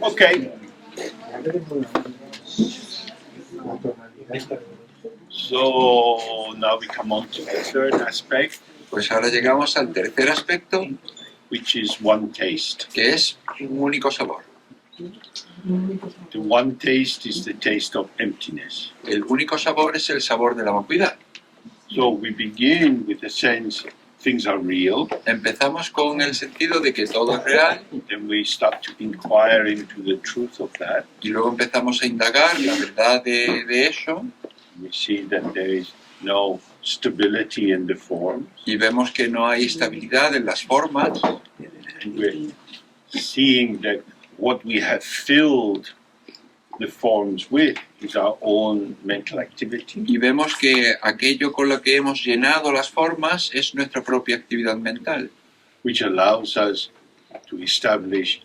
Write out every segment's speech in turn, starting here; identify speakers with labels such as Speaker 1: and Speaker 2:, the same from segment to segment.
Speaker 1: Okay. So now we come on to the third aspect,
Speaker 2: Pues ahora llegamos al tercer aspecto,
Speaker 1: which is one taste.
Speaker 2: que es un único sabor.
Speaker 1: The one taste is the taste of emptiness.
Speaker 2: El único sabor es el sabor de la vacuidad.
Speaker 1: So we begin with the sense things are real,
Speaker 2: Empezamos con el sentido de que todo es real
Speaker 1: then we start to inquire into the truth of that.
Speaker 2: y luego empezamos a indagar la verdad de eso
Speaker 1: We see that there is no stability in the form,
Speaker 2: y vemos que no hay estabilidad en las formas
Speaker 1: and we're seeing that what we have filled the forms with is our own mental activity.
Speaker 2: y vemos que aquello con lo que hemos llenado las formas es nuestra propia actividad mental,
Speaker 1: Which allows us to establish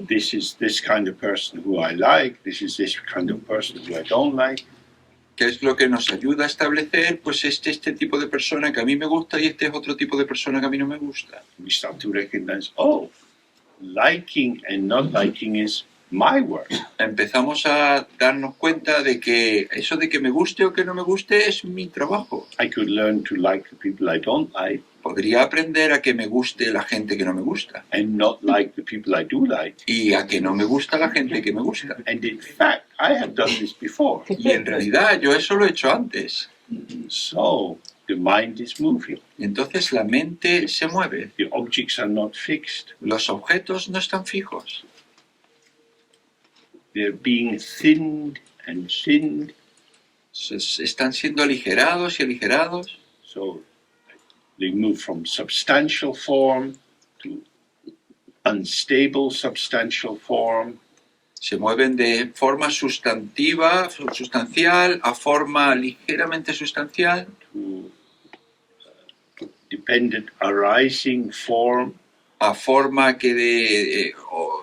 Speaker 1: this is this kind of person who I like, this is this kind of person who I don't like.
Speaker 2: que es lo que nos ayuda a establecer pues este tipo de persona que a mí me gusta y este es otro tipo de persona que a mí no me gusta.
Speaker 1: We start to recognize, oh, liking and not liking is my work.
Speaker 2: Empezamos a darnos cuenta de que eso de que me guste o que no me guste es mi trabajo.
Speaker 1: I could learn to like the people I don't like
Speaker 2: Podría aprender a que me guste la gente que no me gusta
Speaker 1: and not like the people I do like.
Speaker 2: y a que no me gusta la gente que me gusta.
Speaker 1: And in fact, I have done this before.
Speaker 2: Y en realidad yo eso lo he hecho antes.
Speaker 1: So the mind is moving.
Speaker 2: Y entonces la mente se mueve.
Speaker 1: The objects are not fixed.
Speaker 2: Los objetos no están fijos.
Speaker 1: They're being thinned and thinned.
Speaker 2: Están siendo aligerados y aligerados.
Speaker 1: So they move from substantial form to unstable substantial form.
Speaker 2: Se mueven de forma sustancial a forma ligeramente sustancial,
Speaker 1: To dependent arising form,
Speaker 2: a forma que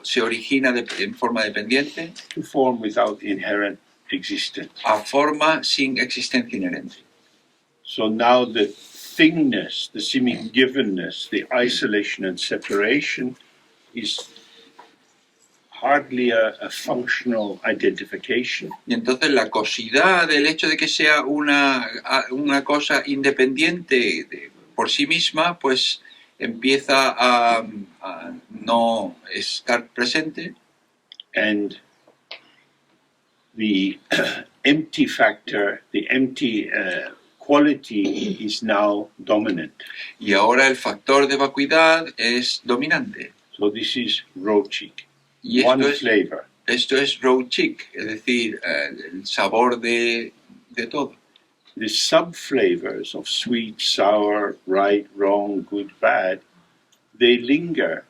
Speaker 2: se origina en forma dependiente,
Speaker 1: to form without inherent existence.
Speaker 2: a forma sin existencia inherente.
Speaker 1: So now the thingness, the seeming givenness, the isolation and separation is hardly a functional identification.
Speaker 2: Y entonces la cosidad del hecho de que sea una cosa independiente por sí misma, pues empieza a no estar presente.
Speaker 1: And the empty factor, the empty quality is now dominant.
Speaker 2: Y ahora el factor de vacuidad es dominante.
Speaker 1: So this is rochik,
Speaker 2: Y
Speaker 1: one flavor.
Speaker 2: esto es raw chick, es decir, el sabor de todo.
Speaker 1: The sub-flavors of sweet, sour, right, wrong, good, bad, they linger.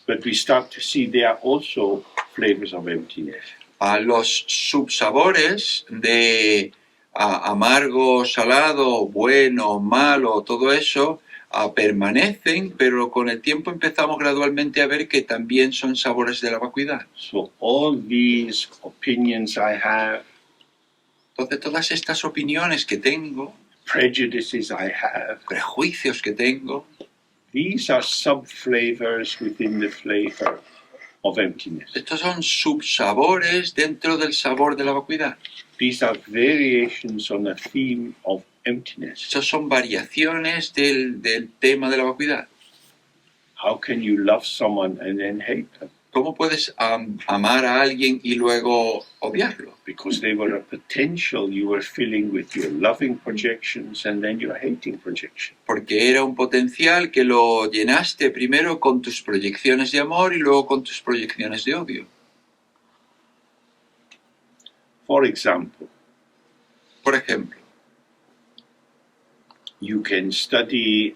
Speaker 1: But we start to see they are also flavors of emptiness.
Speaker 2: A los subsabores de amargo, salado, bueno, malo, todo eso, permanecen, pero con el tiempo empezamos gradualmente a ver que también son sabores de la vacuidad.
Speaker 1: So all these opinions I have,
Speaker 2: Entonces todas estas opiniones que tengo,
Speaker 1: prejudices I have,
Speaker 2: prejuicios que tengo,
Speaker 1: these are sub-flavors within the flavor of emptiness.
Speaker 2: estos son subsabores dentro del sabor de la vacuidad.
Speaker 1: These are variations on a theme of emptiness.
Speaker 2: Estas son variaciones del tema de la vacuidad.
Speaker 1: How can you love someone and then hate them?
Speaker 2: ¿Cómo puedes amar a alguien y luego odiarlo?
Speaker 1: Because they were a potential you were filling with your loving projections and then your hating projections.
Speaker 2: Porque era un potencial que lo llenaste primero con tus proyecciones de amor y luego con tus proyecciones de odio.
Speaker 1: For example,
Speaker 2: Por ejemplo,
Speaker 1: you can study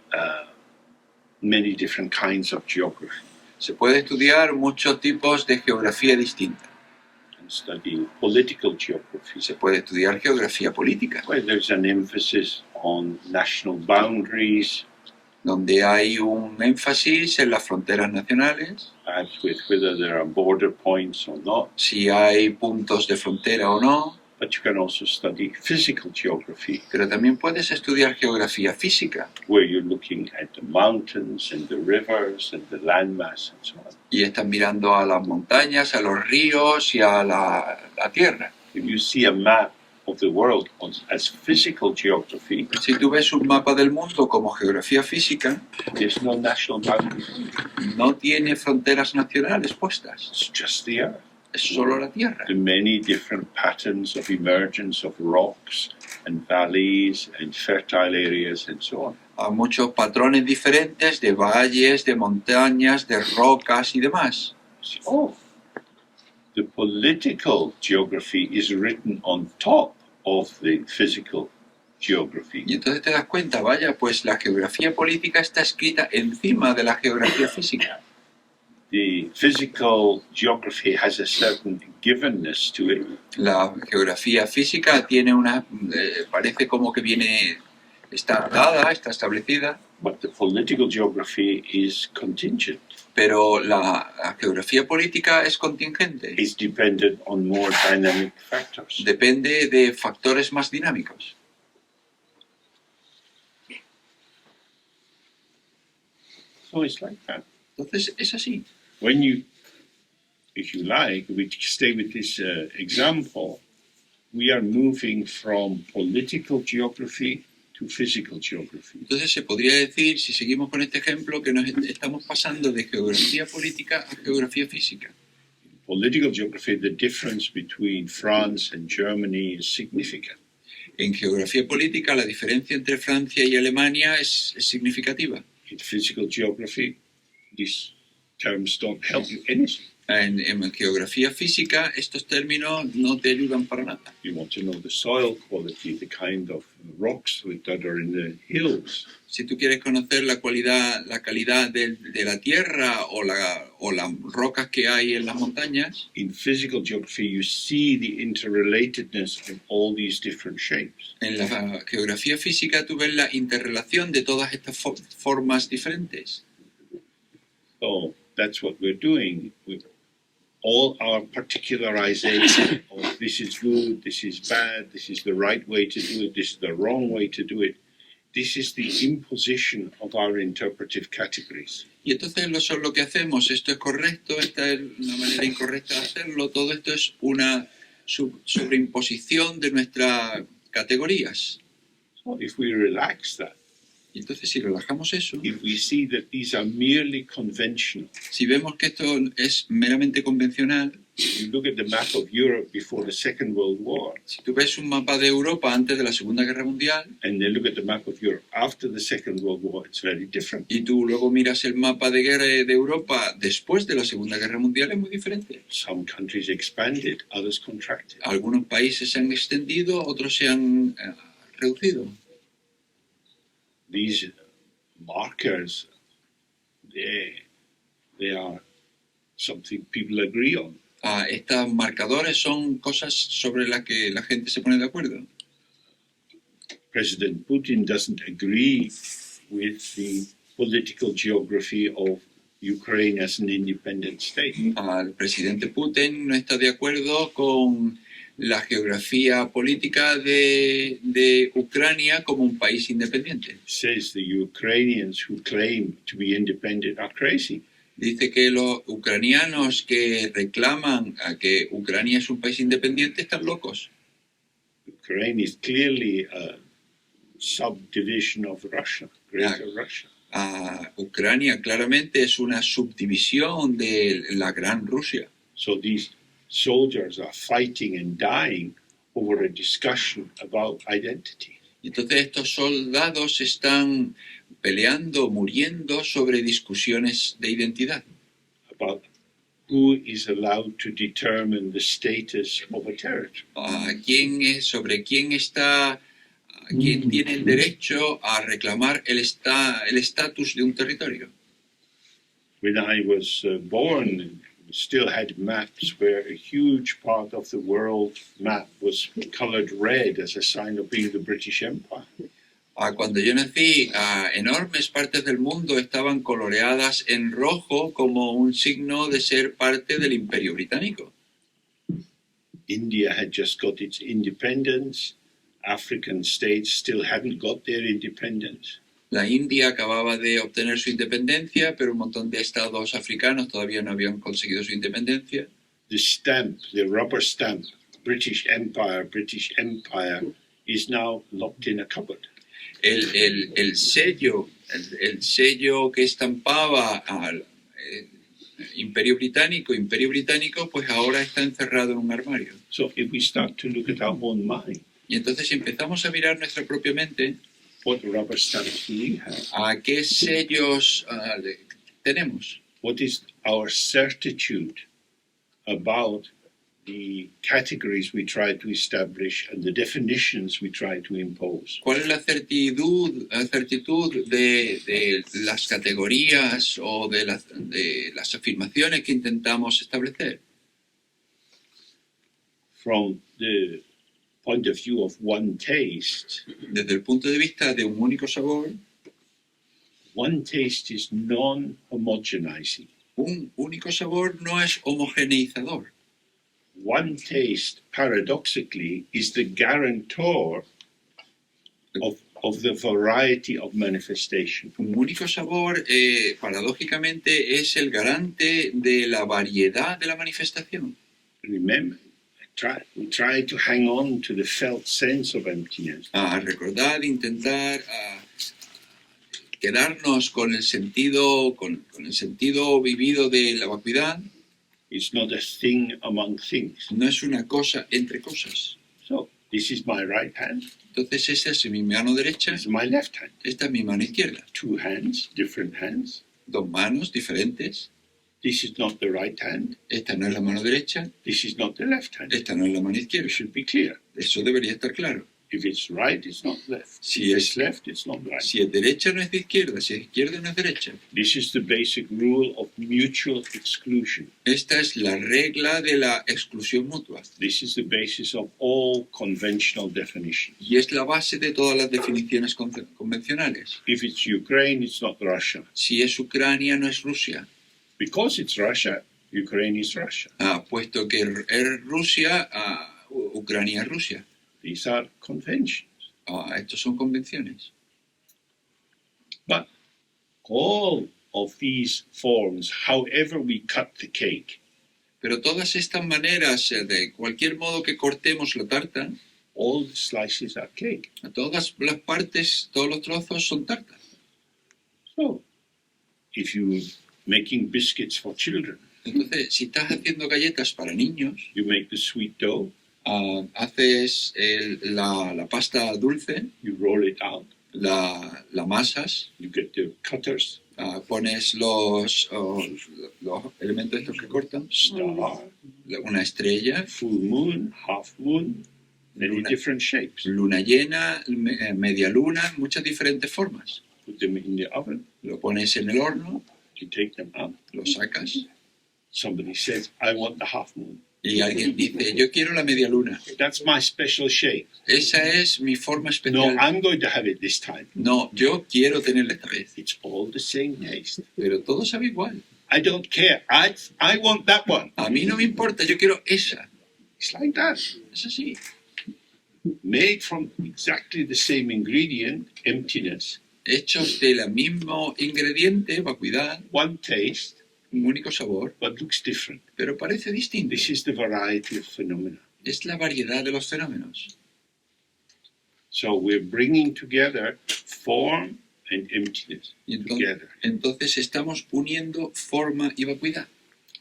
Speaker 1: many different kinds of geography
Speaker 2: se puede estudiar muchos tipos de geografía distinta.
Speaker 1: and study political geography,
Speaker 2: Se puede estudiar geografía política,
Speaker 1: where there's an emphasis on national boundaries,
Speaker 2: donde hay un énfasis en las fronteras nacionales,
Speaker 1: perhaps with whether there are border points or not.
Speaker 2: si hay puntos de frontera o no.
Speaker 1: But you can also study physical geography,
Speaker 2: Pero también puedes estudiar geografía física
Speaker 1: where you're looking at the mountains and the rivers and the landmass and so on.
Speaker 2: y estás mirando a las montañas, a los ríos y a la tierra.
Speaker 1: If you see a map of the world as physical geography,
Speaker 2: Si tú ves un mapa del mundo como geografía física,
Speaker 1: there's no national boundaries.
Speaker 2: no tiene fronteras nacionales puestas,
Speaker 1: It's just the earth.
Speaker 2: es solo la tierra.
Speaker 1: The many different patterns of emergence of rocks and valleys and fertile areas and so on.
Speaker 2: Hay muchos patrones diferentes de valles, de montañas, de rocas y demás.
Speaker 1: Oh, the political geography is written on top of the physical geography.
Speaker 2: Y entonces te das cuenta, vaya, pues la geografía política está escrita encima de la geografía física.
Speaker 1: The physical geography has a certain givenness to it,
Speaker 2: La geografía física tiene una, parece como que está dada, está establecida,
Speaker 1: but the political geography is contingent.
Speaker 2: pero la geografía política es contingente.
Speaker 1: It's dependent on more dynamic factors.
Speaker 2: Depende de factores más dinámicos.
Speaker 1: So it's like that.
Speaker 2: Entonces es así.
Speaker 1: When you, if you like, we stay with this example, we are moving from political geography to physical geography.
Speaker 2: Entonces se podría decir, si seguimos con este ejemplo, que nos estamos pasando de geografía política a geografía física.
Speaker 1: Political geography, the difference between France and Germany is significant.
Speaker 2: En geografía política, la diferencia entre Francia y Alemania es significativa.
Speaker 1: In physical geography, these terms don't help you anything.
Speaker 2: En geografía física, estos términos no te ayudan para nada.
Speaker 1: You want to know the soil quality, the kind of rocks that are in the hills.
Speaker 2: Si tú quieres conocer la calidad de la tierra o las rocas que hay en las montañas,
Speaker 1: In physical geography, you see the interrelatedness of all these different shapes.
Speaker 2: en la geografía física tú ves la interrelación de todas estas formas diferentes.
Speaker 1: So that's what we're doing with all our particularization of this is good, this is bad, this is the right way to do it, this is the wrong way to do it. This is the imposition of our interpretive categories.
Speaker 2: Y entonces eso es lo que hacemos, esto es correcto, esta es una manera incorrecta de hacerlo, todo esto es una sobreimposición de nuestras categorías.
Speaker 1: So if we relax that,
Speaker 2: Y entonces si relajamos eso,
Speaker 1: if we see that these are merely conventional,
Speaker 2: si vemos que esto es meramente convencional,
Speaker 1: if you look at the map of Europe before the Second World War,
Speaker 2: si tú ves un mapa de Europa antes de la Segunda Guerra Mundial
Speaker 1: and then look at the map of Europe after the Second World War, it's very different.
Speaker 2: y tú luego miras el mapa de guerra de Europa después de la Segunda Guerra Mundial, es muy diferente.
Speaker 1: Some countries expanded, others contracted.
Speaker 2: Algunos países se han extendido, otros se han reducido.
Speaker 1: These markers, they are something people agree on.
Speaker 2: Estos marcadores son cosas sobre las que la gente se pone de acuerdo.
Speaker 1: President Putin doesn't agree with the political geography of Ukraine as an independent state.
Speaker 2: El presidente Putin no está de acuerdo con la geografía política de Ucrania como un país independiente.
Speaker 1: Says the Ukrainians who claim to be independent are crazy.
Speaker 2: Dice que los ucranianos que reclaman a que Ucrania es un país independiente están locos.
Speaker 1: Ukraine is clearly a subdivision of Russia, Greater Russia.
Speaker 2: Ucrania claramente es una subdivisión de la Gran Rusia.
Speaker 1: So these soldiers are fighting and dying over a discussion about identity.
Speaker 2: Entonces estos soldados están peleando, muriendo sobre discusiones de identidad.
Speaker 1: About who is allowed to determine the status of a territory.
Speaker 2: Sobre quién tiene el derecho a reclamar el estatus de un territorio.
Speaker 1: When I was born, we still had maps where a huge part of the world map was colored red as a sign of being the British Empire.
Speaker 2: Cuando yo nací, enormes partes del mundo estaban coloreadas en rojo como un signo de ser parte del Imperio Británico.
Speaker 1: India had just got its independence. African states still hadn't got their independence.
Speaker 2: La India acababa de obtener su independencia, pero un montón de estados africanos todavía no habían conseguido su independencia.
Speaker 1: The stamp, the rubber stamp, British Empire, is now locked in a cupboard.
Speaker 2: El sello que estampaba al Imperio Británico, pues ahora está encerrado en un armario.
Speaker 1: So if we start to look at our own mind,
Speaker 2: Y entonces si empezamos a mirar nuestra propia mente,
Speaker 1: what rubber stamps do we have?
Speaker 2: ¿a qué sellos tenemos?
Speaker 1: What is our certitude about the categories we try to establish and the definitions we try to impose?
Speaker 2: ¿Cuál es la certitud de las categorías o de las afirmaciones que intentamos establecer?
Speaker 1: From the point of view of one taste,
Speaker 2: Desde el punto de vista de un único sabor,
Speaker 1: one taste is non-homogenizing.
Speaker 2: un único sabor no es homogeneizador.
Speaker 1: One taste, paradoxically, is the guarantor of the variety of manifestation.
Speaker 2: Un único sabor, paradójicamente, es el garante de la variedad de la manifestación.
Speaker 1: Remember, we try to hang on to the felt sense of emptiness.
Speaker 2: Recordar, intentar quedarnos con el sentido vivido de la vacuidad.
Speaker 1: It's not a thing among things.
Speaker 2: No es una cosa entre cosas.
Speaker 1: So, this is my right hand.
Speaker 2: Entonces esa es mi mano derecha,
Speaker 1: This is my left hand.
Speaker 2: esta es mi mano izquierda.
Speaker 1: Two hands, different hands.
Speaker 2: Dos manos diferentes.
Speaker 1: This is not the right hand.
Speaker 2: Esta no es la mano derecha,
Speaker 1: This is not the left hand.
Speaker 2: esta no es la mano
Speaker 1: It
Speaker 2: izquierda.
Speaker 1: should be clear.
Speaker 2: Eso debería estar claro.
Speaker 1: If it's right, it's not left.
Speaker 2: Si
Speaker 1: If
Speaker 2: es,
Speaker 1: it's left, it's not right.
Speaker 2: si es derecha no es de izquierda, si es izquierda no es derecha.
Speaker 1: This is the basic rule of mutual exclusion.
Speaker 2: Esta es la regla de la exclusión mutua.
Speaker 1: This is the basis of all conventional definitions.
Speaker 2: Y es la base de todas las definiciones convencionales.
Speaker 1: If it's Ukraine, it's not Russia.
Speaker 2: Si es Ucrania, no es Rusia.
Speaker 1: Because it's Russia, Ukraine is Russia.
Speaker 2: Puesto que es Rusia, Ucrania es Rusia.
Speaker 1: These are conventions.
Speaker 2: Estos son convenciones.
Speaker 1: But all of these forms, however we cut the cake,
Speaker 2: Pero todas estas maneras, de cualquier modo que cortemos la tarta,
Speaker 1: all the slices are cake.
Speaker 2: todas las partes, todos los trozos son tartas.
Speaker 1: So, if you're making biscuits for children,
Speaker 2: Entonces, si estás haciendo galletas para niños,
Speaker 1: you make the sweet dough,
Speaker 2: haces la pasta dulce,
Speaker 1: you roll it out,
Speaker 2: la amasas,
Speaker 1: you get the cutters,
Speaker 2: pones los elementos estos que cortan,
Speaker 1: star,
Speaker 2: una estrella,
Speaker 1: full moon, half moon, many
Speaker 2: Luna.
Speaker 1: different shapes.
Speaker 2: luna llena, media luna, muchas diferentes formas.
Speaker 1: Put them in the oven,
Speaker 2: Lo pones en el horno,
Speaker 1: you take them out.
Speaker 2: lo sacas
Speaker 1: Somebody says, I want the half moon.
Speaker 2: y alguien dice, yo quiero la media luna.
Speaker 1: That's my special shape.
Speaker 2: Esa es mi forma
Speaker 1: No,
Speaker 2: especial.
Speaker 1: I'm going to have it this time.
Speaker 2: No, yo quiero tenerla esta vez.
Speaker 1: It's all the same taste.
Speaker 2: Pero todo sabe igual.
Speaker 1: I don't care. I want that one.
Speaker 2: A mí no me importa, yo quiero esa.
Speaker 1: It's like that.
Speaker 2: Es así.
Speaker 1: Made from exactly the same ingredient, emptiness,
Speaker 2: Hechos del mismo ingrediente, vacuidad,
Speaker 1: one taste,
Speaker 2: un único sabor,
Speaker 1: but looks different.
Speaker 2: pero parece distinto.
Speaker 1: This is the variety of phenomena.
Speaker 2: Es la variedad de los fenómenos.
Speaker 1: So we're bringing together form and emptiness
Speaker 2: Y
Speaker 1: together,
Speaker 2: entonces estamos uniendo forma y vacuidad.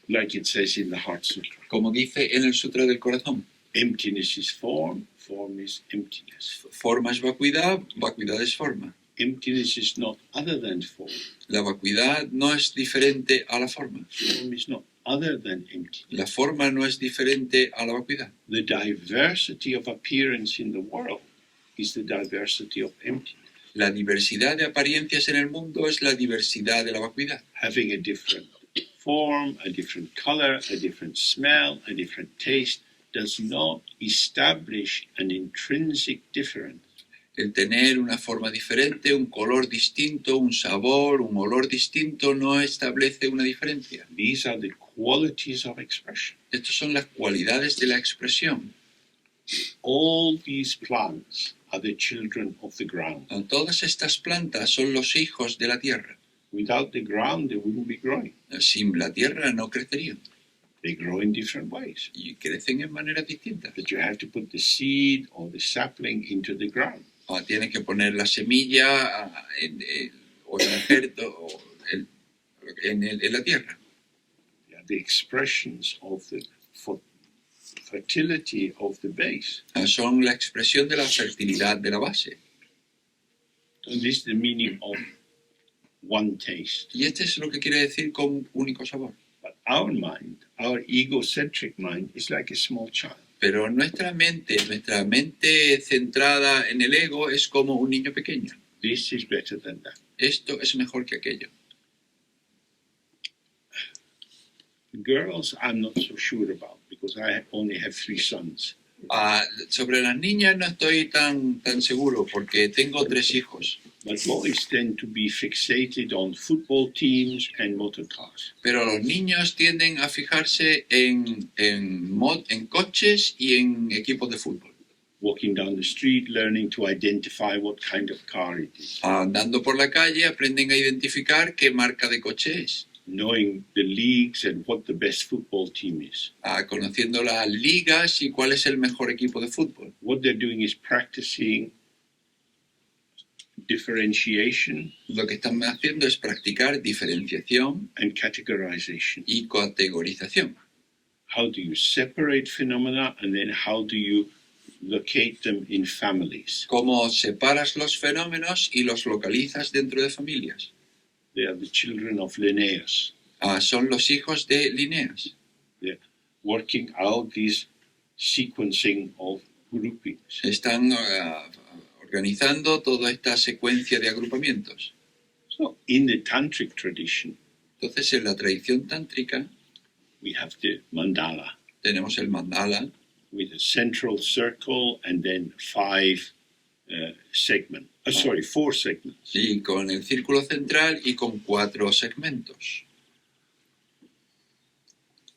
Speaker 1: like it says in the Heart Sutra.
Speaker 2: Como dice en el Sutra del Corazón,
Speaker 1: Emptiness is form, form is emptiness.
Speaker 2: forma es vacuidad, vacuidad es forma.
Speaker 1: Emptiness is not other than form.
Speaker 2: La vacuidad no es diferente a la forma.
Speaker 1: Form is not other than emptiness.
Speaker 2: La forma no es diferente a la vacuidad.
Speaker 1: The diversity of appearance in the world is the diversity of emptiness.
Speaker 2: La diversidad de apariencias en el mundo es la diversidad de la vacuidad.
Speaker 1: Having a different form, a different color, a different smell, a different taste does not establish an intrinsic difference.
Speaker 2: El tener una forma diferente, un color distinto, un sabor, un olor distinto no establece una diferencia.
Speaker 1: These are the qualities of expression.
Speaker 2: Estas son las cualidades de la expresión.
Speaker 1: All these plants are the children of the ground.
Speaker 2: Todas estas plantas son los hijos de la tierra.
Speaker 1: Without the ground, they wouldn't be growing.
Speaker 2: Sin la tierra no crecerían.
Speaker 1: They grow in different ways.
Speaker 2: Y crecen en maneras distintas.
Speaker 1: But you have to put the seed or the sapling into the ground.
Speaker 2: Tienes que poner la semilla o el injerto en la tierra.
Speaker 1: They are the expressions of the fertility of the base.
Speaker 2: Son la expresión de la fertilidad de la base.
Speaker 1: And this is the meaning of one taste.
Speaker 2: Y este es lo que quiere decir con único sabor.
Speaker 1: But our mind, our egocentric mind, is like a small child.
Speaker 2: Pero nuestra mente centrada en el ego es como un niño pequeño.
Speaker 1: This is better than that.
Speaker 2: Esto es mejor que aquello.
Speaker 1: Girls, I'm not so sure about because I only have 3 sons.
Speaker 2: Sobre las niñas no estoy tan seguro porque tengo 3 hijos.
Speaker 1: But boys tend to be fixated on football teams and motor cars.
Speaker 2: Pero los niños tienden a fijarse en coches y en equipos de fútbol.
Speaker 1: Walking down the street, learning to identify what kind of car it is.
Speaker 2: Andando por la calle aprenden a identificar qué marca de coche es.
Speaker 1: Knowing the leagues and what the best football team is.
Speaker 2: Conociendo las ligas y cuál es el mejor equipo de fútbol.
Speaker 1: What they're doing is practicing differentiation.
Speaker 2: Lo que están haciendo es practicar diferenciación
Speaker 1: and categorization.
Speaker 2: Y categorización.
Speaker 1: How do you separate phenomena and then how do you locate them in families?
Speaker 2: Cómo separas los fenómenos y los localizas dentro de familias.
Speaker 1: They are the children of Linnaeus.
Speaker 2: Son los hijos de Linnaeus.
Speaker 1: They're working out this sequencing of groupings.
Speaker 2: Están organizando toda esta secuencia de agrupamientos.
Speaker 1: So, in the tantric tradition,
Speaker 2: entonces en la tradición tántrica,
Speaker 1: we have the mandala.
Speaker 2: Tenemos el mandala.
Speaker 1: With a central circle and then 4 segments.
Speaker 2: Y con el círculo central y con 4 segmentos.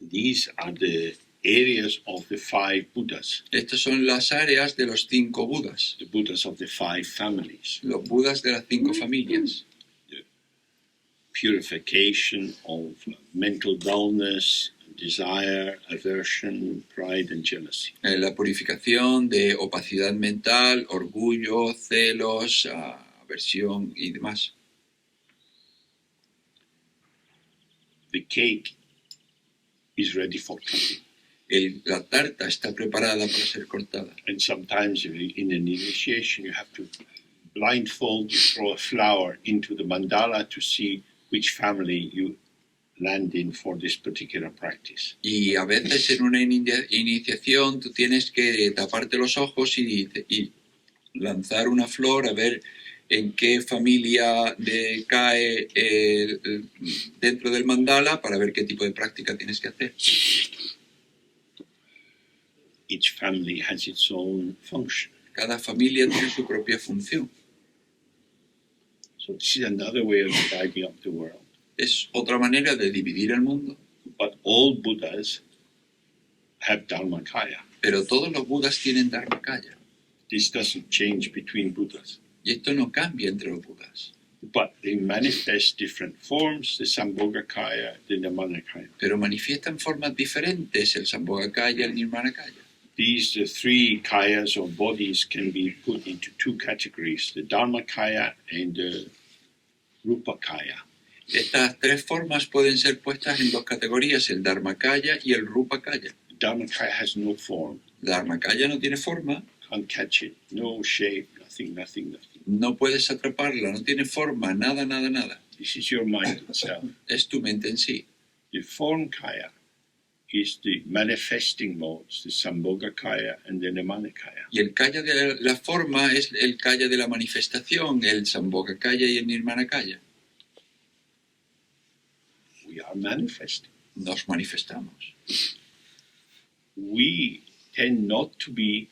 Speaker 1: These are the areas of the 5 Buddhas.
Speaker 2: Estas son las áreas de los 5 Budas.
Speaker 1: The Buddhas of the 5 families.
Speaker 2: Los Budas de las 5 familias.
Speaker 1: The purification of mental dullness, desire, aversion, pride and jealousy.
Speaker 2: La purificación de opacidad mental, orgullo, celos, aversión y demás.
Speaker 1: The cake is ready for cutting.
Speaker 2: La tarta está preparada para ser cortada.
Speaker 1: And sometimes in an initiation you have to blindfold, throw a flower into the mandala to see which family you land in for this particular practice.
Speaker 2: Y a veces en una iniciación tú tienes que taparte los ojos y lanzar una flor a ver en qué familia cae dentro del mandala para ver qué tipo de práctica tienes que hacer.
Speaker 1: Each family has its own function.
Speaker 2: Cada familia tiene su propia función.
Speaker 1: So this is another way of dividing up the world.
Speaker 2: Es otra manera de dividir el mundo.
Speaker 1: But all Buddhas have Dharmakaya.
Speaker 2: Pero todos los Budas tienen Dharmakaya.
Speaker 1: This doesn't change between Buddhas.
Speaker 2: Y esto no cambia entre los Budas.
Speaker 1: But they manifest different forms, the Sambhogakaya, the Nirmanakaya.
Speaker 2: Pero manifiestan formas diferentes el Sambhogakaya y el Nirmanakaya.
Speaker 1: These 3 kayas or bodies can be put into 2 categories, the Dharmakaya and the Rupakaya.
Speaker 2: Estas 3 formas pueden ser puestas en 2 categorías, el Dharmakaya y el Rupakaya.
Speaker 1: Dharmakaya has no form.
Speaker 2: Dharmakaya no tiene forma.
Speaker 1: Can't catch it. No shape, nothing.
Speaker 2: No puedes atraparla, no tiene forma, nada.
Speaker 1: This is your mind itself.
Speaker 2: Es tu mente en sí.
Speaker 1: The form kaya is the manifesting modes, the Sambhogakaya and the Nirmanakaya.
Speaker 2: Y el kaya de la forma es el kaya de la manifestación, el Sambhogakaya y el Nirmanakaya.
Speaker 1: We are manifesting.
Speaker 2: Nos manifestamos.
Speaker 1: We tend not to be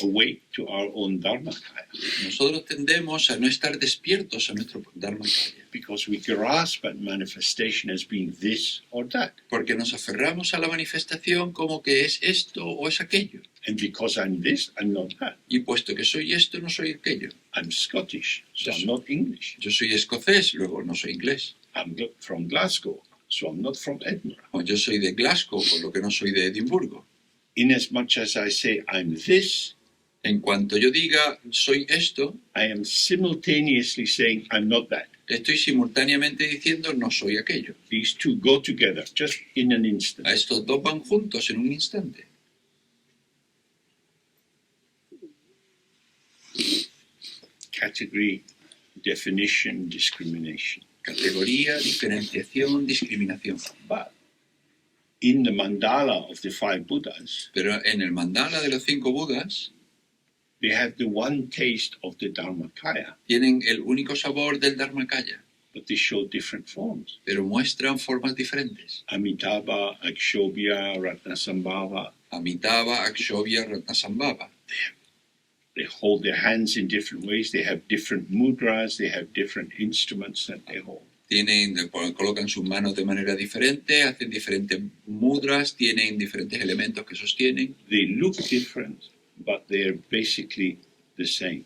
Speaker 1: awake to our own Dharmakaya.
Speaker 2: Nosotros tendemos a no estar despiertos a nuestro Dharmakaya,
Speaker 1: Because we grasp at manifestation as being this or that.
Speaker 2: porque nos aferramos a la manifestación como que es esto o es aquello.
Speaker 1: And because I'm this, I'm not that.
Speaker 2: Y puesto que soy esto, no soy aquello.
Speaker 1: I'm Scottish, so
Speaker 2: Yes.
Speaker 1: I'm not English.
Speaker 2: Yo soy escocés, luego no soy inglés.
Speaker 1: I'm from Glasgow, so I'm not from Edinburgh.
Speaker 2: O yo soy de Glasgow, por lo que no soy de Edimburgo.
Speaker 1: Inasmuch as I say I'm this,
Speaker 2: En cuanto yo diga soy esto,
Speaker 1: I am simultaneously saying I'm not that.
Speaker 2: estoy simultáneamente diciendo no soy aquello.
Speaker 1: These two go together just in an instant.
Speaker 2: A estos dos van juntos en un instante.
Speaker 1: Category, definition, discrimination.
Speaker 2: Categoría, diferenciación, discriminación.
Speaker 1: But in the mandala of the five Buddhas,
Speaker 2: Pero en el mandala de los 5 Budas
Speaker 1: they have the one taste of the Dharmakaya,
Speaker 2: tienen el único sabor del Dharmakaya,
Speaker 1: but they show different forms.
Speaker 2: pero muestran formas diferentes.
Speaker 1: Amitabha, Akshobhya, Ratnasambhava.
Speaker 2: Amitabha, Akshobhya, Ratnasambhava.
Speaker 1: They hold their hands in different ways. They have different mudras. They have different instruments that they hold.
Speaker 2: Colocan sus manos de manera diferente, hacen diferentes mudras, tienen diferentes elementos que sostienen.
Speaker 1: They look different, but they're basically the same.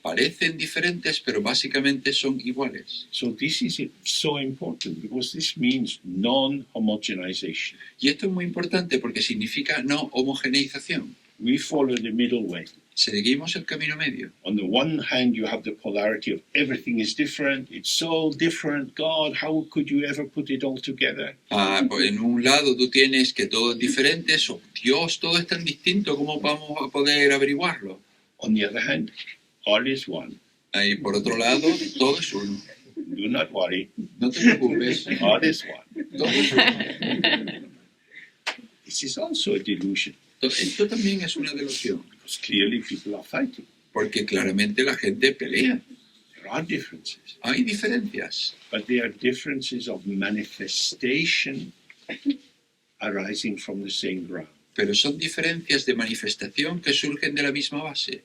Speaker 2: Parecen diferentes, pero básicamente son iguales.
Speaker 1: So this is so important because this means non-homogenization.
Speaker 2: Y esto es muy importante porque significa no homogeneización.
Speaker 1: We follow the middle way.
Speaker 2: Seguimos el camino medio.
Speaker 1: On the one hand, you have the polarity of everything is different. It's so different. God, how could you ever put it all together?
Speaker 2: Pues en un lado tú tienes que todo es diferente, Dios, todo es tan distinto, ¿cómo vamos a poder averiguarlo?
Speaker 1: On the other hand, all is one.
Speaker 2: Y por otro lado, todo es uno.
Speaker 1: Do not worry.
Speaker 2: No te preocupes,
Speaker 1: All is one.
Speaker 2: todo es uno.
Speaker 1: This is also a delusion
Speaker 2: Esto también es una delusión,
Speaker 1: because clearly people are fighting.
Speaker 2: porque claramente la gente pelea.
Speaker 1: There are differences,
Speaker 2: Hay diferencias,
Speaker 1: but they are differences of manifestation arising from the same ground.
Speaker 2: pero son diferencias de manifestación que surgen de la misma base.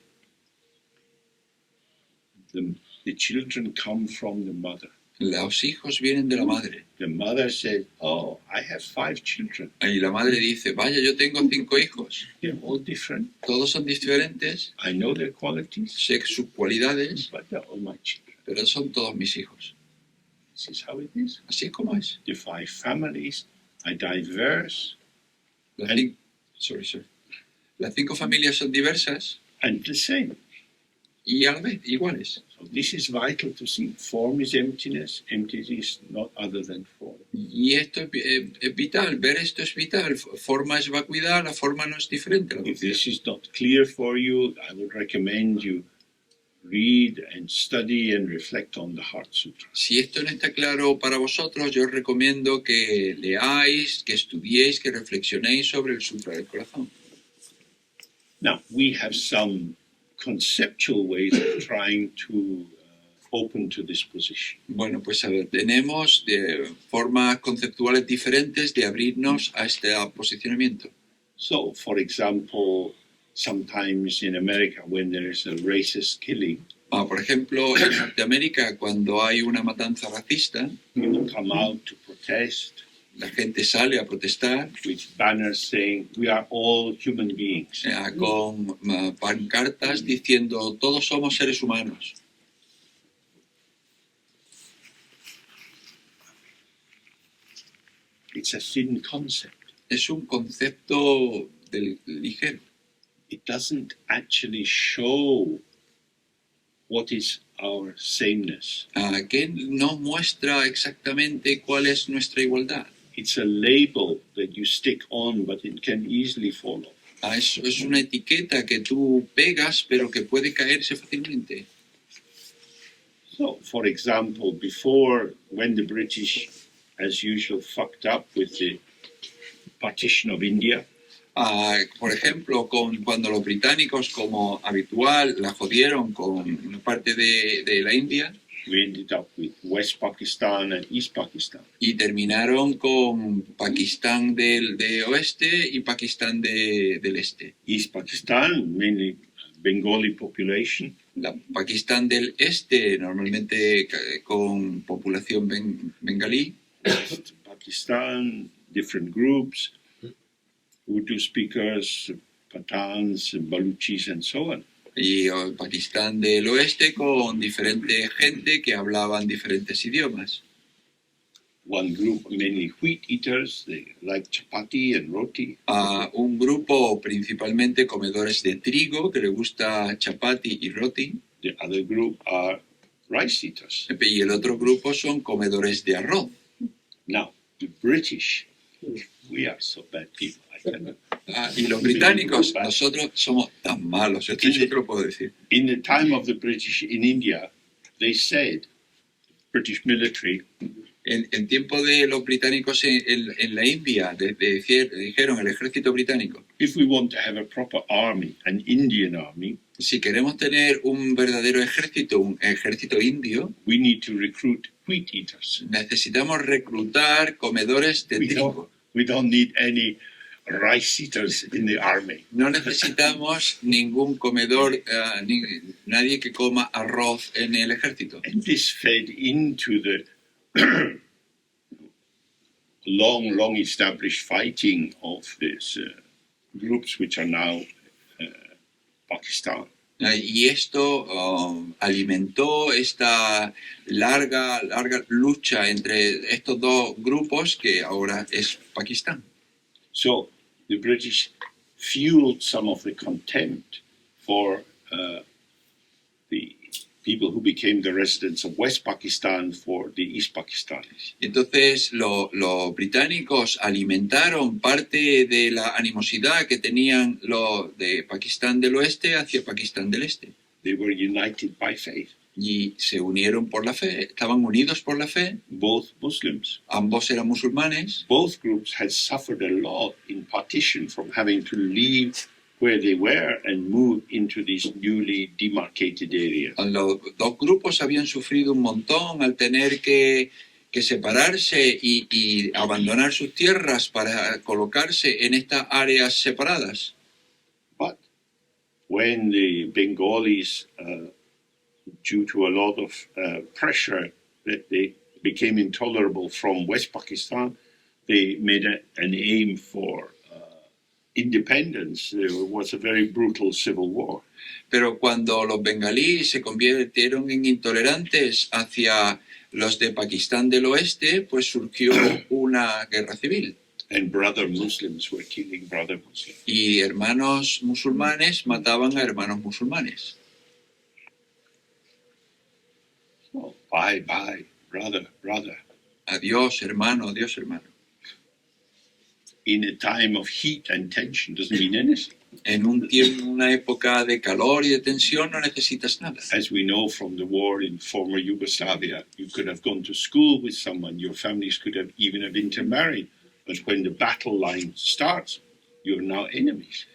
Speaker 1: The children come from the mother.
Speaker 2: Los hijos vienen de la madre.
Speaker 1: The mother said, "Oh, I have 5 children.
Speaker 2: Y la madre dice, vaya, yo tengo 5 hijos.
Speaker 1: They're all different.
Speaker 2: Todos son diferentes,
Speaker 1: I know their qualities,
Speaker 2: sé sus cualidades,
Speaker 1: but they're all my children."
Speaker 2: pero son todos mis hijos.
Speaker 1: This is how it is.
Speaker 2: Así es como es.
Speaker 1: The 5 families are diverse
Speaker 2: Las cin- sorry. Las 5 familias son diversas
Speaker 1: and the same.
Speaker 2: y a la vez iguales.
Speaker 1: So this is vital to see. Form is emptiness. Emptiness is not other than form.
Speaker 2: Y esto es vital, ver esto es vital. Forma es vacuidad, la forma no es diferente. a la
Speaker 1: If
Speaker 2: vacuidad.
Speaker 1: this is not clear for you, I would recommend you read and study and reflect on the Heart Sutra.
Speaker 2: Si esto no está claro para vosotros, yo os recomiendo que leáis, que estudiéis, que reflexionéis sobre el Sutra del Corazón.
Speaker 1: Now, we have some conceptual ways of trying to open to this position.
Speaker 2: Bueno, pues a ver, tenemos formas conceptuales diferentes de abrirnos a este posicionamiento.
Speaker 1: So, for example, sometimes in America, when there is a racist killing,
Speaker 2: Por ejemplo, en Norteamérica, cuando hay una matanza racista,
Speaker 1: people come out to protest
Speaker 2: la gente sale a protestar
Speaker 1: with banners saying, "We are all human beings."
Speaker 2: con pancartas diciendo todos somos seres humanos.
Speaker 1: It's a thin concept.
Speaker 2: Es un concepto ligero.
Speaker 1: It doesn't actually show what is our sameness.
Speaker 2: Que no muestra exactamente cuál es nuestra igualdad.
Speaker 1: It's a label that you stick on, but it can easily fall off.
Speaker 2: Es una etiqueta que tú pegas, pero que puede caerse fácilmente.
Speaker 1: So, for example, before, when the British, as usual, fucked up with the partition of India,
Speaker 2: Por ejemplo, cuando los británicos, como habitual, la jodieron con una parte de la India
Speaker 1: we ended up with West Pakistan and East Pakistan.
Speaker 2: y terminaron con Pakistán de oeste y Pakistán del este.
Speaker 1: East Pakistan, mainly Bengali population.
Speaker 2: La Pakistán del Este, normalmente con población bengalí.
Speaker 1: Pakistan, different groups, Urdu speakers, Pathans, Baluchis, and so on.
Speaker 2: Y el Pakistán del Oeste con diferente gente que hablaban diferentes idiomas.
Speaker 1: One group, mainly wheat eaters, they like chapati and roti.
Speaker 2: Un grupo principalmente comedores de trigo, que les gusta chapati y roti.
Speaker 1: The other group are rice eaters.
Speaker 2: Y el otro grupo son comedores de arroz.
Speaker 1: Now, the British, we are so bad people.
Speaker 2: Y los británicos, nosotros somos tan malos, esto yo te lo puedo decir.
Speaker 1: In the time of the British in India, they said, British military,
Speaker 2: En tiempo de los británicos en la India, dijeron el ejército británico,
Speaker 1: if we want to have a proper army, an Indian army,
Speaker 2: si queremos tener un verdadero ejército, un ejército indio,
Speaker 1: we need to recruit wheat eaters.
Speaker 2: necesitamos reclutar comedores de trigo.
Speaker 1: We don't need any rice eaters in the army.
Speaker 2: No necesitamos ningún comedor, nadie que coma arroz en el ejército.
Speaker 1: And this fed into the long established fighting of these groups which are now Pakistan.
Speaker 2: Y esto alimentó esta larga lucha entre estos dos grupos que ahora es Pakistán.
Speaker 1: So the British fueled some of the contempt for the people who became the residents of West Pakistan for the East Pakistanis.
Speaker 2: Entonces los británicos alimentaron parte de la animosidad que tenían los de Pakistán del Oeste hacia Pakistán del Este.
Speaker 1: They were united by faith.
Speaker 2: Y se unieron por la fe, estaban unidos por la fe.
Speaker 1: Both Muslims.
Speaker 2: Ambos eran musulmanes.
Speaker 1: Both groups had suffered a lot in partition from having to leave where they were and move into these newly demarcated areas.
Speaker 2: Los dos grupos habían sufrido un montón al tener que separarse y abandonar sus tierras para colocarse en estas áreas separadas.
Speaker 1: But when the Bengalis, due to a lot of pressure that they became intolerable from West Pakistan, they made an aim for independence. There was a very brutal civil war.
Speaker 2: Pero cuando los bengalíes se convirtieron en intolerantes hacia los de Pakistán del Oeste, pues surgió una guerra civil.
Speaker 1: And brother Muslims were killing brother Muslims.
Speaker 2: Y hermanos musulmanes mataban a hermanos musulmanes.
Speaker 1: So, bye, brother.
Speaker 2: Adiós, hermano, adiós, hermano.
Speaker 1: In a time of heat and tension doesn't mean anything.
Speaker 2: En una época de calor y de tensión no necesitas nada.
Speaker 1: As we know from the war in former Yugoslavia, you could have gone to school with someone, your families could have even have intermarried, but when the battle line starts, you're now enemies.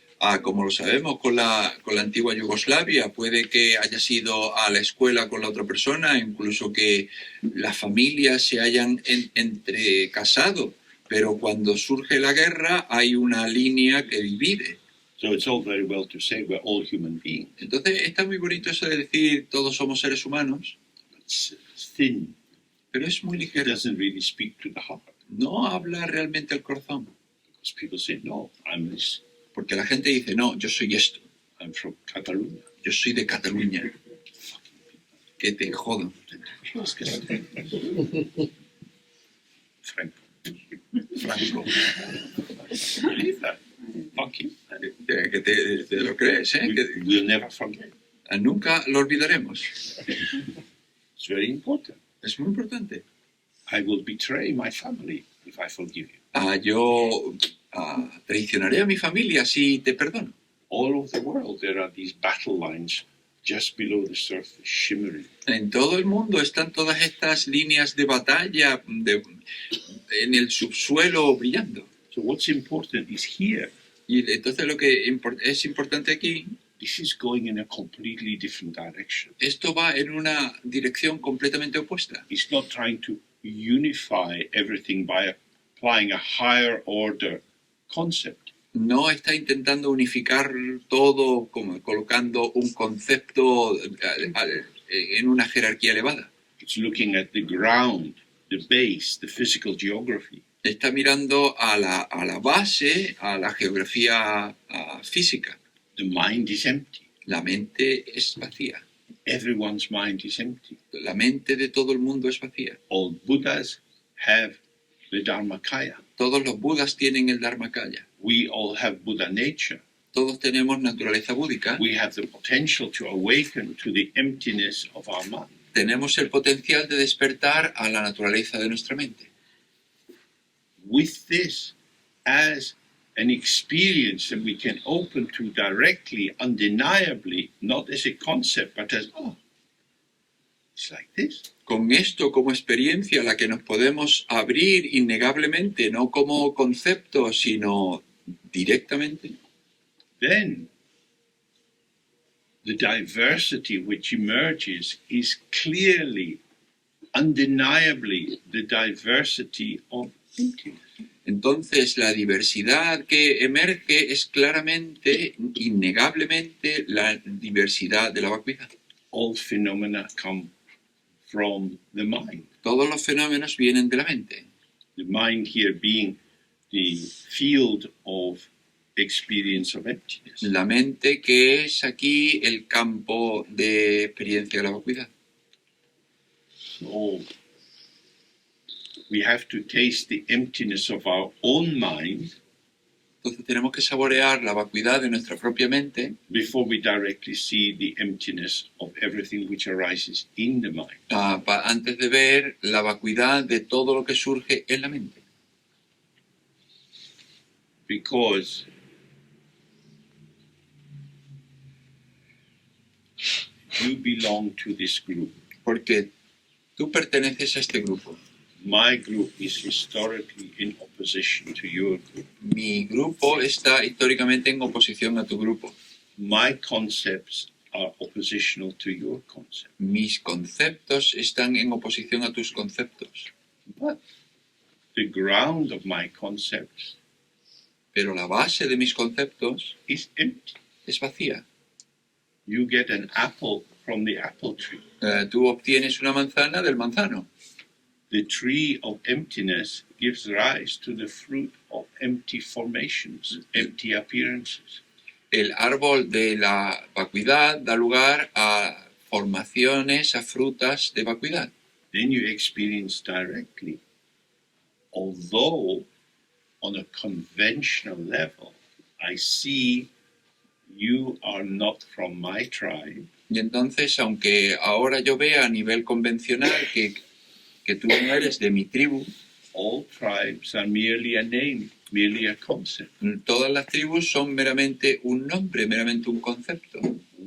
Speaker 2: Como lo sabemos con la antigua Yugoslavia, puede que hayas ido a la escuela con la otra persona, incluso que las familias se hayan entrecasado, pero cuando surge la guerra hay una línea que divide.
Speaker 1: So it's all very well to say we're all human beings.
Speaker 2: Entonces está muy bonito eso de decir todos somos seres humanos,
Speaker 1: It's thin.
Speaker 2: pero es muy
Speaker 1: It
Speaker 2: ligero.
Speaker 1: doesn't really speak to the heart.
Speaker 2: No habla realmente al corazón,
Speaker 1: Because people say, no, I'm this.
Speaker 2: porque la gente dice, no, yo soy esto,
Speaker 1: I'm from Catalonia.
Speaker 2: yo soy de Cataluña, que te jodan.
Speaker 1: Franco.
Speaker 2: Franco,
Speaker 1: Believe that. Fucking.
Speaker 2: que te lo crees, ¿eh?
Speaker 1: We'll never forget.
Speaker 2: Nunca lo olvidaremos.
Speaker 1: It's very important.
Speaker 2: Es muy importante.
Speaker 1: I will betray my family if I forgive you.
Speaker 2: Yo traicionaré a mi familia si te perdono.
Speaker 1: All over the world, there are these battle lines just below the surface, shimmering.
Speaker 2: En todo el mundo están todas estas líneas de batalla en el subsuelo brillando.
Speaker 1: So what's important is here.
Speaker 2: Y entonces lo que es importante aquí,
Speaker 1: This is going in a completely different direction.
Speaker 2: esto va en una dirección completamente opuesta.
Speaker 1: It's not trying to unify everything by applying a higher order concept.
Speaker 2: no está intentando unificar todo como colocando un concepto en una jerarquía elevada.
Speaker 1: It's looking at the ground, the base, the physical geography.
Speaker 2: Está mirando a la base, a la geografía física.
Speaker 1: The mind is empty.
Speaker 2: La mente es vacía.
Speaker 1: Everyone's mind is empty.
Speaker 2: La mente de todo el mundo es vacía.
Speaker 1: All Buddhas have the Dharmakaya.
Speaker 2: Todos los budas tienen el Dharmakaya.
Speaker 1: We all have Buddha nature.
Speaker 2: Todos tenemos naturaleza búdica.
Speaker 1: We have the potential to awaken to the emptiness of our mind.
Speaker 2: Tenemos el potencial de despertar a la naturaleza de nuestra mente.
Speaker 1: With this as an experience that we can open to directly, undeniably, not as a concept, but as, oh, it's like this.
Speaker 2: Con esto como experiencia a la que nos podemos abrir innegablemente, no como concepto, sino directamente.
Speaker 1: Then the diversity which emerges is clearly, undeniably, the diversity of emptiness.
Speaker 2: Entonces la diversidad que emerge es claramente, innegablemente, la diversidad de la vacuidad.
Speaker 1: All phenomena come from the mind.
Speaker 2: Todos los fenómenos vienen de la mente.
Speaker 1: The mind here being the field of experience of emptiness.
Speaker 2: La mente que es aquí el campo de experiencia de la vacuidad.
Speaker 1: So we have to taste the emptiness of our own mind
Speaker 2: Entonces tenemos que saborear la vacuidad de nuestra propia mente
Speaker 1: before we directly see the emptiness of everything which arises in the mind.
Speaker 2: antes de ver la vacuidad de todo lo que surge en la mente.
Speaker 1: Because you belong to this group.
Speaker 2: Porque tú perteneces a este grupo.
Speaker 1: My group is historically in opposition to your group.
Speaker 2: Mi grupo está históricamente en oposición a tu grupo.
Speaker 1: My concepts are oppositional to your concept.
Speaker 2: Mis conceptos están en oposición a tus conceptos.
Speaker 1: But the ground of my concepts
Speaker 2: Pero la base de mis conceptos
Speaker 1: is empty.
Speaker 2: es vacía.
Speaker 1: You get an apple from the apple tree.
Speaker 2: Tú obtienes una manzana del manzano.
Speaker 1: The tree of emptiness gives rise to the fruit of empty formations, empty appearances.
Speaker 2: El árbol de la vacuidad da lugar a formaciones, a frutas de vacuidad.
Speaker 1: Then you experience directly, although on a conventional level, I see you are not from my tribe.
Speaker 2: Y entonces, aunque ahora yo vea a nivel convencional que tú no eres de mi tribu,
Speaker 1: All tribes are merely a name, merely a concept.
Speaker 2: todas las tribus son meramente un nombre, meramente un concepto.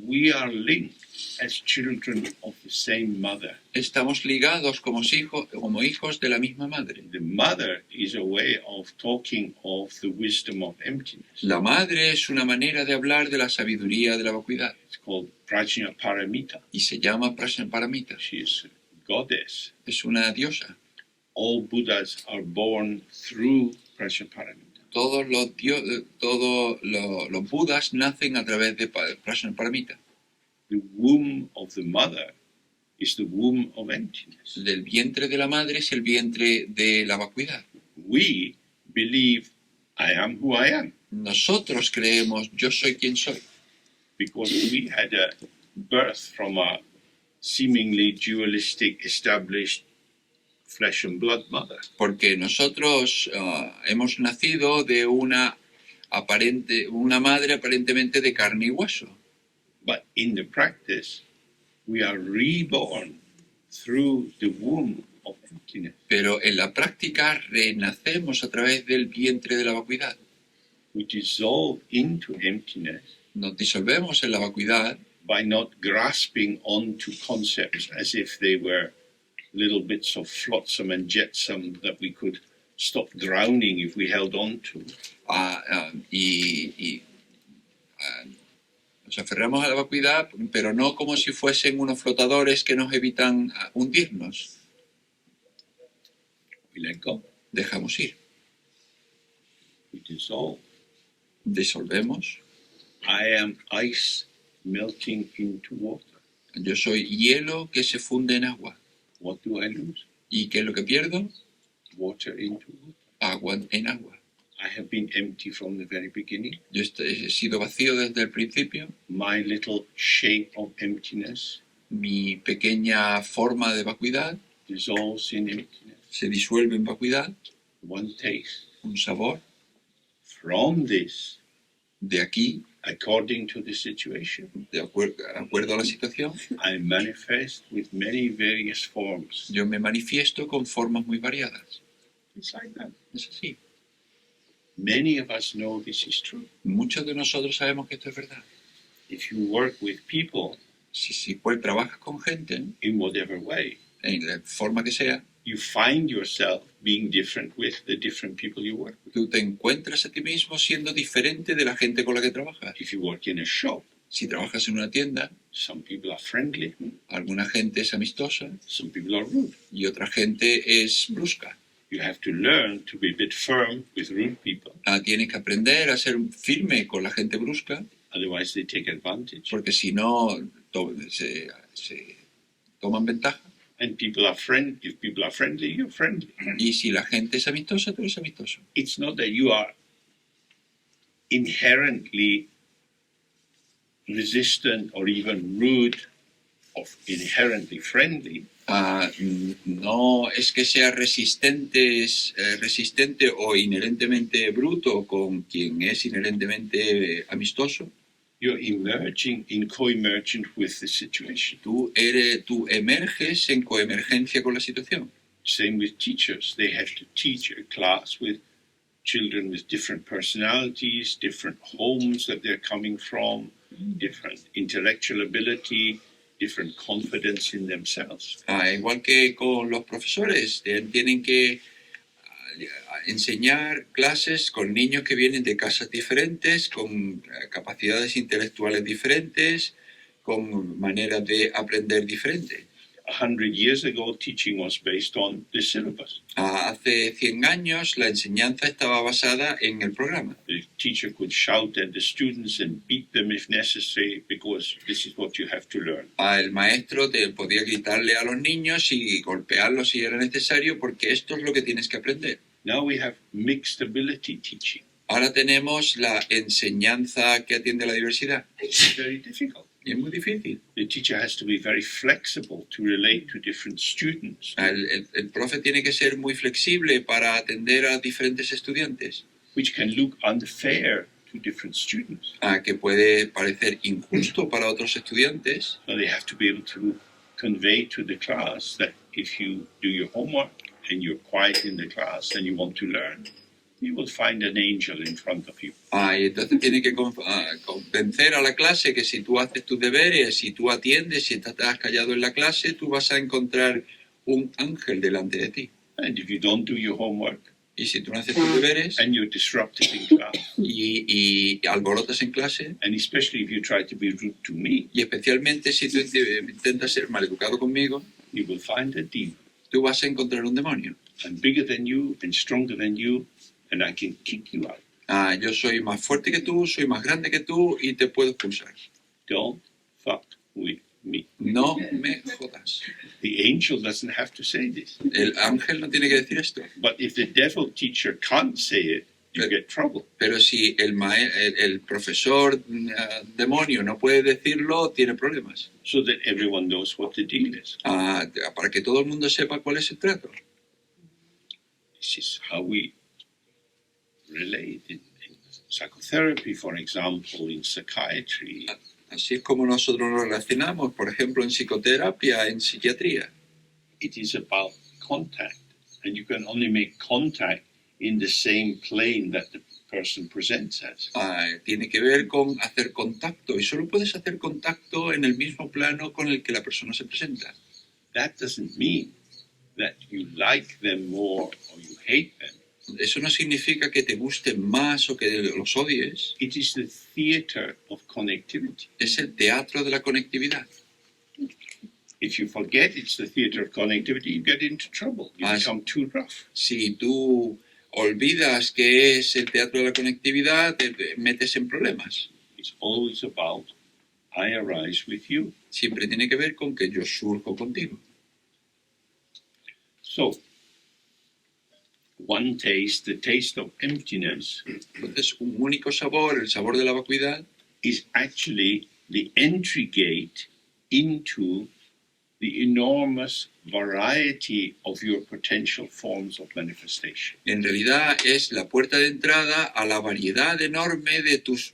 Speaker 1: We are linked as children of the same mother.
Speaker 2: Estamos ligados como hijos de la misma madre.
Speaker 1: The mother is a way of talking of the wisdom of emptiness.
Speaker 2: La madre es una manera de hablar de la sabiduría de la vacuidad
Speaker 1: It's called Prajna Paramita.
Speaker 2: y se llama Prajnaparamita.
Speaker 1: She is a goddess.
Speaker 2: Es una diosa.
Speaker 1: All Buddhas are born through Prajna Paramita.
Speaker 2: Todos los budas nacen a través de Prajnaparamita.
Speaker 1: The womb of the mother is the womb of emptiness.
Speaker 2: Del vientre de la madre es el vientre de la vacuidad.
Speaker 1: We believe I am who I am
Speaker 2: Nosotros creemos yo soy quien soy,
Speaker 1: because we had a birth from a seemingly dualistic, established flesh and blood mother.
Speaker 2: porque nosotros hemos nacido de una madre aparentemente de carne y hueso.
Speaker 1: But in the practice, we are reborn through the womb of emptiness.
Speaker 2: Pero en la práctica renacemos a través del vientre de la vacuidad.
Speaker 1: We dissolve into emptiness
Speaker 2: Nos disolvemos en la vacuidad
Speaker 1: by not grasping onto concepts as if they were little bits of flotsam and jetsam that we could stop drowning if we held on to.
Speaker 2: Nos aferramos a la vacuidad, pero no como si fuesen unos flotadores que nos evitan hundirnos.
Speaker 1: We let go.
Speaker 2: Dejamos ir.
Speaker 1: We dissolve.
Speaker 2: disolvemos.
Speaker 1: I am ice melting into water.
Speaker 2: Yo soy hielo que se funde en agua.
Speaker 1: What do I lose?
Speaker 2: ¿Y qué es lo que pierdo?
Speaker 1: Water into water.
Speaker 2: Agua en agua.
Speaker 1: I have been empty from the very beginning.
Speaker 2: Yo he sido vacío desde el principio.
Speaker 1: My little shape of emptiness
Speaker 2: Mi pequeña forma de vacuidad
Speaker 1: dissolves in emptiness.
Speaker 2: se disuelve en vacuidad.
Speaker 1: One taste.
Speaker 2: Un sabor.
Speaker 1: From this,
Speaker 2: De aquí,
Speaker 1: according to the situation,
Speaker 2: de acuerdo a la situación,
Speaker 1: I manifest with many various forms.
Speaker 2: yo me manifiesto con formas muy variadas.
Speaker 1: It's like that.
Speaker 2: Es así.
Speaker 1: Many of us know this is true.
Speaker 2: Muchos de nosotros sabemos que esto es verdad.
Speaker 1: If you work with people
Speaker 2: Si pues, trabajas con gente,
Speaker 1: in whatever way,
Speaker 2: en la forma que sea,
Speaker 1: you find yourself being different with the different people you work with.
Speaker 2: tú te encuentras a ti mismo siendo diferente de la gente con la que trabajas.
Speaker 1: If you work in a shop,
Speaker 2: Si trabajas en una tienda,
Speaker 1: some people are friendly,
Speaker 2: alguna gente es amistosa
Speaker 1: some people are rude.
Speaker 2: y otra gente es brusca.
Speaker 1: You have to learn to be a bit firm with rude people,
Speaker 2: Tienes que aprender a ser firme con la gente brusca,
Speaker 1: otherwise they take advantage.
Speaker 2: porque si no se toman ventaja.
Speaker 1: And people are if people are friendly, you're friendly.
Speaker 2: Y si la gente es amistosa, tú eres amistoso.
Speaker 1: It's not that you are inherently resistant or even rude or inherently friendly.
Speaker 2: No es que seas resistente o inherentemente bruto con quien es inherentemente amistoso.
Speaker 1: You're emerging in co-emergent with the situation.
Speaker 2: Tú emerges en coemergencia con la situación.
Speaker 1: Same with teachers. They have to teach a class with children with different personalities, different homes that they're coming from, different intellectual ability, different confidence in themselves.
Speaker 2: Igual que con los profesores, tienen que enseñar clases con niños que vienen de casas diferentes, con capacidades intelectuales diferentes, con maneras de aprender diferentes.
Speaker 1: 100 years ago, teaching was based on the syllabus.
Speaker 2: Hace 100 años la enseñanza estaba basada en el programa.
Speaker 1: The teacher could shout at the students and beat them if necessary because this is what you have to learn.
Speaker 2: El maestro podía gritarle a los niños y golpearlos si era necesario porque esto es lo que tienes que aprender.
Speaker 1: Now we have mixed ability teaching.
Speaker 2: Ahora tenemos la enseñanza que atiende a la diversidad.
Speaker 1: It's very difficult.
Speaker 2: Y es muy difícil.
Speaker 1: The teacher has to be very flexible to relate to different students.
Speaker 2: El profe tiene que ser muy flexible para atender a diferentes estudiantes.
Speaker 1: Which can look unfair to different students.
Speaker 2: Que puede parecer injusto para otros estudiantes.
Speaker 1: So they have to be able to convey to the class that if you do your homework and you're quiet in the class and you want to learn, you will find an angel in front of you.
Speaker 2: Y entonces tiene que convencer a la clase que si tú haces tus deberes, si tú atiendes, si estás callado en la clase, tú vas a encontrar un ángel delante de ti.
Speaker 1: And if you don't do your homework,
Speaker 2: y si tú no haces tus deberes,
Speaker 1: and you're disrupted in class,
Speaker 2: y alborotas en clase,
Speaker 1: and especially if you try to be rude to me,
Speaker 2: y especialmente si tú intentas ser maleducado conmigo,
Speaker 1: you will find a demon.
Speaker 2: Tú vas a encontrar un demonio.
Speaker 1: I'm bigger than you and stronger than you, and I can kick you out.
Speaker 2: Yo soy más fuerte que tú, soy más grande que tú y te puedo expulsar.
Speaker 1: Don't fuck with me.
Speaker 2: No me jodas.
Speaker 1: The angel doesn't have to say this.
Speaker 2: El ángel no tiene que decir esto.
Speaker 1: But if the devil teacher can't say it, you get trouble.
Speaker 2: Pero si el profesor demonio no puede decirlo, tiene problemas.
Speaker 1: So that everyone knows what the deal is.
Speaker 2: Para que todo el mundo sepa cuál es el trato.
Speaker 1: This is how we relate in psychotherapy, for example, in psychiatry.
Speaker 2: Así es como nosotros nos relacionamos, por ejemplo, en psicoterapia, en psiquiatría.
Speaker 1: It is about contact, and you can only make contact in the same plane that the person presents as.
Speaker 2: Tiene que ver con hacer contacto, y solo puedes hacer contacto en el mismo plano con el que la persona se presenta.
Speaker 1: That doesn't mean that you like them more or you hate them.
Speaker 2: Eso no significa que te gusten más o que los odies.
Speaker 1: It is the theater of connectivity.
Speaker 2: Es el teatro de la conectividad.
Speaker 1: If you forget it's the theater of connectivity, you get into trouble. You become too rough.
Speaker 2: Si tú olvidas que es el teatro de la conectividad, te metes en problemas.
Speaker 1: It's always about I arise with you.
Speaker 2: Siempre tiene que ver con que yo surjo contigo.
Speaker 1: So, one taste, the taste of emptiness,
Speaker 2: Entonces, un único sabor, el sabor de la vacuidad,
Speaker 1: is actually the entry gate into the enormous variety of your potential forms of manifestation.
Speaker 2: en realidad es la puerta de entrada a la variedad enorme de tus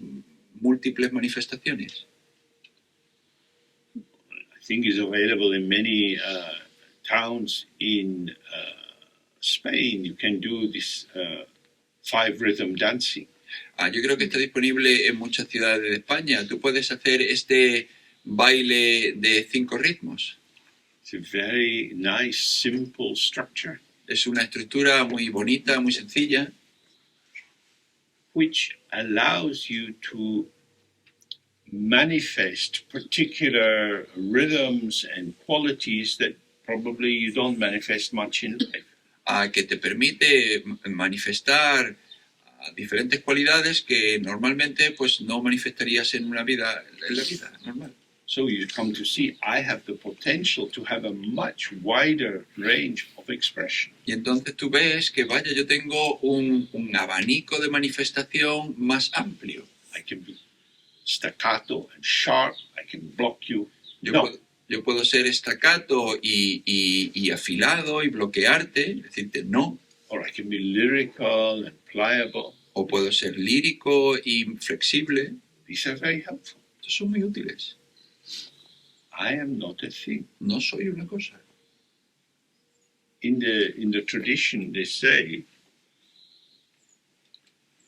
Speaker 2: múltiples manifestaciones.
Speaker 1: I think is available in many towns in Spain. You can do this 5-rhythm dancing.
Speaker 2: Yo creo que está disponible en muchas ciudades de España. Tú puedes hacer este baile de 5 ritmos.
Speaker 1: It's a very nice, simple structure,
Speaker 2: Es una estructura muy bonita, muy sencilla,
Speaker 1: which allows you to manifest particular rhythms and qualities that probably you don't manifest much in life.
Speaker 2: que te permite manifestar diferentes cualidades que normalmente pues no manifestarías en la vida normal.
Speaker 1: So you come to see I have the potential to have a much wider range of expression.
Speaker 2: Y entonces tú ves que, vaya, yo tengo un abanico de manifestación más amplio.
Speaker 1: I can be staccato and sharp. I can block you.
Speaker 2: Yo,
Speaker 1: No.
Speaker 2: puedo, yo puedo ser estacato y afilado y bloquearte, decirte no.
Speaker 1: Or I can be lyrical and pliable.
Speaker 2: O puedo ser lírico y flexible.
Speaker 1: These are very helpful.
Speaker 2: Estos son muy útiles.
Speaker 1: I am not a thing.
Speaker 2: No soy una cosa.
Speaker 1: In the tradition, they say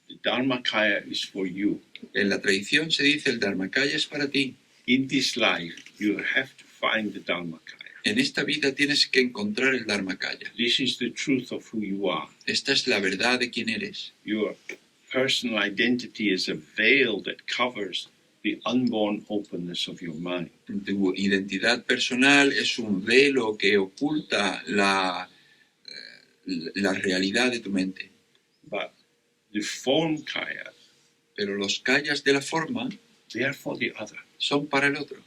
Speaker 1: the Dharmakaya is for you.
Speaker 2: En la tradición se dice el Dharmakaya es para ti.
Speaker 1: In this life, you have to find the Dharmakaya.
Speaker 2: En esta vida tienes que encontrar el Dharmakaya.
Speaker 1: This is the truth of who you are.
Speaker 2: Esta es la verdad de quién eres.
Speaker 1: Your personal identity is a veil that covers the unborn openness of your mind.
Speaker 2: Tu identidad personal es un velo que oculta la realidad de tu mente.
Speaker 1: But the form kaya,
Speaker 2: Pero los kayas de la forma
Speaker 1: they are for the other.
Speaker 2: son para el otro.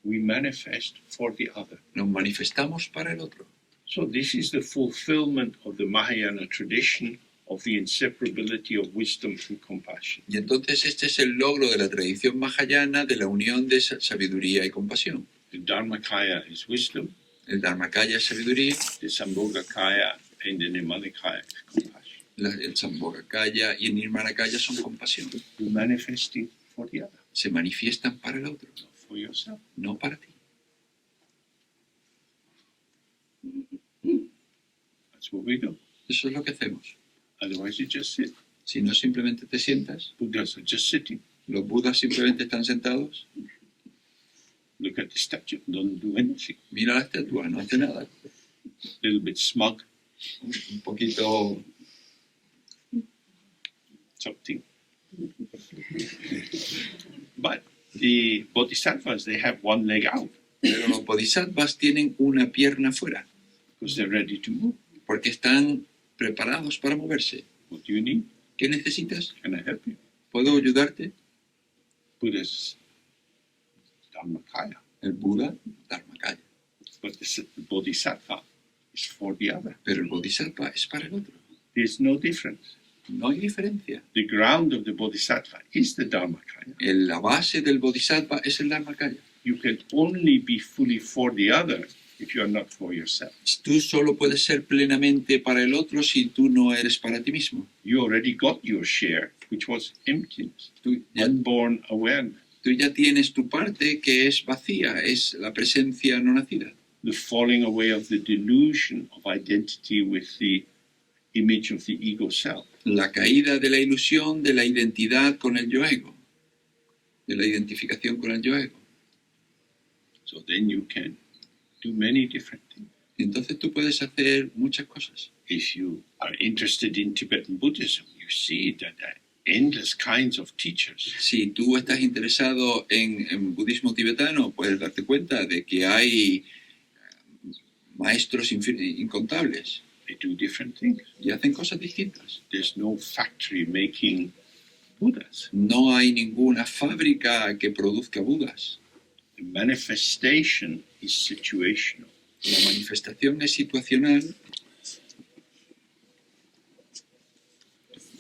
Speaker 1: We manifest for the other.
Speaker 2: Nos manifestamos para el otro.
Speaker 1: So this is the fulfillment of the Mahayana tradition of the inseparability of wisdom and compassion.
Speaker 2: Y entonces este es el logro de la tradición mahayana de la unión de sabiduría y compasión.
Speaker 1: The Dharmakaya is wisdom,
Speaker 2: El Dharmakaya es sabiduría,
Speaker 1: the Sambhogakaya and the Nirmanakaya is compassion.
Speaker 2: el Sambhogakaya y el Nirmanakaya son compasión.
Speaker 1: You're manifesting for the other,
Speaker 2: Se manifiestan para el otro,
Speaker 1: not for yourself.
Speaker 2: no para ti.
Speaker 1: That's what we do.
Speaker 2: Eso es lo que hacemos.
Speaker 1: Otherwise, you just sit.
Speaker 2: Si no simplemente te sientas,
Speaker 1: Buddhas are just sitting.
Speaker 2: los budas simplemente están sentados,
Speaker 1: Look at the statue. Don't do anything.
Speaker 2: mira la estatua, no hace nada.
Speaker 1: A little bit smug,
Speaker 2: Un poquito
Speaker 1: something. But the bodhisattvas, they have one leg out
Speaker 2: Pero los bodhisattvas tienen una pierna fuera,
Speaker 1: because they're ready to move.
Speaker 2: porque están preparados para moverse.
Speaker 1: What do you need?
Speaker 2: ¿Qué necesitas?
Speaker 1: Can I help you?
Speaker 2: ¿Puedo ayudarte?
Speaker 1: Buddha's Dharmakaya.
Speaker 2: El Buda, Dharmakaya.
Speaker 1: But the bodhisattva is for the other.
Speaker 2: Pero el bodhisattva es para el otro.
Speaker 1: There's no difference.
Speaker 2: No hay diferencia.
Speaker 1: The ground of the bodhisattva is the Dharmakaya.
Speaker 2: La base del bodhisattva es el Dharmakaya.
Speaker 1: You can only be fully for the other if you are not for yourself.
Speaker 2: Tú solo puedes ser plenamente para el otro si tú no eres para ti mismo.
Speaker 1: You already got your share, which was emptiness,
Speaker 2: Tú ya,
Speaker 1: unborn awareness,
Speaker 2: tú ya tienes tu parte que es vacía, es la presencia no nacida.
Speaker 1: the falling away of the delusion of identity with the image of the ego self.
Speaker 2: La caída de la ilusión de la identidad con el yo ego, de la identificación con el yo ego.
Speaker 1: So then you can do many different things.
Speaker 2: Entonces tú puedes hacer muchas cosas.
Speaker 1: If you are interested in Tibetan Buddhism, you see that there are endless kinds of teachers.
Speaker 2: Si tú estás interesado en budismo tibetano, puedes darte cuenta de que hay maestros incontables.
Speaker 1: They do different things.
Speaker 2: y hacen cosas distintas.
Speaker 1: There's no factory making Buddhas.
Speaker 2: No hay ninguna fábrica que produzca Budas.
Speaker 1: The manifestation is situational.
Speaker 2: La manifestación es situacional.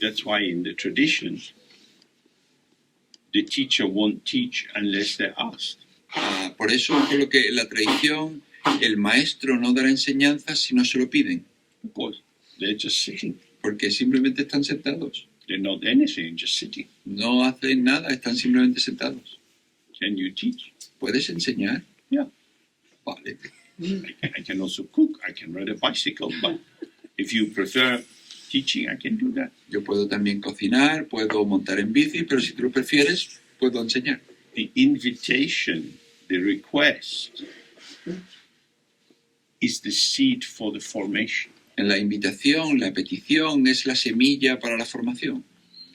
Speaker 1: That's why in the traditions, the teacher won't teach unless they're asked.
Speaker 2: Por eso, por lo que en la tradición, el maestro no dará enseñanzas si no se lo piden,
Speaker 1: Because they're just sitting.
Speaker 2: porque simplemente están sentados.
Speaker 1: They're not anything, just sitting.
Speaker 2: No hacen nada, están simplemente sentados.
Speaker 1: Can you teach?
Speaker 2: ¿Puedes enseñar?
Speaker 1: Yeah.
Speaker 2: Vale.
Speaker 1: I can also cook. I can ride a bicycle. But if you prefer teaching, I can do that.
Speaker 2: Yo puedo también cocinar, puedo montar en bici, pero si tú lo prefieres, puedo enseñar.
Speaker 1: The invitation, the request, is the seed for the formation.
Speaker 2: En la invitación, la petición es la semilla para la formación.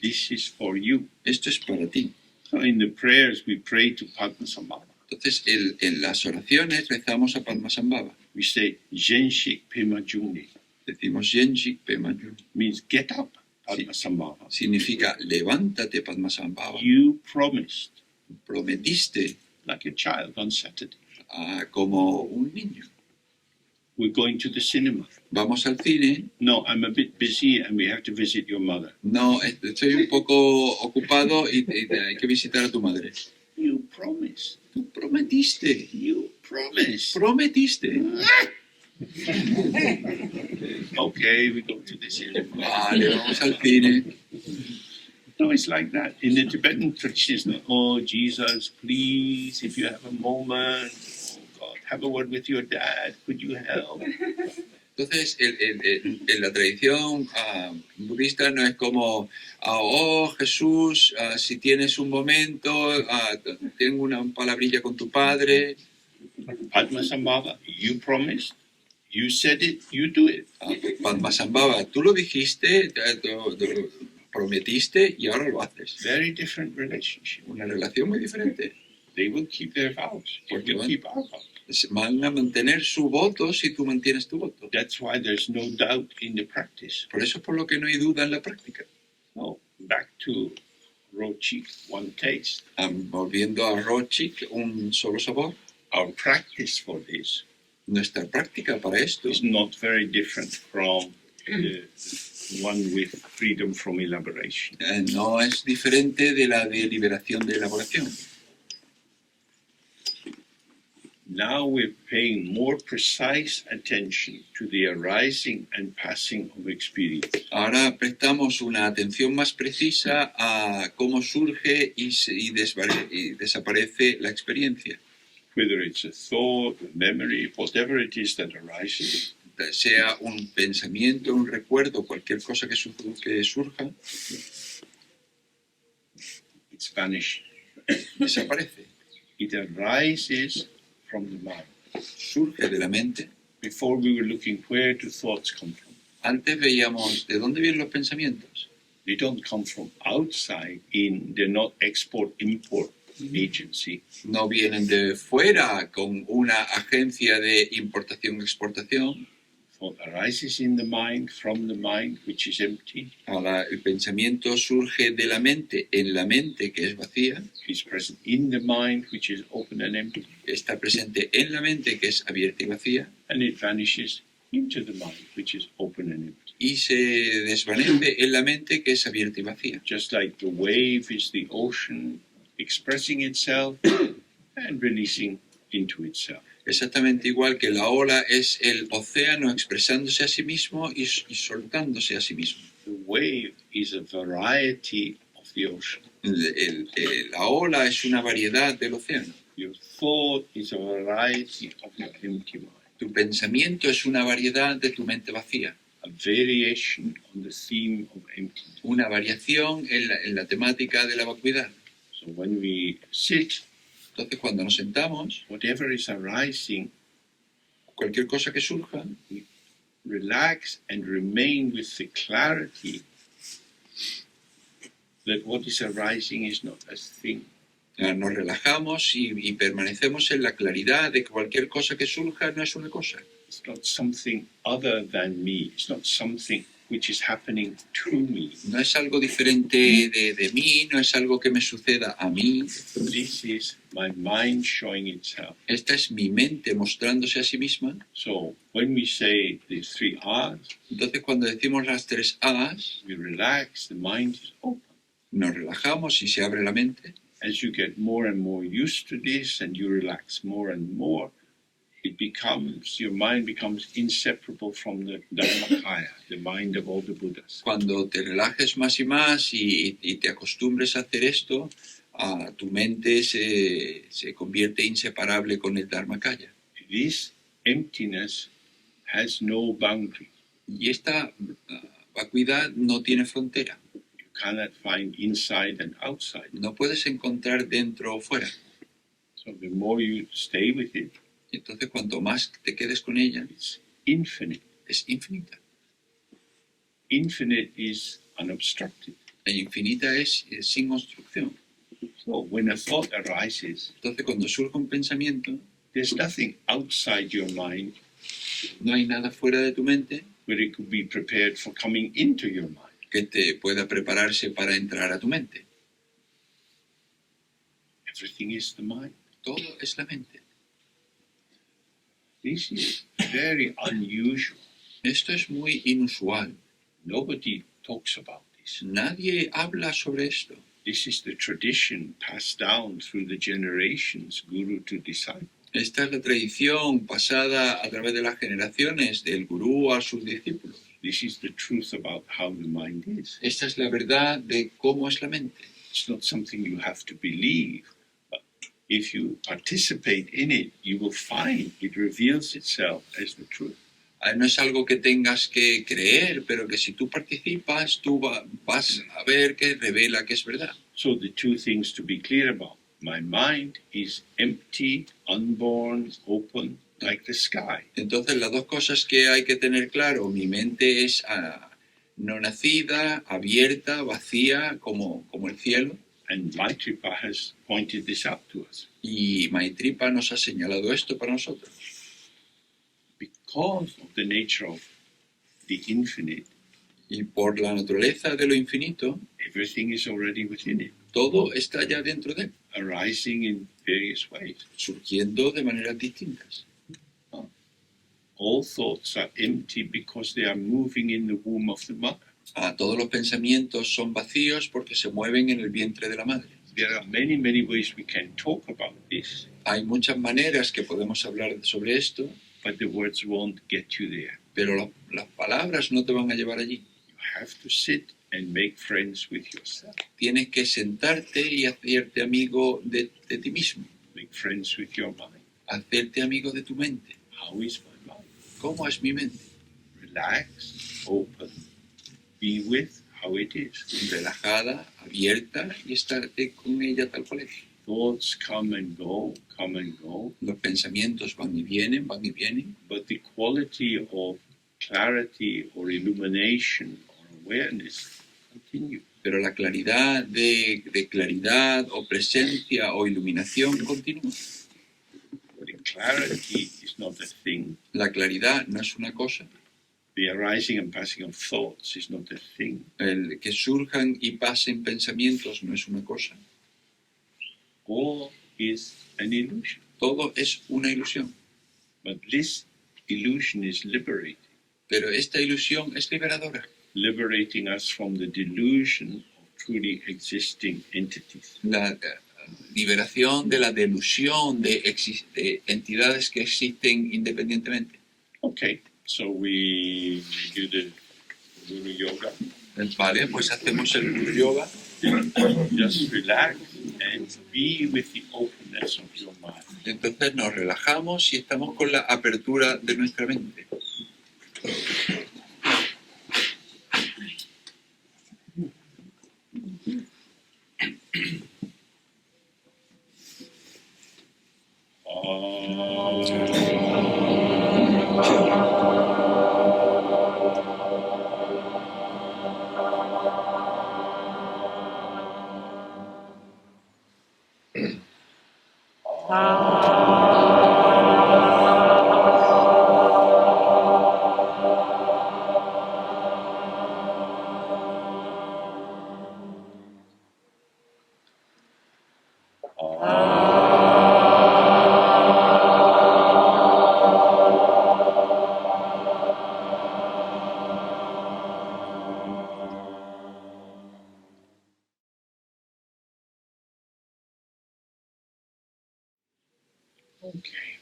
Speaker 1: This is for you.
Speaker 2: Esto es para ti.
Speaker 1: So in the prayers, we pray to Padmasambhava.
Speaker 2: Entonces, en las oraciones rezamos a Padmasambhava.
Speaker 1: We say, Jenshik Pema Juni.
Speaker 2: Decimos Yenjik Pema Juni.
Speaker 1: Means get up, Padmasambhava.
Speaker 2: Significa levántate, Padmasambhava.
Speaker 1: You promised,
Speaker 2: Prometiste
Speaker 1: like a child on Saturday.
Speaker 2: Como un niño.
Speaker 1: We're going to the cinema.
Speaker 2: Vamos al cine.
Speaker 1: No, I'm a bit busy and we have to visit your mother.
Speaker 2: No, estoy un poco ocupado y hay que visitar a tu madre.
Speaker 1: You promised.
Speaker 2: Tú prometiste.
Speaker 1: You promised.
Speaker 2: Prometiste.
Speaker 1: Okay, we go to the cinema.
Speaker 2: Vale, vamos al cine.
Speaker 1: No, it's like that. In the Tibetan tradition, it's like, oh, Jesus, please, if you have a moment, oh God, have a word with your dad. Could you help?
Speaker 2: Entonces, en la tradición budista no es como, oh Jesús, si tienes un momento, tengo una palabrilla con tu padre.
Speaker 1: Padmasambhava, you promised, you said it, you do it.
Speaker 2: Padmasambhava, tú lo dijiste, prometiste y ahora lo haces.
Speaker 1: Very different relationship.
Speaker 2: Una relación muy diferente.
Speaker 1: They will keep their vows, and we keep our vows.
Speaker 2: Van a mantener su voto si tú mantienes tu voto.
Speaker 1: That's why there's no doubt in the practice.
Speaker 2: Por eso es por lo que no hay duda en la práctica.
Speaker 1: No, back to Rochik, one taste.
Speaker 2: Volviendo a Rochik, un solo sabor.
Speaker 1: Our practice for this
Speaker 2: Nuestra práctica para esto
Speaker 1: is not very different from the one with freedom from elaboration.
Speaker 2: No es diferente de la de liberación de elaboración.
Speaker 1: Now we're paying more precise attention to the arising and passing of experience.
Speaker 2: Ahora prestamos una atención más precisa a cómo surge y desaparece la experiencia.
Speaker 1: Whether it's a thought, a memory, whatever it is that arises,
Speaker 2: sea un pensamiento, un recuerdo, cualquier cosa que surja,
Speaker 1: it's vanished.
Speaker 2: Desaparece.
Speaker 1: It arises from the mind.
Speaker 2: Surge de la mente.
Speaker 1: Before we were looking, where do thoughts come from?
Speaker 2: Antes veíamos de dónde vienen los pensamientos.
Speaker 1: They don't come from outside they're not export-import agency.
Speaker 2: No vienen de fuera con una agencia de importación-exportación.
Speaker 1: Thought arises in the mind, from the mind, which is empty.
Speaker 2: El pensamiento surge de la mente, en la mente que es vacía.
Speaker 1: Is present in the mind, which is open and empty.
Speaker 2: Está presente en la mente que es abierta y vacía.
Speaker 1: And it vanishes into the mind, which is open and empty.
Speaker 2: Y se desvanece en la mente que es abierta y vacía.
Speaker 1: Just like the wave is the ocean expressing itself and releasing into itself.
Speaker 2: Exactamente igual que la ola es el océano expresándose a sí mismo y soltándose a sí mismo.
Speaker 1: The wave is a variety of the ocean.
Speaker 2: La ola es una variedad del océano.
Speaker 1: Your thought is a variety of your empty mind.
Speaker 2: Tu pensamiento es una variedad de tu mente vacía.
Speaker 1: A variation on the theme of emptiness.
Speaker 2: Una variación en la temática de la vacuidad.
Speaker 1: So when we sit,
Speaker 2: entonces cuando nos sentamos,
Speaker 1: whatever is arising,
Speaker 2: cualquier cosa que surja,
Speaker 1: we relax and remain with the clarity that what is arising is not a thing.
Speaker 2: Nos relajamos y permanecemos en la claridad de que cualquier cosa que surja no es una cosa.
Speaker 1: It's not something other than me. It's not something which is happening to me.
Speaker 2: No es algo diferente de mí, no es algo que me suceda a mí.
Speaker 1: This is my mind showing itself.
Speaker 2: Esta es mi mente mostrándose a sí misma.
Speaker 1: So when we say these 3 R's,
Speaker 2: Entonces cuando decimos las 3 A's,
Speaker 1: we relax, the mind is open.
Speaker 2: nos relajamos y se abre la mente.
Speaker 1: As you get more and more used to this and you relax more and more, your mind becomes inseparable from the Dharmakaya, the mind of all the Buddhas.
Speaker 2: Cuando te relajes más y más y te acostumbres a hacer esto, tu mente se convierte inseparable con el Dharmakaya.
Speaker 1: This emptiness has no boundary.
Speaker 2: Y esta vacuidad no tiene frontera.
Speaker 1: You cannot find inside and outside.
Speaker 2: No puedes encontrar dentro o fuera.
Speaker 1: So the more you stay with it,
Speaker 2: Entonces cuanto más te quedes con ella,
Speaker 1: it's infinite.
Speaker 2: es infinita.
Speaker 1: Infinite is unobstructed.
Speaker 2: E infinita es sin obstrucción.
Speaker 1: So when a thought arises,
Speaker 2: Entonces cuando surge un pensamiento,
Speaker 1: there's nothing outside your mind
Speaker 2: no hay nada fuera de tu mente
Speaker 1: where it could be prepared for coming into your mind.
Speaker 2: que te pueda prepararse para entrar a tu mente.
Speaker 1: Everything is the mind.
Speaker 2: Todo es la mente.
Speaker 1: This is very unusual.
Speaker 2: Esto es muy inusual.
Speaker 1: Nobody talks about this.
Speaker 2: Nadie habla sobre esto.
Speaker 1: This is the tradition passed down through the generations, guru to disciple.
Speaker 2: Esta es la tradición pasada a través de las generaciones del gurú a sus discípulos.
Speaker 1: This is the truth about how the mind is.
Speaker 2: Esta es la verdad de cómo es la mente.
Speaker 1: It's not something you have to believe, but if you participate in it, you will find it reveals itself as the truth.
Speaker 2: No es algo que tengas que creer, pero que si tú participas, tú vas a ver que revela que es verdad.
Speaker 1: So the two things to be clear about. My mind is empty, unborn, open, like the sky.
Speaker 2: Entonces las dos cosas que hay que tener claro, mi mente es no nacida, abierta, vacía, como el cielo.
Speaker 1: And Maitripa has pointed this out to us.
Speaker 2: Y Maitripa nos ha señalado esto para nosotros.
Speaker 1: Because of the nature of the infinite,
Speaker 2: Y por la naturaleza de lo infinito,
Speaker 1: everything is already within it,
Speaker 2: todo está ya dentro de él,
Speaker 1: arising in various ways.
Speaker 2: surgiendo de maneras distintas.
Speaker 1: All thoughts are empty because they are moving in the womb of the mother.
Speaker 2: Todos los pensamientos son vacíos porque se mueven en el vientre de la madre.
Speaker 1: There are many, many ways we can talk about this,
Speaker 2: Hay muchas maneras que podemos hablar sobre esto,
Speaker 1: but the words won't get you there.
Speaker 2: pero las palabras no te van a llevar allí.
Speaker 1: You have to sit and make friends with yourself.
Speaker 2: Tienes que sentarte y hacerte amigo de ti mismo,
Speaker 1: Make friends with your mind.
Speaker 2: hacerte amigo de tu mente.
Speaker 1: How is my mind?
Speaker 2: ¿Cómo es mi mente?
Speaker 1: Relax, open, be with how it is.
Speaker 2: Relajada, abierta y estarte con ella tal cual es.
Speaker 1: Thoughts come and go, come and go,
Speaker 2: Los pensamientos van y vienen,
Speaker 1: but the quality of clarity or illumination or awareness continues.
Speaker 2: pero la claridad de claridad o presencia o iluminación continúa.
Speaker 1: The clarity is not a thing.
Speaker 2: La claridad no es una cosa.
Speaker 1: The arising and passing of thoughts is not a thing.
Speaker 2: El que surjan y pasen pensamientos no es una cosa.
Speaker 1: All is an illusion.
Speaker 2: Todo es una ilusión.
Speaker 1: But this illusion is liberating,
Speaker 2: Pero esta ilusión es liberadora.
Speaker 1: liberating us from the delusion of truly existing entities.
Speaker 2: La liberación de la delusión de entidades que existen independientemente.
Speaker 1: Okay, so we do the Guru Yoga.
Speaker 2: Vale, pues hacemos el Guru Yoga.
Speaker 1: Just relax and be with the openness of your mind.
Speaker 2: Entonces nos relajamos y estamos con la apertura de nuestra mente.
Speaker 1: Okay.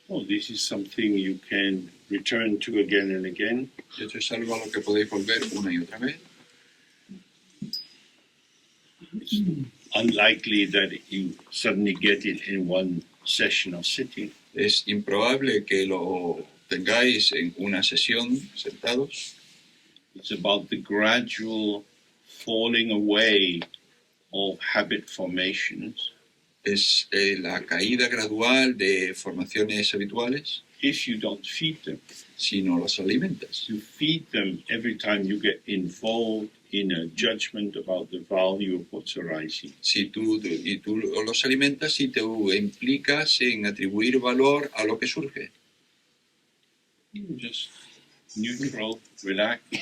Speaker 1: Well, this is something you can return to again and again.
Speaker 2: Esto es algo a lo que podéis volver una y otra vez.
Speaker 1: It's unlikely that you suddenly get it in one session of sitting.
Speaker 2: Es improbable que lo tengáis en una sesión sentados.
Speaker 1: It's about the gradual falling away of habit formations.
Speaker 2: Es la caída gradual de formaciones habituales
Speaker 1: If you don't feed them,
Speaker 2: si no las alimentas.
Speaker 1: you feed them every time you get involved in a judgment about the value of what's arising.
Speaker 2: Si tú los alimentas y te implicas en atribuir valor a lo que surge.
Speaker 1: Just neutral, relaxed,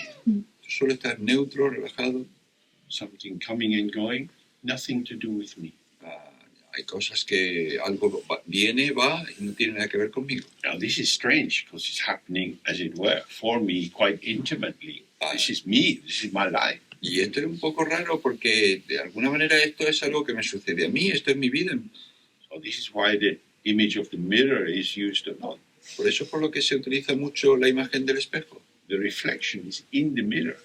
Speaker 2: Solo estar neutro, relajado.
Speaker 1: something coming and going, nothing to do with me.
Speaker 2: Hay cosas que algo viene, va y no tiene nada que ver conmigo.
Speaker 1: Now, this is strange because it's happening, as it were, for me quite intimately. This is me, this is my life.
Speaker 2: Y esto es un poco raro porque de alguna manera esto es algo que me sucede a mí, esto es mi vida.
Speaker 1: So, this is why the image of the mirror is used a lot.
Speaker 2: Por eso es por lo que se utiliza mucho la imagen del espejo.
Speaker 1: The reflection is in the mirror,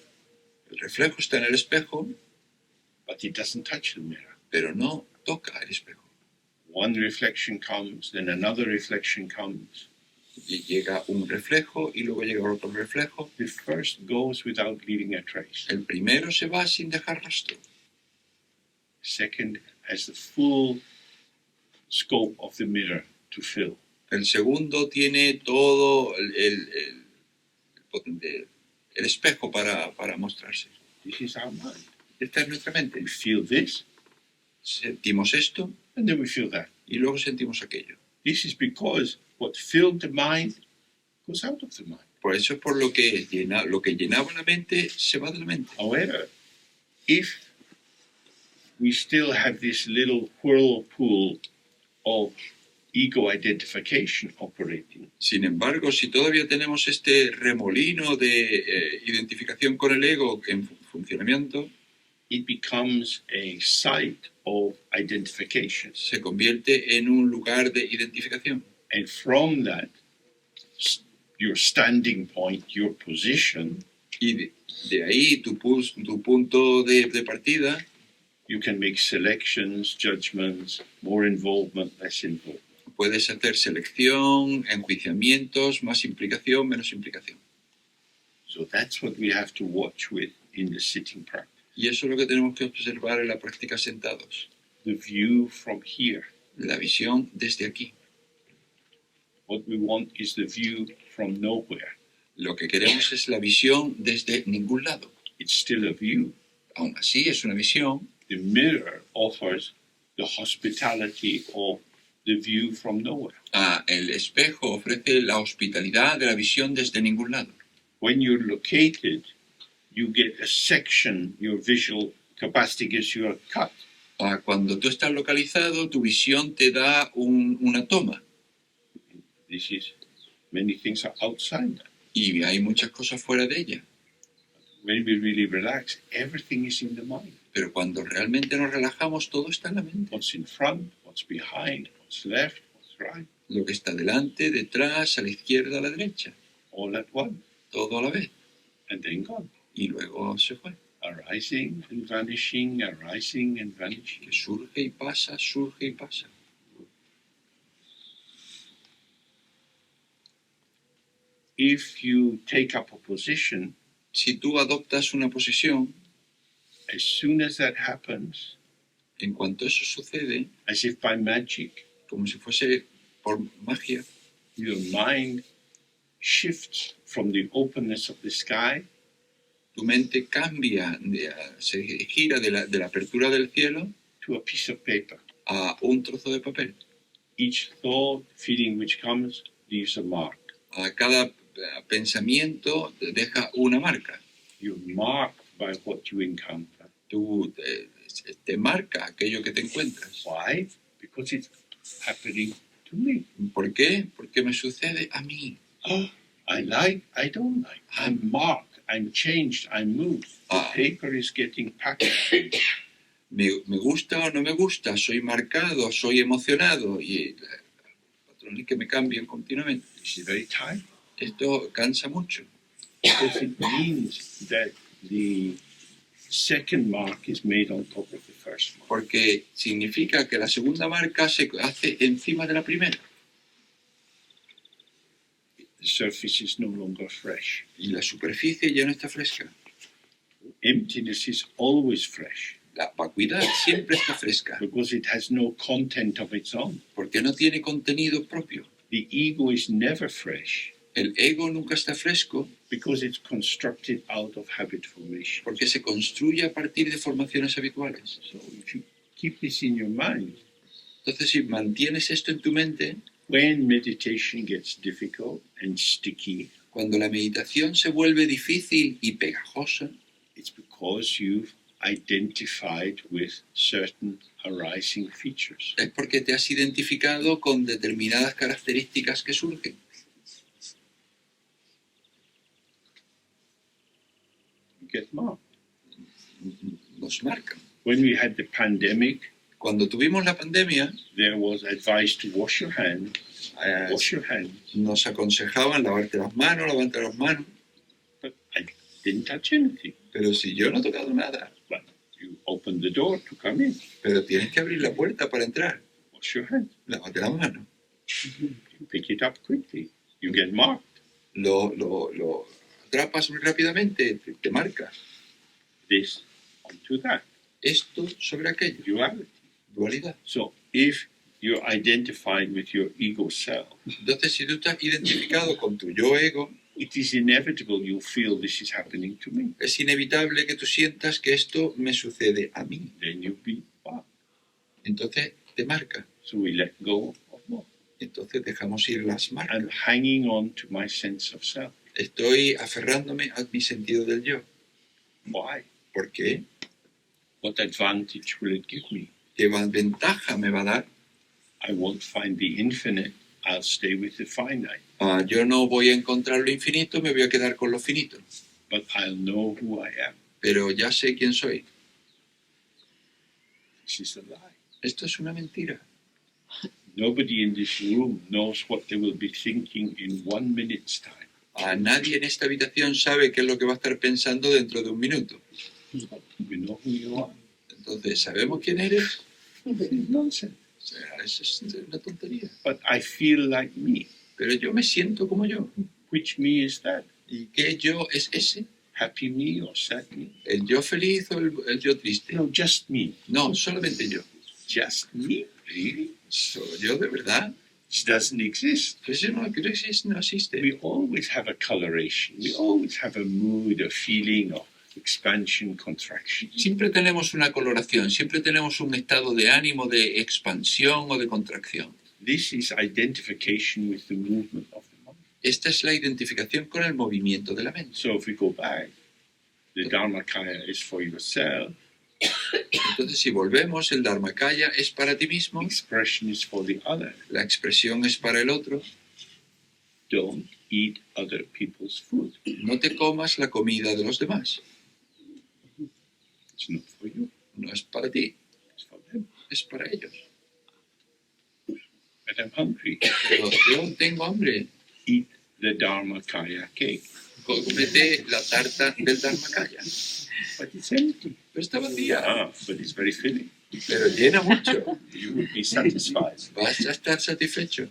Speaker 2: El reflejo está en el espejo,
Speaker 1: but it doesn't touch the mirror.
Speaker 2: pero no toca el espejo.
Speaker 1: One reflection comes, then another reflection comes.
Speaker 2: Y llega un reflejo y luego llega otro reflejo.
Speaker 1: The first goes without leaving a trace.
Speaker 2: El primero se va sin dejar rastro.
Speaker 1: Second has the full scope of the mirror to fill.
Speaker 2: El segundo tiene todo el espejo para mostrarse.
Speaker 1: This is our mind.
Speaker 2: Esta es nuestra mente.
Speaker 1: We feel this,
Speaker 2: Sentimos esto
Speaker 1: and then we feel that.
Speaker 2: y luego sentimos aquello.
Speaker 1: This is because what filled the mind goes out of the mind.
Speaker 2: Por eso es por lo que llenaba la mente se va de la mente.
Speaker 1: However, if we still have this little whirlpool of ego identification operating,
Speaker 2: Sin embargo, si todavía tenemos este remolino de identificación con el ego en funcionamiento,
Speaker 1: it becomes a site of identification.
Speaker 2: se convierte en un lugar de identificación.
Speaker 1: And from that, your standing point, your position,
Speaker 2: Y de ahí tu punto de partida,
Speaker 1: you can make selections, judgments, more involvement, less involvement.
Speaker 2: puedes hacer selección, enjuiciamientos, más implicación, menos implicación.
Speaker 1: So that's what we have to watch with in the sitting practice.
Speaker 2: Y eso es lo que tenemos que observar en la práctica sentados.
Speaker 1: The view from here.
Speaker 2: La visión desde aquí.
Speaker 1: What we want is the view from nowhere.
Speaker 2: Lo que queremos es la visión desde ningún lado.
Speaker 1: It's still a view.
Speaker 2: Aún así es una visión.
Speaker 1: The mirror offers the hospitality of the view from nowhere.
Speaker 2: El espejo ofrece la hospitalidad de la visión desde ningún lado.
Speaker 1: When you're located, you get a section, your visual capacity gives you a cut.
Speaker 2: Cuando tú estás localizado, tu visión te da una toma.
Speaker 1: This is, many things are outside that.
Speaker 2: Y hay muchas cosas fuera de ella.
Speaker 1: When we really relax, everything is in the mind.
Speaker 2: Pero cuando realmente nos relajamos, todo está en la mente.
Speaker 1: What's in front, what's behind, what's left, what's right,
Speaker 2: Lo que está delante, detrás, a la izquierda, a la derecha.
Speaker 1: all at once,
Speaker 2: Todo a la vez.
Speaker 1: and then gone.
Speaker 2: Y luego se fue.
Speaker 1: Arising and vanishing, arising and vanishing.
Speaker 2: Que surge y pasa, surge y pasa.
Speaker 1: If you take up a position,
Speaker 2: Si tú adoptas una posición,
Speaker 1: as soon as that happens,
Speaker 2: en cuanto eso sucede,
Speaker 1: as if by magic,
Speaker 2: como si fuese por magia,
Speaker 1: your mind shifts from the openness of the sky
Speaker 2: tu mente cambia, se gira de la apertura del cielo
Speaker 1: to a piece of paper.
Speaker 2: a un trozo de papel.
Speaker 1: Each thought, feeling which comes, leaves a mark.
Speaker 2: A cada pensamiento te deja una marca.
Speaker 1: You're marked by what you encounter.
Speaker 2: Tú te marca aquello que te encuentras.
Speaker 1: Why? Because it's happening to me.
Speaker 2: ¿Por qué? Porque me sucede a mí.
Speaker 1: Oh, I like, I don't like. I'm marked, I'm changed, I'm moved. The paper is getting packaged.
Speaker 2: Me gusta o no me gusta, soy marcado, soy emocionado y patrones que me cambian continuamente.
Speaker 1: This is very tiring.
Speaker 2: Esto cansa mucho.
Speaker 1: Because it means that the second mark is made on top of the first mark.
Speaker 2: Porque significa que la segunda marca se hace encima de la primera.
Speaker 1: The surface is no longer fresh.
Speaker 2: Y la superficie ya no está fresca.
Speaker 1: Emptiness is always fresh.
Speaker 2: La vacuidad siempre está fresca.
Speaker 1: Because it has no content of its own.
Speaker 2: Porque no tiene contenido propio.
Speaker 1: The ego is never fresh.
Speaker 2: El ego nunca está fresco.
Speaker 1: Because it's constructed out of habit formation.
Speaker 2: Porque se construye a partir de formaciones habituales.
Speaker 1: So if you keep this in your mind,
Speaker 2: entonces si mantienes esto en tu mente,
Speaker 1: when meditation gets difficult and sticky,
Speaker 2: cuando la meditación se vuelve difícil y pegajosa,
Speaker 1: it's because you've identified with certain arising features.
Speaker 2: Es porque te has identificado con determinadas características que surgen.
Speaker 1: You get marked.
Speaker 2: Nos marcan.
Speaker 1: When we had the pandemic,
Speaker 2: cuando tuvimos la pandemia,
Speaker 1: there was advice to wash your hands. Wash your hands.
Speaker 2: Nos aconsejaban lavarte las manos.
Speaker 1: But I didn't touch anything.
Speaker 2: Pero si yo no he tocado nada.
Speaker 1: But you open the door to come in.
Speaker 2: Pero tienes que abrir la puerta para entrar.
Speaker 1: Wash your hands.
Speaker 2: Lávate las manos.
Speaker 1: You pick it up quickly. You get marked.
Speaker 2: Lo atrapas muy rápidamente, te marca.
Speaker 1: This onto that.
Speaker 2: Esto sobre aquello. Dualidad.
Speaker 1: So if you're identified with your ego self,
Speaker 2: entonces si tú estás identificado con tu yo ego,
Speaker 1: it is inevitable you feel this is happening to me.
Speaker 2: Es inevitable que tú sientas que esto me sucede a mí.
Speaker 1: Then you've been marked.
Speaker 2: Entonces te marca.
Speaker 1: So we let go of more.
Speaker 2: Entonces dejamos ir las marcas.
Speaker 1: I'm hanging on to my sense of self.
Speaker 2: Estoy aferrándome a mi sentido del yo.
Speaker 1: Why?
Speaker 2: ¿Por qué?
Speaker 1: What advantage will it give me?
Speaker 2: ¿Qué ventaja me va a dar?
Speaker 1: I won't find the infinite. I'll stay with the finite.
Speaker 2: Yo no voy a encontrar lo infinito, me voy a quedar con lo finito.
Speaker 1: But I'll know who I am.
Speaker 2: Pero ya sé quién soy.
Speaker 1: This is a lie.
Speaker 2: Esto es una mentira.
Speaker 1: Nobody in this room knows what they will be thinking in 1 minute's time.
Speaker 2: Nadie en esta habitación sabe qué es lo que va a estar pensando dentro de un minuto.
Speaker 1: We know who you are.
Speaker 2: Entonces, ¿sabemos quién eres?
Speaker 1: Nonsense.
Speaker 2: O sea, eso es una tontería.
Speaker 1: But I feel like me.
Speaker 2: Pero yo me siento como yo.
Speaker 1: Which me is that?
Speaker 2: ¿Y qué yo es ese?
Speaker 1: Happy me or sad me?
Speaker 2: ¿El yo feliz o el yo triste?
Speaker 1: No, just me.
Speaker 2: No, solamente yo.
Speaker 1: Just me? Really?
Speaker 2: Solo yo, de verdad.
Speaker 1: It doesn't exist.
Speaker 2: Pues eso no existe.
Speaker 1: We always have a coloration. We always have a mood, a feeling of expansion, contraction.
Speaker 2: Siempre tenemos una coloración, siempre tenemos un estado de ánimo de expansión o de contracción.
Speaker 1: This is identification with the movement of the mind.
Speaker 2: Esta es la identificación con el movimiento de la mente.
Speaker 1: So if we go back, the Dharmakaya is for yourself.
Speaker 2: Entonces, si volvemos, el Dharmakaya es para ti mismo.
Speaker 1: Expression is for the other.
Speaker 2: La expresión es para el otro.
Speaker 1: Don't eat other people's food.
Speaker 2: No te comas la comida de los demás.
Speaker 1: It's not for you.
Speaker 2: No es para ti,
Speaker 1: It's for them.
Speaker 2: es para ellos.
Speaker 1: But I'm hungry.
Speaker 2: Pero yo tengo hambre.
Speaker 1: Eat the Dharmakaya cake.
Speaker 2: Cómete la tarta del Dharmakaya.
Speaker 1: But it's empty.
Speaker 2: Pero está vacía.
Speaker 1: But it's very filling.
Speaker 2: Pero llena mucho.
Speaker 1: You would be satisfied.
Speaker 2: Vas a estar satisfecho.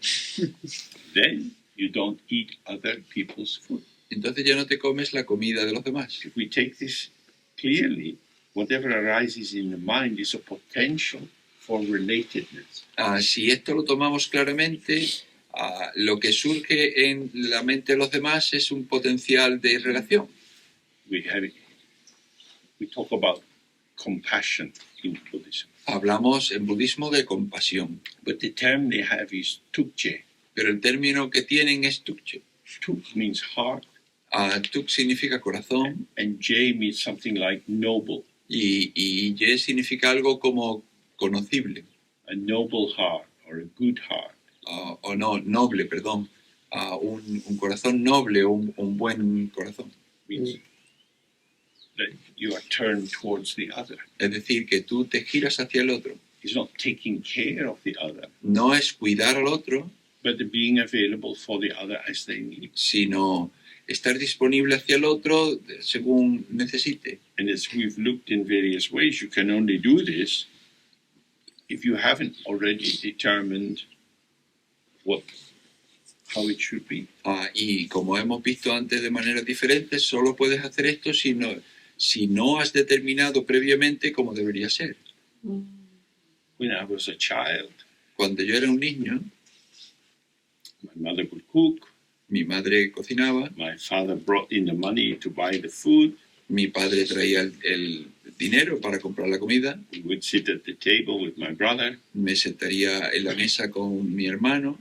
Speaker 1: Then you don't eat other people's food.
Speaker 2: Entonces ya no te comes la comida de los demás.
Speaker 1: If we take this clearly, whatever arises in the mind is a potential for relatedness.
Speaker 2: Si esto lo tomamos claramente, lo que surge en la mente de los demás es un potencial de relación.
Speaker 1: We talk about compassion in Buddhism.
Speaker 2: Hablamos en budismo de compasión,
Speaker 1: but the term they have is tukje.
Speaker 2: pero el término que tienen es tukche.
Speaker 1: Tuk means heart,
Speaker 2: Tuk significa corazón
Speaker 1: and je means something like noble.
Speaker 2: y ye significa algo como conocible,
Speaker 1: A noble heart or a good heart.
Speaker 2: o no, noble, perdón. Un corazón noble, un buen corazón.
Speaker 1: Means that you are turned towards the other.
Speaker 2: Es decir, que tú te giras hacia el otro.
Speaker 1: It's not taking care of the other,
Speaker 2: No es cuidar al otro,
Speaker 1: but being available for the other as they need.
Speaker 2: sino estar disponible hacia el otro según necesite.
Speaker 1: And as we've looked in various ways, you can only do this if you haven't already determined how it should be.
Speaker 2: Y como hemos visto antes de maneras diferentes, solo puedes hacer esto si no has determinado previamente cómo debería ser.
Speaker 1: When I was a child,
Speaker 2: Cuando yo era un niño,
Speaker 1: my mother would cook,
Speaker 2: mi madre cocinaba,
Speaker 1: my father brought in the money to buy the food,
Speaker 2: mi padre traía el dinero para comprar la comida,
Speaker 1: we would sit at the table with my brother,
Speaker 2: me sentaría en la mesa con mi hermano,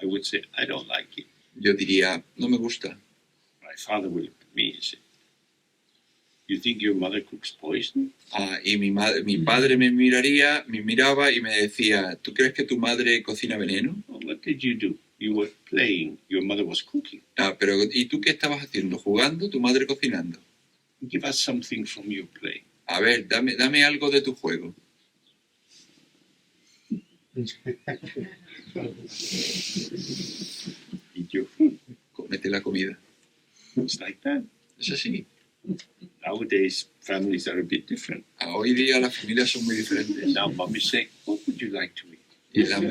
Speaker 1: I would say, I don't like it.
Speaker 2: yo diría, no me gusta.
Speaker 1: My father would look at me and say, you think your mother cooks poison?
Speaker 2: Y mi padre me miraba y me decía, ¿tú crees que tu madre cocina veneno?
Speaker 1: Well, what did you do? You were playing, your mother was cooking.
Speaker 2: Pero ¿y tú qué estabas haciendo? ¿Jugando? ¿Tu madre cocinando?
Speaker 1: Give us something from your play.
Speaker 2: A ver, dame algo de tu juego.
Speaker 1: Eat your food.
Speaker 2: Cómete la comida.
Speaker 1: It's like that.
Speaker 2: Es así.
Speaker 1: Nowadays, families are a bit different.
Speaker 2: Hoy día las familias son muy diferentes.
Speaker 1: Now, mom is saying, what would you like to eat?
Speaker 2: Y las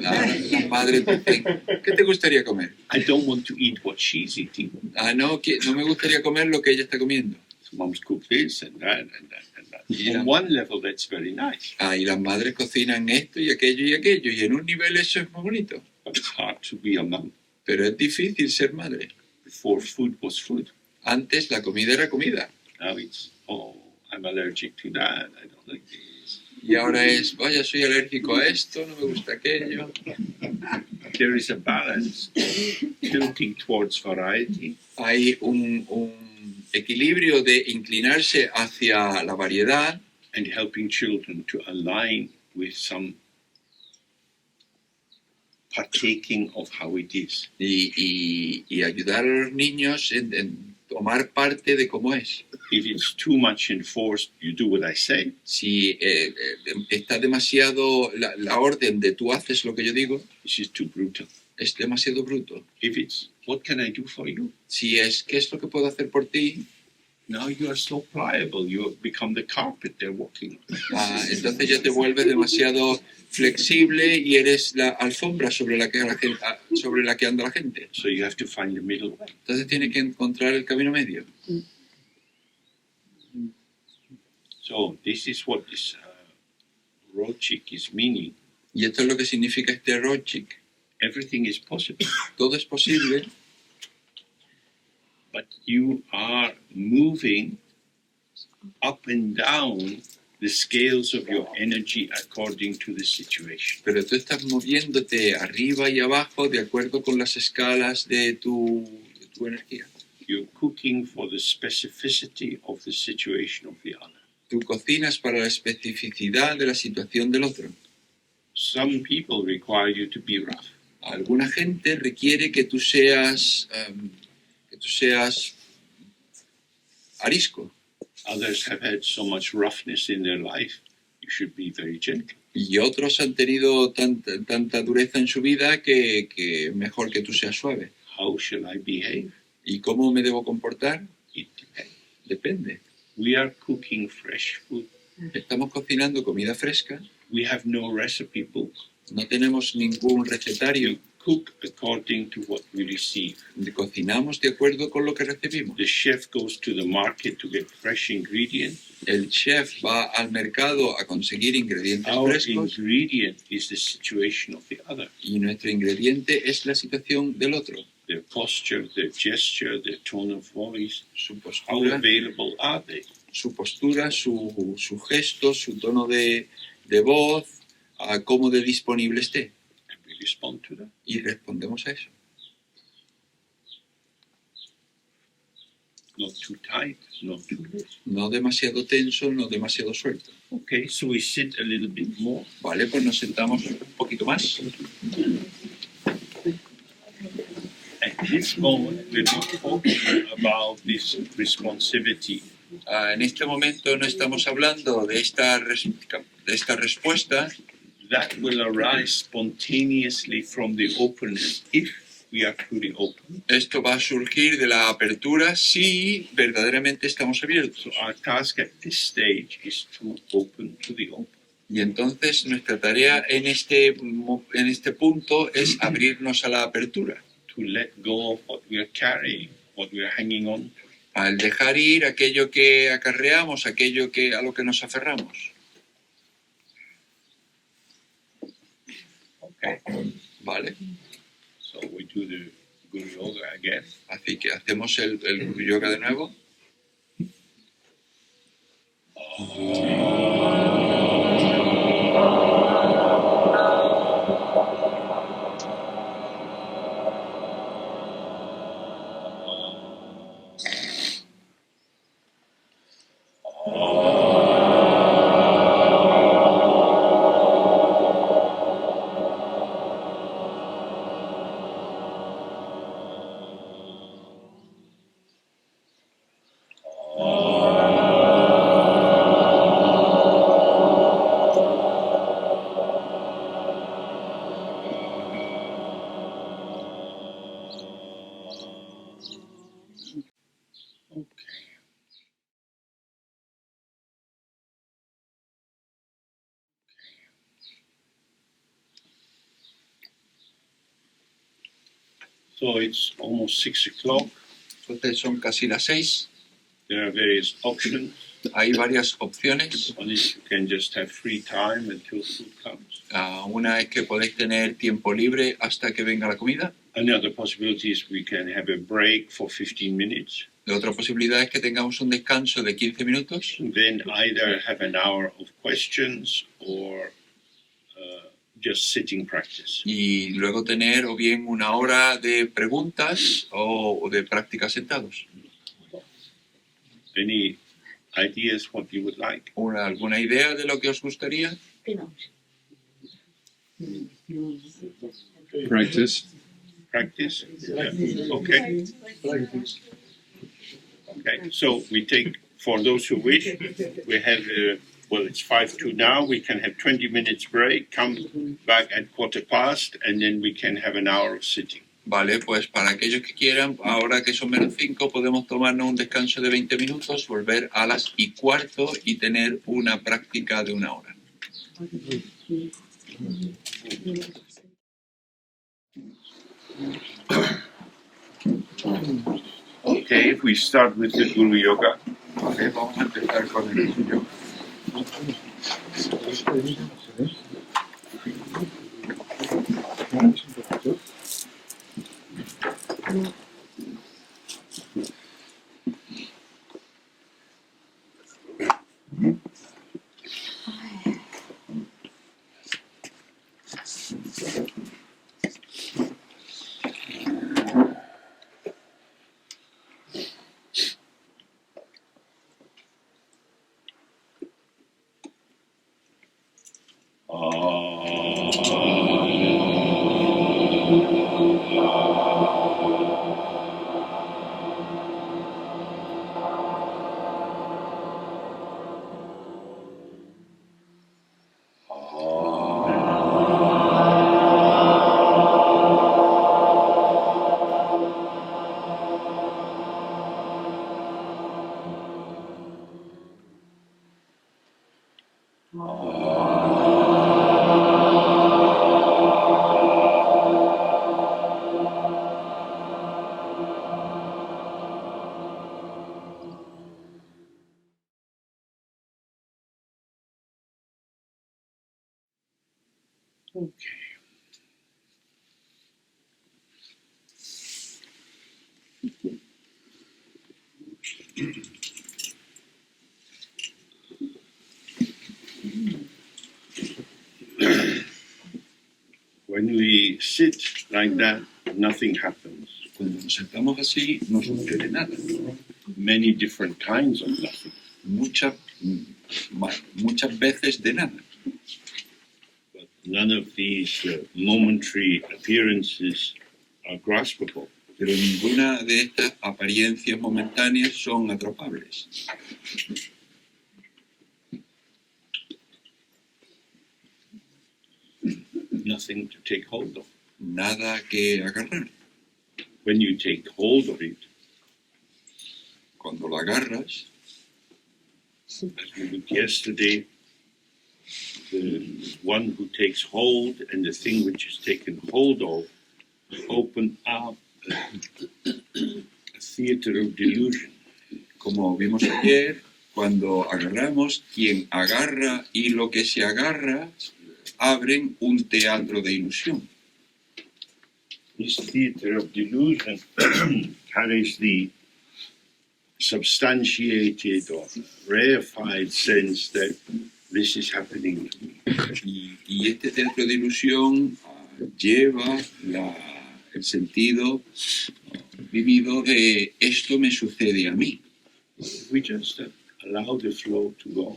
Speaker 2: madres dicen, ¿qué te gustaría comer?
Speaker 1: I don't want to eat what she's eating.
Speaker 2: No me gustaría comer lo que ella está comiendo.
Speaker 1: So mom's cook this and that and that and that.
Speaker 2: Yeah.
Speaker 1: On one level, that's very nice.
Speaker 2: Y las madres cocinan esto y aquello y aquello. Y en un nivel eso es muy bonito.
Speaker 1: But it's hard to be a mom.
Speaker 2: Pero es difícil ser madre.
Speaker 1: Before, food was food.
Speaker 2: Antes la comida era comida.
Speaker 1: Now it's, I'm allergic to that. I don't like this.
Speaker 2: Y ahora es, vaya, soy alérgico a esto, no me gusta aquello.
Speaker 1: There is a balance tilting towards variety.
Speaker 2: Hay un equilibrio de inclinarse hacia la variedad
Speaker 1: and helping children to align with some partaking of how it is.
Speaker 2: y ayudar a los niños en tomar parte de cómo es.
Speaker 1: If it's too much enforced, you do what I say.
Speaker 2: Si está demasiado la orden de tú haces lo que yo digo,
Speaker 1: This is too brutal.
Speaker 2: es demasiado bruto.
Speaker 1: If it's, what can I do for you?
Speaker 2: Si es, ¿qué es lo que puedo hacer por ti?
Speaker 1: Now you are so pliable. You have become the carpet they're walking on.
Speaker 2: Entonces ya te vuelves demasiado flexible y eres la alfombra sobre la que anda la gente.
Speaker 1: So you have to find the middle way.
Speaker 2: Entonces tienes que encontrar el camino medio.
Speaker 1: So this is what this Rochik is meaning.
Speaker 2: Y esto es lo que significa este Rochik.
Speaker 1: Everything is possible,
Speaker 2: Todo es posible,
Speaker 1: but you are moving up and down the scales of your energy according to the situation.
Speaker 2: pero tú estás moviéndote arriba y abajo de acuerdo con las escalas de tu energía.
Speaker 1: You're cooking for the specificity of the situation of the other.
Speaker 2: Tú cocinas para la especificidad de la situación del otro.
Speaker 1: Some people require you to be rough.
Speaker 2: Alguna gente requiere que tú seas arisco.
Speaker 1: Others have had so much roughness in their life, you should be very gentle.
Speaker 2: Y otros han tenido tanta dureza en su vida que mejor que tú seas suave.
Speaker 1: How shall I behave?
Speaker 2: ¿Y cómo me debo comportar?
Speaker 1: It depends.
Speaker 2: Depende.
Speaker 1: We are cooking fresh food.
Speaker 2: Estamos cocinando comida fresca.
Speaker 1: We have no recipe book.
Speaker 2: No tenemos ningún recetario.
Speaker 1: We cook according to what we receive.
Speaker 2: Cocinamos de acuerdo con lo que recibimos.
Speaker 1: The chef goes to the market to get fresh ingredients.
Speaker 2: El chef va al mercado a conseguir ingredientes
Speaker 1: Our
Speaker 2: frescos
Speaker 1: ingredient is the situation of the other.
Speaker 2: y nuestro ingrediente es la situación del otro.
Speaker 1: Their posture, their gesture, their tone of voice.
Speaker 2: Su
Speaker 1: How
Speaker 2: postura,
Speaker 1: available are they?
Speaker 2: su gesto, su tono de de voz, como de disponible esté.
Speaker 1: And we respond to that.
Speaker 2: Y respondemos a eso.
Speaker 1: Not too tight, not too loose.
Speaker 2: No demasiado tenso, no demasiado suelto.
Speaker 1: Okay, so we sit a little bit more.
Speaker 2: Vale, pues nos sentamos un poquito más.
Speaker 1: At this moment, we're not talking about this responsivity.
Speaker 2: En este momento no estamos hablando de esta respuesta.
Speaker 1: That will arise spontaneously from the openness if we are truly open.
Speaker 2: Esto va a surgir de la apertura si verdaderamente estamos abiertos.
Speaker 1: So our task at this stage is to open to the open.
Speaker 2: Y entonces nuestra tarea en este punto es abrirnos a la apertura.
Speaker 1: To let go of what we are carrying, what we are hanging on to.
Speaker 2: Al dejar ir aquello que acarreamos, aquello a lo que nos aferramos.
Speaker 1: Okay.
Speaker 2: Vale.
Speaker 1: So we do the Guru Yoga again.
Speaker 2: Así que hacemos el Guru Yoga de nuevo.
Speaker 1: So it's almost 6 o'clock.
Speaker 2: Entonces son casi las 6.
Speaker 1: There are various options.
Speaker 2: Hay varias opciones.
Speaker 1: One is you can just have free time until food comes.
Speaker 2: Una es que podéis tener tiempo libre hasta que venga la comida.
Speaker 1: Another possibility is we can have a break for 15 minutes.
Speaker 2: La otra posibilidad es que tengamos un descanso de 15 minutos.
Speaker 1: Then either have an hour of questions or just sitting practice.
Speaker 2: Y luego tener o bien una hora de preguntas o de práctica sentados.
Speaker 1: Any ideas what you would like?
Speaker 2: ¿Alguna idea de lo que os gustaría?
Speaker 3: Practice.
Speaker 1: Practice? Yeah. Okay. Okay. So we take, for those who wish, we have, well, it's 5 to now. We can have 20 minutes break, come back at 1:15, and then we can have an hour of sitting.
Speaker 2: Vale, pues para aquellos que quieran, ahora que son menos 5, podemos tomarnos un descanso de 20 minutos, volver a las 1:15 y tener una práctica de 1 hora.
Speaker 1: Okay, if we start with the Guru Yoga.
Speaker 2: Vale, vamos a empezar con el Guru Yoga.
Speaker 1: Okay. When we sit like that, nothing happens.
Speaker 2: Cuando nos sentamos así, no sucede nada.
Speaker 1: Many different kinds of nothing.
Speaker 2: Muchas veces de nada.
Speaker 1: But none of these momentary appearances are graspable.
Speaker 2: Pero ninguna de estas apariencias momentáneas son atrapables.
Speaker 1: Nothing to take hold of.
Speaker 2: Nada que agarrar.
Speaker 1: When you take hold of it,
Speaker 2: Cuando lo agarras,
Speaker 1: as we looked yesterday, the one who takes hold and the thing which is taken hold of open up a theater of delusion.
Speaker 2: como vimos ayer, cuando agarramos, quien agarra y lo que se agarra abren un teatro de ilusión.
Speaker 1: This theater of delusion carries the substantiated or reified sense that this is happening to me.
Speaker 2: Y este teatro de ilusión lleva el sentido vivido de esto me sucede a mí.
Speaker 1: We just allow the flow to go.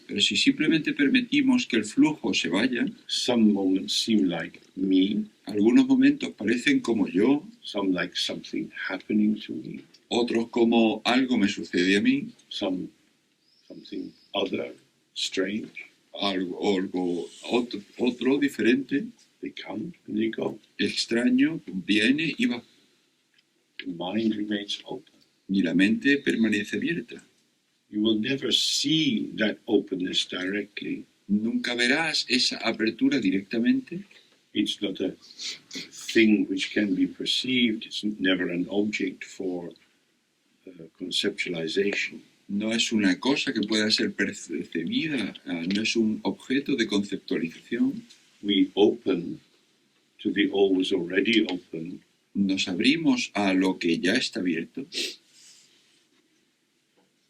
Speaker 2: Pero si simplemente permitimos que el flujo se vaya,
Speaker 1: Some moments seem like me,
Speaker 2: algunos momentos parecen como yo,
Speaker 1: some like something happening to me,
Speaker 2: otros como algo me sucede a mí,
Speaker 1: something other, strange.
Speaker 2: Otro diferente,
Speaker 1: They come and they go.
Speaker 2: extraño, viene y va.
Speaker 1: The mind remains open.
Speaker 2: Y la mente permanece abierta.
Speaker 1: You will never see that openness directly.
Speaker 2: Nunca verás esa apertura directamente.
Speaker 1: It's not a thing which can be perceived. It's never an object for conceptualization.
Speaker 2: No es una cosa que pueda ser percibida, no es un objeto de conceptualización.
Speaker 1: We open to the always already open.
Speaker 2: Nos abrimos a lo que ya está abierto.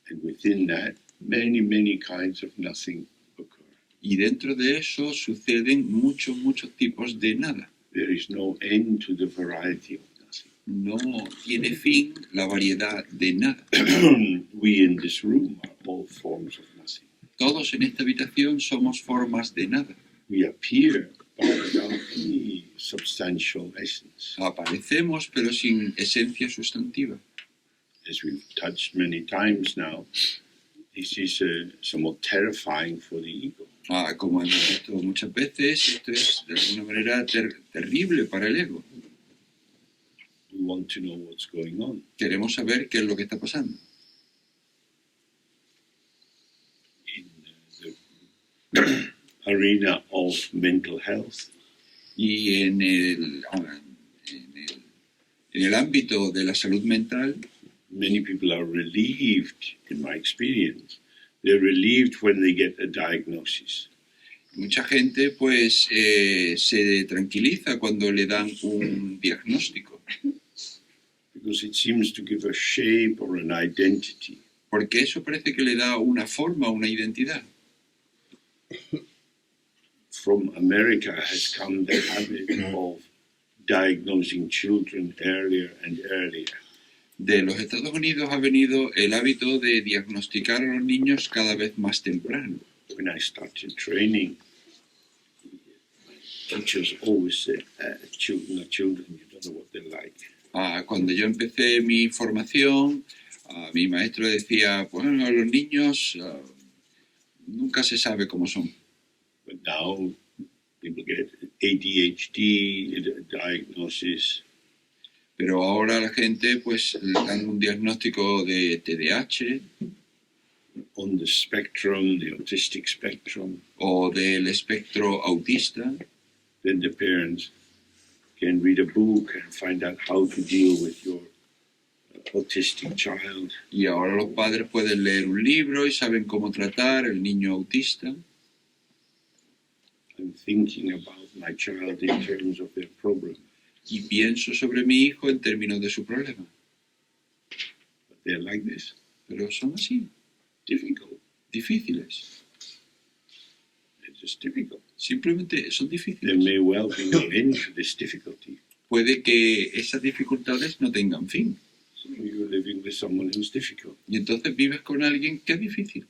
Speaker 1: And within that, many, many kinds of nothing occur.
Speaker 2: Y dentro de eso suceden muchos tipos de nada.
Speaker 1: There is no end to the variety of nothing.
Speaker 2: No tiene fin la variedad de nada.
Speaker 1: We in this room are all forms of nothing.
Speaker 2: Todos en esta habitación somos formas de nada.
Speaker 1: We appear but without any substantial essence.
Speaker 2: Aparecemos pero sin esencia sustantiva.
Speaker 1: As we've touched many times now, this is somewhat terrifying for the ego.
Speaker 2: Como hemos visto muchas veces, esto es de alguna manera terrible para el ego.
Speaker 1: We want to know what's going on.
Speaker 2: Queremos saber qué es lo que está pasando.
Speaker 1: In the arena of mental health,
Speaker 2: Y en el ámbito de la salud mental,
Speaker 1: many people are relieved, in my experience. They're relieved when they get a diagnosis.
Speaker 2: mucha gente pues se tranquiliza cuando le dan un diagnóstico,
Speaker 1: Because it seems to give a shape or an identity.
Speaker 2: porque eso parece que le da una forma, una identidad.
Speaker 1: From America has come the habit of diagnosing children earlier and earlier.
Speaker 2: De los Estados Unidos ha venido el hábito de diagnosticar a los niños cada vez más temprano.
Speaker 1: When I started training, teachers always said, children are children, you don't know what they're like.
Speaker 2: Cuando yo empecé mi formación, mi maestro decía, bueno, los niños nunca se sabe cómo son.
Speaker 1: But now people get ADHD diagnosis.
Speaker 2: Pero ahora la gente pues le dan un diagnóstico de TDAH
Speaker 1: On the spectrum, the autistic spectrum,
Speaker 2: o del espectro autista.
Speaker 1: then the parents can read a book and find out how to deal with your autistic child.
Speaker 2: Y ahora los padres pueden leer un libro y saben cómo tratar al niño autista.
Speaker 1: I'm thinking about my child in terms of their problem.
Speaker 2: Y pienso sobre mi hijo en términos de su problema.
Speaker 1: But they're like this,
Speaker 2: Pero son así,
Speaker 1: difficult.
Speaker 2: difíciles.
Speaker 1: They're just difficult.
Speaker 2: Simplemente son
Speaker 1: There
Speaker 2: difíciles.
Speaker 1: may well be no end to this difficulty.
Speaker 2: Puede que esas dificultades no tengan fin.
Speaker 1: So you're living with someone who's difficult.
Speaker 2: Y entonces vives con alguien que es difícil.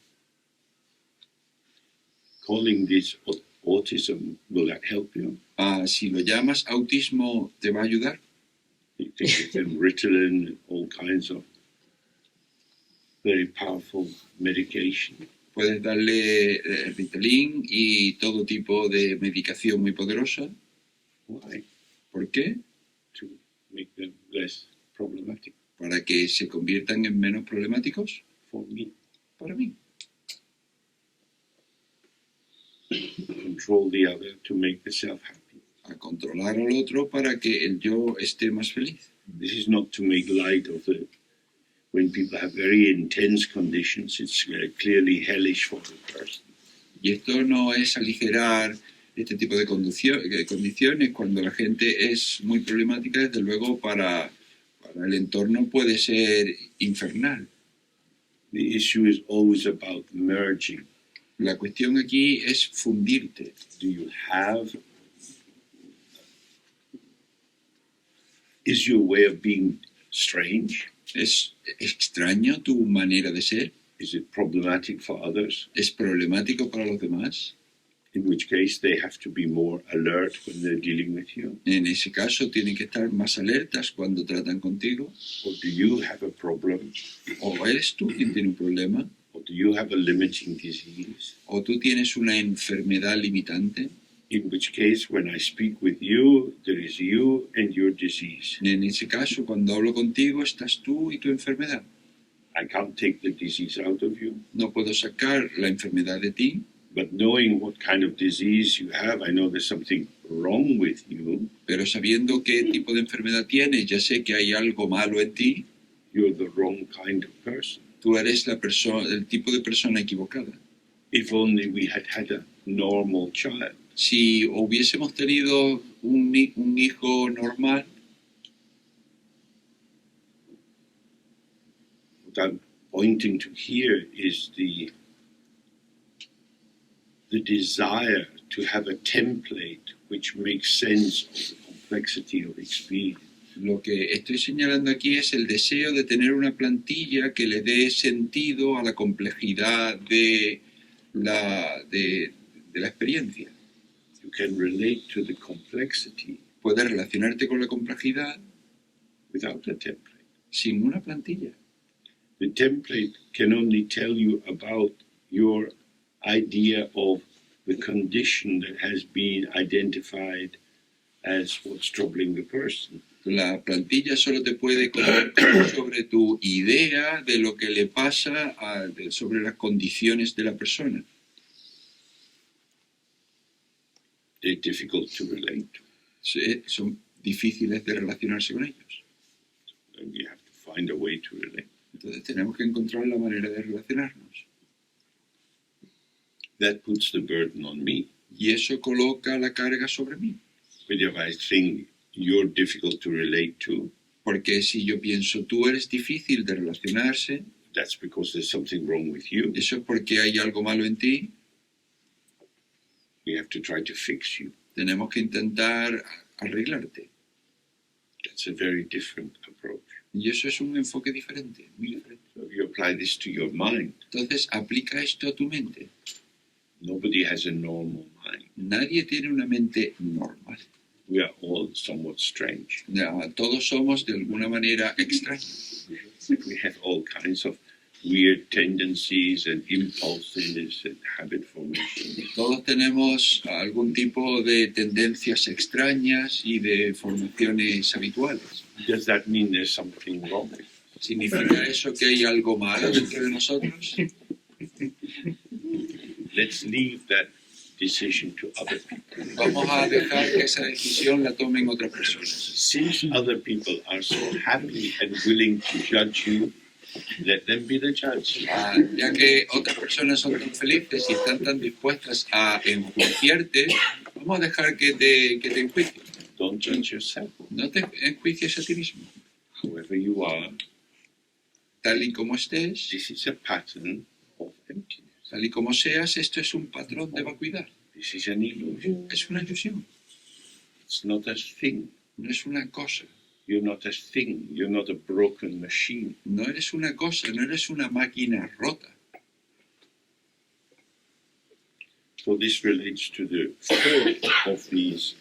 Speaker 1: Calling this autism, will that help you?
Speaker 2: Si lo llamas autismo, ¿te va a ayudar?
Speaker 1: You can give them Ritalin, all kinds of very powerful medication.
Speaker 2: Puedes darle Ritalin y todo tipo de medicación muy poderosa.
Speaker 1: Why?
Speaker 2: ¿Por qué?
Speaker 1: To make them less problematic
Speaker 2: Para que se conviertan en menos problemáticos.
Speaker 1: for me.
Speaker 2: Para mí.
Speaker 1: Control the other to make the self happy.
Speaker 2: A controlar al otro para que el yo esté más feliz.
Speaker 1: This is not to make light of the. When people have very intense conditions, it's clearly hellish for the person.
Speaker 2: Y esto no es aligerar este tipo de condiciones. Cuando la gente es muy problemática, desde luego para el entorno puede ser infernal.
Speaker 1: The issue is always about merging.
Speaker 2: La cuestión aquí es fundirte.
Speaker 1: Do you have? Is your way of being strange?
Speaker 2: ¿Es extraño tu manera de ser?
Speaker 1: Is it problematic for others?
Speaker 2: ¿Es problemático para los demás?
Speaker 1: In which case they have to be more alert when they're dealing with you.
Speaker 2: En ese caso tienen que estar más alertas cuando tratan contigo.
Speaker 1: Or do you have a problem?
Speaker 2: O eres tú quien tiene un problema,
Speaker 1: Or do you have a limiting disease?
Speaker 2: o tú tienes una enfermedad limitante.
Speaker 1: In which case, when I speak with you, there is you and your disease.
Speaker 2: En ese caso, cuando hablo contigo, estás tú y tu enfermedad.
Speaker 1: I can't take the disease out of you,
Speaker 2: No puedo sacar la enfermedad de ti,
Speaker 1: but knowing what kind of disease you have, I know there's something wrong with you.
Speaker 2: pero sabiendo qué tipo de enfermedad tienes, ya sé que hay algo malo en ti.
Speaker 1: You're the wrong kind of person.
Speaker 2: Tú eres el tipo de persona equivocada.
Speaker 1: If only we had had a normal child.
Speaker 2: Si hubiésemos tenido un hijo normal,
Speaker 1: What I'm pointing to here is the desire to have a template which makes sense of the complexity of experience.
Speaker 2: lo que estoy señalando aquí es el deseo de tener una plantilla que le dé sentido a la complejidad de la experiencia.
Speaker 1: You can relate to the complexity
Speaker 2: Puedes relacionarte con la complejidad
Speaker 1: without a template.
Speaker 2: sin una plantilla.
Speaker 1: The template can only tell you about your idea of the condition that has been identified as what's troubling the person.
Speaker 2: La plantilla solo te puede comentar sobre tu idea de lo que le pasa sobre las condiciones de la persona.
Speaker 1: They're difficult to relate to.
Speaker 2: Son difíciles de relacionarse con ellos.
Speaker 1: And we have to find a way to relate.
Speaker 2: Entonces tenemos que encontrar la manera de relacionarnos.
Speaker 1: That puts the burden on me.
Speaker 2: Y eso coloca la carga sobre mí.
Speaker 1: But if I think you're difficult to relate to,
Speaker 2: Porque si yo pienso, tú eres difícil de relacionarse,
Speaker 1: that's because there's something wrong with you.
Speaker 2: eso es porque hay algo malo en ti,
Speaker 1: We have to try to fix you.
Speaker 2: tenemos que intentar arreglarte.
Speaker 1: That's a very different approach.
Speaker 2: Y eso es un enfoque diferente, muy diferente.
Speaker 1: So if you apply this to your mind,
Speaker 2: Entonces, aplica esto a tu mente.
Speaker 1: nobody has a normal mind.
Speaker 2: Nadie tiene una mente normal.
Speaker 1: We are all somewhat strange.
Speaker 2: Todos somos de alguna manera extraños.
Speaker 1: We have all kinds of weird tendencies and impulses and habit formation.
Speaker 2: Todos tenemos algún tipo de tendencias extrañas y de formaciones habituales.
Speaker 1: Does that mean there's something wrong?
Speaker 2: ¿Significa eso que hay algo malo dentro de nosotros?
Speaker 1: Let's leave that decision to other people.
Speaker 2: Vamos a dejar que esa decisión la tomen otras personas.
Speaker 1: Since other people are so happy and willing to judge you, let them be the judge.
Speaker 2: Ya que otras personas son tan felices y están tan dispuestas a enjuiciarte, vamos a dejar que te enjuicien.
Speaker 1: Don't judge yourself.
Speaker 2: No te enjuicies a ti mismo.
Speaker 1: However you are,
Speaker 2: Tal y como estés,
Speaker 1: this is a pattern of emptiness.
Speaker 2: tal y como seas, esto es un patrón de vacuidad.
Speaker 1: This This is an illusion.
Speaker 2: Es una ilusión,
Speaker 1: It's not a thing.
Speaker 2: no es una cosa.
Speaker 1: You're not a thing. You're not a broken machine.
Speaker 2: No eres una cosa, no eres una máquina rota.
Speaker 1: So this relates to the fourth of these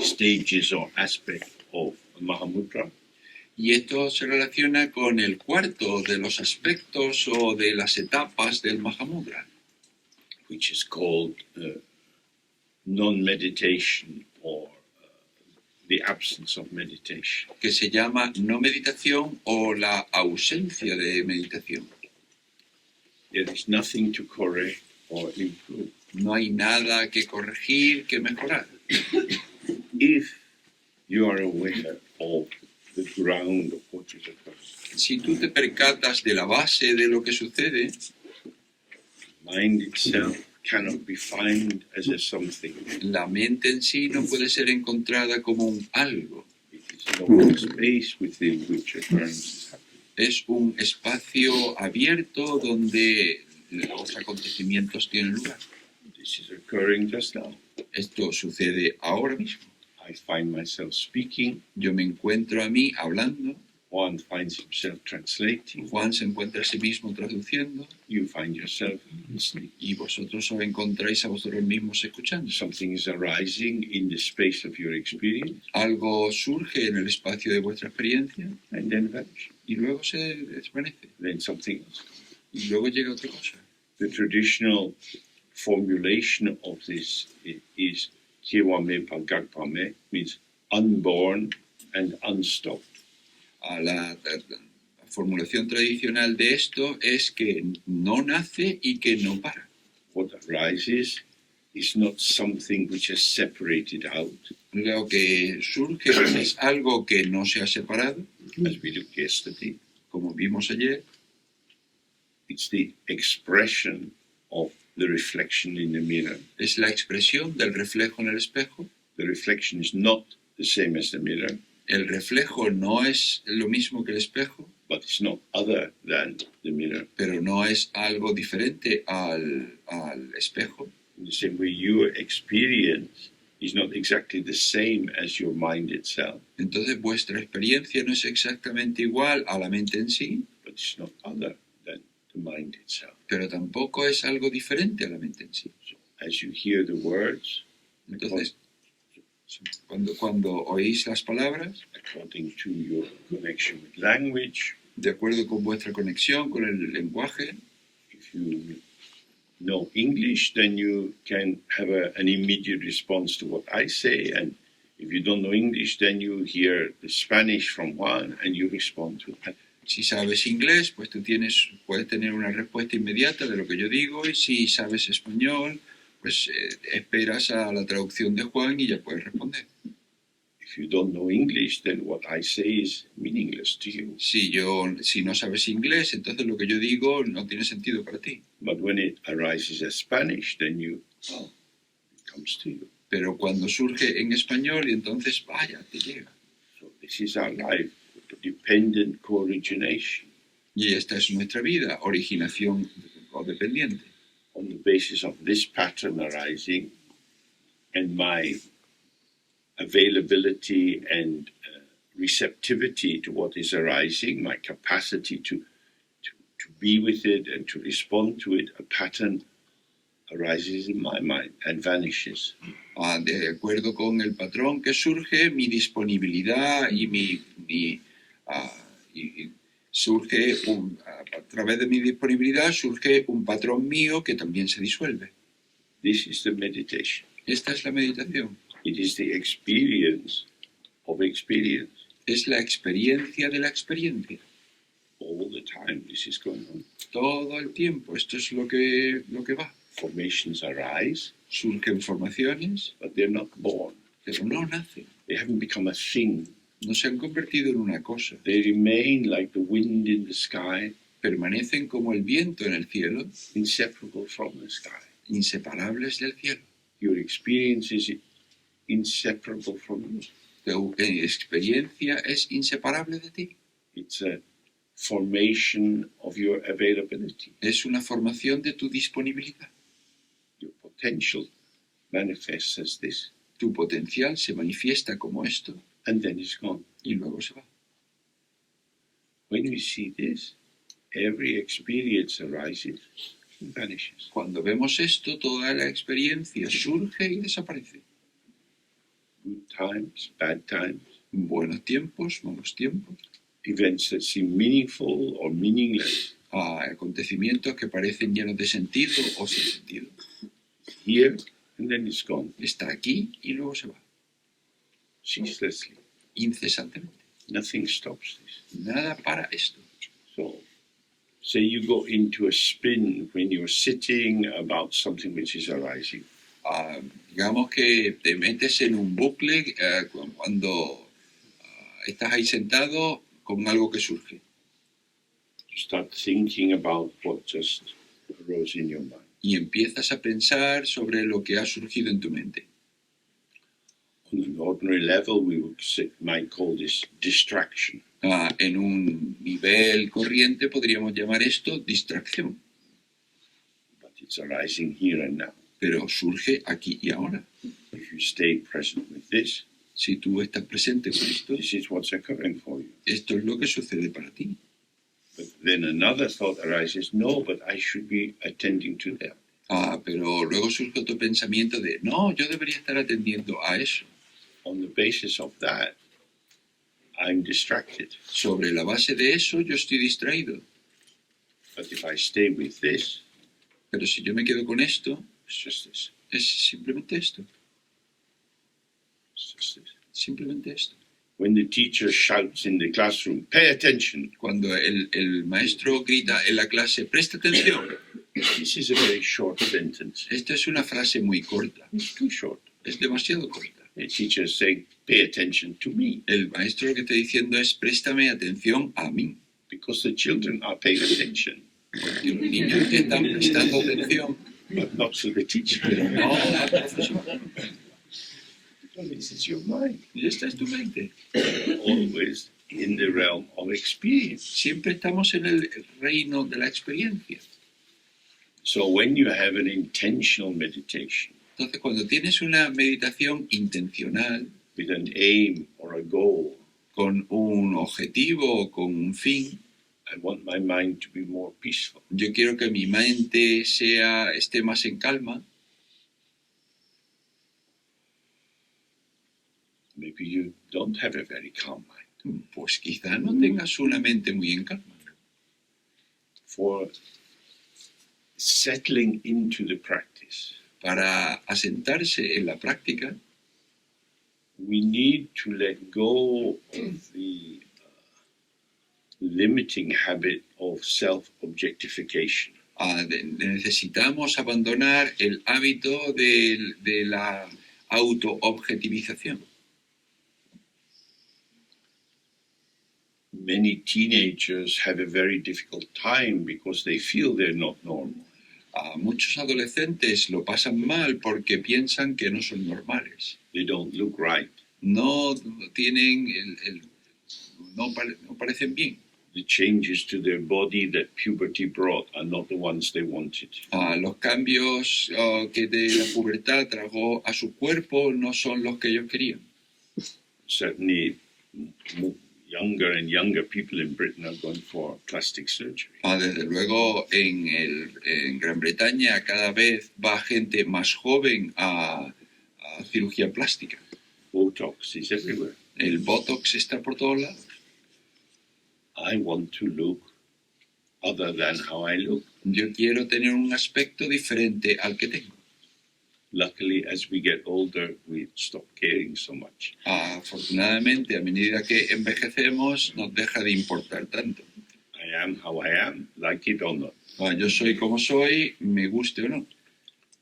Speaker 1: stages or aspects of Mahamudra,
Speaker 2: Y esto se relaciona con el cuarto de los aspectos o de las etapas del Mahamudra,
Speaker 1: which is called non-meditation or the absence of meditation.
Speaker 2: que se llama no meditación o la ausencia de meditación.
Speaker 1: There is nothing to correct or improve.
Speaker 2: No hay nada que corregir, que mejorar.
Speaker 1: If you are aware of the ground of what is occurring,
Speaker 2: Si tú te percatas de la base de lo que sucede,
Speaker 1: mind itself cannot be found as a something.
Speaker 2: la mente en sí no puede ser encontrada como un algo.
Speaker 1: It is no space within which occurrence is happening.
Speaker 2: Es un espacio abierto donde los acontecimientos tienen lugar.
Speaker 1: This is occurring just now.
Speaker 2: Esto sucede ahora mismo.
Speaker 1: I find myself speaking.
Speaker 2: Yo me encuentro a mí hablando,
Speaker 1: Juan finds himself translating.
Speaker 2: Juan se encuentra a sí mismo traduciendo
Speaker 1: You find yourself listening.
Speaker 2: y vosotros os encontráis a vosotros mismos escuchando.
Speaker 1: Something is arising in the space of your experience
Speaker 2: Algo surge en el espacio de vuestra experiencia
Speaker 1: and then vanishes.
Speaker 2: y luego se desvanece
Speaker 1: Then something else.
Speaker 2: y luego llega otra cosa.
Speaker 1: The traditional formulation of this is Kiwame Pagakpame, means unborn and unstopped.
Speaker 2: La formulación tradicional de esto es que no nace y que no para.
Speaker 1: What arises is not something which is separated out,
Speaker 2: Lo que surge es algo que no se ha separado,
Speaker 1: as we looked yesterday.
Speaker 2: como vimos ayer.
Speaker 1: It's the expression of the reflection in the mirror.
Speaker 2: Es la expresión del reflejo en el espejo.
Speaker 1: The reflection is not the same as the mirror,
Speaker 2: El reflejo no es lo mismo que el espejo,
Speaker 1: but it's not other than the mirror.
Speaker 2: pero no es algo diferente al espejo.
Speaker 1: In the same way, your experience is not exactly the same as your mind itself,
Speaker 2: Entonces vuestra experiencia no es exactamente igual a la mente en sí,
Speaker 1: but it's not other than the mind itself.
Speaker 2: pero tampoco es algo diferente a la mente en sí.
Speaker 1: So as you hear the words,
Speaker 2: Entonces, cuando oís las palabras,
Speaker 1: according to your connection with language,
Speaker 2: de acuerdo con vuestra conexión con el lenguaje,
Speaker 1: if you know English, then you can have an immediate response to what I say, and if you don't know English, then you hear the Spanish from Juan and you respond to that.
Speaker 2: si sabes inglés, pues tú puedes tener una respuesta inmediata de lo que yo digo, y si sabes español, pues esperas a la traducción de Juan y ya puedes responder.
Speaker 1: If you don't know English, then what I say is meaningless to you.
Speaker 2: Si no sabes inglés, entonces lo que yo digo no tiene sentido para ti.
Speaker 1: But when it arises as Spanish, then it comes to you.
Speaker 2: Pero cuando surge en español, y entonces vaya, te llega.
Speaker 1: So this is our life, dependent co-origination.
Speaker 2: Y esta es nuestra vida, originación o dependiente.
Speaker 1: On the basis of this pattern arising and my availability and receptivity to what is arising, my capacity to be with it and to respond to it, a pattern arises in my mind and vanishes.
Speaker 2: De acuerdo con el patrón que surge, mi disponibilidad y surge a través de mi disponibilidad surge un patrón mío que también se disuelve.
Speaker 1: This is the meditation.
Speaker 2: Esta es la meditación.
Speaker 1: It is the experience of experience.
Speaker 2: Es la experiencia de la experiencia.
Speaker 1: All the time this is going on.
Speaker 2: Todo el tiempo. Esto es lo que va.
Speaker 1: Formations arise,
Speaker 2: Surgen formaciones,
Speaker 1: but they're not born.
Speaker 2: pero no nacen.
Speaker 1: They haven't become a thing.
Speaker 2: No se han convertido en una cosa.
Speaker 1: They remain like the wind in the sky,
Speaker 2: Permanecen como el viento en el cielo,
Speaker 1: inseparable from the sky.
Speaker 2: inseparables del cielo.
Speaker 1: Your experience is inseparable from you.
Speaker 2: Tu experiencia es inseparable de ti.
Speaker 1: It's a formation of your availability.
Speaker 2: Es una formación de tu disponibilidad.
Speaker 1: Your potential manifests as this,
Speaker 2: Tu potencial se manifiesta como esto
Speaker 1: and then it's gone.
Speaker 2: y luego se va.
Speaker 1: When we see this, every experience arises and vanishes.
Speaker 2: Cuando vemos esto, toda la experiencia surge y desaparece.
Speaker 1: Good times, bad times,
Speaker 2: Buenos tiempos, malos tiempos,
Speaker 1: events that seem meaningful or meaningless.
Speaker 2: Acontecimientos que parecen llenos de sentido o sin sentido.
Speaker 1: Here, and then it's gone,
Speaker 2: Está aquí y luego se va,
Speaker 1: ceaselessly.
Speaker 2: incesantemente.
Speaker 1: Nothing stops this.
Speaker 2: Nada para esto.
Speaker 1: So, say you go into a spin when you're sitting about something which is arising.
Speaker 2: Digamos que te metes en un bucle cuando estás ahí sentado con algo que surge.
Speaker 1: You start thinking about what just arose in your mind.
Speaker 2: Y empiezas a pensar sobre lo que ha surgido en tu mente.
Speaker 1: On an ordinary level, we might call this distraction.
Speaker 2: En un nivel corriente podríamos llamar esto distracción,
Speaker 1: But it's arising here and now.
Speaker 2: pero surge aquí y ahora.
Speaker 1: If you stay present with this,
Speaker 2: Si tú estás presente con esto,
Speaker 1: this is what's occurring for you.
Speaker 2: esto es lo que sucede para ti.
Speaker 1: But then another thought arises, no, but I should be attending to that.
Speaker 2: Pero luego surge otro pensamiento de, no, yo debería estar atendiendo a eso.
Speaker 1: On the basis of that, I'm distracted.
Speaker 2: Sobre la base de eso, yo estoy distraído.
Speaker 1: But if I stay with this,
Speaker 2: Pero si yo me quedo con esto,
Speaker 1: it's just this.
Speaker 2: es simplemente esto.
Speaker 1: It's just this.
Speaker 2: Simplemente esto.
Speaker 1: When the teacher shouts in the classroom, pay attention,
Speaker 2: Cuando el maestro grita en la clase, presta atención.
Speaker 1: this is a very short sentence.
Speaker 2: Esta es una frase muy corta.
Speaker 1: It's too short.
Speaker 2: Es demasiado corta.
Speaker 1: The teacher is saying, pay attention to me,
Speaker 2: El maestro lo que está diciendo es, préstame atención a mí.
Speaker 1: because the children are paying attention,
Speaker 2: Porque los niños que están prestando atención,
Speaker 1: but not to the teacher.
Speaker 2: pero no al profesor.
Speaker 1: This is your mind,
Speaker 2: Y esta es tu mente.
Speaker 1: always in the realm of experience.
Speaker 2: Siempre estamos en el reino de la experiencia.
Speaker 1: So when you have an intentional meditation
Speaker 2: Entonces, cuando tienes una meditación intencional,
Speaker 1: with an aim or a goal,
Speaker 2: con un objetivo o con un fin,
Speaker 1: I want my mind to be more peaceful.
Speaker 2: yo quiero que mi mente esté más en calma.
Speaker 1: Maybe you don't have a very calm mind.
Speaker 2: Pues quizá no tengas una mente muy en calma.
Speaker 1: For settling into the practice,
Speaker 2: Para asentarse en la práctica,
Speaker 1: we need to let go of the limiting habit of self-objectification.
Speaker 2: Necesitamos abandonar el hábito de la autoobjetivización.
Speaker 1: Many teenagers have a very difficult time because they feel they're not normal.
Speaker 2: Muchos adolescentes lo pasan mal porque piensan que no son normales.
Speaker 1: They don't look right.
Speaker 2: No tienen no parecen bien.
Speaker 1: The changes to their body that puberty brought are not the ones they wanted.
Speaker 2: Los cambios que de la pubertad trajo a su cuerpo no son los que ellos querían.
Speaker 1: Certainly, younger and younger people in Britain are going for plastic surgery.
Speaker 2: Desde luego, en Gran Bretaña cada vez va gente más joven a cirugía plástica.
Speaker 1: Botox is everywhere.
Speaker 2: El Botox está por todos lados.
Speaker 1: I want to look other than how I look.
Speaker 2: Yo quiero tener un aspecto diferente al que tengo.
Speaker 1: Luckily, as we get older, we stop caring so much.
Speaker 2: Afortunadamente, a medida que envejecemos, nos deja de importar tanto.
Speaker 1: I am how I am, like it or not.
Speaker 2: Yo soy como soy, me guste o no.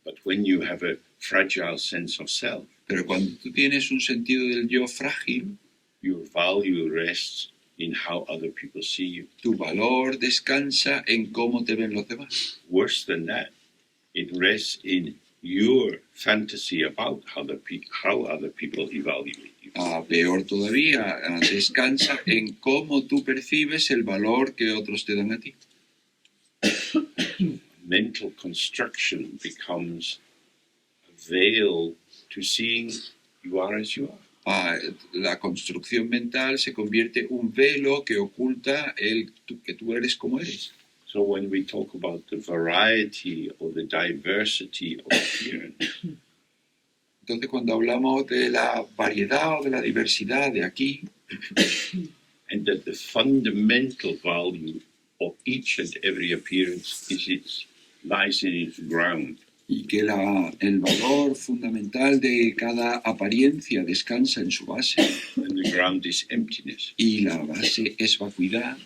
Speaker 1: But when you have a fragile sense of self,
Speaker 2: Pero cuando tú tienes un sentido del yo frágil,
Speaker 1: your value rests in how other people see you.
Speaker 2: tu valor descansa en cómo te ven los demás.
Speaker 1: Worse than that, it rests in your fantasy about how other people evaluate you.
Speaker 2: Peor todavía, descansa en cómo tú percibes el valor que otros te dan a ti.
Speaker 1: Mental construction becomes veil to seeing you are as you are.
Speaker 2: La construcción mental se convierte en un velo que oculta que tú eres como eres.
Speaker 1: So when we talk about the variety or the diversity of appearance,
Speaker 2: Entonces, cuando hablamos de la variedad o de la diversidad de aquí,
Speaker 1: and that the fundamental value of each and every appearance lies in its ground,
Speaker 2: y que el valor fundamental de cada apariencia descansa en su base,
Speaker 1: and the ground is emptiness.
Speaker 2: y la base es vacuidad.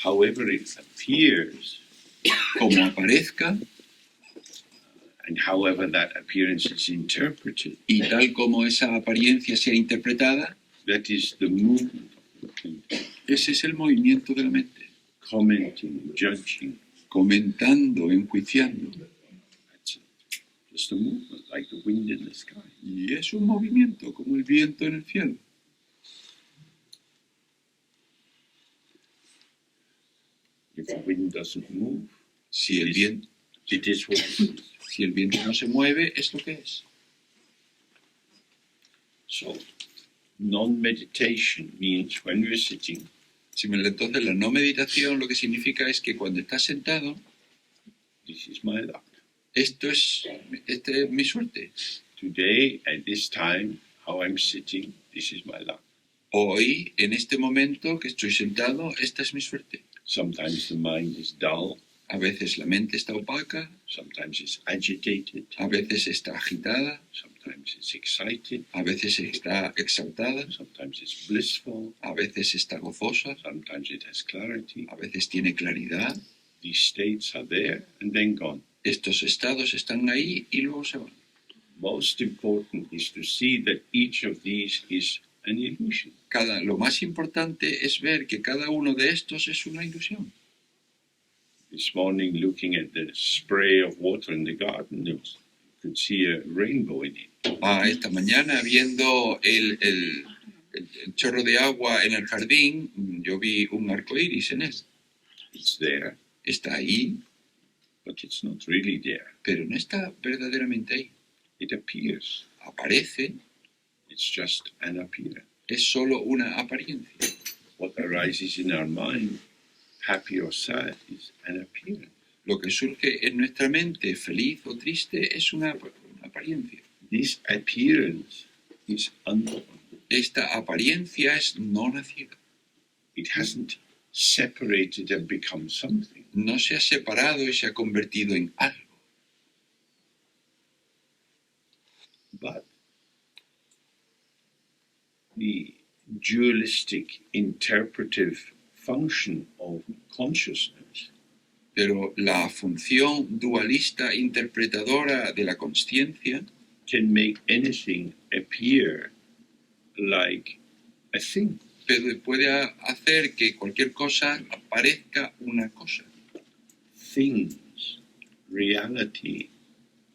Speaker 1: However it appears,
Speaker 2: Como aparezca,
Speaker 1: and however that appearance is interpreted,
Speaker 2: y tal como esa apariencia sea interpretada,
Speaker 1: that is the movement of the thinking,
Speaker 2: ese es el movimiento de la mente,
Speaker 1: commenting, judging.
Speaker 2: comentando, enjuiciando.
Speaker 1: That's just a movement, like the wind in the sky.
Speaker 2: Y es un movimiento como el viento en el cielo.
Speaker 1: If the wind doesn't move,
Speaker 2: Si el viento,
Speaker 1: it is what it is.
Speaker 2: si el viento no se mueve, es lo que es.
Speaker 1: So, non-meditation means when we're sitting,
Speaker 2: Entonces, la no meditación lo que significa es que cuando estás sentado,
Speaker 1: this is my luck.
Speaker 2: esta es mi suerte.
Speaker 1: Today, at this time, how I'm sitting, this is my luck.
Speaker 2: Hoy, en este momento que estoy sentado, esta es mi suerte.
Speaker 1: Sometimes the mind is dull,
Speaker 2: A veces la mente está opaca,
Speaker 1: sometimes it's agitated,
Speaker 2: a veces está agitada,
Speaker 1: sometimes it's excited,
Speaker 2: a veces está exaltada,
Speaker 1: sometimes it's blissful,
Speaker 2: a veces está gozosa,
Speaker 1: sometimes it has clarity.
Speaker 2: a veces tiene claridad.
Speaker 1: These states are there and then gone.
Speaker 2: Estos estados están ahí y luego se van.
Speaker 1: Most important is to see that each of these is an illusion.
Speaker 2: Lo más importante es ver que cada uno de estos es una ilusión.
Speaker 1: This morning, looking at the spray of water in the garden, you could see a rainbow in it.
Speaker 2: Esta mañana, viendo el chorro de agua en el jardín, yo vi un arco iris en él.
Speaker 1: It's there,
Speaker 2: Está ahí,
Speaker 1: but it's not really there.
Speaker 2: pero no está verdaderamente ahí.
Speaker 1: It appears.
Speaker 2: Aparece,
Speaker 1: It's just an appearance.
Speaker 2: es solo una apariencia.
Speaker 1: What arises in our mind, happy or sad, is an appearance.
Speaker 2: Lo que surge en nuestra mente, feliz o triste, es una apariencia.
Speaker 1: This appearance is unknown.
Speaker 2: Esta apariencia es no nacida.
Speaker 1: It hasn't separated and become something.
Speaker 2: No se ha separado y se ha convertido en algo.
Speaker 1: But the dualistic interpretive function of consciousness
Speaker 2: Pero la función dualista interpretadora de la consciencia
Speaker 1: can make anything appear like a thing.
Speaker 2: puede hacer que cualquier cosa parezca una cosa.
Speaker 1: Things, reality,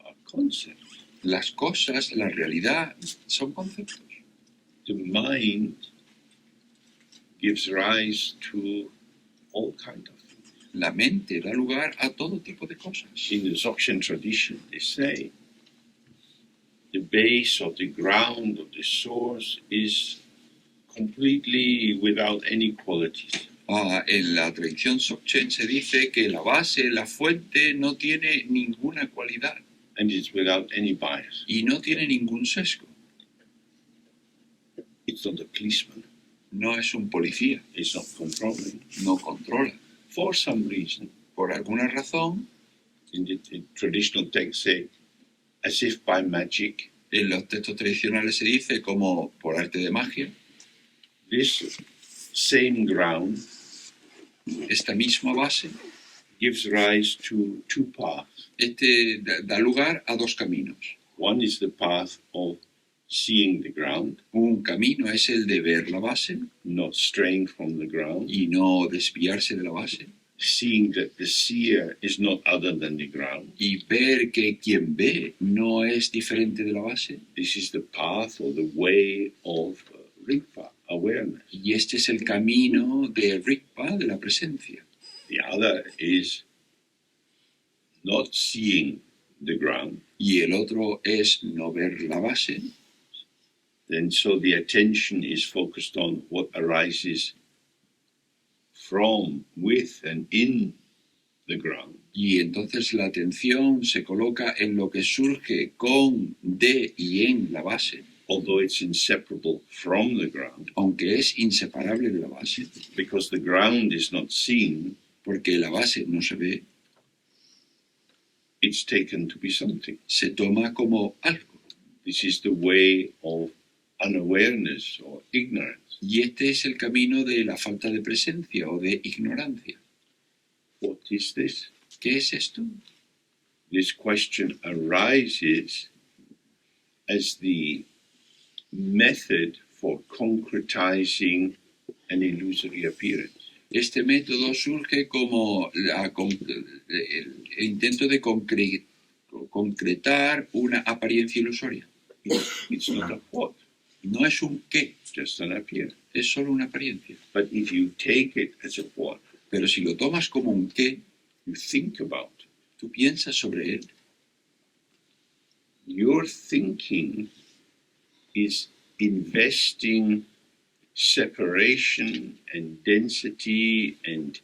Speaker 1: are concepts.
Speaker 2: Las cosas, la realidad, son conceptos.
Speaker 1: The mind gives rise to all kinds of things.
Speaker 2: La mente da lugar a todo tipo de cosas.
Speaker 1: In the Dzogchen tradition, they say the base of the ground of the source is completely without any qualities.
Speaker 2: En la tradición Dzogchen se dice que la base, la fuente, no tiene ninguna cualidad
Speaker 1: And it's without any bias.
Speaker 2: y no tiene ningún sesgo.
Speaker 1: It's not a policeman.
Speaker 2: No es un policía,
Speaker 1: It's not controlling.
Speaker 2: no controla.
Speaker 1: For some reason,
Speaker 2: Por alguna razón,
Speaker 1: in the traditional text say, as if by magic,
Speaker 2: en los textos tradicionales se dice como por arte de magia,
Speaker 1: this same ground
Speaker 2: esta misma base
Speaker 1: gives rise to two paths.
Speaker 2: da lugar a dos caminos.
Speaker 1: One is the path of seeing the ground,
Speaker 2: Un camino es el de ver la base
Speaker 1: not straying from the ground,
Speaker 2: y no desviarse de la base,
Speaker 1: seeing that the seer is not other than the ground.
Speaker 2: y ver que quien ve no es diferente de la base.
Speaker 1: This is the path or the way of Rigpa, awareness.
Speaker 2: Y este es el camino de Rigpa, de la presencia.
Speaker 1: The other is not seeing the ground,
Speaker 2: y el otro es no ver la base,
Speaker 1: then so the attention is focused on what arises from, with, and in the ground.
Speaker 2: y entonces la atención se coloca en lo que surge con, de y en la base,
Speaker 1: Although it's inseparable from the ground,
Speaker 2: aunque es inseparable de la base,
Speaker 1: because the ground is not seen,
Speaker 2: porque la base no se ve,
Speaker 1: it's taken to be something.
Speaker 2: se toma como algo.
Speaker 1: This is the way of unawareness or ignorance.
Speaker 2: Y este es el camino de la falta de presencia o de ignorancia.
Speaker 1: What is this?
Speaker 2: ¿Qué es esto?
Speaker 1: This question arises as the method for concretizing an illusory appearance.
Speaker 2: Este método surge como el intento de concretar una apariencia ilusoria.
Speaker 1: It's not a what,
Speaker 2: No es un qué,
Speaker 1: just an appearance.
Speaker 2: es solo una apariencia.
Speaker 1: But if you take it as a what,
Speaker 2: Pero si lo tomas como un qué,
Speaker 1: you think about it.
Speaker 2: tú piensas sobre él.
Speaker 1: Your thinking is investing separation and density and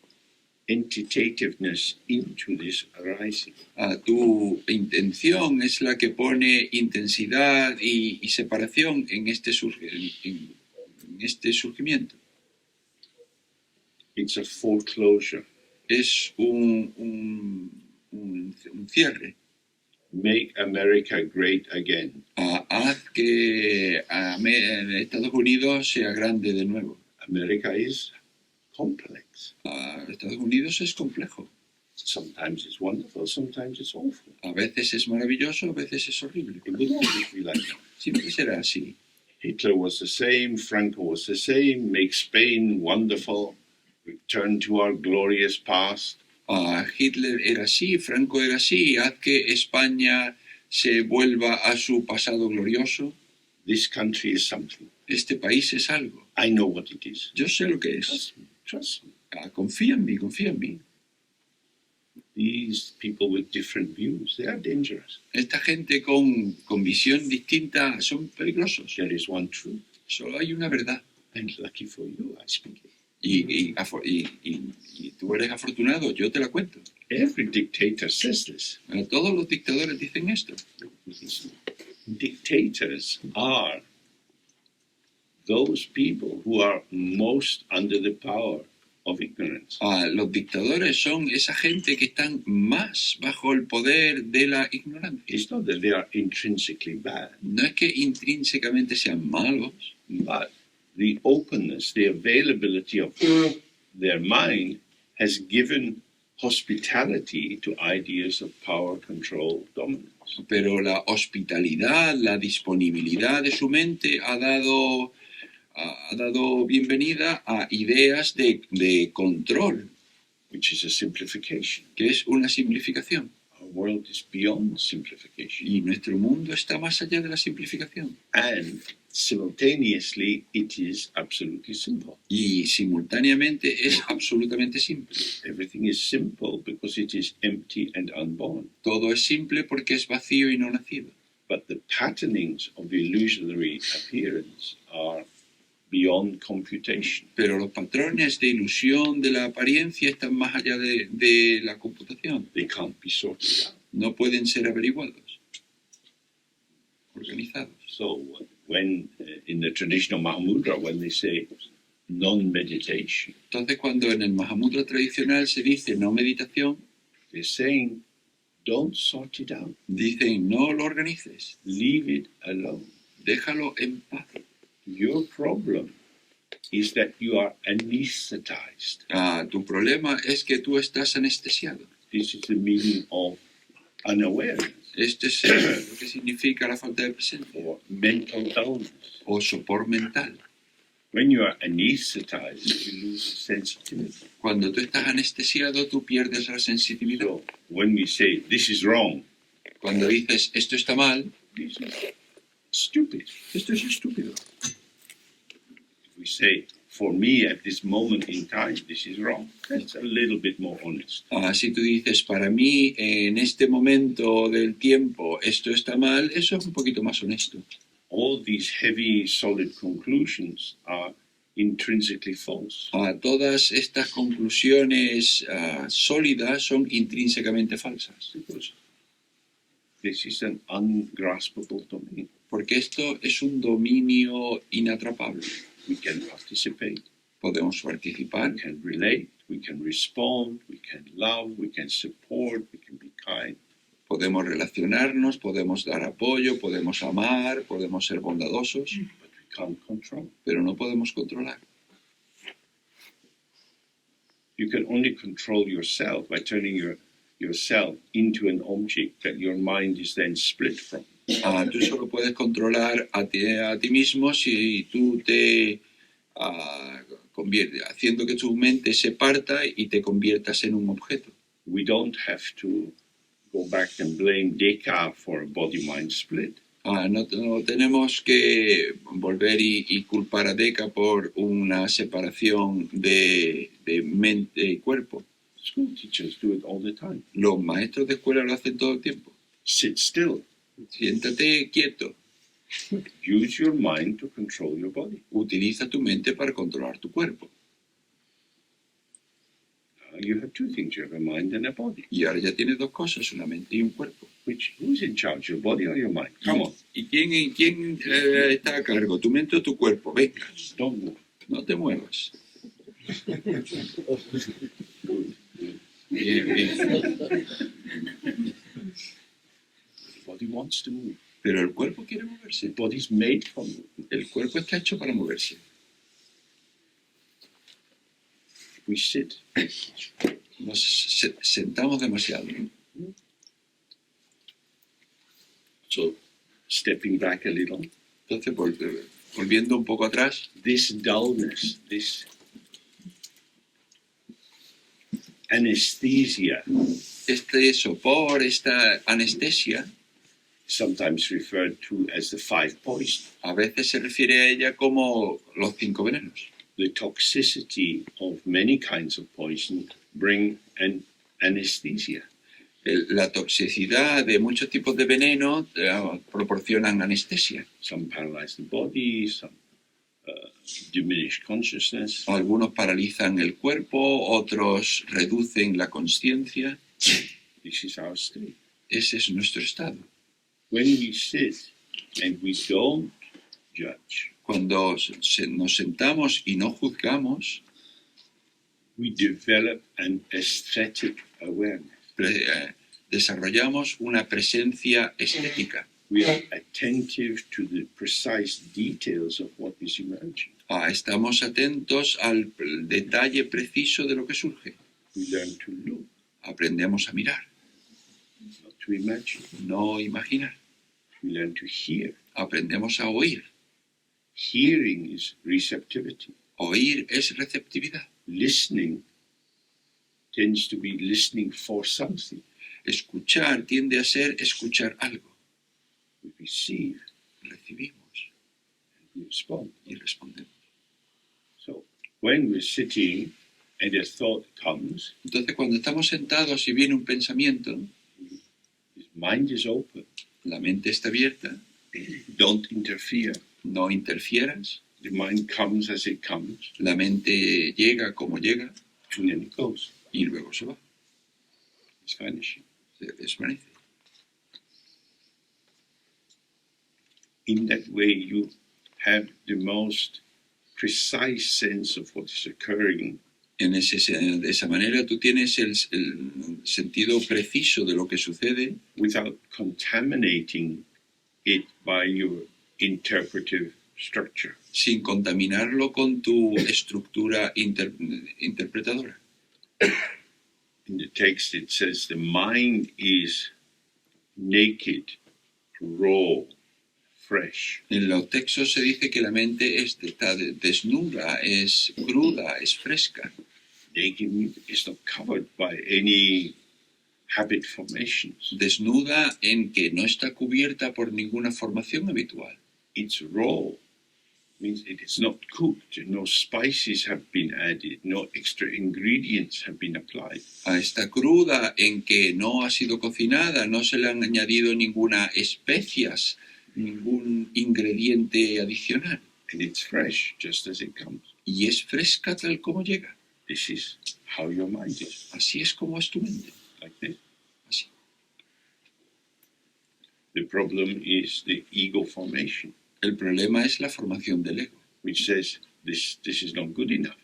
Speaker 1: entitativeness into this arising.
Speaker 2: Tu intención es la que pone intensidad y separación en este surgimiento.
Speaker 1: It's a foreclosure.
Speaker 2: Es un cierre.
Speaker 1: Make America great again.
Speaker 2: Haz que Estados Unidos sea grande de nuevo.
Speaker 1: America is complex.
Speaker 2: Estados Unidos es complejo.
Speaker 1: Sometimes it's wonderful, sometimes it's awful.
Speaker 2: A veces es maravilloso, a veces es horrible.
Speaker 1: It will always be like that.
Speaker 2: Siempre será así.
Speaker 1: Hitler was the same, Franco was the same, make Spain wonderful, return to our glorious past.
Speaker 2: Hitler era así, Franco era así, haz que España se vuelva a su pasado glorioso.
Speaker 1: This country is something.
Speaker 2: Este país es algo.
Speaker 1: I know what it is.
Speaker 2: Yo sé lo que es.
Speaker 1: Trust me, trust me.
Speaker 2: Confía en mí, confía en mí.
Speaker 1: These people with different views, they are dangerous.
Speaker 2: Esta gente con visión distinta son peligrosos.
Speaker 1: There is one truth,
Speaker 2: Solo hay una verdad.
Speaker 1: and lucky for you, I speak it.
Speaker 2: Y tú eres afortunado, yo te la cuento.
Speaker 1: Every dictator says this.
Speaker 2: Todos los dictadores dicen esto.
Speaker 1: Dictators are those people who are most under the power of ignorance.
Speaker 2: Los dictadores son esa gente que están más bajo el poder de la ignorancia.
Speaker 1: It's not that they are intrinsically bad,
Speaker 2: No es que intrínsecamente sean malos,
Speaker 1: but the openness, the availability of their mind has given hospitality to ideas of power, control, dominance.
Speaker 2: pero la hospitalidad, la disponibilidad de su mente ha dado bienvenida a ideas de control,
Speaker 1: Which is a simplification.
Speaker 2: que es una simplificación.
Speaker 1: Our world is beyond simplification.
Speaker 2: Y nuestro mundo está más allá de la simplificación.
Speaker 1: And simultaneously, it is absolutely simple.
Speaker 2: Y simultáneamente es absolutamente simple.
Speaker 1: Everything is simple because it is empty and unborn.
Speaker 2: Todo es simple porque es vacío y no nacido.
Speaker 1: But the patternings of illusory appearance are beyond computation.
Speaker 2: Pero los patrones de ilusión de la apariencia están más allá de la computación.
Speaker 1: They can't be sorted out.
Speaker 2: No pueden ser averiguados, organizados.
Speaker 1: So when in the traditional Mahamudra, when they say non-meditation,
Speaker 2: Entonces, cuando en el Mahamudra tradicional se dice no meditación,
Speaker 1: they're saying don't sort it out.
Speaker 2: dicen no lo organices,
Speaker 1: Leave it alone.
Speaker 2: déjalo en paz.
Speaker 1: Your problem is that you are anesthetized.
Speaker 2: Tu problema es que tú estás anestesiado.
Speaker 1: This is the meaning of unawareness
Speaker 2: Este es lo que significa la falta de presencia
Speaker 1: or mental dullness.
Speaker 2: o sopor mental.
Speaker 1: When you are anesthetized, you lose sensitivity.
Speaker 2: Cuando tú estás anestesiado, tú pierdes la sensibilidad.
Speaker 1: So when we say this is wrong,
Speaker 2: Cuando dices esto está mal,
Speaker 1: this is stupid.
Speaker 2: esto es estúpido.
Speaker 1: If we say for me at this moment in time, this is wrong. That's a little bit more honest.
Speaker 2: Si tú dices, para mí, en este momento del tiempo, esto está mal, eso es un poquito más honesto.
Speaker 1: All these heavy, solid conclusions are intrinsically false.
Speaker 2: Todas estas conclusiones sólidas son intrínsecamente falsas.
Speaker 1: Because this is an ungraspable domain.
Speaker 2: Porque esto es un dominio inatrapable.
Speaker 1: We can participate,
Speaker 2: Podemos participar,
Speaker 1: we can relate, we can respond, we can love, we can support, we can be kind.
Speaker 2: podemos relacionarnos, podemos dar apoyo, podemos amar, podemos ser bondadosos,
Speaker 1: But we can't control.
Speaker 2: pero no podemos controlar.
Speaker 1: You can only control yourself by turning yourself into an object that your mind is then split from.
Speaker 2: Tú solo puedes controlar a ti mismo si tú te conviertes, haciendo que tu mente se parta y te conviertas en un objeto.
Speaker 1: We don't have to go back and blame Descartes for a body-mind split.
Speaker 2: No tenemos que volver y culpar a Deca por una separación de mente y cuerpo.
Speaker 1: School teachers do it all the time.
Speaker 2: Los maestros de escuela lo hacen todo el tiempo.
Speaker 1: Sit still.
Speaker 2: Siéntate quieto.
Speaker 1: Use your mind to control your body.
Speaker 2: Utiliza tu mente para controlar tu cuerpo.
Speaker 1: You have two things. You have a mind and a body.
Speaker 2: Y ahora ya tienes dos cosas, una mente y un cuerpo.
Speaker 1: Who's in charge, your body or your mind? Come on.
Speaker 2: ¿Y quién está a cargo? ¿Tu mente o tu cuerpo? Venga,
Speaker 1: Don't move.
Speaker 2: no te muevas. Bien, bien.
Speaker 1: The body wants to move.
Speaker 2: Pero el cuerpo quiere
Speaker 1: The
Speaker 2: moverse.
Speaker 1: body's made for movement.
Speaker 2: El cuerpo está hecho para moverse.
Speaker 1: We sit.
Speaker 2: Nos sentamos demasiado.
Speaker 1: So, stepping back a little,
Speaker 2: Entonces, volviendo un poco atrás,
Speaker 1: this dullness, this anesthesia,
Speaker 2: este sopor, esta anestesia,
Speaker 1: sometimes referred to as the five poisons,
Speaker 2: a veces se refiere a ella como los 5 venenos.
Speaker 1: the toxicity of many kinds of poison bring an anesthesia.
Speaker 2: La toxicidad de muchos tipos de veneno proporcionan anestesia.
Speaker 1: Some paralyze the body, some diminish consciousness.
Speaker 2: Algunos paralizan el cuerpo, otros reducen la consciencia.
Speaker 1: This is our state.
Speaker 2: Ese es nuestro estado.
Speaker 1: When we sit and we don't judge,
Speaker 2: Cuando nos sentamos y no juzgamos,
Speaker 1: we develop an aesthetic awareness.
Speaker 2: Desarrollamos una presencia estética.
Speaker 1: We are attentive to the precise details of what is emerging.
Speaker 2: Estamos atentos al detalle preciso de lo que surge.
Speaker 1: We learn to look,
Speaker 2: Aprendemos a mirar,
Speaker 1: not to imagine.
Speaker 2: no imaginar.
Speaker 1: We learn to hear.
Speaker 2: Aprendemos a oír.
Speaker 1: Hearing is receptivity.
Speaker 2: Oír es receptividad.
Speaker 1: Listening tends to be listening for something.
Speaker 2: Escuchar tiende a ser escuchar algo.
Speaker 1: We receive
Speaker 2: Recibimos
Speaker 1: and we respond.
Speaker 2: y respondemos.
Speaker 1: So when we're sitting and a thought comes,
Speaker 2: Entonces, cuando estamos sentados y viene un pensamiento,
Speaker 1: his mind is open.
Speaker 2: la mente está abierta,
Speaker 1: Don't interfere.
Speaker 2: no interfieras,
Speaker 1: The mind comes as it comes,
Speaker 2: la mente llega como llega
Speaker 1: and then it goes.
Speaker 2: y luego se va,
Speaker 1: It's vanishing.
Speaker 2: se desvanece.
Speaker 1: In that way, you have the most precise sense of what is occurring.
Speaker 2: De esa manera tú tienes el sentido preciso de lo que sucede
Speaker 1: Without contaminating it by your interpretive structure.
Speaker 2: sin contaminarlo con tu estructura interpretadora.
Speaker 1: In the text, it says the mind is naked, raw, fresh.
Speaker 2: En los textos se dice que la mente está desnuda, es cruda, es fresca.
Speaker 1: Naked means it's not covered by any habit formations.
Speaker 2: Desnuda en que no está cubierta por ninguna formación habitual.
Speaker 1: It's raw. means it is not cooked, no spices have been added, no extra ingredients have been applied.
Speaker 2: Está cruda en que no ha sido cocinada, no se le han añadido ninguna especias, ningún ingrediente adicional.
Speaker 1: And it's fresh, just as it comes.
Speaker 2: Y es fresca tal como llega.
Speaker 1: This is how your mind is,
Speaker 2: Así es como es tu mente.
Speaker 1: like this.
Speaker 2: Así.
Speaker 1: The problem is the ego formation,
Speaker 2: El problema es la formación del ego,
Speaker 1: which says this is not good enough.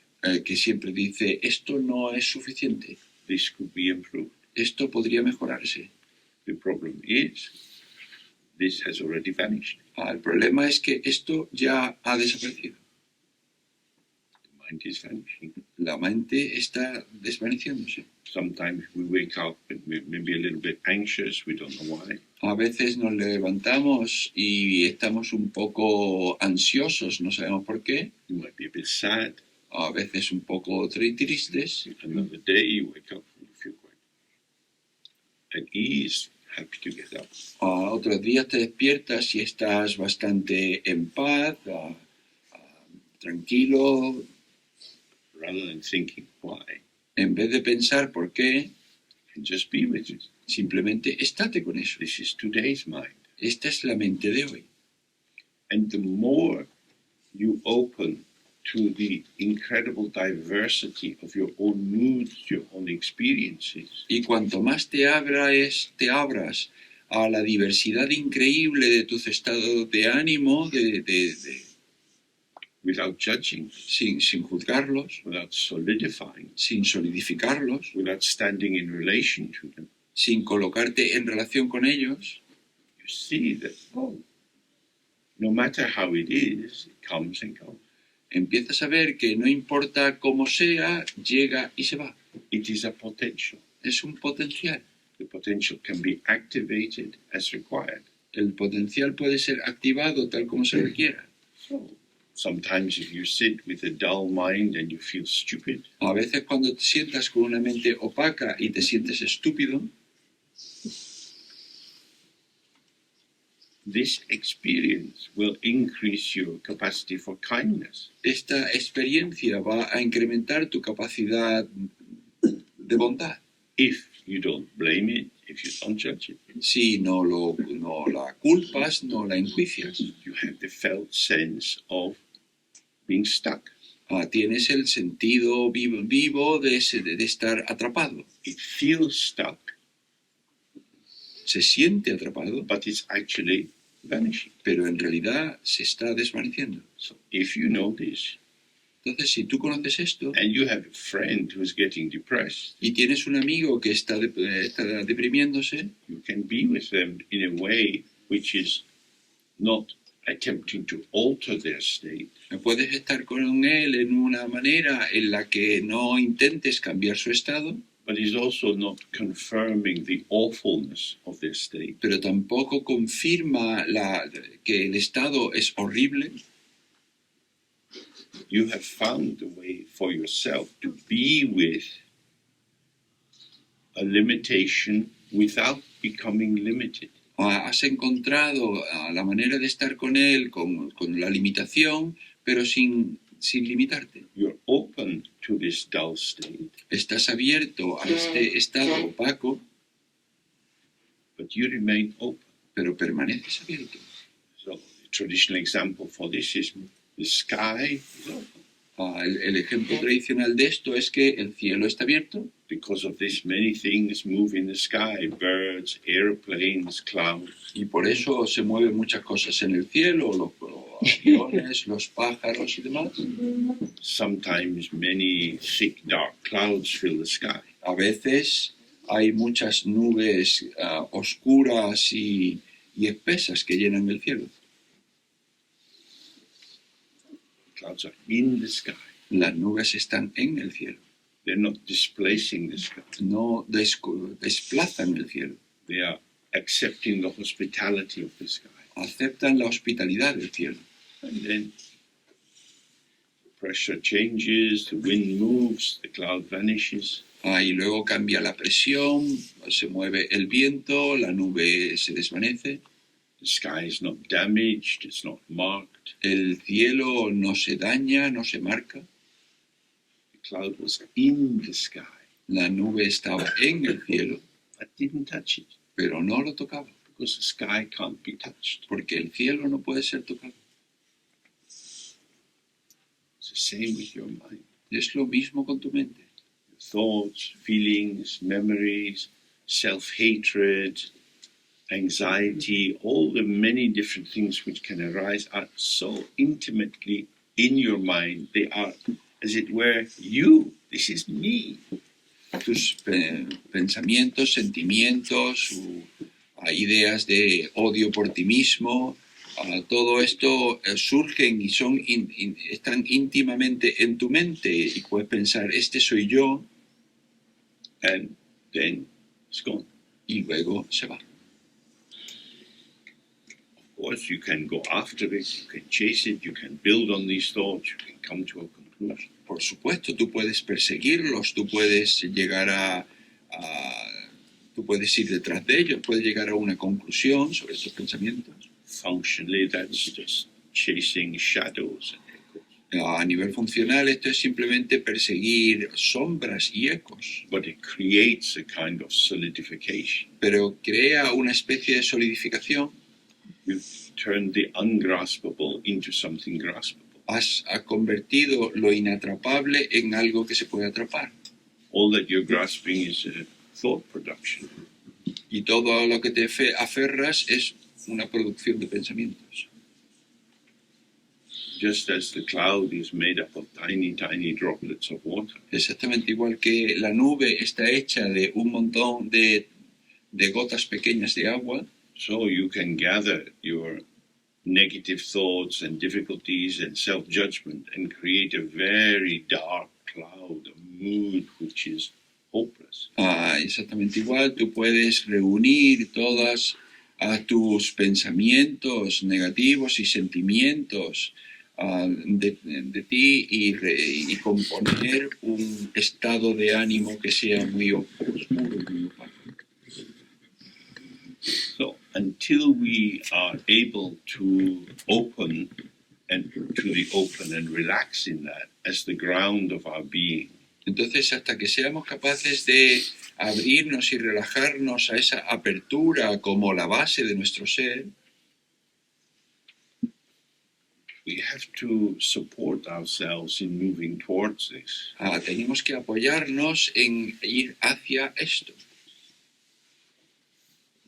Speaker 2: que siempre dice, esto no es suficiente,
Speaker 1: This could be improved.
Speaker 2: esto podría mejorarse.
Speaker 1: The problem is this has already vanished.
Speaker 2: El problema es que esto ya ha desaparecido.
Speaker 1: The mind is vanishing.
Speaker 2: La mente está desvaneciéndose.
Speaker 1: Sometimes we wake up and we're maybe a little bit anxious, we don't know why.
Speaker 2: A veces nos levantamos y estamos un poco ansiosos, no sabemos por qué.
Speaker 1: You might be a bit sad.
Speaker 2: A veces un poco tristes.
Speaker 1: Another day you wake up and you feel quite at ease, happy to get up.
Speaker 2: Otros días te despiertas y estás bastante en paz, tranquilo.
Speaker 1: Rather than thinking why,
Speaker 2: En vez de pensar por qué,
Speaker 1: and just be with it.
Speaker 2: simplemente estate con eso.
Speaker 1: This is today's mind.
Speaker 2: Esta es la mente de hoy.
Speaker 1: And the more you open to the incredible diversity of your own moods, your own experiences,
Speaker 2: Y cuanto más te abras a la diversidad increíble de tus estados de ánimo,
Speaker 1: without judging,
Speaker 2: sin juzgarlos,
Speaker 1: without solidifying,
Speaker 2: sin solidificarlos,
Speaker 1: without standing in relation to them,
Speaker 2: sin colocarte en relación con ellos,
Speaker 1: you see that, oh, no matter how it is, it comes and goes.
Speaker 2: empiezas a ver que no importa cómo sea, llega y se va.
Speaker 1: It is a potential.
Speaker 2: Es un potencial.
Speaker 1: The potential can be activated as required.
Speaker 2: El potencial puede ser activado tal como se requiera.
Speaker 1: So, sometimes if you sit with a dull mind and you feel stupid,
Speaker 2: A veces cuando te sientas con una mente opaca y te sientes estúpido,
Speaker 1: this experience will increase your capacity for kindness.
Speaker 2: esta experiencia va a incrementar tu capacidad de bondad.
Speaker 1: If you don't blame it, if you don't judge it,
Speaker 2: Si no la culpas, no la enjuicias.
Speaker 1: you have the felt sense of being stuck.
Speaker 2: Tienes el sentido vivo de estar atrapado.
Speaker 1: It feels stuck,
Speaker 2: Se siente atrapado,
Speaker 1: but it's actually vanishing.
Speaker 2: pero en realidad se está desvaneciendo.
Speaker 1: So if you know this,
Speaker 2: Entonces, si tú conoces esto
Speaker 1: and you have a friend who's getting depressed,
Speaker 2: y tienes un amigo que está deprimiéndose,
Speaker 1: you can be with them in a way which is not attempting to alter their state,
Speaker 2: puedes estar con él en una manera en la que no intentes cambiar su estado,
Speaker 1: but is also not confirming the awfulness of their state.
Speaker 2: pero tampoco confirma que el estado es horrible.
Speaker 1: You have found a way for yourself to be with a limitation without becoming limited.
Speaker 2: Has encontrado la manera de estar con él, con la limitación, pero sin limitarte.
Speaker 1: You're open to this dull state,
Speaker 2: Estás abierto a este estado opaco,
Speaker 1: but you remain open.
Speaker 2: pero permaneces abierto.
Speaker 1: So the traditional example for this is the sky is open.
Speaker 2: El ejemplo tradicional de esto es que el cielo está abierto.
Speaker 1: Because of this, many things move in the sky: birds, airplanes, clouds.
Speaker 2: Y por eso se mueven muchas cosas en el cielo, los aviones, los pájaros y demás.
Speaker 1: Sometimes many thick, dark clouds fill the sky.
Speaker 2: A veces hay muchas nubes oscuras y espesas que llenan el cielo.
Speaker 1: Clouds are in the sky.
Speaker 2: Las nubes están en el cielo.
Speaker 1: They're not displacing the sky.
Speaker 2: No desplazan el cielo.
Speaker 1: They are accepting the hospitality of the sky.
Speaker 2: Aceptan la hospitalidad del cielo.
Speaker 1: And then pressure changes, the wind moves, the cloud vanishes.
Speaker 2: Y luego cambia la presión, se mueve el viento, la nube se desvanece.
Speaker 1: The sky is not damaged, it's not marked.
Speaker 2: El cielo no se daña, no se marca.
Speaker 1: The cloud was in the sky,
Speaker 2: La nube estaba en el cielo,
Speaker 1: but didn't touch it,
Speaker 2: pero no lo tocaba,
Speaker 1: because the sky can't be touched.
Speaker 2: porque el cielo no puede ser tocado.
Speaker 1: It's the same with your mind.
Speaker 2: Es lo mismo con tu mente.
Speaker 1: Thoughts, feelings, memories, self-hatred, anxiety, all the many different things which can arise are so intimately in your mind. They are, as it were, you. This is me.
Speaker 2: Tus pensamientos, sentimientos, ideas de odio por ti mismo, todo esto surgen y están íntimamente en tu mente y puedes pensar, este soy yo,
Speaker 1: And then it's gone.
Speaker 2: y luego se va.
Speaker 1: Of course, you can go after it, you can chase it, you can build on these thoughts, you can come to a conclusion.
Speaker 2: Por supuesto, tú puedes perseguirlos, tú puedes llegar tú puedes ir detrás de ellos, puedes llegar a una conclusión sobre estos pensamientos.
Speaker 1: Functionally, that's just chasing shadows and echoes.
Speaker 2: A nivel funcional, esto es simplemente perseguir sombras y ecos,
Speaker 1: But it creates a kind of solidification.
Speaker 2: pero crea una especie de solidificación.
Speaker 1: You've turned the ungraspable into something graspable.
Speaker 2: Has convertido lo inatrapable en algo que se puede atrapar.
Speaker 1: All that you're grasping is a thought production.
Speaker 2: Y todo lo que te aferras es una producción de pensamientos.
Speaker 1: Just as the cloud is made up of tiny, tiny droplets of water.
Speaker 2: Exactamente igual que la nube está hecha de un montón de gotas pequeñas de agua,
Speaker 1: So you can gather your negative thoughts and difficulties and self-judgment and create a very dark cloud, a mood which is hopeless.
Speaker 2: exactamente igual, tú puedes reunir todas tus pensamientos negativos y sentimientos de ti y componer un estado de ánimo que sea muy oscuro y muy opaco.
Speaker 1: So until we are able to open and to the open and relax in that as the ground of our being,
Speaker 2: Entonces, hasta que seamos capaces de abrirnos y relajarnos a esa apertura como la base de nuestro ser,
Speaker 1: we have to support ourselves in moving towards this.
Speaker 2: tenemos que apoyarnos en ir hacia esto,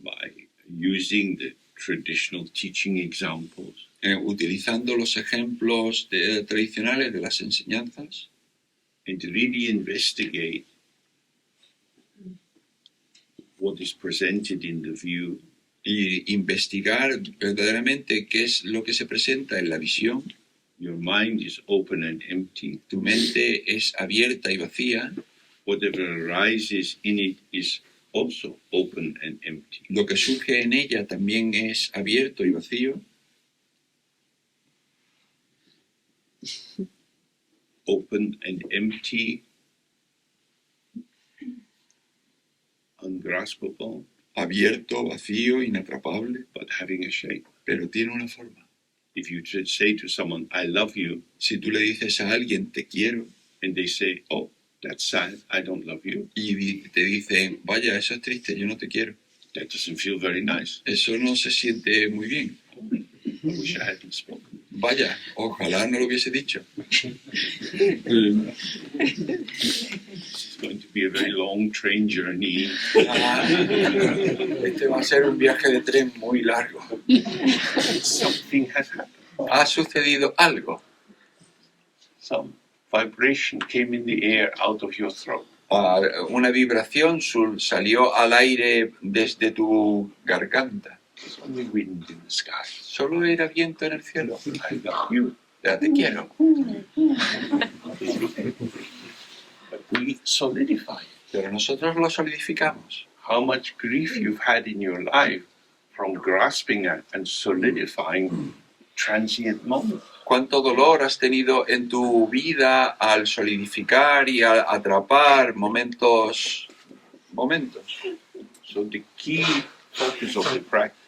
Speaker 1: By using the traditional teaching examples,
Speaker 2: utilizando los ejemplos tradicionales de las enseñanzas
Speaker 1: and to really investigate what is presented in the view,
Speaker 2: y investigar verdaderamente qué es lo que se presenta en la visión.
Speaker 1: your mind is open and empty.
Speaker 2: Tu mente es abierta y vacía.
Speaker 1: Whatever arises in it is also open and empty.
Speaker 2: Lo que surge en ella también es abierto y vacío.
Speaker 1: Open and empty, ungraspable,
Speaker 2: Abierto, vacío, inatrapable,
Speaker 1: but having a shape.
Speaker 2: pero tiene una forma.
Speaker 1: If you say to someone, I love you,
Speaker 2: Si tú le dices a alguien te quiero
Speaker 1: and they say, oh, that's sad, I don't love you,
Speaker 2: y te dicen vaya, eso es triste, yo no te quiero,
Speaker 1: that doesn't feel very nice.
Speaker 2: eso no se siente muy bien.
Speaker 1: I wish I hadn't spoken.
Speaker 2: Vaya, ojalá no lo hubiese dicho.
Speaker 1: This is going to be a very long train journey.
Speaker 2: Este va a ser un viaje de tren muy largo.
Speaker 1: Something has happened.
Speaker 2: Ha sucedido algo.
Speaker 1: Some vibration came in the air out of your throat.
Speaker 2: Una vibración salió al aire desde tu garganta.
Speaker 1: It's only wind in the sky.
Speaker 2: Solo era viento en el cielo.
Speaker 1: I love you.
Speaker 2: Ya te quiero.
Speaker 1: But we solidify it.
Speaker 2: Pero nosotros lo solidificamos.
Speaker 1: How much grief you've had in your life from grasping at and solidifying transient moments.
Speaker 2: Cuánto dolor has tenido en tu vida al solidificar y al atrapar momentos.
Speaker 1: So the key focus of the practice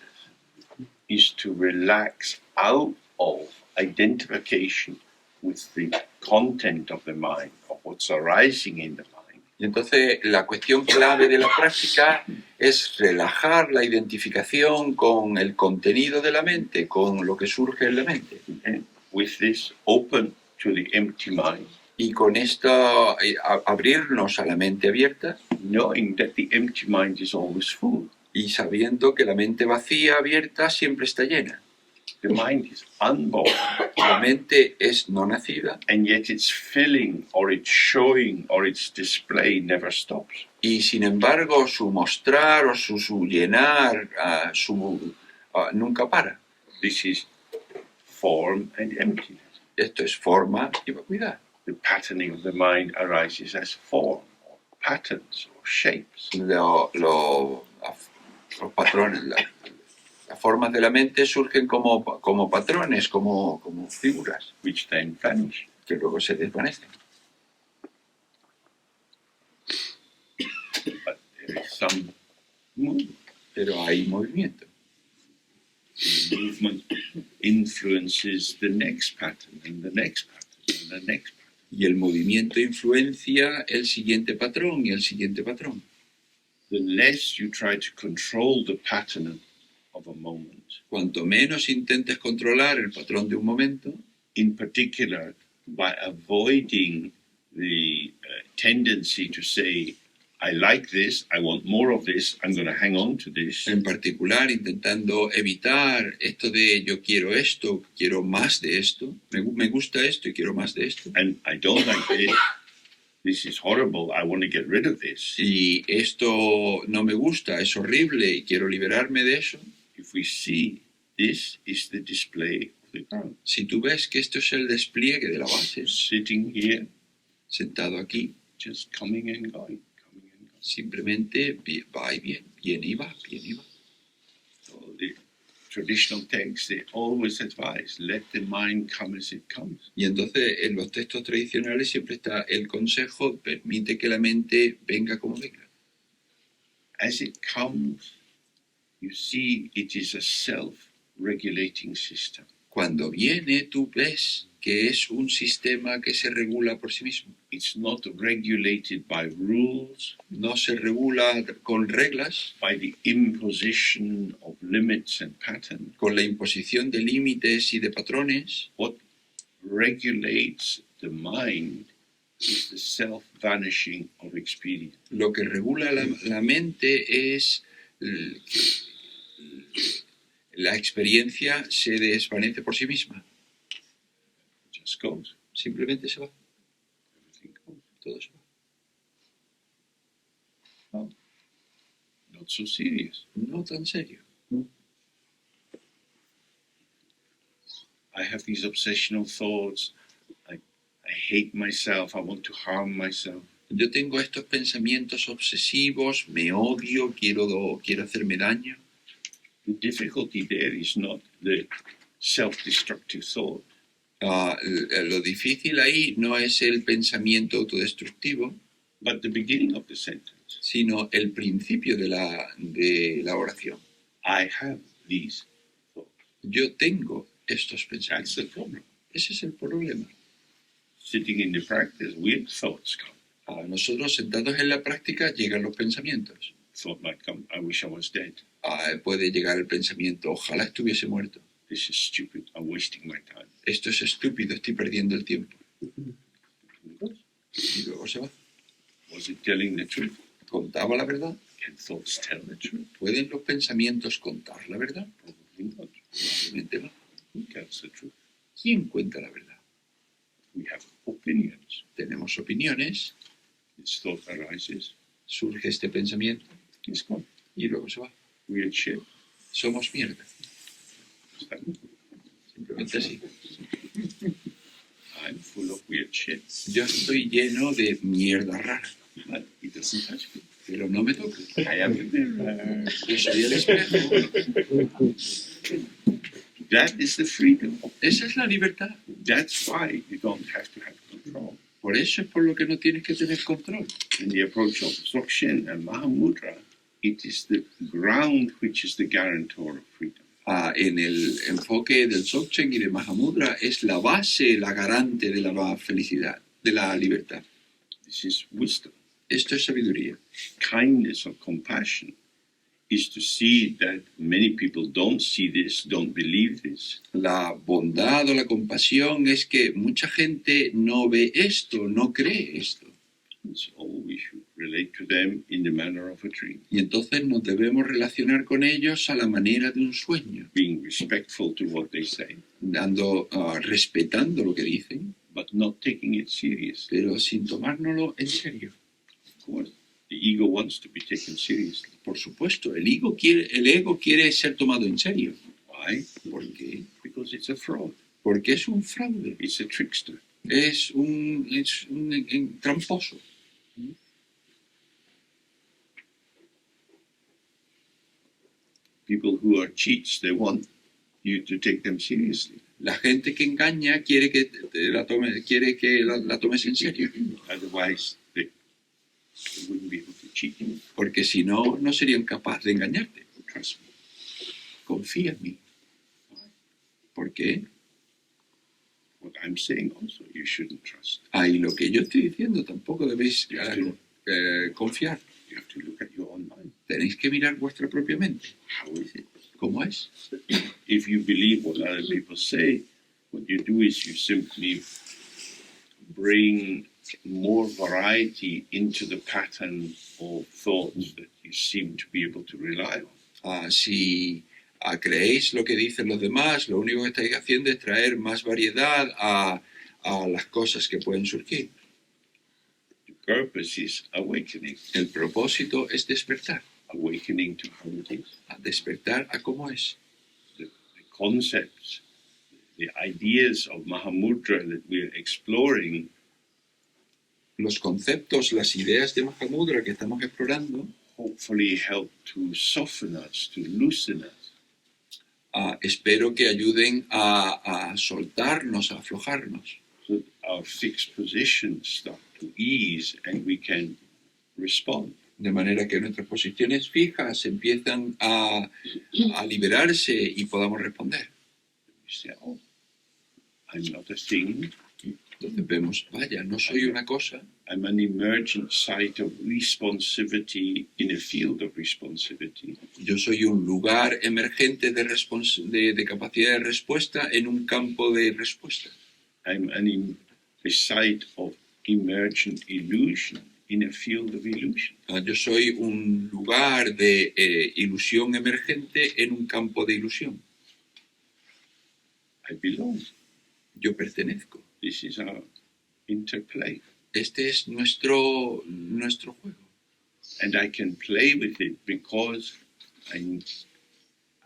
Speaker 1: is to relax out of identification with the content of the mind, of what's arising in the mind.
Speaker 2: Y entonces la cuestión clave de la práctica es relajar la identificación con el contenido de la mente, con lo que surge en la mente.
Speaker 1: And with this, open to the empty mind,
Speaker 2: Y con esto abrirnos a la mente abierta
Speaker 1: knowing that the empty mind is always full.
Speaker 2: y sabiendo que la mente vacía, abierta, siempre está llena.
Speaker 1: The mind is unborn,
Speaker 2: La mente es no nacida
Speaker 1: and yet its filling or its showing or its display never stops.
Speaker 2: y sin embargo su mostrar o su llenar nunca para.
Speaker 1: This is form and emptiness.
Speaker 2: Esto es forma y vacuidad.
Speaker 1: The patterning of the mind arises as form, or patterns, or shapes.
Speaker 2: Los patrones, las formas de la mente surgen como patrones, como figuras,
Speaker 1: Which then vanish.
Speaker 2: que luego se desvanecen.
Speaker 1: But there is some movement.
Speaker 2: Pero hay movimiento.
Speaker 1: The movement influences the next pattern and the next pattern and the next pattern.
Speaker 2: Y el movimiento influencia el siguiente patrón y el siguiente patrón.
Speaker 1: The less you try to control the pattern of a moment,
Speaker 2: Cuanto menos intentes controlar el patrón de un momento,
Speaker 1: in particular by avoiding the tendency to say, I like this, I want more of this, I'm going to hang on to this,
Speaker 2: en particular intentando evitar esto de yo quiero esto, quiero más de esto, me gusta esto y quiero más de esto,
Speaker 1: and I don't like this is horrible, I want to get rid of this.
Speaker 2: y esto no me gusta, es horrible y quiero liberarme de eso.
Speaker 1: If we see this is the display of the ground,
Speaker 2: Si tú ves que esto es el despliegue de la base,
Speaker 1: sitting here,
Speaker 2: sentado aquí,
Speaker 1: just coming and going, coming and going.
Speaker 2: simplemente va y viene y va, viene y va.
Speaker 1: So the traditional texts, they always advise, let the mind come as it comes.
Speaker 2: Y entonces en los textos tradicionales siempre está el consejo, permite que la mente venga como venga.
Speaker 1: As it comes, you see it is a self-regulating system.
Speaker 2: Cuando viene, tú ves que es un sistema que se regula por sí mismo.
Speaker 1: It's not regulated by rules,
Speaker 2: No se regula con reglas,
Speaker 1: by the imposition of limits and patterns.
Speaker 2: con la imposición de límites y de patrones.
Speaker 1: What regulates the mind is the self-vanishing of experience.
Speaker 2: Lo que regula la mente es la experiencia se desvanece por sí misma.
Speaker 1: It just goes.
Speaker 2: Simplemente se va,
Speaker 1: Everything goes.
Speaker 2: todo se va.
Speaker 1: Not so serious.
Speaker 2: No tan serio.
Speaker 1: I have these obsessional thoughts. I hate myself. I want to harm myself.
Speaker 2: Yo tengo estos pensamientos obsesivos, me odio, quiero hacerme daño.
Speaker 1: The difficulty there is not the self-destructive thought,
Speaker 2: Lo difícil ahí no es el pensamiento autodestructivo,
Speaker 1: but the beginning of the sentence.
Speaker 2: sino el principio de la oración.
Speaker 1: I have these thoughts.
Speaker 2: Yo tengo estos
Speaker 1: That's
Speaker 2: pensamientos.
Speaker 1: the problem.
Speaker 2: Ese es el problema.
Speaker 1: Sitting in the practice, weird thoughts come.
Speaker 2: A nosotros sentados en la práctica llegan los pensamientos.
Speaker 1: Thought might come, I wish I was dead.
Speaker 2: Puede llegar el pensamiento, ojalá estuviese muerto.
Speaker 1: This is stupid. I'm wasting my time.
Speaker 2: Esto es estúpido, estoy perdiendo el tiempo. Y luego se va.
Speaker 1: Was it telling the truth?
Speaker 2: ¿Contaba la verdad?
Speaker 1: Can thoughts tell the truth?
Speaker 2: ¿Pueden los pensamientos contar la verdad?
Speaker 1: Probably not.
Speaker 2: Probablemente no.
Speaker 1: Who tells the truth?
Speaker 2: ¿Quién cuenta la verdad?
Speaker 1: We have opinions.
Speaker 2: Tenemos opiniones,
Speaker 1: This thought arises.
Speaker 2: surge este pensamiento
Speaker 1: It's gone.
Speaker 2: y luego se va.
Speaker 1: Weird shit.
Speaker 2: Somos mierda.
Speaker 1: Is that-
Speaker 2: Simplemente así.
Speaker 1: I'm full of weird shit.
Speaker 2: Yo estoy lleno de mierda rara,
Speaker 1: But it doesn't touch me.
Speaker 2: pero no me toca.
Speaker 1: I am the mirror.
Speaker 2: Yo soy el espejo.
Speaker 1: That is the freedom.
Speaker 2: Esa es la libertad.
Speaker 1: That's why you don't have to have control.
Speaker 2: Por eso es por lo que no tienes que tener control.
Speaker 1: In the approach of Dzogchen and Mahamudra, it is the ground which is the guarantor of freedom.
Speaker 2: En el enfoque del Dzogchen y de Mahamudra es la base, la garante de la felicidad, de la libertad.
Speaker 1: This is wisdom.
Speaker 2: Esto es sabiduría.
Speaker 1: Kindness or compassion is to see that many people don't see this, don't believe this.
Speaker 2: La bondad o la compasión es que mucha gente no ve esto, no cree esto.
Speaker 1: And so we should relate to them in the manner of a dream,
Speaker 2: Y entonces nos debemos relacionar con ellos a la manera de un sueño,
Speaker 1: being respectful to what they say,
Speaker 2: respetando lo que dicen,
Speaker 1: but not taking it seriously.
Speaker 2: pero sin tomárnoslo en serio.
Speaker 1: Of course, the ego wants to be taken seriously.
Speaker 2: Por supuesto, el ego quiere ser tomado en serio.
Speaker 1: Why?
Speaker 2: ¿Por qué?
Speaker 1: Because it's a fraud.
Speaker 2: Porque es un fraude,
Speaker 1: It's a trickster.
Speaker 2: es un tramposo.
Speaker 1: People who are cheats, they want you to take them seriously.
Speaker 2: La gente que engaña quiere que la tomes en serio,
Speaker 1: Otherwise, they wouldn't be able to cheat you.
Speaker 2: porque si no, no serían capaces de engañarte.
Speaker 1: Trust me.
Speaker 2: Confía en mí. ¿Por qué?
Speaker 1: What I'm saying also, you shouldn't trust.
Speaker 2: Y lo que yo estoy diciendo tampoco debéis confiar.
Speaker 1: You have to look at your own mind.
Speaker 2: Tenéis que mirar vuestra propia mente.
Speaker 1: How is it?
Speaker 2: ¿Cómo es?
Speaker 1: If you believe what other people say, what you do is you simply bring more variety into the pattern of thoughts that you seem to be able to rely on.
Speaker 2: Si creéis lo que dicen los demás, lo único que estáis haciendo es traer más variedad a las cosas que pueden surgir.
Speaker 1: The purpose is awakening.
Speaker 2: El propósito es despertar.
Speaker 1: Awakening to how it is.
Speaker 2: A despertar a cómo es.
Speaker 1: The concepts, the ideas of Mahamudra that we're exploring
Speaker 2: Los conceptos, las ideas de Mahamudra que estamos explorando,
Speaker 1: hopefully help to soften us, to loosen us,
Speaker 2: espero que ayuden a soltarnos, a aflojarnos,
Speaker 1: so that our fixed positions start to ease and we can respond.
Speaker 2: de manera que nuestras posiciones fijas empiezan a liberarse y podamos responder.
Speaker 1: We say, oh, I'm not a thing.
Speaker 2: Entonces vemos, vaya, no soy una cosa,
Speaker 1: I'm an emergent site of responsivity in a field of responsivity.
Speaker 2: yo soy un lugar emergente de capacidad de respuesta en un campo de respuesta.
Speaker 1: I'm a site of emergent illusion in a field of illusion.
Speaker 2: Yo soy un lugar de ilusión emergente en un campo de ilusión.
Speaker 1: I belong.
Speaker 2: Yo pertenezco.
Speaker 1: This is our interplay.
Speaker 2: Este es nuestro juego.
Speaker 1: And I can play with it because I'm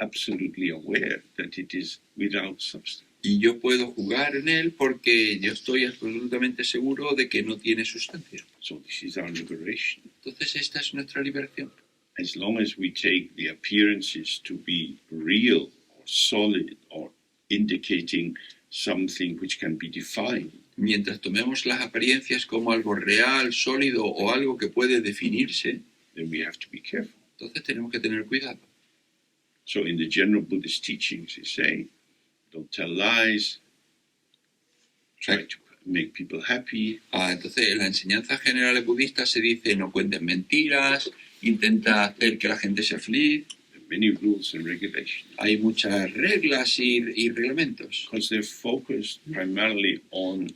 Speaker 1: absolutely aware that it is without substance.
Speaker 2: Y yo puedo jugar en él porque yo estoy absolutamente seguro de que no tiene sustancia.
Speaker 1: So this is our liberation.
Speaker 2: Entonces esta es nuestra liberación.
Speaker 1: As long as we take the appearances to be real or solid or indicating something which can be defined,
Speaker 2: Mientras tomemos las apariencias como algo real, sólido o algo que puede definirse,
Speaker 1: then we have to be careful.
Speaker 2: entonces tenemos que tener cuidado.
Speaker 1: So in the general Buddhist teachings, they say, don't tell lies, try to make people happy,
Speaker 2: Entonces en la enseñanza general budista se dice no cuentes mentiras, intenta hacer que la gente sea feliz.
Speaker 1: there are many rules and regulations,
Speaker 2: Hay muchas reglas y reglamentos.
Speaker 1: because they're focused primarily on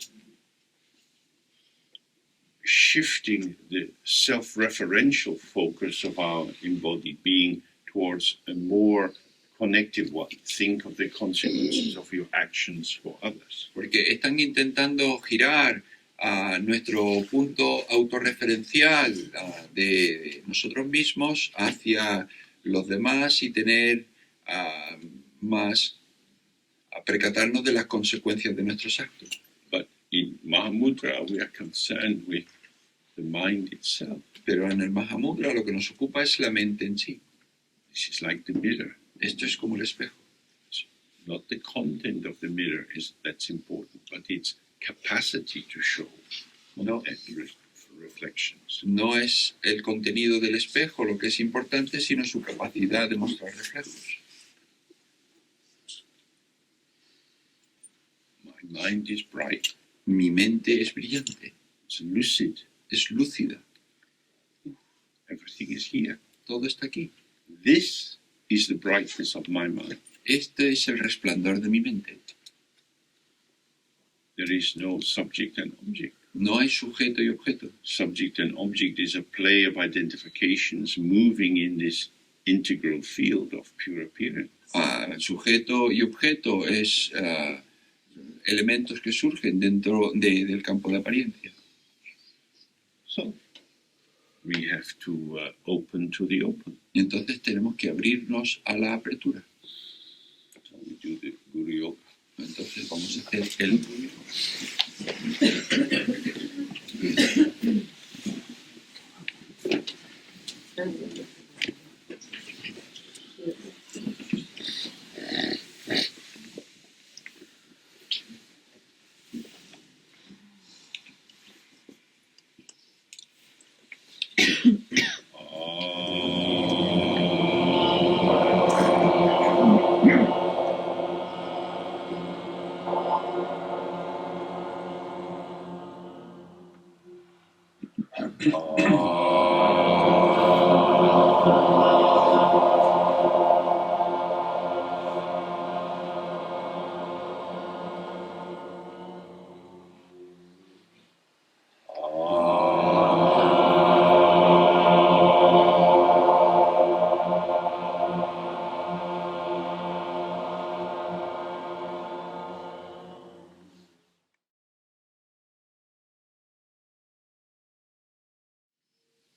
Speaker 1: shifting the self-referential focus of our embodied being towards a more connective one. Think of the consequences of your actions for others.
Speaker 2: Porque están intentando girar a nuestro punto autorreferencial de nosotros mismos hacia los demás y tener más a percatarnos de las consecuencias de nuestros actos.
Speaker 1: But in Mahamudra, we are concerned with the mind itself.
Speaker 2: Pero en el Mahamudra lo que nos ocupa es la mente en sí.
Speaker 1: This is like the mirror.
Speaker 2: Esto es como el espejo.
Speaker 1: Not the content of the mirror that's important, but its capacity to show reflections.
Speaker 2: No es el contenido del espejo lo que es importante, sino su capacidad de mostrar reflejos.
Speaker 1: Mind is bright.
Speaker 2: Mi mente es brillante,
Speaker 1: It's lucid.
Speaker 2: es lúcida,
Speaker 1: Everything is here.
Speaker 2: todo está aquí.
Speaker 1: This is the brightness of my mind.
Speaker 2: Este es el resplandor de mi mente.
Speaker 1: There is no subject and object.
Speaker 2: No hay sujeto y objeto.
Speaker 1: Subject and object is a play of identifications moving in this integral field of pure appearance.
Speaker 2: Sujeto y objeto es elementos que surgen dentro del campo de apariencia.
Speaker 1: So we have to open to the open.
Speaker 2: Y entonces tenemos que abrirnos a la apertura.
Speaker 1: So we do the Guru Yoga.
Speaker 2: Entonces vamos a hacer el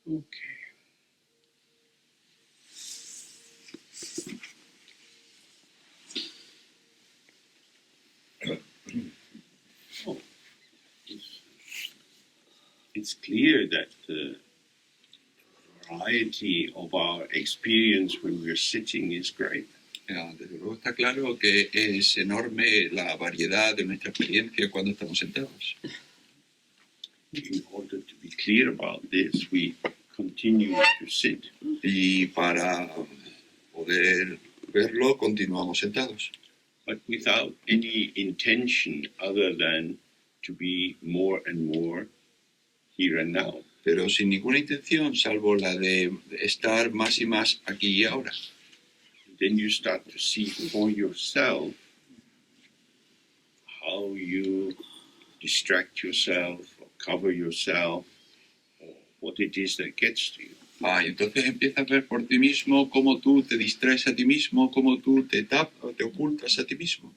Speaker 1: Okay. Oh, it's clear that the variety of our experience when we're sitting is great.
Speaker 2: Desde luego está claro que es enorme la variedad de nuestra experiencia cuando estamos sentados.
Speaker 1: In order to be clear about this, we continue to sit.
Speaker 2: Y para poder verlo, continuamos sentados.
Speaker 1: But without any intention other than to be more and more here and now.
Speaker 2: Pero sin ninguna intención, salvo la de estar más y más aquí y ahora.
Speaker 1: Then you start to see for yourself how you distract yourself or cover yourself or what it is that gets to you.
Speaker 2: Y entonces empiezas a ver por ti mismo cómo tú te distraes a ti mismo, cómo tú te ocultas a ti mismo.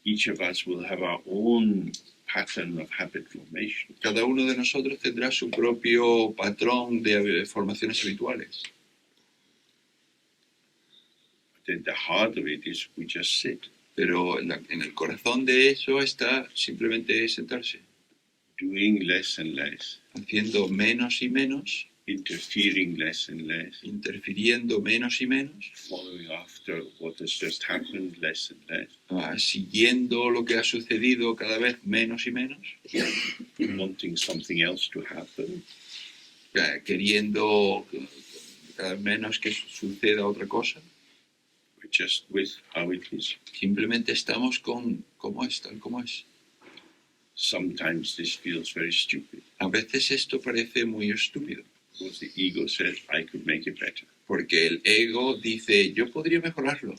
Speaker 1: Each of us will have our own pattern of habit formation.
Speaker 2: Cada uno de nosotros tendrá su propio patrón de formaciones habituales.
Speaker 1: Then the heart of it is we just sit,
Speaker 2: Pero en el corazón de eso está simplemente sentarse,
Speaker 1: doing less and less,
Speaker 2: haciendo menos y menos,
Speaker 1: interfering less and less,
Speaker 2: interfiriendo menos y menos,
Speaker 1: following after what has just happened less and less,
Speaker 2: siguiendo lo que ha sucedido cada vez menos y menos,
Speaker 1: wanting something else to happen,
Speaker 2: queriendo cada vez menos que suceda otra cosa.
Speaker 1: We're just with how it is.
Speaker 2: Simplemente estamos con cómo es, tal como es.
Speaker 1: Sometimes this feels very stupid
Speaker 2: A veces esto parece muy estúpido,
Speaker 1: because the ego says, I could make it better.
Speaker 2: porque el ego dice, yo podría mejorarlo.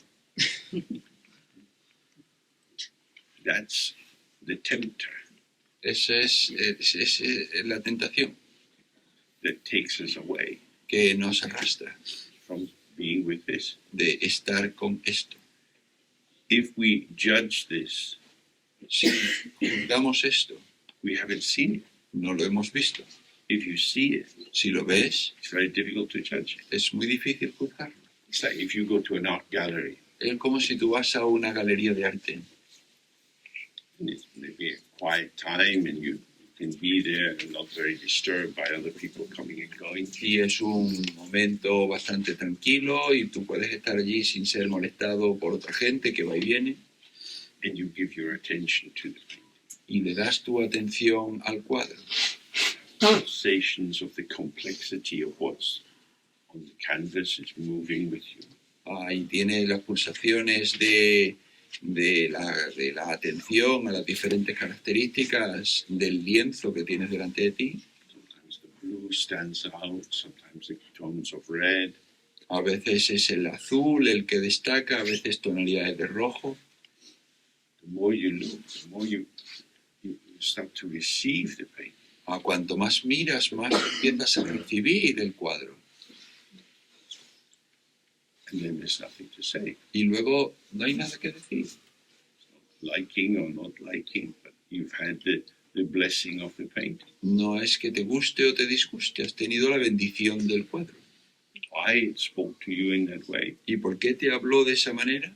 Speaker 1: That's the tempter
Speaker 2: Esa es la tentación
Speaker 1: that takes us away
Speaker 2: que nos arrastra
Speaker 1: from being with this.
Speaker 2: de estar con esto.
Speaker 1: If we judge this,
Speaker 2: Si juzgamos esto,
Speaker 1: we haven't seen it.
Speaker 2: no lo hemos visto.
Speaker 1: If you see it,
Speaker 2: Si lo ves,
Speaker 1: it's very difficult to judge it.
Speaker 2: es muy difícil juzgarlo.
Speaker 1: It's like if you go to an art gallery,
Speaker 2: Es como si tú vas a una galería de arte
Speaker 1: and it's maybe a quiet time and you can be there and not very disturbed by other people coming and going.
Speaker 2: y es un momento bastante tranquilo y tú puedes estar allí sin ser molestado por otra gente que va y viene
Speaker 1: And you give your attention to the
Speaker 2: y le das tu atención al cuadro.
Speaker 1: sensations of the complexity of what's on the canvas is moving with you.
Speaker 2: Y tiene las pulsaciones de de la atención a las diferentes características del lienzo que tienes delante de ti.
Speaker 1: Sometimes the blue stands out, sometimes the tones of red.
Speaker 2: A veces es el azul el que destaca, a veces tonalidades de rojo.
Speaker 1: The more you look, the more you start to receive the painting.
Speaker 2: A cuanto más miras, más empiezas a recibir el cuadro.
Speaker 1: And then there's nothing to say.
Speaker 2: Y luego no hay nada que decir.
Speaker 1: Liking or not liking, but you've had the blessing of the painting.
Speaker 2: No es que te guste o te disguste, has tenido la bendición del cuadro.
Speaker 1: Why it spoke to you in that way
Speaker 2: ¿Y por qué te habló de esa manera?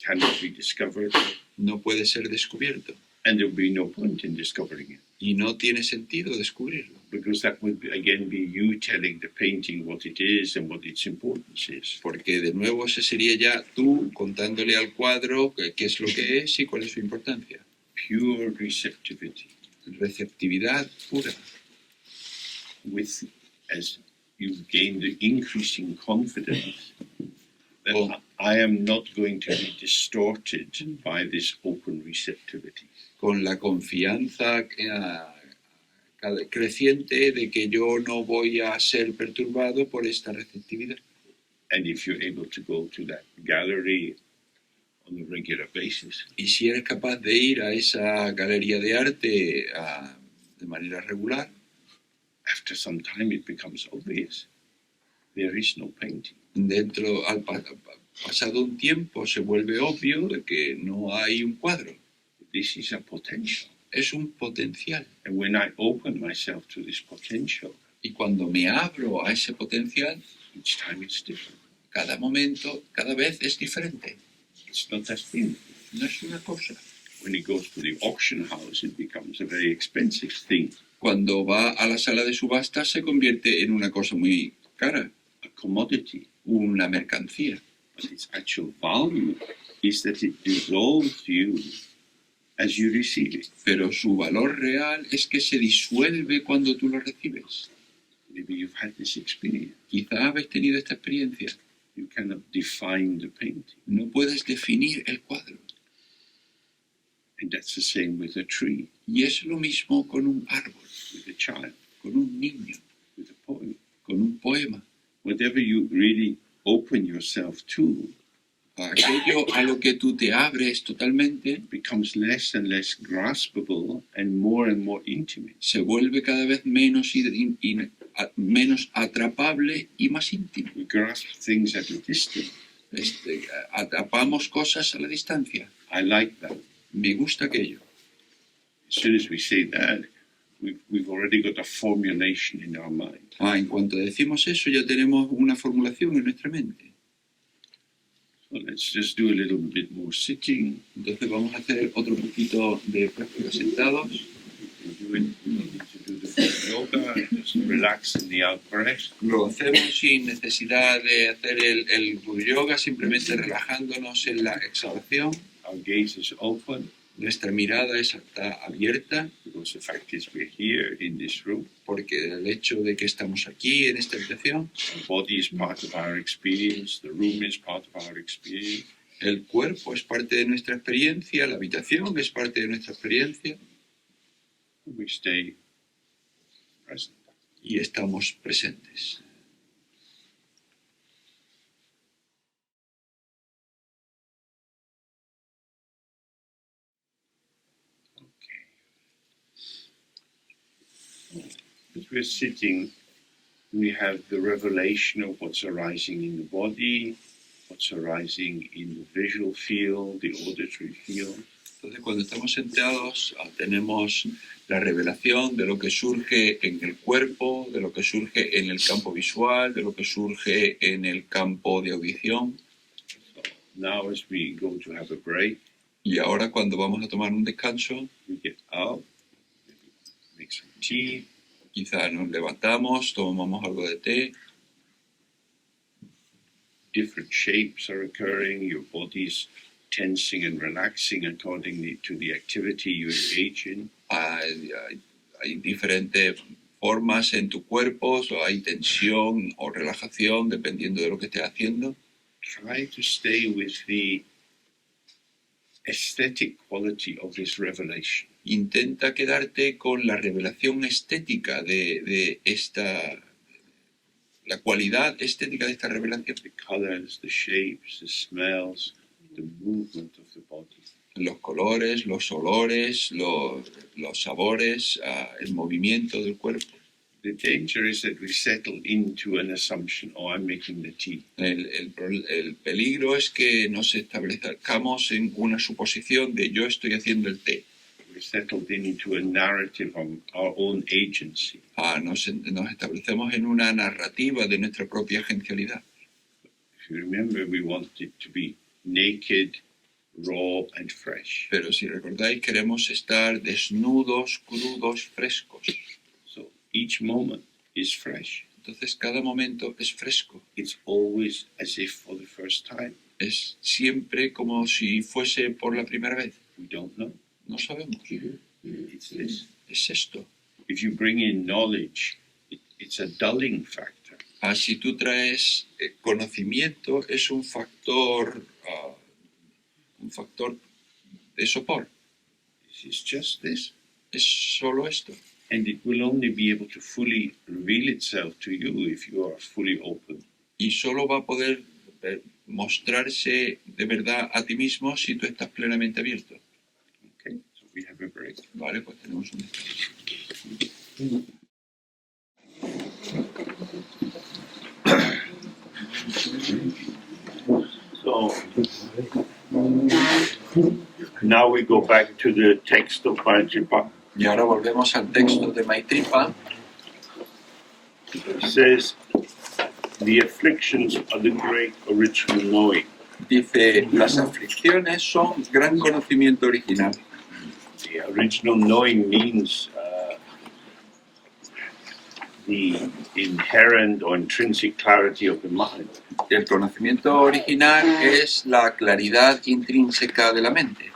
Speaker 1: cannot be discovered,
Speaker 2: No puede ser descubierto.
Speaker 1: and there will be no point in discovering it.
Speaker 2: Y no tiene sentido descubrirlo.
Speaker 1: Because that would again be you telling the painting what it is and what its importance is.
Speaker 2: Porque de nuevo ese sería ya tú contándole al cuadro qué es lo que es y cuál es su importancia.
Speaker 1: Pure receptivity.
Speaker 2: Receptividad pura.
Speaker 1: With, as you gain the increasing confidence that
Speaker 2: Oh.
Speaker 1: I am not going to be distorted by this open receptivity.
Speaker 2: Con la confianza creciente de que yo no voy a ser perturbado por esta receptividad.
Speaker 1: And if you're able to go to that gallery on a regular basis,
Speaker 2: Y si eres capaz de ir a esa galería de arte de manera regular,
Speaker 1: after some time it becomes obvious there is no painting.
Speaker 2: pasado un tiempo se vuelve obvio de que no hay un cuadro.
Speaker 1: This is a potential.
Speaker 2: Es un potencial.
Speaker 1: And when I open myself to this potential,
Speaker 2: Y cuando me abro a ese potencial,
Speaker 1: each time it's different.
Speaker 2: cada momento, cada vez es diferente.
Speaker 1: It's not that thing.
Speaker 2: No es una cosa.
Speaker 1: When it goes to the auction house, it becomes a very expensive thing.
Speaker 2: Cuando va a la sala de subastas se convierte en una cosa muy cara,
Speaker 1: A commodity.
Speaker 2: una mercancía.
Speaker 1: But its actual value is that it dissolves you as you receive it.
Speaker 2: Pero su valor real es que se disuelve cuando tú lo recibes.
Speaker 1: Maybe you've had this experience.
Speaker 2: Quizá habéis tenido esta experiencia.
Speaker 1: You cannot define the painting.
Speaker 2: No puedes definir el cuadro.
Speaker 1: And that's the same with a tree,
Speaker 2: Y es lo mismo con un árbol,
Speaker 1: with a child,
Speaker 2: con un niño,
Speaker 1: with a poem.
Speaker 2: con un poema.
Speaker 1: Whatever you really open yourself to
Speaker 2: Aquello a lo que tú te abres totalmente
Speaker 1: becomes less and less graspable and more intimate.
Speaker 2: se vuelve cada vez menos, menos atrapable y más íntimo.
Speaker 1: We grasp things at a distance.
Speaker 2: Atrapamos cosas a la distancia.
Speaker 1: I like that.
Speaker 2: Me gusta aquello.
Speaker 1: As soon as we say that, we've already got a formulation in our mind.
Speaker 2: En cuanto decimos eso, ya tenemos una formulación en nuestra mente.
Speaker 1: So let's just do a little bit more sitting.
Speaker 2: Entonces vamos a hacer otro poquito de práctica sentados.
Speaker 1: We don't need to do the full yoga. Just relax in the out breath.
Speaker 2: Lo hacemos sin necesidad de hacer el yoga, simplemente relajándonos en la exhalación.
Speaker 1: Our gaze is open
Speaker 2: Nuestra mirada está abierta
Speaker 1: because the fact is we're here in this room.
Speaker 2: porque el hecho de que estamos aquí en esta habitación,
Speaker 1: Our body is part of our experience. The room is part of our experience.
Speaker 2: el cuerpo es parte de nuestra experiencia, la habitación es parte de nuestra experiencia
Speaker 1: We stay present.
Speaker 2: y estamos presentes.
Speaker 1: As we're sitting, we have the revelation of what's arising in the body, what's arising in the visual field, the auditory field.
Speaker 2: Entonces, cuando estamos sentados, tenemos la revelación de lo que surge en el cuerpo, de lo que surge en el campo visual, de lo que surge en el campo de audición.
Speaker 1: So now as we go to have a break,
Speaker 2: Y ahora, cuando vamos a tomar un descanso,
Speaker 1: we get up, maybe make some tea,
Speaker 2: quizá nos levantamos, tomamos algo de té,
Speaker 1: different shapes are occurring, your body's tensing and relaxing according to the activity you engage in.
Speaker 2: hay diferentes formas en tu cuerpo, o hay tensión o relajación dependiendo de lo que estés haciendo.
Speaker 1: Try to stay with the aesthetic quality of this revelation.
Speaker 2: Intenta quedarte con la revelación estética de esta, la cualidad estética de esta revelación.
Speaker 1: The colors, the shapes, the smells, the movement of the body.
Speaker 2: Los colores, los olores, los sabores, el movimiento del cuerpo.
Speaker 1: The danger is that we settle into an assumption, oh, I'm making the tea.
Speaker 2: El peligro es que nos establezcamos en una suposición de yo estoy haciendo el té.
Speaker 1: We're settled into a narrative of our own agency.
Speaker 2: Nos establecemos en una narrativa de nuestra propia agencialidad.
Speaker 1: If you remember, we want it to be naked, raw and fresh.
Speaker 2: Pero si recordáis, queremos estar desnudos, crudos, frescos.
Speaker 1: So each moment is fresh.
Speaker 2: Entonces cada momento es fresco.
Speaker 1: It's always as if for the first time.
Speaker 2: Es siempre como si fuese por la primera vez.
Speaker 1: We don't know.
Speaker 2: No sabemos.
Speaker 1: It's this.
Speaker 2: Es esto.
Speaker 1: If you bring in knowledge, it's a dulling factor.
Speaker 2: Si tú traes conocimiento, es un factor de sopor.
Speaker 1: This is just this.
Speaker 2: Es solo esto.
Speaker 1: And it will only be able to fully reveal itself to you if you are fully open.
Speaker 2: Y solo va a poder mostrarse de verdad a ti mismo si tú estás plenamente abierto.
Speaker 1: Okay, so we have a break.
Speaker 2: Vale, pues tenemos un descanso.
Speaker 1: So now we go back to the text of Maitripa.
Speaker 2: Y ahora volvemos al texto de Maitripa.
Speaker 1: It says, the afflictions are the great original knowing.
Speaker 2: Dice, las aflicciones son gran conocimiento original.
Speaker 1: The original knowing means the inherent or intrinsic clarity of the mind.
Speaker 2: El conocimiento original es la claridad intrínseca de la mente.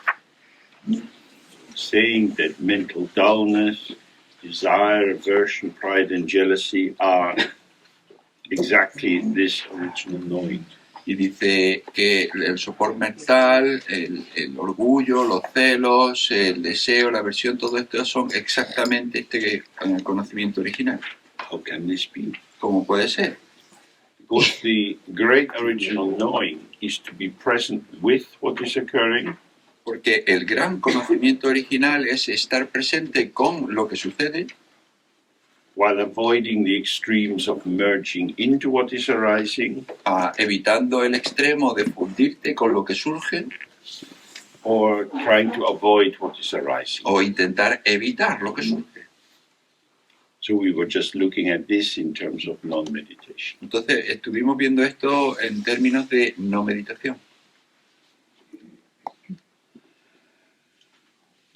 Speaker 1: Saying that mental dullness, desire, aversion, pride, and jealousy are exactly this original knowing.
Speaker 2: Y dice que el sopor mental, el orgullo, los celos, el deseo, la aversión, todo esto son exactamente este conocimiento original.
Speaker 1: How can this be?
Speaker 2: ¿Cómo puede ser?
Speaker 1: Because the great original knowing is to be present with what is occurring,
Speaker 2: Porque el gran conocimiento original es estar presente con lo que sucede,
Speaker 1: while avoiding the extremes of merging into what is arising,
Speaker 2: evitando el extremo de fundirte con lo que surge
Speaker 1: or trying to avoid what is arising.
Speaker 2: o intentar evitar lo que surge.
Speaker 1: So we were just looking at this in terms of non-meditation.
Speaker 2: Entonces estuvimos viendo esto en términos de no meditación.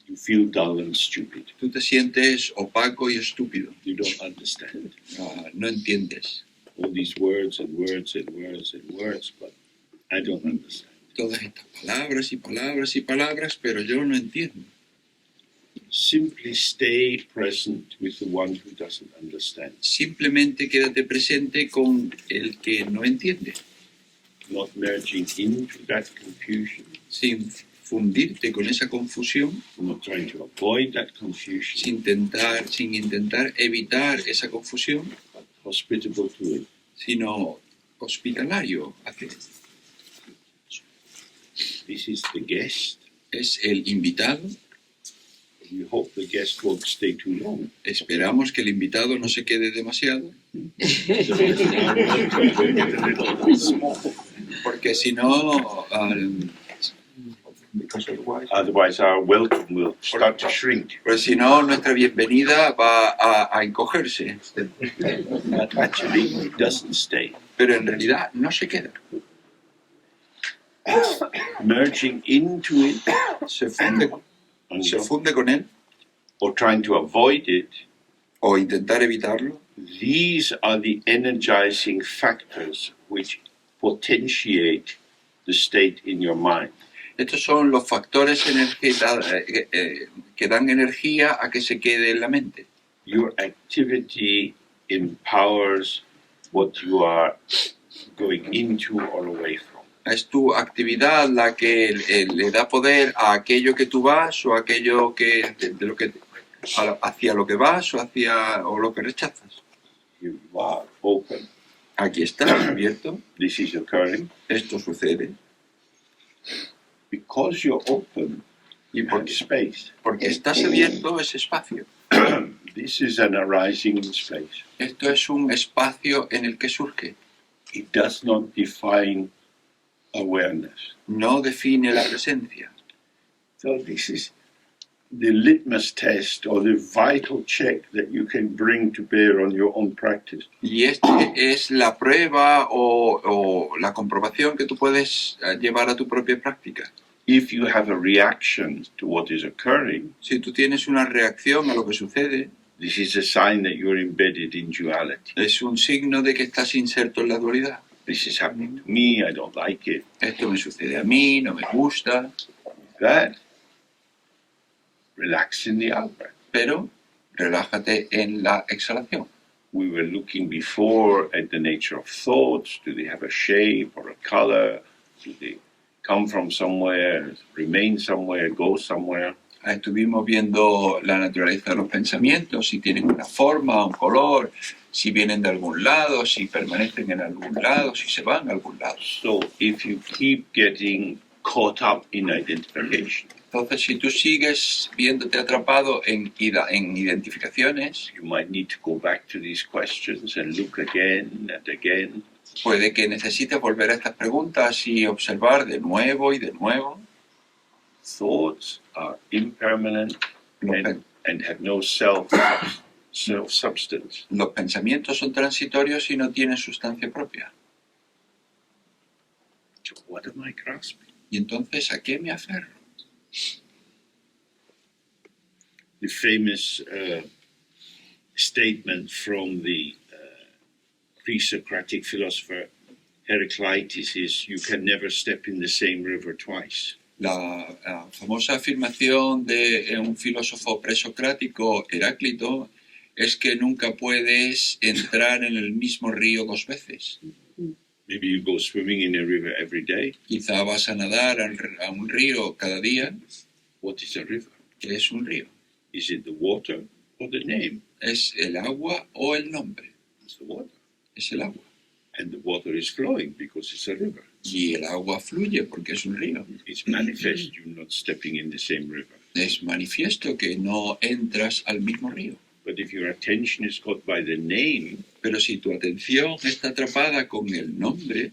Speaker 1: You feel dull and stupid.
Speaker 2: Tú te sientes opaco y estúpido.
Speaker 1: You don't understand.
Speaker 2: No entiendes.
Speaker 1: All these words and words and words and words, but I don't understand.
Speaker 2: Todas estas palabras y palabras y palabras, pero yo no entiendo.
Speaker 1: Simply stay present with the one who doesn't understand.
Speaker 2: Simplemente quédate presente con el que no entiende,
Speaker 1: Not merging into that confusion.
Speaker 2: sin fundirte con esa confusión,
Speaker 1: Not trying to avoid that confusion.
Speaker 2: sin intentar evitar esa confusión,
Speaker 1: But hospitable to it.
Speaker 2: sino hospitalario hacia él.
Speaker 1: This is the guest.
Speaker 2: Es el invitado.
Speaker 1: We hope the guest won't stay too long.
Speaker 2: Esperamos que el invitado no se quede demasiado, porque si no,
Speaker 1: Otherwise our welcome will start to shrink.
Speaker 2: pues si no, nuestra bienvenida va a encogerse.
Speaker 1: But actually it doesn't stay.
Speaker 2: Pero en realidad no se queda.
Speaker 1: Merging into it
Speaker 2: Se funde con él
Speaker 1: or trying to avoid it,
Speaker 2: o intentar evitarlo.
Speaker 1: these are the energizing factors which potentiate the state in your mind.
Speaker 2: Estos son los factores que dan energía a que se quede en la mente.
Speaker 1: Your activity empowers what you are going into or away from.
Speaker 2: Es tu actividad la que le da poder a aquello que tú vas o aquello que de lo que hacia lo que vas o lo que rechazas.
Speaker 1: You are open.
Speaker 2: Aquí está, abierto.
Speaker 1: This is occurring.
Speaker 2: Esto sucede.
Speaker 1: Because you're open,
Speaker 2: Y
Speaker 1: you have space.
Speaker 2: porque estás abierto es espacio.
Speaker 1: This is an arising in space.
Speaker 2: Esto es un espacio en el que surge.
Speaker 1: It does not define awareness.
Speaker 2: No define la presencia.
Speaker 1: So this is the litmus test or the vital check that you can bring to bear on your own practice.
Speaker 2: Y este es la prueba o la comprobación que tú puedes llevar a tu propia práctica.
Speaker 1: If you have a reaction to what is occurring,
Speaker 2: Si tú tienes una reacción a lo que sucede,
Speaker 1: this is a sign that you're embedded in duality.
Speaker 2: es un signo de que estás inserto en la dualidad.
Speaker 1: This is happening to me, I don't like it.
Speaker 2: Esto me sucede a mí, no me gusta,
Speaker 1: That, relax in the out-breath.
Speaker 2: pero relájate en la exhalación.
Speaker 1: We were looking before at the nature of thoughts. Do they have a shape or a color? Do they come from somewhere, remain somewhere, go somewhere?
Speaker 2: Estuvimos viendo la naturaleza de los pensamientos, si tienen una forma, un color, si vienen de algún lado, si permanecen en algún lado, si se van a algún lado.
Speaker 1: So if you keep getting caught up in identification,
Speaker 2: Entonces, si tú sigues viéndote atrapado en identificaciones,
Speaker 1: you might need to go back to these questions and look again and again.
Speaker 2: puede que necesites volver a estas preguntas y observar de nuevo y de nuevo.
Speaker 1: Thoughts are impermanent and have no self-substance.
Speaker 2: Los pensamientos son transitorios y no tienen sustancia propia.
Speaker 1: So what am I grasping?
Speaker 2: Y entonces, ¿a qué me aferro?
Speaker 1: The famous statement from the pre-Socratic philosopher Heraclitus is, you can never step in the same river twice.
Speaker 2: La famosa afirmación de un filósofo presocrático, Heráclito, es que nunca puedes entrar en el mismo río dos veces.
Speaker 1: Maybe you go swimming in a river every day.
Speaker 2: Quizá vas a nadar a un río cada día.
Speaker 1: What is a river?
Speaker 2: ¿Qué es un río?
Speaker 1: Is it the water or the name?
Speaker 2: ¿Es el agua o el nombre?
Speaker 1: It's the water.
Speaker 2: Es el agua.
Speaker 1: And the water is flowing because it's a river.
Speaker 2: Y el agua fluye porque es un río.
Speaker 1: It's manifest you're not stepping in the same river.
Speaker 2: Es manifiesto que no entras al mismo río.
Speaker 1: But if your attention is caught by the name,
Speaker 2: Pero si tu atención está atrapada con el nombre,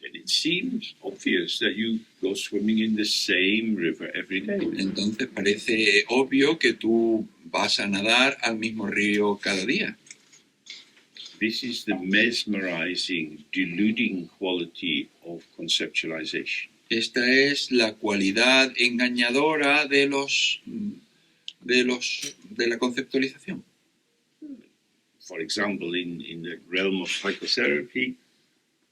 Speaker 1: then it seems obvious that you go swimming in the same river every day.
Speaker 2: entonces parece obvio que tú vas a nadar al mismo río cada día.
Speaker 1: This is the mesmerizing, deluding quality of conceptualization.
Speaker 2: Esta es la cualidad engañadora de la conceptualización.
Speaker 1: For example, in the realm of psychotherapy,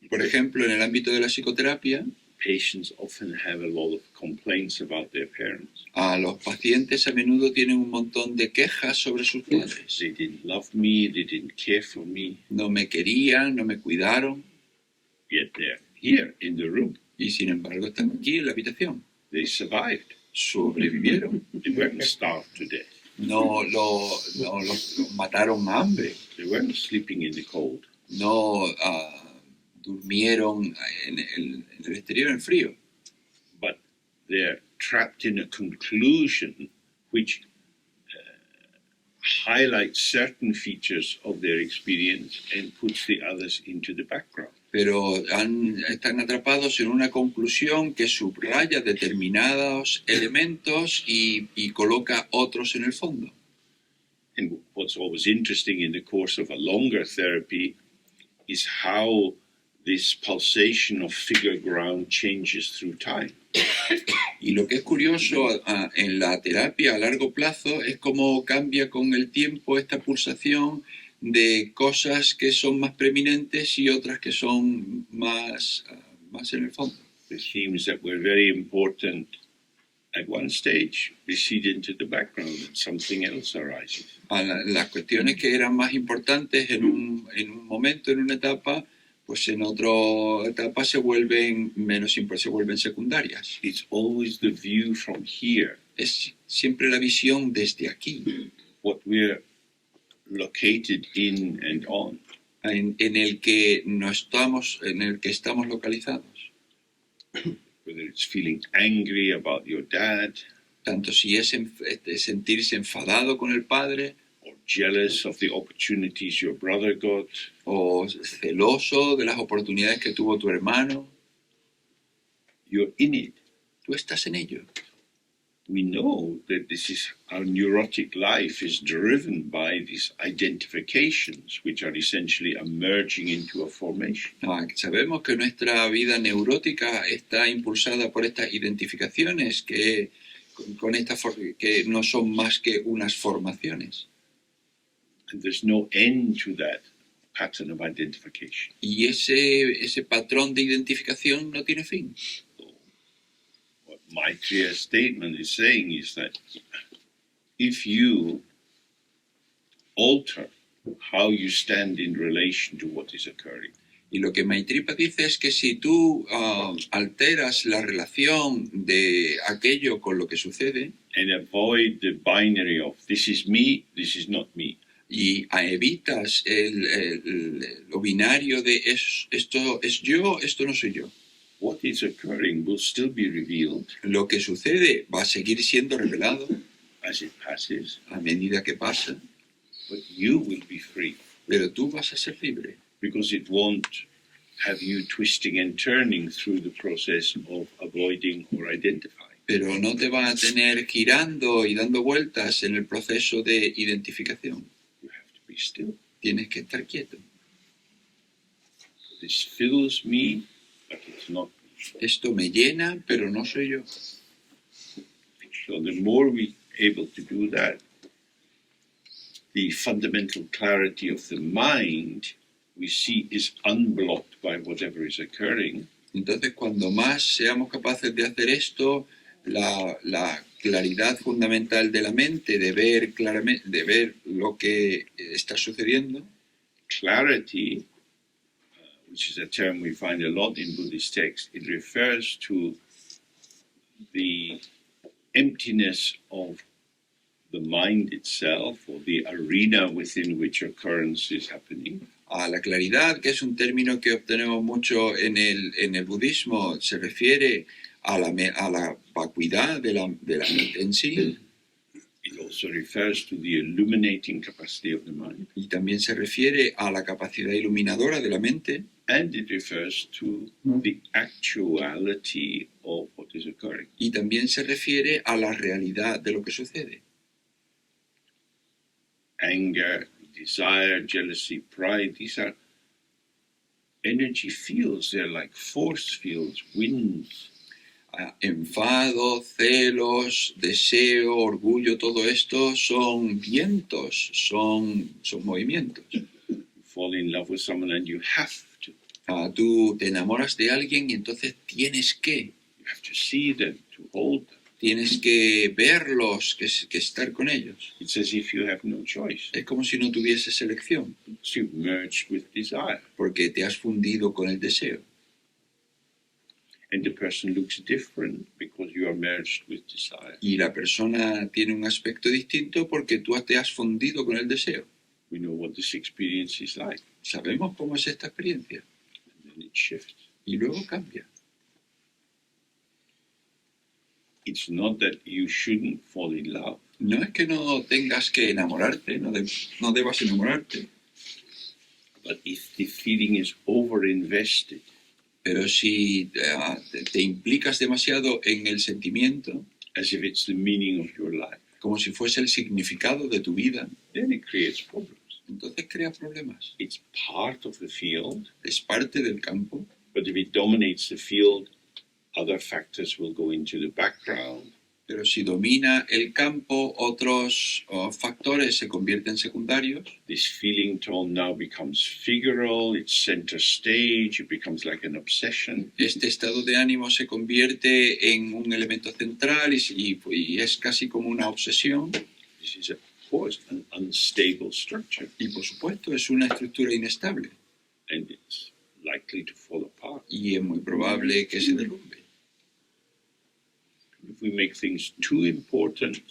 Speaker 2: Por ejemplo, en el ámbito de la psicoterapia,
Speaker 1: patients often have a lot of complaints about their parents.
Speaker 2: a los pacientes a menudo tienen un montón de quejas sobre sus padres.
Speaker 1: They didn't love me, they didn't care for me,
Speaker 2: No me querían, no me cuidaron,
Speaker 1: yet they're here in the room.
Speaker 2: y sin embargo están aquí en la habitación.
Speaker 1: They survived.
Speaker 2: Sobrevivieron.
Speaker 1: They weren't starved to death.
Speaker 2: No los mataron a hambre.
Speaker 1: They weren't sleeping in the cold.
Speaker 2: No durmieron en el exterior en frío.
Speaker 1: But they're trapped in a conclusion which highlights certain features of their experience and puts the others into the background.
Speaker 2: Pero están atrapados en una conclusión que subraya determinados elementos y coloca otros en el fondo.
Speaker 1: And what's always interesting in the course of a longer therapy is how this pulsation of figure ground changes through time.
Speaker 2: Y lo que es curioso en la terapia a largo plazo es cómo cambia con el tiempo esta pulsación de cosas que son más preeminentes y otras que son más en el fondo.
Speaker 1: The themes that were very important at one stage recede into the background and something else arises.
Speaker 2: Las cuestiones que eran más importantes en un momento, en una etapa, pues en otra etapa se vuelven se vuelven secundarias.
Speaker 1: It's always the view from here,
Speaker 2: Es siempre la visión desde aquí,
Speaker 1: what we're located in and on.
Speaker 2: en el que estamos localizados.
Speaker 1: Whether it's feeling angry about your dad,
Speaker 2: Tanto si es sentirse enfadado con el padre,
Speaker 1: or jealous of the opportunities your brother got,
Speaker 2: o celoso de las oportunidades que tuvo tu hermano,
Speaker 1: you're in it.
Speaker 2: tú estás en ello.
Speaker 1: We know that this is our neurotic life is driven by these identifications, which are essentially emerging into a formation.
Speaker 2: Sabemos que nuestra vida neurótica está impulsada por estas identificaciones que no son más que unas formaciones.
Speaker 1: And there's no end to that pattern of identification.
Speaker 2: Y ese patrón de identificación no tiene fin.
Speaker 1: What Maitripa's statement is saying is that if you alter how you stand in relation to what is occurring,
Speaker 2: Y lo que Maitripa dice es que si tú alteras la relación de aquello con lo que sucede
Speaker 1: and avoid the binary of this is me, this is not me,
Speaker 2: y evitas lo binario de esto es yo, esto no soy yo,
Speaker 1: what is occurring will still be revealed
Speaker 2: lo que sucede va a seguir siendo revelado
Speaker 1: as it passes,
Speaker 2: a medida que pasa,
Speaker 1: but you will be free
Speaker 2: pero tú vas a ser libre.
Speaker 1: because it won't have you twisting and turning through the process of avoiding or identifying.
Speaker 2: Pero no te va a tener girando y dando vueltas en el proceso de identificación.
Speaker 1: You have to be still.
Speaker 2: Tienes que estar quieto.
Speaker 1: This fills me, but it's not me.
Speaker 2: Esto me llena, pero no soy yo.
Speaker 1: So the more we're able to do that, the fundamental clarity of the mind we see is unblocked by whatever is occurring.
Speaker 2: Entonces, cuando más seamos capaces de hacer esto, la claridad fundamental de la mente, de ver claramente, de ver lo que está sucediendo.
Speaker 1: Clarity, which is a term we find a lot in Buddhist texts, it refers to the emptiness of the mind itself, or the arena within which occurrence is happening.
Speaker 2: A la claridad, que es un término que obtenemos mucho en el budismo, se refiere a la vacuidad de la mente en sí.
Speaker 1: It also refers to the illuminating capacity of the mind.
Speaker 2: Y también se refiere a la capacidad iluminadora de la mente.
Speaker 1: And it refers to the actuality of what is occurring.
Speaker 2: Y también se refiere a la realidad de lo que sucede.
Speaker 1: Anger, desire, jealousy, pride, these are energy fields. They're like force fields, winds.
Speaker 2: Enfado, celos, deseo, orgullo, todo esto son vientos, son movimientos.
Speaker 1: You fall in love with someone and you have to.
Speaker 2: Tú te enamoras de alguien y entonces tienes que.
Speaker 1: You have to see them, to hold them.
Speaker 2: Tienes que verlos, que estar con ellos.
Speaker 1: It's as if you have no choice.
Speaker 2: Es como si no tuvieses elección,
Speaker 1: So you've merged with desire.
Speaker 2: porque te has fundido con el deseo.
Speaker 1: And the person looks different because you are merged with desire.
Speaker 2: Y la persona tiene un aspecto distinto porque tú te has fundido con el deseo.
Speaker 1: We know what this experience is like.
Speaker 2: Sabemos cómo es esta experiencia.
Speaker 1: And then it shifts.
Speaker 2: Y luego cambia.
Speaker 1: It's not that you shouldn't fall in love.
Speaker 2: No es que no tengas que enamorarte, no debas enamorarte.
Speaker 1: But if the feeling is overinvested,
Speaker 2: Pero si te implicas demasiado en el sentimiento,
Speaker 1: as if it's the meaning of your life,
Speaker 2: como si fuese el significado de tu vida,
Speaker 1: then it creates problems.
Speaker 2: entonces crea problemas.
Speaker 1: It's part of the field,
Speaker 2: Es parte del campo,
Speaker 1: but if it dominates the field, other factors will go into the background.
Speaker 2: pero si domina el campo, otros factores se convierten secundarios.
Speaker 1: This feeling tone now becomes figural, it's center stage, it becomes like an obsession.
Speaker 2: Este estado de ánimo se convierte en un elemento central y es casi como una obsesión.
Speaker 1: This is, of course, an unstable structure.
Speaker 2: Y por supuesto es una estructura inestable.
Speaker 1: And it's likely to fall apart.
Speaker 2: y es muy probable que se derrumbe.
Speaker 1: If we make things too important,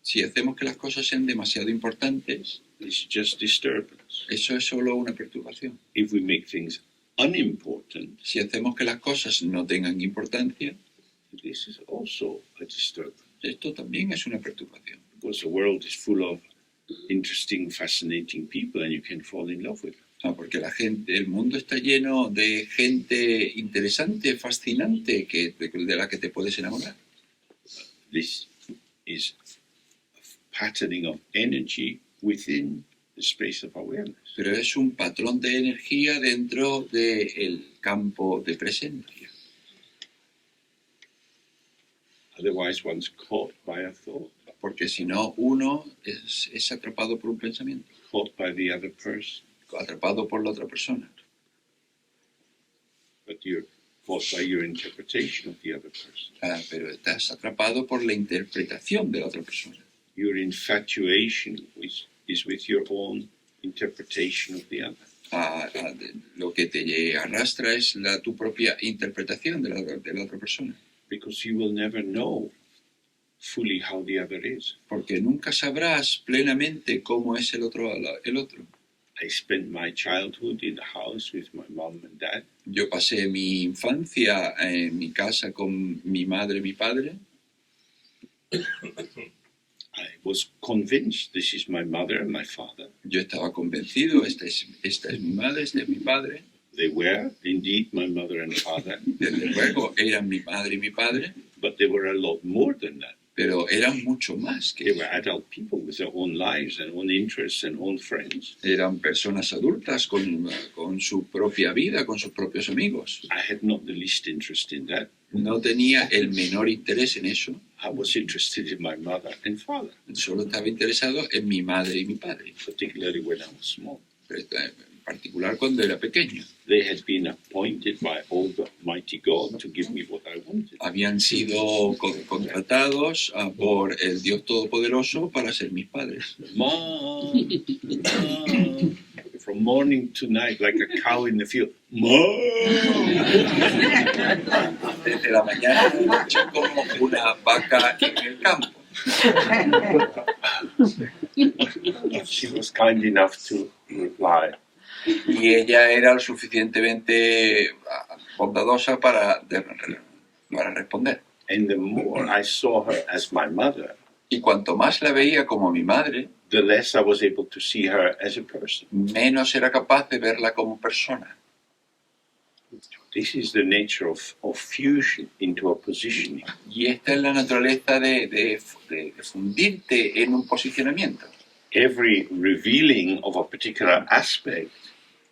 Speaker 2: Si hacemos que las cosas sean demasiado importantes,
Speaker 1: it's just disturbance.
Speaker 2: eso es solo una perturbación.
Speaker 1: If we make things unimportant,
Speaker 2: Si hacemos que las cosas no tengan importancia,
Speaker 1: this is also a disturbance.
Speaker 2: esto también es una perturbación.
Speaker 1: Because the world is full of interesting, fascinating people and you can fall in love with them.
Speaker 2: Porque el mundo está lleno de gente interesante, fascinante, de la que te puedes enamorar.
Speaker 1: This is a patterning of energy within the space of awareness.
Speaker 2: Pero es un patrón de energía dentro del campo de presencia.
Speaker 1: Otherwise, one's caught by a thought,
Speaker 2: Porque si no, uno es atrapado por un pensamiento,
Speaker 1: caught by the other person,
Speaker 2: atrapado por la otra persona.
Speaker 1: but you're caught by your interpretation of the other person.
Speaker 2: Pero estás atrapado por la interpretación de la otra persona.
Speaker 1: Your infatuation is with your own interpretation of the other.
Speaker 2: Lo que te arrastra es tu propia interpretación de la otra persona.
Speaker 1: Because you will never know fully how the other is.
Speaker 2: Porque nunca sabrás plenamente cómo es el otro.
Speaker 1: I spent my childhood in the house with my mom and dad.
Speaker 2: Yo pasé mi infancia en mi casa con mi madre y mi padre.
Speaker 1: I was convinced this is my mother and my father.
Speaker 2: Yo estaba convencido, esta es mi madre, este es mi padre.
Speaker 1: They were indeed my mother and father,
Speaker 2: Desde luego eran mi madre y mi padre,
Speaker 1: but they were a lot more than that.
Speaker 2: pero eran mucho más que
Speaker 1: They
Speaker 2: eso.
Speaker 1: were adult people with their own lives and own interests and own friends.
Speaker 2: Eran personas adultas con su propia vida, con sus propios amigos.
Speaker 1: I had not the least interest in that.
Speaker 2: No tenía el menor interés en eso,
Speaker 1: I was interested in my mother and father,
Speaker 2: solo estaba interesado en mi madre y mi padre,
Speaker 1: particularly when I was small.
Speaker 2: en particular cuando era pequeño.
Speaker 1: They had been appointed by Almighty God to give me what I wanted.
Speaker 2: Habían sido contratados por el Dios Todopoderoso para ser mis padres.
Speaker 1: Mom, Mom, from morning to night, like a cow in the field. Mom.
Speaker 2: Desde la mañana a la noche como una vaca en el campo.
Speaker 1: She was kind enough to reply.
Speaker 2: Y ella era lo suficientemente bondadosa para responder.
Speaker 1: And the more I saw her as my mother,
Speaker 2: Y cuanto más la veía como mi madre,
Speaker 1: the less I was able to see her as a person.
Speaker 2: menos era capaz de verla como persona.
Speaker 1: This is the nature of fusion into a positioning.
Speaker 2: Y esta es la naturaleza de fundirte en un posicionamiento.
Speaker 1: Every revealing of a particular aspect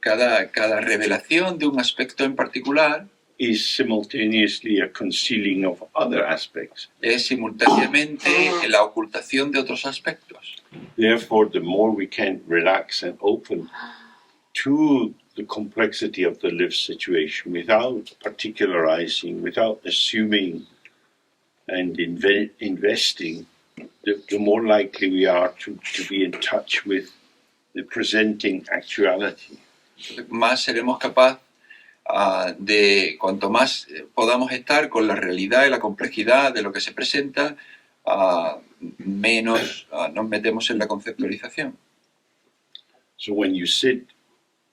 Speaker 2: Cada revelación de un aspecto en particular
Speaker 1: is simultaneously a concealing of other aspects.
Speaker 2: es simultáneamente la ocultación de otros aspectos.
Speaker 1: Therefore, the more we can relax and open to the complexity of the lived situation without particularizing, without assuming and investing, the more likely we are to be in touch with the presenting actuality.
Speaker 2: Más seremos capaces cuanto más podamos estar con la realidad y la complejidad de lo que se presenta, menos nos metemos en la conceptualización.
Speaker 1: So when you sit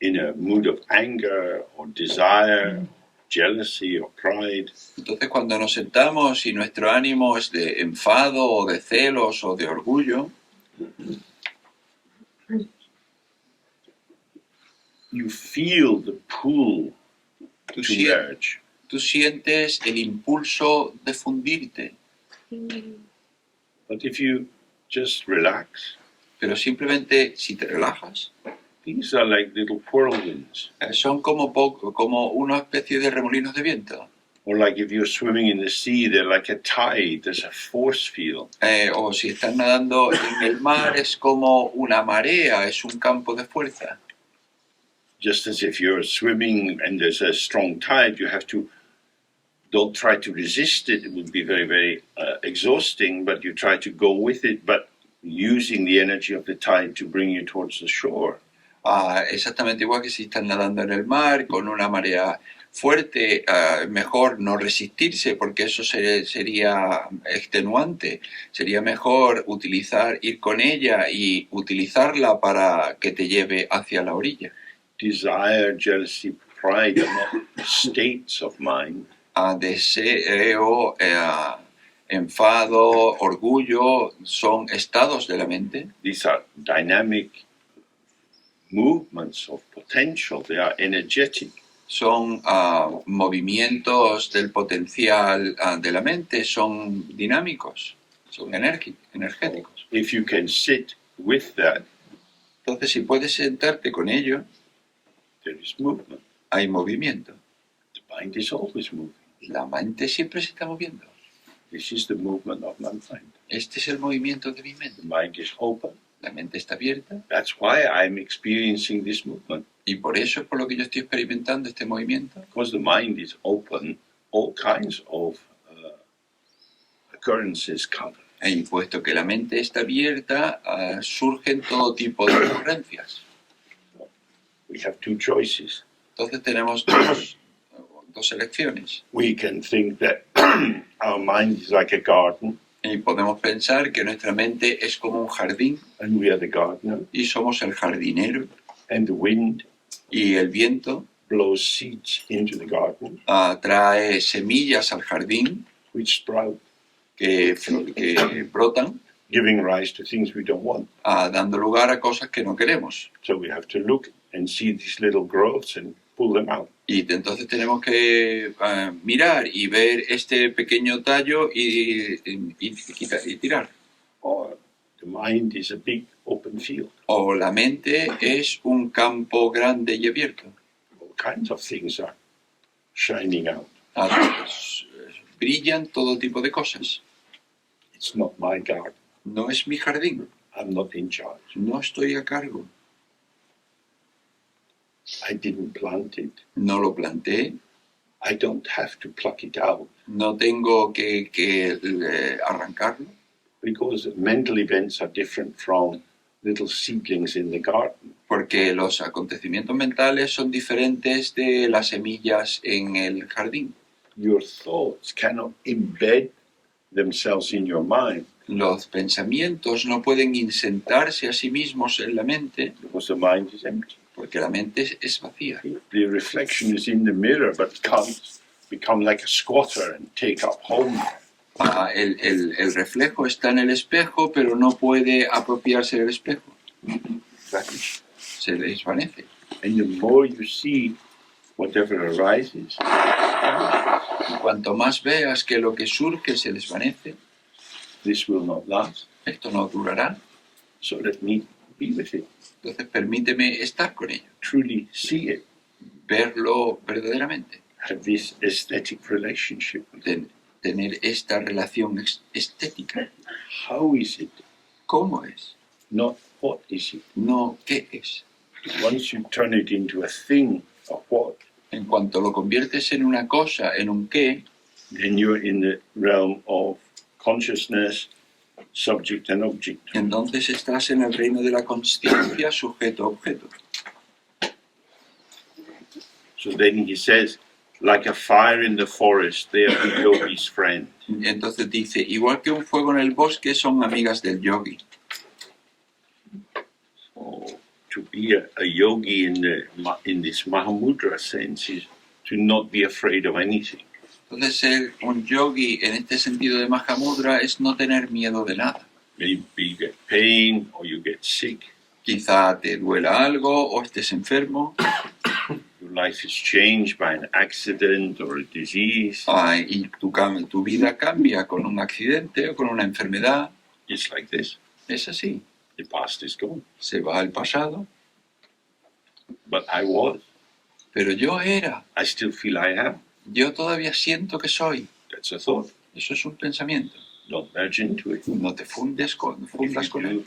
Speaker 1: in a mood of anger or desire, jealousy or pride,
Speaker 2: Entonces cuando nos sentamos y nuestro ánimo es de enfado o de celos o de orgullo,
Speaker 1: you feel the pull
Speaker 2: tú,
Speaker 1: to merge.
Speaker 2: tú sientes el impulso de fundirte,
Speaker 1: But if you just relax,
Speaker 2: pero simplemente si te relajas,
Speaker 1: these are like little whirlwinds.
Speaker 2: son como una especie de remolinos de viento.
Speaker 1: Or like if you're swimming in the sea, they're like a tide, there's a force field.
Speaker 2: O si estás nadando en el mar es como una marea, es un campo de fuerza.
Speaker 1: Just as if you're swimming and there's a strong tide, you have to, don't try to resist it. It would be very, very exhausting, but you try to go with it, but using the energy of the tide to bring you towards the shore.
Speaker 2: Exactamente igual que si estás nadando en el mar con una marea fuerte, mejor no resistirse porque eso sería extenuante. Sería mejor ir con ella y utilizarla para que te lleve hacia la orilla.
Speaker 1: Desire, jealousy, pride are not states of mind.
Speaker 2: Deseo, enfado, orgullo son estados de la mente.
Speaker 1: These are dynamic movements of potential. They are energetic.
Speaker 2: Son movimientos del potencial de la mente, son dinámicos, son energéticos.
Speaker 1: If you can sit with that,
Speaker 2: Entonces, si puedes sentarte con ello,
Speaker 1: there is movement.
Speaker 2: hay movimiento.
Speaker 1: The mind is always moving.
Speaker 2: La mente siempre se está moviendo.
Speaker 1: This is the movement of my mind.
Speaker 2: Este es el movimiento de mi mente.
Speaker 1: The mind is open.
Speaker 2: La mente está abierta.
Speaker 1: That's why I'm experiencing this movement.
Speaker 2: Y por eso es por lo que yo estoy experimentando este movimiento.
Speaker 1: Because the mind is open, all kinds of occurrences come.
Speaker 2: Y puesto que la mente está abierta, surgen todo tipo de ocurrencias.
Speaker 1: We have two choices.
Speaker 2: Entonces tenemos dos elecciones.
Speaker 1: We can think that our mind is like a garden,
Speaker 2: Y podemos pensar que nuestra mente es como un jardín
Speaker 1: and we are the gardener,
Speaker 2: y somos el jardinero,
Speaker 1: and the wind
Speaker 2: y el viento
Speaker 1: blows seeds into the garden,
Speaker 2: trae semillas al jardín
Speaker 1: which sprout,
Speaker 2: que brotan,
Speaker 1: giving rise to things we don't want.
Speaker 2: dando lugar a cosas que no queremos.
Speaker 1: So we have to look and see these little growths and pull them out.
Speaker 2: Y entonces tenemos que mirar y ver este pequeño tallo y tirar.
Speaker 1: Or the mind is a big open field.
Speaker 2: O la mente es un campo grande y abierto.
Speaker 1: All kinds of things are shining out.
Speaker 2: Brillan todo tipo de cosas.
Speaker 1: It's not my garden.
Speaker 2: No es mi jardín.
Speaker 1: I'm not in charge.
Speaker 2: No estoy a cargo.
Speaker 1: I didn't plant it.
Speaker 2: No lo planté.
Speaker 1: I don't have to pluck it out.
Speaker 2: No tengo que arrancarlo.
Speaker 1: Because mental events are different from little seedlings in the garden.
Speaker 2: Porque los acontecimientos mentales son diferentes de las semillas en el jardín.
Speaker 1: Your thoughts cannot embed themselves in your mind.
Speaker 2: Los pensamientos no pueden insentarse a sí mismos en la mente
Speaker 1: Because the mind is empty.
Speaker 2: porque la mente es vacía.
Speaker 1: The reflection is in the mirror, but can't become like a squatter and take up home.
Speaker 2: El reflejo está en el espejo, pero no puede apropiarse del espejo.
Speaker 1: Vanish.
Speaker 2: Se desvanece.
Speaker 1: And the more you see whatever arises,
Speaker 2: Y cuanto más veas que lo que surge se desvanece,
Speaker 1: this will not last.
Speaker 2: esto no durará.
Speaker 1: So let me be with it.
Speaker 2: Entonces permíteme estar con ello,
Speaker 1: Truly see it.
Speaker 2: verlo verdaderamente,
Speaker 1: Have this aesthetic relationship.
Speaker 2: tener esta relación estética.
Speaker 1: How is it?
Speaker 2: ¿Cómo es?
Speaker 1: Not what is it.
Speaker 2: No qué es.
Speaker 1: Once you turn it into a thing, a what,
Speaker 2: En cuanto lo conviertes en una cosa, en un qué,
Speaker 1: then you're in the realm of consciousness, subject and object.
Speaker 2: entonces estás en el reino de la consciencia, sujeto-objeto.
Speaker 1: So then he says, like a fire in the forest, they are the yogi's friend.
Speaker 2: Entonces dice, igual que un fuego en el bosque, son amigas del yogi.
Speaker 1: So to be a yogi in this Mahamudra sense is to not be afraid of anything.
Speaker 2: Entonces ser un yogi en este sentido de Mahamudra es no tener miedo de nada.
Speaker 1: Maybe you get pain or you get sick.
Speaker 2: Quizá te duela algo o estés enfermo
Speaker 1: Your life is changed by an accident or a disease.
Speaker 2: y tu vida cambia con un accidente o con una enfermedad.
Speaker 1: It's like this.
Speaker 2: Es así.
Speaker 1: The past is gone.
Speaker 2: Se va al pasado.
Speaker 1: But I was.
Speaker 2: Pero yo era.
Speaker 1: I still feel I am.
Speaker 2: Yo todavía siento que soy.
Speaker 1: That's a thought.
Speaker 2: Eso es un pensamiento.
Speaker 1: Don't merge into it.
Speaker 2: No te fundas con él.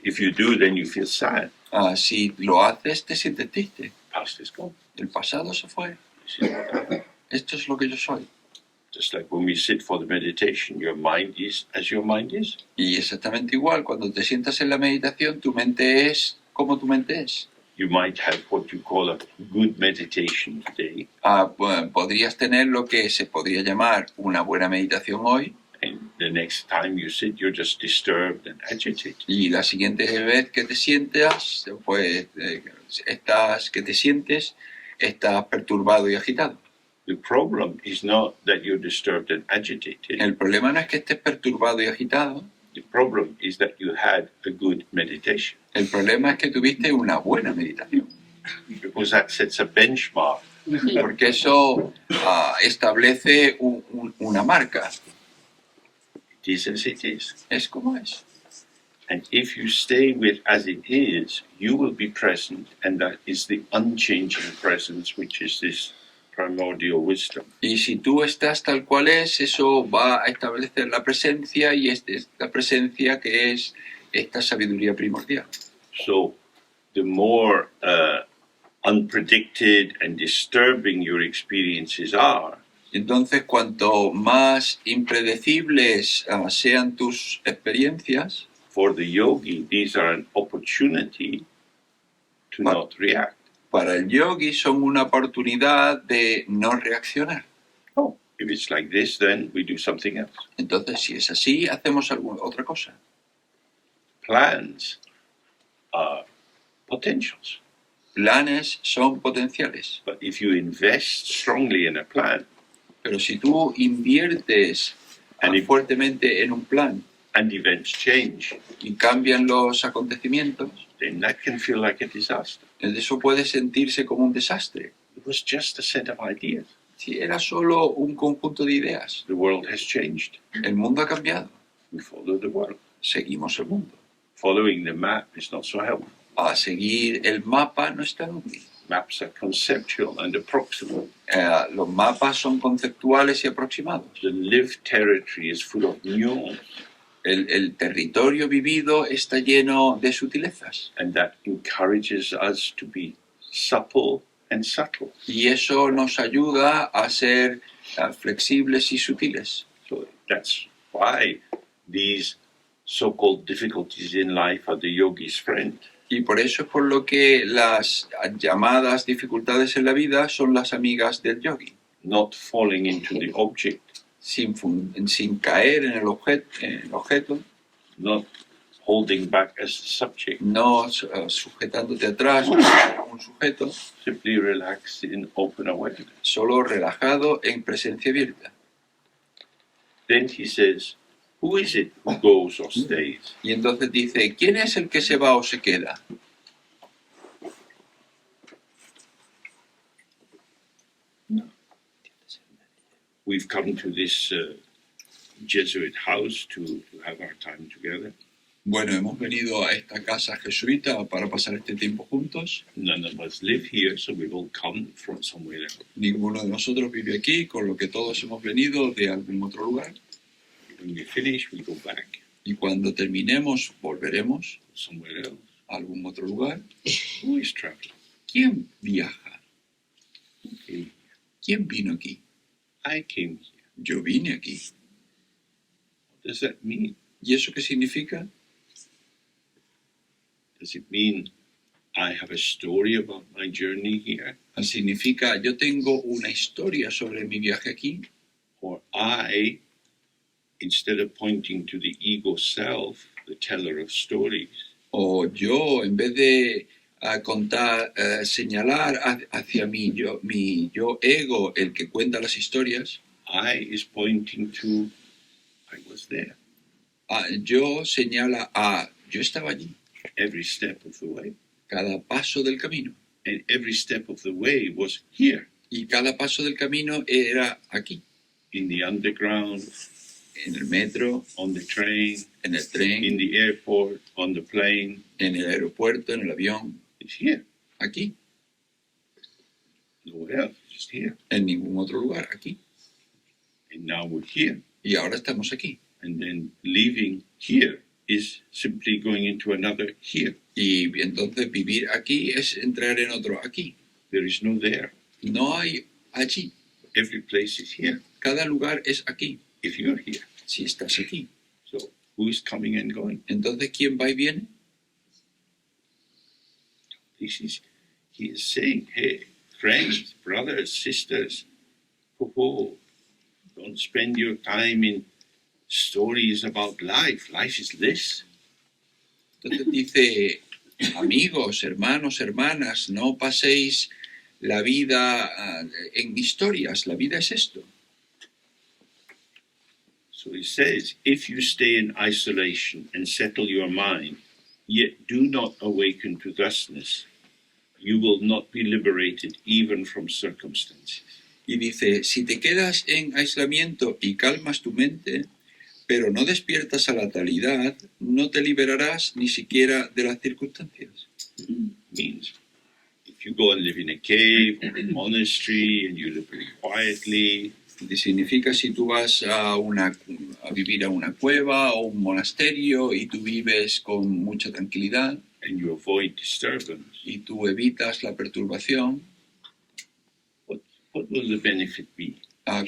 Speaker 1: If you do, then you feel sad.
Speaker 2: Si lo haces, te sientes triste.
Speaker 1: Past is gone.
Speaker 2: El pasado se fue.
Speaker 1: This is what I am.
Speaker 2: Esto es lo que yo soy.
Speaker 1: Just like when we sit for the meditation, your mind is as your mind is.
Speaker 2: Y exactamente igual, cuando te sientas en la meditación, tu mente es como tu mente es.
Speaker 1: You might have what you call a good meditation today,
Speaker 2: Podrías tener lo que se podría llamar una buena meditación hoy,
Speaker 1: and the next time you sit, you're just disturbed and agitated.
Speaker 2: y la siguiente vez que te sientas, pues estás perturbado y agitado.
Speaker 1: The problem is not that you're disturbed and agitated.
Speaker 2: El problema no es que estés perturbado y agitado,
Speaker 1: The problem is that you had a good meditation,
Speaker 2: el problema es que tuviste una buena meditación,
Speaker 1: because that sets a benchmark.
Speaker 2: porque eso establece una marca.
Speaker 1: It is as it is.
Speaker 2: Es como es.
Speaker 1: And if you stay with as it is, you will be present, and that is the unchanging presence, which is this primordial wisdom.
Speaker 2: Y si tú estás tal cual es, eso va a establecer la presencia, y esta presencia que es esta sabiduría primordial.
Speaker 1: So the more unpredicted and disturbing your experiences are,
Speaker 2: Entonces, cuanto más impredecibles sean tus experiencias,
Speaker 1: for the yogi, these are an opportunity to not react.
Speaker 2: para el yogi son una oportunidad de no reaccionar.
Speaker 1: Oh, if it's like this, then we do something else.
Speaker 2: Entonces, si es así, hacemos otra cosa.
Speaker 1: Plans are potentials.
Speaker 2: Planes son potenciales,
Speaker 1: But if you invest strongly in a plan
Speaker 2: pero si tú inviertes fuertemente en un plan
Speaker 1: and events change,
Speaker 2: y cambian los acontecimientos,
Speaker 1: then that can feel like a disaster.
Speaker 2: eso puede sentirse como un desastre.
Speaker 1: It was just a set of ideas.
Speaker 2: Si era solo un conjunto de ideas,
Speaker 1: The world has changed.
Speaker 2: el mundo ha cambiado,
Speaker 1: We follow the world.
Speaker 2: seguimos el mundo.
Speaker 1: Following the map is not so helpful.
Speaker 2: A seguir el mapa no es tan útil.
Speaker 1: Maps are conceptual and approximate.
Speaker 2: Los mapas son conceptuales y aproximados.
Speaker 1: The lived territory is full of nuance,
Speaker 2: El territorio vivido está lleno de sutilezas,
Speaker 1: and that encourages us to be supple and subtle.
Speaker 2: y eso nos ayuda a ser flexibles y sutiles.
Speaker 1: So that's why these so-called difficulties in life are the yogi's friend.
Speaker 2: Y por eso es por lo que las llamadas dificultades en la vida son las amigas del yogi.
Speaker 1: Not falling into the object,
Speaker 2: Sin caer en el objeto,
Speaker 1: not holding back as the subject,
Speaker 2: no sujetándote atrás como un sujeto,
Speaker 1: simply relaxed in open awareness.
Speaker 2: solo relajado en presencia abierta.
Speaker 1: Then he says, who is it who goes or stays?
Speaker 2: Y entonces dice, ¿quién es el que se va o se queda?
Speaker 1: We've come to this Jesuit house to have our time together.
Speaker 2: Bueno, hemos venido a esta casa jesuita para pasar este tiempo juntos.
Speaker 1: None of us live here, so we've all come from somewhere else.
Speaker 2: Ninguno de nosotros vive aquí, con lo que todos hemos venido de algún otro lugar.
Speaker 1: When we finish, we go back
Speaker 2: Y cuando terminemos, volveremos
Speaker 1: somewhere else.
Speaker 2: a algún otro lugar.
Speaker 1: Who is traveling?
Speaker 2: ¿Quién viaja?
Speaker 1: Okay.
Speaker 2: ¿Quién vino aquí?
Speaker 1: I came here.
Speaker 2: Yo vine aquí.
Speaker 1: What does that mean?
Speaker 2: ¿Y eso qué significa?
Speaker 1: Does it mean I have a story about my journey here?
Speaker 2: Significa, yo tengo una historia sobre mi viaje aquí.
Speaker 1: Or I, instead of pointing to the ego self, the teller of stories,
Speaker 2: O yo, en vez de señalar hacia mi yo ego, el que cuenta las historias,
Speaker 1: I is pointing to I was there
Speaker 2: yo señala yo estaba allí,
Speaker 1: every step of the way.
Speaker 2: cada paso del camino.
Speaker 1: And every step of the way was here,
Speaker 2: Y cada paso del camino era aquí,
Speaker 1: in the underground,
Speaker 2: en el metro,
Speaker 1: on the train,
Speaker 2: en el tren,
Speaker 1: in the airport, on the plane.
Speaker 2: en el aeropuerto, en el avión,
Speaker 1: It's here.
Speaker 2: aquí,
Speaker 1: Nowhere else, just here.
Speaker 2: en ningún otro lugar, aquí.
Speaker 1: And now we're here.
Speaker 2: Y ahora estamos aquí.
Speaker 1: And then leaving here is simply going into another here.
Speaker 2: Y entonces vivir aquí es entrar en otro aquí.
Speaker 1: There is no there.
Speaker 2: No hay allí.
Speaker 1: Every place is here
Speaker 2: Cada lugar es aquí,
Speaker 1: if you're here.
Speaker 2: si estás aquí.
Speaker 1: So who is coming and going?
Speaker 2: Entonces, ¿quién va y viene?
Speaker 1: The he is saying, hey, friends, brothers, sisters, don't spend your time in stories about life. Life is this.
Speaker 2: Entonces dice, amigos, hermanos, hermanas, no paséis la vida en historias, la vida es esto.
Speaker 1: So he says, if you stay in isolation and settle your mind, yet do not awaken to thusness, you will not be liberated even from circumstances.
Speaker 2: Y dice, si te quedas en aislamiento y calmas tu mente, pero no despiertas a la talidad, no te liberarás ni siquiera de las circunstancias.
Speaker 1: Means if you go and live in a cave or a monastery and you live very quietly,
Speaker 2: Significa si tú vas a vivir a una cueva o un monasterio y tú vives con mucha tranquilidad
Speaker 1: and you avoid disturbance,
Speaker 2: y tú evitas la perturbación,
Speaker 1: what will the benefit be?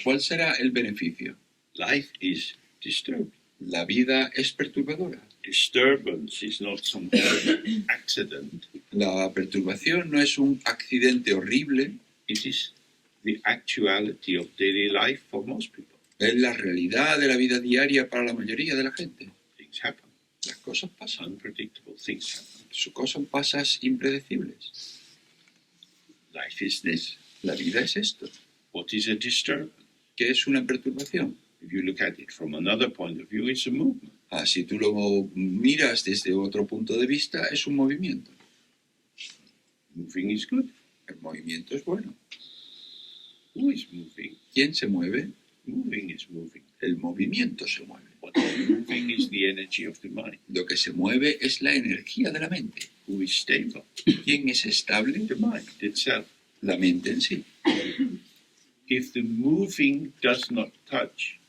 Speaker 2: ¿cuál será el beneficio?
Speaker 1: Life is disturbed.
Speaker 2: La vida es perturbadora.
Speaker 1: Disturbance is not some accident.
Speaker 2: La perturbación no es un accidente horrible,
Speaker 1: It is the actuality of daily life for most people.
Speaker 2: es la realidad de la vida diaria para la mayoría de la gente.
Speaker 1: Things happen.
Speaker 2: Las cosas pasan,
Speaker 1: Unpredictable things happen.
Speaker 2: son pasas impredecibles.
Speaker 1: Life is this.
Speaker 2: La vida es esto.
Speaker 1: What is a disturbance?
Speaker 2: ¿Qué es una perturbación?
Speaker 1: If you look at it from another point of view, it's a movement.
Speaker 2: Si tú lo miras desde otro punto de vista, es un movimiento.
Speaker 1: Moving is good.
Speaker 2: El movimiento es bueno.
Speaker 1: Who is moving?
Speaker 2: ¿Quién se mueve?
Speaker 1: Moving is moving.
Speaker 2: El movimiento se mueve.
Speaker 1: What is moving is the energy of the mind.
Speaker 2: Lo que se mueve es la energía de la mente.
Speaker 1: Who is stable?
Speaker 2: ¿Quién es estable?
Speaker 1: The mind itself.
Speaker 2: La mente en sí.
Speaker 1: If the moving does not touch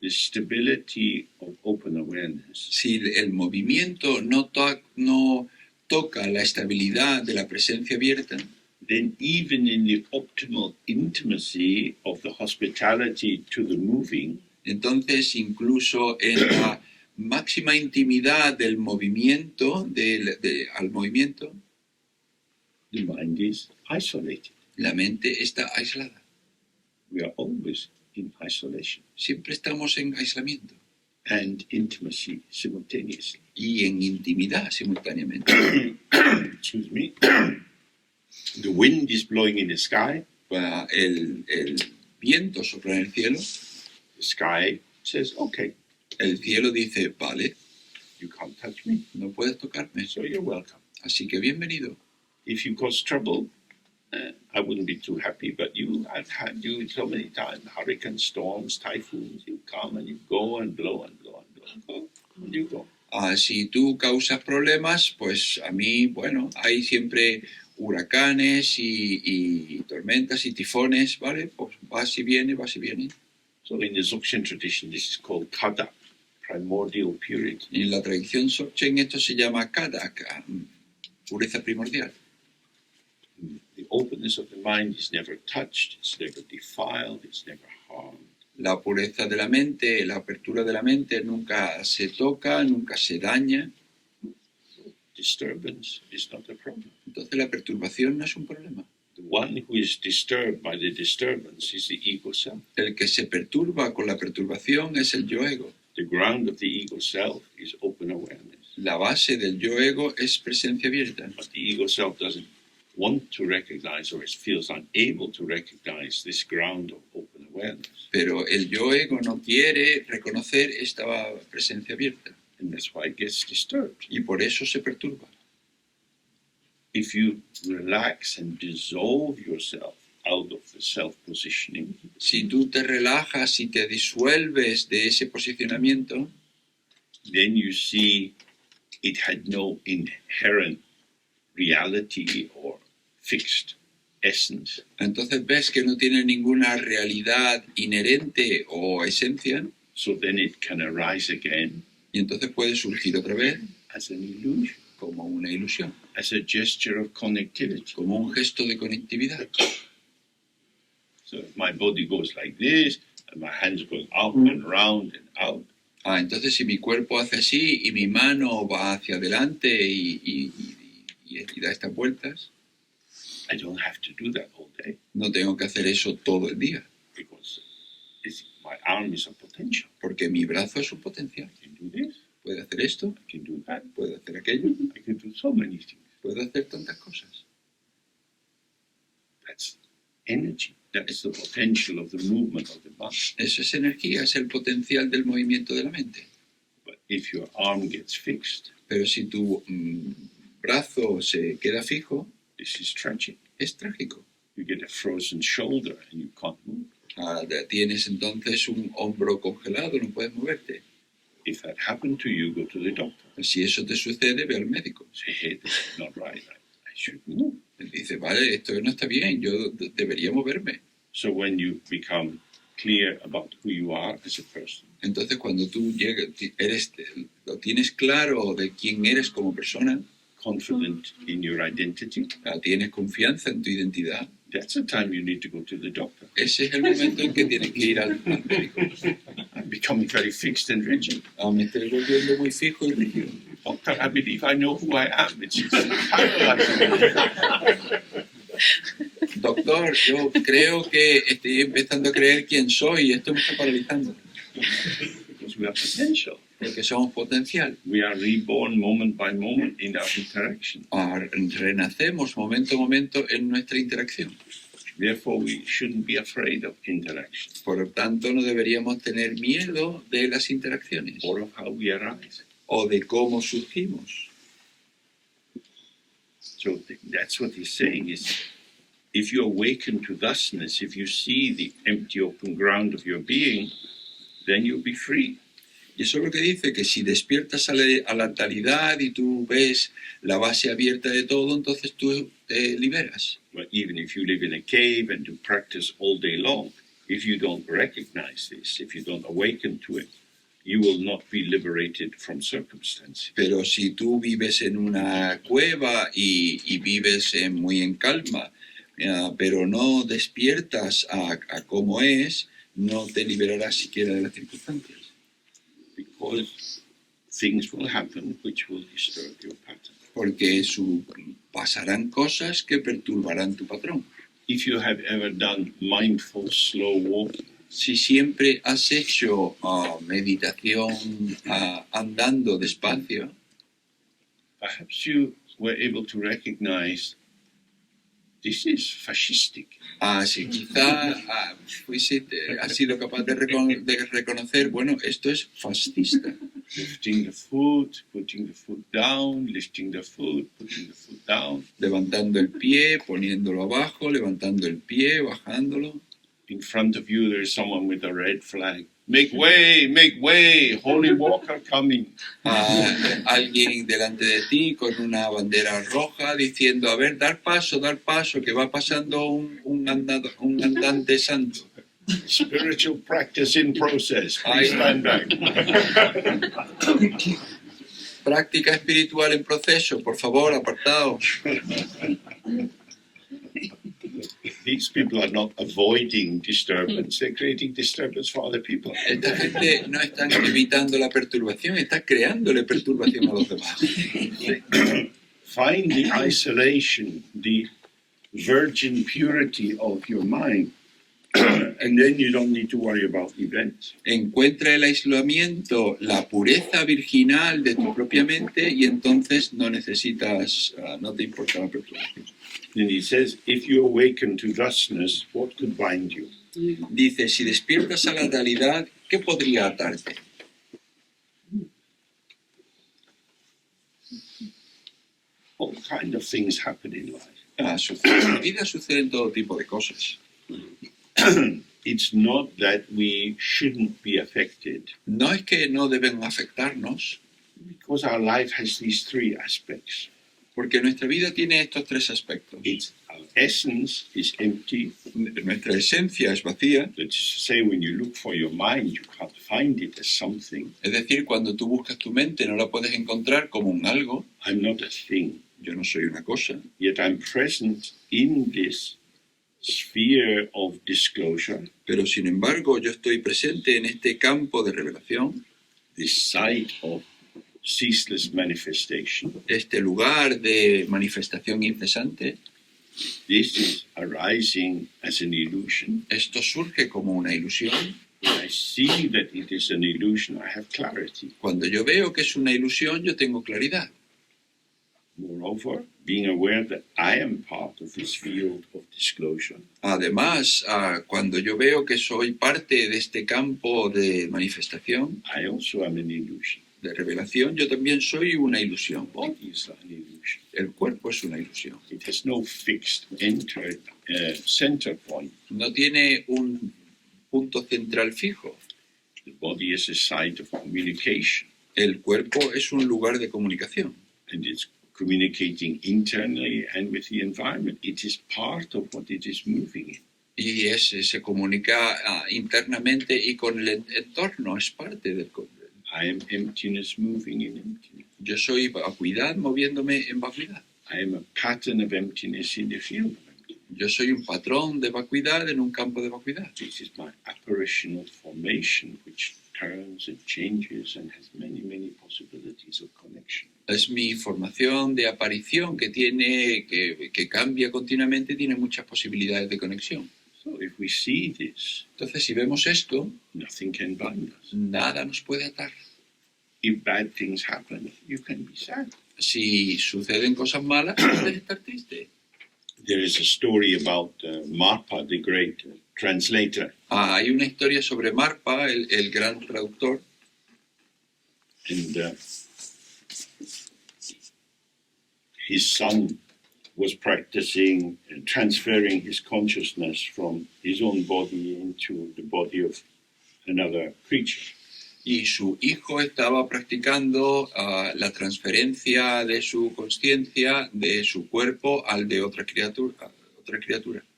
Speaker 1: the stability of open awareness,
Speaker 2: Si el movimiento no toca la estabilidad de la presencia abierta,
Speaker 1: then even in the optimal intimacy of the hospitality to the moving,
Speaker 2: entonces incluso en la máxima intimidad del movimiento, al movimiento,
Speaker 1: the mind is isolated.
Speaker 2: la mente está aislada.
Speaker 1: We are always in isolation
Speaker 2: Siempre estamos en aislamiento
Speaker 1: and intimacy simultaneously.
Speaker 2: y en intimidad simultáneamente.
Speaker 1: Excuse me. The wind is blowing in the sky.
Speaker 2: El viento sopla en el cielo,
Speaker 1: The sky says, okay,
Speaker 2: el cielo dice, vale,
Speaker 1: you can't touch me,
Speaker 2: no puedes tocarme,
Speaker 1: so you're welcome.
Speaker 2: así que bienvenido.
Speaker 1: If you cause trouble, I wouldn't be too happy, but I've had you so many times, hurricanes, storms, typhoons, you come and you go and blow and blow and blow and go, and you go.
Speaker 2: Si tú causas problemas, pues a mí, bueno, hay siempre huracanes y tormentas y tifones, ¿vale? Pues vas y viene, vas y viene.
Speaker 1: So in the Dzogchen tradition, this is called kada, primordial purity.
Speaker 2: En la tradición Dzogchen esto se llama kada, pureza primordial.
Speaker 1: The openness of the mind is never touched, it's never defiled, it's never harmed.
Speaker 2: La pureza de la mente, la apertura de la mente nunca se toca, nunca se daña.
Speaker 1: Disturbance is not a problem.
Speaker 2: Entonces la perturbación no es un problema.
Speaker 1: The one who is disturbed by the disturbance is the ego self.
Speaker 2: El que se perturba con la perturbación es el yo ego.
Speaker 1: The ground of the ego self is open awareness.
Speaker 2: La base del yo ego es presencia abierta.
Speaker 1: But the ego self doesn't want to recognize or feels unable to recognize this ground of open awareness.
Speaker 2: Pero el yo ego no quiere reconocer esta presencia abierta.
Speaker 1: And that's why it gets disturbed.
Speaker 2: Y por eso se perturba.
Speaker 1: If you relax and dissolve yourself out of the self-positioning,
Speaker 2: Si tú te relajas y te disuelves de ese posicionamiento,
Speaker 1: then you see it had no inherent reality or fixed essence.
Speaker 2: entonces ves que no tiene ninguna realidad inherente o esencia,
Speaker 1: So then it can arise again
Speaker 2: y entonces puede surgir otra vez
Speaker 1: as an illusion,
Speaker 2: como una ilusión,
Speaker 1: as a gesture of connectivity.
Speaker 2: como un gesto de conectividad.
Speaker 1: So if my body goes like this, and my hands go up and round and out,
Speaker 2: Entonces si mi cuerpo hace así y mi mano va hacia adelante y y da estas vueltas,
Speaker 1: I don't have to do that all day
Speaker 2: no tengo que hacer eso todo el día,
Speaker 1: because my arm is a potential.
Speaker 2: porque mi brazo es un potencial.
Speaker 1: I can do this,
Speaker 2: Puede hacer esto,
Speaker 1: I can do that,
Speaker 2: puede hacer aquello,
Speaker 1: I can do so many things.
Speaker 2: puede hacer tantas cosas.
Speaker 1: That's energy. That's the potential of the movement of the mind.
Speaker 2: Eso es energía, es el potencial del movimiento de la mente.
Speaker 1: But if your arm gets fixed,
Speaker 2: Pero si tu brazo se queda fijo,
Speaker 1: this is tragic.
Speaker 2: es trágico.
Speaker 1: You get a frozen shoulder and you can't move.
Speaker 2: Tienes entonces un hombro congelado, no puedes moverte.
Speaker 1: If that happened to you, go to the doctor.
Speaker 2: Si eso te sucede, ve al médico.
Speaker 1: Say, hey, this is not right. I should move.
Speaker 2: Él dice, vale, esto no está bien, yo debería moverme.
Speaker 1: So when you become clear about who you are as a person,
Speaker 2: Entonces cuando tú lo tienes claro de quién eres como persona,
Speaker 1: confident in your identity,
Speaker 2: tienes confianza en tu identidad,
Speaker 1: that's the time you need to go to the doctor.
Speaker 2: ese es el momento en que tienes que ir al médico.
Speaker 1: I'm becoming very fixed and rigid.
Speaker 2: Me estoy volviendo muy fijo y rígido.
Speaker 1: Doctor, I believe I know who I am. It's paralyzing.
Speaker 2: Doctor, yo creo que estoy empezando a creer quién soy y esto me está paralizando.
Speaker 1: Because we are potential.
Speaker 2: Porque somos potencial.
Speaker 1: We are reborn moment by moment in our interaction.
Speaker 2: Renacemos momento a momento en nuestra interacción.
Speaker 1: Therefore, we shouldn't be afraid of interaction.
Speaker 2: Por lo tanto, no deberíamos tener miedo de las interacciones
Speaker 1: Or of how we arise.
Speaker 2: o de cómo surgimos.
Speaker 1: So that's what he's saying is, if you awaken to thusness, if you see the empty open ground of your being, then you'll be free.
Speaker 2: Y eso es lo que dice, que si despiertas a la talidad y tú ves la base abierta de todo, entonces tú te liberas.
Speaker 1: But even if you live in a cave and do practice all day long, if you don't recognize this, if you don't awaken to it, you will not be liberated from circumstances.
Speaker 2: Pero si tú vives en una cueva y vives muy en calma, pero no despiertas a cómo es, no te liberarás siquiera de las circunstancias.
Speaker 1: Because things will happen which will disturb your pattern.
Speaker 2: Porque pasarán cosas que perturbarán tu patrón.
Speaker 1: If you have ever done mindful slow walking,
Speaker 2: Si siempre has hecho meditación andando despacio,
Speaker 1: perhaps you were able to recognize this is fascistic.
Speaker 2: si quizá has sido capaz de reconocer, bueno, esto es fascista.
Speaker 1: Lifting the foot, putting the foot down, lifting the foot, putting the foot down.
Speaker 2: Levantando el pie, poniéndolo abajo, levantando el pie, bajándolo.
Speaker 1: In front of you there is someone with a red flag. Make way, holy walker coming.
Speaker 2: Alguien delante de ti con una bandera roja diciendo, a ver, dar paso, que va pasando un andante santo.
Speaker 1: Spiritual practice in process. Please stand back.
Speaker 2: Práctica espiritual en proceso, por favor, apartado.
Speaker 1: These people are not avoiding disturbance, they're creating disturbance for other people.
Speaker 2: Esta gente no está evitando la perturbación, está creándole perturbación a los demás.
Speaker 1: Find the isolation, the virgin purity of your mind, and then you don't need to worry about events.
Speaker 2: Encuentra el aislamiento, la pureza virginal de tu propia mente y entonces no te importa la perturbación.
Speaker 1: Then he says, if you awaken to thusness, what could bind you?
Speaker 2: Dice, si despiertas a la talidad, ¿qué podría atarte?
Speaker 1: All kind of things happen in life.
Speaker 2: En la vida suceden todo tipo de cosas.
Speaker 1: It's not that we shouldn't be affected,
Speaker 2: No es que no deben afectarnos,
Speaker 1: because our life has these three aspects.
Speaker 2: porque nuestra vida tiene estos tres aspectos.
Speaker 1: Our essence is empty.
Speaker 2: Nuestra esencia es vacía,
Speaker 1: That is to say, when you look for your mind, you can't find it as something.
Speaker 2: es decir, cuando tú buscas tu mente no la puedes encontrar como un algo.
Speaker 1: I'm not a thing.
Speaker 2: Yo no soy una cosa,
Speaker 1: Yet I'm present in this sphere of disclosure,
Speaker 2: pero sin embargo yo estoy presente en este campo de revelación,
Speaker 1: this site of ceaseless manifestation.
Speaker 2: este lugar de manifestación incesante,
Speaker 1: This is arising as an illusion.
Speaker 2: esto surge como una ilusión.
Speaker 1: When I see that it is an illusion, I have clarity.
Speaker 2: Cuando yo veo que es una ilusión, yo tengo claridad.
Speaker 1: Moreover, being aware that I am part of this field of disclosure,
Speaker 2: Además, cuando yo veo que soy parte de este campo de manifestación,
Speaker 1: I also am an illusion.
Speaker 2: de revelación, yo también soy una ilusión.
Speaker 1: The body is an illusion.
Speaker 2: El cuerpo es una ilusión.
Speaker 1: It has no fixed center point.
Speaker 2: No tiene un punto central fijo.
Speaker 1: The body is a site of communication,
Speaker 2: El cuerpo es un lugar de comunicación.
Speaker 1: and it's communicating internally and with the environment. It is part of what it is moving in.
Speaker 2: Y se comunica internamente y con el entorno, es parte del.
Speaker 1: I am emptiness moving in emptiness.
Speaker 2: Yo soy vacuidad moviéndome en vacuidad.
Speaker 1: I am a pattern of emptiness in the field of emptiness.
Speaker 2: Yo soy un patrón de vacuidad en un campo de vacuidad.
Speaker 1: This is my apparitional formation, which turns and changes and has many, many possibilities of connection.
Speaker 2: Es mi formación de aparición que cambia continuamente, tiene muchas posibilidades de conexión.
Speaker 1: So if we see this,
Speaker 2: Entonces, si vemos esto,
Speaker 1: nothing can bind us.
Speaker 2: nada nos puede atar.
Speaker 1: If bad things happen, you can be sad.
Speaker 2: Si suceden cosas malas, puedes estar triste.
Speaker 1: There is a story about Marpa, the great translator,
Speaker 2: Hay una historia sobre Marpa, el gran traductor,
Speaker 1: and his son was practicing transferring his consciousness from his own body into the body of another creature.
Speaker 2: y su hijo estaba practicando la transferencia de su consciencia de su cuerpo al de otra criatura.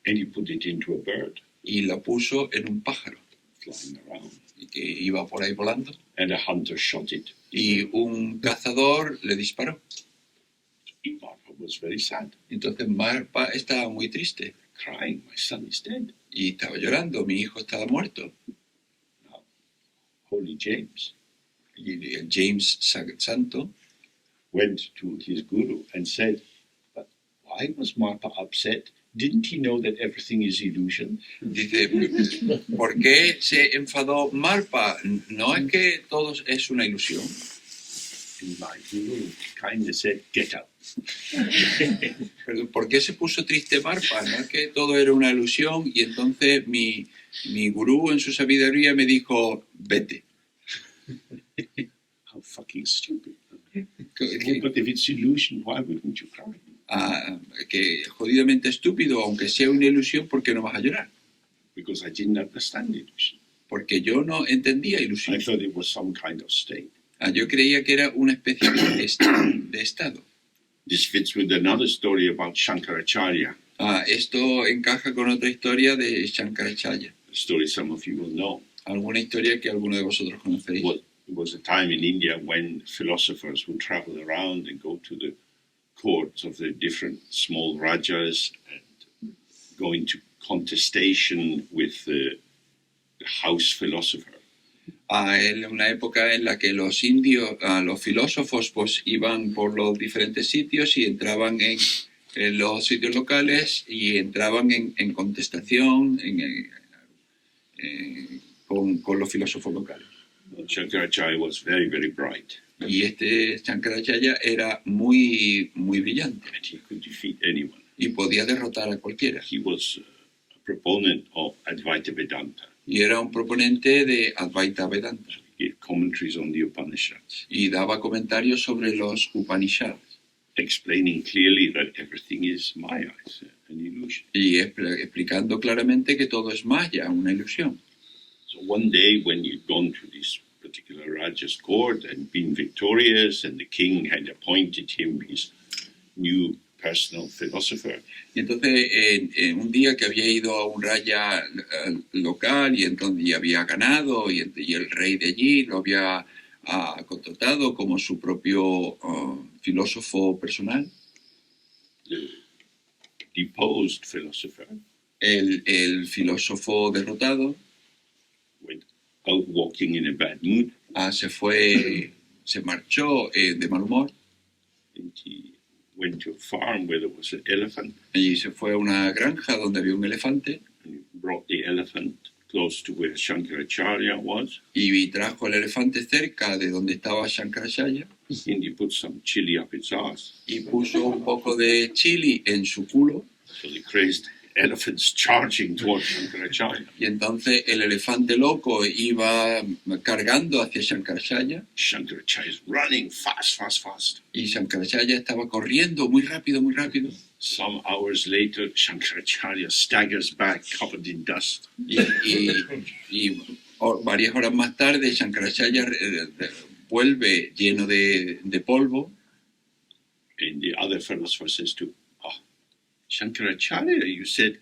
Speaker 1: And he put it into a bird
Speaker 2: Y la puso en un pájaro
Speaker 1: flying around.
Speaker 2: y que iba por ahí volando.
Speaker 1: And a hunter shot it.
Speaker 2: Y un cazador le disparó.
Speaker 1: Marpa was very sad,
Speaker 2: Entonces Marpa estaba muy triste
Speaker 1: crying, my son is dead.
Speaker 2: y estaba llorando, mi hijo estaba muerto.
Speaker 1: Holy James
Speaker 2: Y el James Santo
Speaker 1: went to his guru and said, but why was Marpa upset? Didn't he know that everything is illusion?
Speaker 2: dice, ¿por qué se enfadó Marpa? ¿No es que todo es una ilusión?
Speaker 1: And my guru kind of said, get up.
Speaker 2: Pero ¿por qué se puso triste Marpa? ¿No es que todo era una ilusión? Y entonces mi gurú en su sabiduría me dijo, vete.
Speaker 1: How fucking stupid.
Speaker 2: Que,
Speaker 1: But if it's illusion, why wouldn't you cry?
Speaker 2: que jodidamente estúpido, aunque sea una ilusión, ¿por qué no vas a llorar?
Speaker 1: Because I didn't understand illusion.
Speaker 2: Porque yo no entendía
Speaker 1: I
Speaker 2: ilusión.
Speaker 1: thought it was some kind of state.
Speaker 2: Yo creía que era una especie de estado.
Speaker 1: This fits with another story about Shankaracharya,
Speaker 2: Esto encaja con otra historia de Shankaracharya.
Speaker 1: a story some of you will know.
Speaker 2: Alguna historia que alguno de vosotros conoceréis.
Speaker 1: Well, it was a time in India when philosophers would travel around and go to the courts of the different small rajas and go into contestation with the house philosopher.
Speaker 2: En una época en la que los indios, los filósofos, pues iban por los diferentes sitios y entraban en los sitios locales y entraban en contestación con los filósofos locales.
Speaker 1: Shankaracharya was very, very bright,
Speaker 2: Y este Shankaracharya era muy, muy brillante
Speaker 1: and he could defeat anyone.
Speaker 2: y podía derrotar a cualquiera.
Speaker 1: He was a proponent of Advaita Vedanta.
Speaker 2: Y era un proponente de Advaita Vedanta
Speaker 1: He gave commentaries on the Upanishads,
Speaker 2: y daba comentarios sobre los Upanishads
Speaker 1: explaining clearly that everything is Maya, it's an illusion.
Speaker 2: y explicando claramente que todo es maya, una ilusión.
Speaker 1: So one day when he'd gone to this particular Raja's court and been victorious, and the king had appointed him his new personal philosopher,
Speaker 2: Y entonces, en un día que había ido a un raya local y entonces había ganado y el rey de allí lo había contratado como su propio filósofo personal,
Speaker 1: the deposed philosopher
Speaker 2: el filósofo derrotado
Speaker 1: went out walking in a bad mood,
Speaker 2: se fue se marchó de mal humor
Speaker 1: and he went to a farm where there was an elephant
Speaker 2: y se fue a una granja donde había un elefante
Speaker 1: and he brought the elephant close to where Shankaracharya was,
Speaker 2: y trajo el elefante cerca de donde estaba Shankaracharya
Speaker 1: and he put some chili up its arse.
Speaker 2: y puso un poco de chili en su culo
Speaker 1: So the crazed elephant's charging towards Shankaracharya.
Speaker 2: y entonces el elefante loco iba cargando hacia Shankaracharya
Speaker 1: Shankaracharya is running fast, fast, fast.
Speaker 2: y Shankaracharya estaba corriendo muy rápido, muy rápido.
Speaker 1: Some hours later, Shankaracharya staggers back covered in dust.
Speaker 2: Varias horas más tarde Shankaracharya vuelve lleno de polvo
Speaker 1: And the other philosopher says to, Shankaracharya, you said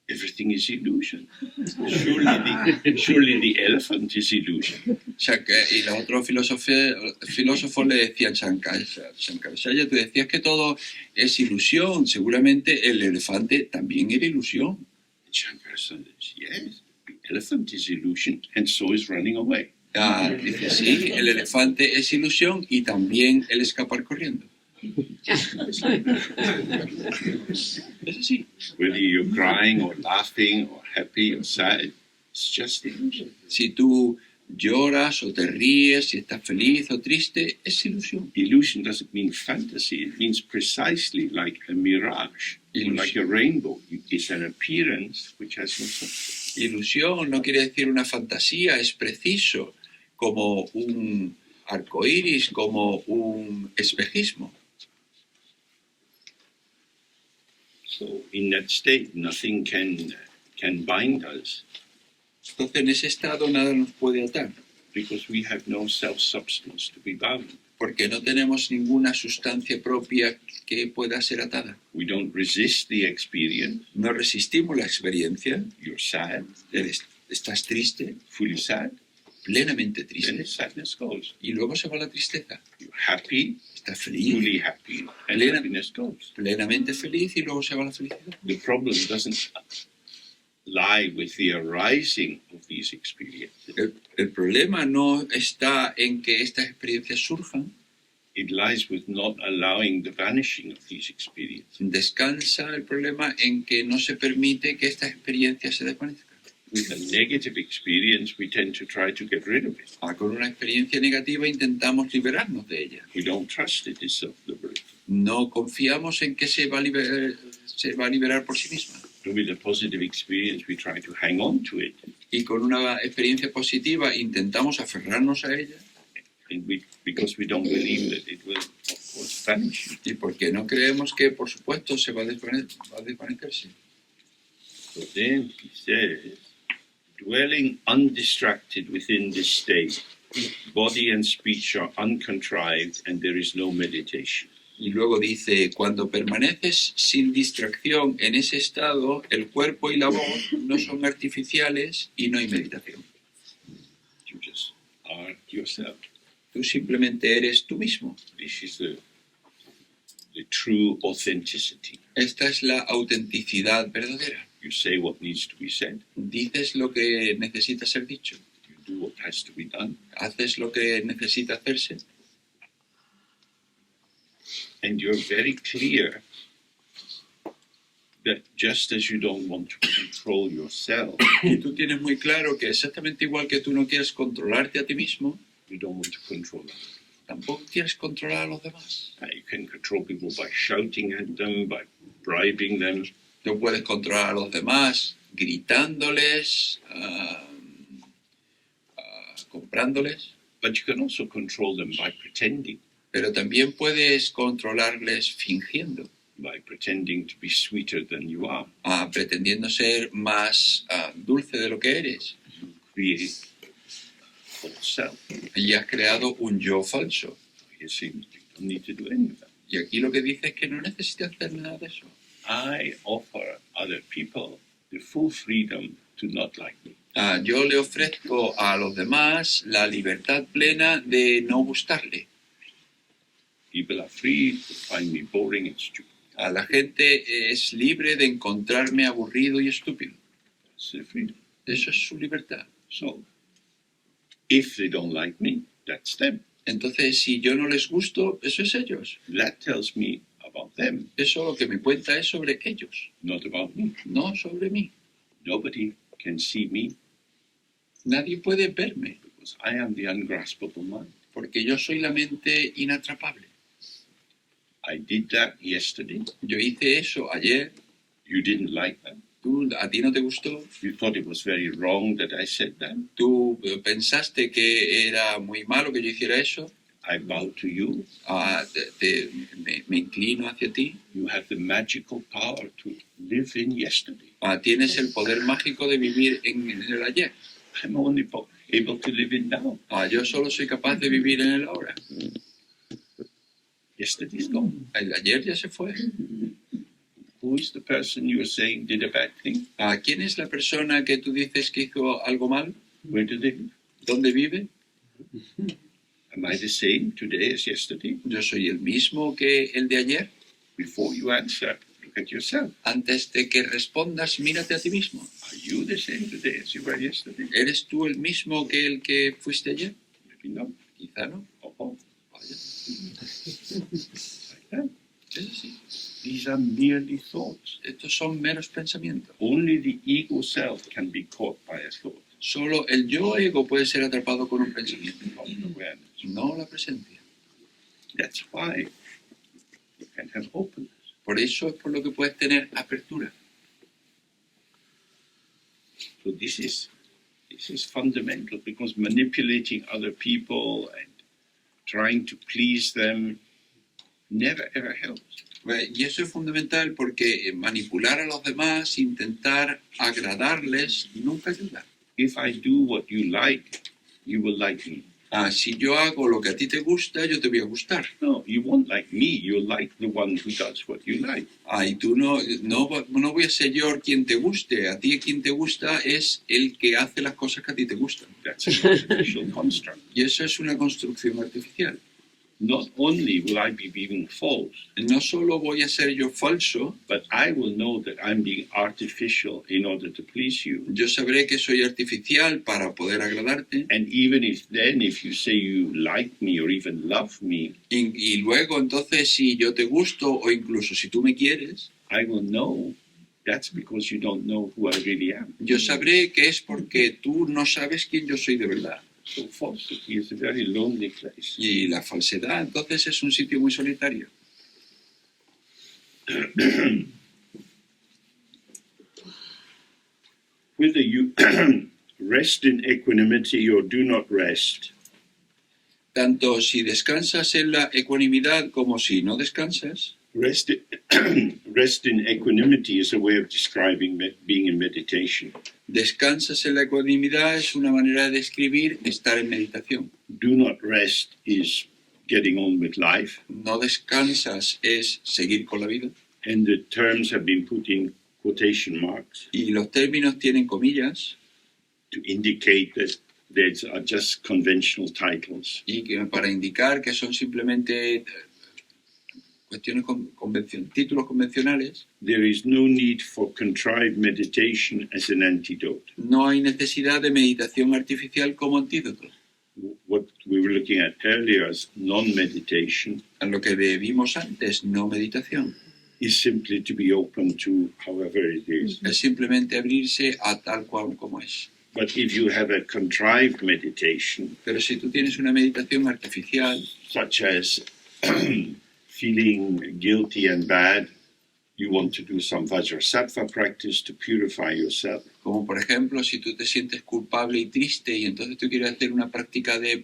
Speaker 1: everything is illusion. Surely the elephant is illusion.
Speaker 2: Y los otros filósofos le decían Shankaracharya, tú decías que todo es ilusión, seguramente el elefante también era ilusión.
Speaker 1: Shankaracharya says, yes, the elephant is illusion and so is running away.
Speaker 2: Dice, sí, el elefante es ilusión y también el escapar corriendo. Es así.
Speaker 1: Whether you're crying or laughing or happy or sad, it's just illusion.
Speaker 2: Si tú lloras o te ríes, si estás feliz o triste, es ilusión.
Speaker 1: Illusion doesn't mean fantasy. It means precisely like a mirage, or like a rainbow. It's an appearance which has no substance.
Speaker 2: Ilusión no quiere decir una fantasía, es preciso, como un arco iris, como un espejismo.
Speaker 1: So in that state, nothing can bind us
Speaker 2: Entonces, en ese estado nada nos puede atar,
Speaker 1: because we have no self-substance to be bound.
Speaker 2: porque no tenemos ninguna sustancia propia que pueda ser atada.
Speaker 1: We don't resist the experience.
Speaker 2: No resistimos la experiencia.
Speaker 1: You're sad,
Speaker 2: Estás triste,
Speaker 1: fully sad,
Speaker 2: plenamente
Speaker 1: then
Speaker 2: triste,
Speaker 1: the sadness goes.
Speaker 2: y luego se va la tristeza.
Speaker 1: You're happy,
Speaker 2: Estás feliz,
Speaker 1: fully happy, and
Speaker 2: Plena-
Speaker 1: happiness goes.
Speaker 2: plenamente feliz, y luego se va la felicidad.
Speaker 1: The problem doesn't lie with the arising of these experiences.
Speaker 2: El problema no está en que estas experiencias surjan,
Speaker 1: It lies with not allowing the vanishing of these experiences.
Speaker 2: descansa el problema en que no se permite que estas experiencias se desvanezcan.
Speaker 1: With a negative experience, we tend to try to get rid of it.
Speaker 2: Con una experiencia negativa intentamos liberarnos de ella.
Speaker 1: We don't trust it is self-liberating.
Speaker 2: No confiamos en que se va a liberar por sí misma.
Speaker 1: With a positive experience, we try to hang on to it.
Speaker 2: Y con una experiencia positiva intentamos aferrarnos a ella.
Speaker 1: And because we don't believe that it will, of course, vanish.
Speaker 2: Y porque no creemos que, por supuesto, se va a desvanecerse.
Speaker 1: So then he says, dwelling undistracted within this state, body and speech are uncontrived and there is no meditation.
Speaker 2: Y luego dice, cuando permaneces sin distracción en ese estado, el cuerpo y la voz no son artificiales y no hay meditación.
Speaker 1: You just are yourself.
Speaker 2: Tú simplemente eres tú mismo.
Speaker 1: This is the true authenticity.
Speaker 2: Esta es la autenticidad verdadera.
Speaker 1: You say what needs to be said.
Speaker 2: Dices lo que necesita ser dicho.
Speaker 1: You do what has to be done.
Speaker 2: Haces lo que necesita hacerse.
Speaker 1: And you're very clear that just as you don't want to control yourself,
Speaker 2: Y tú tienes muy claro que exactamente igual que tú no quieres controlarte a ti mismo,
Speaker 1: you don't want to control others.
Speaker 2: tampoco quieres controlar a los demás.
Speaker 1: You can control people by shouting at them, by bribing them.
Speaker 2: Tú puedes controlar a los demás gritándoles, comprándoles,
Speaker 1: But you can also control them by pretending
Speaker 2: pero también puedes controlarles fingiendo,
Speaker 1: to be sweeter than you are.
Speaker 2: Pretendiendo ser más dulce de lo que eres.
Speaker 1: Create false self.
Speaker 2: Y has creado un yo falso.
Speaker 1: You see, you don't need to do any of that.
Speaker 2: Y aquí lo que dice es que no necesitas hacer nada de eso.
Speaker 1: I offer other people the full freedom to not like me.
Speaker 2: Yo le ofrezco a los demás la libertad plena de no gustarle.
Speaker 1: People are free to find me boring and stupid.
Speaker 2: A la gente es libre de encontrarme aburrido y estúpido.
Speaker 1: That's their freedom.
Speaker 2: Eso es su libertad.
Speaker 1: So, if they don't like me, that's them.
Speaker 2: Entonces, si yo no les gusto, eso es ellos.
Speaker 1: That tells me about them,
Speaker 2: Eso lo que me cuenta es sobre ellos,
Speaker 1: not about me.
Speaker 2: no sobre mí.
Speaker 1: Nobody can see me
Speaker 2: Nadie puede verme,
Speaker 1: because I am the ungraspable mind.
Speaker 2: porque yo soy la mente inatrapable.
Speaker 1: I did that yesterday.
Speaker 2: Yo hice eso ayer,
Speaker 1: You didn't like that.
Speaker 2: a ti no te gustó,
Speaker 1: You thought it was very wrong that I said that.
Speaker 2: tú pensaste que era muy malo que yo hiciera eso.
Speaker 1: I bow to you.
Speaker 2: Me inclino hacia ti.
Speaker 1: You have the magical power to live in yesterday.
Speaker 2: Tienes el poder mágico de vivir en el ayer.
Speaker 1: I'm only able to live in now.
Speaker 2: Yo solo soy capaz de vivir en el ahora.
Speaker 1: Yesterday's gone.
Speaker 2: El ayer ya se fue.
Speaker 1: Who is the person you are saying did a bad thing?
Speaker 2: ¿Quién es la persona que tú dices que hizo algo mal?
Speaker 1: Where do they live?
Speaker 2: ¿Dónde vive?
Speaker 1: Am I the same today as yesterday?
Speaker 2: Yo soy el mismo que el de ayer.
Speaker 1: Before you answer, look at yourself.
Speaker 2: Antes de que respondas, mírate a ti mismo.
Speaker 1: Are you the same today as you were yesterday?
Speaker 2: ¿Eres tú el mismo que el que fuiste ayer?
Speaker 1: Maybe not.
Speaker 2: Quizá no.
Speaker 1: Oh,
Speaker 2: Vaya,
Speaker 1: like that.
Speaker 2: es así.
Speaker 1: These are merely thoughts.
Speaker 2: Estos son meros pensamientos.
Speaker 1: Only the ego self can be caught by a thought,
Speaker 2: Solo el yo ego puede ser atrapado con un pensamiento,
Speaker 1: not awareness.
Speaker 2: no la presencia.
Speaker 1: That's why you can have openness.
Speaker 2: Por eso es por lo que puedes tener apertura.
Speaker 1: So this is fundamental, because manipulating other people and trying to please them never ever helps.
Speaker 2: Y eso es fundamental porque manipular a los demás, intentar agradarles, nunca ayuda.
Speaker 1: If I do what you like, you will like me.
Speaker 2: Si yo hago lo que a ti te gusta, yo te voy a gustar.
Speaker 1: No, you won't like me. You'll like the one who does what you like.
Speaker 2: Y tú no voy a ser yo quien te guste. A ti quien te gusta es el que hace las cosas que a ti te gustan.
Speaker 1: That's an artificial construct.
Speaker 2: Y eso es una construcción artificial.
Speaker 1: Not only will I be being false,
Speaker 2: No solo voy a ser yo falso,
Speaker 1: but I will know that I'm being artificial in order to please you.
Speaker 2: yo sabré que soy artificial para poder agradarte.
Speaker 1: And even if you say you like me or even love me,
Speaker 2: Y luego entonces si yo te gusto o incluso si tú me quieres,
Speaker 1: I will know that's because you don't know who I really am.
Speaker 2: yo sabré que es porque tú no sabes quién yo soy de verdad.
Speaker 1: So falsity is a very lonely place.
Speaker 2: Y la falsedad entonces es un sitio muy solitario.
Speaker 1: Whether you rest in equanimity or do not rest,
Speaker 2: Tanto si descansas en la ecuanimidad como si no descansas,
Speaker 1: rest in equanimity is a way of describing being in meditation.
Speaker 2: descansas en la ecuanimidad es una manera de describir estar en meditación.
Speaker 1: Do not rest is getting on with life,
Speaker 2: No descansas es seguir con la vida.
Speaker 1: and the terms have been put in quotation marks
Speaker 2: Y los términos tienen comillas
Speaker 1: to indicate that these are just conventional titles.
Speaker 2: y que para indicar que son simplemente cuestiones títulos convencionales.
Speaker 1: There is no need for contrived meditation as an antidote.
Speaker 2: No hay necesidad de meditación artificial como antídoto.
Speaker 1: What we were looking at earlier as non-meditation
Speaker 2: A lo que vimos antes, no meditación.
Speaker 1: is simply to be open to however it is.
Speaker 2: Es simplemente abrirse a tal cual como es.
Speaker 1: But if you have a contrived meditation,
Speaker 2: Pero si tú tienes una meditación artificial,
Speaker 1: such as feeling guilty and bad, you want to do some Vajrasattva practice to purify yourself.
Speaker 2: como por ejemplo si tú te sientes culpable y triste y entonces tú quieres hacer una práctica de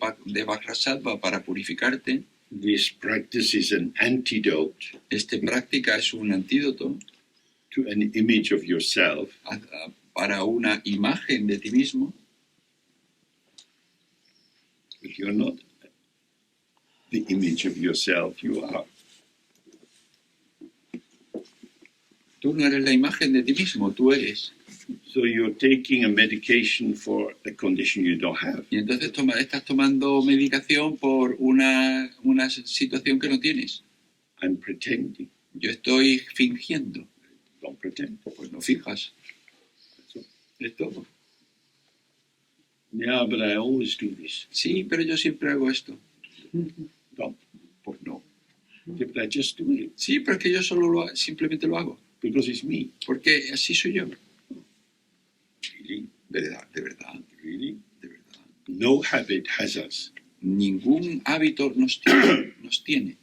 Speaker 2: Vajrasattva para purificarte,
Speaker 1: This practice is an antidote
Speaker 2: esta práctica es un antídoto
Speaker 1: to an image of yourself
Speaker 2: para una imagen de ti mismo.
Speaker 1: But you're not the image of yourself, you are.
Speaker 2: Tú no eres la imagen de ti mismo, tú eres.
Speaker 1: So you're taking a medication for a condition you don't have.
Speaker 2: Y entonces estás tomando medicación por una situación que no tienes.
Speaker 1: I'm pretending.
Speaker 2: Yo estoy fingiendo.
Speaker 1: Don't pretend.
Speaker 2: Pues no fijas.
Speaker 1: That's all.
Speaker 2: Es todo.
Speaker 1: Yeah, but I always do this.
Speaker 2: Sí, pero yo siempre hago esto.
Speaker 1: No,
Speaker 2: Pues no.
Speaker 1: but I just do it
Speaker 2: Sí, pero es que yo simplemente lo hago.
Speaker 1: because it's me.
Speaker 2: Porque así soy yo.
Speaker 1: Really,
Speaker 2: De verdad, de verdad,
Speaker 1: really.
Speaker 2: de verdad.
Speaker 1: No habit has us.
Speaker 2: Ningún hábito nos tiene.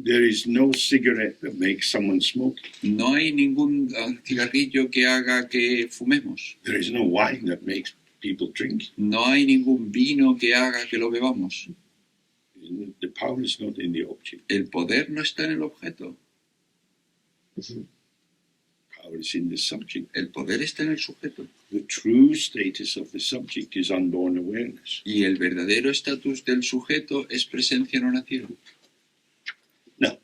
Speaker 1: There is no cigarette that makes someone smoke.
Speaker 2: No hay ningún cigarrillo que haga que fumemos.
Speaker 1: There is no wine that makes people drink.
Speaker 2: No hay ningún vino que haga que lo bebamos.
Speaker 1: The power is not in the object.
Speaker 2: El poder no está en el objeto.
Speaker 1: Power is in the subject.
Speaker 2: El poder está en el sujeto.
Speaker 1: The true status of the subject is unborn awareness.
Speaker 2: Y el verdadero estatus del sujeto es presencia no nacida.
Speaker 1: Now,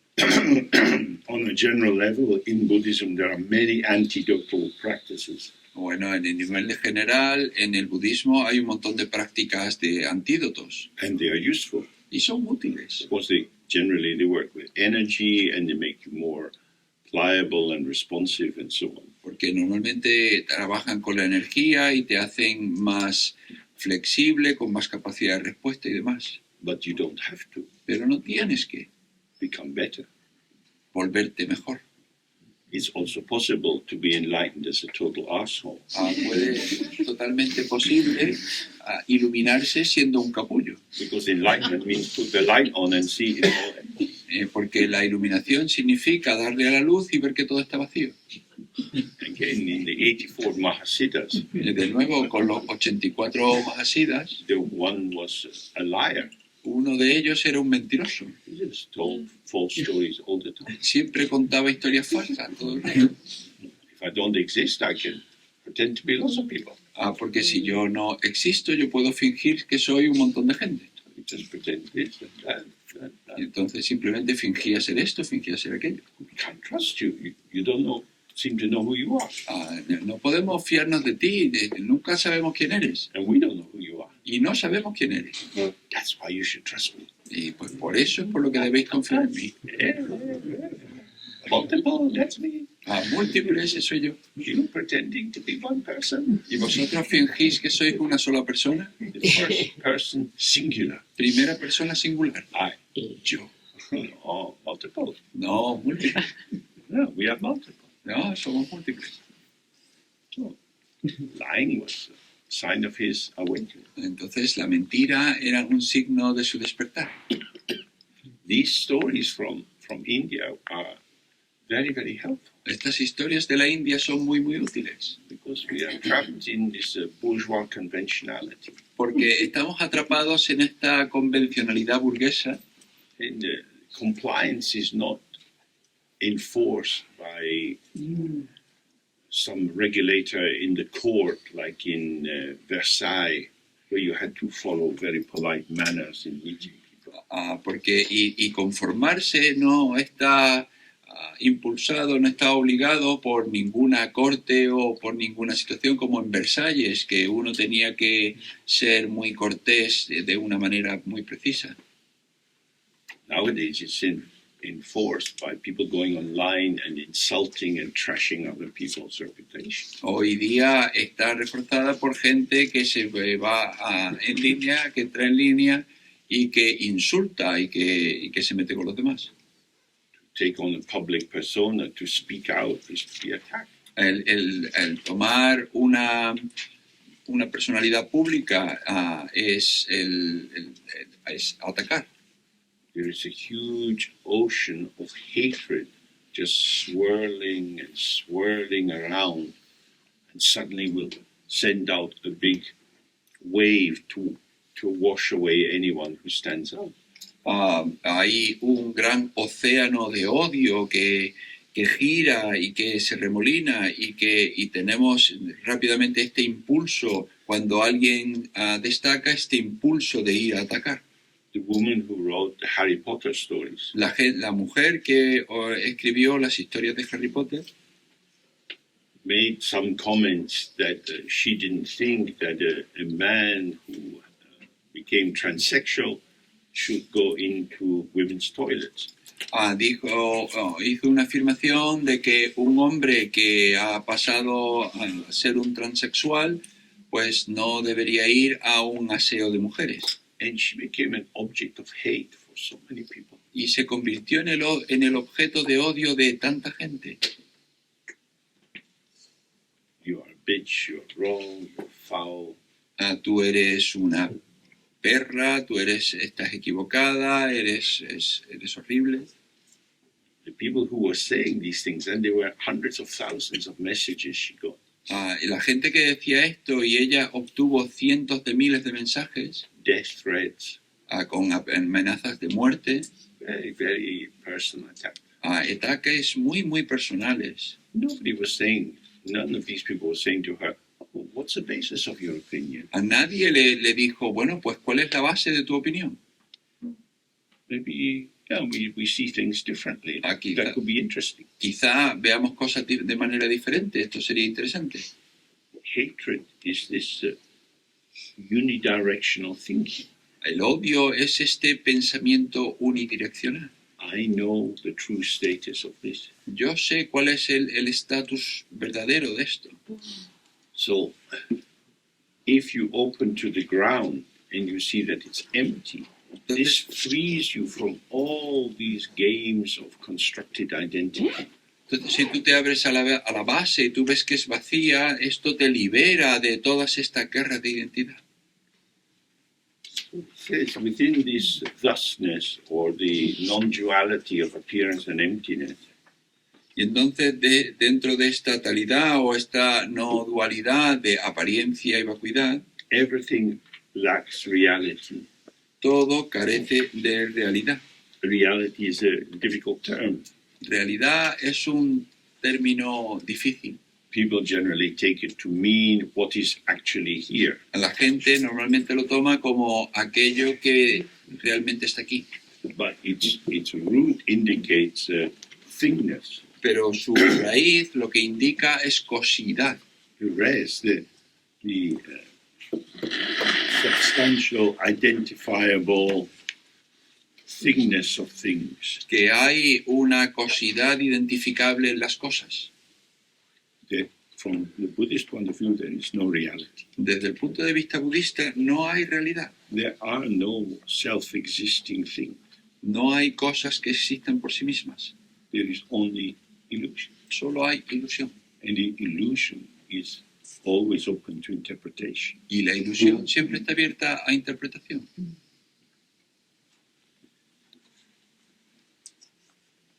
Speaker 1: on a general level, in Buddhism, there are many antidotal practices.
Speaker 2: Bueno, en el nivel de general, en el budismo hay un montón de prácticas de antídotos.
Speaker 1: And they are useful
Speaker 2: Y son útiles.
Speaker 1: because they generally work with energy and they make you more pliable and responsive and so on.
Speaker 2: Porque normalmente trabajan con la energía y te hacen más flexible, con más capacidad de respuesta y demás.
Speaker 1: But you don't have to
Speaker 2: Pero no tienes que
Speaker 1: become better.
Speaker 2: volverte mejor.
Speaker 1: It's also possible to be enlightened as a total asshole.
Speaker 2: Puede totalmente posible iluminarse siendo un capullo.
Speaker 1: Because enlightenment means put the light on and see it all.
Speaker 2: Porque la iluminación significa darle a la luz y ver que todo está vacío.
Speaker 1: Again, in the 84 Mahasiddhas,
Speaker 2: De nuevo, con los 84 Mahasiddhas,
Speaker 1: the one was a liar.
Speaker 2: uno de ellos era un mentiroso.
Speaker 1: He just told false stories all the time.
Speaker 2: Siempre contaba historias falsas todo el rato.
Speaker 1: If I don't exist, I can pretend to be lots of people.
Speaker 2: Porque si yo no existo, yo puedo fingir que soy un montón de gente.
Speaker 1: I just pretend this and that.
Speaker 2: Y entonces simplemente fingía ser esto, fingía ser aquello.
Speaker 1: We can't trust you. You don't know, seem to know who you are.
Speaker 2: No podemos fiarnos de ti, nunca sabemos quién eres.
Speaker 1: And we don't know who you are.
Speaker 2: Y no sabemos quién eres.
Speaker 1: That's why you should trust me.
Speaker 2: Y pues por eso es por lo que debéis confiar en mí.
Speaker 1: Multiple, that's me.
Speaker 2: Múltiple, ese soy yo.
Speaker 1: You pretending to be one person.
Speaker 2: ¿Y vosotros fingís que sois una sola persona?
Speaker 1: The first person singular.
Speaker 2: Primera persona singular. Yo.
Speaker 1: No, multiple.
Speaker 2: No, múltiple.
Speaker 1: No, we are multiple.
Speaker 2: No, somos múltiples.
Speaker 1: So, lying was a sign of his awakening.
Speaker 2: Entonces la mentira era un signo de su despertar.
Speaker 1: These stories from India are very, very helpful
Speaker 2: Estas historias de la India son muy, muy útiles.
Speaker 1: because we are trapped in this bourgeois conventionality.
Speaker 2: Porque estamos atrapados en esta convencionalidad burguesa.
Speaker 1: And compliance is not enforced by some regulator in the court, like in Versailles, where you had to follow very polite manners in meeting people.
Speaker 2: Porque y conformarse no está impulsado, no está obligado por ninguna corte o por ninguna situación como en Versalles, que uno tenía que ser muy cortés de una manera muy precisa.
Speaker 1: Nowadays, it's enforced by people going online and insulting and trashing other people's reputation.
Speaker 2: Hoy día está reforzada por gente que se va en línea, que entra en línea y que insulta y que se mete con los demás.
Speaker 1: Take on a public persona to speak out is to be attacked.
Speaker 2: El tomar una personalidad pública es atacar.
Speaker 1: There is a huge ocean of hatred just swirling and swirling around, and suddenly will send out a big wave to wash away anyone who stands up.
Speaker 2: Hay un gran océano de odio que gira y que se remolina y tenemos rápidamente este impulso, cuando alguien destaca, este impulso de ir a atacar.
Speaker 1: The woman who wrote the Harry Potter stories
Speaker 2: La mujer que escribió las historias de Harry Potter
Speaker 1: made some comments that she didn't think that a man who became transsexual should go into women's toilets.
Speaker 2: Hizo una afirmación de que un hombre que ha pasado a ser un transexual pues no debería ir a un aseo de mujeres.
Speaker 1: And she became an object of hate for so many people.
Speaker 2: Y se convirtió en el objeto de odio de tanta gente.
Speaker 1: You are a bitch, you're wrong, you're foul.
Speaker 2: Tú eres una perra, estás equivocada, eres horrible.
Speaker 1: The people who were saying these things, and there were hundreds of thousands of messages she got.
Speaker 2: Y la gente que decía esto, y ella obtuvo cientos de miles de mensajes
Speaker 1: Death threats,
Speaker 2: con amenazas de muerte,
Speaker 1: very, very personal attack.
Speaker 2: Ataques muy, muy personales.
Speaker 1: Nobody was saying, none of these people were saying to her, well, what's the basis of your opinion?
Speaker 2: A nadie le dijo, bueno, pues, ¿cuál es la base de tu opinión?
Speaker 1: Maybe we see things differently. That could be interesting.
Speaker 2: Quizá veamos cosas de manera diferente. Esto sería interesante.
Speaker 1: Hatred is this unidirectional thinking.
Speaker 2: El odio es este pensamiento unidireccional.
Speaker 1: I know the true status of this.
Speaker 2: Yo sé cuál es el estatus verdadero de esto.
Speaker 1: So, if you open to the ground and you see that it's empty, this frees you from all these games of constructed identity.
Speaker 2: Entonces, si tú te abres a la base y tú ves que es vacía, esto te libera de todas estas guerras de identidad.
Speaker 1: It says within this thusness or the non-duality of appearance and emptiness,
Speaker 2: Y entonces, dentro de esta talidad o esta no dualidad de apariencia y vacuidad,
Speaker 1: everything lacks reality.
Speaker 2: Todo carece de realidad.
Speaker 1: Reality is a difficult term.
Speaker 2: Realidad es un término difícil.
Speaker 1: People generally take it to mean what is actually here.
Speaker 2: La gente normalmente lo toma como aquello que realmente está aquí.
Speaker 1: But its root indicates thingness.
Speaker 2: Pero su raíz lo que indica es cosidad.
Speaker 1: The rest, the substantial, identifiable thingness of things.
Speaker 2: Que hay una cosidad identificable en las cosas.
Speaker 1: From the Buddhist point of view, there is no reality.
Speaker 2: Desde el punto de vista budista, no hay realidad.
Speaker 1: There are no self-existing things.
Speaker 2: No hay cosas que existan por sí mismas.
Speaker 1: There is only illusion.
Speaker 2: Solo hay ilusión.
Speaker 1: And the illusion is always open to interpretation.
Speaker 2: Y la ilusión siempre está abierta a interpretación.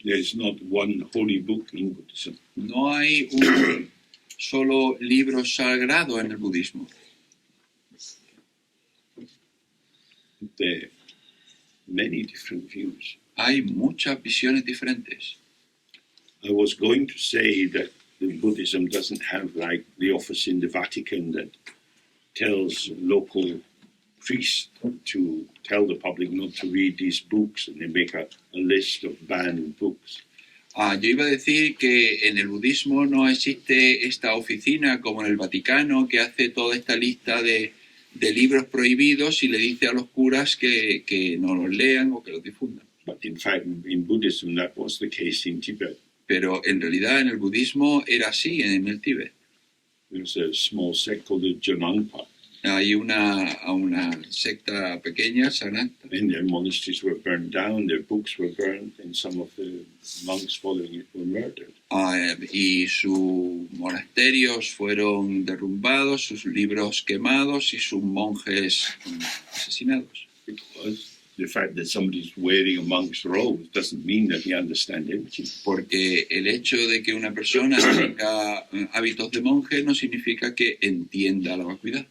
Speaker 1: There is not one holy book in Buddhism.
Speaker 2: No hay un solo libro sagrado en el budismo.
Speaker 1: There are many different views.
Speaker 2: Hay muchas visiones diferentes.
Speaker 1: I was going to say that the Buddhism doesn't have like the office in the Vatican that tells local priests to tell the public not to read these books, and they make a list of banned books.
Speaker 2: Yo iba a decir que en el budismo no existe esta oficina como en el Vaticano que hace toda esta lista de libros prohibidos y le dice a los curas que no los lean o que los difundan.
Speaker 1: But in fact, in Buddhism, that was the case in Tibet.
Speaker 2: Pero en realidad en el budismo era así en el Tíbet.
Speaker 1: There's a small sect called the Jonangpa,
Speaker 2: Hay una secta pequeña, Sananta,
Speaker 1: and their monasteries were burned down, their books were burned, and some of the monks following it were murdered.
Speaker 2: Y sus monasterios fueron derrumbados, sus libros quemados y sus monjes asesinados.
Speaker 1: Because the fact that somebody's wearing a monk's robe doesn't mean that he understands everything.
Speaker 2: Porque el hecho de que una persona tenga hábitos de monje no significa que entienda la vacuidad.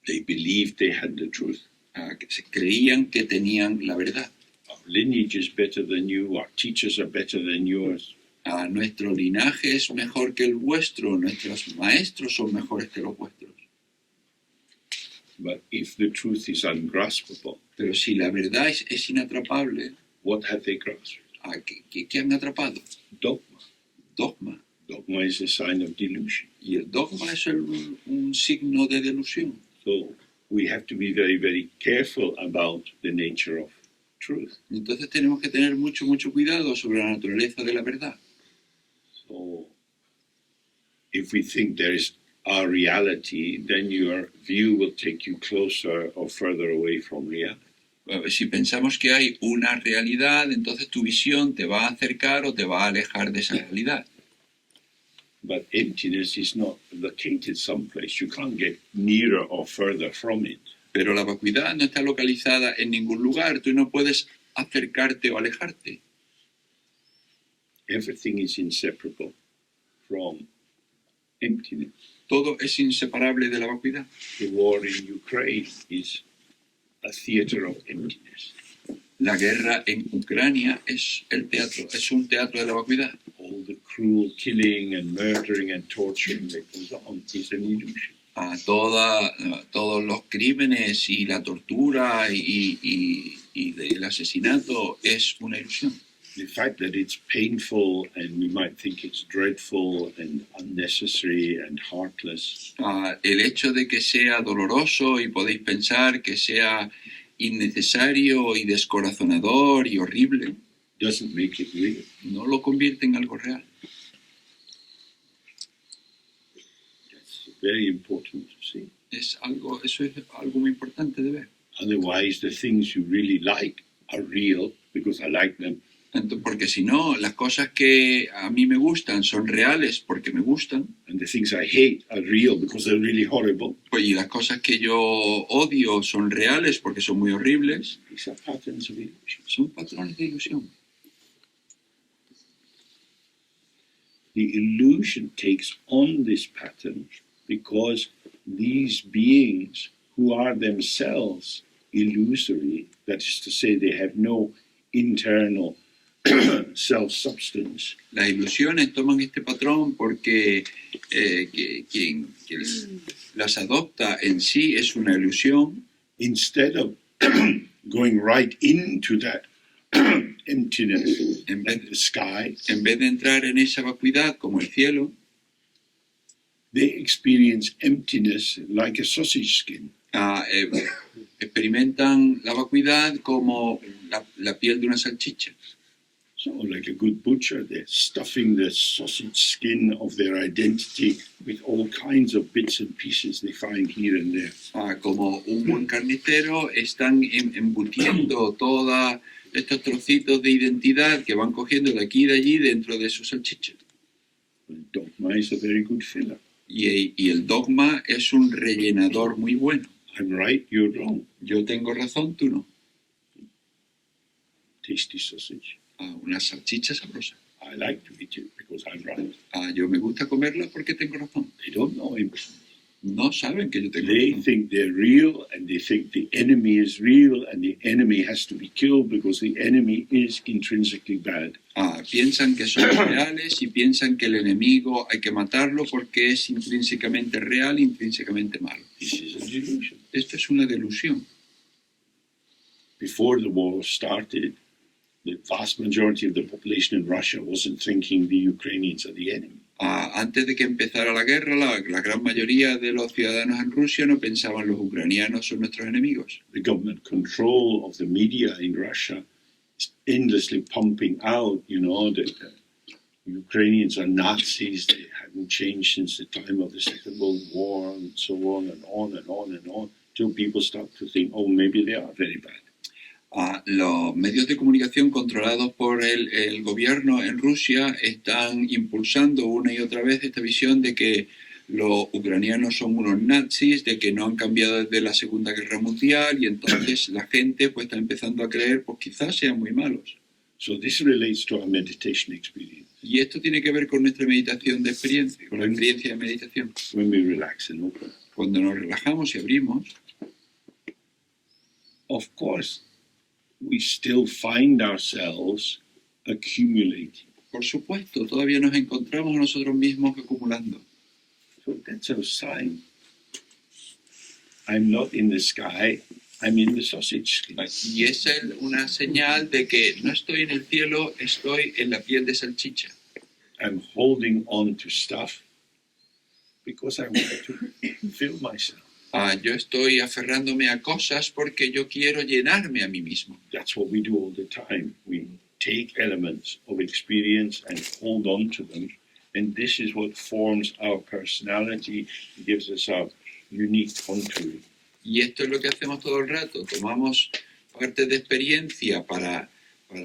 Speaker 1: They believed they had the truth.
Speaker 2: Que se creían que tenían la verdad.
Speaker 1: Our lineage is better than you, our teachers are better than yours.
Speaker 2: Nuestro linaje es mejor que el vuestro, nuestros maestros son mejores que los vuestros.
Speaker 1: But if the truth is ungraspable,
Speaker 2: Pero si la verdad es inatrapable,
Speaker 1: what have they grasped?
Speaker 2: ¿Qué han atrapado?
Speaker 1: Dogma.
Speaker 2: Dogma.
Speaker 1: Dogma is a sign of delusion.
Speaker 2: Y el dogma es un signo de delusión.
Speaker 1: So we have to be very, very careful about the nature of truth.
Speaker 2: Entonces tenemos que tener mucho cuidado sobre la naturaleza de la verdad.
Speaker 1: So if we think there is our reality, then your view will take you closer or further away from reality.
Speaker 2: Si pensamos que hay una realidad, entonces tu visión te va a acercar o te va a alejar de esa realidad.
Speaker 1: But emptiness is not located someplace. You can't get nearer or further from it.
Speaker 2: Pero la vacuidad no está localizada en ningún lugar. Tú no puedes acercarte o alejarte.
Speaker 1: Everything is inseparable from emptiness.
Speaker 2: Todo es inseparable de la vacuidad.
Speaker 1: The war in Ukraine is a theater of emptiness.
Speaker 2: La guerra en Ucrania es un teatro de la vacuidad.
Speaker 1: All the cruel killing and murdering and torturing that goes on is an illusion.
Speaker 2: Todos los crímenes y la tortura y el asesinato es una ilusión.
Speaker 1: The fact that it's painful and we might think it's dreadful and unnecessary and heartless
Speaker 2: El hecho de que sea doloroso y podéis pensar que sea innecesario y descorazonador y horrible,
Speaker 1: doesn't make it real.
Speaker 2: no lo convierte en algo real.
Speaker 1: That's very important to see.
Speaker 2: Eso es algo muy importante de ver.
Speaker 1: Otherwise, the things you really like are real because I like them.
Speaker 2: Porque si no, las cosas que a mí me gustan son reales porque me gustan.
Speaker 1: And the things I hate are real because they're really horrible.
Speaker 2: Pues, y las cosas que yo odio son reales porque son muy horribles.
Speaker 1: These are patterns of illusion.
Speaker 2: Son patrones de ilusión.
Speaker 1: The illusion takes on this pattern because these beings who are themselves illusory, that is to say, they have no internal self-substance.
Speaker 2: Las ilusiones toman este patrón porque quien las adopta en sí es una ilusión.
Speaker 1: Instead of going right into that emptiness and the sky,
Speaker 2: En vez de entrar en esa vacuidad como el cielo,
Speaker 1: they experience emptiness like a sausage skin.
Speaker 2: experimentan la vacuidad como la piel de una salchicha.
Speaker 1: So, like a good butcher, they're stuffing the sausage skin of their identity with all kinds of bits and pieces they find here and there.
Speaker 2: Como un buen carnicero, están embutiendo todos estos trocitos de identidad que van cogiendo de aquí y de allí dentro de su salchicha.
Speaker 1: The dogma is a very good filler.
Speaker 2: Y el dogma es un rellenador muy bueno.
Speaker 1: I'm right, you're wrong.
Speaker 2: Yo tengo razón, tú no.
Speaker 1: Tasty sausage.
Speaker 2: Una salchicha sabrosa.
Speaker 1: I like to eat it because I'm right.
Speaker 2: Yo me gusta comerla porque tengo razón.
Speaker 1: They don't know him.
Speaker 2: No saben que yo tengo
Speaker 1: They
Speaker 2: razón.
Speaker 1: think they're real and they think the enemy is real and the enemy has to be killed because the enemy is intrinsically bad.
Speaker 2: Piensan que son reales y piensan que el enemigo hay que matarlo porque es intrínsecamente real, intrínsecamente malo.
Speaker 1: This is a delusion.
Speaker 2: Esto es una delusión.
Speaker 1: Before the war started, the vast majority of the population in Russia wasn't thinking the Ukrainians are the enemy.
Speaker 2: Antes de que empezara la guerra, la gran mayoría de los ciudadanos en Rusia no pensaban los ucranianos son nuestros enemigos.
Speaker 1: The government control of the media in Russia is endlessly pumping out, that Ukrainians are Nazis, they haven't changed since the time of the Second World War, and so on and on and on and on, till people start to think, oh, maybe they are very bad.
Speaker 2: Los medios de comunicación controlados por el gobierno en Rusia están impulsando una y otra vez esta visión de que los ucranianos son unos nazis, de que no han cambiado desde la Segunda Guerra Mundial y entonces la gente pues está empezando a creer pues quizás sean muy malos.
Speaker 1: So this relates to our meditation experience.
Speaker 2: Y esto tiene que ver con nuestra meditación de experiencia, con la experiencia de meditación.
Speaker 1: When we relax and open.
Speaker 2: Cuando nos relajamos y abrimos,
Speaker 1: of course, we still find ourselves accumulating.
Speaker 2: por supuesto, todavía nos encontramos a nosotros mismos acumulando.
Speaker 1: So that's a sign. I'm not in the sky, I'm in the sausage skin.
Speaker 2: Y esa es una señal de que no estoy en el cielo, estoy en la piel de salchicha.
Speaker 1: I'm holding on to stuff because I want to fill myself.
Speaker 2: Yo estoy aferrándome a cosas porque yo quiero llenarme a mí mismo.
Speaker 1: That's what we do all the time. We take elements of experience and hold on to them And this is what forms our personality, gives us our unique contouring.
Speaker 2: Y esto es lo que hacemos todo el rato. Tomamos partes de experiencia para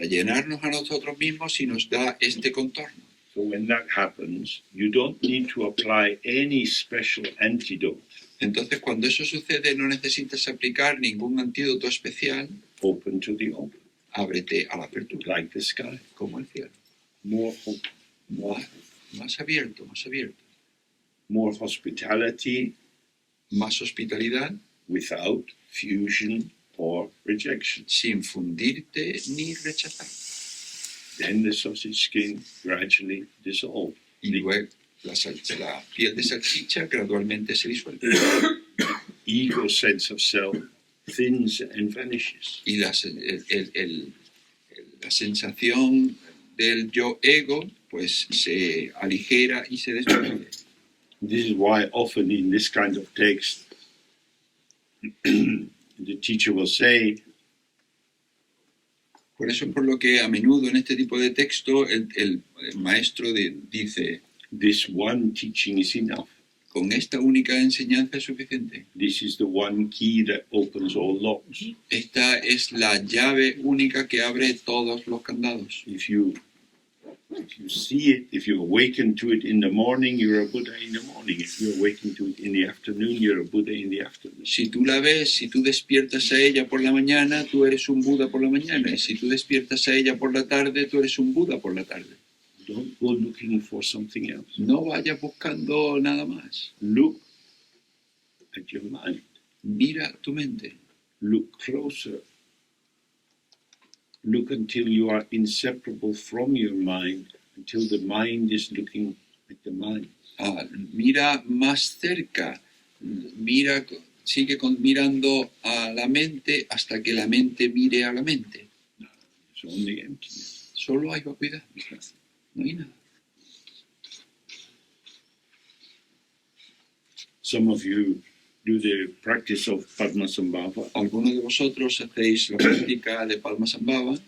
Speaker 2: llenarnos a nosotros mismos y nos da este contorno.
Speaker 1: So when that happens, you don't need to apply any special antidote.
Speaker 2: Entonces, cuando eso sucede, no necesitas aplicar ningún antídoto especial.
Speaker 1: Open to the open,
Speaker 2: Ábrete a la apertura,
Speaker 1: like the sky.
Speaker 2: como el cielo.
Speaker 1: More hope,
Speaker 2: Más abierto, más abierto.
Speaker 1: more hospitality
Speaker 2: Más hospitalidad,
Speaker 1: without fusion or rejection.
Speaker 2: sin fundirte ni rechazar.
Speaker 1: Then the sausage skin gradually dissolves.
Speaker 2: Y luego la piel de salchicha gradualmente se disuelve.
Speaker 1: Ego sense of self thins and vanishes.
Speaker 2: Y la sensación del yo ego pues se aligera y se disuelve.
Speaker 1: This is why often in this kind of text, the teacher will say,
Speaker 2: Por eso es por lo que a menudo en este tipo de texto el maestro dice,
Speaker 1: this one teaching is enough.
Speaker 2: con esta única enseñanza es suficiente.
Speaker 1: This is the one key that opens all locks.
Speaker 2: Esta es la llave única que abre todos los candados.
Speaker 1: If you see it, if you awaken to it in the morning, you're a Buddha in the morning. If you awaken to it in the afternoon, you're a Buddha in the afternoon.
Speaker 2: Si tú la ves, si tú despiertas a ella por la mañana, tú eres un Buda por la mañana. Y si tú despiertas a ella por la tarde, tú eres un Buda por la tarde.
Speaker 1: Don't go looking for something else.
Speaker 2: No vayas buscando nada más.
Speaker 1: Look at your mind.
Speaker 2: Mira tu mente.
Speaker 1: Look closer. Look until you are inseparable from your mind, until the mind is looking at the mind.
Speaker 2: Mira más cerca. Sigue mirando a la mente hasta que la mente mire a la mente.
Speaker 1: It's only emptiness.
Speaker 2: Solo hay vacuidad. No hay nada.
Speaker 1: Some of you do the practice of Padmasambhava,
Speaker 2: Algunos de vosotros hacéis la práctica de Padmasambhava,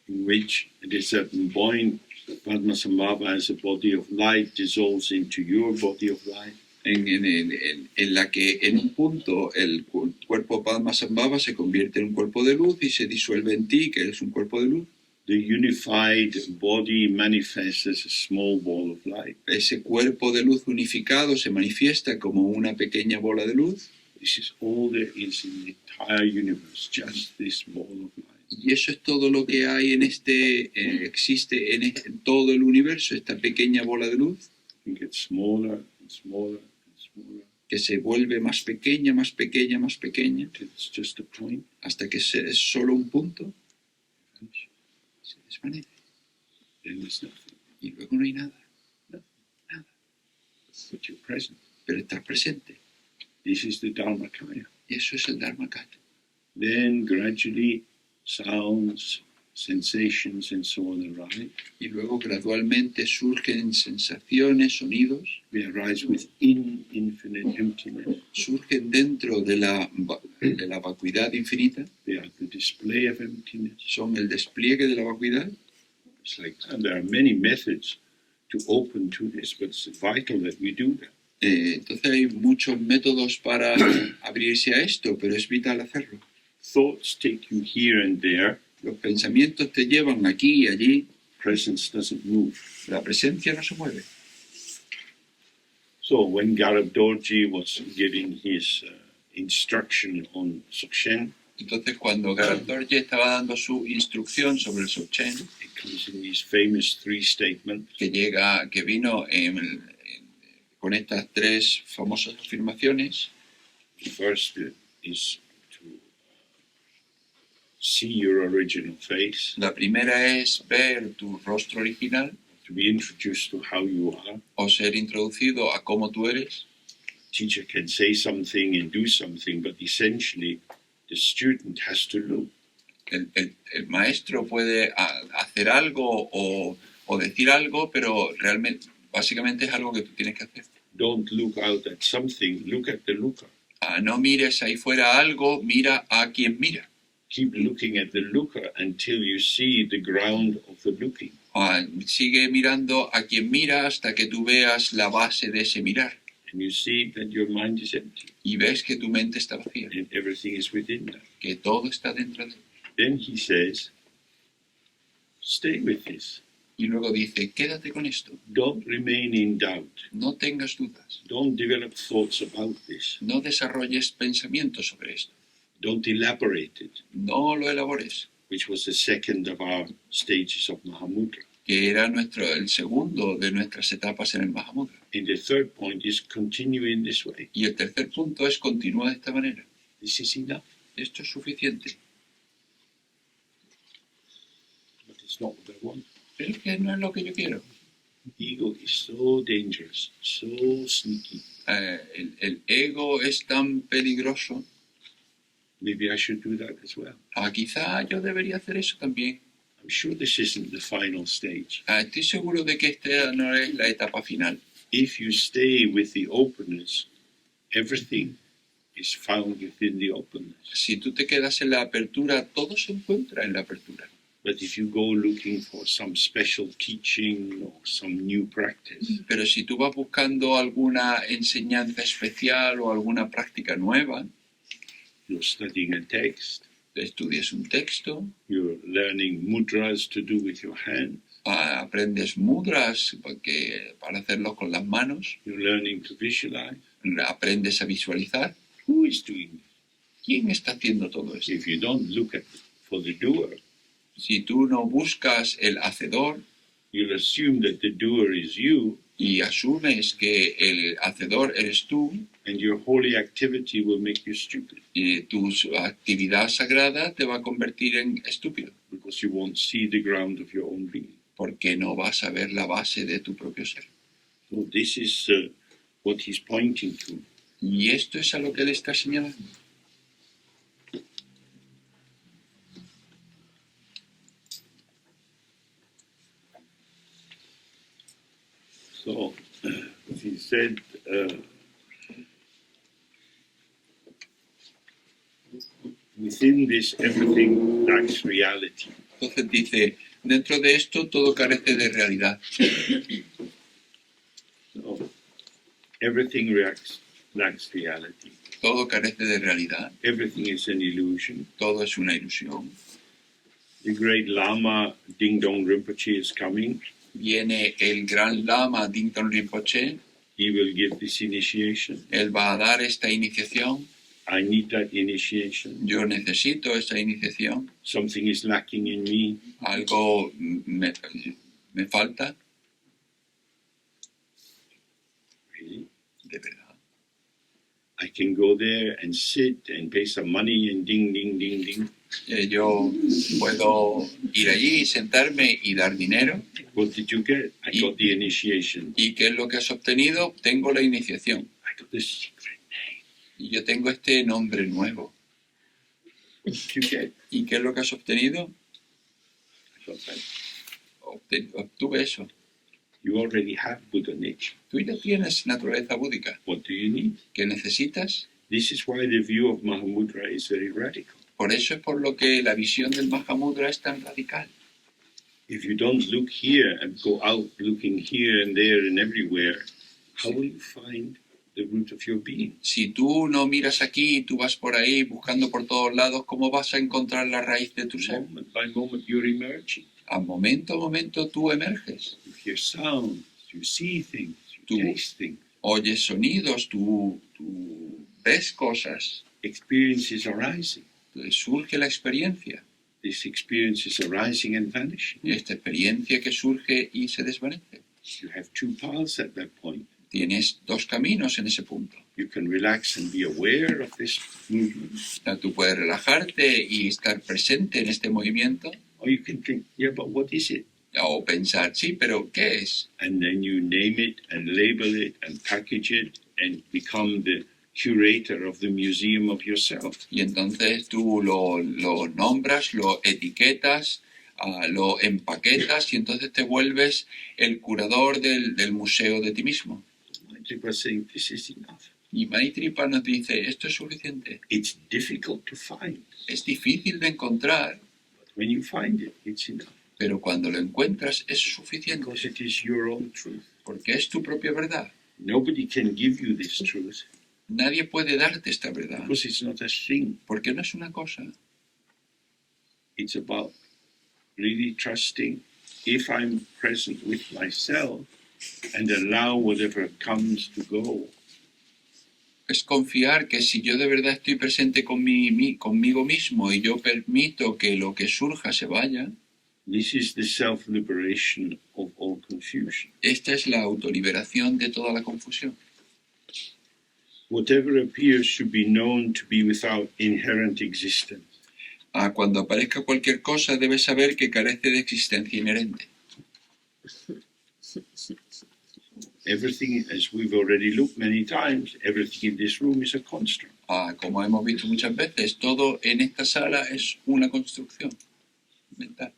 Speaker 1: in which at a certain point Padmasambhava as a body of light dissolves into your body of light.
Speaker 2: en la que en un punto el cuerpo Padmasambhava se convierte en un cuerpo de luz y se disuelve en ti, que eres un cuerpo de luz.
Speaker 1: The unified body manifests as a small ball of light.
Speaker 2: Ese cuerpo de luz unificado se manifiesta como una pequeña bola de luz.
Speaker 1: This is all there is in the entire universe, just this ball of light.
Speaker 2: Y eso es todo lo que hay existe en todo el universo, esta pequeña bola de luz,
Speaker 1: It gets smaller and smaller and smaller.
Speaker 2: que se vuelve más pequeña, más pequeña, más pequeña,
Speaker 1: Until it's just a point.
Speaker 2: hasta que es solo un punto, se desvanece.
Speaker 1: Then there's nothing.
Speaker 2: Y luego no hay nada, nada.
Speaker 1: But you're present.
Speaker 2: Pero estás presente.
Speaker 1: This is the Dharmakaya.
Speaker 2: Y eso es el Dharmakaya.
Speaker 1: Then gradually sounds, sensations and so on arise.
Speaker 2: Y luego gradualmente surgen sensaciones, sonidos,
Speaker 1: They arise within infinite emptiness.
Speaker 2: surgen dentro de la vacuidad infinita,
Speaker 1: They are the display of emptiness.
Speaker 2: son el despliegue de la vacuidad.
Speaker 1: It's like, and there are many methods to open to this, but it's vital that we do that.
Speaker 2: Entonces hay muchos métodos para abrirse a esto, pero es vital hacerlo.
Speaker 1: Thoughts take you here and there.
Speaker 2: Los pensamientos te llevan aquí y allí,
Speaker 1: Presence doesn't move.
Speaker 2: la presencia no se mueve.
Speaker 1: So when Garab Dorji was giving his instruction on Dzogchen,
Speaker 2: Entonces cuando García estaba dando su instrucción sobre el Dzogchen,
Speaker 1: it comes in these famous three statements.
Speaker 2: que vino con estas tres famosas afirmaciones.
Speaker 1: The first is to see your original face,
Speaker 2: La primera es ver tu rostro original
Speaker 1: to be introduced to how you are.
Speaker 2: o ser introducido a cómo tú eres.
Speaker 1: Teacher can say something and do something, but essentially the student has to look.
Speaker 2: El maestro puede hacer algo o decir algo, pero realmente, básicamente es algo que tú tienes que hacer.
Speaker 1: Don't look out at something, look at the looker.
Speaker 2: No mires ahí fuera algo, mira a quien mira.
Speaker 1: Keep looking at the looker until you see the ground of the looking.
Speaker 2: Sigue mirando a quien mira hasta que tú veas la base de ese mirar.
Speaker 1: And you see that your mind is empty.
Speaker 2: Y ves que tu mente está vacía,
Speaker 1: And everything is within that.
Speaker 2: que todo está dentro de él.
Speaker 1: Then he says, stay with this.
Speaker 2: Y luego dice, quédate con esto,
Speaker 1: Don't remain in doubt.
Speaker 2: no tengas dudas,
Speaker 1: Don't develop thoughts about this.
Speaker 2: no desarrolles pensamientos sobre esto,
Speaker 1: Don't elaborate it,
Speaker 2: no lo elabores,
Speaker 1: which was the second of our stages of Mahamudra.
Speaker 2: que era el segundo de nuestras etapas en el Mahamudra.
Speaker 1: And the third point is continue in this way.
Speaker 2: Y el tercer punto es continúa de esta manera.
Speaker 1: This is enough,
Speaker 2: Esto es suficiente,
Speaker 1: but it's not what I want.
Speaker 2: pero es que no es lo que yo quiero.
Speaker 1: Ego is so dangerous, so sneaky.
Speaker 2: El ego es tan peligroso.
Speaker 1: Maybe I should do that as well.
Speaker 2: Quizá yo debería hacer eso también.
Speaker 1: I'm sure this isn't the final stage.
Speaker 2: Estoy seguro de que esta no es la etapa final.
Speaker 1: If you stay with the openness, everything is found within the openness.
Speaker 2: Si tú te quedas en la apertura, todo se encuentra en la apertura.
Speaker 1: But if you go looking for some special teaching or some new practice,
Speaker 2: Pero si tú vas buscando alguna enseñanza especial o alguna práctica nueva,
Speaker 1: you're studying a text,
Speaker 2: estudias un texto,
Speaker 1: you're learning mudras to do with your hands,
Speaker 2: aprendes mudras para hacerlos con las manos,
Speaker 1: you're learning to visualize.
Speaker 2: aprendes a visualizar.
Speaker 1: Who is doing this?
Speaker 2: ¿Quién está haciendo todo esto?
Speaker 1: If you don't look for the doer,
Speaker 2: Si tú no buscas el hacedor
Speaker 1: you'll assume that the doer is you,
Speaker 2: y asumes que el hacedor eres tú,
Speaker 1: and your holy activity will make you stupid
Speaker 2: tu actividad sagrada te va a convertir en estúpido,
Speaker 1: because you won't see the ground of your own being.
Speaker 2: porque no vas a ver la base de tu propio ser.
Speaker 1: So this is what he's pointing to.
Speaker 2: Y esto es a lo que él está señalando.
Speaker 1: So he said, within this everything lacks reality.
Speaker 2: Entonces dice, dentro de esto todo carece de realidad.
Speaker 1: So everything lacks reality.
Speaker 2: Todo carece de realidad.
Speaker 1: Everything is an illusion.
Speaker 2: Todo es una ilusión.
Speaker 1: The great Lama Ding Dong Rinpoche is coming.
Speaker 2: Viene el gran lama Dington Rinpoche.
Speaker 1: He will give this initiation.
Speaker 2: Él va a dar esta iniciación.
Speaker 1: I need that initiation.
Speaker 2: Yo necesito esa iniciación.
Speaker 1: Something is lacking in me.
Speaker 2: Algo me falta.
Speaker 1: Really?
Speaker 2: De verdad.
Speaker 1: I can go there and sit and pay some money and ding, ding, ding, ding.
Speaker 2: Yo puedo ir allí, sentarme y dar dinero.
Speaker 1: What did you get? I got the initiation.
Speaker 2: ¿Y qué es lo que has obtenido? Tengo la iniciación.
Speaker 1: I got the secret name.
Speaker 2: Y yo tengo este nombre nuevo.
Speaker 1: What did you get?
Speaker 2: ¿Y qué es lo que has obtenido?
Speaker 1: I got that.
Speaker 2: Obtuve eso.
Speaker 1: You already have Buddha nature.
Speaker 2: Tú ya tienes naturaleza búdica.
Speaker 1: What do you need?
Speaker 2: ¿Qué necesitas?
Speaker 1: This is why the view of Mahamudra is very radical.
Speaker 2: Por eso es por lo que la visión del Mahamudra es tan radical.
Speaker 1: If you don't look here and go out looking here and there and everywhere, how will you find the root of your being?
Speaker 2: Si tú no miras aquí y tú vas por ahí buscando por todos lados, ¿cómo vas a encontrar la raíz de tu ser?
Speaker 1: Moment by moment you're emerging.
Speaker 2: A momento tú emerges.
Speaker 1: You hear sounds, you see things, you
Speaker 2: Tú
Speaker 1: taste things.
Speaker 2: oyes sonidos, tú ves cosas,
Speaker 1: Experiences arising.
Speaker 2: surge la experiencia.
Speaker 1: This experience is arising and vanishing.
Speaker 2: Y esta experiencia que surge y se desvanece.
Speaker 1: You have two paths at that point.
Speaker 2: Tienes dos caminos en ese punto.
Speaker 1: You can relax and be aware of this movement,
Speaker 2: Tú puedes relajarte y estar presente en este movimiento,
Speaker 1: or you can think, yeah, but what is it?
Speaker 2: o pensar, sí, pero ¿qué es?
Speaker 1: And then you name it and label it and package it and become the curator of the museum of yourself.
Speaker 2: Y entonces tú lo nombras, lo etiquetas, lo empaquetas y entonces te vuelves el curador del museo de ti mismo.
Speaker 1: Maitripa was saying, this is enough.
Speaker 2: Y Maitripa nos dice, esto es suficiente.
Speaker 1: It's difficult to find.
Speaker 2: Es difícil de encontrar,
Speaker 1: But when you find it, it's enough.
Speaker 2: pero cuando lo encuentras es suficiente.
Speaker 1: Because it is your own truth.
Speaker 2: Porque es tu propia verdad.
Speaker 1: Nobody can give you this truth.
Speaker 2: Nadie puede darte esta verdad.
Speaker 1: Because it's not a thing.
Speaker 2: Porque no es una cosa.
Speaker 1: It's about really trusting if I'm present with myself and allow whatever comes to go.
Speaker 2: Es confiar que si yo de verdad estoy presente conmigo mismo y yo permito que lo que surja se vaya,
Speaker 1: This is the self-liberation of all confusion.
Speaker 2: esta es la autoliberación de toda la confusión.
Speaker 1: Whatever appears should be known to be without inherent existence.
Speaker 2: Cuando aparezca cualquier cosa, debes saber que carece de existencia inherente.
Speaker 1: Everything, as we've already looked many times, everything in this room is a construct.
Speaker 2: Como hemos visto muchas veces, todo en esta sala es una construcción mental.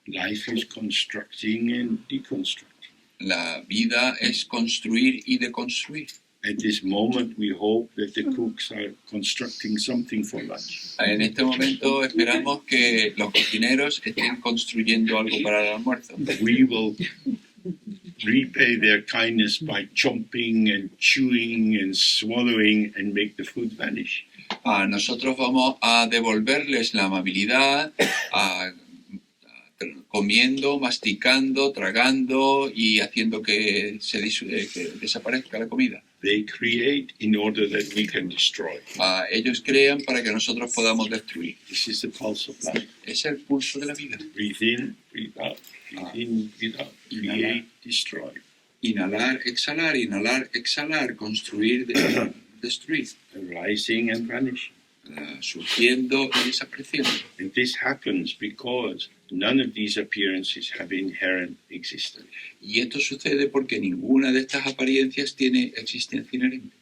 Speaker 1: Life is constructing and deconstructing.
Speaker 2: La vida es construir y deconstruir.
Speaker 1: At this moment, we hope that the cooks are constructing something for lunch.
Speaker 2: En este momento esperamos que los cocineros estén construyendo algo para el almuerzo.
Speaker 1: We will repay their kindness by chomping and chewing and swallowing and make the food vanish.
Speaker 2: Nosotros vamos a devolverles la amabilidad comiendo, masticando, tragando y haciendo que desaparezca la comida.
Speaker 1: They create in order that we can destroy.
Speaker 2: Ellos crean para que nosotros podamos destruir.
Speaker 1: This is the pulse of life.
Speaker 2: Es el pulso de la vida.
Speaker 1: Breathe in, breathe out. Breathe in, breathe out. Create, destroy.
Speaker 2: Inhalar, exhalar, construir, destruir.
Speaker 1: Arising and vanishing.
Speaker 2: Surgiendo y desapareciendo.
Speaker 1: And this happens because none of these appearances have inherent existence.
Speaker 2: Y esto sucede porque ninguna de estas apariencias tiene existencia inherente.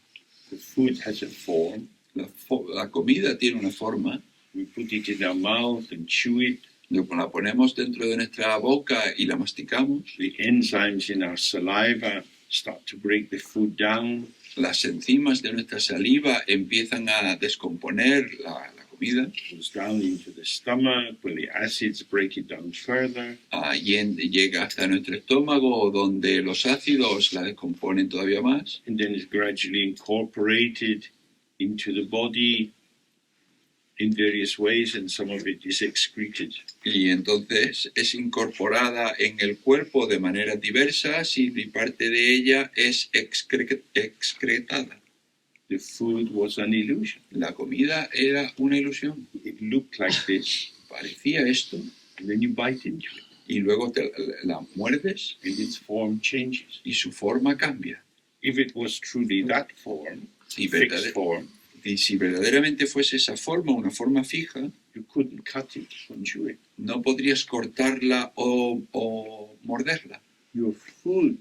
Speaker 1: The food has a form.
Speaker 2: La comida tiene una forma.
Speaker 1: We put it in our mouth and chew it.
Speaker 2: La ponemos dentro de nuestra boca y la masticamos.
Speaker 1: The enzymes in our saliva start to break the food down.
Speaker 2: Las enzimas de nuestra saliva empiezan a descomponer la comida.
Speaker 1: It goes down into the stomach where the acids break it down further.
Speaker 2: Llega hasta nuestro estómago donde los ácidos la descomponen todavía más.
Speaker 1: And then it's gradually incorporated into the body in various ways, and some of it is excreted.
Speaker 2: Y entonces es incorporada en el cuerpo de maneras diversas y parte de ella es excretada.
Speaker 1: The food was an illusion.
Speaker 2: La comida era una ilusión.
Speaker 1: It looked like this,
Speaker 2: Parecía esto.
Speaker 1: and then you bite into it,
Speaker 2: Y luego la muerdes
Speaker 1: and its form changes.
Speaker 2: y su forma cambia.
Speaker 1: If it was truly that form,
Speaker 2: Y
Speaker 1: fixed form,
Speaker 2: si verdaderamente fuese esa forma, una forma fija,
Speaker 1: you couldn't cut it or chew it.
Speaker 2: no podrías cortarla o morderla.
Speaker 1: Your food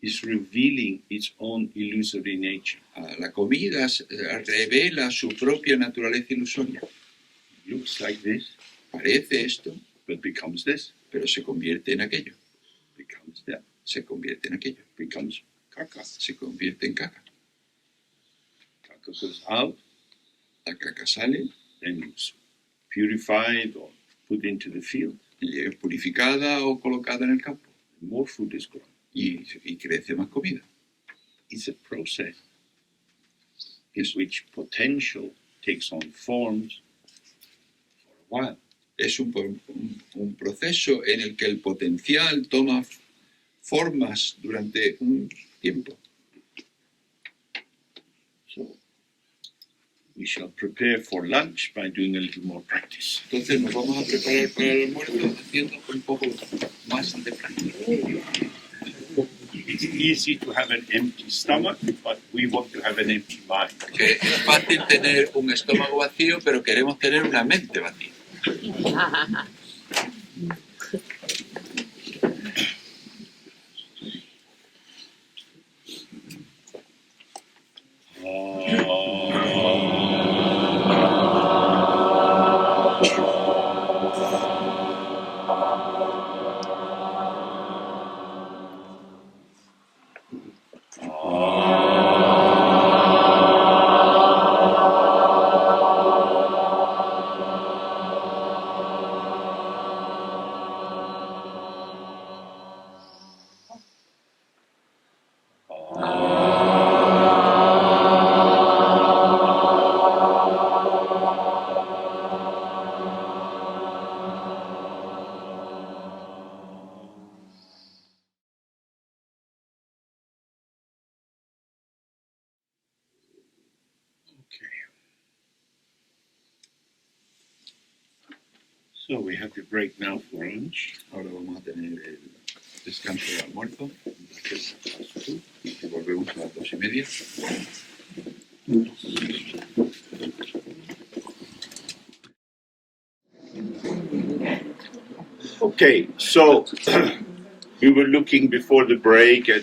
Speaker 1: is revealing its own illusory nature.
Speaker 2: La comida revela su propia naturaleza ilusoria.
Speaker 1: It looks like this,
Speaker 2: Parece esto,
Speaker 1: but becomes this,
Speaker 2: pero se convierte en aquello.
Speaker 1: becomes that,
Speaker 2: Se convierte en aquello.
Speaker 1: becomes caca.
Speaker 2: Se convierte en caca.
Speaker 1: Caca goes out,
Speaker 2: La caca sale,
Speaker 1: then it's purified or put into the field.
Speaker 2: y es purificada o colocada en el campo.
Speaker 1: More food is grown.
Speaker 2: Y crece más comida.
Speaker 1: It's a process in which potential takes on forms for a while.
Speaker 2: Es un proceso en el que el potencial toma formas durante un tiempo.
Speaker 1: So we shall prepare for lunch by doing a little more practice.
Speaker 2: Entonces nos vamos a preparar para el almuerzo haciendo un poco más de práctica.
Speaker 1: It's easy to have an empty stomach, but we want to have an empty mind.
Speaker 2: Que es fácil tener un estómago vacío, pero queremos tener una mente vacía.
Speaker 1: So we have to break now for lunch.
Speaker 2: Ahora vamos a tener el descanso de almuerzo. Y volvemos a las 2:30.
Speaker 1: Okay, so we were looking before the break at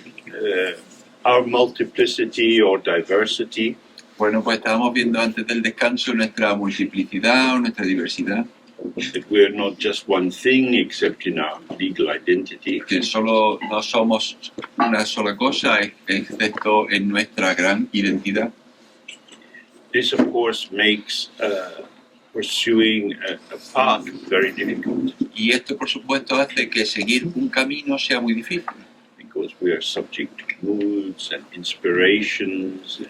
Speaker 1: our multiplicity or diversity.
Speaker 2: Bueno, pues estábamos viendo antes del descanso nuestra multiplicidad o nuestra diversidad.
Speaker 1: That we are not just one thing except in our legal identity.
Speaker 2: Que solo no somos una sola cosa, excepto en nuestra gran identidad.
Speaker 1: This, of course, makes pursuing a path very difficult.
Speaker 2: Y esto, por supuesto, hace que seguir un camino sea muy difícil.
Speaker 1: Because we are subject to moods and inspirations, and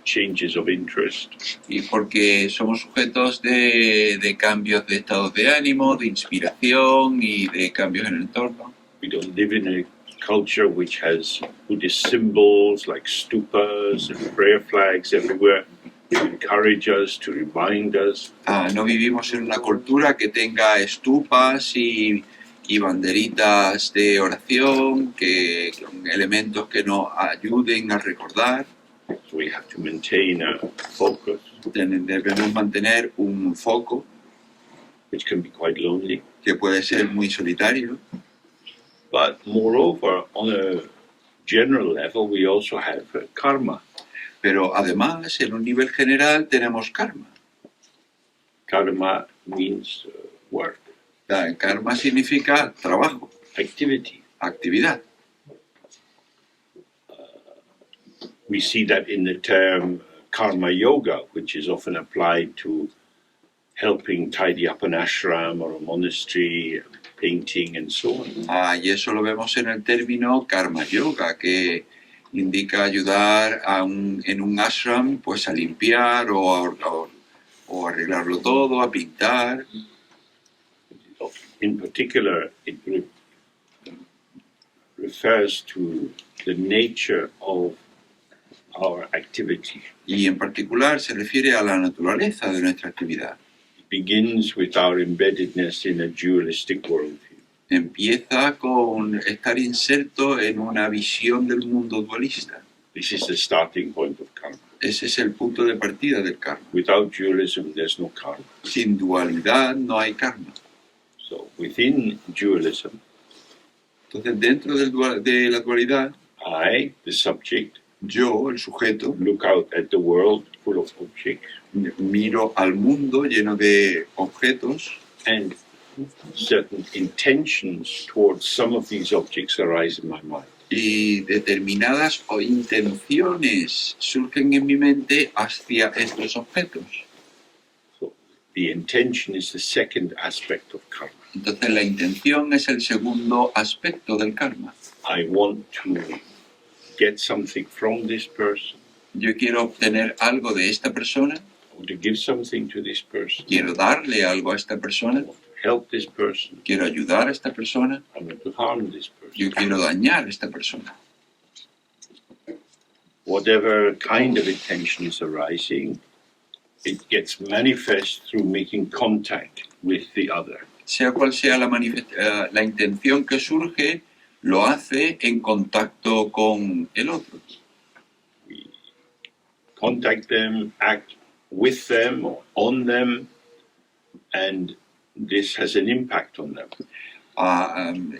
Speaker 1: changes of interest.
Speaker 2: Y porque somos sujetos de cambios de estados de ánimo, de inspiración y de cambios en el entorno.
Speaker 1: We don't live in a culture which has Buddhist symbols like stupas and prayer flags everywhere to encourage us, to remind us.
Speaker 2: No vivimos en una cultura que tenga estupas y banderitas de oración, con elementos que nos ayuden a recordar.
Speaker 1: So we have to maintain a focus,
Speaker 2: Debemos mantener un foco
Speaker 1: which can be quite lonely.
Speaker 2: que puede ser muy solitario.
Speaker 1: But moreover, on a general level, we also have karma.
Speaker 2: Pero además, en un nivel general, tenemos karma.
Speaker 1: Karma means work,
Speaker 2: Karma significa trabajo,
Speaker 1: activity.
Speaker 2: actividad.
Speaker 1: We see that in the term karma yoga, which is often applied to helping tidy up an ashram or a monastery, painting and so on.
Speaker 2: Y eso lo vemos en el término karma yoga, que indica ayudar en un ashram pues a limpiar o arreglarlo todo, a pintar.
Speaker 1: In particular, it refers to the nature of our activity.
Speaker 2: Y en particular se refiere a la naturaleza de nuestra actividad.
Speaker 1: It begins with our embeddedness in a dualistic worldview.
Speaker 2: Empieza con estar inserto en una visión del mundo dualista.
Speaker 1: This is the starting point of karma.
Speaker 2: Ese es el punto de partida del karma.
Speaker 1: Without dualism, there's no karma.
Speaker 2: Sin dualidad no hay karma.
Speaker 1: So within dualism,
Speaker 2: Entonces, dentro de la dualidad,
Speaker 1: I, the subject,
Speaker 2: yo, el sujeto,
Speaker 1: look out at the world full of objects,
Speaker 2: miro al mundo lleno de objetos
Speaker 1: and certain intentions towards some of these objects arise in my mind.
Speaker 2: y determinadas intenciones surgen en mi mente hacia estos objetos.
Speaker 1: So the intention is the second aspect of karma.
Speaker 2: Entonces, la intención es el segundo aspecto del karma.
Speaker 1: I want to get something from this person.
Speaker 2: Yo quiero obtener algo de esta persona,
Speaker 1: I want to give something to this person.
Speaker 2: quiero darle algo a esta persona,
Speaker 1: I want to help this person.
Speaker 2: quiero ayudar a esta persona,
Speaker 1: I want to harm this person.
Speaker 2: yo quiero dañar a esta persona.
Speaker 1: Whatever kind of intention is arising, it gets manifest through making contact with the other.
Speaker 2: Sea cual sea la intención que surge, lo hace en contacto con el otro.
Speaker 1: We contact them, act with them or on them, and this has an impact on them.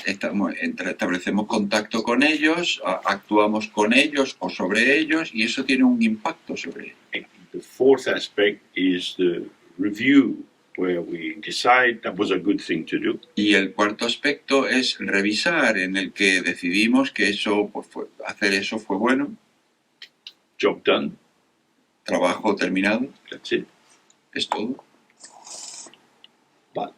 Speaker 2: Establecemos contacto con ellos, actuamos con ellos o sobre ellos, y eso tiene un impacto sobre ellos.
Speaker 1: The fourth aspect is the review, where we decide that was a good thing to do.
Speaker 2: Y el cuarto aspecto es revisar, en el que decidimos que eso, hacer eso fue bueno,
Speaker 1: Job done,
Speaker 2: trabajo terminado,
Speaker 1: that's it.
Speaker 2: es todo.
Speaker 1: But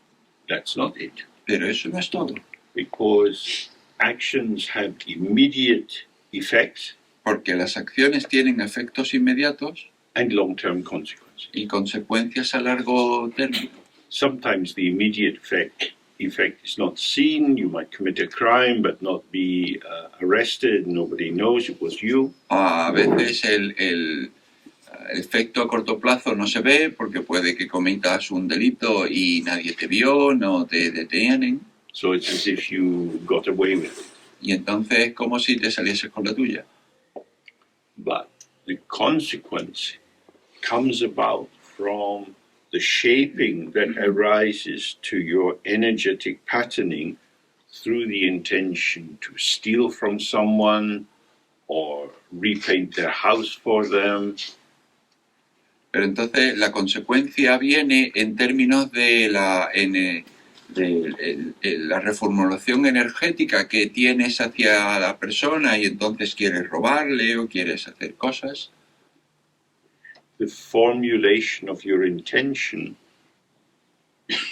Speaker 1: that's not it,
Speaker 2: Pero eso no es todo,
Speaker 1: because actions have immediate effects
Speaker 2: porque las acciones tienen efectos inmediatos
Speaker 1: and long-term consequences.
Speaker 2: y consecuencias a largo término.
Speaker 1: Sometimes the immediate effect is not seen. You might commit a crime but not be arrested. Nobody knows it was you.
Speaker 2: A veces el efecto a corto plazo no se ve porque puede que cometas un delito y nadie te vio, no te detienen.
Speaker 1: So it's as if you got away with it.
Speaker 2: Y entonces es como si te salieses con la tuya.
Speaker 1: But the consequence comes about from the shaping that arises to your energetic patterning through the intention to steal from someone or repaint their house for them.
Speaker 2: Pero entonces la consecuencia viene en términos de la reformulación energética que tienes hacia la persona y entonces quieres robarle o quieres hacer cosas.
Speaker 1: The formulation of your intention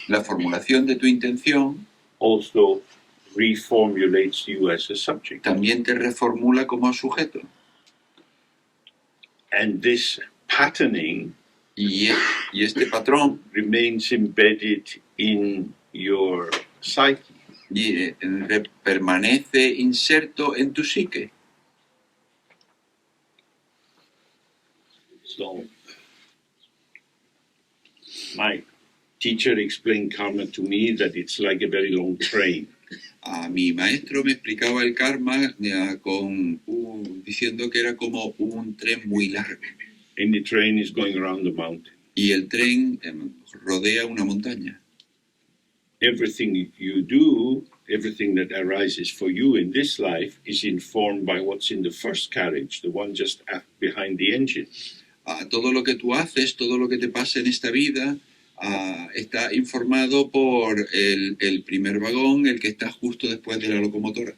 Speaker 2: La formulación de tu intención
Speaker 1: also reformulates you as a subject.
Speaker 2: también te reformula como sujeto.
Speaker 1: And this patterning
Speaker 2: Y este patrón
Speaker 1: remains embedded in your psyche.
Speaker 2: permanece inserto en tu psique.
Speaker 1: So, my teacher explained karma to me that it's like a very long train.
Speaker 2: Mi maestro me explicaba el karma diciendo que era como un tren muy largo.
Speaker 1: And the train is going around the mountain.
Speaker 2: Y el tren rodea una montaña.
Speaker 1: Everything you do, everything that arises for you in this life is informed by what's in the first carriage, the one just behind the engine.
Speaker 2: Todo lo que tú haces, todo lo que te pasa en esta vida, está informado por el primer vagón, el que está justo después de la locomotora.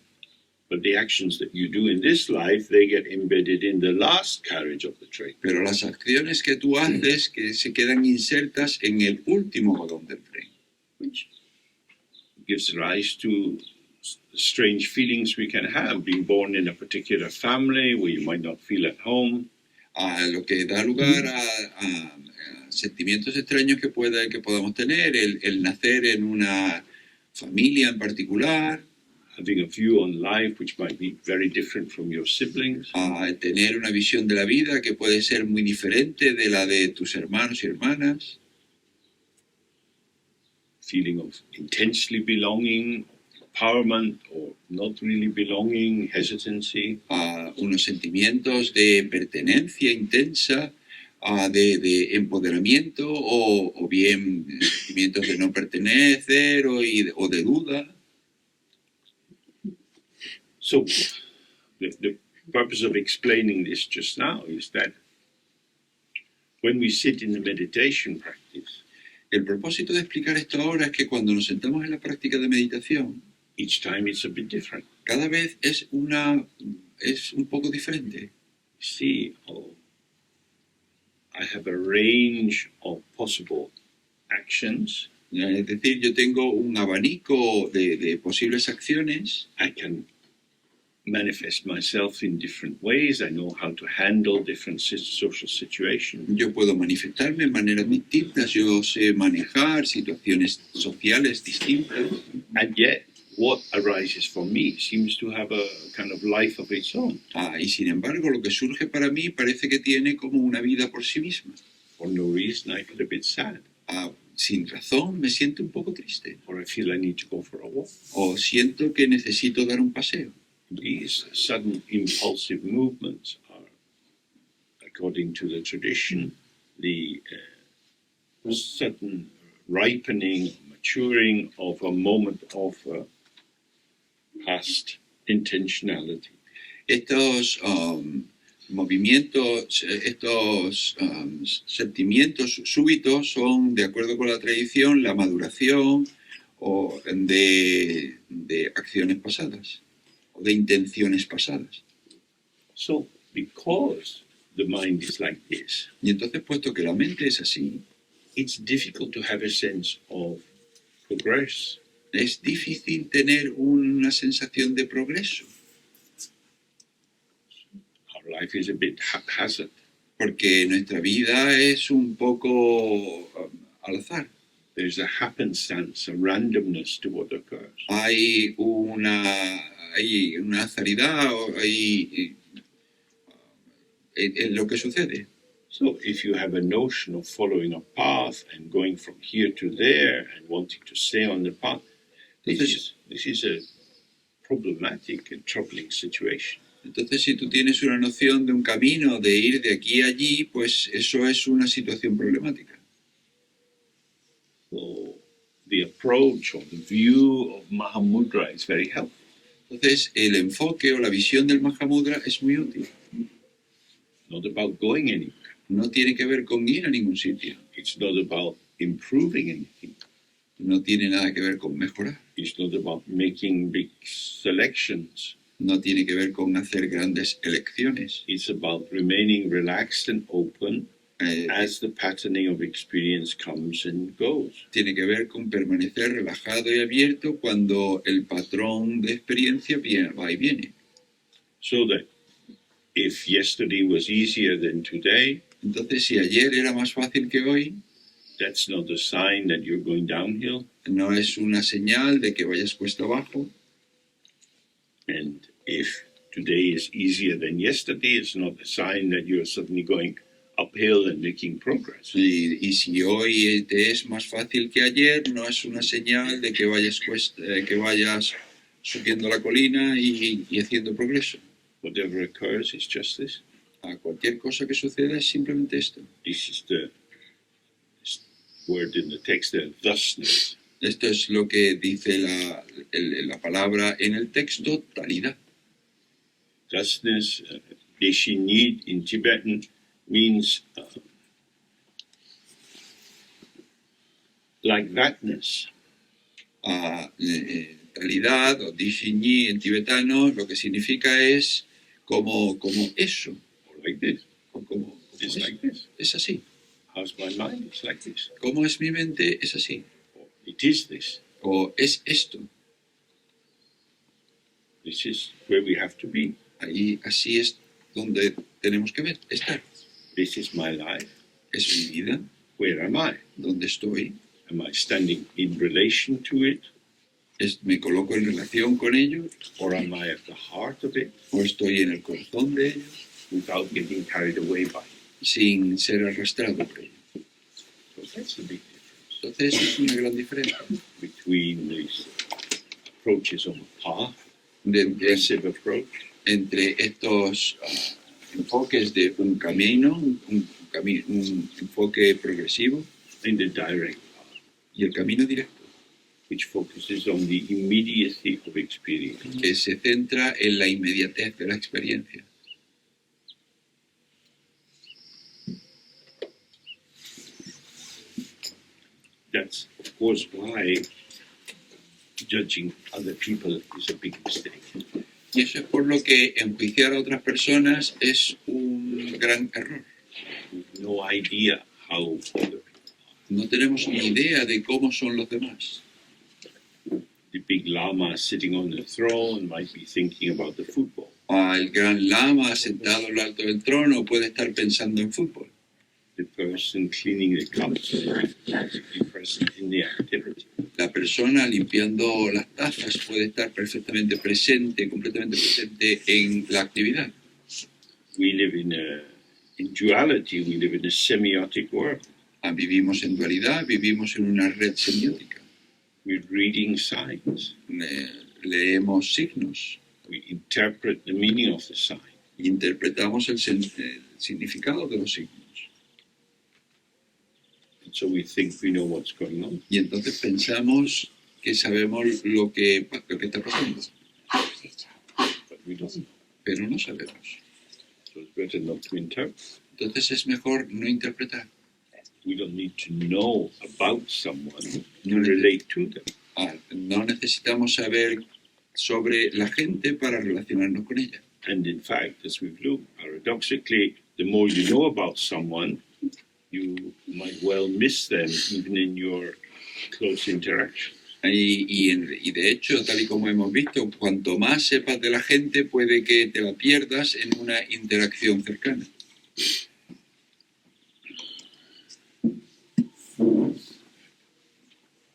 Speaker 1: But the actions that you do in this life, they get embedded in the last carriage of the train.
Speaker 2: Pero las acciones que tú haces que se quedan insertas en el último vagón del tren.
Speaker 1: Which gives rise to strange feelings we can have, being born in a particular family where you might not feel at home.
Speaker 2: Lo que da lugar a sentimientos extraños que podamos tener, el nacer en una familia en particular,
Speaker 1: having a view on life which might be very different from your siblings.
Speaker 2: Tener una visión de la vida que puede ser muy diferente de la de tus hermanos y hermanas.
Speaker 1: Feeling of intensely belonging, empowerment, or not really belonging, hesitancy.
Speaker 2: Unos sentimientos de pertenencia intensa, de empoderamiento, o bien sentimientos de no pertenecer o de duda.
Speaker 1: So, the purpose of explaining this just now is that when we sit in the meditation practice,
Speaker 2: el propósito de explicar esto ahora es que cuando nos sentamos en la práctica de meditación,
Speaker 1: each time it's a bit different.
Speaker 2: Cada vez es un poco diferente.
Speaker 1: See, I have a range of possible actions.
Speaker 2: Es decir, yo tengo un abanico de posibles acciones.
Speaker 1: I can manifest myself in different ways. I know how to handle different social situations.
Speaker 2: Yo puedo manifestarme en maneras distintas. Yo sé manejar situaciones sociales distintas.
Speaker 1: And yet, what arises for me seems to have a kind of life of its own.
Speaker 2: Y sin embargo, lo que surge para mí parece que tiene como una vida por sí misma.
Speaker 1: For no reason, I feel a bit sad.
Speaker 2: Sin razón, me siento un poco triste.
Speaker 1: Or I feel I need to go for a walk.
Speaker 2: O siento que necesito dar un paseo.
Speaker 1: These sudden impulsive movements are, according to the tradition, the sudden ripening, maturing of a moment of past intentionality.
Speaker 2: Estos movimientos, estos sentimientos súbitos son, de acuerdo con la tradición, la maduración de acciones pasadas o de intenciones pasadas.
Speaker 1: So, because the mind is like this,
Speaker 2: y entonces, puesto que la mente es así,
Speaker 1: it's difficult to have a sense of progress.
Speaker 2: Es difícil tener una sensación de progreso.
Speaker 1: Our life is a bit haphazard.
Speaker 2: Porque nuestra vida es un poco al azar.
Speaker 1: There's a happenstance, a randomness to what occurs.
Speaker 2: Hay una azaridad en lo que sucede.
Speaker 1: So if you have a notion of following a path and going from here to there and wanting to stay on the path, this is a problematic and troubling situation.
Speaker 2: Entonces, si tú tienes una noción de un camino, de ir de aquí a allí, pues eso es una situación problemática.
Speaker 1: So the approach or the view of Mahamudra is very helpful.
Speaker 2: Entonces, el enfoque o la visión del Mahamudra es muy útil.
Speaker 1: Not about going anywhere.
Speaker 2: No tiene que ver con ir a ningún sitio.
Speaker 1: It's not about improving anything.
Speaker 2: No tiene nada que ver con mejorar.
Speaker 1: It's not about making big selections.
Speaker 2: No tiene que ver con hacer grandes elecciones.
Speaker 1: It's about remaining relaxed and open as the patterning of experience comes and goes.
Speaker 2: Tiene que ver con permanecer relajado y abierto cuando el patrón de experiencia va y viene.
Speaker 1: So that if yesterday was easier than today,
Speaker 2: entonces si ayer era más fácil que hoy,
Speaker 1: that's not a sign that you're going downhill.
Speaker 2: No es una señal de que vayas cuesta abajo.
Speaker 1: And if today is easier than yesterday, it's not a sign that you're suddenly going uphill and making progress.
Speaker 2: Y si hoy te es más fácil que ayer, no es una señal de que vayas subiendo la colina y haciendo progreso.
Speaker 1: Whatever occurs is just this.
Speaker 2: A cualquier cosa que suceda es simplemente esto.
Speaker 1: This is the word in the text, the thusness.
Speaker 2: Esto es lo que dice la palabra en el texto, talidad.
Speaker 1: Thusness, deshinid in Tibetan, means like thatness.
Speaker 2: Talidad o dishinyi en tibetano lo que significa es como eso.
Speaker 1: Or like this.
Speaker 2: Como
Speaker 1: It's
Speaker 2: es,
Speaker 1: like this.
Speaker 2: es así.
Speaker 1: How's my mind? It's like this.
Speaker 2: ¿Cómo es mi mente? Es así.
Speaker 1: Or it is this.
Speaker 2: O es esto.
Speaker 1: This is where we have to be.
Speaker 2: Ahí, así es donde tenemos que estar.
Speaker 1: This is my life.
Speaker 2: Es mi vida.
Speaker 1: Where am I?
Speaker 2: ¿Dónde estoy?
Speaker 1: Am I standing in relation to it?
Speaker 2: ¿Me coloco en relación con ellos?
Speaker 1: Or am I at the heart of it?
Speaker 2: ¿O estoy en el corazón de ellos?
Speaker 1: Without getting carried away by it.
Speaker 2: Sin ser arrastrado por ellos.
Speaker 1: So that's the big difference.
Speaker 2: Entonces es una gran diferencia
Speaker 1: between these approaches on the path,
Speaker 2: progressive
Speaker 1: approach,
Speaker 2: entre estos enfoques de un camino, un enfoque progresivo,
Speaker 1: and the direct path,
Speaker 2: y el camino directo,
Speaker 1: which focuses on the immediacy of experience.
Speaker 2: que se centra en la inmediatez de la experiencia.
Speaker 1: That's, of course, why judging other people is a big mistake.
Speaker 2: Y eso es por lo que enjuiciar a otras personas es un gran error.
Speaker 1: We've no idea how other people are.
Speaker 2: No tenemos ni idea de cómo son los demás.
Speaker 1: The big lama sitting on the throne might be thinking about the football.
Speaker 2: El gran lama sentado en lo alto del trono puede estar pensando en fútbol.
Speaker 1: The person cleaning the cups might be present in the activity.
Speaker 2: La persona limpiando las tazas puede estar perfectamente presente, completamente presente en la actividad.
Speaker 1: We live in duality, we live in a semiotic world.
Speaker 2: Vivimos en dualidad, vivimos en una red semiótica.
Speaker 1: We're reading signs.
Speaker 2: Leemos signos,
Speaker 1: We interpret the meaning of the sign.
Speaker 2: interpretamos el significado de los signos.
Speaker 1: And so we think we know what's going on.
Speaker 2: Y entonces pensamos que sabemos lo que está pasando,
Speaker 1: But we don't know.
Speaker 2: pero no sabemos.
Speaker 1: So it's better not to interpret.
Speaker 2: Entonces es mejor no interpretar.
Speaker 1: We don't need to know about someone to
Speaker 2: No,
Speaker 1: relate to them.
Speaker 2: no necesitamos saber sobre la gente para relacionarnos con ella.
Speaker 1: And in fact, as we've looked, paradoxically, the more you know about someone, you might well miss them even in your close interaction.
Speaker 2: Y de hecho, tal y como hemos visto, cuanto más sepas de la gente, puede que te la pierdas en una interacción cercana.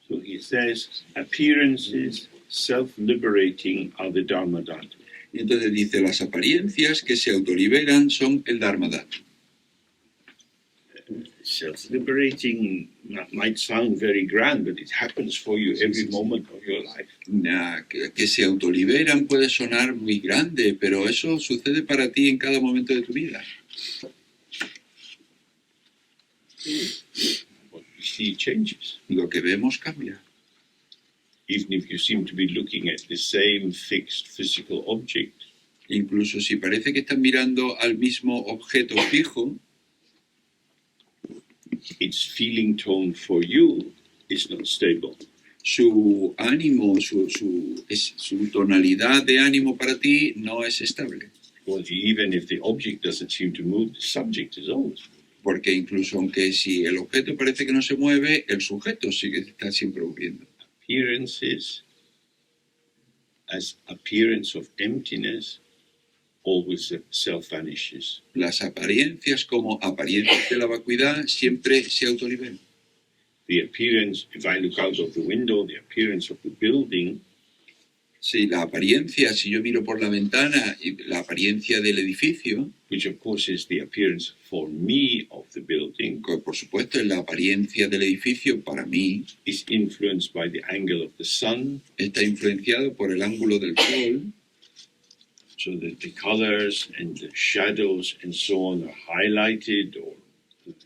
Speaker 1: So he says, appearances self-liberating are the Dharma Dhatu.
Speaker 2: Y entonces dice, las apariencias que se autoliberan son el Dharma Dhatu.
Speaker 1: self-liberating might sound very grand, but it happens for you every moment of your life.
Speaker 2: Que se autoliberan puede sonar muy grande, pero eso sucede para ti en cada momento de tu vida.
Speaker 1: What we see changes.
Speaker 2: Lo que vemos cambia.
Speaker 1: Even if you seem to be looking at the same fixed physical object,
Speaker 2: Incluso si parece que estás mirando al mismo objeto fijo,
Speaker 1: its feeling tone for you is not stable.
Speaker 2: su ánimo, su tonalidad de ánimo para ti no es estable.
Speaker 1: Because even if the object doesn't seem to move, the subject is always moving.
Speaker 2: Porque incluso aunque si el objeto parece que no se mueve, el sujeto sí que está siempre moviendo.
Speaker 1: Appearances as appearance of emptiness always self-vanishes.
Speaker 2: Las apariencias como apariencias de la vacuidad siempre se autoliberan.
Speaker 1: The appearance, if I look out of the window, the appearance of the building
Speaker 2: Sí, la apariencia, si yo miro por la ventana, y la apariencia del edificio,
Speaker 1: which of course is the appearance for me of the building,
Speaker 2: que por supuesto es la apariencia del edificio para mí,
Speaker 1: is influenced by the angle of the sun,
Speaker 2: está influenciado por el ángulo del sol,
Speaker 1: so that the colors and the shadows and so on are highlighted or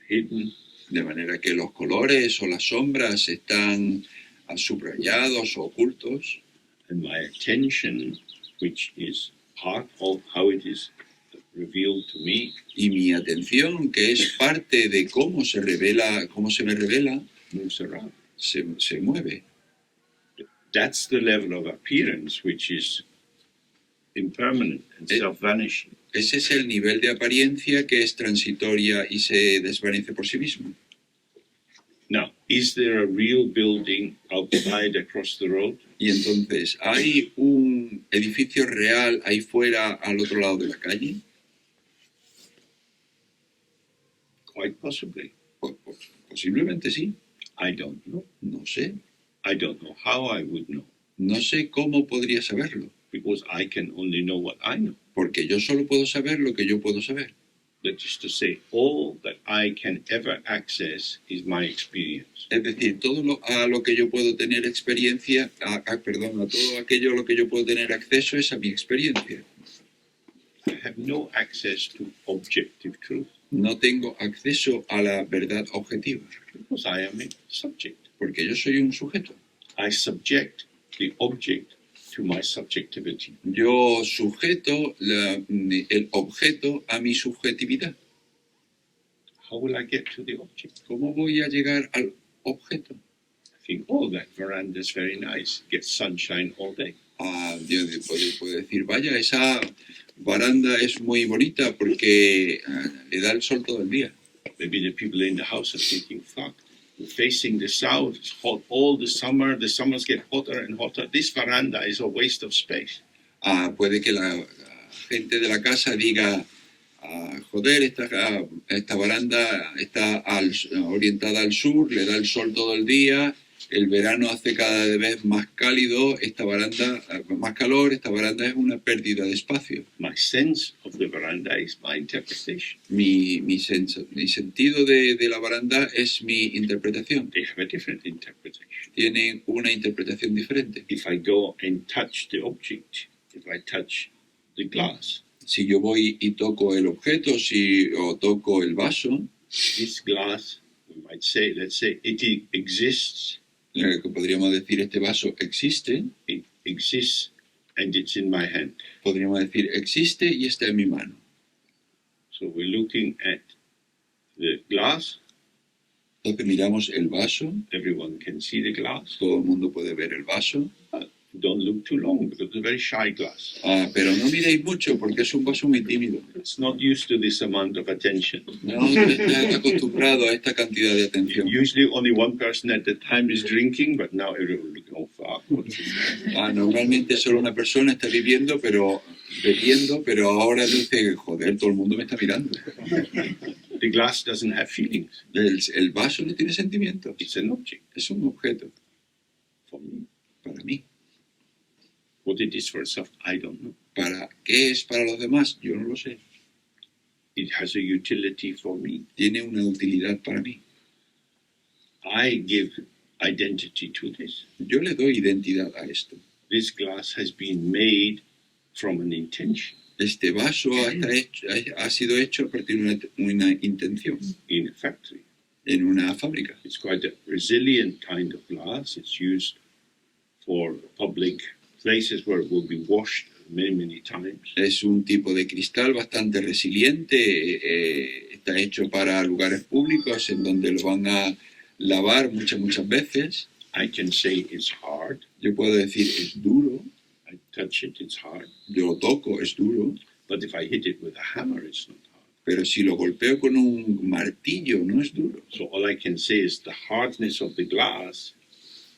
Speaker 1: hidden.
Speaker 2: de manera que los colores o las sombras están subrayados o ocultos,
Speaker 1: And my attention, which is part of how it is revealed to me,
Speaker 2: y mi atención, que es parte de cómo se revela, cómo se me revela,
Speaker 1: moves around.
Speaker 2: se mueve.
Speaker 1: That's the level of appearance which is impermanent and self-vanishing.
Speaker 2: Ese es el nivel de apariencia que es transitoria y se desvanece por sí mismo.
Speaker 1: Now, is there a real building outside across the road?
Speaker 2: Y entonces, ¿hay un edificio real ahí fuera al otro lado de la calle?
Speaker 1: Quite possibly.
Speaker 2: Posiblemente sí.
Speaker 1: I don't know.
Speaker 2: No sé.
Speaker 1: I don't know how I would know,
Speaker 2: No sé cómo podría saberlo.
Speaker 1: because I can only know what I know.
Speaker 2: Porque yo solo puedo saber lo que yo puedo saber.
Speaker 1: That is to say, all that I can ever access is my experience.
Speaker 2: Es decir, a lo que yo puedo tener experiencia, a todo aquello a lo que yo puedo tener acceso es a mi experiencia.
Speaker 1: I have no access to objective truth,
Speaker 2: No tengo acceso a la verdad objetiva,
Speaker 1: because I am a subject.
Speaker 2: porque yo soy un sujeto.
Speaker 1: I subject the object to my subjectivity.
Speaker 2: Yo sujeto el objeto a mi subjetividad.
Speaker 1: How will I get to the object?
Speaker 2: ¿Cómo voy a llegar al objeto?
Speaker 1: I think, oh, that veranda is very nice. Gets sunshine all day.
Speaker 2: Yo puedo decir, vaya, esa baranda es muy bonita porque le da el sol todo el día.
Speaker 1: Maybe the people in the house are thinking, fuck, we're facing the south, it's hot all the summers get hotter and hotter. This veranda is a waste of space.
Speaker 2: Puede que la gente de la casa diga, joder, esta baranda está orientada al sur, le da el sol todo el día, el verano hace cada vez más cálido, más calor, esta baranda es una pérdida de espacio.
Speaker 1: My sense of the veranda is my interpretation.
Speaker 2: Mi sentido de la baranda es mi interpretación.
Speaker 1: They have a different interpretation.
Speaker 2: Tienen una interpretación diferente.
Speaker 1: If I go and touch the object, if I touch the glass,
Speaker 2: Si yo voy y toco el objeto, o toco el vaso,
Speaker 1: this glass, we might say, let's say, it exists.
Speaker 2: Que podríamos decir este vaso existe,
Speaker 1: It exists and it's in my hand.
Speaker 2: podríamos decir existe y está en mi mano.
Speaker 1: So we're looking at the glass.
Speaker 2: Entonces miramos el vaso,
Speaker 1: Everyone can see the glass.
Speaker 2: todo el mundo puede ver el vaso,
Speaker 1: Don't look too long because it's a very shy glass.
Speaker 2: pero no miréis mucho porque es un vaso muy tímido.
Speaker 1: It's not used to this amount of attention.
Speaker 2: No está acostumbrado a esta cantidad de atención.
Speaker 1: Usually only one person at the time is drinking, but now everyone looking, oh fuck, what's this?
Speaker 2: Normalmente solo una persona está bebiendo, pero ahora dice, joder, todo el mundo me está mirando.
Speaker 1: The glass doesn't have feelings.
Speaker 2: El vaso no tiene sentimientos,
Speaker 1: It's an object
Speaker 2: es un objeto
Speaker 1: for me.
Speaker 2: para mí.
Speaker 1: What it is for itself, I don't know.
Speaker 2: ¿Para qué es para los demás? Yo no lo sé.
Speaker 1: It has a utility for me.
Speaker 2: Tiene una utilidad para mí.
Speaker 1: I give identity to this.
Speaker 2: Yo le doy identidad a esto.
Speaker 1: This glass has been made from an intention.
Speaker 2: Este vaso ha sido hecho a partir de una intención
Speaker 1: In a factory.
Speaker 2: en una fábrica.
Speaker 1: It's quite a resilient kind of glass. It's used for public places where it will be washed many times.
Speaker 2: Es un tipo de cristal bastante resiliente. Está hecho para lugares públicos en donde lo van a lavar muchas veces.
Speaker 1: I can say it's hard.
Speaker 2: Yo puedo decir es duro.
Speaker 1: I touch it, it's hard.
Speaker 2: Yo lo toco, es duro.
Speaker 1: But if I hit it with a hammer, it's not hard.
Speaker 2: Pero si lo golpeo con un martillo, no es duro.
Speaker 1: So all I can say is the hardness of the glass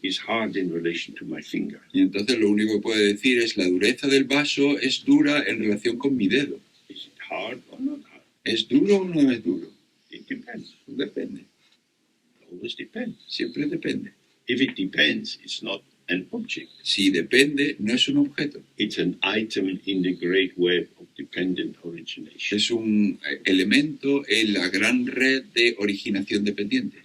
Speaker 1: is hard in relation to my finger.
Speaker 2: Y entonces lo único que puedo decir es la dureza del vaso es dura en relación con mi dedo.
Speaker 1: Is it hard or not hard?
Speaker 2: ¿Es duro o no es duro?
Speaker 1: It depends.
Speaker 2: Depende.
Speaker 1: It always depends.
Speaker 2: Siempre depende.
Speaker 1: If it depends, it's not an object.
Speaker 2: Si depende, no es un objeto.
Speaker 1: It's an item in the great web of dependent origination.
Speaker 2: Es un elemento en la gran red de originación dependiente.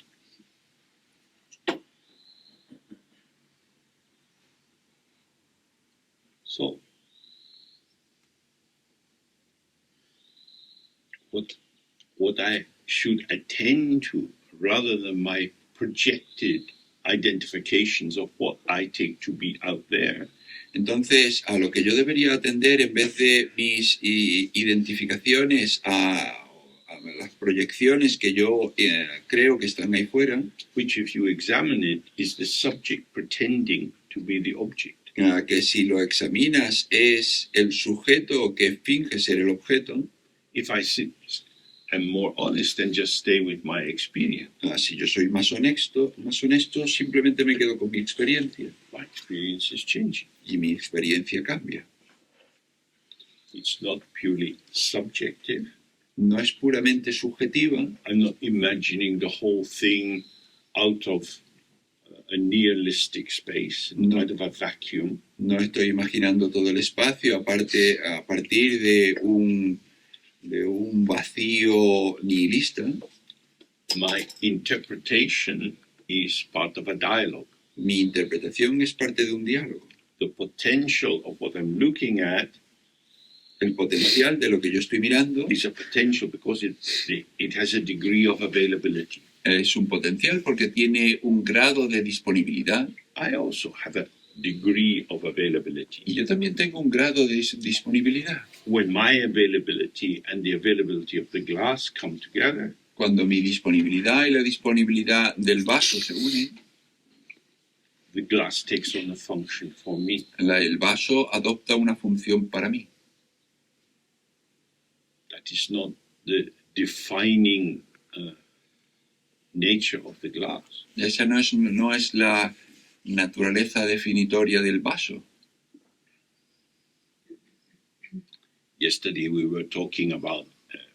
Speaker 1: So, what I should attend to, rather than my projected identifications of what I take to be out there,
Speaker 2: Entonces, a lo que yo debería atender en vez de mis identificaciones a las proyecciones que yo creo que están ahí fuera,
Speaker 1: which if you examine it is the subject pretending to be the object.
Speaker 2: Que si lo examinas es el sujeto que finge ser el objeto.
Speaker 1: If I am more honest and just stay with my experience,
Speaker 2: Si yo soy más honesto, simplemente me quedo con mi experiencia.
Speaker 1: my experience is changing.
Speaker 2: Y mi experiencia cambia.
Speaker 1: It's not purely subjective.
Speaker 2: No es puramente subjetiva.
Speaker 1: I'm not imagining the whole thing out of a nihilistic space, out of a vacuum.
Speaker 2: No estoy imaginando todo el espacio a partir de un vacío nihilista.
Speaker 1: My interpretation is part of a dialogue.
Speaker 2: Mi interpretación es parte de un diálogo.
Speaker 1: The potential of what I'm looking at
Speaker 2: El potencial de lo que yo estoy mirando
Speaker 1: is a potential because it has a degree of availability.
Speaker 2: es un potencial porque tiene un grado de disponibilidad.
Speaker 1: I also have a degree of availability.
Speaker 2: Y yo también tengo un grado de disponibilidad.
Speaker 1: When my availability and the availability of the glass come together,
Speaker 2: Cuando mi disponibilidad y la disponibilidad del vaso se unen,
Speaker 1: the glass takes on a function for me.
Speaker 2: el vaso adopta una función para mí.
Speaker 1: That is not the defining nature of the glass.
Speaker 2: Esa no es la naturaleza definitoria del vaso.
Speaker 1: Yesterday we were talking about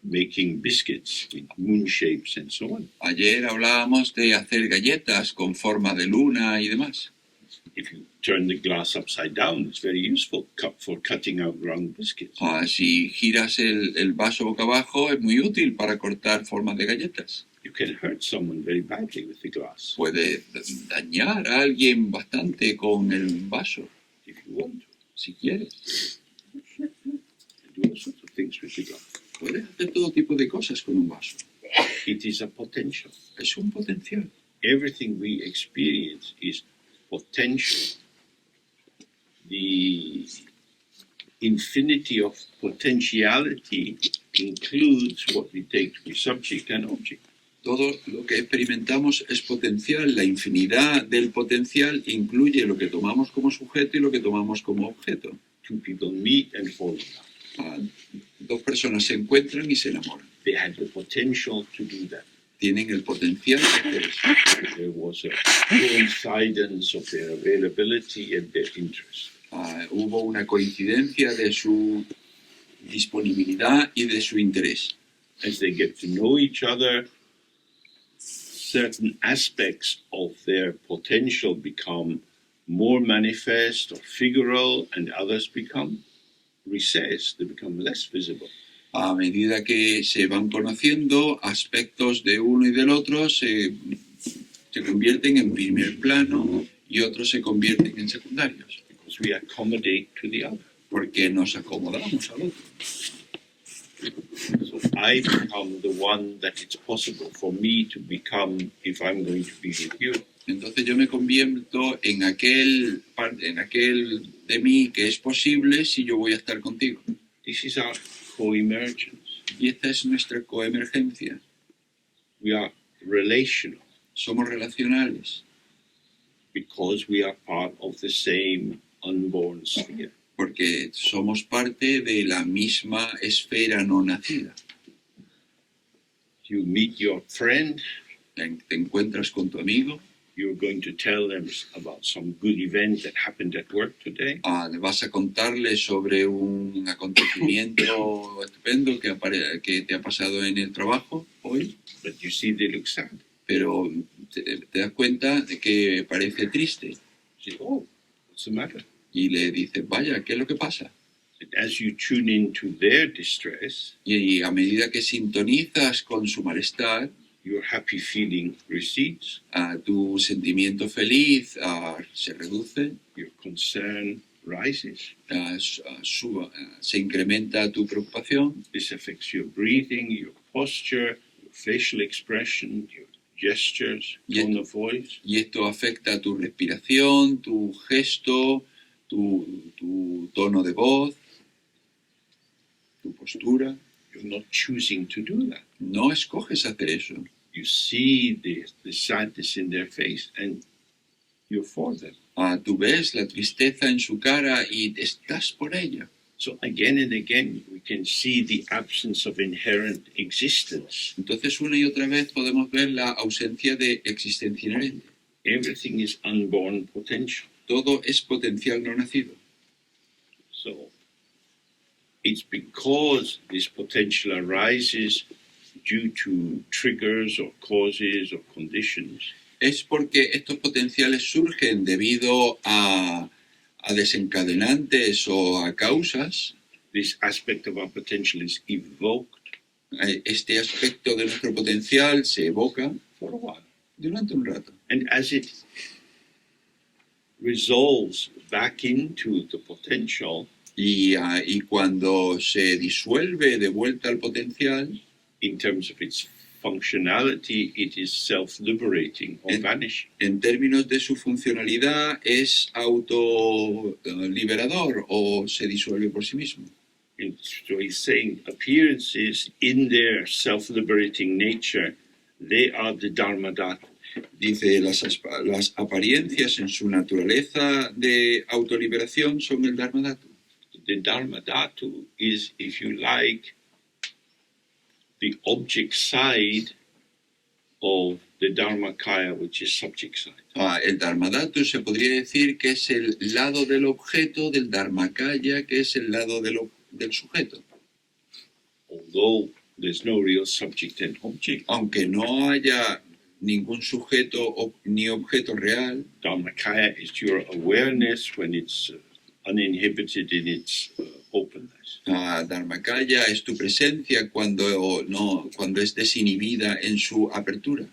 Speaker 1: making biscuits with moon shapes and so on.
Speaker 2: Ayer hablábamos de hacer galletas con forma de luna y demás.
Speaker 1: If you turn the glass upside down, it's very useful for cutting out round biscuits.
Speaker 2: Si giras el vaso boca abajo, es muy útil para cortar formas de galletas.
Speaker 1: You can hurt someone very badly with the glass
Speaker 2: Puede dañar a alguien bastante con el vaso,
Speaker 1: if you want to.
Speaker 2: si quieres.
Speaker 1: You do all sorts of things with the glass.
Speaker 2: Puedes hacer todo tipo de cosas con un vaso.
Speaker 1: It is a potential.
Speaker 2: Es un potencial.
Speaker 1: Everything we experience is potential. The infinity of potentiality includes what we take to be subject and object.
Speaker 2: Todo lo que experimentamos es potencial. La infinidad del potencial incluye lo que tomamos como sujeto y lo que tomamos como objeto.
Speaker 1: Two people meet and fall in love.
Speaker 2: Dos personas se encuentran y se enamoran.
Speaker 1: They had the potential to do that.
Speaker 2: Tienen el potencial de hacer eso.
Speaker 1: There was a coincidence of their availability and their interest.
Speaker 2: Hubo una coincidencia de su disponibilidad y de su interés.
Speaker 1: As they get to know each other, certain aspects of their potential become more manifest or figural, and others become recessed, they become less visible.
Speaker 2: A medida que se van conociendo, aspectos de uno y del otro se convierten en primer plano y otros se convierten en secundarios.
Speaker 1: because we accommodate to the other.
Speaker 2: Porque nos acomodamos al otro.
Speaker 1: So I become the one that it's possible for me to become if I'm going to be with you.
Speaker 2: Entonces yo me convierto en aquel de mí que es posible si yo voy a estar contigo.
Speaker 1: This is our co-emergence.
Speaker 2: Y esta es nuestra coemergencia.
Speaker 1: We are relational
Speaker 2: Somos relacionales
Speaker 1: because we are part of the same unborn sphere.
Speaker 2: porque somos parte de la misma esfera no nacida.
Speaker 1: You meet your friend,
Speaker 2: Te encuentras con tu amigo,
Speaker 1: you're going to tell them about some good event that happened at work today.
Speaker 2: le vas a contarle sobre un acontecimiento estupendo que te ha pasado en el trabajo hoy,
Speaker 1: But you see they look sad.
Speaker 2: pero te das cuenta de que parece triste.
Speaker 1: You say, oh, what's the matter?
Speaker 2: Y le dices, vaya, ¿qué es lo que pasa?
Speaker 1: And as you tune into their distress,
Speaker 2: Y a medida que sintonizas con su malestar,
Speaker 1: your happy feeling recedes,
Speaker 2: tu sentimiento feliz se reduce,
Speaker 1: your concern rises.
Speaker 2: Se incrementa tu preocupación.
Speaker 1: This affects your breathing, your posture, your facial expression, your gestures, tone of voice.
Speaker 2: Y esto afecta tu respiración, tu gesto, tu tono de voz, tu postura.
Speaker 1: You're not choosing to do that.
Speaker 2: No escoges hacer eso.
Speaker 1: You see the sadness in their face and you're for them.
Speaker 2: Tú ves la tristeza en su cara y estás por ella.
Speaker 1: So again and again, we can see the absence of inherent existence.
Speaker 2: Entonces una y otra vez podemos ver la ausencia de existencia inherente.
Speaker 1: Everything is unborn potential.
Speaker 2: Todo es potencial no nacido.
Speaker 1: So it's because this potential arises due to triggers or causes or conditions
Speaker 2: Es porque estos potenciales surgen debido a desencadenantes o a causas.
Speaker 1: this aspect of our potential is evoked
Speaker 2: Este aspecto de nuestro potencial se evoca
Speaker 1: for a while.
Speaker 2: durante un rato.
Speaker 1: And as it resolves back into the potential,
Speaker 2: Y cuando se disuelve de vuelta al potencial,
Speaker 1: in terms of its functionality, it is self-liberating or
Speaker 2: And-
Speaker 1: vanishing.
Speaker 2: en términos de su funcionalidad, es autoliberador o se disuelve por sí mismo.
Speaker 1: And so he's saying appearances in their self-liberating nature, they are the dharma dhatu.
Speaker 2: Dice, las apariencias en su naturaleza de autoliberación son el Dharma Dhatu.
Speaker 1: The dharma dhatu is, if you like, the object side of the dharmakaya, which is subject side.
Speaker 2: El Dharma Dhatu se podría decir que es el lado del objeto del Dharmakaya, que es el lado del sujeto.
Speaker 1: Although there's no real subject and object,
Speaker 2: Aunque no haya ningún sujeto ni objeto real,
Speaker 1: dharmakaya is your awareness when it's uninhibited in its openness.
Speaker 2: Dharmakaya es tu presencia cuando es desinhibida en su apertura.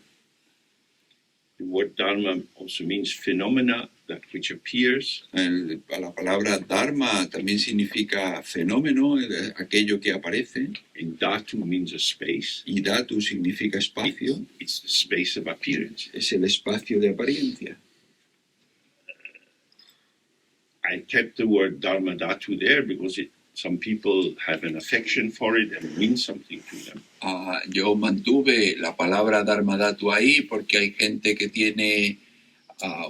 Speaker 1: The word dharma also means phenomena, that which appears.
Speaker 2: La palabra Dharma también significa fenómeno, aquello que aparece,
Speaker 1: And dhatu means a space.
Speaker 2: y Dhatu significa espacio,
Speaker 1: It's the space of appearance.
Speaker 2: es el espacio de apariencia.
Speaker 1: I kept the word dharma dhatu there because some people have an affection for it and it means something to them.
Speaker 2: Yo mantuve la palabra Dharma Dhatu ahí porque hay gente que tiene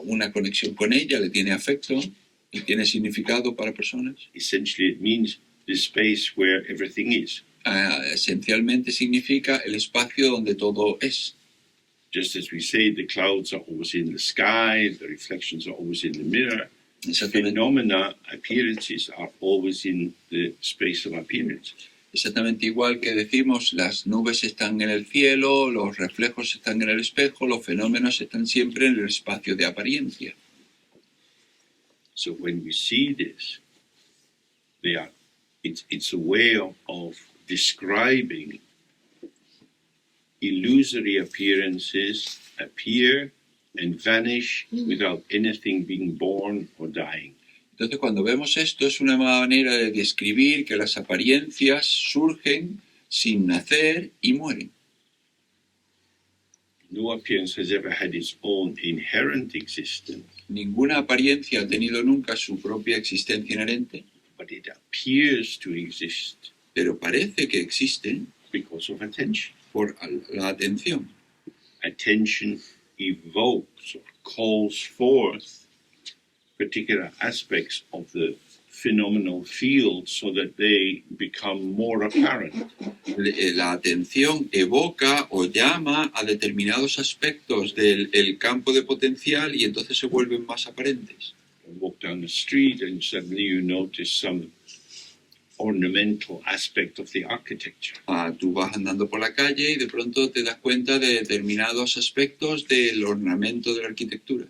Speaker 2: una conexión con ella, le tiene afecto y tiene significado para personas.
Speaker 1: Essentially, it means the space where everything is.
Speaker 2: Esencialmente significa el espacio donde todo es.
Speaker 1: Just as we say, the clouds are always in the sky, the reflections are always in the mirror. Phenomena, appearances are always in the space of appearances.
Speaker 2: Exactamente igual que decimos, las nubes están en el cielo, los reflejos están en el espejo, los fenómenos están siempre en el espacio de apariencia.
Speaker 1: So when we see this, it's a way of describing illusory appearances appear and vanish without anything being born or dying.
Speaker 2: Entonces, cuando vemos esto, es una manera de describir que las apariencias surgen sin nacer y mueren.
Speaker 1: No appearance has ever had its own inherent existence,
Speaker 2: Ninguna apariencia ha tenido nunca su propia existencia inherente,
Speaker 1: but it appears to exist
Speaker 2: pero parece que existen
Speaker 1: because of attention.
Speaker 2: por la atención.
Speaker 1: Attention evokes or calls forth particular aspects of the phenomenal field so that they become more apparent.
Speaker 2: La atención evoca o llama a determinados aspectos del campo de potencial y entonces se vuelven más aparentes.
Speaker 1: You walk down the street and suddenly you notice some ornamental aspect of the architecture.
Speaker 2: Tú vas andando por la calle y de pronto te das cuenta de determinados aspectos del ornamento de la arquitectura.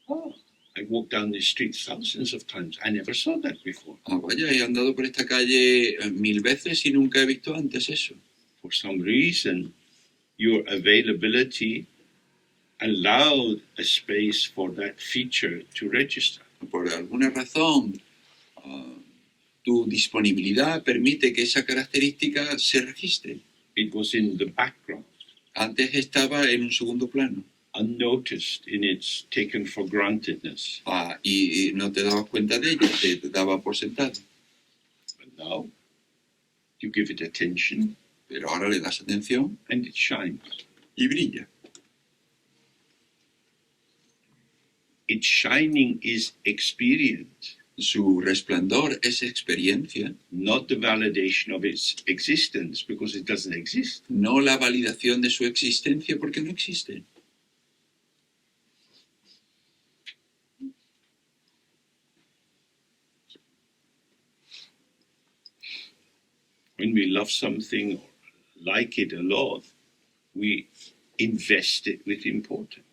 Speaker 1: Oh, I walked down the street thousands of times. I never saw that before.
Speaker 2: Vaya, he andado por esta calle 1000 veces y nunca he visto antes eso.
Speaker 1: For some reason, your availability allowed a space for that feature to register.
Speaker 2: Por alguna razón, tu disponibilidad permite que esa característica se registre.
Speaker 1: It was in the background,
Speaker 2: Antes estaba en un segundo plano
Speaker 1: unnoticed in its taken for grantedness.
Speaker 2: y no te dabas cuenta de ella, te daba por sentado.
Speaker 1: But now, you give it attention
Speaker 2: Pero ahora le das atención
Speaker 1: and it shines.
Speaker 2: y brilla.
Speaker 1: Its shining is experience,
Speaker 2: Su resplandor es experiencia,
Speaker 1: not the validation of its existence because it doesn't exist.
Speaker 2: no la validación de su existencia porque no existe.
Speaker 1: When we love something or like it a lot, we invest it with importance.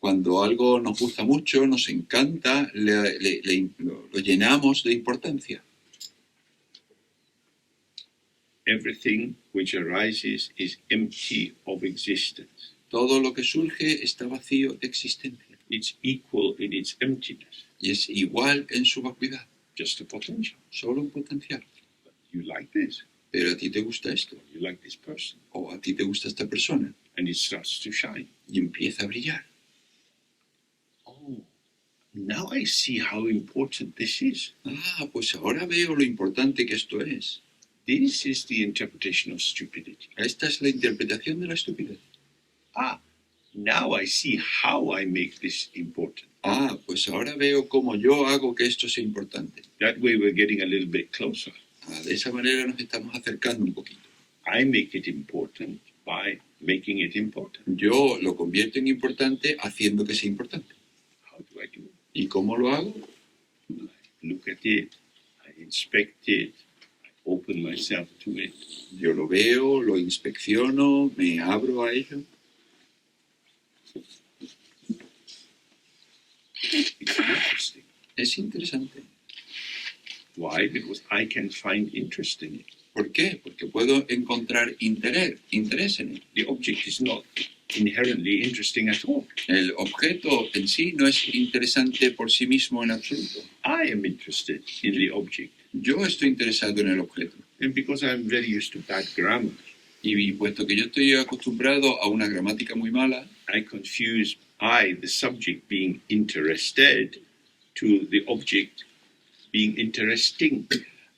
Speaker 2: Cuando algo nos gusta mucho, nos encanta, lo llenamos de importancia.
Speaker 1: Everything which arises is empty of existence.
Speaker 2: Todo lo que surge está vacío de existencia
Speaker 1: It's equal in its emptiness,
Speaker 2: y es igual en su vacuidad,
Speaker 1: just a potential.
Speaker 2: solo un potencial.
Speaker 1: But you like this,
Speaker 2: Pero a ti te gusta esto,
Speaker 1: or you like this person,
Speaker 2: o a ti te gusta esta persona,
Speaker 1: and it starts to shine.
Speaker 2: y empieza a brillar.
Speaker 1: Oh, now I see how important this is.
Speaker 2: Pues ahora veo lo importante que esto es.
Speaker 1: This is the interpretation of stupidity.
Speaker 2: Esta es la interpretación de la estupidez.
Speaker 1: Now I see how I make this important.
Speaker 2: Pues ahora veo cómo yo hago que esto sea importante.
Speaker 1: That way we're getting a little bit closer.
Speaker 2: De esa manera nos estamos acercando un poquito.
Speaker 1: I make it important by making it important.
Speaker 2: Yo lo convierto en importante haciendo que sea importante.
Speaker 1: How do I do it?
Speaker 2: ¿Y cómo lo hago?
Speaker 1: I look at it, I inspect it, I open myself to it.
Speaker 2: Yo lo veo, lo inspecciono, me abro a ello.
Speaker 1: It's interesting.
Speaker 2: Es interesante.
Speaker 1: Why? Because I can find interest in it.
Speaker 2: ¿Por qué? Porque puedo encontrar interés en él.
Speaker 1: The object is not inherently interesting at all.
Speaker 2: El objeto en sí no es interesante por sí mismo en absoluto.
Speaker 1: I am interested in the object.
Speaker 2: Yo estoy interesado en el objeto.
Speaker 1: And because I'm very used to bad grammar,
Speaker 2: Y puesto que yo estoy acostumbrado a una gramática muy mala,
Speaker 1: I confuse the subject, being interested, to the object being interesting.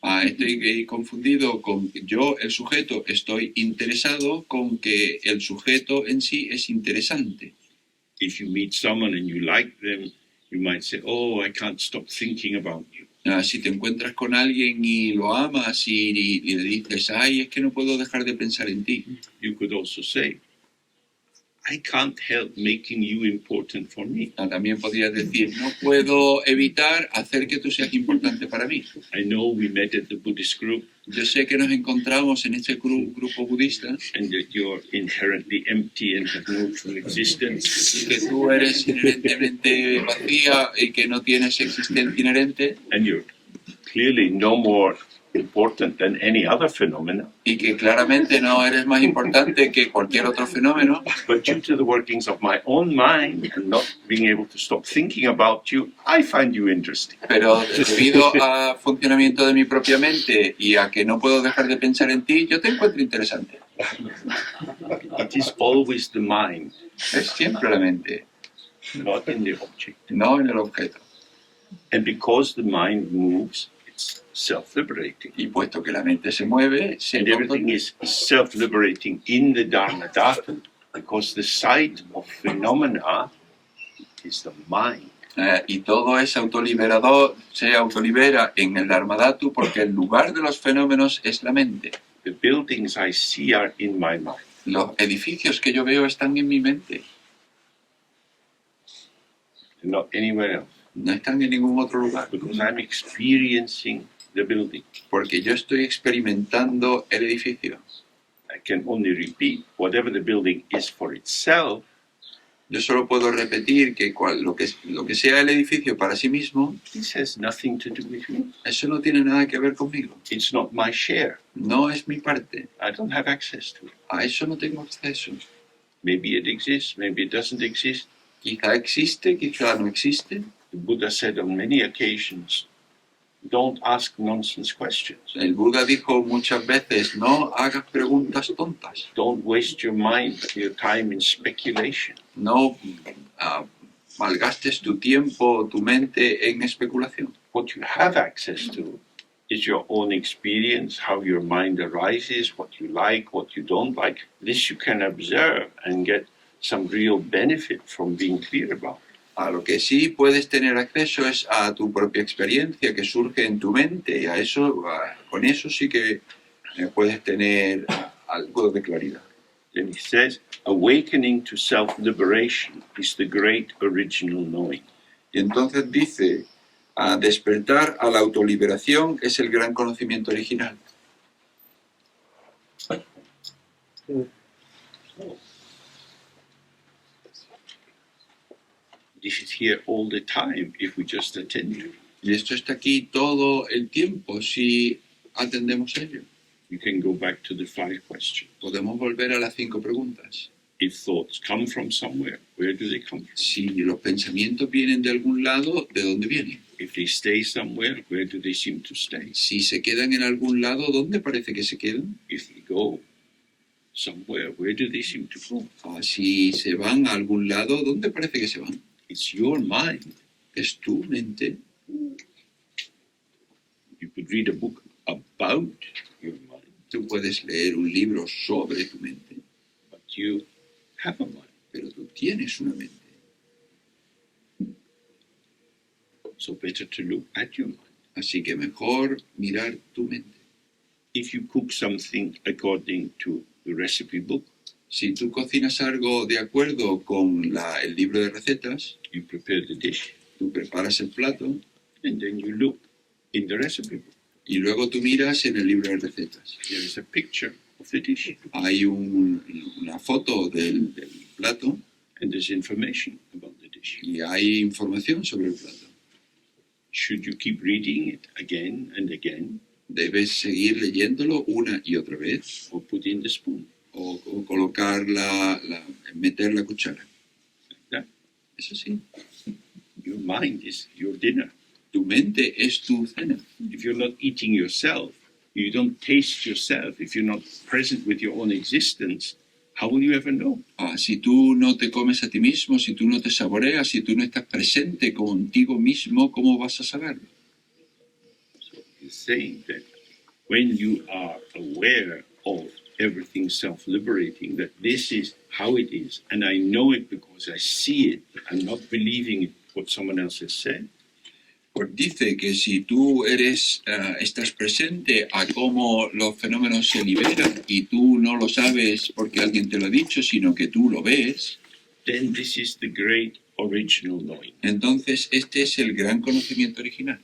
Speaker 2: estoy confundido con yo, el sujeto, estoy interesado con que el sujeto en sí es interesante.
Speaker 1: If you meet someone and you like them, you might say, oh, I can't stop thinking about you.
Speaker 2: Si te encuentras con alguien y lo amas y le dices, ay, es que no puedo dejar de pensar en ti.
Speaker 1: You could also say, I can't help making you important for me.
Speaker 2: También podrías decir, no puedo evitar hacer que tú seas importante para mí.
Speaker 1: I know we met at the Buddhist group
Speaker 2: Yo sé que nos encontramos en este grupo budista
Speaker 1: and that you're inherently empty and have no true existence.
Speaker 2: y que tú eres inherentemente vacía y que no tienes existencia inherente
Speaker 1: And you're clearly no more important than any other phenomena.
Speaker 2: y que claramente no eres más importante que cualquier otro fenómeno,
Speaker 1: But due to the workings of my own mind and not being able to stop thinking about you, I find you interesting.
Speaker 2: pero debido al funcionamiento de mi propia mente y a que no puedo dejar de pensar en ti, yo te encuentro interesante.
Speaker 1: It is always the mind,
Speaker 2: Es siempre la mente,
Speaker 1: not in the object.
Speaker 2: no en el objeto.
Speaker 1: And because the mind moves, it's self-liberating.
Speaker 2: Y puesto que la mente se mueve, se
Speaker 1: And everything is self-liberating in the Dharma Dhatu, because the site of phenomena is the mind.
Speaker 2: y todo es autoliberador, se autolibera en el Dharmadhatu porque el lugar de los fenómenos es la mente.
Speaker 1: The buildings I see are in my mind.
Speaker 2: Los edificios que yo veo están en mi mente,
Speaker 1: And not anywhere else,
Speaker 2: no están en ningún otro lugar,
Speaker 1: because I'm experiencing the building.
Speaker 2: porque yo estoy experimentando el edificio.
Speaker 1: I can only repeat whatever the building is for itself.
Speaker 2: Yo solo puedo repetir que lo que sea el edificio para sí mismo,
Speaker 1: This has nothing to do with me.
Speaker 2: eso no tiene nada que ver conmigo.
Speaker 1: It's not my share.
Speaker 2: No es mi parte.
Speaker 1: I don't have access to it.
Speaker 2: A eso no tengo acceso.
Speaker 1: Maybe it exists, maybe it doesn't exist.
Speaker 2: Quizá existe, quizá no existe.
Speaker 1: The Buddha said on many occasions, don't ask nonsense questions.
Speaker 2: El Buda dijo muchas veces, no hagas preguntas tontas.
Speaker 1: Don't waste your mind, your time in speculation.
Speaker 2: No malgastes tu tiempo, tu mente en especulación.
Speaker 1: What you have access to is your own experience, how your mind arises, what you like, what you don't like. This you can observe and get some real benefit from being clear about.
Speaker 2: A lo que sí puedes tener acceso es a tu propia experiencia que surge en tu mente, y a eso, con eso sí que puedes tener algo de claridad.
Speaker 1: Then he says, awakening to self-liberation is the great original knowing.
Speaker 2: Y entonces dice, a despertar a la autoliberación es el gran conocimiento original.
Speaker 1: This is here all the time if we just attend to it.
Speaker 2: Y esto está aquí todo el tiempo si atendemos a ello.
Speaker 1: You can go back to the 5 questions.
Speaker 2: Podemos volver a las 5 preguntas.
Speaker 1: If thoughts come from somewhere, where do they come from?
Speaker 2: Si los pensamientos vienen de algún lado, ¿de dónde vienen?
Speaker 1: If they stay somewhere, where do they seem to stay?
Speaker 2: Si se quedan en algún lado, ¿dónde parece que se quedan?
Speaker 1: If they go somewhere, where do they seem to go?
Speaker 2: Si se van a algún lado, ¿dónde parece que se van?
Speaker 1: It's your mind.
Speaker 2: Es tu mente.
Speaker 1: You could read a book about your mind,
Speaker 2: Tú puedes leer un libro sobre tu mente,
Speaker 1: but you have a mind.
Speaker 2: pero tú tienes una mente.
Speaker 1: So better to look at your mind.
Speaker 2: Así que mejor mirar tu mente.
Speaker 1: If you cook something according to the recipe book,
Speaker 2: Si tú cocinas algo de acuerdo con el libro de recetas,
Speaker 1: you prepare the dish,
Speaker 2: tú preparas el plato
Speaker 1: and then you look in the recipe book.
Speaker 2: y luego tú miras en el libro de recetas.
Speaker 1: There is a picture of the dish,
Speaker 2: Hay una foto del plato
Speaker 1: and there's information about the dish.
Speaker 2: y hay información sobre el plato.
Speaker 1: Should you keep reading it again and again,
Speaker 2: Debes seguir leyéndolo una y otra vez
Speaker 1: or put in the spoon?
Speaker 2: o colocar meter la cuchara.
Speaker 1: Like that.
Speaker 2: Eso sí,
Speaker 1: Your mind is your dinner.
Speaker 2: tu mente es tu cena.
Speaker 1: If you're not eating yourself, you don't taste yourself, if you're not present with your own existence, how will you ever know?
Speaker 2: Si tú no te comes a ti mismo, si tú no te saboreas, si tú no estás presente contigo mismo, ¿cómo vas a saberlo?
Speaker 1: So he's saying that when you are aware of everything self-liberating, that this is how it is, and I know it because I see it, I'm not believing it, what someone else has said,
Speaker 2: Pues dice que si tú estás presente a cómo los fenómenos se liberan y tú no lo sabes porque alguien te lo ha dicho, sino que tú lo ves,
Speaker 1: then this is the great original knowing.
Speaker 2: entonces este es el gran conocimiento original.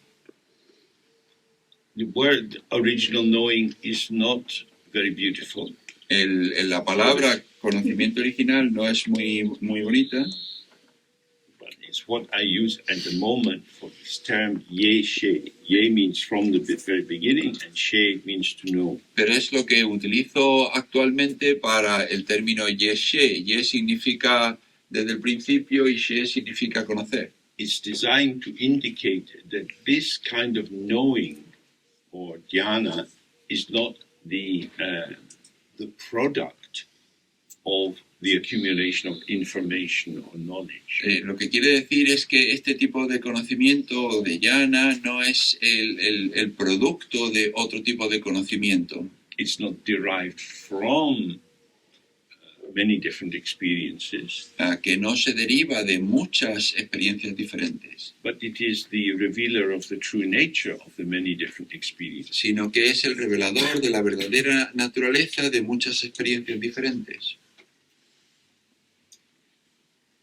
Speaker 1: The word original knowing is not very beautiful.
Speaker 2: La palabra conocimiento original no es muy bonita,
Speaker 1: But is what I use at the moment for this term ye she. Ye means from the very beginning, and she means to know.
Speaker 2: Pero es lo que utilizo actualmente para el término ye-she. Ye significa desde el principio y she significa conocer.
Speaker 1: It's designed to indicate that this kind of knowing or dhyana is not the product of the accumulation of information or knowledge.
Speaker 2: Lo que quiere decir es que este tipo de conocimiento de jhana no es el producto de otro tipo de conocimiento.
Speaker 1: It's not derived from many different experiences,
Speaker 2: Que no se deriva de muchas experiencias diferentes,
Speaker 1: but it is the revealer of the true nature of the many different experiences.
Speaker 2: sino que es el revelador de la verdadera naturaleza de muchas experiencias diferentes.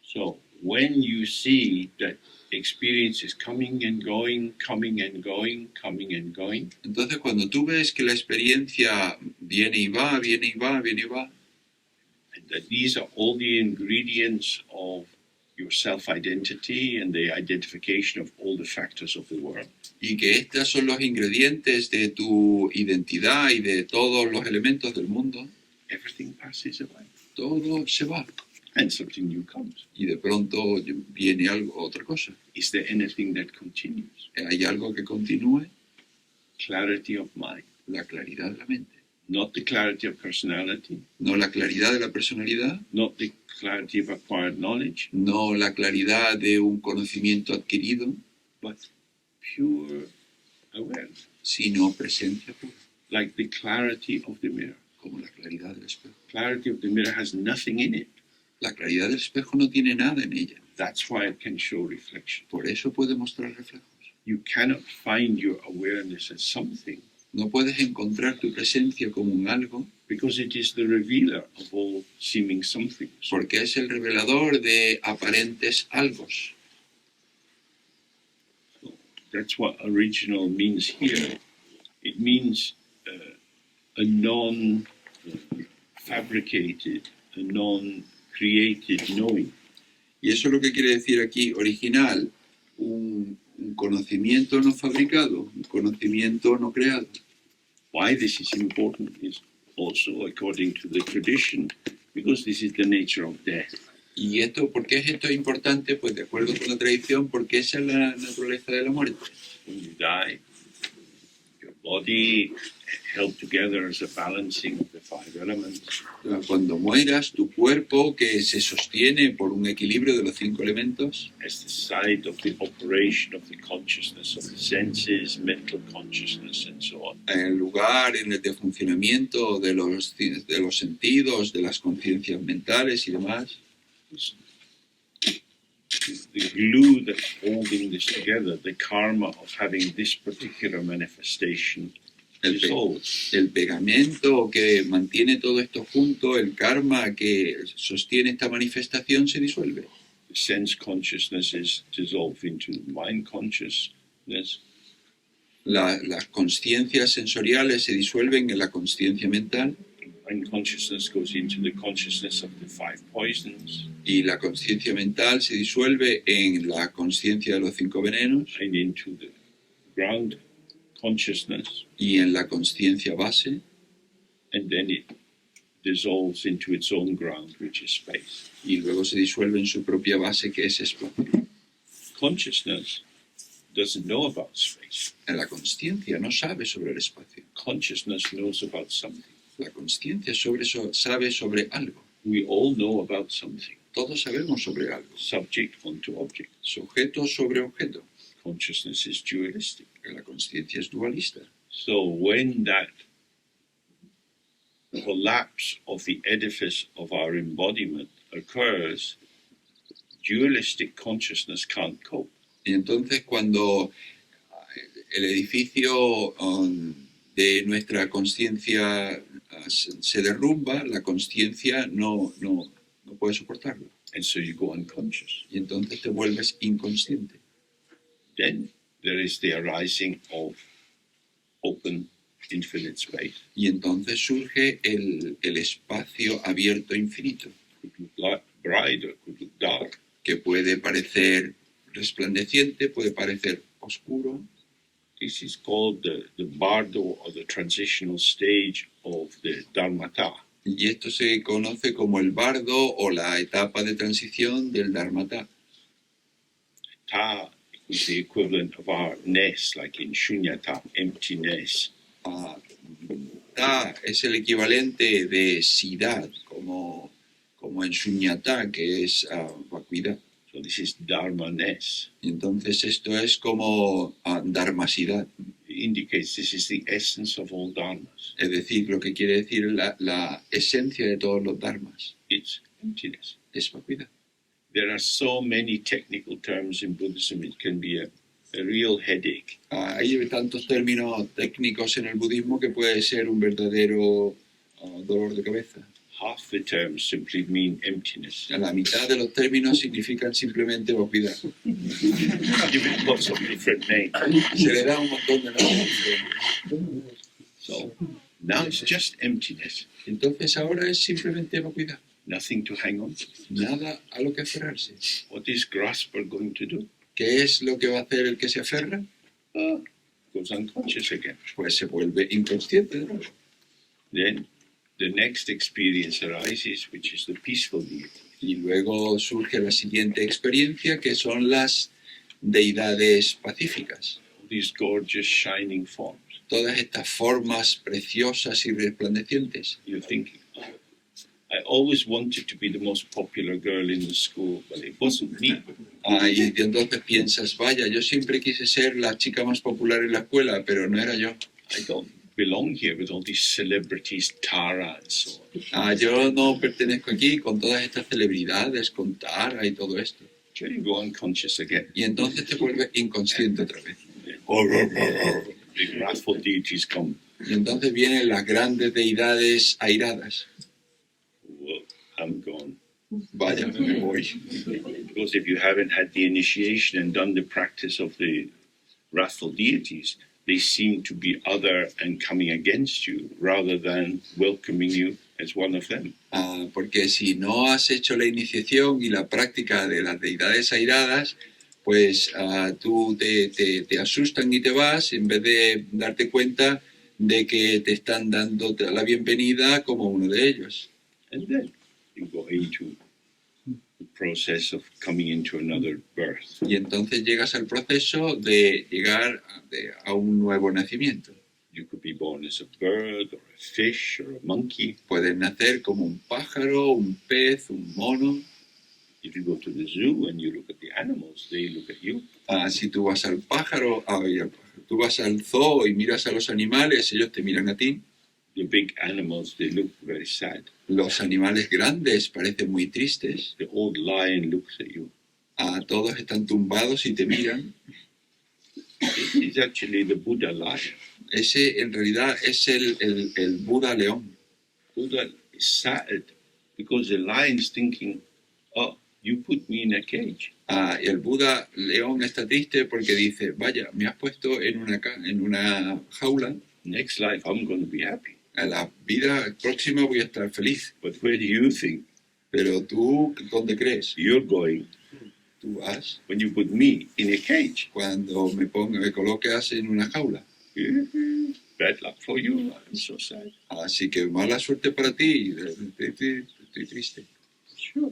Speaker 1: So when you see that experience is coming and going, coming and going, coming and going,
Speaker 2: Entonces, cuando tú ves que la experiencia viene y va, viene y va, viene y va,
Speaker 1: and that these are all the ingredients of your self-identity and the identification of all the factors of the world,
Speaker 2: y que estos son los ingredientes de tu identidad y de todos los elementos del mundo,
Speaker 1: everything passes away
Speaker 2: todo se va.
Speaker 1: and something new comes.
Speaker 2: Y de pronto viene algo, otra cosa.
Speaker 1: Is there anything that continues?
Speaker 2: ¿Hay algo que continúe?
Speaker 1: Clarity of mind,
Speaker 2: La claridad de la mente.
Speaker 1: not the clarity of personality,
Speaker 2: No la claridad de la personalidad,
Speaker 1: not the clarity of acquired knowledge,
Speaker 2: no la claridad de un conocimiento adquirido,
Speaker 1: but pure awareness,
Speaker 2: sino presencia pura,
Speaker 1: like the clarity of the mirror.
Speaker 2: como la claridad del espejo.
Speaker 1: Clarity of the mirror has nothing in it.
Speaker 2: La claridad del espejo no tiene nada en ella,
Speaker 1: That's why it can show reflection.
Speaker 2: por eso puede mostrar reflejos.
Speaker 1: You cannot find your awareness as something
Speaker 2: No puedes encontrar tu presencia como un algo,
Speaker 1: because it is the revealer of all seeming somethings.
Speaker 2: porque es el revelador de aparentes algos.
Speaker 1: That's what original means here. It means a non-fabricated, a non-created knowing.
Speaker 2: Y eso es lo que quiere decir aquí, original, un conocimiento no fabricado, un conocimiento no creado.
Speaker 1: Why this is important is also according to the tradition, because this is the nature of death.
Speaker 2: ¿Y esto, por qué es esto importante? Pues de acuerdo con la tradición, porque esa es la naturaleza de la muerte.
Speaker 1: When you die, your body held together as a balancing of the five elements.
Speaker 2: Cuando mueras, tu cuerpo, que se sostiene por un equilibrio de los 5 elementos,
Speaker 1: As the site of the operation of the consciousness of the senses, mental consciousness, and so on.
Speaker 2: el lugar en el de funcionamiento de los sentidos, de las conciencias mentales y demás,
Speaker 1: The glue that's holding this together, the karma of having this particular manifestation, dissolves.
Speaker 2: el pegamento que mantiene todo esto junto, el karma que sostiene esta manifestación se disuelve.
Speaker 1: The sense consciousness is dissolved into mind consciousness.
Speaker 2: Las conciencias sensoriales se disuelven en la conciencia mental
Speaker 1: Mind consciousness goes into the consciousness of the five poisons
Speaker 2: y la conciencia mental se disuelve en la conciencia de los 5 venenos
Speaker 1: and into the ground consciousness,
Speaker 2: y en la conciencia base,
Speaker 1: and then it dissolves into its own ground, which is space.
Speaker 2: y luego se disuelve en su propia base, que es espacio.
Speaker 1: Consciousness doesn't know about space.
Speaker 2: La conciencia no sabe sobre el espacio.
Speaker 1: Consciousness knows about something.
Speaker 2: La conciencia sabe sobre algo.
Speaker 1: We all know about something.
Speaker 2: Todos sabemos sobre algo.
Speaker 1: Subject onto object.
Speaker 2: Sujeto sobre objeto.
Speaker 1: Consciousness is dualistic.
Speaker 2: La conciencia es dualista.
Speaker 1: So when that collapse of the edifice of our embodiment occurs, dualistic consciousness can't cope.
Speaker 2: Y entonces cuando el edificio de nuestra conciencia se derrumba, la conciencia no puede soportarlo.
Speaker 1: And so you go unconscious.
Speaker 2: Y entonces te vuelves inconsciente.
Speaker 1: Then there is the arising of open infinite space.
Speaker 2: Y entonces surge el espacio abierto infinito,
Speaker 1: Could look bright or could look dark.
Speaker 2: que puede parecer resplandeciente, puede parecer oscuro.
Speaker 1: This is called the bardo or the transitional stage of the dharmata.
Speaker 2: Y esto se conoce como el bardo o la etapa de transición del dharmata.
Speaker 1: Ta is the equivalent of our ness, like in shunyata, emptiness.
Speaker 2: Ta es el equivalente de sidad, como en shunyata, que es vacuidad.
Speaker 1: So this is dharma-ness.
Speaker 2: Y entonces esto es como dharmasidad.
Speaker 1: It indicates this is the essence of all dharmas.
Speaker 2: Es decir, lo que quiere decir la esencia de todos los dharmas.
Speaker 1: It's emptiness.
Speaker 2: Es vacuidad.
Speaker 1: There are so many technical terms in Buddhism, it can be a real headache.
Speaker 2: Hay tantos términos técnicos en el budismo que puede ser un verdadero dolor de cabeza.
Speaker 1: Half the terms simply mean emptiness.
Speaker 2: La mitad de los términos significan simplemente vacuidad.
Speaker 1: Give it lots of different names.
Speaker 2: Se le da un montón de nombres.
Speaker 1: So now it's just emptiness.
Speaker 2: Entonces ahora es simplemente vacuidad.
Speaker 1: Nothing to hang on.
Speaker 2: Nada a lo que aferrarse.
Speaker 1: What is grasper going to do?
Speaker 2: ¿Qué es lo que va a hacer el que se aferra?
Speaker 1: Goes unconscious again.
Speaker 2: Pues se vuelve inconsciente de nuevo.
Speaker 1: Then the next experience arises, which is the peaceful deity.
Speaker 2: Y luego surge la siguiente experiencia, que son las deidades pacíficas.
Speaker 1: These gorgeous shining forms.
Speaker 2: Todas estas formas preciosas y resplandecientes.
Speaker 1: You're thinking, I always wanted to be the most popular girl in the school, but it wasn't me.
Speaker 2: Y entonces piensas, vaya, yo siempre quise ser la chica más popular en la escuela, pero no era yo.
Speaker 1: I don't belong here with all these celebrities, Tara and so on.
Speaker 2: Yo no pertenezco aquí con todas estas celebridades, con Tara y todo esto.
Speaker 1: So you go unconscious again.
Speaker 2: Y entonces te vuelves inconsciente otra vez.
Speaker 1: Big wrathful deities come.
Speaker 2: Y entonces vienen las grandes deidades airadas.
Speaker 1: Well, I'm gone.
Speaker 2: Vaya, me voy.
Speaker 1: Because if you haven't had the initiation and done the practice of the wrathful deities, they seem to be other and coming against you rather than welcoming you as one of them.
Speaker 2: Porque si no has hecho la iniciación y la práctica de las deidades airadas, pues tú te asustan y te vas en vez de darte cuenta de que te están dando la bienvenida como uno de ellos.
Speaker 1: And then you go into the process of coming into another birth.
Speaker 2: Y entonces llegas al proceso de llegar a un nuevo nacimiento.
Speaker 1: You could be born as a bird or a fish or a monkey.
Speaker 2: Puedes nacer como un pájaro, un pez, un mono.
Speaker 1: If you go to the zoo and you look at the animals, they look at you.
Speaker 2: Si tú vas al tú vas al zoo y miras a los animales, ellos te miran a ti.
Speaker 1: The big animals, they look very sad.
Speaker 2: Los animales grandes parecen muy tristes.
Speaker 1: The old lion looks at you.
Speaker 2: Todos están tumbados y te miran.
Speaker 1: This is actually the Buddha lion.
Speaker 2: Ese en realidad es el Buda león.
Speaker 1: Buddha is sad because the lion's thinking, oh, you put me in a cage.
Speaker 2: Y el Buda león está triste porque dice, vaya, me has puesto en una jaula.
Speaker 1: Next life I'm going to be happy.
Speaker 2: En la vida próxima voy a estar feliz.
Speaker 1: But where do you think
Speaker 2: Pero tú, ¿dónde crees?
Speaker 1: you're going
Speaker 2: Tú vas
Speaker 1: when you put me in a cage?
Speaker 2: cuando me colocas en una jaula.
Speaker 1: Bad luck for you. I'm so sad.
Speaker 2: Así que mala suerte para ti. Estoy triste.
Speaker 1: Sure.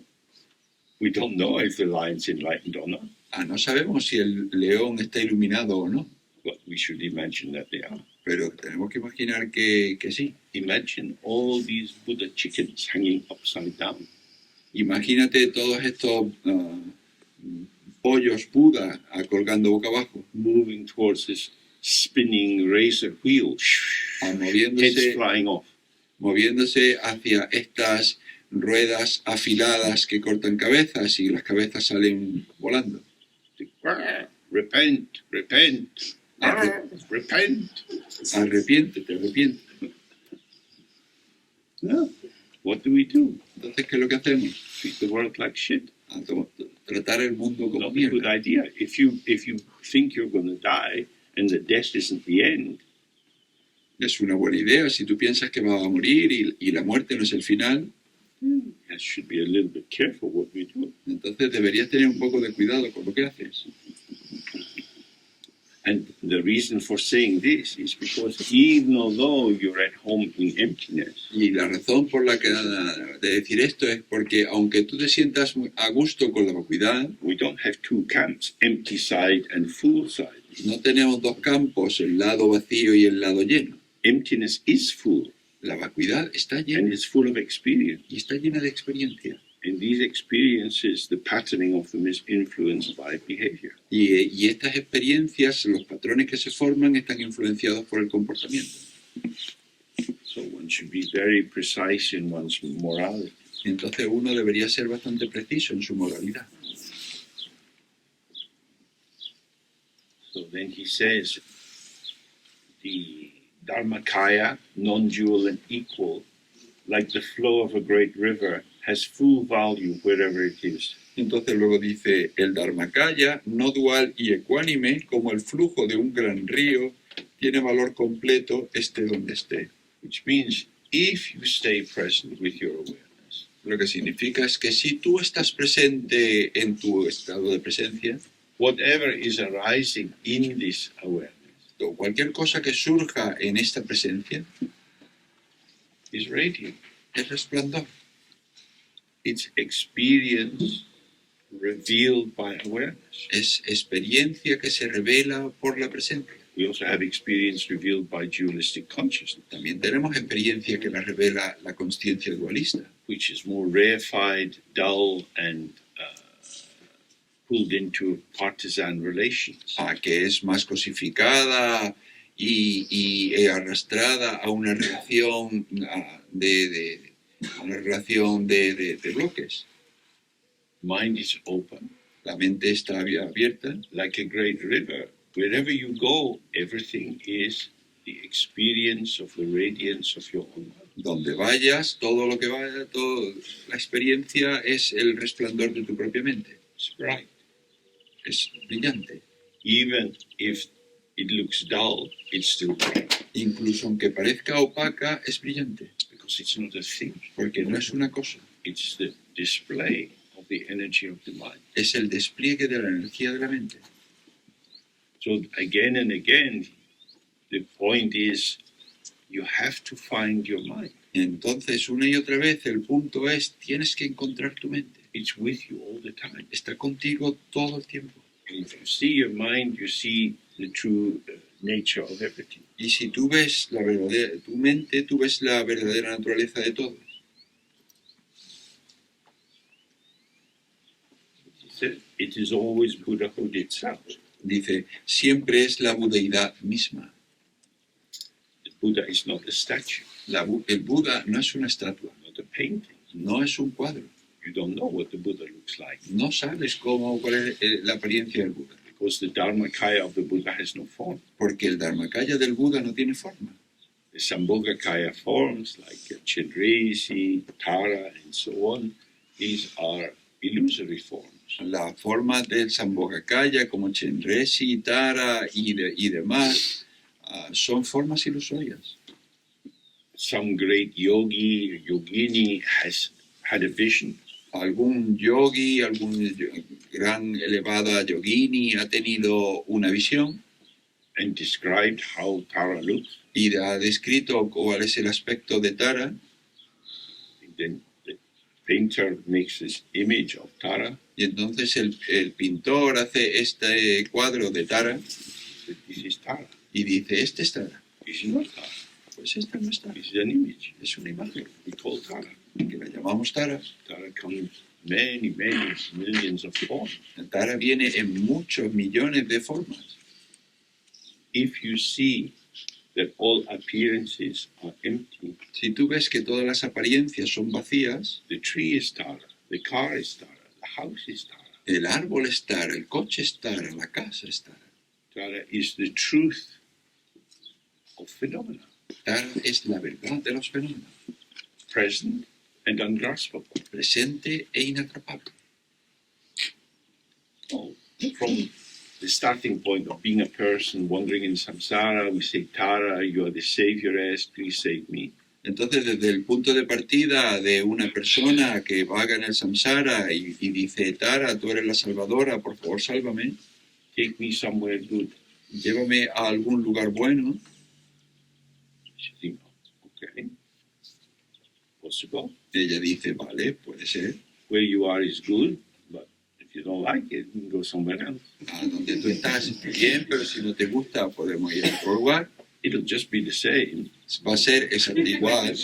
Speaker 1: We don't know if the lion's enlightened or not,
Speaker 2: No sabemos si el león está iluminado o no,
Speaker 1: but we should imagine that they are.
Speaker 2: pero tenemos que imaginar que sí.
Speaker 1: Imagine all these Buddha chickens hanging upside down.
Speaker 2: Imagínate todos estos pollos Buda colgando boca abajo,
Speaker 1: Moving towards this spinning razor wheel. Heads
Speaker 2: moviéndose,
Speaker 1: flying off.
Speaker 2: moviéndose hacia estas ruedas afiladas que cortan cabezas y las cabezas salen volando.
Speaker 1: Repent, repent, repent.
Speaker 2: Arrepiéntete.
Speaker 1: No. What do we do?
Speaker 2: Entonces, ¿qué es lo que hacemos?
Speaker 1: Treat the world like shit.
Speaker 2: Tratar el mundo como
Speaker 1: Not a good
Speaker 2: mierda.
Speaker 1: idea. If you think you're going to die and the death isn't the end,
Speaker 2: Es una buena idea. Si tú piensas que vas a morir y la muerte no es el final,
Speaker 1: should be a little bit careful what we do.
Speaker 2: Entonces deberías tener un poco de cuidado con lo que haces.
Speaker 1: And the reason for saying this is because even although you're at home in emptiness,
Speaker 2: Y la razón por la que de decir esto es porque aunque tú te sientas a gusto con la vacuidad,
Speaker 1: we don't have two camps, empty side and full side.
Speaker 2: no tenemos dos campos, el lado vacío y el lado lleno.
Speaker 1: Emptiness is full
Speaker 2: La vacuidad está
Speaker 1: and
Speaker 2: llena
Speaker 1: it's full of experience.
Speaker 2: y está llena de experiencia.
Speaker 1: And these experiences, the patterning of them is influenced by behavior.
Speaker 2: Y estas experiencias, los patrones que se forman, están influenciados por el comportamiento.
Speaker 1: So one should be very precise in one's morality.
Speaker 2: Entonces uno debería ser bastante preciso en su moralidad.
Speaker 1: So then he says, the Dharmakaya, non-dual and equal, like the flow of a great river, has full value wherever it is.
Speaker 2: Entonces luego dice, el Dharmakaya, no dual y ecuánime, como el flujo de un gran río, tiene valor completo esté donde esté.
Speaker 1: Which means if you stay present with your awareness,
Speaker 2: Lo que significa es que si tú estás presente en tu estado de presencia,
Speaker 1: whatever is arising in this awareness
Speaker 2: o cualquier cosa que surja en esta presencia,
Speaker 1: is radiant.
Speaker 2: es resplandor.
Speaker 1: It's experience revealed by awareness.
Speaker 2: Es experiencia que se revela por la presencia.
Speaker 1: We also have experience revealed by dualistic consciousness,
Speaker 2: También tenemos experiencia que la revela la conciencia dualista,
Speaker 1: which is more rarefied, dull, and pulled into partisan relations.
Speaker 2: que es más cosificada y arrastrada a una relación de bloques.
Speaker 1: Mind is open,
Speaker 2: La mente está abierta,
Speaker 1: like a great river. Wherever you go, everything is the experience of the radiance of your own mind.
Speaker 2: donde vayas, todo lo que vaya, toda la experiencia es el resplandor de tu propia mente.
Speaker 1: It's bright.
Speaker 2: Es brillante.
Speaker 1: Even if it looks dull, it's still bright
Speaker 2: Incluso aunque parezca opaca, es brillante,
Speaker 1: because it's not a thing.
Speaker 2: porque no es una cosa,
Speaker 1: It's the display of the energy of the mind.
Speaker 2: es el despliegue de la energía de la mente.
Speaker 1: So again and again, the point is you have to find your mind.
Speaker 2: Entonces, una y otra vez, el punto es, tienes que encontrar tu mente.
Speaker 1: It's with you all the time.
Speaker 2: Está contigo todo el tiempo.
Speaker 1: And if you see your mind, you see the true nature of everything.
Speaker 2: Y si tú ves tu mente, tú ves la verdadera naturaleza de todo.
Speaker 1: He said, it is always Buddhahood itself.
Speaker 2: Dice, siempre es la budeidad misma.
Speaker 1: The Buddha is not a statue,
Speaker 2: El Buda no es una estatua,
Speaker 1: not a painting.
Speaker 2: no es un cuadro.
Speaker 1: You don't know what the Buddha looks like
Speaker 2: No sabes cuál es la apariencia del Buda,
Speaker 1: because the Dharmakaya of the Buddha has no form.
Speaker 2: porque el Dharmakaya del Buda no tiene forma.
Speaker 1: The Sambhogakaya forms like Chenresi, Tara, and so on, these are illusory forms.
Speaker 2: La forma del Sambhogakaya, como Chenresi, Tara y demás, son formas ilusorias.
Speaker 1: Some great yogi, yogini has had a vision.
Speaker 2: Algún yogi, gran elevada yogini ha tenido una visión
Speaker 1: And described how Tara looks.
Speaker 2: y ha descrito cuál es el aspecto de Tara.
Speaker 1: And then the painter makes this image of Tara.
Speaker 2: Y entonces el pintor hace este cuadro de Tara
Speaker 1: That this is Tara.
Speaker 2: y dice, este es Tara.
Speaker 1: This is not Tara.
Speaker 2: Pues esta no es Tara,
Speaker 1: This is an image.
Speaker 2: es una imagen
Speaker 1: We call Tara.
Speaker 2: que la llamamos Tara.
Speaker 1: Tara comes many, many millions of forms.
Speaker 2: Tara viene en muchos millones de formas.
Speaker 1: If you see that all appearances are empty,
Speaker 2: Si tú ves que todas las apariencias son vacías,
Speaker 1: the tree is Tara, the car is Tara, the house is Tara.
Speaker 2: el árbol es Tara, el coche es Tara, la casa es Tara.
Speaker 1: Tara is the truth of phenomena,
Speaker 2: Tara es la verdad de los fenómenos,
Speaker 1: present and ungraspable.
Speaker 2: presente e inatrapable.
Speaker 1: Oh, from the starting point of being a person wandering in samsara, we say, Tara, you are the savioress, please save me.
Speaker 2: Entonces, desde el punto de partida de una persona que vaga en el samsara y dice, Tara, tú eres la salvadora, por favor, sálvame,
Speaker 1: take me somewhere good.
Speaker 2: llévame a algún lugar bueno.
Speaker 1: She think, okay, possible.
Speaker 2: Ella dice, vale, puede ser.
Speaker 1: Where you are is good, but if you don't like it, you can go somewhere else.
Speaker 2: A donde tú estás está bien, pero si no te gusta, podemos ir a otro lugar.
Speaker 1: It'll just be the same.
Speaker 2: Va a ser exactamente igual.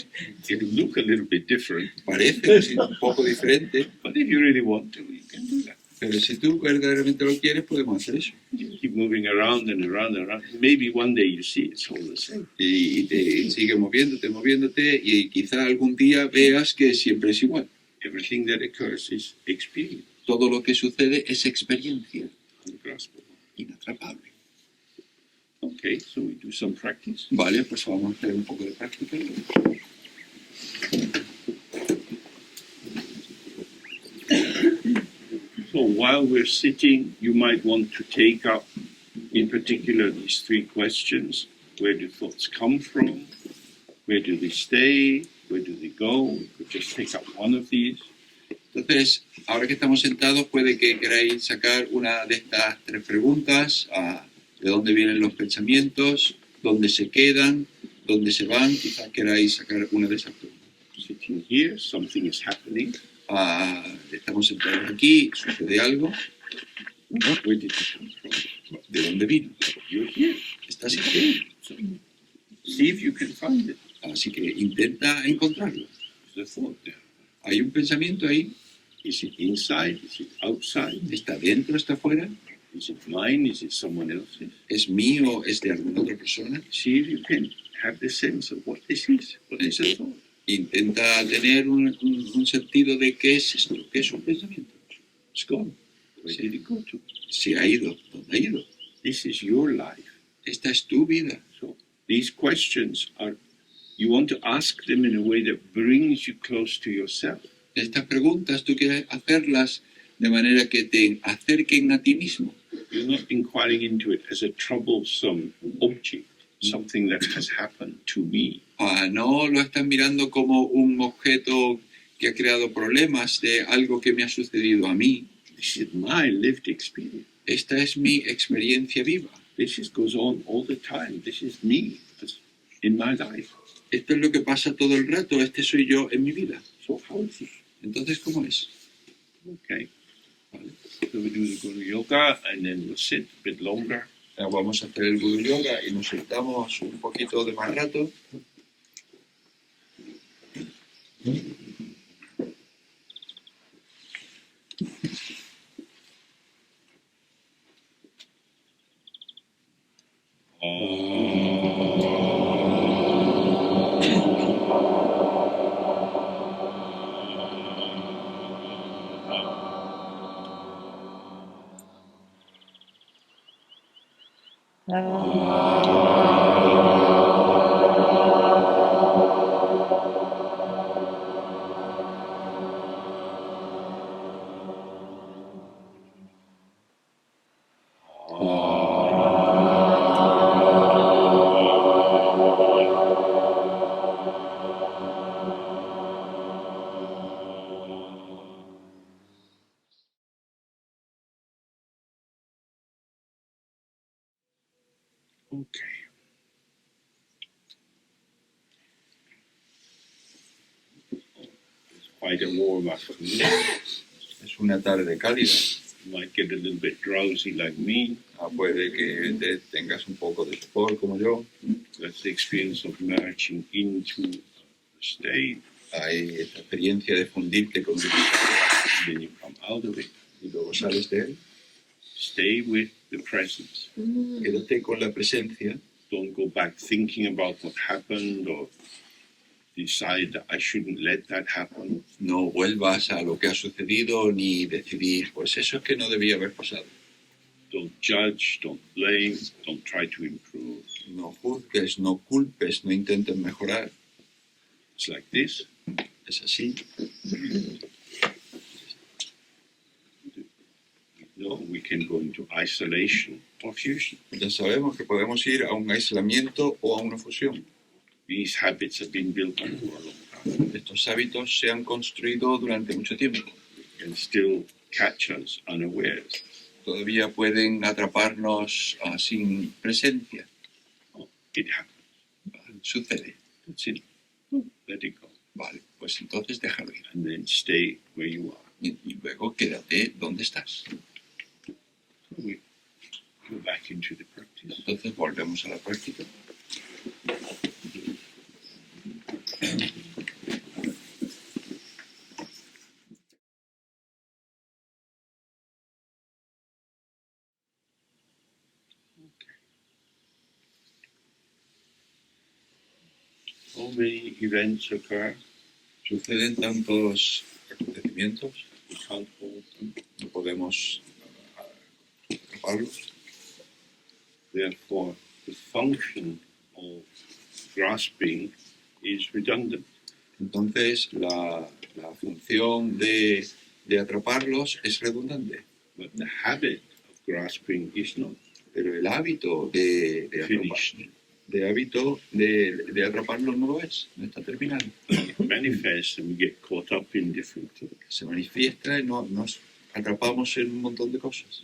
Speaker 1: It'll look a little bit different,
Speaker 2: Parece un poco diferente,
Speaker 1: but if you really want to, you can do that.
Speaker 2: pero si tú verdaderamente lo quieres, podemos hacer eso.
Speaker 1: You keep moving around and around and around. Maybe one day you see it's all the same.
Speaker 2: Y te sigue moviéndote, y quizá algún día veas que siempre es igual.
Speaker 1: Everything that occurs is experience,
Speaker 2: Todo lo que sucede es experiencia,
Speaker 1: ungraspable.
Speaker 2: inatrapable.
Speaker 1: Okay, so we do some practice.
Speaker 2: Vale, pues vamos a hacer un poco de práctica.
Speaker 1: So while we're sitting, you might want to take up, in particular, these three questions. Where do thoughts come from? Where do they stay? Where do they go? You could just take up one of these.
Speaker 2: Entonces, ahora que estamos sentados, puede que queráis sacar una de estas tres preguntas. ¿De dónde vienen los pensamientos? ¿Dónde se quedan? ¿Dónde se van? Quizás queráis sacar una de esas preguntas.
Speaker 1: Sitting here, something is happening.
Speaker 2: Estamos sentados aquí, sucede algo.
Speaker 1: Where did it come from?
Speaker 2: ¿De dónde vino?
Speaker 1: You're here.
Speaker 2: Estás aquí.
Speaker 1: So see if you can find it.
Speaker 2: Así que intenta encontrarlo.
Speaker 1: There's a thought there.
Speaker 2: Hay un pensamiento ahí.
Speaker 1: Is it inside? Is it outside?
Speaker 2: ¿Está dentro? ¿Está fuera?
Speaker 1: Is it mine? Is it someone else's?
Speaker 2: ¿Es mío? ¿Es de alguna otra persona?
Speaker 1: See if you can have the sense of what this is. What is a thought?
Speaker 2: Intenta tener un sentido de qué es esto, qué es un pensamiento.
Speaker 1: It's gone. Where did it go to?
Speaker 2: Se ha ido. ¿Dónde ha ido?
Speaker 1: This is your life.
Speaker 2: Esta es tu vida.
Speaker 1: So these questions are, you want to ask them in a way that brings you close to yourself.
Speaker 2: Estas preguntas tú quieres hacerlas de manera que te acerquen a ti mismo.
Speaker 1: You're not inquiring into it as a troublesome object, something that has happened to me.
Speaker 2: No lo estás mirando como un objeto que ha creado problemas de algo que me ha sucedido a mí.
Speaker 1: This is my lived experience.
Speaker 2: Esta es mi experiencia viva.
Speaker 1: Goes on all the time. This is me in my life.
Speaker 2: Esto es lo que pasa todo el rato. Este soy yo en mi vida.
Speaker 1: So how is it?
Speaker 2: Entonces, ¿cómo es?
Speaker 1: Okay. So we do the Guru Yoga and then we'll sit a bit longer.
Speaker 2: Vamos a hacer el Guru Yoga y nos sentamos un poquito de más rato.
Speaker 1: Okay. It's quite a warm afternoon.
Speaker 2: Es una tarde cálida.
Speaker 1: You might get a little bit drowsy like me.
Speaker 2: Puede que tengas un poco de sopor como yo.
Speaker 1: That's the experience of merging into the state.
Speaker 2: Hay esta experiencia de fundirte con el
Speaker 1: Then you come out of it.
Speaker 2: y luego sales de él.
Speaker 1: Stay with the presence.
Speaker 2: Quédate con la presencia.
Speaker 1: Don't go back thinking about what happened or decide that I shouldn't let that happen.
Speaker 2: No vuelvas a lo que ha sucedido ni decidir, pues eso es que no debía haber pasado.
Speaker 1: Don't judge, don't blame, don't try to improve.
Speaker 2: No juzgues, no culpes, no intentes mejorar.
Speaker 1: It's like this.
Speaker 2: Es así.
Speaker 1: No, we can go into isolation or fusion.
Speaker 2: Ya sabemos que podemos ir a un aislamiento o a una fusión.
Speaker 1: These habits have been built up for a long time
Speaker 2: Estos hábitos se han construido durante mucho tiempo.
Speaker 1: and still catch us unawares.
Speaker 2: Todavía pueden atraparnos sin presencia.
Speaker 1: It happens.
Speaker 2: Sucede.
Speaker 1: That's it. Let it go.
Speaker 2: Vale, pues entonces déjalo ir.
Speaker 1: And then stay where you are.
Speaker 2: Y luego quédate donde estás.
Speaker 1: So we go back into the practice.
Speaker 2: Entonces volvemos a la práctica.
Speaker 1: So many events occur.
Speaker 2: Suceden tantos acontecimientos,
Speaker 1: We can't hold them.
Speaker 2: no podemos atraparlos.
Speaker 1: Therefore, the function of grasping is redundant.
Speaker 2: Entonces la función de atraparlos es redundante,
Speaker 1: But the habit of grasping is not
Speaker 2: pero el hábito de
Speaker 1: finished.
Speaker 2: atraparlos no lo es, no está terminado.
Speaker 1: It manifests and we get caught up in different things.
Speaker 2: Se manifiesta y nos atrapamos en un montón de cosas.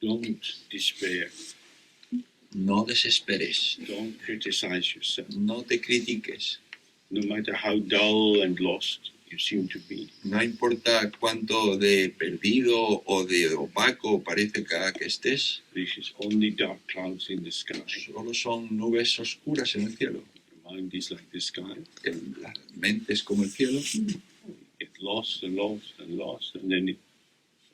Speaker 1: Don't despair.
Speaker 2: No desesperes,
Speaker 1: Don't criticize yourself.
Speaker 2: no te critiques,
Speaker 1: No matter how dull and lost you seem to be.
Speaker 2: no importa cuánto de perdido o de opaco parece que estés,
Speaker 1: This is only dark clouds in the sky.
Speaker 2: solo son nubes oscuras en el cielo.
Speaker 1: Your mind is like the sky.
Speaker 2: La mente es como el cielo,
Speaker 1: Get lost and lost and lost, and then the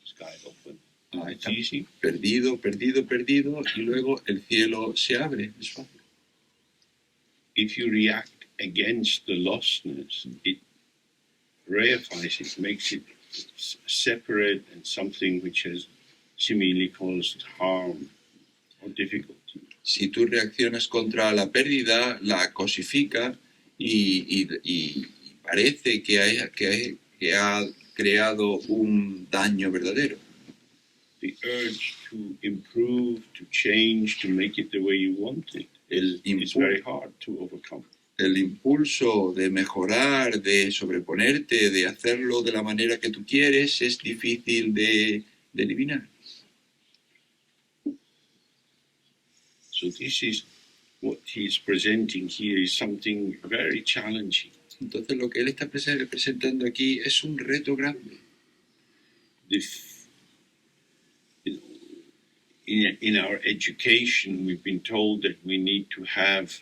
Speaker 1: sky opens. It's
Speaker 2: está
Speaker 1: easy.
Speaker 2: perdido, perdido, perdido, y luego el cielo se abre, es fácil.
Speaker 1: If you react against the lostness, it reifies it, makes it separate and something which has seemingly caused harm or difficulty.
Speaker 2: Si tú reaccionas contra la pérdida, la cosifica y parece que ha creado un daño verdadero.
Speaker 1: The urge to improve, to change, to make it the way you want it is very hard to overcome.
Speaker 2: El impulso de mejorar, de sobreponerte, de hacerlo de la manera que tú quieres, es difícil de eliminar.
Speaker 1: So this is what he's presenting here is something very challenging.
Speaker 2: Entonces lo que él está presentando aquí es un reto grande.
Speaker 1: In our education, we've been told that we need to have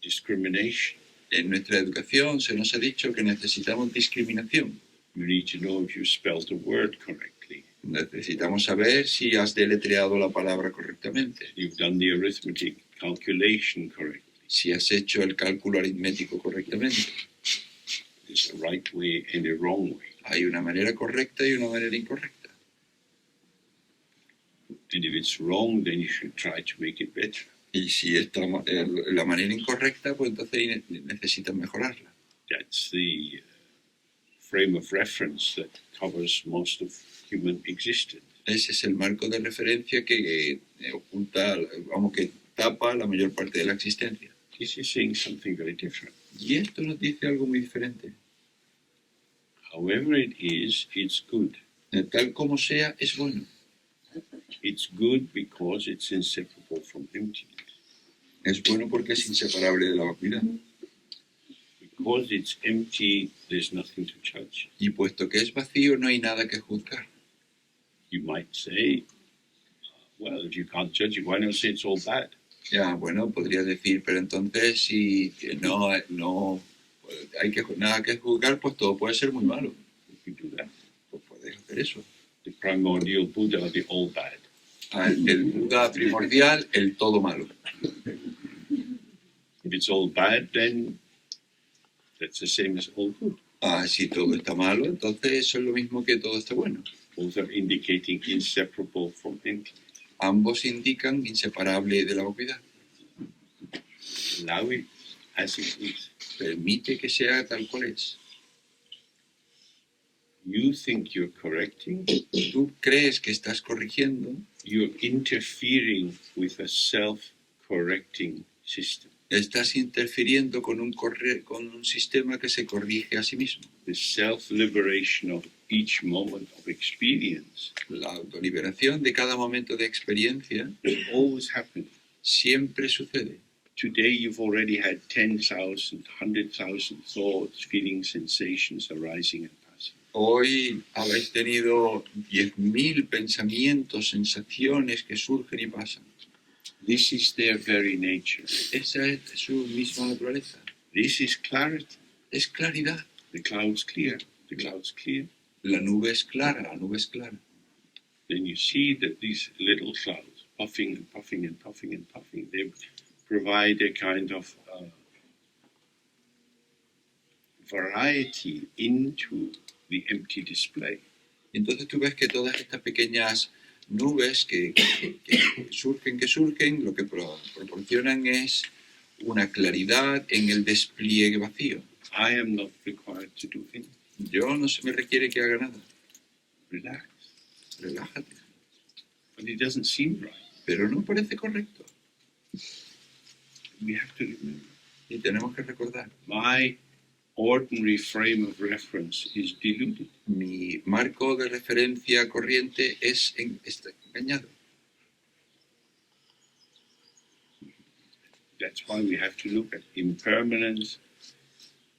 Speaker 1: discrimination.
Speaker 2: En nuestra educación se nos ha dicho que necesitamos discriminación.
Speaker 1: You need to know if you spelled the word correctly.
Speaker 2: Necesitamos saber si has deletreado la palabra correctamente,
Speaker 1: You've done the arithmetic calculation correctly.
Speaker 2: si has hecho el cálculo aritmético correctamente.
Speaker 1: There's a right way and a wrong way.
Speaker 2: Hay una manera correcta y una manera incorrecta.
Speaker 1: And if it's wrong, then you should try to make it better.
Speaker 2: Y si está la manera incorrecta, pues entonces necesitas mejorarla.
Speaker 1: That's the frame of reference that covers most of human existence.
Speaker 2: Ese es el marco de referencia que oculta, vamos, que tapa la mayor parte de la existencia.
Speaker 1: This is saying something very different.
Speaker 2: Y esto nos dice algo muy diferente.
Speaker 1: However it is, it's good.
Speaker 2: Tal como sea, es bueno.
Speaker 1: It's good because it's inseparable from emptiness.
Speaker 2: Es bueno porque es inseparable de la vacuidad.
Speaker 1: Because it's empty, there's nothing to judge.
Speaker 2: Y puesto que es vacío, no hay nada que juzgar.
Speaker 1: You might say, well, if you can't judge it, why not say it's all bad?
Speaker 2: Ya, bueno, podría decir, pero entonces si no hay nada que juzgar, pues todo puede ser muy malo.
Speaker 1: You can do that.
Speaker 2: Pues puedes hacer eso.
Speaker 1: The primordial Buddha, the all bad.
Speaker 2: El Buda primordial, el todo malo.
Speaker 1: If it's all bad, then that's the same as all good.
Speaker 2: Si todo está malo, entonces eso es lo mismo que todo está bueno.
Speaker 1: Both are indicating inseparable from emptiness.
Speaker 2: Ambos indican inseparable de la vacuidad.
Speaker 1: Allow it as it is.
Speaker 2: Permite que sea tal cual es.
Speaker 1: You think you're correcting,
Speaker 2: Tú crees que estás corrigiendo,
Speaker 1: you're interfering with a self-correcting system.
Speaker 2: Estás interfiriendo con un sistema que se corrige a sí mismo.
Speaker 1: The self-liberation of each moment of experience
Speaker 2: La autoliberación de cada momento de experiencia
Speaker 1: is always happening.
Speaker 2: siempre sucede.
Speaker 1: Today you've already had 10,000, 100,000 thoughts, feelings, sensations arising and passing.
Speaker 2: Hoy habéis tenido 10.000 pensamientos, sensaciones que surgen y pasan.
Speaker 1: This is their very nature.
Speaker 2: Esa es su misma naturaleza.
Speaker 1: This is clarity.
Speaker 2: Es claridad.
Speaker 1: The cloud's clear. The cloud's clear.
Speaker 2: La nube es clara, la nube es clara.
Speaker 1: Then you see that these little clouds, puffing and puffing and puffing and puffing, they provide a kind of variety into the empty display.
Speaker 2: Entonces tú ves que todas estas pequeñas nubes que surgen, lo que proporcionan es una claridad en el despliegue vacío.
Speaker 1: I am not required to do anything.
Speaker 2: Yo no se me requiere que haga nada.
Speaker 1: Relax.
Speaker 2: Relájate.
Speaker 1: But it doesn't seem right.
Speaker 2: Pero no parece correcto.
Speaker 1: We have to remember.
Speaker 2: Y tenemos que recordar.
Speaker 1: My ordinary frame of reference is deluded.
Speaker 2: Mi marco de referencia corriente está engañado.
Speaker 1: That's why we have to look at impermanence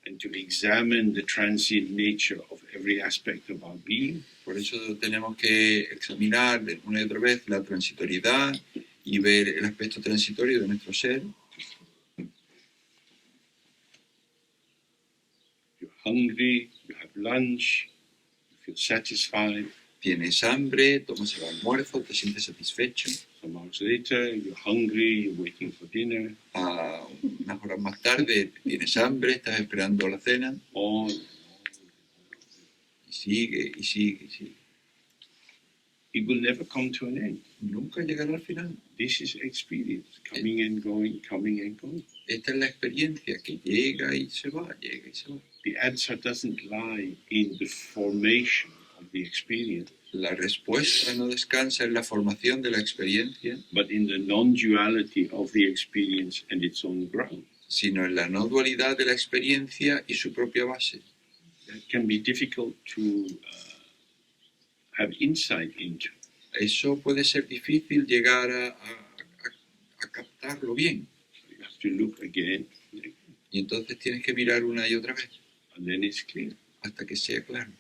Speaker 1: and to examine the transient nature of every aspect of our being.
Speaker 2: Por eso tenemos que examinar una y otra vez la transitoriedad y ver el aspecto transitorio de nuestro ser.
Speaker 1: You're hungry, you have lunch, you feel satisfied.
Speaker 2: Tienes hambre, tomas el almuerzo, te sientes satisfecho.
Speaker 1: Some hours later, you're hungry, you're waiting for dinner.
Speaker 2: Unas horas más tarde tienes hambre, estás esperando la cena.
Speaker 1: On.
Speaker 2: Y sigue, y sigue, y sigue.
Speaker 1: It will never come to an end.
Speaker 2: Nunca llegará al final.
Speaker 1: This is experience, coming and going, coming and going.
Speaker 2: Esta es la experiencia que llega y se va, llega y se va.
Speaker 1: The answer doesn't lie in the formation of the experience,
Speaker 2: La respuesta no descansa en la formación de la experiencia,
Speaker 1: but in the non-duality of the experience and its own ground.
Speaker 2: sino en la no dualidad de la experiencia y su propia base.
Speaker 1: That can be difficult to have insight into.
Speaker 2: Eso puede ser difícil llegar a captarlo bien.
Speaker 1: You have to look again,
Speaker 2: Y entonces tienes que mirar una y otra vez
Speaker 1: and then it's clear.
Speaker 2: hasta que sea claro.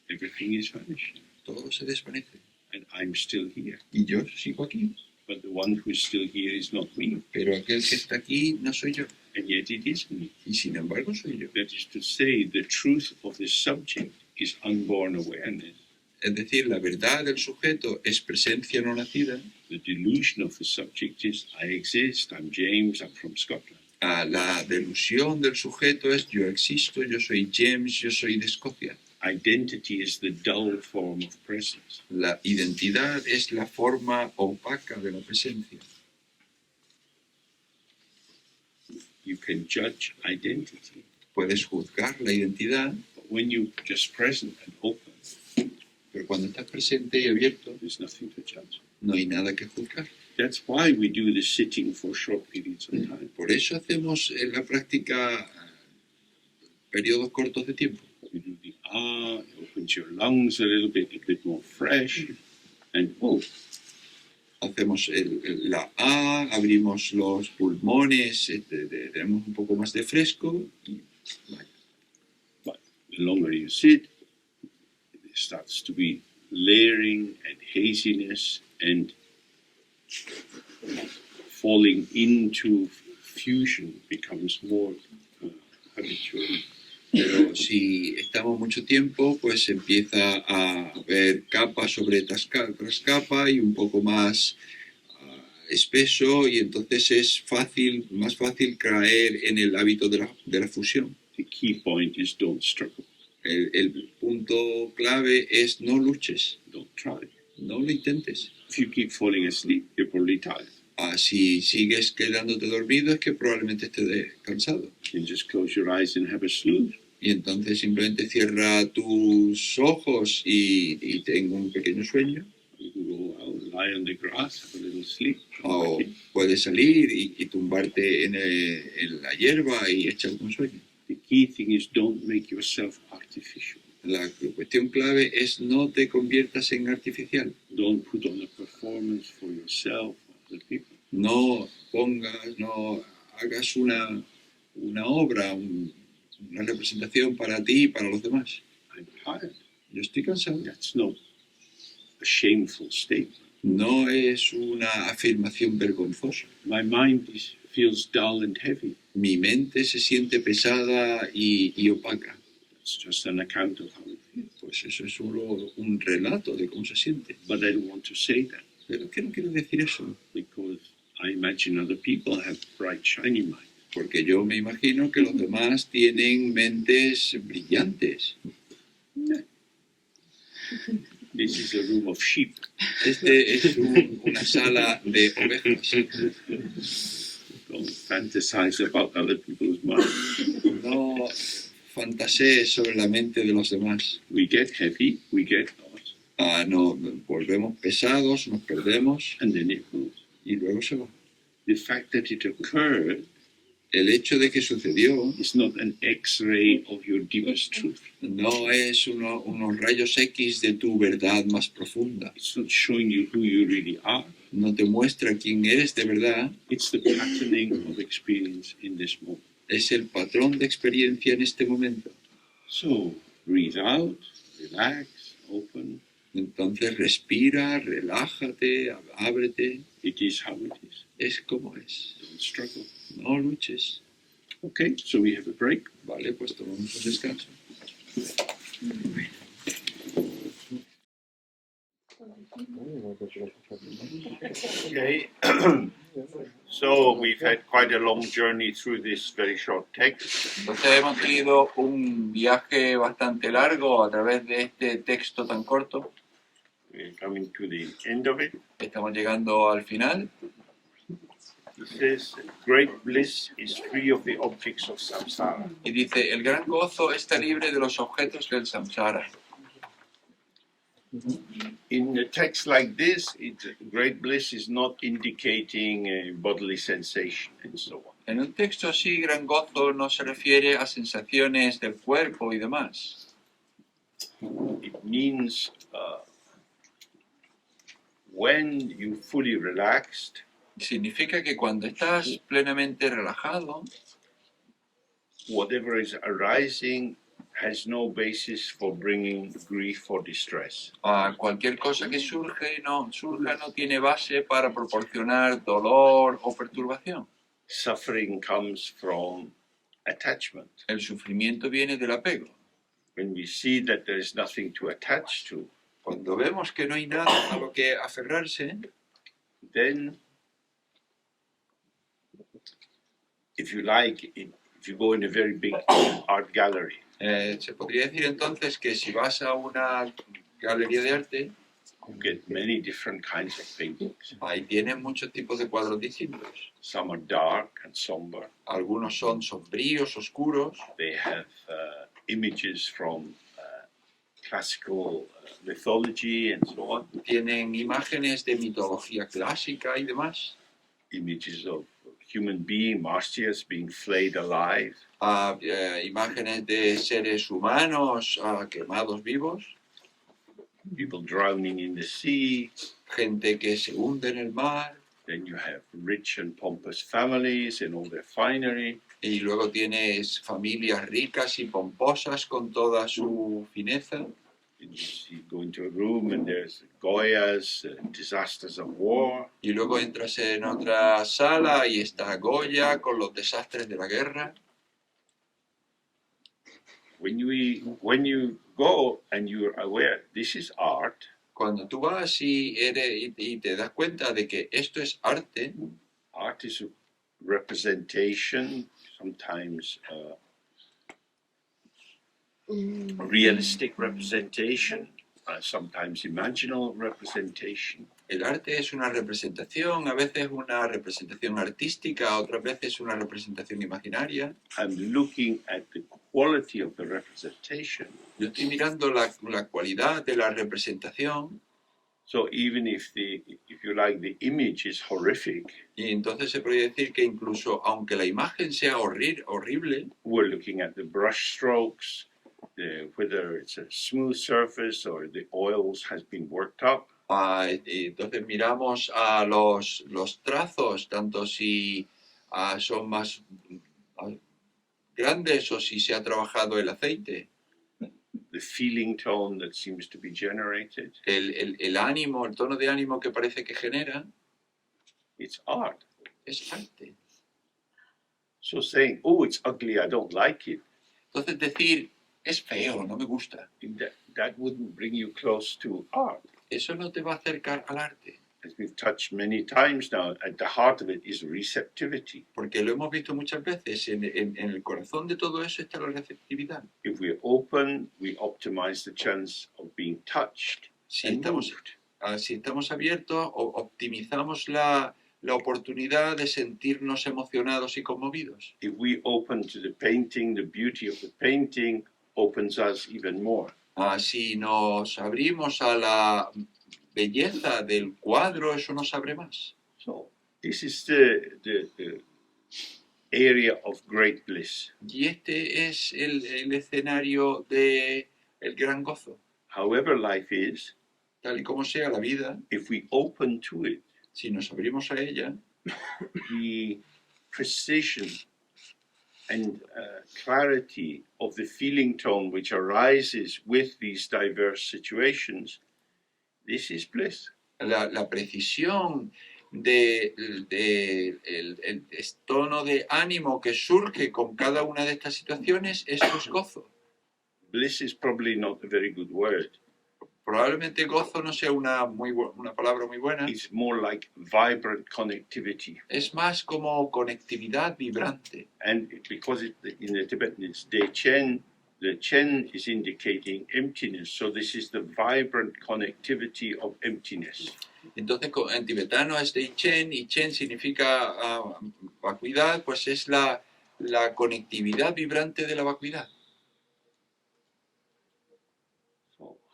Speaker 1: Everything is vanishing,
Speaker 2: Todo se desvanece.
Speaker 1: and I'm still here.
Speaker 2: Y yo sigo aquí.
Speaker 1: But the one who is still here is not me,
Speaker 2: Pero aquel que está aquí no soy yo.
Speaker 1: and yet it is me.
Speaker 2: Y sin embargo soy yo.
Speaker 1: That is to say, the truth of the subject is unborn awareness.
Speaker 2: Es decir, la verdad del sujeto es presencia no nacida.
Speaker 1: The delusion of the subject is, I exist, I'm James, I'm from Scotland.
Speaker 2: La delusión del sujeto es yo existo, yo soy James, yo soy de Escocia.
Speaker 1: Identity is the dull form of presence.
Speaker 2: La identidad es la forma opaca de la presencia.
Speaker 1: You can judge identity,
Speaker 2: Puedes juzgar la identidad,
Speaker 1: but when you're just present and open,
Speaker 2: pero cuando estás presente y abierto,
Speaker 1: there's nothing to judge.
Speaker 2: no hay nada que juzgar.
Speaker 1: That's why we do the sitting for short periods of time.
Speaker 2: Por eso hacemos en la práctica periodos cortos de tiempo.
Speaker 1: You do the it opens your lungs a bit more fresh, and
Speaker 2: Hacemos la A, abrimos los pulmones, tenemos un poco más de fresco. Y, vaya.
Speaker 1: but the longer you sit, it starts to be layering and haziness and falling into fusion becomes more habitual.
Speaker 2: Pero si estamos mucho tiempo, pues empieza a haber capa sobre tras capa y un poco más espeso, y entonces es más fácil caer en el hábito de la fusión.
Speaker 1: The key point is don't struggle,
Speaker 2: El punto clave es no luches,
Speaker 1: don't try.
Speaker 2: no lo intentes.
Speaker 1: If you keep falling asleep, you're probably tired.
Speaker 2: Si sigues quedándote dormido es que probablemente estés cansado.
Speaker 1: You just close your eyes and have a snooze.
Speaker 2: Y entonces simplemente cierra tus ojos y ten un pequeño sueño.
Speaker 1: You can go out, lie on the grass, have a little sleep.
Speaker 2: O puedes salir y tumbarte en la hierba y echar un sueño.
Speaker 1: The key thing is don't make yourself artificial.
Speaker 2: La cuestión clave es no te conviertas en artificial.
Speaker 1: Don't put on a performance for yourself or other people.
Speaker 2: No hagas una obra, una representación para ti y para los demás.
Speaker 1: I'm tired.
Speaker 2: Yo estoy cansado.
Speaker 1: That's not a shameful statement.
Speaker 2: No es una afirmación vergonzosa.
Speaker 1: My mind feels dull and heavy.
Speaker 2: Mi mente se siente pesada y opaca.
Speaker 1: It's just an account of how it feels.
Speaker 2: Pues eso es solo un relato de cómo se siente.
Speaker 1: But I don't want to say that
Speaker 2: Pero ¿qué no quiero decir eso?
Speaker 1: because I imagine other people have bright, shiny minds.
Speaker 2: Porque yo me imagino que los demás tienen mentes brillantes.
Speaker 1: This is a room of sheep.
Speaker 2: Este es una sala de ovejas.
Speaker 1: Don't fantasize about other people's minds.
Speaker 2: No fantasees sobre la mente de los demás.
Speaker 1: We get heavy, we get lost,
Speaker 2: Nos volvemos pesados, nos perdemos
Speaker 1: and then it goes.
Speaker 2: y luego se va.
Speaker 1: The fact that it occurred
Speaker 2: El hecho de que sucedió
Speaker 1: is not an X-ray of your deepest truth.
Speaker 2: no es unos rayos X de tu verdad más profunda.
Speaker 1: It's not showing you who you really are.
Speaker 2: No te muestra quién eres de verdad.
Speaker 1: It's the patterning of experience in this moment.
Speaker 2: Es el patrón de experiencia en este momento.
Speaker 1: So, breathe out, relax, open.
Speaker 2: Entonces respira, relájate, ábrete.
Speaker 1: It is how it is.
Speaker 2: Es como es.
Speaker 1: Don't struggle.
Speaker 2: No luches.
Speaker 1: Okay, so we have a break.
Speaker 2: Vale, pues tomamos un descanso.
Speaker 1: Okay. So we've had quite a long journey through this very short text.
Speaker 2: Entonces hemos tenido un viaje bastante largo a través de este texto tan corto.
Speaker 1: We're coming to the end of it.
Speaker 2: Estamos llegando al final.
Speaker 1: It says, great bliss is free of the objects of samsara.
Speaker 2: Y dice, el gran gozo está libre de los objetos del samsara.
Speaker 1: In a text like this, great bliss is not indicating a bodily sensation and so on.
Speaker 2: En un texto así, gran gozo no se refiere a sensaciones del cuerpo y demás.
Speaker 1: It means when you fully relaxed,
Speaker 2: Significa que cuando estás plenamente relajado,
Speaker 1: whatever is arising has no basis for bringing grief or distress.
Speaker 2: cualquier cosa que surja no tiene base para proporcionar dolor o perturbación.
Speaker 1: Suffering comes from attachment.
Speaker 2: El sufrimiento viene del apego.
Speaker 1: When we see that there is nothing to attach to,
Speaker 2: Cuando vemos que no hay nada a lo que aferrarse,
Speaker 1: then, if you like, if you go in a very big art gallery,
Speaker 2: se podría decir entonces que si vas a una galería de arte,
Speaker 1: you get many different kinds of paintings.
Speaker 2: ahí tienes muchos tipos de cuadros distintos.
Speaker 1: Some are dark and somber.
Speaker 2: Algunos son sombríos, oscuros,
Speaker 1: They have images from classical mythology and so on,
Speaker 2: tienen imágenes de mitología clásica y demás,
Speaker 1: images of human being, martyrs being flayed alive,
Speaker 2: imágenes de seres humanos quemados vivos,
Speaker 1: people drowning in the sea.
Speaker 2: gente que se hunde en el mar,
Speaker 1: Then you have rich and pompous families in all their finery.
Speaker 2: y luego tienes familias ricas y pomposas con toda su fineza.
Speaker 1: And you go into a room and there's Goyas, disasters of war.
Speaker 2: Y luego entras en otra sala y está Goya con los desastres de la guerra.
Speaker 1: When you go and you're aware this is art,
Speaker 2: Cuando tú vas y te das cuenta de que esto es arte,
Speaker 1: art is a representation, sometimes realistic representation, sometimes imaginal representation.
Speaker 2: el arte es una representación, a veces una representación artística, otras veces una representación imaginaria.
Speaker 1: I'm looking at the quality of the representation,
Speaker 2: Yo estoy mirando la cualidad de la representación
Speaker 1: So even if you like, the image is horrific,
Speaker 2: Y entonces se puede decir que incluso aunque la imagen sea horrible,
Speaker 1: we're looking at the brush strokes, whether it's a smooth surface or the oils has been worked up.
Speaker 2: entonces miramos a los trazos, tanto si son más grandes o si se ha trabajado el aceite.
Speaker 1: The feeling tone that seems to be generated.
Speaker 2: El ánimo, el tono de ánimo que parece que genera.
Speaker 1: It's art.
Speaker 2: Es arte.
Speaker 1: So saying, oh, it's ugly, I don't like it.
Speaker 2: Entonces decir, es feo, no me gusta.
Speaker 1: That wouldn't bring you close to art.
Speaker 2: Eso no te va a acercar al arte.
Speaker 1: As we've touched many times now, at the heart of it is receptivity.
Speaker 2: Porque lo hemos visto muchas veces, en el corazón de todo eso está la receptividad.
Speaker 1: If we're open, we optimize the chance of being touched and moved.
Speaker 2: Si estamos abiertos, optimizamos la oportunidad de sentirnos emocionados y conmovidos.
Speaker 1: If we open to the painting, the beauty of the painting opens us even more.
Speaker 2: Si nos abrimos a la belleza del cuadro, eso nos abre más.
Speaker 1: So this is the area of great bliss.
Speaker 2: Y este es el escenario de el gran gozo.
Speaker 1: However life is,
Speaker 2: tal y como sea la vida,
Speaker 1: if we open to it,
Speaker 2: si nos abrimos a ella,
Speaker 1: the precision and clarity of the feeling tone which arises with these diverse situations, this is bliss.
Speaker 2: La precisión del tono de ánimo que surge con cada una de estas situaciones, esto es gozo.
Speaker 1: Bliss is probably not a very good word.
Speaker 2: Probablemente gozo no sea una palabra muy buena.
Speaker 1: It's more like vibrant connectivity.
Speaker 2: Es más como conectividad vibrante.
Speaker 1: And because in the Tibetan it's Dzogchen, the Chen is indicating emptiness. So this is the vibrant connectivity of emptiness.
Speaker 2: Entonces en tibetano es Dzogchen y Chen significa vacuidad, pues es la conectividad vibrante de la vacuidad.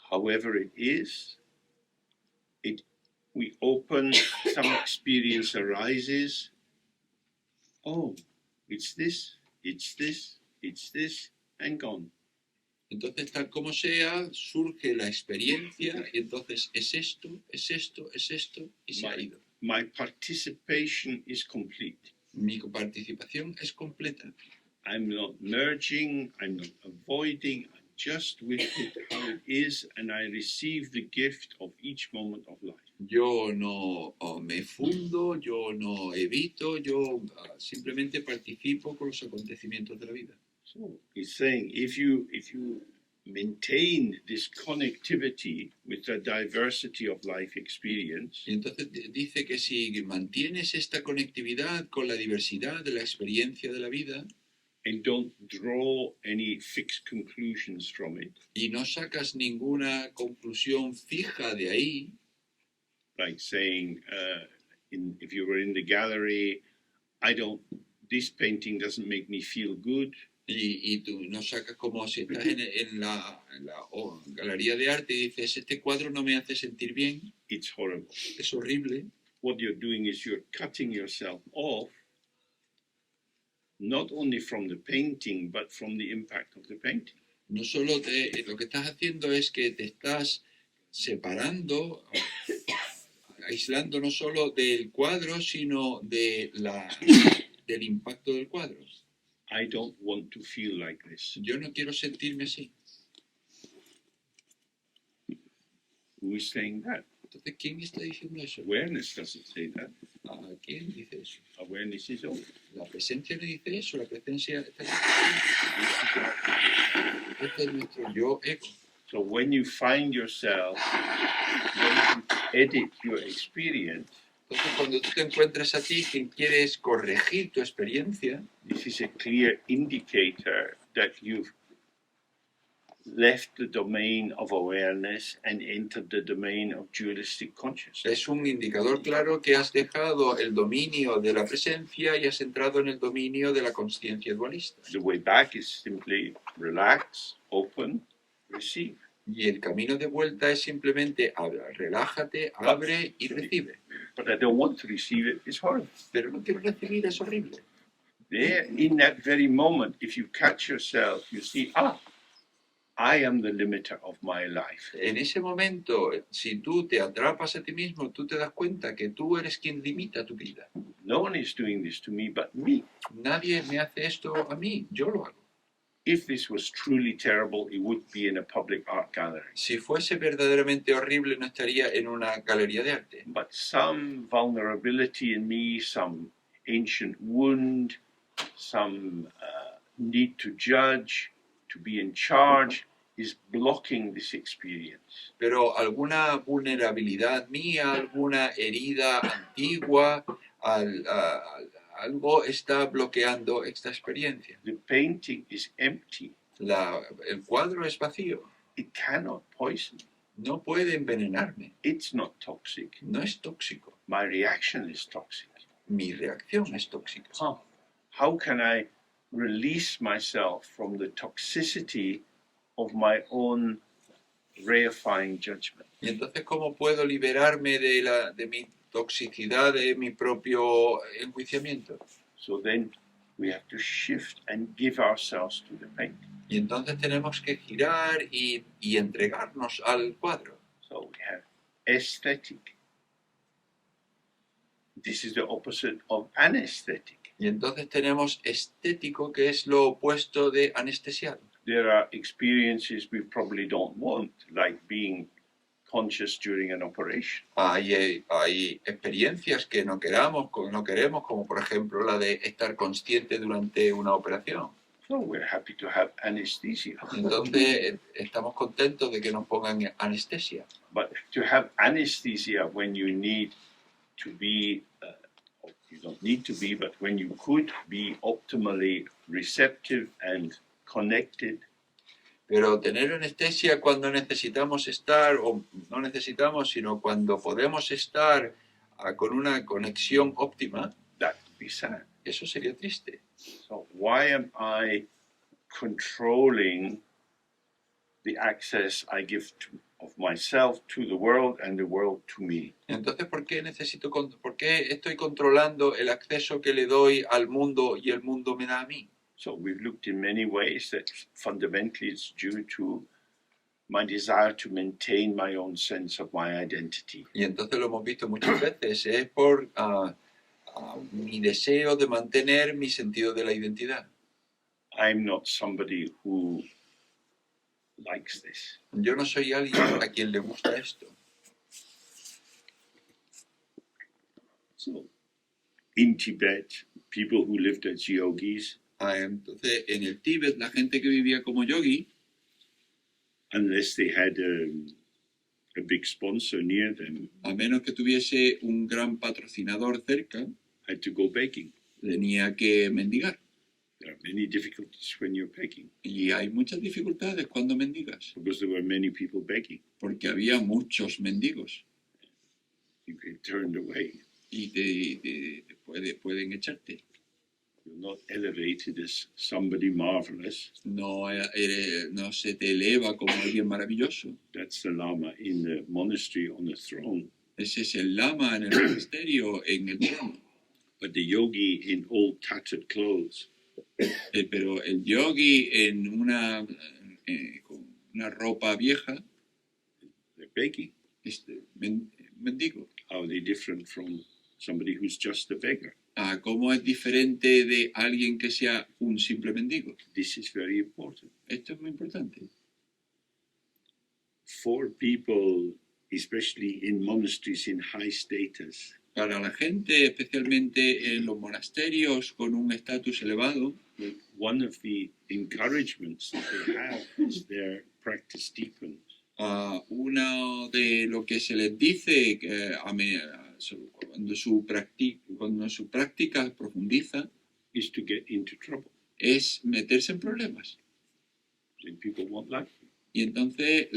Speaker 1: However it is, we open, some experience arises. Oh, it's this, and gone.
Speaker 2: Entonces, tal como sea, surge la experiencia y entonces es esto, y se ha ido.
Speaker 1: My participation is complete.
Speaker 2: Mi participación es completa.
Speaker 1: I'm not merging, I'm not avoiding, just with it how it is, and I receive the gift of each moment of life.
Speaker 2: Yo no me fundo, yo no evito, yo simplemente participo con los acontecimientos de la vida.
Speaker 1: So he's saying, if you maintain this connectivity with the diversity of life experience,
Speaker 2: y entonces dice que si mantienes esta conectividad con la diversidad de la experiencia de la vida,
Speaker 1: and don't draw any fixed conclusions from it,
Speaker 2: y no sacas ninguna conclusión fija de ahí,
Speaker 1: like saying, if you were in the gallery, this painting doesn't make me feel good.
Speaker 2: Y tú no sacas como si estás en la galería de arte y dices, este cuadro no me hace sentir bien.
Speaker 1: It's horrible.
Speaker 2: Es horrible.
Speaker 1: What you're doing is you're cutting yourself off, not only from the painting, but from the impact of the painting.
Speaker 2: No solo lo que estás haciendo es que te estás separando, aislando no solo del cuadro, sino del impacto del cuadro.
Speaker 1: I don't want to feel like this.
Speaker 2: Yo no quiero sentirme así.
Speaker 1: Who is saying that?
Speaker 2: Entonces, ¿quién está diciendo eso?
Speaker 1: Awareness doesn't say that.
Speaker 2: ¿Quién dice eso?
Speaker 1: Awareness is all.
Speaker 2: La presencia no dice eso, la presencia está este es nuestro yo ego.
Speaker 1: So when you find yourself wanting to edit your experience,
Speaker 2: entonces cuando tú te encuentras a ti que quieres corregir tu experiencia,
Speaker 1: this is a clear indicator that you've left the domain of awareness and entered the domain of dualistic consciousness.
Speaker 2: Es un indicador claro que has dejado el dominio de la presencia y has entrado en el dominio de la consciencia dualista.
Speaker 1: The way back is simply relax, open, receive.
Speaker 2: Y el camino de vuelta es simplemente relájate, abre y recibe.
Speaker 1: But I don't want to receive it, it's horrible.
Speaker 2: Pero no quiero recibir, es horrible.
Speaker 1: There, in that very moment, if you catch yourself, you see, I am the limiter of my life.
Speaker 2: En ese momento, si tú te atrapas a ti mismo, tú te das cuenta que tú eres quien limita tu vida.
Speaker 1: No one is doing this to me but me.
Speaker 2: Nadie me hace esto a mí, yo lo hago.
Speaker 1: If this was truly terrible, it would be in a public art gallery.
Speaker 2: Si fuese verdaderamente horrible, no estaría en una galería de arte.
Speaker 1: But some vulnerability in me, some ancient wound, some need to judge, to be in charge, is blocking this experience.
Speaker 2: Pero alguna vulnerabilidad mía, alguna herida antigua, algo está bloqueando esta experiencia.
Speaker 1: The painting is empty.
Speaker 2: El cuadro es vacío.
Speaker 1: It cannot poison.
Speaker 2: No puede envenenarme.
Speaker 1: It's not toxic.
Speaker 2: No es tóxico.
Speaker 1: My reaction is toxic.
Speaker 2: Mi reacción es tóxica.
Speaker 1: How can I release myself from the toxicity of my own reifying judgment?
Speaker 2: Y entonces, ¿cómo puedo liberarme de mi toxicidad, de mi propio enjuiciamiento?
Speaker 1: So then we have to shift and give ourselves to the painting.
Speaker 2: Y entonces tenemos que girar y entregarnos al cuadro.
Speaker 1: So we have aesthetic. This is the opposite of anesthetic.
Speaker 2: Y entonces tenemos estético, que es lo opuesto de anestesiado.
Speaker 1: There are experiences we probably don't want, like being conscious during an operation.
Speaker 2: Hay experiencias que no queremos, como por ejemplo la de estar consciente durante una operación.
Speaker 1: So we're happy to have anesthesia.
Speaker 2: Entonces estamos contentos de que nos pongan anestesia.
Speaker 1: But to have anesthesia when you need to be, you don't need to be, but when you could be optimally receptive and connected.
Speaker 2: Pero tener anestesia cuando necesitamos estar, o no necesitamos, sino cuando podemos estar con una conexión óptima,
Speaker 1: That would be sad.
Speaker 2: eso sería triste.
Speaker 1: So why am I controlling the access I give of myself to the world and the world to me?
Speaker 2: Entonces, ¿por qué estoy controlando el acceso que le doy al mundo y el mundo me da a mí?
Speaker 1: So we've looked in many ways that fundamentally it's due to my desire to maintain my own sense of my identity.
Speaker 2: Y entonces lo hemos visto muchas veces, es por mi deseo de mantener mi sentido de la identidad.
Speaker 1: I'm not somebody who likes this.
Speaker 2: Yo no soy alguien a quien le gusta esto.
Speaker 1: So in Tibet, people who lived as yogis,
Speaker 2: Entonces, en el Tíbet, la gente que vivía como yogi,
Speaker 1: unless they had a big sponsor near them,
Speaker 2: a menos que tuviese un gran patrocinador cerca,
Speaker 1: had to go begging.
Speaker 2: tenía que mendigar.
Speaker 1: There are many difficulties when you're begging
Speaker 2: Y hay muchas dificultades cuando mendigas,
Speaker 1: because there were many people begging.
Speaker 2: porque había muchos mendigos
Speaker 1: You get turned away.
Speaker 2: y pueden echarte.
Speaker 1: You're not elevated as somebody marvelous.
Speaker 2: No se te eleva como alguien maravilloso.
Speaker 1: That's the Lama in the monastery on the throne.
Speaker 2: Ese es el lama en el monasterio, en el trono.
Speaker 1: But the yogi in old tattered clothes,
Speaker 2: Pero el yogi con una ropa vieja,
Speaker 1: they're begging.
Speaker 2: Mendigo.
Speaker 1: How are they different from somebody who's just a beggar?
Speaker 2: ¿Cómo es diferente de alguien que sea un simple mendigo?
Speaker 1: This is very important.
Speaker 2: Esto es muy importante.
Speaker 1: For people, especially in monasteries in high status,
Speaker 2: Para la gente, especialmente en los monasterios con un estatus elevado,
Speaker 1: one of the encouragements that they have is their practice deepens.
Speaker 2: uno de lo que se les dice cuando su práctica profundiza
Speaker 1: Is to get into trouble.
Speaker 2: es meterse en problemas.
Speaker 1: And people won't like you.
Speaker 2: Y entonces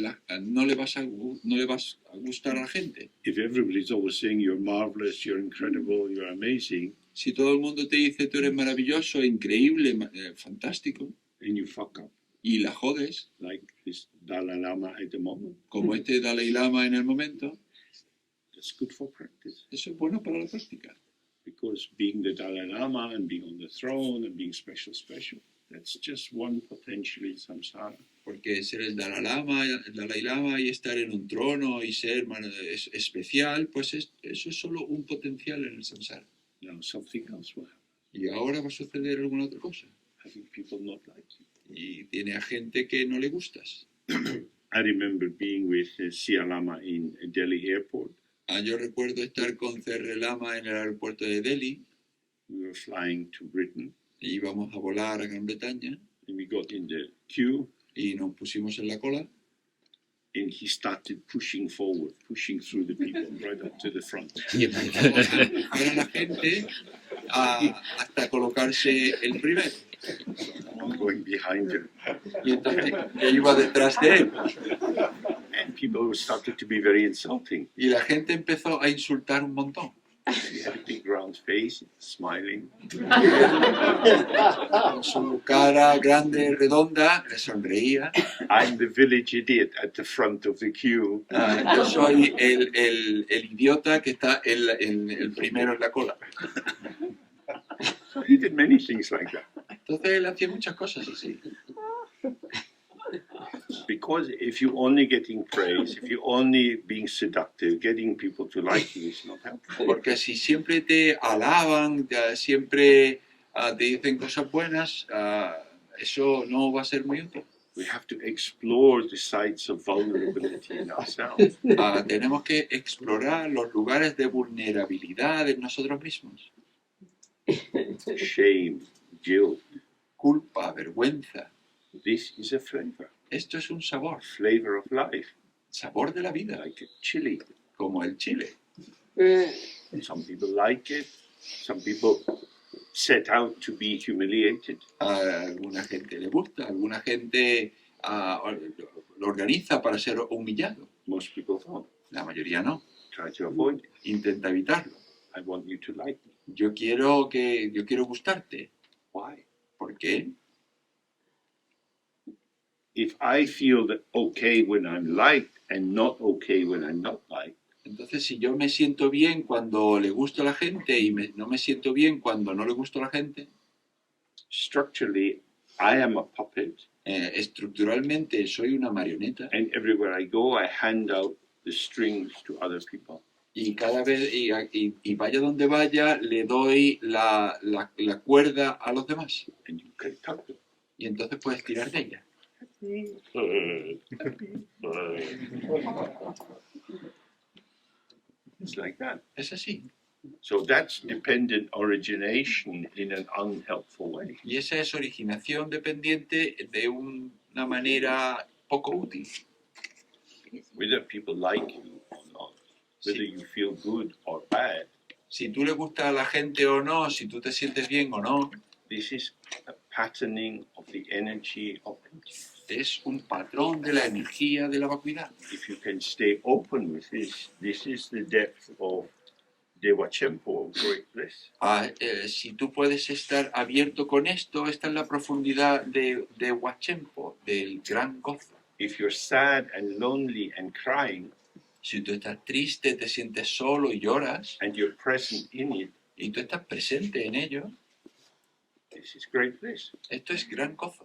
Speaker 2: no le vas a gustar a la gente.
Speaker 1: If everybody's always saying you're marvelous, you're incredible, you're amazing,
Speaker 2: Si todo el mundo te dice tú eres maravilloso, increíble, fantástico,
Speaker 1: and you fuck up,
Speaker 2: y la jodes,
Speaker 1: like this Dalai Lama at the moment,
Speaker 2: como este Dalai Lama en el momento,
Speaker 1: that's good for practice.
Speaker 2: eso es bueno para la práctica.
Speaker 1: Because being the Dalai Lama and being on the throne and being special, that's just one potentially samsara.
Speaker 2: Porque ser el Dalai Lama y estar en un trono y ser especial, pues eso es solo un potencial en el samsara.
Speaker 1: Now something else will happen.
Speaker 2: Y ahora va a suceder alguna otra cosa.
Speaker 1: Having people not like you.
Speaker 2: Y tiene a gente que no le gustas.
Speaker 1: I remember being with Sia Lama in Delhi airport.
Speaker 2: Yo recuerdo estar con Cerre Lama en el aeropuerto de Delhi.
Speaker 1: We were flying to Britain.
Speaker 2: Y íbamos a volar a Gran Bretaña.
Speaker 1: And we got in the queue.
Speaker 2: Y nos pusimos en la cola.
Speaker 1: And he started pushing forward, pushing through the people right up to the front.
Speaker 2: Y empezamos a empujar a la gente hasta colocarse el primero.
Speaker 1: I'm going behind him.
Speaker 2: Y entonces yo iba detrás de él.
Speaker 1: And people started to be very insulting.
Speaker 2: Y la gente empezó a insultar un montón.
Speaker 1: He had a big round face, smiling.
Speaker 2: Con su cara grande, redonda, le sonreía.
Speaker 1: I'm the village idiot at the front of the queue.
Speaker 2: Yo soy el idiota que está el primero en la cola.
Speaker 1: So he did many things like that.
Speaker 2: Entonces él hacía muchas cosas así.
Speaker 1: Because if you're only getting praise, if you're only being seductive, getting people to like you, it's not helpful.
Speaker 2: Porque si siempre te alaban, siempre te dicen cosas buenas, eso no va a ser muy útil.
Speaker 1: We have to explore the sites of vulnerability in ourselves.
Speaker 2: Tenemos que explorar los lugares de vulnerabilidad en nosotros mismos.
Speaker 1: Shame, guilt.
Speaker 2: Culpa, vergüenza.
Speaker 1: This is a flavor.
Speaker 2: Esto es un sabor.
Speaker 1: Flavor of life.
Speaker 2: Sabor de la vida.
Speaker 1: Like a chili.
Speaker 2: Como el chile.
Speaker 1: Some people like it. Some people set out to be humiliated.
Speaker 2: A alguna gente le gusta, alguna gente lo organiza para ser humillado.
Speaker 1: Most people don't.
Speaker 2: La mayoría no.
Speaker 1: Try to avoid it.
Speaker 2: Intenta evitarlo.
Speaker 1: I want you to like me.
Speaker 2: Yo quiero gustarte.
Speaker 1: Why?
Speaker 2: ¿Por qué?
Speaker 1: If I feel that okay when I'm liked and not okay when I'm not liked,
Speaker 2: entonces si yo me siento bien cuando le gusto a la gente y no me siento bien cuando no le gusto a la gente,
Speaker 1: structurally I am a puppet.
Speaker 2: Estructuralmente soy una marioneta.
Speaker 1: And everywhere I go I hand out the strings to other people.
Speaker 2: Y cada vez, y vaya donde vaya, le doy la cuerda a los demás.
Speaker 1: And you can tuck them.
Speaker 2: Y entonces puedes tirar de ella.
Speaker 1: It's like that.
Speaker 2: Es así.
Speaker 1: So that's dependent origination in an unhelpful way.
Speaker 2: Y esa es originación dependiente de una manera poco útil.
Speaker 1: Whether people like you or not, whether you feel good or bad.
Speaker 2: Si tú le gustas a la gente o no, si tú te sientes bien o no.
Speaker 1: This is a patterning of the energy of emptiness.
Speaker 2: Es un patrón de la energía de la vacuidad.
Speaker 1: If you can stay open with this is the depth of Devachempo, great bliss.
Speaker 2: Si tú puedes estar abierto con esto, esta es la profundidad de Wachempo, del gran gozo.
Speaker 1: If you're sad and lonely and crying,
Speaker 2: si tú estás triste, te sientes solo y lloras,
Speaker 1: and you're present in it,
Speaker 2: y tú estás presente en ello,
Speaker 1: this is great bliss.
Speaker 2: Esto es gran gozo.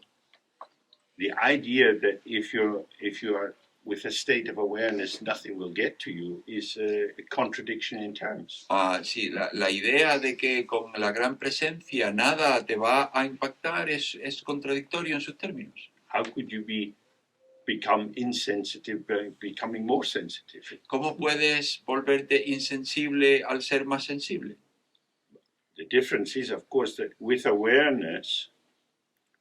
Speaker 1: The idea that if you are with a state of awareness, nothing will get to you is a contradiction in terms.
Speaker 2: Sí, la idea de que con la gran presencia nada te va a impactar es contradictorio en sus términos.
Speaker 1: How could you become insensitive by becoming more sensitive?
Speaker 2: ¿Cómo puedes volverte insensible al ser más sensible?
Speaker 1: The difference is, of course, that with awareness,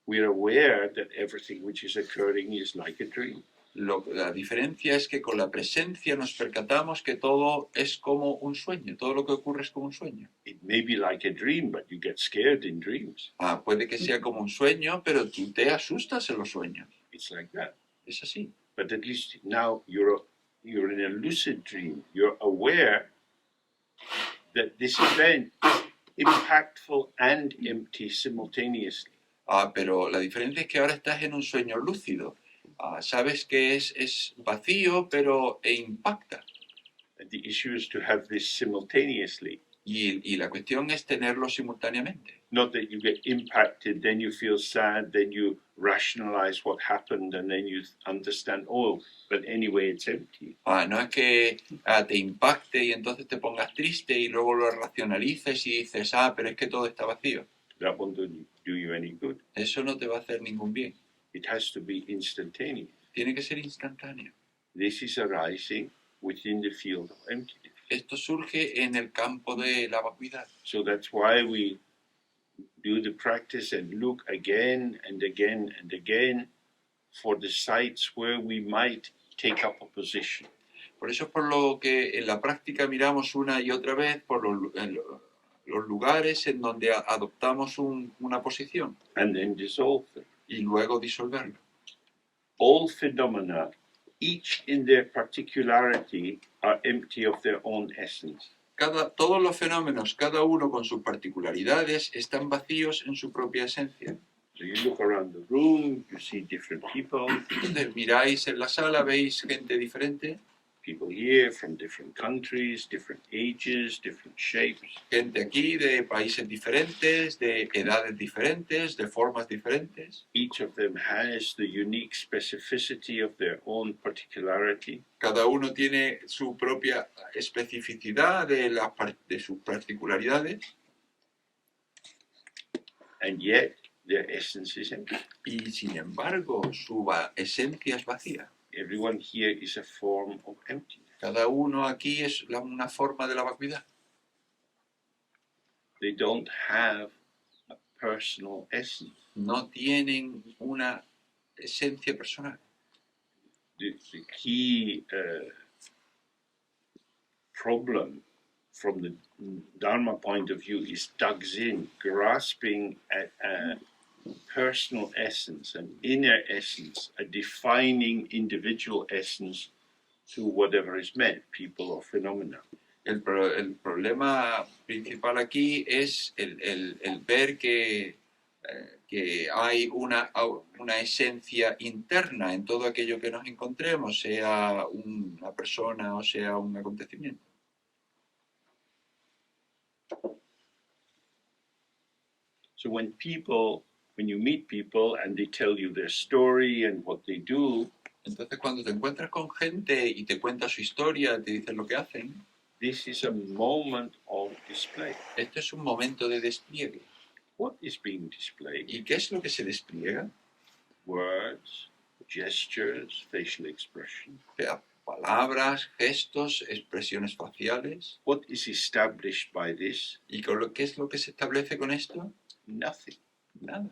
Speaker 1: we're aware that everything which is occurring is like a dream.
Speaker 2: La diferencia es que con la presencia nos percatamos que todo es como un sueño, todo lo que ocurre es como un sueño.
Speaker 1: It may be like a dream, but you get scared in dreams.
Speaker 2: Puede que sea como un sueño, pero tú te asustas en los sueños.
Speaker 1: It's like that.
Speaker 2: Es así.
Speaker 1: But at least now you're in a lucid dream. You're aware that this event is impactful and empty simultaneously.
Speaker 2: Pero la diferencia es que ahora estás en un sueño lúcido. Sabes que es vacío, pero impacta.
Speaker 1: And the issue is to have this simultaneously.
Speaker 2: Y la cuestión es tenerlo simultáneamente.
Speaker 1: Not that you get impacted, then you feel sad, then you rationalize what happened, and then you understand, oh, but anyway, it's empty.
Speaker 2: No es que te impacte y entonces te pongas triste y luego lo racionalices y dices, pero es que todo está vacío.
Speaker 1: That won't do you any good.
Speaker 2: Eso no te va a hacer ningún bien.
Speaker 1: It has to be instantaneous.
Speaker 2: Tiene que ser instantáneo.
Speaker 1: This is arising within the field of emptiness.
Speaker 2: Esto surge en el campo de la vacuidad.
Speaker 1: So that's why we do the practice and look again and again and again for the sites where we might take up a position.
Speaker 2: Por eso es por lo que en la práctica miramos una y otra vez por los lugares en donde adoptamos una posición.
Speaker 1: And then dissolve them.
Speaker 2: Y luego disolverlo.
Speaker 1: All phenomena, each in their particularity, are empty of their own essence.
Speaker 2: Todos los fenómenos, cada uno con sus particularidades, están vacíos en su propia esencia.
Speaker 1: So you look around the room, you see different people.
Speaker 2: Entonces miráis en la sala, veis gente diferente.
Speaker 1: People here from different countries, different ages, different shapes.
Speaker 2: Gente aquí de países diferentes, de edades diferentes, de formas diferentes.
Speaker 1: Each of them has the unique specificity of their own particularity.
Speaker 2: Cada uno tiene su propia especificidad de sus particularidades.
Speaker 1: And yet, their essence is empty.
Speaker 2: Y sin embargo, su esencia es vacía.
Speaker 1: Everyone here is a form of emptiness.
Speaker 2: Cada uno aquí es una forma de la vacuidad.
Speaker 1: They don't have a personal essence.
Speaker 2: No tienen una esencia personal.
Speaker 1: The key problem from the Dharma point of view is Dzogchen, grasping at a personal essence, an inner essence, a defining individual essence to whatever is meant, people or phenomena.
Speaker 2: El problema principal aquí es el ver que hay una esencia interna en todo aquello que nos encontremos, sea una persona o sea un acontecimiento.
Speaker 1: So when you meet people and they tell you their story and what they do,
Speaker 2: entonces cuando te encuentras con gente y te cuenta su historia, te dicen lo que hacen,
Speaker 1: this is a moment of display.
Speaker 2: Esto es un momento de despliegue.
Speaker 1: What is being displayed?
Speaker 2: ¿Y qué es lo que se despliega?
Speaker 1: Words, gestures, facial expression.
Speaker 2: Palabras, gestos, expresiones faciales.
Speaker 1: What is established by this?
Speaker 2: ¿Y qué es lo que se establece con esto?
Speaker 1: Nothing.
Speaker 2: Nada.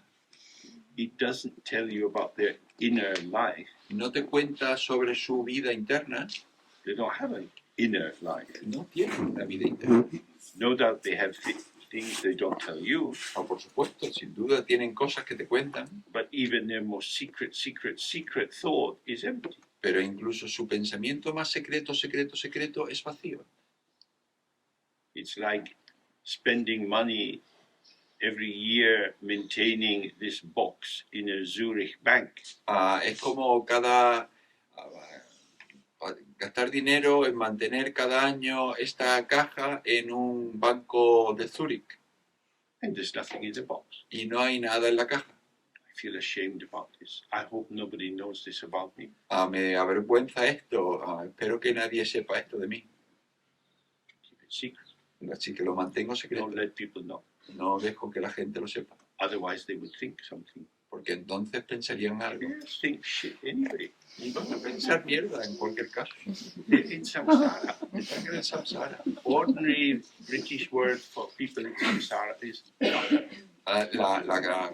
Speaker 1: It doesn't tell you about their inner life.
Speaker 2: No te cuenta sobre su vida interna.
Speaker 1: They don't have an inner life.
Speaker 2: No tienen una vida interna.
Speaker 1: No doubt they have things they don't tell you.
Speaker 2: Por supuesto, sin duda tienen cosas que te cuentan.
Speaker 1: But even their most secret thought is empty.
Speaker 2: Pero incluso su pensamiento más secreto es vacío.
Speaker 1: It's like spending money every year maintaining this box in a Zurich bank.
Speaker 2: Es como gastar dinero en mantener cada año esta caja en un banco de Zurich.
Speaker 1: And there's nothing in the box.
Speaker 2: Y no hay nada en la caja.
Speaker 1: I feel ashamed about this. I hope nobody knows this about me.
Speaker 2: Me avergüenza esto. Espero que nadie sepa esto de mí.
Speaker 1: Keep it secret.
Speaker 2: Así que lo mantengo secreto.
Speaker 1: Don't let people know.
Speaker 2: No dejo que la gente lo sepa.
Speaker 1: Otherwise they would think something.
Speaker 2: Porque entonces pensarían algo.
Speaker 1: Think shit anyway.
Speaker 2: Y van a pensar mierda en cualquier caso.
Speaker 1: In samsara.
Speaker 2: Están en el samsara.
Speaker 1: Ordinary British word for people in samsara is
Speaker 2: La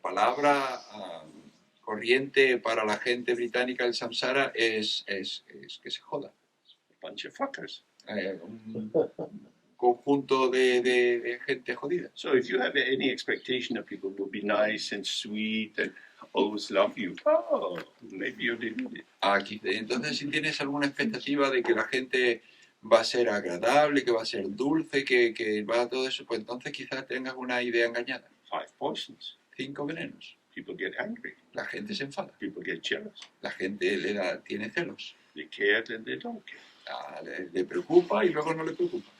Speaker 2: palabra corriente para la gente británica del samsara es que se joda.
Speaker 1: a bunch of fuckers.
Speaker 2: Un conjunto de gente jodida.
Speaker 1: So if you have any expectation that people will be nice and sweet and always love you, oh, maybe you didn't.
Speaker 2: Entonces, si tienes alguna expectativa de que la gente va a ser agradable, que va a ser dulce, que va a todo eso, pues entonces quizás tengas una idea engañada.
Speaker 1: 5 poisons.
Speaker 2: 5 venenos.
Speaker 1: People get angry.
Speaker 2: La gente se enfada.
Speaker 1: People get jealous.
Speaker 2: La gente tiene celos.
Speaker 1: They care and they don't care.
Speaker 2: Le preocupa y luego no le preocupa.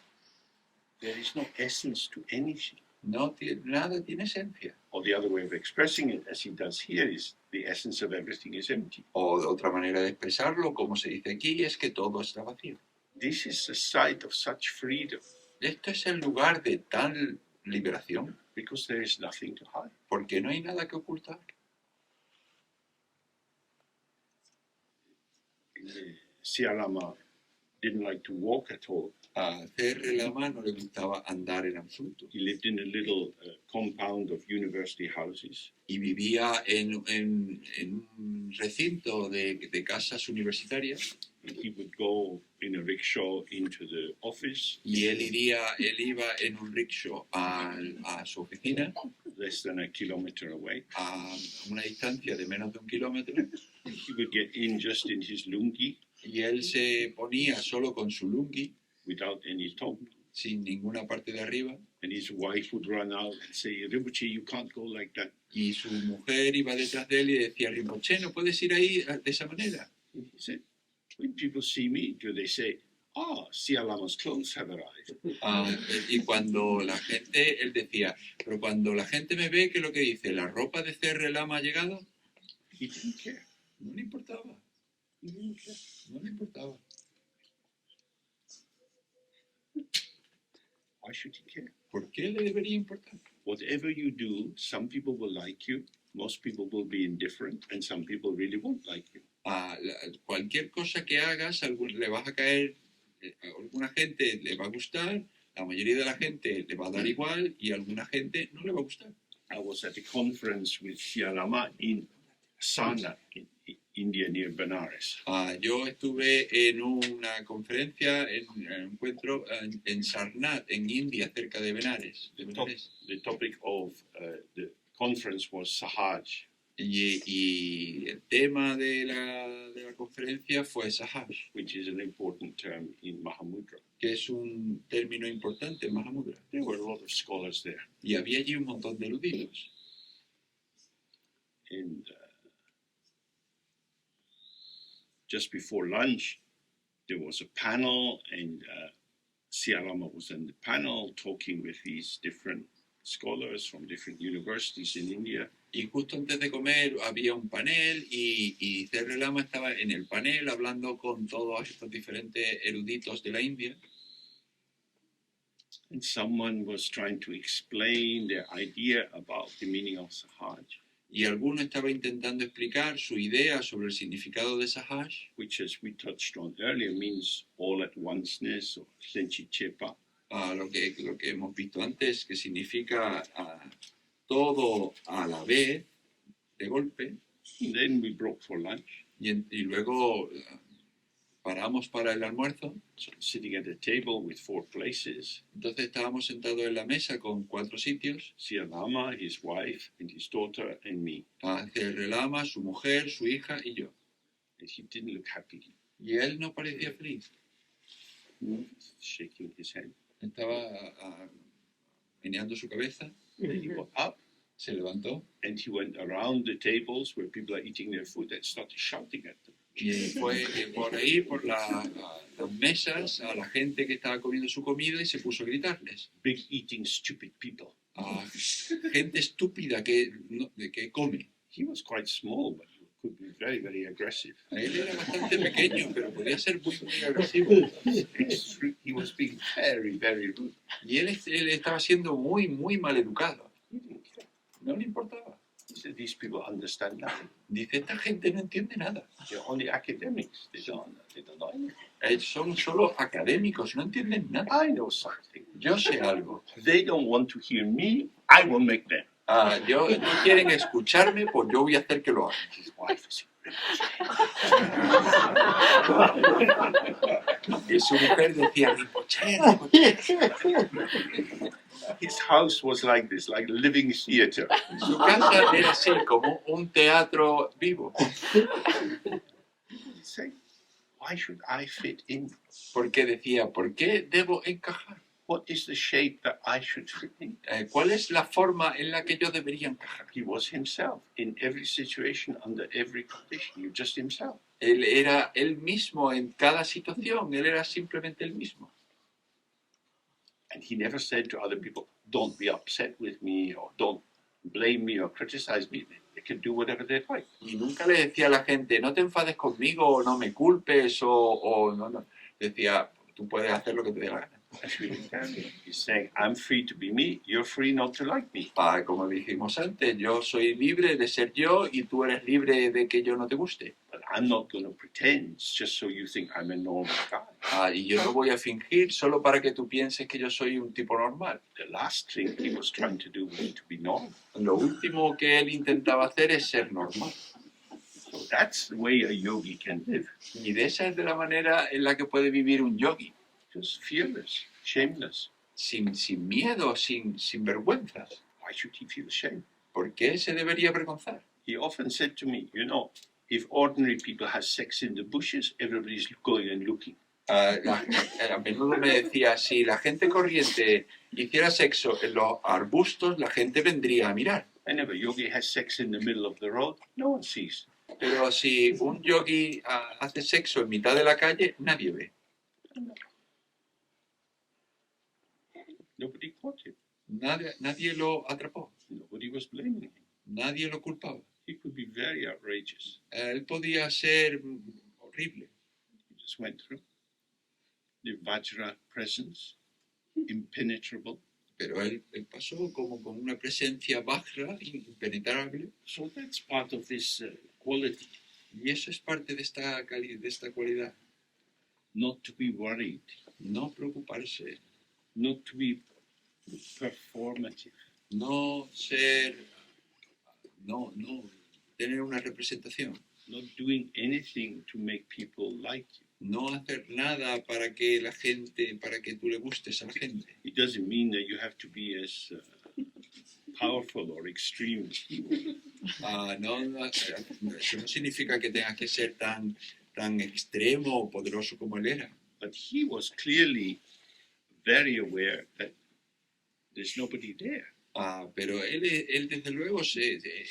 Speaker 1: There is no essence to anything.
Speaker 2: Nada tiene esencia.
Speaker 1: Or the other way of expressing it, as he does here, is the essence of everything is empty.
Speaker 2: O de otra manera de expresarlo, como se dice aquí, es que todo está vacío.
Speaker 1: This is a site of such freedom.
Speaker 2: Esto es el lugar de tal liberación.
Speaker 1: Because there is nothing to hide.
Speaker 2: Porque no hay nada que ocultar.
Speaker 1: Siya Lama didn't like to walk at all.
Speaker 2: A Cerre Lama no le gustaba andar en absoluto.
Speaker 1: He lived in a little compound of university houses.
Speaker 2: Y vivía en un recinto de casas universitarias.
Speaker 1: And he would go in a rickshaw into the office.
Speaker 2: Y él iba en un rickshaw a su oficina.
Speaker 1: Less than a kilometer away.
Speaker 2: A una distancia de menos de 1 kilómetro.
Speaker 1: He would get in just in his lungi.
Speaker 2: Y él se ponía solo con su lungi.
Speaker 1: Without any top.
Speaker 2: Sin ninguna parte de arriba.
Speaker 1: And his wife would run out and say, Rinpoche, you can't go like that.
Speaker 2: Y su mujer iba detrás de él y decía, Rinpoche, no puedes ir ahí de esa manera.
Speaker 1: And he said, when people see me, do they say, Siya Lama's clothes have arrived?
Speaker 2: Y cuando la gente, él decía, pero cuando la gente me ve, ¿qué es lo que dice? ¿La ropa de Cerre Lama ha llegado?
Speaker 1: He didn't care.
Speaker 2: No le importaba.
Speaker 1: He didn't care.
Speaker 2: No le importaba.
Speaker 1: Why should he care?
Speaker 2: ¿Por qué le debería importar?
Speaker 1: Whatever you do, some people will like you, most people will be indifferent, and some people really won't like you.
Speaker 2: Cualquier cosa que hagas, le vas a caer, a alguna gente le va a gustar, la mayoría de la gente le va a dar igual y a alguna gente no le va a gustar.
Speaker 1: I was at a conference with Siya Lama in Sana, in India, near Benares.
Speaker 2: Yo estuve en una conferencia, en un encuentro en Sarnath, en India, cerca de Benares.
Speaker 1: The topic of the conference was Sahaj.
Speaker 2: Y el tema de la conferencia fue Sahaj,
Speaker 1: which is an important term in Mahamudra.
Speaker 2: Que es un término importante en Mahamudra.
Speaker 1: There were a lot of scholars there.
Speaker 2: Y había allí un montón de eruditos.
Speaker 1: And just before lunch, there was a panel, and Siya Lama was in the panel talking with these different scholars from different universities in India.
Speaker 2: Y justo antes de comer había un panel y Cerre Lama estaba en el panel hablando con todos estos diferentes eruditos de la India.
Speaker 1: And someone was trying to explain their idea about the meaning of Sahaj.
Speaker 2: Y alguno estaba intentando explicar su idea sobre el significado de Sahaj,
Speaker 1: which, as we touched on earlier, means all at onceness or senchichepa.
Speaker 2: Lo que hemos visto antes, que significa todo a la vez, de golpe.
Speaker 1: And then we broke for lunch.
Speaker 2: Y luego paramos para el almuerzo.
Speaker 1: So sitting at a table with 4 places.
Speaker 2: Entonces estábamos sentados en la mesa con 4 sitios.
Speaker 1: Siya Lama, his wife, and his daughter, and me.
Speaker 2: Cerre Lama, su mujer, su hija y yo.
Speaker 1: And he didn't look happy.
Speaker 2: Y él no parecía feliz.
Speaker 1: Shaking his head.
Speaker 2: Estaba meneando su cabeza.
Speaker 1: Then he got up.
Speaker 2: Se levantó.
Speaker 1: And he went around the tables where people are eating their food and started shouting at them.
Speaker 2: Y fue por ahí, por las mesas, a la gente que estaba comiendo su comida y se puso a gritarles.
Speaker 1: Big eating stupid people.
Speaker 2: Gente estúpida que come.
Speaker 1: He was quite small, but he could be very, very aggressive.
Speaker 2: Él era bastante pequeño, pero podía ser muy, muy agresivo.
Speaker 1: He was being very, very rude.
Speaker 2: Y él estaba siendo muy, muy mal educado. No le importaba.
Speaker 1: He said, these people understand nothing.
Speaker 2: Dice, esta gente no entiende nada.
Speaker 1: They're only academics. They don't know anything.
Speaker 2: Son solo académicos, no entienden nada.
Speaker 1: I know something.
Speaker 2: Yo sé algo.
Speaker 1: They don't want to hear me. I will make them.
Speaker 2: No quieren escucharme, pues yo voy a hacer que lo hagan.
Speaker 1: His wife is
Speaker 2: Y su mujer decía, Rinpoche.
Speaker 1: His house was like this, like a living theater.
Speaker 2: Su casa era así, como un teatro vivo.
Speaker 1: Say, why should I fit in?
Speaker 2: Porque decía, ¿por qué debo encajar?
Speaker 1: what is the shape that I should fit in?
Speaker 2: ¿Cuál es la forma en la que yo debería encajar?
Speaker 1: He was himself in every situation, under every condition. You're just himself.
Speaker 2: Él era él mismo en cada situación, él era simplemente él mismo.
Speaker 1: And he never said to other people, don't be upset with me, or don't blame me or criticize me. They can do whatever they like.
Speaker 2: Y nunca le decía a la gente, no te enfades conmigo, o no me culpes, o no. Decía, tú puedes hacer lo que te dé la gana.
Speaker 1: That's really terrible. He's saying, I'm free to be me, you're free not to like me.
Speaker 2: Como dijimos antes, yo soy libre de ser yo y tú eres libre de que yo no te guste.
Speaker 1: But I'm not going to pretend just so you think I'm a normal guy.
Speaker 2: Y yo no voy a fingir solo para que tú pienses que yo soy un tipo normal.
Speaker 1: The last thing he was trying to do was to be normal.
Speaker 2: Lo último que él intentaba hacer es ser normal.
Speaker 1: So that's the way a yogi can live.
Speaker 2: Y de esa es de la manera en la que puede vivir un yogi.
Speaker 1: Just fearless, shameless.
Speaker 2: Sin miedo, sin vergüenzas.
Speaker 1: Why should he feel shame?
Speaker 2: ¿Por qué se debería avergonzar?
Speaker 1: He often said to me, if ordinary people have sex in the bushes, everybody's going and looking.
Speaker 2: A menudo me decía, si la gente corriente hiciera sexo en los arbustos, la gente vendría a mirar.
Speaker 1: And if a yogi has sex in the middle of the road, no one sees.
Speaker 2: Pero si un yogi hace sexo en mitad de la calle, nadie ve.
Speaker 1: Nobody caught him.
Speaker 2: Nadie lo atrapó.
Speaker 1: Nobody was blaming him.
Speaker 2: Nadie lo culpaba.
Speaker 1: He could be very outrageous.
Speaker 2: Él podía ser horrible.
Speaker 1: He just went through. The Vajra presence, impenetrable.
Speaker 2: Pero él pasó como con una presencia vajra, impenetrable.
Speaker 1: So that's part of this quality.
Speaker 2: Y eso es parte de esta cualidad.
Speaker 1: Not to be worried.
Speaker 2: No preocuparse.
Speaker 1: Not to be performative.
Speaker 2: No tener una representación.
Speaker 1: Not doing anything to make people like you.
Speaker 2: No hacer nada para que tú le gustes a la gente.
Speaker 1: It doesn't mean that you have to be as powerful or extreme as he was.
Speaker 2: Eso no significa que tengas que ser tan extremo o poderoso como él era.
Speaker 1: But he was clearly very aware that there's nobody there.
Speaker 2: Pero él desde luego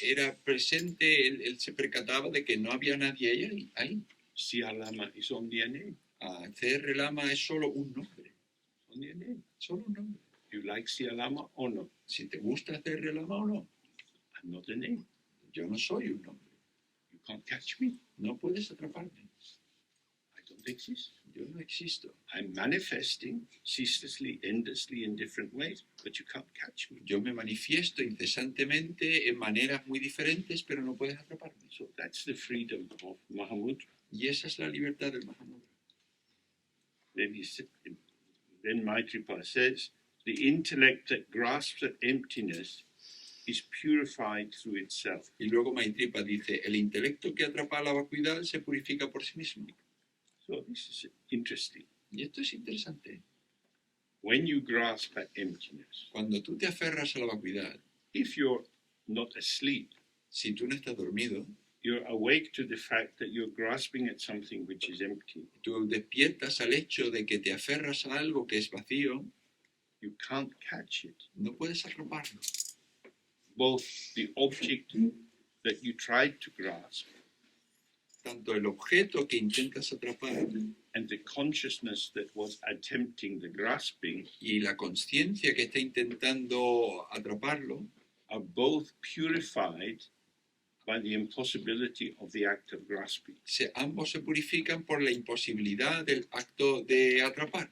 Speaker 2: era presente, él se percataba de que no había nadie ahí.
Speaker 1: Siya Lama is only a name.
Speaker 2: CR Lama es solo un nombre.
Speaker 1: Only a name.
Speaker 2: Solo un nombre.
Speaker 1: You like Siya Lama or not?
Speaker 2: Si te gusta CR Lama o no.
Speaker 1: I'm not a name.
Speaker 2: Yo no soy un nombre.
Speaker 1: You can't catch me.
Speaker 2: No puedes atraparme.
Speaker 1: I don't exist.
Speaker 2: Yo no existo.
Speaker 1: I'm manifesting ceaselessly, endlessly in different ways, but you can't catch me.
Speaker 2: Yo me manifiesto incesantemente en maneras muy diferentes, pero no puedes atraparme.
Speaker 1: So that's the freedom of Mahamudra.
Speaker 2: Y esa es la libertad del Mahamudra.
Speaker 1: Then Maitripa says, the intellect that grasps at emptiness is purified through itself.
Speaker 2: Y luego Maitripa dice, el intelecto que atrapa la vacuidad se purifica por sí mismo.
Speaker 1: So this is interesting.
Speaker 2: Y esto es interesante.
Speaker 1: When you grasp at emptiness,
Speaker 2: Cuando tú te aferras a la vacuidad,
Speaker 1: if you're not asleep,
Speaker 2: si tú no estás dormido,
Speaker 1: you're awake to the fact that you're grasping at something which is empty.
Speaker 2: tú despiertas al hecho de que te aferras a algo que es vacío,
Speaker 1: You can't catch it.
Speaker 2: no puedes atraparlo.
Speaker 1: Both the object that you tried to grasp
Speaker 2: Tanto el objeto que intentas atrapar
Speaker 1: and the consciousness that was attempting the grasping
Speaker 2: y la conciencia que está intentando atraparlo
Speaker 1: are both purified by the impossibility of the act of grasping.
Speaker 2: Ambos se purifican por la imposibilidad del acto de atrapar.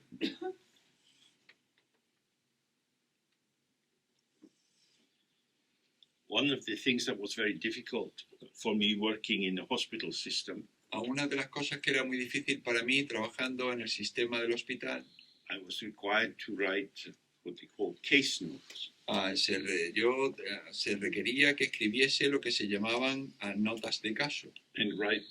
Speaker 1: One of the things that was very difficult for me working in the hospital system,
Speaker 2: Una de las cosas que era muy difícil para mí trabajando en el sistema del hospital,
Speaker 1: I was required to write what they call case notes.
Speaker 2: se requería que escribiese lo que se llamaban notas de caso
Speaker 1: And write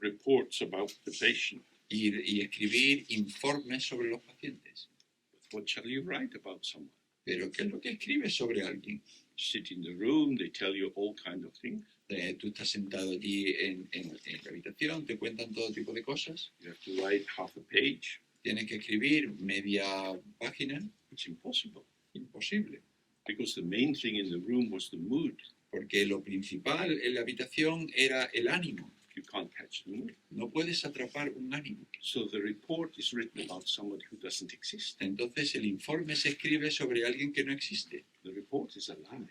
Speaker 1: reports about the patient.
Speaker 2: y escribir informes sobre los pacientes.
Speaker 1: But what shall you write about someone?
Speaker 2: Pero ¿qué es lo que escribes sobre alguien?
Speaker 1: Sit in the room, they tell you all kinds of things.
Speaker 2: Tú estás sentado allí en la habitación, te cuentan todo tipo de cosas.
Speaker 1: You have to write half a page.
Speaker 2: Tienes que escribir media página.
Speaker 1: It's impossible
Speaker 2: Imposible.
Speaker 1: because the main thing in the room was the mood.
Speaker 2: Porque lo principal en la habitación era el ánimo.
Speaker 1: You can't catch the mood.
Speaker 2: No puedes atrapar un ánimo.
Speaker 1: So the report is written about somebody who doesn't exist.
Speaker 2: Entonces el informe se escribe sobre alguien que no existe.
Speaker 1: The report is a lie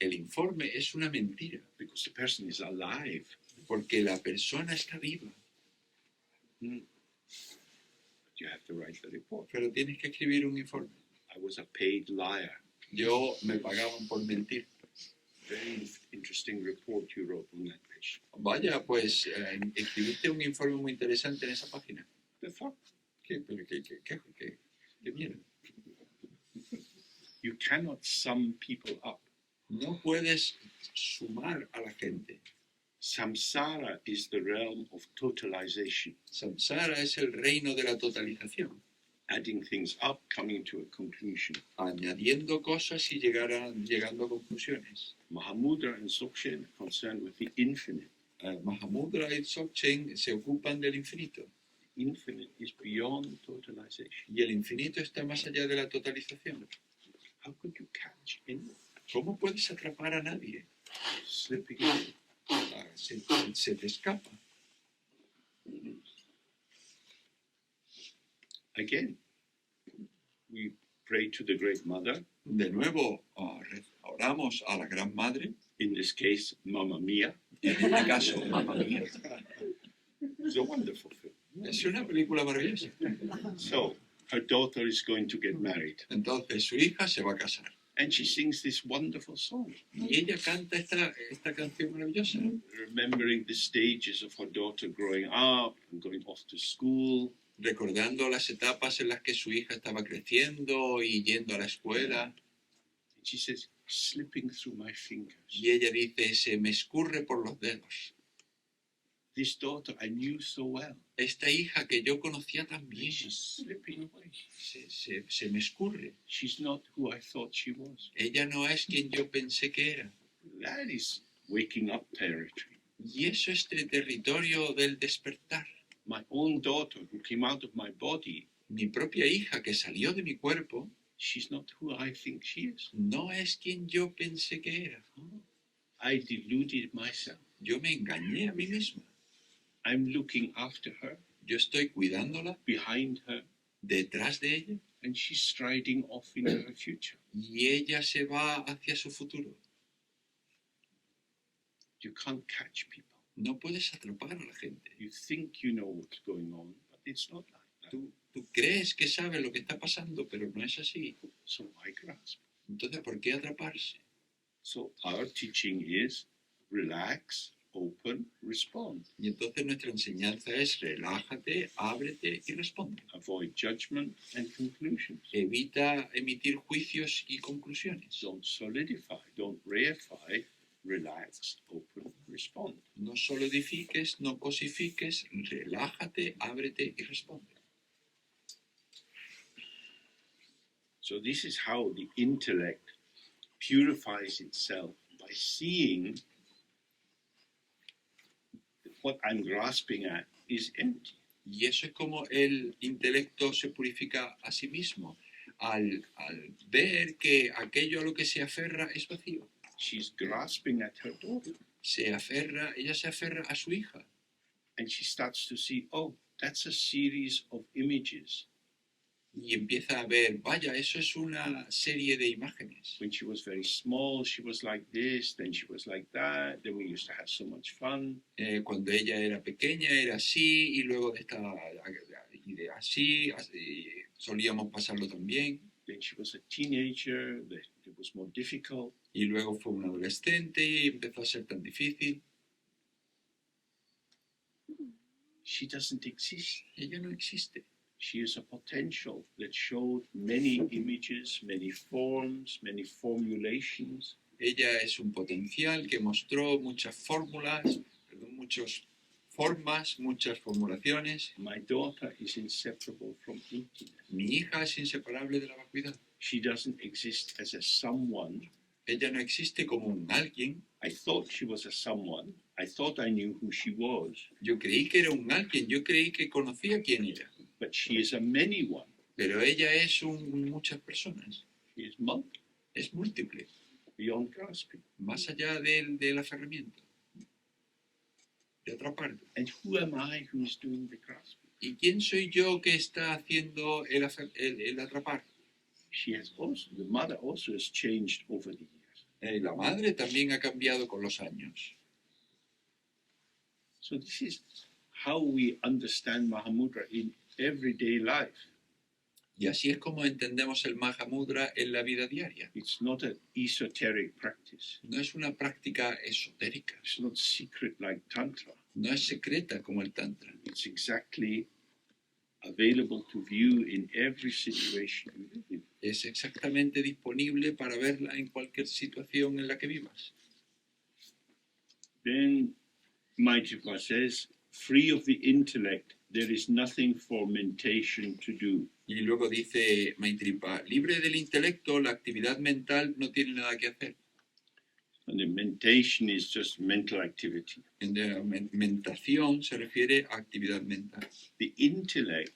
Speaker 2: El informe es una mentira.
Speaker 1: because the person is alive.
Speaker 2: Porque la persona está viva.
Speaker 1: But you have to write the report.
Speaker 2: Pero tienes que escribir un informe.
Speaker 1: I was a paid liar.
Speaker 2: Yo me pagaban por mentir.
Speaker 1: Very interesting report you wrote on that page.
Speaker 2: Vaya, pues escribiste un informe muy interesante en esa página.
Speaker 1: The fuck?
Speaker 2: ¿Qué? ¿Pero qué mierda?
Speaker 1: You cannot sum people up.
Speaker 2: No puedes sumar a la gente.
Speaker 1: Samsara is the realm of totalization,
Speaker 2: Samsara es el reino de la totalización,
Speaker 1: adding things up, coming to a conclusion.
Speaker 2: añadiendo cosas y llegando a conclusiones.
Speaker 1: Mahamudra and Dzogchen are concerned with the infinite.
Speaker 2: Mahamudra y Dzogchen se ocupan del infinito.
Speaker 1: Infinite is beyond totalization.
Speaker 2: Y el infinito está más allá de la totalización.
Speaker 1: How could you catch anyone
Speaker 2: ¿Cómo puedes atrapar a nadie?
Speaker 1: slipping in?
Speaker 2: Se te escapa.
Speaker 1: Again, we pray to the Great Mother,
Speaker 2: De nuevo, oramos a la Gran Madre,
Speaker 1: in this case, Mamma Mia.
Speaker 2: en este caso, Mamma Mía.
Speaker 1: It's a wonderful film.
Speaker 2: Es una película maravillosa.
Speaker 1: So, her daughter is going to get married,
Speaker 2: Entonces su hija se va a casar.
Speaker 1: and she sings this wonderful song,
Speaker 2: Y ella canta esta canción maravillosa,
Speaker 1: remembering the stages of her daughter growing up and going off to school.
Speaker 2: recordando las etapas en las que su hija estaba creciendo y yendo a la escuela.
Speaker 1: And she says, slipping through my fingers.
Speaker 2: Y ella dice, se me escurre por los dedos.
Speaker 1: This daughter I knew so well.
Speaker 2: Esta hija que yo conocía tan bien,
Speaker 1: She's slipping away.
Speaker 2: se me escurre.
Speaker 1: She's not who I thought she was.
Speaker 2: Ella no es quien yo pensé que era.
Speaker 1: That is waking up territory.
Speaker 2: Y eso es el territorio del despertar.
Speaker 1: My own daughter who came out of my body,
Speaker 2: Mi propia hija que salió de mi cuerpo
Speaker 1: she's not who I think she is.
Speaker 2: no es quien yo pensé que era.
Speaker 1: I deluded myself.
Speaker 2: Yo me engañé a mí misma.
Speaker 1: I'm looking after her,
Speaker 2: Yo estoy cuidándola,
Speaker 1: behind her,
Speaker 2: detrás de ella,
Speaker 1: and she's striding off into her future.
Speaker 2: y ella se va hacia su futuro.
Speaker 1: You can't catch people.
Speaker 2: No puedes atrapar a la gente.
Speaker 1: You think you know what's going on, but it's not like that.
Speaker 2: Tú crees que sabes lo que está pasando, pero no es así.
Speaker 1: So why grasp?
Speaker 2: Entonces, ¿por qué atraparse?
Speaker 1: So our teaching is relax, open, respond.
Speaker 2: Y entonces nuestra enseñanza es relájate, ábrete y responde.
Speaker 1: Avoid judgment and conclusions.
Speaker 2: Evita emitir juicios y conclusiones.
Speaker 1: Don't solidify, don't reify, relax, open, respond.
Speaker 2: No solidifiques, no cosifiques, relájate, ábrete y responde.
Speaker 1: So this is how the intellect purifies itself by seeing that what I'm grasping at is empty.
Speaker 2: Y eso es como el intelecto se purifica a sí mismo, al ver que aquello a lo que se aferra es vacío.
Speaker 1: She's grasping at her daughter,
Speaker 2: Ella se aferra a su hija.
Speaker 1: and she starts to see, oh, that's a series of images.
Speaker 2: Y empieza a ver, vaya, eso es una serie de imágenes.
Speaker 1: When she was very small, she was like this, then she was like that, then we used to have so much fun.
Speaker 2: Cuando ella era pequeña era así, y luego así, solíamos pasarlo también.
Speaker 1: Then she was a teenager, it was more difficult.
Speaker 2: Y luego fue un adolescente y empezó a ser tan difícil.
Speaker 1: She doesn't exist.
Speaker 2: Ella no existe.
Speaker 1: She is a potential that showed many images, many forms, many formulations.
Speaker 2: Ella es un potencial que mostró muchas fórmulas, muchas formas, muchas formulaciones.
Speaker 1: My daughter is inseparable from emptiness.
Speaker 2: Mi hija es inseparable de la vacuidad.
Speaker 1: She doesn't exist as a someone.
Speaker 2: Ella no existe como un alguien.
Speaker 1: I thought she was a someone. I thought I knew who she was.
Speaker 2: Yo creí que era un alguien, yo creí que conocía quién era.
Speaker 1: but she is a many one.
Speaker 2: Pero ella es muchas personas,
Speaker 1: She is multiple,
Speaker 2: es múltiple,
Speaker 1: beyond grasping.
Speaker 2: más allá del aferramiento, de otra parte.
Speaker 1: And who am I who is doing the grasping?
Speaker 2: ¿Y quién soy yo que está haciendo el atrapar?
Speaker 1: The mother also has changed over the years.
Speaker 2: La madre también ha cambiado con los años.
Speaker 1: So this is how we understand Mahamudra in everyday life.
Speaker 2: Y así es como entendemos el Mahamudra en la vida diaria.
Speaker 1: It's not an esoteric practice.
Speaker 2: No es una práctica esotérica,
Speaker 1: It's not secret like Tantra.
Speaker 2: no es secreta como el Tantra.
Speaker 1: It's exactly available to view in every situation you live in.
Speaker 2: Es exactamente disponible para verla en cualquier situación en la que vivas.
Speaker 1: Then Maitripa says, free of the intellect, there is nothing for mentation to do.
Speaker 2: Y luego dice Maitripa, libre del intelecto, la actividad mental no tiene nada que hacer.
Speaker 1: And the mentation is just mental activity.
Speaker 2: En la mentación se refiere a actividad mental.
Speaker 1: The intellect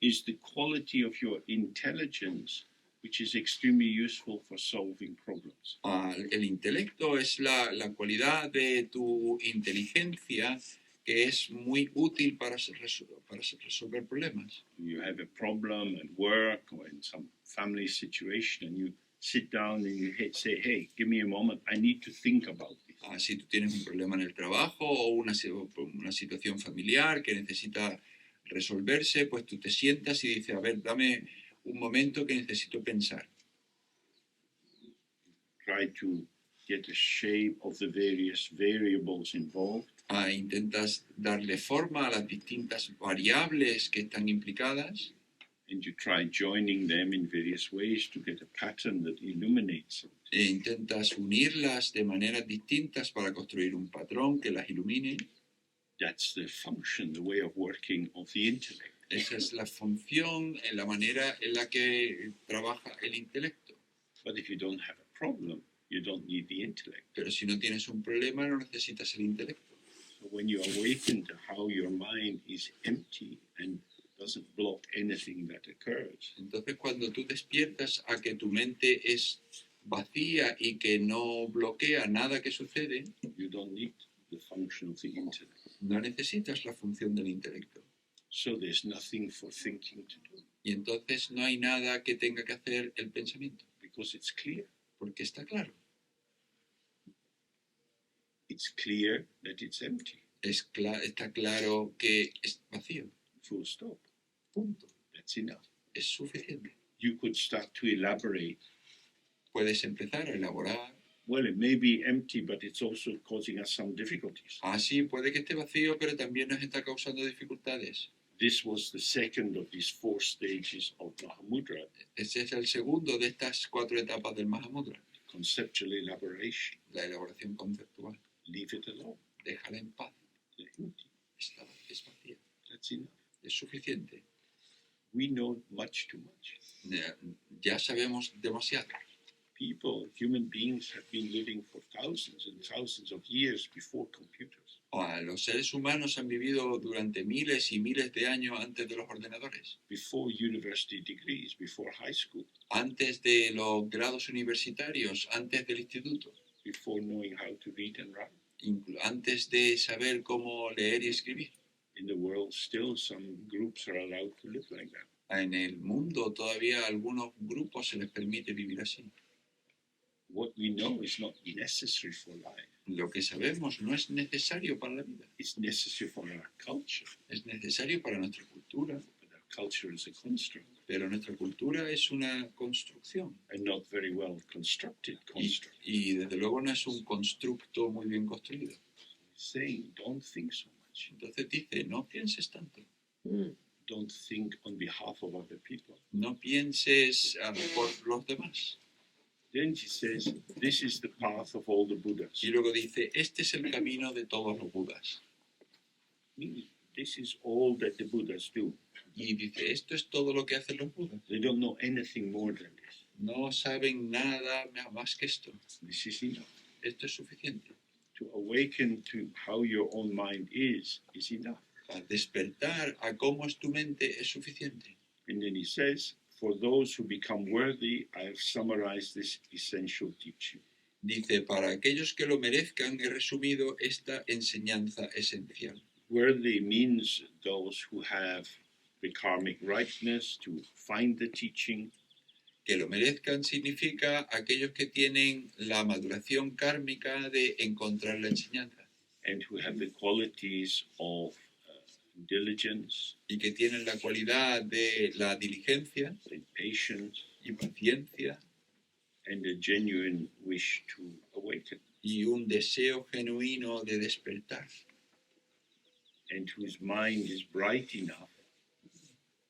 Speaker 1: is the quality of your intelligence, which is extremely useful for solving problems.
Speaker 2: El intelecto es la cualidad de tu inteligencia que es muy útil para resolver problemas.
Speaker 1: You have a problem at work or in some family situation, and you sit down and you say, hey, give me a moment, I need to think about this.
Speaker 2: Si tú tienes un problema en el trabajo o una situación familiar que necesita resolverse, pues tú te sientas y dices, a ver, dame un momento que necesito pensar.
Speaker 1: Try to get a shape of the various variables involved.
Speaker 2: Intentas darle forma a las distintas variables que están implicadas.
Speaker 1: And you try joining them in various ways to get a pattern that illuminates it.
Speaker 2: E intentas unirlas de maneras distintas para construir un patrón que las ilumine.
Speaker 1: That's the function, the way of working of the intellect.
Speaker 2: Esa es la función, la manera en la que trabaja el intelecto.
Speaker 1: But if you don't have a problem, you don't need the intellect.
Speaker 2: Pero si no tienes un problema, no necesitas el intelecto.
Speaker 1: So when you awaken to how your mind is empty and doesn't block anything that occurs,
Speaker 2: Entonces, cuando tú despiertas a que tu mente es vacía y que no bloquea nada que sucede,
Speaker 1: you don't need the function of the intellect.
Speaker 2: no necesitas la función del intelecto.
Speaker 1: So there's nothing for thinking to do
Speaker 2: Y entonces no hay nada que tenga que hacer el pensamiento,
Speaker 1: because it's clear.
Speaker 2: porque está claro.
Speaker 1: It's clear that it's empty.
Speaker 2: Está claro que es vacío.
Speaker 1: Full stop.
Speaker 2: Punto.
Speaker 1: That's enough.
Speaker 2: Es suficiente.
Speaker 1: You could start to elaborate.
Speaker 2: Puedes empezar a elaborar.
Speaker 1: Well, it may be empty, but it's also causing us some difficulties.
Speaker 2: Sí, puede que esté vacío, pero también nos está causando dificultades.
Speaker 1: This was the second of these 4 stages of Mahamudra,
Speaker 2: Ese es el segundo de estas 4 etapas del Mahamudra,
Speaker 1: conceptual elaboration.
Speaker 2: la elaboración conceptual.
Speaker 1: Leave it alone.
Speaker 2: Déjala en paz.
Speaker 1: They're empty.
Speaker 2: Es vacía.
Speaker 1: That's enough.
Speaker 2: Es suficiente.
Speaker 1: We know much too much.
Speaker 2: Ya sabemos demasiado.
Speaker 1: People, human beings, have been living for thousands and thousands of years before computers.
Speaker 2: Los seres humanos han vivido durante miles y miles de años antes de los ordenadores,
Speaker 1: Before university degrees, before high school,
Speaker 2: antes de los grados universitarios, antes del instituto,
Speaker 1: before knowing how to read and write.
Speaker 2: Antes de saber cómo leer y escribir.
Speaker 1: In the world, still some groups are allowed to live like that.
Speaker 2: En el mundo todavía a algunos grupos se les permite vivir así.
Speaker 1: What we know is not necessary for life.
Speaker 2: Lo que sabemos no es necesario para la vida.
Speaker 1: It's necessary for our culture,
Speaker 2: Es necesario para nuestra cultura,
Speaker 1: but our culture is a construct,
Speaker 2: pero nuestra cultura es una construcción.
Speaker 1: and not very well constructed construct.
Speaker 2: Y desde luego no es un constructo muy bien construido.
Speaker 1: Saying, don't think so much.
Speaker 2: Entonces dice, no pienses tanto.
Speaker 1: Don't think on behalf of other people.
Speaker 2: No pienses por los demás.
Speaker 1: Then she says, this is the path of all the Buddhas.
Speaker 2: Y luego dice, este es el camino de todos los Budas.
Speaker 1: This is all that the Buddhas do.
Speaker 2: Y dice, esto es todo lo que hacen los Budas.
Speaker 1: They don't know anything more than this.
Speaker 2: No saben nada más que esto.
Speaker 1: This is enough.
Speaker 2: Esto es suficiente.
Speaker 1: To awaken to how your own mind is enough.
Speaker 2: A despertar a cómo es tu mente es suficiente.
Speaker 1: And then he says, for those who become worthy, I have summarized this essential teaching.
Speaker 2: Dice, para aquellos que lo merezcan, he resumido esta enseñanza esencial.
Speaker 1: Worthy means those who have the karmic rightness to find the teaching,
Speaker 2: Que lo merezcan significa aquellos que tienen la maduración kármica de encontrar la enseñanza
Speaker 1: and who have the qualities of diligence
Speaker 2: y que tienen la cualidad de la diligencia
Speaker 1: and patience
Speaker 2: y paciencia
Speaker 1: and a genuine wish to awaken,
Speaker 2: y un deseo genuino de despertar
Speaker 1: and whose mind is bright enough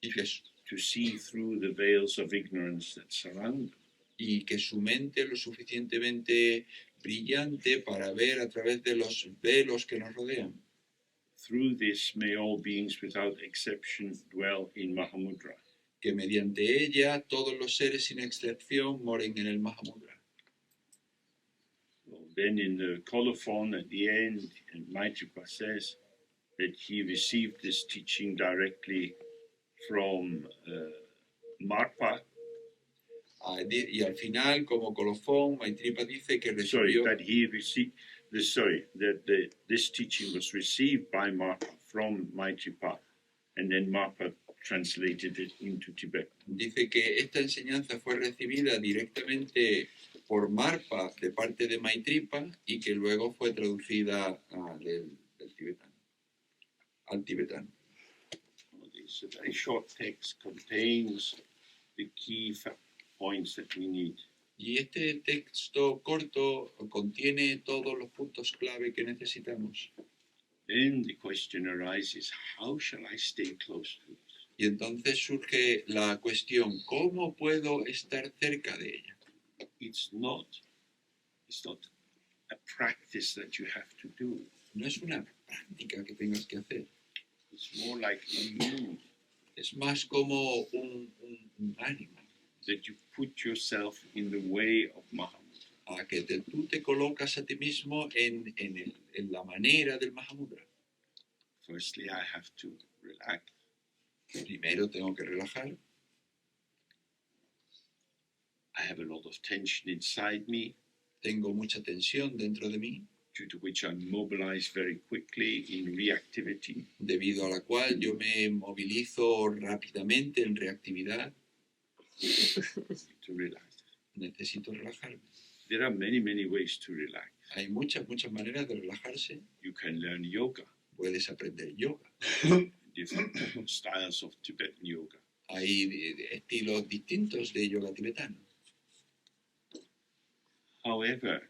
Speaker 2: y que,
Speaker 1: to see through the veils of ignorance that surround them.
Speaker 2: y que su mente es lo suficientemente brillante para ver a través de los velos que nos rodean.
Speaker 1: Through this may all beings without exception dwell in Mahamudra.
Speaker 2: Que mediante ella todos los seres sin excepción moren en el Mahamudra.
Speaker 1: Well, then in the colophon at the end, and Maitripa says that he received this teaching directly from Marpa.
Speaker 2: Y al final, como colofón, Maitripa dice que
Speaker 1: Sorry,
Speaker 2: recibió,
Speaker 1: that he received. This teaching was received by Marpa from Maitripa, and then Marpa translated it into Tibet.
Speaker 2: dice que esta enseñanza fue recibida directamente por Marpa de parte de Maitripa y que luego fue traducida del tibetano, al tibetano.
Speaker 1: This very short text contains the key points that we need.
Speaker 2: Y este texto corto contiene todos los puntos clave que necesitamos.
Speaker 1: Then the question arises, how shall I stay close to it?
Speaker 2: Y entonces surge la cuestión, ¿cómo puedo estar cerca de ella?
Speaker 1: It's not a practice that you have to do.
Speaker 2: No es una práctica que tengas que hacer.
Speaker 1: It's more like a mood
Speaker 2: Es más como un ánimo
Speaker 1: that you put yourself in the way of Mahamudra.
Speaker 2: a que tú te colocas a ti mismo en la manera del Mahamudra.
Speaker 1: Firstly, I have to relax.
Speaker 2: Primero tengo que relajar.
Speaker 1: I have a lot of tension inside me,
Speaker 2: Tengo mucha tensión dentro de mí,
Speaker 1: due to which I'm mobilized very quickly in reactivity.
Speaker 2: debido a la cual yo me movilizo rápidamente en reactividad.
Speaker 1: To relax.
Speaker 2: Necesito relajarme.
Speaker 1: There are many ways to relax.
Speaker 2: Hay muchas maneras de relajarse.
Speaker 1: You can learn yoga,
Speaker 2: Puedes aprender yoga.
Speaker 1: different styles of Tibetan yoga.
Speaker 2: Hay estilos distintos de yoga tibetano.
Speaker 1: However,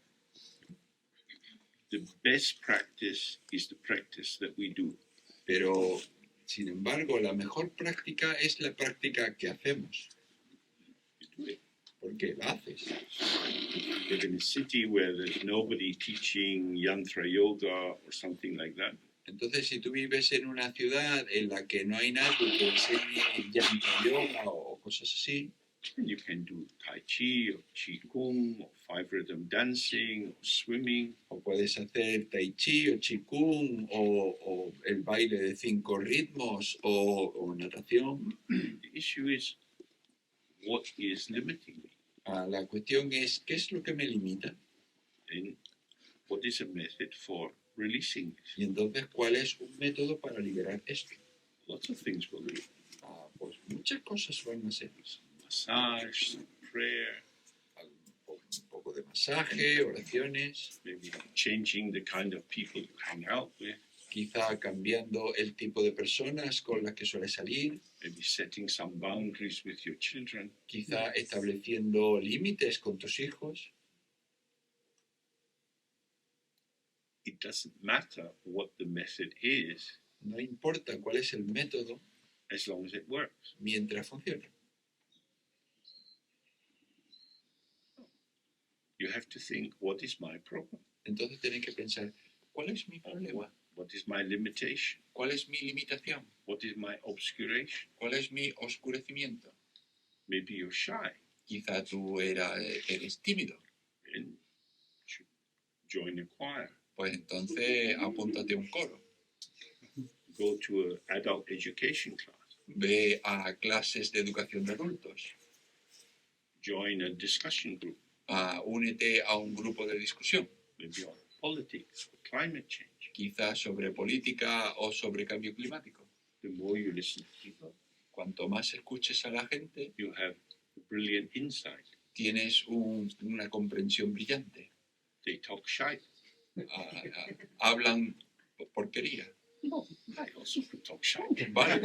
Speaker 1: the best practice is the practice that we do.
Speaker 2: Pero, sin embargo, la mejor práctica es la práctica que hacemos.
Speaker 1: You do it.
Speaker 2: Porque la haces.
Speaker 1: You live in a city where there's nobody teaching yantra yoga or something like that.
Speaker 2: Entonces, si tú vives en una ciudad en la que no hay nadie que enseñe yantra yoga o cosas así,
Speaker 1: And you can do Tai Chi or Qi Kung or five rhythm dancing or swimming.
Speaker 2: o puedes hacer tai chi o qigong o el baile de 5 ritmos o natación.
Speaker 1: The issue is, what is limiting me?
Speaker 2: La cuestión es, ¿qué es lo que me limita?
Speaker 1: And what is a method for releasing this?
Speaker 2: Y entonces, ¿cuál es un método para liberar esto?
Speaker 1: Lots of things will be.
Speaker 2: Pues muchas cosas van a ser.
Speaker 1: Massage, some prayer,
Speaker 2: Un poco de masaje, oraciones,
Speaker 1: maybe changing the kind of people you hang out with,
Speaker 2: quizá cambiando el tipo de personas con las que sueles salir,
Speaker 1: maybe setting some boundaries with your children.
Speaker 2: quizá estableciendo límites con tus hijos.
Speaker 1: It doesn't matter what the method is
Speaker 2: No importa cuál es el método
Speaker 1: as long as it works.
Speaker 2: mientras funcione.
Speaker 1: You have to think, what is my problem?
Speaker 2: Entonces tienes que pensar, ¿cuál es mi problema?
Speaker 1: What is my limitation?
Speaker 2: ¿Cuál es mi limitación?
Speaker 1: What is my obscuration?
Speaker 2: ¿Cuál es mi oscurecimiento?
Speaker 1: Maybe you're shy
Speaker 2: Quizá tú eres tímido.
Speaker 1: and should join a choir.
Speaker 2: Pues entonces apúntate a un coro.
Speaker 1: Go to an adult education class.
Speaker 2: Ve a clases de educación de adultos.
Speaker 1: Join a discussion group.
Speaker 2: Únete a un grupo de discusión.
Speaker 1: Maybe on politics or climate change.
Speaker 2: Quizás sobre política o sobre cambio climático.
Speaker 1: The more you listen to people,
Speaker 2: Cuanto más escuches a la gente,
Speaker 1: you have brilliant insight.
Speaker 2: tienes una comprensión brillante.
Speaker 1: They talk shy.
Speaker 2: Hablan porquería.
Speaker 1: No, I also could talk shy.
Speaker 2: Vale,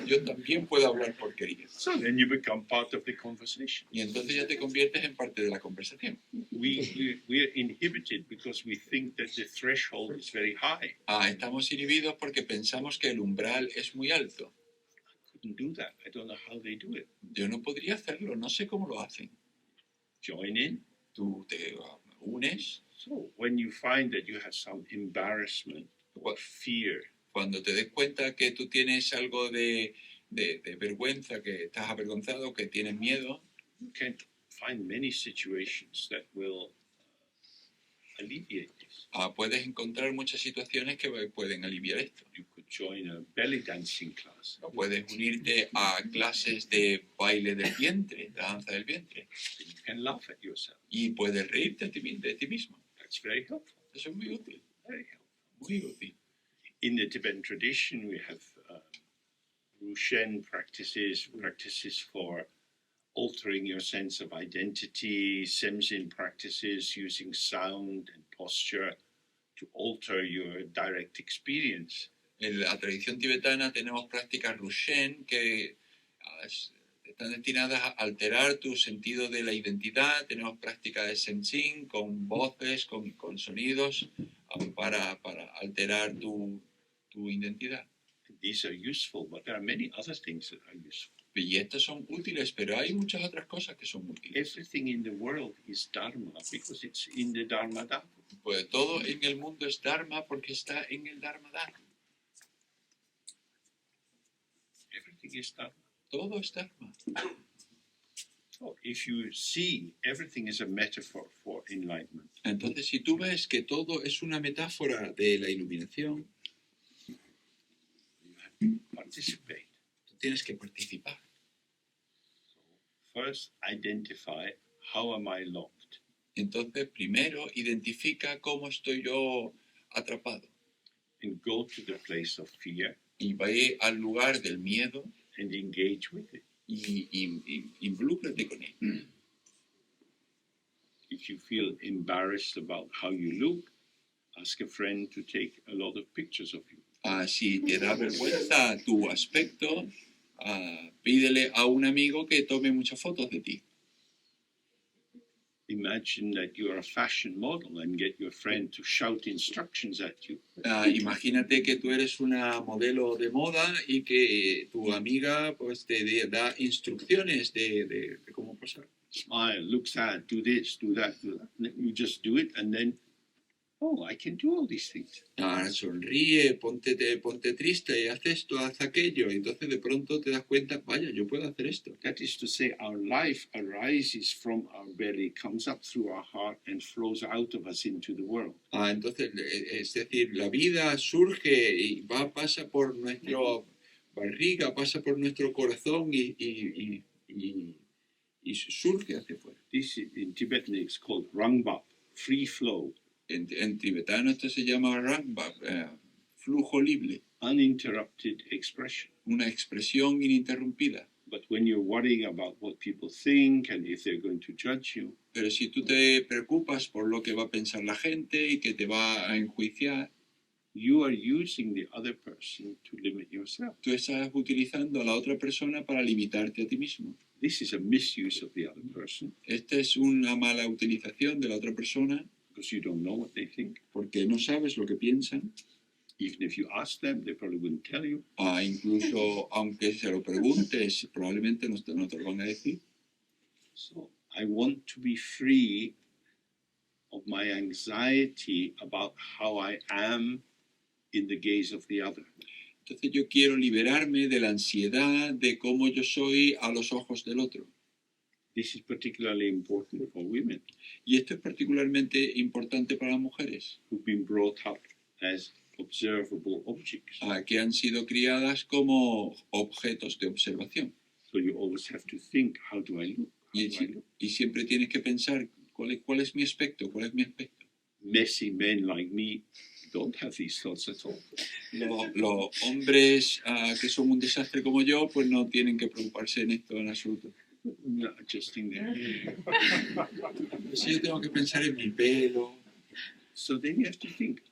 Speaker 2: yo también puedo hablar porquería.
Speaker 1: So then you become part of the conversation.
Speaker 2: Y entonces ya te conviertes en parte de la conversación.
Speaker 1: We are inhibited because we think that the threshold is very high.
Speaker 2: Estamos inhibidos porque pensamos que el umbral es muy alto.
Speaker 1: I couldn't do that. I don't know how they do it.
Speaker 2: Yo no podría hacerlo, no sé cómo lo hacen.
Speaker 1: Join in.
Speaker 2: Tú te unes.
Speaker 1: So when you find that you have some embarrassment or fear,
Speaker 2: Cuando te des cuenta que tú tienes algo de vergüenza, que estás avergonzado, que tienes miedo,
Speaker 1: you can find many situations that will alleviate this.
Speaker 2: Puedes encontrar muchas situaciones que pueden aliviar esto.
Speaker 1: You could join a belly dancing class.
Speaker 2: O puedes unirte a clases de baile del vientre, de danza del vientre.
Speaker 1: You can laugh at yourself.
Speaker 2: Y puedes reírte de ti mismo.
Speaker 1: That's very helpful.
Speaker 2: Eso es muy útil,
Speaker 1: Very helpful.
Speaker 2: muy útil.
Speaker 1: In the Tibetan tradition, we have Rushen practices for altering your sense of identity, Semzin practices using sound and posture to alter your direct experience.
Speaker 2: En la tradición tibetana tenemos prácticas Rushen que están destinadas a alterar tu sentido de la identidad. Tenemos prácticas de Sensing con voces, con sonidos para alterar tu identidad.
Speaker 1: These are useful, but there are many other things that are useful.
Speaker 2: Y estos son útiles, pero hay muchas otras cosas que son útiles.
Speaker 1: Everything in the world is Dharma because it's in the Dharma Dharma.
Speaker 2: Pues todo en el mundo es Dharma porque está en el Dharma Dharma.
Speaker 1: Everything is Dharma.
Speaker 2: Todo es Dharma.
Speaker 1: So if you see everything is a metaphor for enlightenment,
Speaker 2: Entonces, si tú ves que todo es una metáfora de la iluminación,
Speaker 1: you have to participate.
Speaker 2: tú tienes que participar.
Speaker 1: First, identify how am I locked.
Speaker 2: Entonces, primero, identifica cómo estoy yo atrapado.
Speaker 1: And go to the place of fear
Speaker 2: Y ve al lugar del miedo
Speaker 1: and engage with it.
Speaker 2: y involúcrate con él.
Speaker 1: If you feel embarrassed about how you look, ask a friend to take a lot of pictures of you.
Speaker 2: Si te da vergüenza tu aspecto, pídele a un amigo que tome muchas fotos de ti.
Speaker 1: Imagine that you are a fashion model and get your friend to shout instructions at you.
Speaker 2: Imagínate que tú eres una modelo de moda y que tu amiga pues te da instrucciones de cómo posar.
Speaker 1: Smile, look sad, do this, do that, do that. And you just do it and then, oh, I can do all these things.
Speaker 2: Sonríe, ponte triste, haz esto, haz aquello. Y entonces de pronto te das cuenta, vaya, yo puedo hacer esto.
Speaker 1: That is to say, our life arises from our belly, comes up through our heart and flows out of us into the world.
Speaker 2: Entonces, es decir, la vida surge y pasa por nuestra barriga, pasa por nuestro corazón y surge hacia afuera.
Speaker 1: This in Tibetan is called rangbap, free flow.
Speaker 2: En tibetano esto se llama rangbap, flujo libre,
Speaker 1: Uninterrupted expression.
Speaker 2: una expresión ininterrumpida.
Speaker 1: But when you're worrying about what people think and if they're going to judge you,
Speaker 2: Pero si tú te preocupas por lo que va a pensar la gente y que te va a enjuiciar,
Speaker 1: you are using the other person to limit yourself.
Speaker 2: tú estás utilizando a la otra persona para limitarte a ti mismo.
Speaker 1: This is a misuse of the other person
Speaker 2: Esta es una mala utilización de la otra persona
Speaker 1: because you don't know what they think.
Speaker 2: porque no sabes lo que piensan.
Speaker 1: Even if you ask them, they probably wouldn't tell you.
Speaker 2: Incluso aunque se lo preguntes, probablemente no te lo van a decir.
Speaker 1: So I want to be free of my anxiety about how I am in the gaze of the other.
Speaker 2: Entonces yo quiero liberarme de la ansiedad de cómo yo soy a los ojos del otro.
Speaker 1: This is particularly important for women
Speaker 2: Y esto es particularmente importante para las mujeres
Speaker 1: who've been brought up as observable objects.
Speaker 2: Que han sido criadas como objetos de observación.
Speaker 1: So you always have to think, how do I look?
Speaker 2: Y siempre tienes que pensar, ¿cuál es mi aspecto? ¿Cuál es mi aspecto?
Speaker 1: Messy men like me don't have these thoughts at all.
Speaker 2: Los hombres que son un desastre como yo, pues no tienen que preocuparse en esto en absoluto.
Speaker 1: No, just in there.
Speaker 2: Si yo tengo que pensar en mi pelo.
Speaker 1: So then you have to think,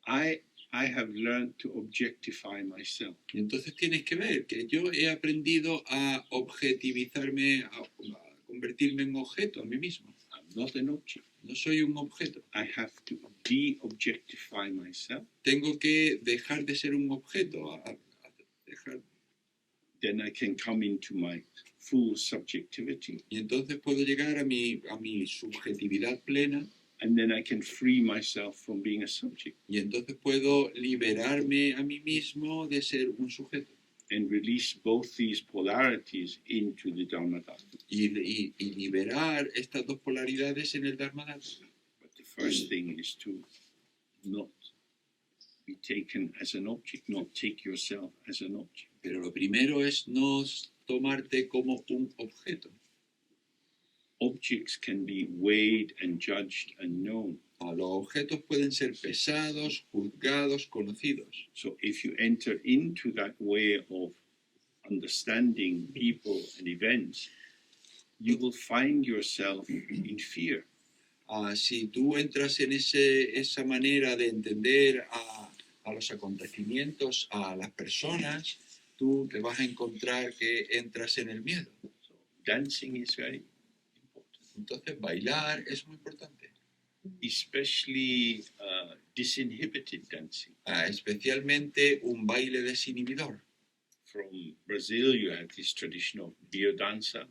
Speaker 1: I have learned to objectify myself.
Speaker 2: Y entonces tienes que ver que yo he aprendido a objetivizarme, a convertirme en objeto a mí mismo.
Speaker 1: I'm not an object.
Speaker 2: No soy un objeto.
Speaker 1: I have to de-objectify myself.
Speaker 2: Tengo que dejar de ser un objeto, dejar.
Speaker 1: Then I can come into my full subjectivity.
Speaker 2: Y entonces puedo llegar a mi subjetividad plena.
Speaker 1: And then I can free myself from being a subject.
Speaker 2: Y entonces puedo liberarme a mí mismo de ser un sujeto.
Speaker 1: And release both these polarities into the Dharmadhatu.
Speaker 2: Y liberar estas dos polaridades en el Dharmadhatu.
Speaker 1: But the first thing is to not be taken as an object, not take yourself as an object.
Speaker 2: Pero lo primero es no tomarte como un objeto.
Speaker 1: Objects can be weighed and judged and known.
Speaker 2: Los objetos pueden ser pesados, juzgados, conocidos.
Speaker 1: So if you enter into that way of understanding people and events, you will find yourself in fear.
Speaker 2: Si tú entras en esa manera de entender a los acontecimientos, a las personas, tú te vas a encontrar que entras en el miedo.
Speaker 1: So dancing is very important.
Speaker 2: Entonces bailar es muy importante.
Speaker 1: Especially disinhibited dancing.
Speaker 2: Especialmente un baile desinhibidor.
Speaker 1: From Brazil, you have this tradition of biodanza.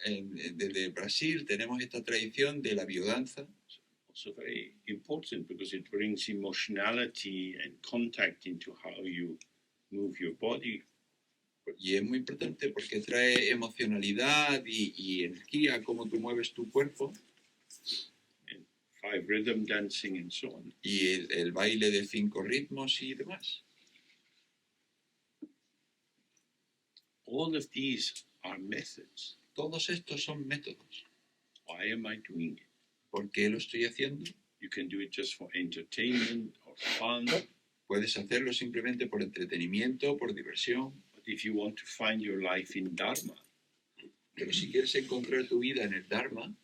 Speaker 2: Desde Brasil tenemos esta tradición de la biodanza.
Speaker 1: Also very important because it brings emotionality and contact into how you move your body.
Speaker 2: Y es muy importante porque trae emocionalidad y energía a cómo tú mueves tu cuerpo.
Speaker 1: And 5 rhythm dancing and so on.
Speaker 2: Y el baile de 5 ritmos y demás.
Speaker 1: All of these are methods.
Speaker 2: Todos estos son métodos.
Speaker 1: Why am I doing it?
Speaker 2: ¿Por qué lo estoy haciendo?
Speaker 1: You can do it just for entertainment or fun.
Speaker 2: Puedes hacerlo simplemente por entretenimiento, por diversión.
Speaker 1: But if you want to find your life in Dharma,
Speaker 2: pero si quieres encontrar tu vida en el Dharma,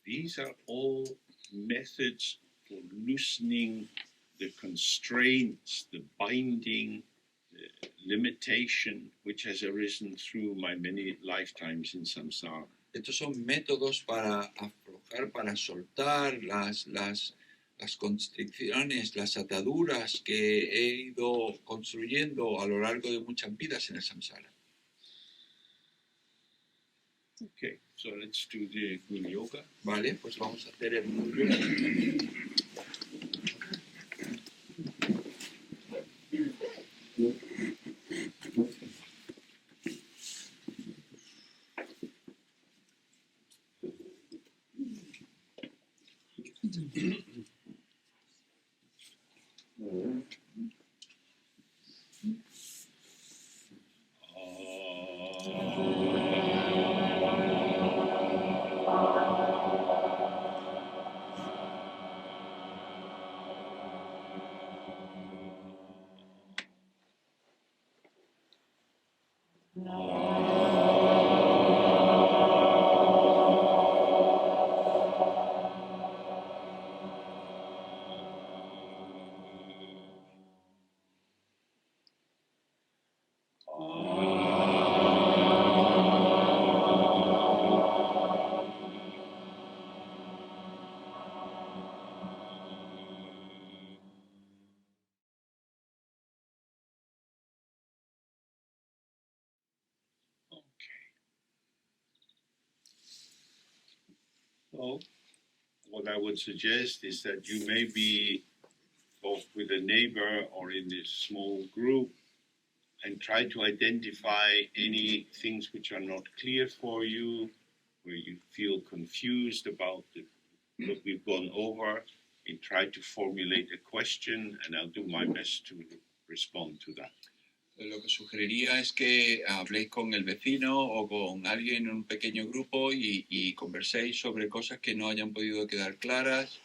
Speaker 1: these are all methods for loosening the constraints, the binding, the limitation which has arisen through my many lifetimes in samsara.
Speaker 2: Estos son métodos para aflojar, para soltar las constricciones, las ataduras que he ido construyendo a lo largo de muchas vidas en el samsara.
Speaker 1: Okay, so let's do the Guru Yoga.
Speaker 2: Vale, pues vamos a hacer el Guru Yoga.
Speaker 1: So, what I would suggest is that you may be both with a neighbor or in this small group and try to identify any things which are not clear for you, where you feel confused about what we've gone over and try to formulate a question, and I'll do my best to respond to that.
Speaker 2: Lo que sugeriría es que habléis con el vecino o con alguien en un pequeño grupo y converséis sobre cosas que no hayan podido quedar claras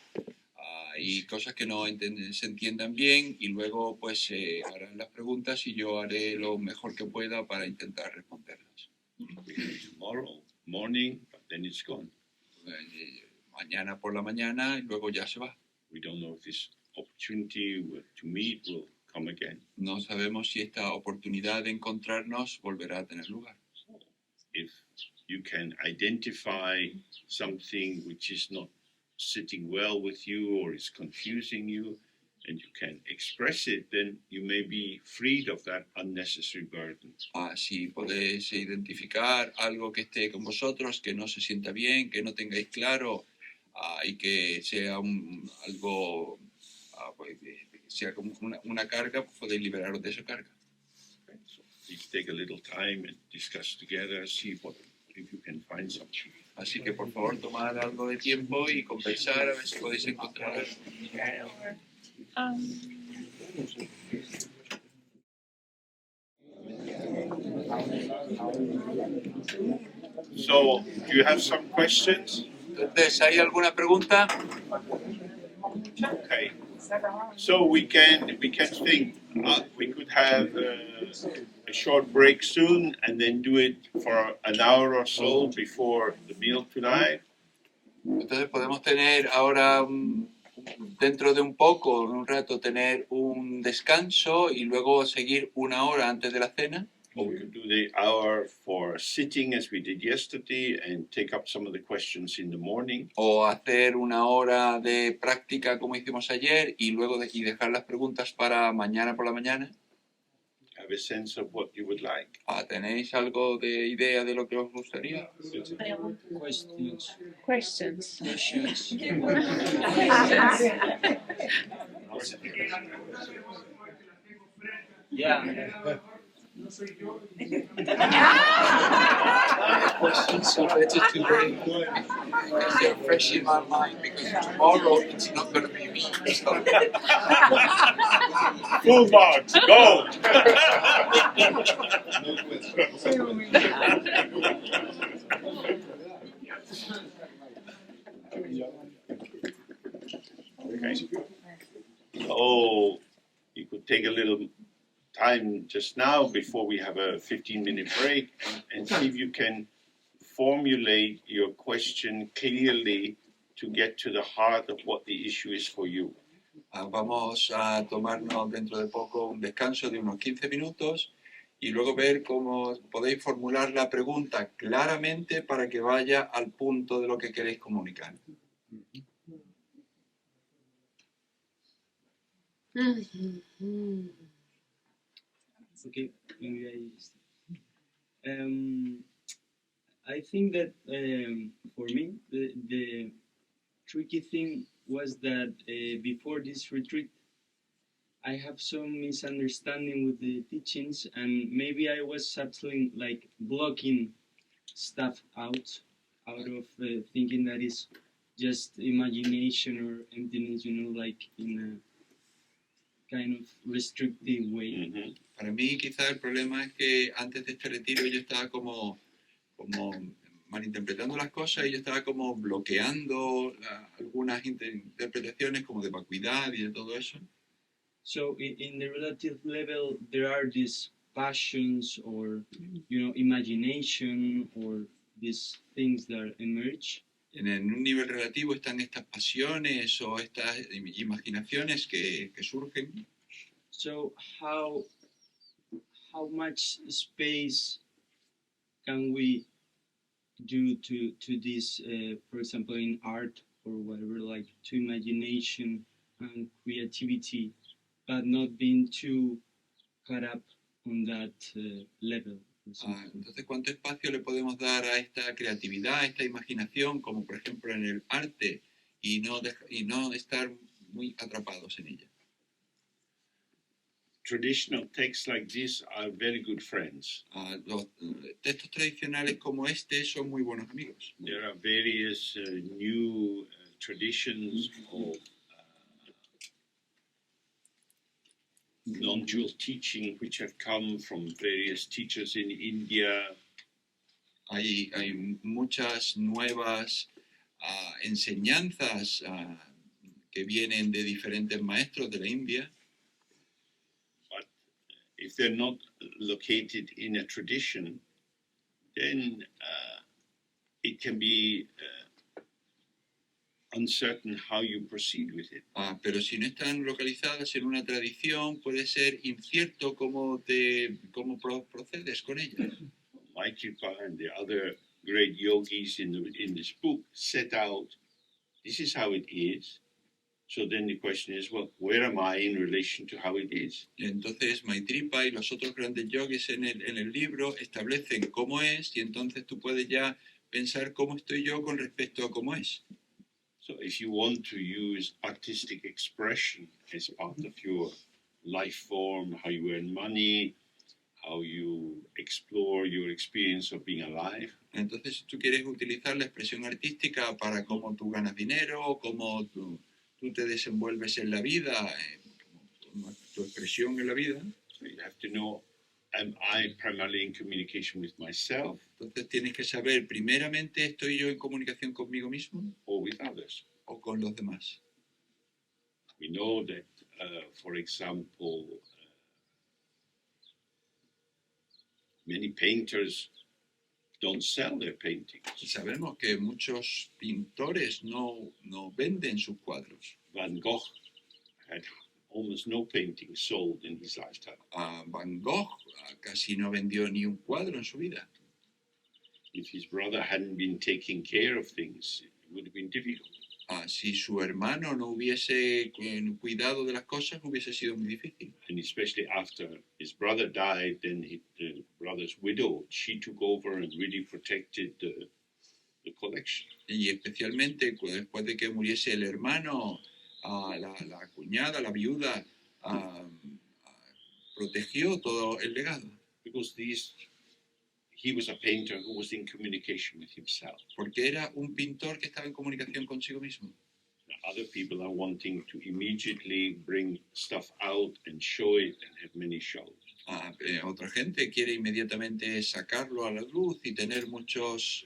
Speaker 2: y cosas que no se entiendan bien, y luego pues harán las preguntas y yo haré lo mejor que pueda para intentar responderlas.
Speaker 1: Tomorrow morning, but then it's gone.
Speaker 2: Mañana por la mañana y luego ya se va.
Speaker 1: We don't know if this opportunity to meet will come again.
Speaker 2: No sabemos si esta oportunidad de encontrarnos volverá a tener lugar.
Speaker 1: If you can identify something which is not sitting well with you or is confusing you, and you can express it, then you may be freed of that unnecessary burden.
Speaker 2: Si podéis identificar algo que esté con vosotros, que no se sienta bien, que no tengáis claro, y que sea algo, pues, sea como una carga, pues podéis liberaros de esa carga.
Speaker 1: Okay, so please take a little time and discuss together, see if you can find something.
Speaker 2: Así que por favor tomad algo de tiempo y conversar a ver si podéis encontrar.
Speaker 1: So, do you have some questions?
Speaker 2: Entonces, ¿hay alguna pregunta?
Speaker 1: Okay. So we can think. We could have a short break soon, and then do it for an hour or so before the meal tonight.
Speaker 2: Entonces podemos tener ahora, dentro de un poco, en un rato, tener un descanso y luego seguir una hora antes de la cena.
Speaker 1: Or we could do the hour for sitting as we did yesterday and take up some of the questions in the morning.
Speaker 2: O hacer una hora de práctica como hicimos ayer y luego dejar las preguntas para mañana por la mañana.
Speaker 3: have a sense of what you would like.
Speaker 2: ¿Tenéis algo de idea de lo que os gustaría?
Speaker 4: Questions.
Speaker 5: Questions.
Speaker 4: Questions. Yeah.
Speaker 2: Questions are better today because they're fresh in my mind, because tomorrow it's not going to be me. So.
Speaker 1: Full marks, go! Okay. So you could take a little time just now before we have a 15-minute break and see if you can formulate your question clearly to get to the heart of what the issue is for you.
Speaker 2: Vamos a tomarnos dentro de poco un descanso de unos 15 minutos y luego ver cómo podéis formular la pregunta claramente para que vaya al punto de lo que queréis comunicar.
Speaker 4: Okay, I think that for me, the tricky thing was that before this retreat, I have some misunderstanding with the teachings, and maybe I was subtly like blocking stuff out of thinking that is just imagination or emptiness, like in a kind of restrictive way.
Speaker 1: Mm-hmm.
Speaker 2: Para mí quizá el problema es que antes de este retiro yo estaba como malinterpretando las cosas y yo estaba como bloqueando algunas interpretaciones como de vacuidad y de todo eso.
Speaker 4: So in the relative level, there are these passions or, imagination or these things that emerge.
Speaker 2: En un nivel relativo están estas pasiones o estas imaginaciones que surgen.
Speaker 4: So how much space can we do to this, for example, in art or whatever, like to imagination and creativity, but not being too caught up on that level?
Speaker 2: Entonces, ¿cuánto espacio le podemos dar a esta creatividad, a esta imaginación, como por ejemplo en el arte, y no estar muy atrapados en ella?
Speaker 1: Traditional texts like this are very good friends.
Speaker 2: Los textos tradicionales como este son muy buenos amigos.
Speaker 1: There are various new traditions of non-dual teaching which have come from various teachers in India.
Speaker 2: Hay muchas nuevas enseñanzas que vienen de diferentes maestros de la India.
Speaker 1: If they're not located in a tradition, then it can be uncertain how you proceed with it.
Speaker 2: Pero si no están localizadas en una tradición, puede ser incierto cómo procedes con ellas.
Speaker 1: Maitripa and the other great yogis in this book set out, this is how it is. So then the question is, well, where am I in relation to how it is?
Speaker 2: Entonces Maitripa y los otros grandes yogis en el libro establecen cómo es, y entonces tú puedes ya pensar cómo estoy yo con respecto a cómo es.
Speaker 1: So if you want to use artistic expression as part of your life form, how you earn money, how you explore your experience of being alive.
Speaker 2: Entonces, si tú quieres utilizar la expresión artística para cómo tú ganas dinero, cómo tú te desenvuelves en la vida, tu expresión en la vida.
Speaker 1: So you have to know, am I primarily in communication with myself?
Speaker 2: Entonces tienes que saber, primeramente, ¿estoy yo en comunicación conmigo mismo?
Speaker 1: Or with others?
Speaker 2: ¿O con los demás?
Speaker 1: We know that, for example, many painters don't sell their paintings.
Speaker 2: Y sabemos que muchos pintores no venden sus cuadros.
Speaker 1: Van Gogh had almost no paintings sold in his lifetime.
Speaker 2: Van Gogh casi no vendió ni un cuadro en su vida.
Speaker 1: If his brother hadn't been taking care of things, it would have been difficult.
Speaker 2: Si su hermano no hubiese cuidado de las cosas, hubiese sido muy difícil.
Speaker 1: And especially after his brother died, then the brother's widow, she took over and really protected the collection.
Speaker 2: Y especialmente después de que muriese el hermano, la cuñada, la viuda, protegió todo el legado.
Speaker 1: Because he was a painter who was in communication with himself.
Speaker 2: Porque era un pintor que estaba en comunicación consigo mismo.
Speaker 1: Other people are wanting to immediately bring stuff out and show it and have many shows.
Speaker 2: Otra gente quiere inmediatamente sacarlo a la luz y tener muchos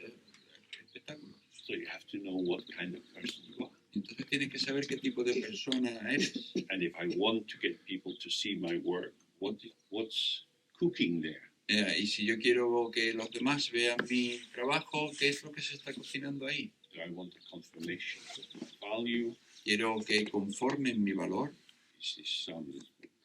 Speaker 2: espectáculos.
Speaker 1: So you have to know what kind of person you are.
Speaker 2: Entonces tienes que saber qué tipo de persona eres.
Speaker 1: And if I want to get people to see my work, what's cooking there?
Speaker 2: Y si yo quiero que los demás vean mi trabajo, ¿qué es lo que se está cocinando ahí?
Speaker 1: I want a confirmation of my value.
Speaker 2: Quiero que conformen mi valor.
Speaker 1: Is this some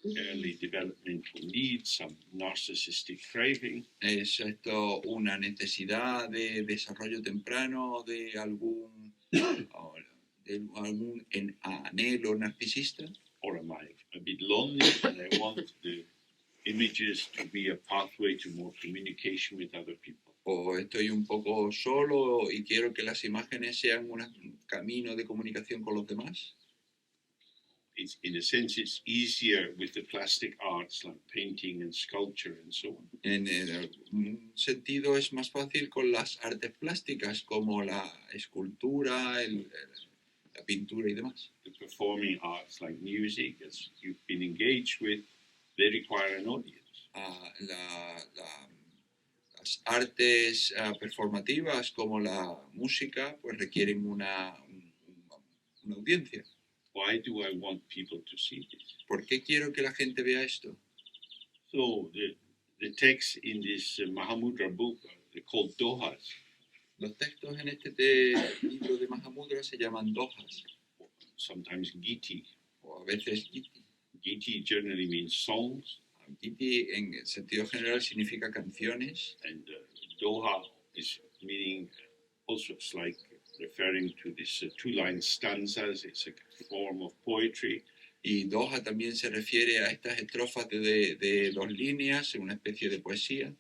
Speaker 1: early developmental need, some narcissistic craving?
Speaker 2: ¿Es esto una necesidad de desarrollo temprano de algún anhelo narcisista?
Speaker 1: Or am I a bit lonely and I want the images to be a pathway to more communication with other people?
Speaker 2: O estoy un poco solo y quiero que las imágenes sean un camino de comunicación con los demás.
Speaker 1: In a sense, it's easier with the plastic arts like painting and sculpture and so on.
Speaker 2: En un sentido es más fácil con las artes plásticas como la escultura, la pintura y demás.
Speaker 1: The performing arts like music, as you've been engaged with, they require an audience.
Speaker 2: Las artes performativas como la música pues requieren una audiencia.
Speaker 1: Why do I want people to see this?
Speaker 2: ¿Por qué quiero que la gente vea esto?
Speaker 1: So the texts in this Mahamudra book are called dohas.
Speaker 2: Los textos en este libro de Mahamudra se llaman dohas,
Speaker 1: Sometimes giti.
Speaker 2: o a veces giti.
Speaker 1: Giti generally means songs,
Speaker 2: Giti en el sentido general significa canciones,
Speaker 1: and doha is meaning also it's like referring to this two-line stanzas. It's a form of poetry.
Speaker 2: y doha también se refiere a estas estrofas de 2 líneas, una especie de poesía,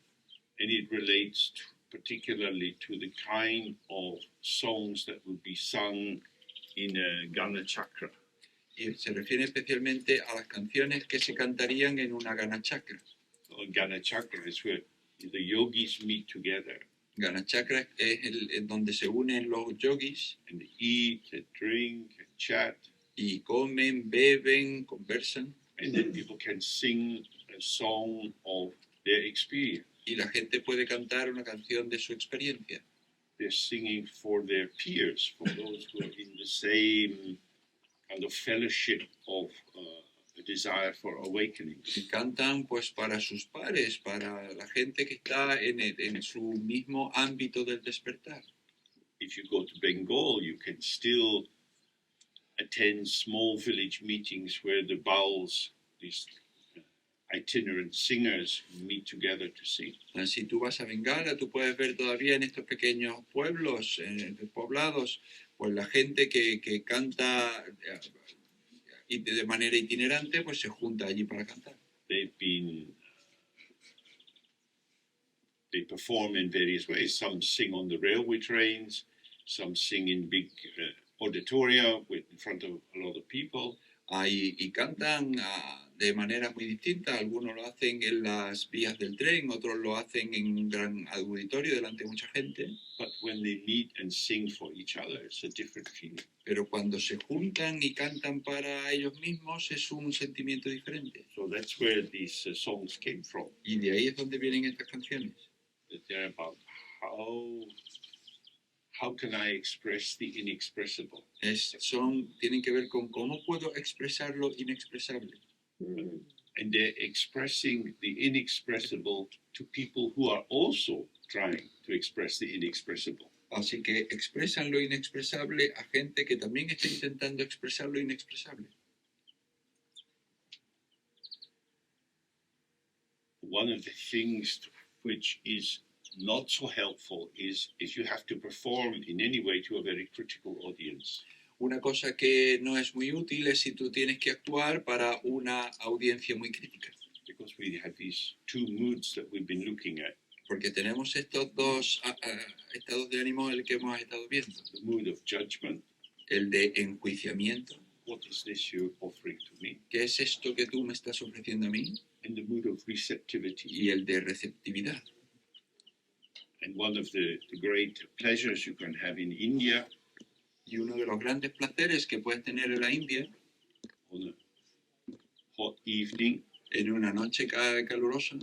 Speaker 1: And it relates particularly to the kind of songs that would be sung in a Gana Chakra.
Speaker 2: y se refiere especialmente a las canciones que se cantarían en una Gana Chakra.
Speaker 1: Gana Chakra is where the yogis meet together
Speaker 2: Gana Chakra es donde se unen los yogis
Speaker 1: and they eat, they drink, and chat.
Speaker 2: y comen, beben, conversan.
Speaker 1: And then people can sing a song of their experience.
Speaker 2: Y la gente puede cantar una canción de su experiencia.
Speaker 1: They're singing for their peers, for those who are in the same kind of fellowship of a desire for awakening.
Speaker 2: Y cantan pues para sus pares, para la gente que está en su mismo ámbito del despertar.
Speaker 1: If you go to Bengal, you can still attend small village meetings where the Bauls, these itinerant singers, meet together to sing.
Speaker 2: Si tú vas a Bengala, tú puedes ver todavía en estos pequeños pueblos, poblados, pues la gente que canta y de manera itinerante, pues se junta allí para cantar.
Speaker 1: They perform in various ways. Some sing on the railway trains, some sing in big auditoria in front of a lot of people.
Speaker 2: Y cantan de manera muy distinta. Algunos lo hacen en las vías del tren, otros lo hacen en un gran auditorio delante de mucha gente.
Speaker 1: But when they meet and sing for each other, it's a different feeling.
Speaker 2: Pero cuando se juntan y cantan para ellos mismos es un sentimiento diferente.
Speaker 1: So that's where these songs came from.
Speaker 2: Y de ahí es donde vienen estas canciones.
Speaker 1: That they're about how can I express the inexpressible?
Speaker 2: Tienen que ver con cómo puedo expresar lo inexpresable.
Speaker 1: And they're expressing the inexpressible to people who are also trying to express the inexpressible.
Speaker 2: Así que expresan lo inexpresable a gente que también está intentando expresar lo inexpresable.
Speaker 1: One of the things which is not so helpful is if you have to perform in any way to a very critical audience.
Speaker 2: Una cosa que no es muy útil es si tú tienes que actuar para una audiencia muy crítica.
Speaker 1: Because we have these two moods that we've been looking at.
Speaker 2: Porque tenemos estos dos estados de ánimo el que hemos estado viendo.
Speaker 1: The mood of judgment.
Speaker 2: El de enjuiciamiento.
Speaker 1: What is this you're offering to me?
Speaker 2: ¿Qué es esto que tú me estás ofreciendo a mí?
Speaker 1: And the mood of receptivity.
Speaker 2: Y el de receptividad.
Speaker 1: And one of the great pleasures you can have in India.
Speaker 2: Y uno de los grandes placeres que puedes tener en la India,
Speaker 1: on a hot evening,
Speaker 2: en una noche calurosa,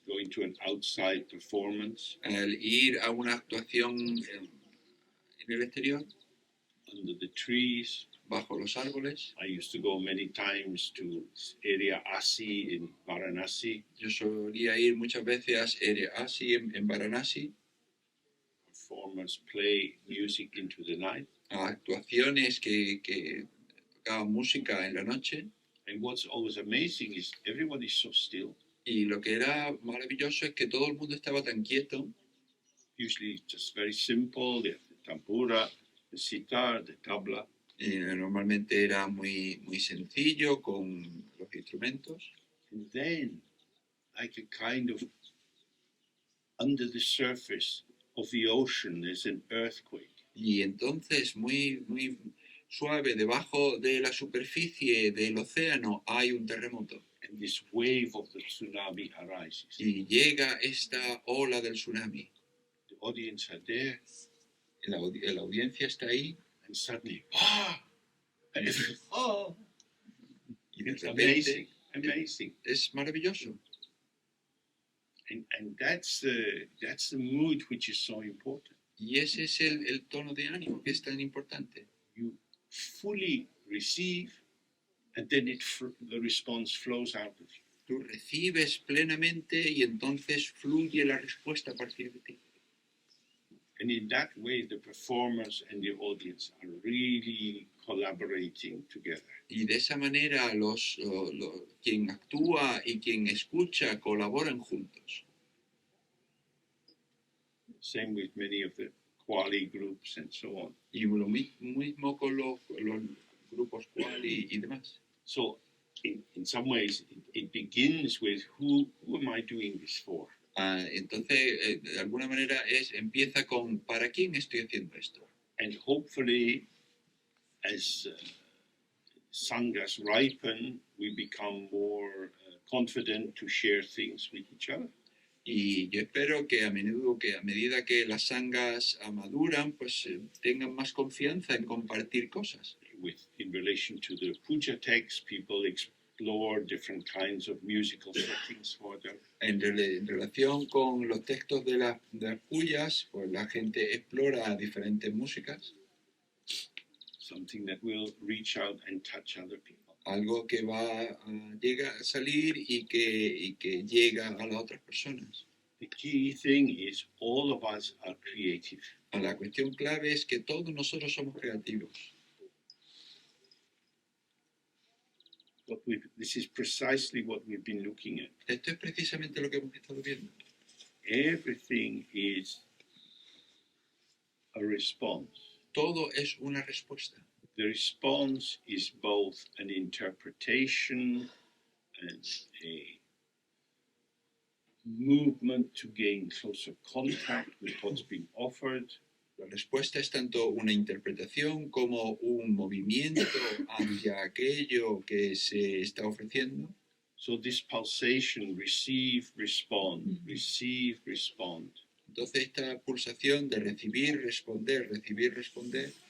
Speaker 1: going to an outside performance,
Speaker 2: el ir a una actuación en el exterior,
Speaker 1: under the trees.
Speaker 2: Bajo los árboles.
Speaker 1: I used to go many times to area Asi in Varanasi.
Speaker 2: Yo solía ir muchas veces a area Asi en Varanasi.
Speaker 1: Performers play music into the night.
Speaker 2: A actuaciones que tocaban música en la noche.
Speaker 1: And what's always amazing is everyone is so still.
Speaker 2: Y lo que era maravilloso es que todo el mundo estaba tan quieto.
Speaker 1: Usually just very simple, the tambura, the sitar, the tabla.
Speaker 2: Normalmente era muy sencillo con los instrumentos.
Speaker 1: And then, like a kind of under the surface of the ocean, there's an earthquake.
Speaker 2: Y entonces, muy suave, debajo de la superficie del océano hay un terremoto.
Speaker 1: And this wave of the tsunami arises.
Speaker 2: Y llega esta ola del tsunami.
Speaker 1: The audience are there.
Speaker 2: La audiencia está ahí.
Speaker 1: And suddenly, and
Speaker 2: y de
Speaker 1: repente, amazing.
Speaker 2: Es maravilloso.
Speaker 1: And that's the mood which is so important.
Speaker 2: Y ese es el tono de ánimo que es tan importante.
Speaker 1: You fully receive, and then the response flows out of you.
Speaker 2: Tú recibes plenamente y entonces fluye la respuesta a partir de ti.
Speaker 1: And in that way, the performers and the audience are really collaborating together.
Speaker 2: Y de esa manera quien actúa y quien escucha colaboran juntos.
Speaker 1: Same with many of the Kuali groups and so on.
Speaker 2: Y lo mismo con los grupos Kuali y demás.
Speaker 1: So, in some ways, it begins with who am I doing this for?
Speaker 2: Entonces, de alguna manera empieza con ¿para quién estoy haciendo esto?
Speaker 1: And hopefully, as sanghas ripen, we become more confident to share things with each other.
Speaker 2: Y yo espero que a medida que las sanghas maduran, pues tengan más confianza en compartir cosas.
Speaker 1: In relation to the puja texts, people explore different kinds of musical settings for them.
Speaker 2: En relación con los textos de las puyas, pues la gente explora diferentes músicas,
Speaker 1: Something that will reach out and touch other people.
Speaker 2: algo que llega a salir y que llega a las otras personas.
Speaker 1: The key thing is all of us are creative.
Speaker 2: La cuestión clave es que todos nosotros somos creativos.
Speaker 1: This is precisely what we've been looking at.
Speaker 2: Esto es precisamente lo que hemos estado viendo.
Speaker 1: Everything is a response.
Speaker 2: Todo es una respuesta.
Speaker 1: The response is both an interpretation and a movement to gain closer contact with what's being offered.
Speaker 2: La respuesta es tanto una interpretación como un movimiento hacia aquello que se está ofreciendo.
Speaker 1: So this pulsation, receive, respond, receive, respond.
Speaker 2: Entonces esta pulsación de recibir, responder,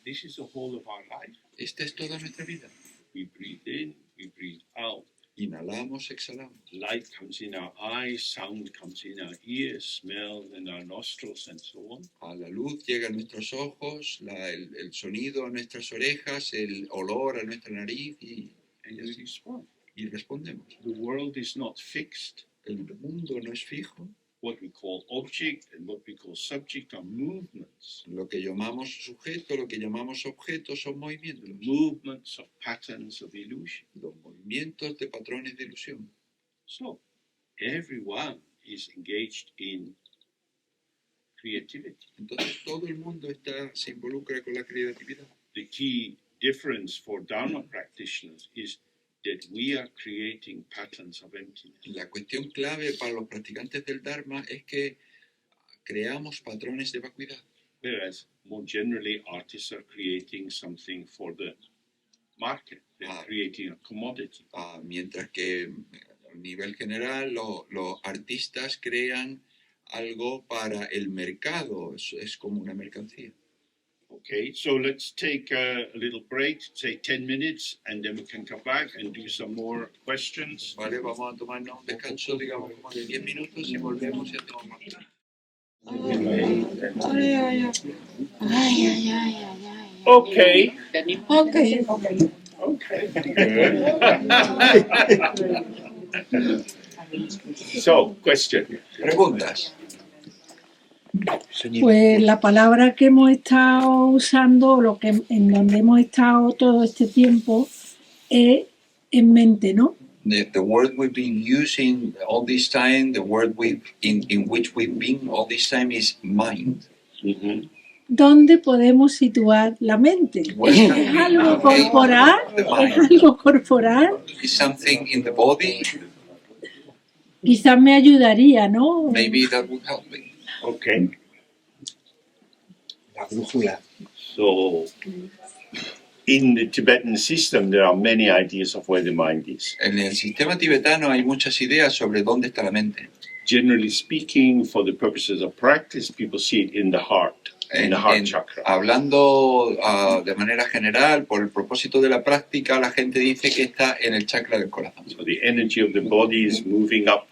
Speaker 1: This is the whole of our life.
Speaker 2: esta es toda nuestra vida.
Speaker 1: We breathe in, we breathe out.
Speaker 2: Inhalamos, exhalamos.
Speaker 1: Light comes in our eyes, sound comes in our ears, smell in our nostrils, and so on.
Speaker 2: A la luz llega a nuestros ojos, el sonido a nuestras orejas, el olor a nuestra nariz
Speaker 1: And we respond.
Speaker 2: y respondemos.
Speaker 1: The world is not fixed.
Speaker 2: El mundo no es fijo.
Speaker 1: What we call object and what we call subject are movements.
Speaker 2: Lo que llamamos sujeto, lo que llamamos objeto son movimientos.
Speaker 1: Movements of patterns of illusion.
Speaker 2: Los movimientos de patrones de ilusión.
Speaker 1: So, everyone is engaged in creativity.
Speaker 2: Entonces todo el mundo se involucra con la creatividad.
Speaker 1: The key difference for Dharma practitioners is that we are creating patterns of emptiness.
Speaker 2: La cuestión clave para los practicantes del Dharma es que creamos patrones de vacuidad.
Speaker 1: Whereas, more generally, artists are creating something for the market. They're creating a commodity.
Speaker 2: Mientras que a nivel general los artistas crean algo para el mercado, es como una mercancía.
Speaker 1: Okay, so let's take a little break, say 10 minutes, and then we can come back and do some more questions.
Speaker 2: Vale, vamos a tomarnos un descanso, digamos, como de 10 minutos y volvemos y hacemos más.
Speaker 1: Okay.
Speaker 5: Okay.
Speaker 1: So, question.
Speaker 2: Preguntas.
Speaker 5: Pues la palabra que hemos estado usando, en donde hemos estado todo este tiempo, es en mente, ¿no?
Speaker 2: The word we've been using all this time, the word in which we've been all this time is mind.
Speaker 1: Mm-hmm.
Speaker 5: ¿Dónde podemos situar la mente?
Speaker 2: Well,
Speaker 5: ¿Es algo
Speaker 2: okay.
Speaker 5: corporal?
Speaker 2: The
Speaker 5: ¿Es
Speaker 2: mind.
Speaker 5: algo corporal?
Speaker 2: Is something in the body?
Speaker 5: Quizás me ayudaría, ¿no?
Speaker 2: Maybe that would help me.
Speaker 1: Okay.
Speaker 3: La brújula.
Speaker 1: So, in the Tibetan system, there are many ideas of where the mind is.
Speaker 2: En el sistema tibetano hay muchas ideas sobre dónde está la mente.
Speaker 1: Generally speaking, for the purposes of practice, people see it in the heart, in the heart chakra.
Speaker 2: Hablando de manera general, por el propósito de la práctica, la gente dice que está en el chakra del corazón.
Speaker 1: So the energy of the body is moving up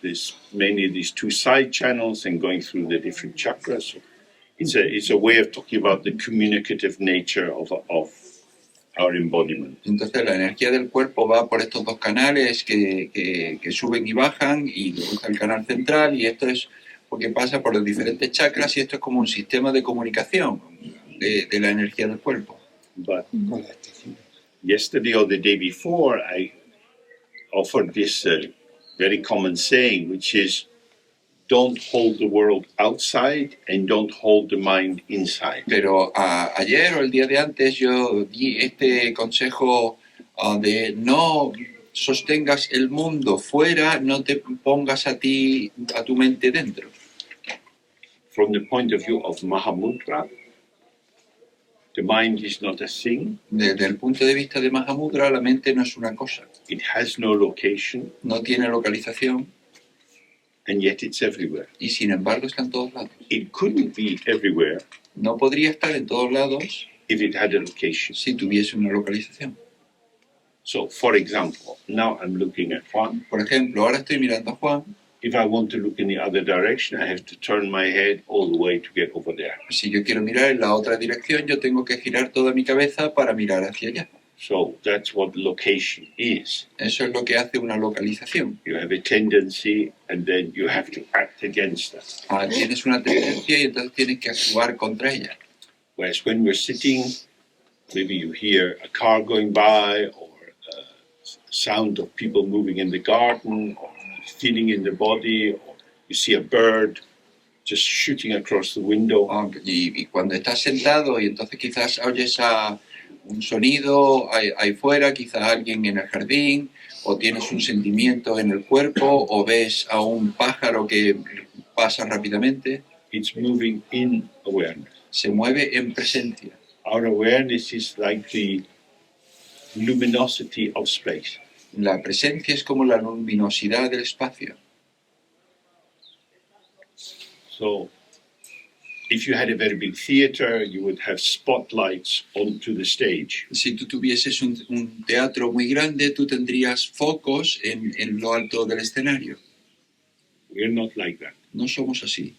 Speaker 1: mainly these two side channels and going through the different chakras. So it's a way of talking about the communicative nature of our embodiment.
Speaker 2: Entonces la energía del cuerpo va por estos dos canales que suben y bajan, y luego está el canal central, y esto es porque pasa por los diferentes chakras, y esto es como un sistema de comunicación de la energía del cuerpo.
Speaker 1: But yesterday or the day before, I offered this very common saying, which is, don't hold the world outside and don't hold the mind inside.
Speaker 2: Pero ayer o el día de antes yo di este consejo de no sostengas el mundo fuera, no te pongas a tu mente dentro.
Speaker 1: From the point of view of Mahamudra, the mind is not a thing.
Speaker 2: Desde el punto de vista de Mahamudra, la mente no es una cosa,
Speaker 1: It has no location,
Speaker 2: no tiene localización,
Speaker 1: and yet it's everywhere.
Speaker 2: y sin embargo está en todos lados.
Speaker 1: It couldn't be everywhere
Speaker 2: No podría estar en todos lados
Speaker 1: if it had a location.
Speaker 2: si tuviese una localización.
Speaker 1: So, for example, now I'm looking at Juan.
Speaker 2: Por ejemplo, ahora estoy mirando a Juan.
Speaker 1: If I want to look in the other direction, I have to turn my head all the way to get over there.
Speaker 2: Si yo quiero mirar en la otra dirección, yo tengo que girar toda mi cabeza para mirar hacia allá.
Speaker 1: So that's what location is.
Speaker 2: Eso es lo que hace una localización.
Speaker 1: You have a tendency and then you have to act against that.
Speaker 2: Tienes una tendencia y entonces tienes que actuar contra ella.
Speaker 1: Whereas when we're sitting, maybe you hear a car going by or sound of people moving in the garden or feeling in the body, or you see a bird just shooting across the window.
Speaker 2: Y cuando estás sentado y entonces quizás oyes un sonido ahí fuera, quizás alguien en el jardín, o tienes un sentimiento en el cuerpo, o ves a un pájaro que pasa rápidamente.
Speaker 1: It's moving in awareness.
Speaker 2: Se mueve en presencia.
Speaker 1: Our awareness is like the luminosity of space.
Speaker 2: La presencia es como la luminosidad del espacio.
Speaker 1: So, if you had a very big theater, you would have spotlights onto the stage.
Speaker 2: Si tú tuvieses un teatro muy grande, tú tendrías focos en lo alto del escenario.
Speaker 1: We're not like that.
Speaker 2: No somos así.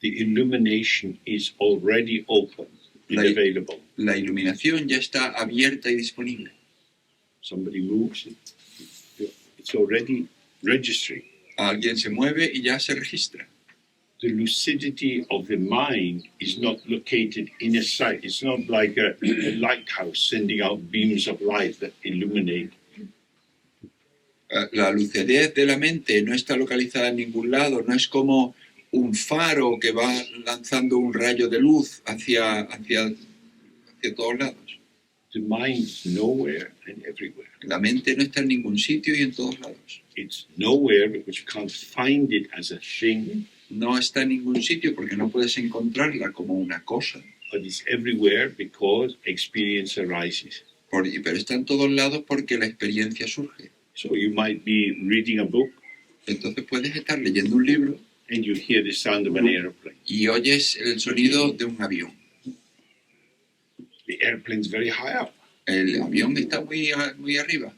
Speaker 1: The illumination is already open and available.
Speaker 2: La iluminación ya está abierta y disponible.
Speaker 1: Somebody moves, it's already registering.
Speaker 2: Alguien se mueve y ya se registra.
Speaker 1: The lucidity of the mind is not located in a sight. It's not like a lighthouse sending out beams of light that illuminate.
Speaker 2: La lucidez de la mente no está localizada en ningún lado, no es como un faro que va lanzando un rayo de luz hacia todos lados.
Speaker 1: The mind is nowhere and everywhere.
Speaker 2: La mente no está en ningún sitio y en todos lados.
Speaker 1: It's nowhere because you can't find it as a thing.
Speaker 2: No está en ningún sitio porque no puedes encontrarla como una cosa.
Speaker 1: But it's everywhere because experience arises.
Speaker 2: Pero está en todos lados porque la experiencia surge.
Speaker 1: So you might be reading a book
Speaker 2: Entonces puedes estar leyendo un libro
Speaker 1: and you hear the sound of an airplane.
Speaker 2: y oyes el sonido de un avión.
Speaker 1: The airplane's very high up.
Speaker 2: El avión está muy arriba.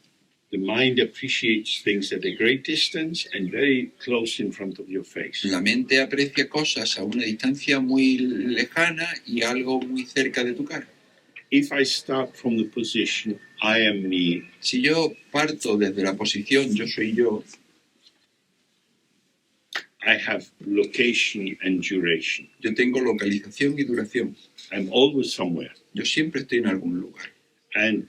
Speaker 1: The mind appreciates things at a great distance and very close in front of your face.
Speaker 2: La mente aprecia cosas a una distancia muy lejana y algo muy cerca de tu cara.
Speaker 1: If I start from the position, I am me,
Speaker 2: Si yo parto desde la posición yo soy yo,
Speaker 1: I have location and duration.
Speaker 2: yo tengo localización y duración.
Speaker 1: I'm always somewhere.
Speaker 2: Yo siempre estoy en algún lugar.
Speaker 1: And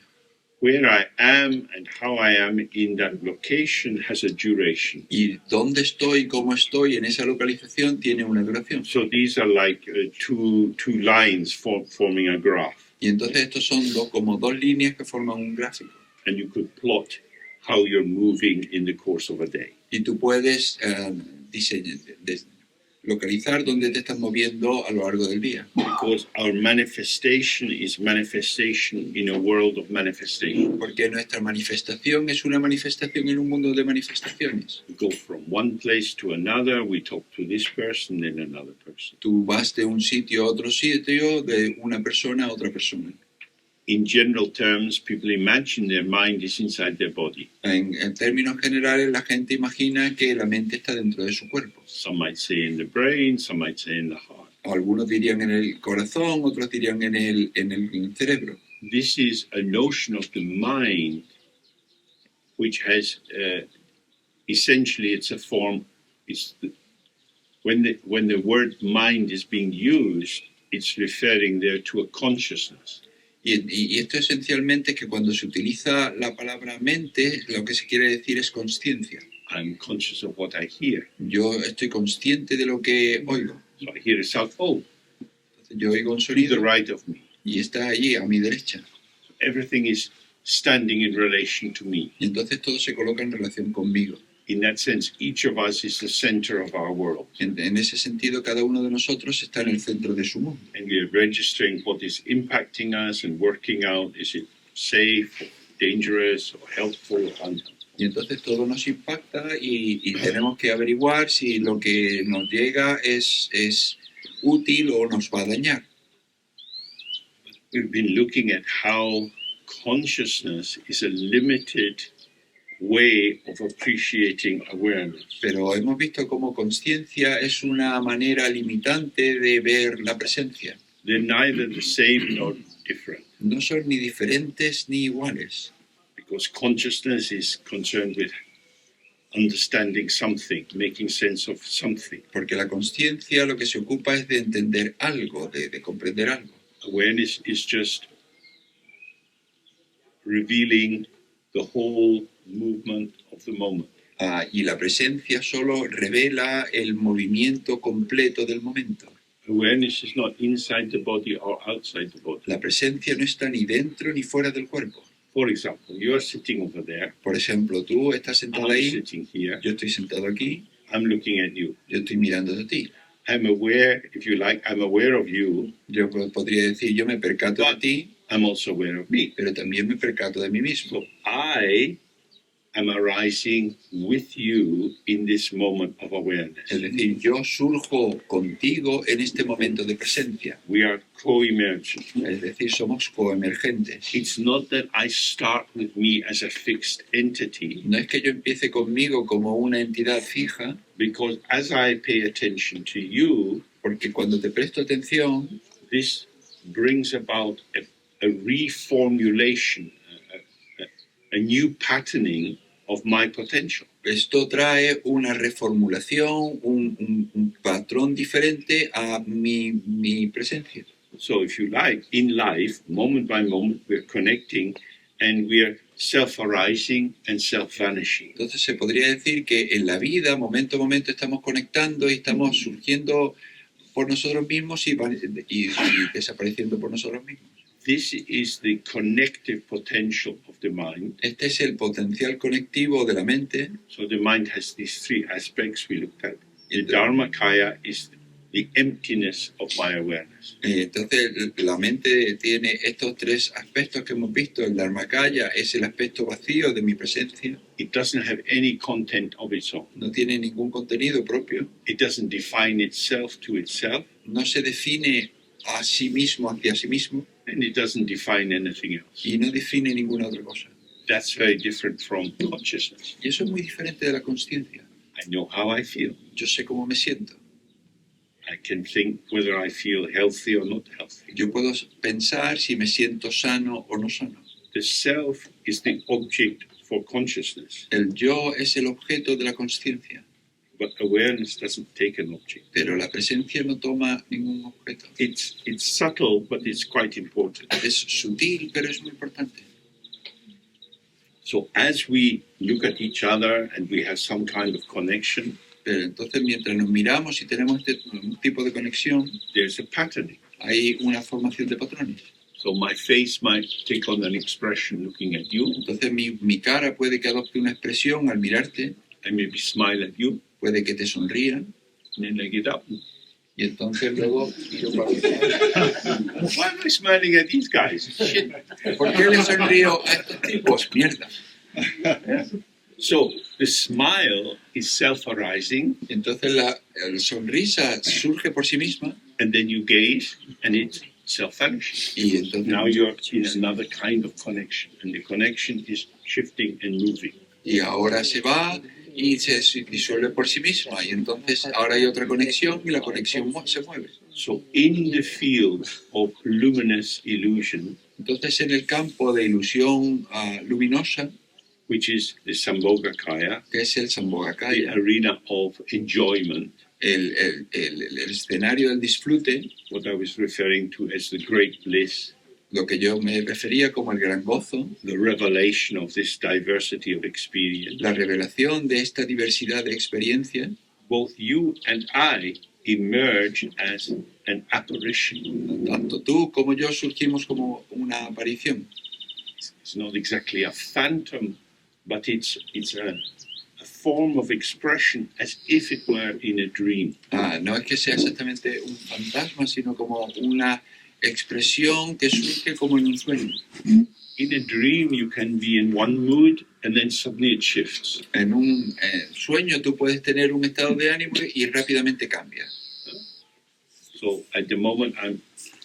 Speaker 1: where I am and how I am in that location has a duration.
Speaker 2: Y dónde estoy, cómo estoy en esa localización tiene una duración.
Speaker 1: So these are like two lines forming a graph.
Speaker 2: Y entonces estos son como dos líneas que forman un gráfico.
Speaker 1: And you could plot how you're moving in the course of a day.
Speaker 2: Y tú puedes localizar dónde te estás moviendo a lo largo del día.
Speaker 1: Because our manifestation is manifestation in a world of manifestation.
Speaker 2: Porque nuestra manifestación es una manifestación en un mundo de manifestaciones.
Speaker 1: We go from one place to another, we talk to this person, then another person.
Speaker 2: Tú vas de un sitio a otro sitio, de una persona a otra persona.
Speaker 1: In general terms, people imagine their mind is inside their body.
Speaker 2: En términos generales, la gente imagina que la mente está dentro de su cuerpo.
Speaker 1: Some might say in the brain, some might say in the heart.
Speaker 2: Algunos dirían en el corazón, otros dirían en el cerebro.
Speaker 1: This is a notion of the mind which has essentially it's a form. When the word mind is being used, it's referring there to a consciousness.
Speaker 2: Y esto esencialmente es que cuando se utiliza la palabra mente, lo que se quiere decir es consciencia.
Speaker 1: I'm conscious of what I hear.
Speaker 2: Yo estoy consciente de lo que oigo.
Speaker 1: So I hear a sound, oh,
Speaker 2: Entonces yo oigo un
Speaker 1: to the
Speaker 2: sonido
Speaker 1: right of me.
Speaker 2: y está allí a mi derecha.
Speaker 1: Everything is standing in relation to me.
Speaker 2: Y entonces todo se coloca en relación conmigo.
Speaker 1: In that sense, each of us is the center of our world.
Speaker 2: En ese sentido, cada uno de nosotros está en el centro de su mundo.
Speaker 1: And we are registering what is impacting us and working out, is it safe, or dangerous, or helpful, or unhelpful.
Speaker 2: Y entonces todo nos impacta y tenemos que averiguar si lo que nos llega es útil o nos va a dañar.
Speaker 1: We've been looking at how consciousness is a limited way of appreciating awareness.
Speaker 2: Pero hemos visto cómo conciencia es una manera limitante de ver la presencia.
Speaker 1: They're neither the same nor different,
Speaker 2: No son ni diferentes ni iguales,
Speaker 1: because consciousness is concerned with understanding something, making sense of something.
Speaker 2: porque la conciencia lo que se ocupa es de entender algo, de comprender algo.
Speaker 1: Awareness is just revealing the whole movement of the moment.
Speaker 2: Y la presencia solo revela el movimiento completo del momento.
Speaker 1: Awareness is not inside the body or outside the body.
Speaker 2: La presencia no está ni dentro ni fuera del cuerpo.
Speaker 1: For example, you are sitting over there,
Speaker 2: Por ejemplo, tú estás sentado
Speaker 1: I'm
Speaker 2: ahí,
Speaker 1: sitting here,
Speaker 2: yo estoy sentado aquí,
Speaker 1: I'm looking at you.
Speaker 2: yo estoy mirando a ti.
Speaker 1: I'm aware, if you like, I'm aware of you,
Speaker 2: Yo podría decir, yo me percato de ti,
Speaker 1: I'm also aware of me.
Speaker 2: pero también me percato de mí mismo.
Speaker 1: So I am arising with you in this moment of awareness.
Speaker 2: Es decir, yo surjo contigo en este momento de presencia.
Speaker 1: We are co-emergent.
Speaker 2: Es decir, somos coemergentes.
Speaker 1: It's not that I start with me as a fixed entity,
Speaker 2: No es que yo empiece conmigo como una entidad fija,
Speaker 1: because as I pay attention to you,
Speaker 2: porque cuando te presto atención,
Speaker 1: this brings about a reformulation, a new patterning of my potential.
Speaker 2: esto trae una reformulación, un patrón diferente a mi presencia.
Speaker 1: So if you like, in life, moment by moment, we're connecting and we're self-arising and self-vanishing.
Speaker 2: Entonces se podría decir que en la vida, momento a momento, estamos conectando y estamos surgiendo por nosotros mismos y desapareciendo por nosotros mismos.
Speaker 1: This is the connective potential of the mind.
Speaker 2: Este es el potencial conectivo de la mente.
Speaker 1: So the mind has these three aspects we looked at. The Dharmakaya is the emptiness of my awareness.
Speaker 2: Entonces la mente tiene estos tres aspectos que hemos visto. El Dharmakaya es el aspecto vacío de mi presencia.
Speaker 1: It doesn't have any content of its own.
Speaker 2: No tiene ningún contenido propio.
Speaker 1: It doesn't define itself to itself,
Speaker 2: No se define a sí mismo hacia sí mismo
Speaker 1: and it doesn't define anything else.
Speaker 2: y no define ninguna otra cosa.
Speaker 1: That's very different from consciousness.
Speaker 2: Y eso es muy diferente de la consciencia.
Speaker 1: I know how I feel.
Speaker 2: Yo sé cómo me siento.
Speaker 1: I can think whether I feel healthy or not healthy.
Speaker 2: Yo puedo pensar si me siento sano o no sano.
Speaker 1: The self is the object for consciousness,
Speaker 2: El yo es el objeto de la consciencia,
Speaker 1: but awareness doesn't take an object.
Speaker 2: pero la presencia no toma ningún objeto.
Speaker 1: It's subtle, but it's quite important.
Speaker 2: Es sutil, pero es muy importante.
Speaker 1: So as we look at each other and we have some kind of connection,
Speaker 2: Pero entonces, mientras nos miramos y tenemos un tipo de conexión,
Speaker 1: there's a patterning.
Speaker 2: hay una formación de patrones.
Speaker 1: So my face might take on an expression looking at you.
Speaker 2: Entonces, mi cara puede que adopte una expresión al mirarte,
Speaker 1: I maybe smile at you,
Speaker 2: puede que te sonría,
Speaker 1: and then I get up.
Speaker 2: y entonces luego,
Speaker 1: Why am I smiling at these guys? Shit.
Speaker 2: ¿por qué le sonrío a estos tipos? Mierda.
Speaker 1: So the smile is self-arising,
Speaker 2: Entonces la sonrisa surge por sí misma,
Speaker 1: and then you gaze, and it's self-vanishing.
Speaker 2: y entonces
Speaker 1: Now you're in another kind of connection, and the connection is shifting and moving.
Speaker 2: y ahora se va y se disuelve por sí misma, y entonces ahora hay otra conexión y la conexión se mueve.
Speaker 1: So in the field of luminous illusion,
Speaker 2: Entonces en el campo de ilusión luminosa,
Speaker 1: which is the Sambhogakaya,
Speaker 2: que es el
Speaker 1: the
Speaker 2: Sambhogakaya,
Speaker 1: arena of enjoyment,
Speaker 2: el escenario del disfrute,
Speaker 1: what I was referring to as the great bliss,
Speaker 2: lo que yo me refería como el gran gozo,
Speaker 1: the revelation of this diversity of experience,
Speaker 2: la revelación de esta diversidad de experiencias,
Speaker 1: both you and I emerge as an apparition.
Speaker 2: tanto tú como yo surgimos como una aparición.
Speaker 1: It's not exactly a phantom, but it's a form of expression as if it were in a dream.
Speaker 2: No es que sea exactamente un fantasma, sino como una expresión que surge como en un sueño.
Speaker 1: In a dream, you can be in one mood and then suddenly it shifts.
Speaker 2: En un sueño tú puedes tener un estado de ánimo y rápidamente cambia.
Speaker 1: So at the moment, I'm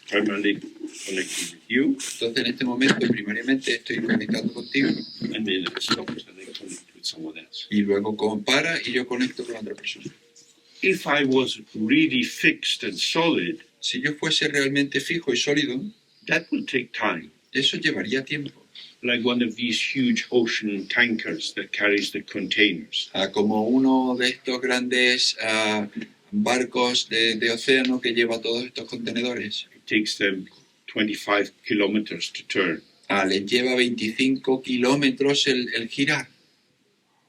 Speaker 1: primarily connecting with you,
Speaker 2: Entonces en este momento primariamente estoy conectando contigo
Speaker 1: and then it stops and then connect with someone else.
Speaker 2: y luego compara y yo conecto con otra persona.
Speaker 1: If I was really fixed and solid,
Speaker 2: Si yo fuese realmente fijo y sólido,
Speaker 1: that will take time.
Speaker 2: eso llevaría tiempo.
Speaker 1: Like one of these huge ocean tankers that carries the containers.
Speaker 2: Como uno de estos grandes barcos de océano que lleva todos estos contenedores.
Speaker 1: It takes them 25 kilometers to turn.
Speaker 2: Les lleva 25 kilómetros el girar.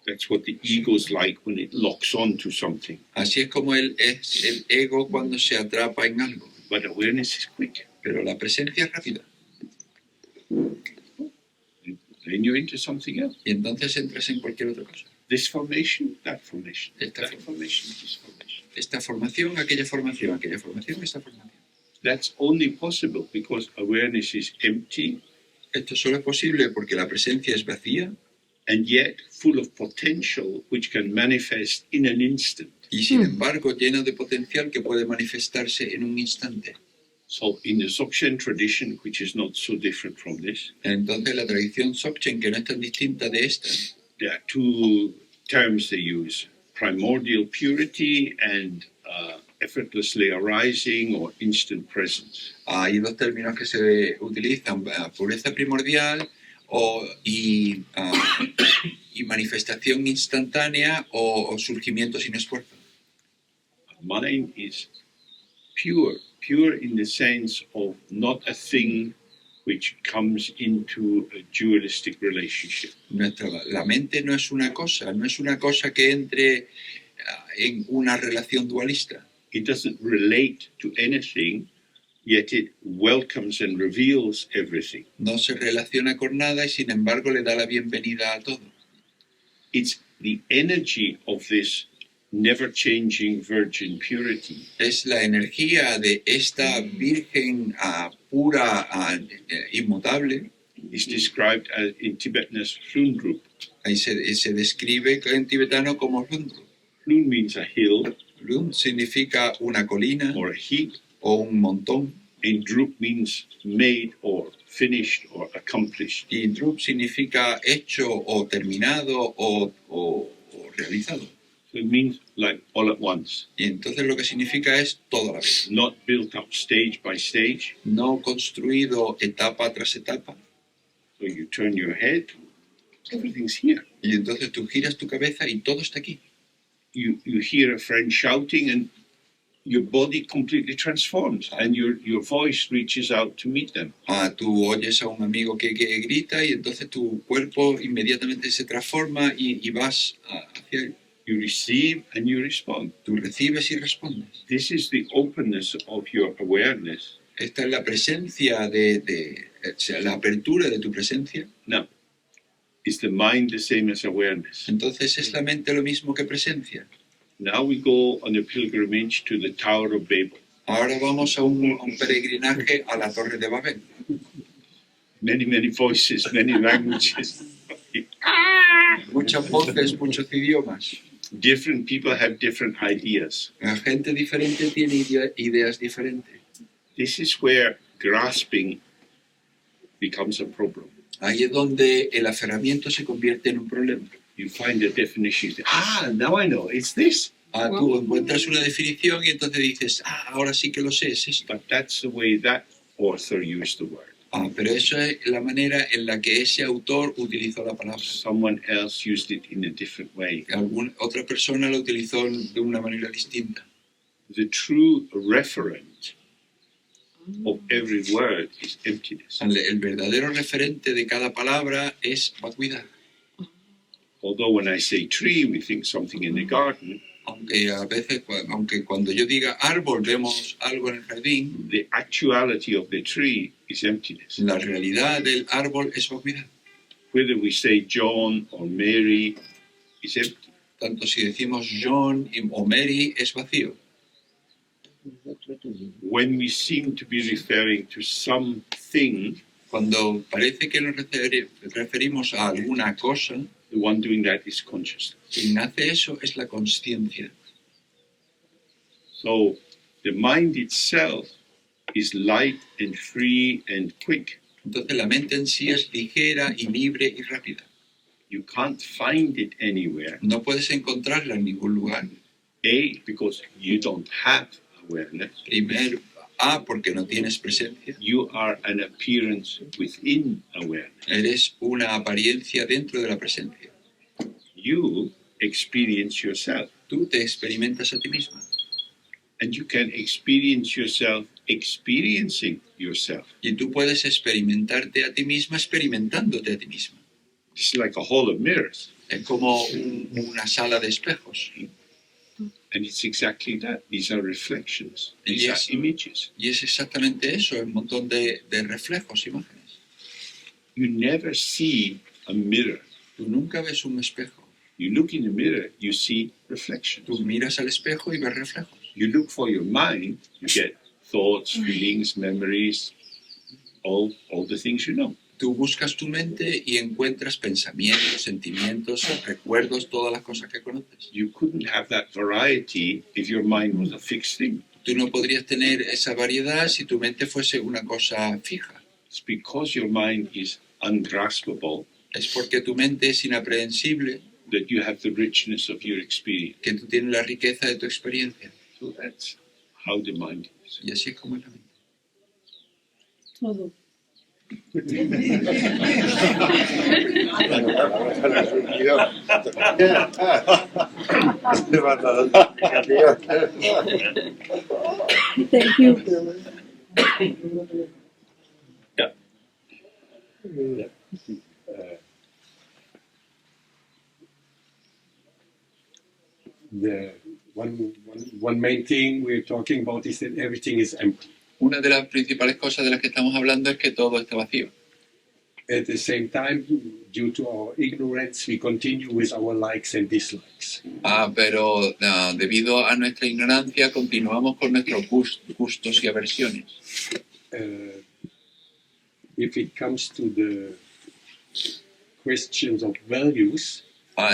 Speaker 1: That's what the ego's like when it locks onto something.
Speaker 2: Así es como es el ego cuando se atrapa en algo.
Speaker 1: But awareness is quick.
Speaker 2: Pero la presencia es rápida.
Speaker 1: Then you're into something else.
Speaker 2: Y entonces entras en cualquier otra cosa.
Speaker 1: This formation, that formation.
Speaker 2: Esta
Speaker 1: That formation, this formation.
Speaker 2: Esta formación, aquella formación, esta formación.
Speaker 1: That's only possible because awareness is empty
Speaker 2: Esto solo es posible porque la presencia es vacía
Speaker 1: and yet full of potential which can manifest in an instant.
Speaker 2: y sin embargo llena de potencial que puede manifestarse en un instante.
Speaker 1: So in the Dzogchen tradition, which is not so different from this,
Speaker 2: Entonces la tradición Dzogchen, que no es tan distinta de esta,
Speaker 1: there are two terms they use, primordial purity and effortlessly arising or instant presence.
Speaker 2: hay dos términos que se utilizan, pureza primordial y manifestación instantánea o surgimiento sin esfuerzo.
Speaker 1: Mind is pure in the sense of not a thing which comes into a dualistic relationship.
Speaker 2: La mente no es una cosa que entre en una relación dualista.
Speaker 1: It doesn't relate to anything, yet it welcomes and reveals everything.
Speaker 2: No se relaciona con nada y sin embargo le da la bienvenida a todo.
Speaker 1: It's the energy of this never-changing virgin purity
Speaker 2: Es la energía de esta virgen pura, inmutable.
Speaker 1: is described as, in Tibetan as Hlundrup.
Speaker 2: Ahí se describe en tibetano como Lundru.
Speaker 1: Hlund means a hill
Speaker 2: Lund significa una colina
Speaker 1: or a heap,
Speaker 2: o un montón.
Speaker 1: and Drup means made or finished or accomplished.
Speaker 2: Y Drup significa hecho o terminado o realizado.
Speaker 1: So it means like all at once,
Speaker 2: Y entonces lo que significa es todo a la vez.
Speaker 1: not built up stage by stage.
Speaker 2: No construido etapa tras etapa.
Speaker 1: So you turn your head, everything's here.
Speaker 2: Y entonces tú giras tu cabeza y todo está aquí.
Speaker 1: You hear a friend shouting and your body completely transforms and your voice reaches out to meet them.
Speaker 2: Tú oyes a un amigo que grita y entonces tu cuerpo inmediatamente se transforma y vas hacia él.
Speaker 1: You receive and you respond.
Speaker 2: Tú recibes y respondes.
Speaker 1: This is the openness of your awareness.
Speaker 2: Esta es la presencia o sea, la apertura de tu presencia.
Speaker 1: Now, is the mind the same as awareness?
Speaker 2: Entonces es la mente lo mismo que presencia.
Speaker 1: Now we go on a pilgrimage to the Tower of Babel.
Speaker 2: Ahora vamos a un peregrinaje a la Torre de Babel.
Speaker 1: Many voices, many languages.
Speaker 2: Muchas voces, muchos idiomas.
Speaker 1: Different people have different ideas.
Speaker 2: La gente diferente tiene ideas diferentes.
Speaker 1: This is where grasping becomes a problem.
Speaker 2: Ahí es donde el aferramiento se convierte en un problema.
Speaker 1: You find a definition, you say, now I know, it's this.
Speaker 2: Tú encuentras una definición y entonces dices, ahora sí que lo sé, es esto.
Speaker 1: But that's the way that author used the word.
Speaker 2: Pero eso es la manera en la que ese autor utilizó la palabra.
Speaker 1: Someone else used it in a different way.
Speaker 2: Otra persona lo utilizó de una manera distinta.
Speaker 1: The true referent of every word is emptiness.
Speaker 2: El verdadero referente de cada palabra es vacuidad.
Speaker 1: Although when I say tree, we think something in the garden,
Speaker 2: Aunque a veces, aunque cuando yo diga árbol vemos algo en el jardín,
Speaker 1: the actuality of the tree is emptiness.
Speaker 2: la realidad del árbol es vacuidad.
Speaker 1: Whether we say John or Mary, is empty.
Speaker 2: Tanto si decimos John o Mary es vacío.
Speaker 1: When we seem to be referring to something,
Speaker 2: Cuando parece que nos referimos a alguna cosa,
Speaker 1: the one doing that is consciousness.
Speaker 2: quien hace eso es la consciencia.
Speaker 1: So the mind itself is light and free and quick.
Speaker 2: Entonces la mente en sí es ligera y libre y rápida.
Speaker 1: You can't find it anywhere.
Speaker 2: No puedes encontrarla en ningún lugar.
Speaker 1: A, because you don't have awareness.
Speaker 2: Primero, porque no tienes presencia.
Speaker 1: You are an appearance within awareness.
Speaker 2: Eres una apariencia dentro de la presencia.
Speaker 1: You experience yourself.
Speaker 2: Tú te experimentas a ti misma.
Speaker 1: And you can experience yourself experiencing yourself.
Speaker 2: Y tú puedes experimentarte a ti misma experimentándote a ti misma.
Speaker 1: It's like a hall of mirrors.
Speaker 2: Es como una sala de espejos.
Speaker 1: And it's exactly that. These are reflections. These
Speaker 2: Yes.
Speaker 1: are images.
Speaker 2: Y es exactamente eso, es un montón de reflejos, imágenes.
Speaker 1: You never see a mirror.
Speaker 2: Tú nunca ves un espejo.
Speaker 1: You look in the mirror, you see reflections.
Speaker 2: Tú miras al espejo y ves reflejos.
Speaker 1: You look for your mind, you get thoughts, feelings, memories, all the things you know.
Speaker 2: Tú buscas tu mente y encuentras pensamientos, sentimientos, recuerdos, todas las cosas que conoces.
Speaker 1: You couldn't have that variety if your mind was a fixed thing.
Speaker 2: Tú no podrías tener esa variedad si tu mente fuese una cosa fija.
Speaker 1: It's because your mind is ungraspable
Speaker 2: Es porque tu mente es inaprehensible
Speaker 1: that you have the richness of your experience.
Speaker 2: que tú tienes la riqueza de tu experiencia.
Speaker 1: So that's how the mind is.
Speaker 2: Y así es como es la mente.
Speaker 5: Todo. Thank you.
Speaker 6: The one main thing we're talking about is that everything is empty.
Speaker 2: Una de las principales cosas de las que estamos hablando es que todo está vacío.
Speaker 6: At the same time, due to our ignorance, we continue with our likes and dislikes.
Speaker 2: Pero debido a nuestra ignorancia continuamos con nuestros gustos y aversiones.
Speaker 6: If it comes to the questions of values,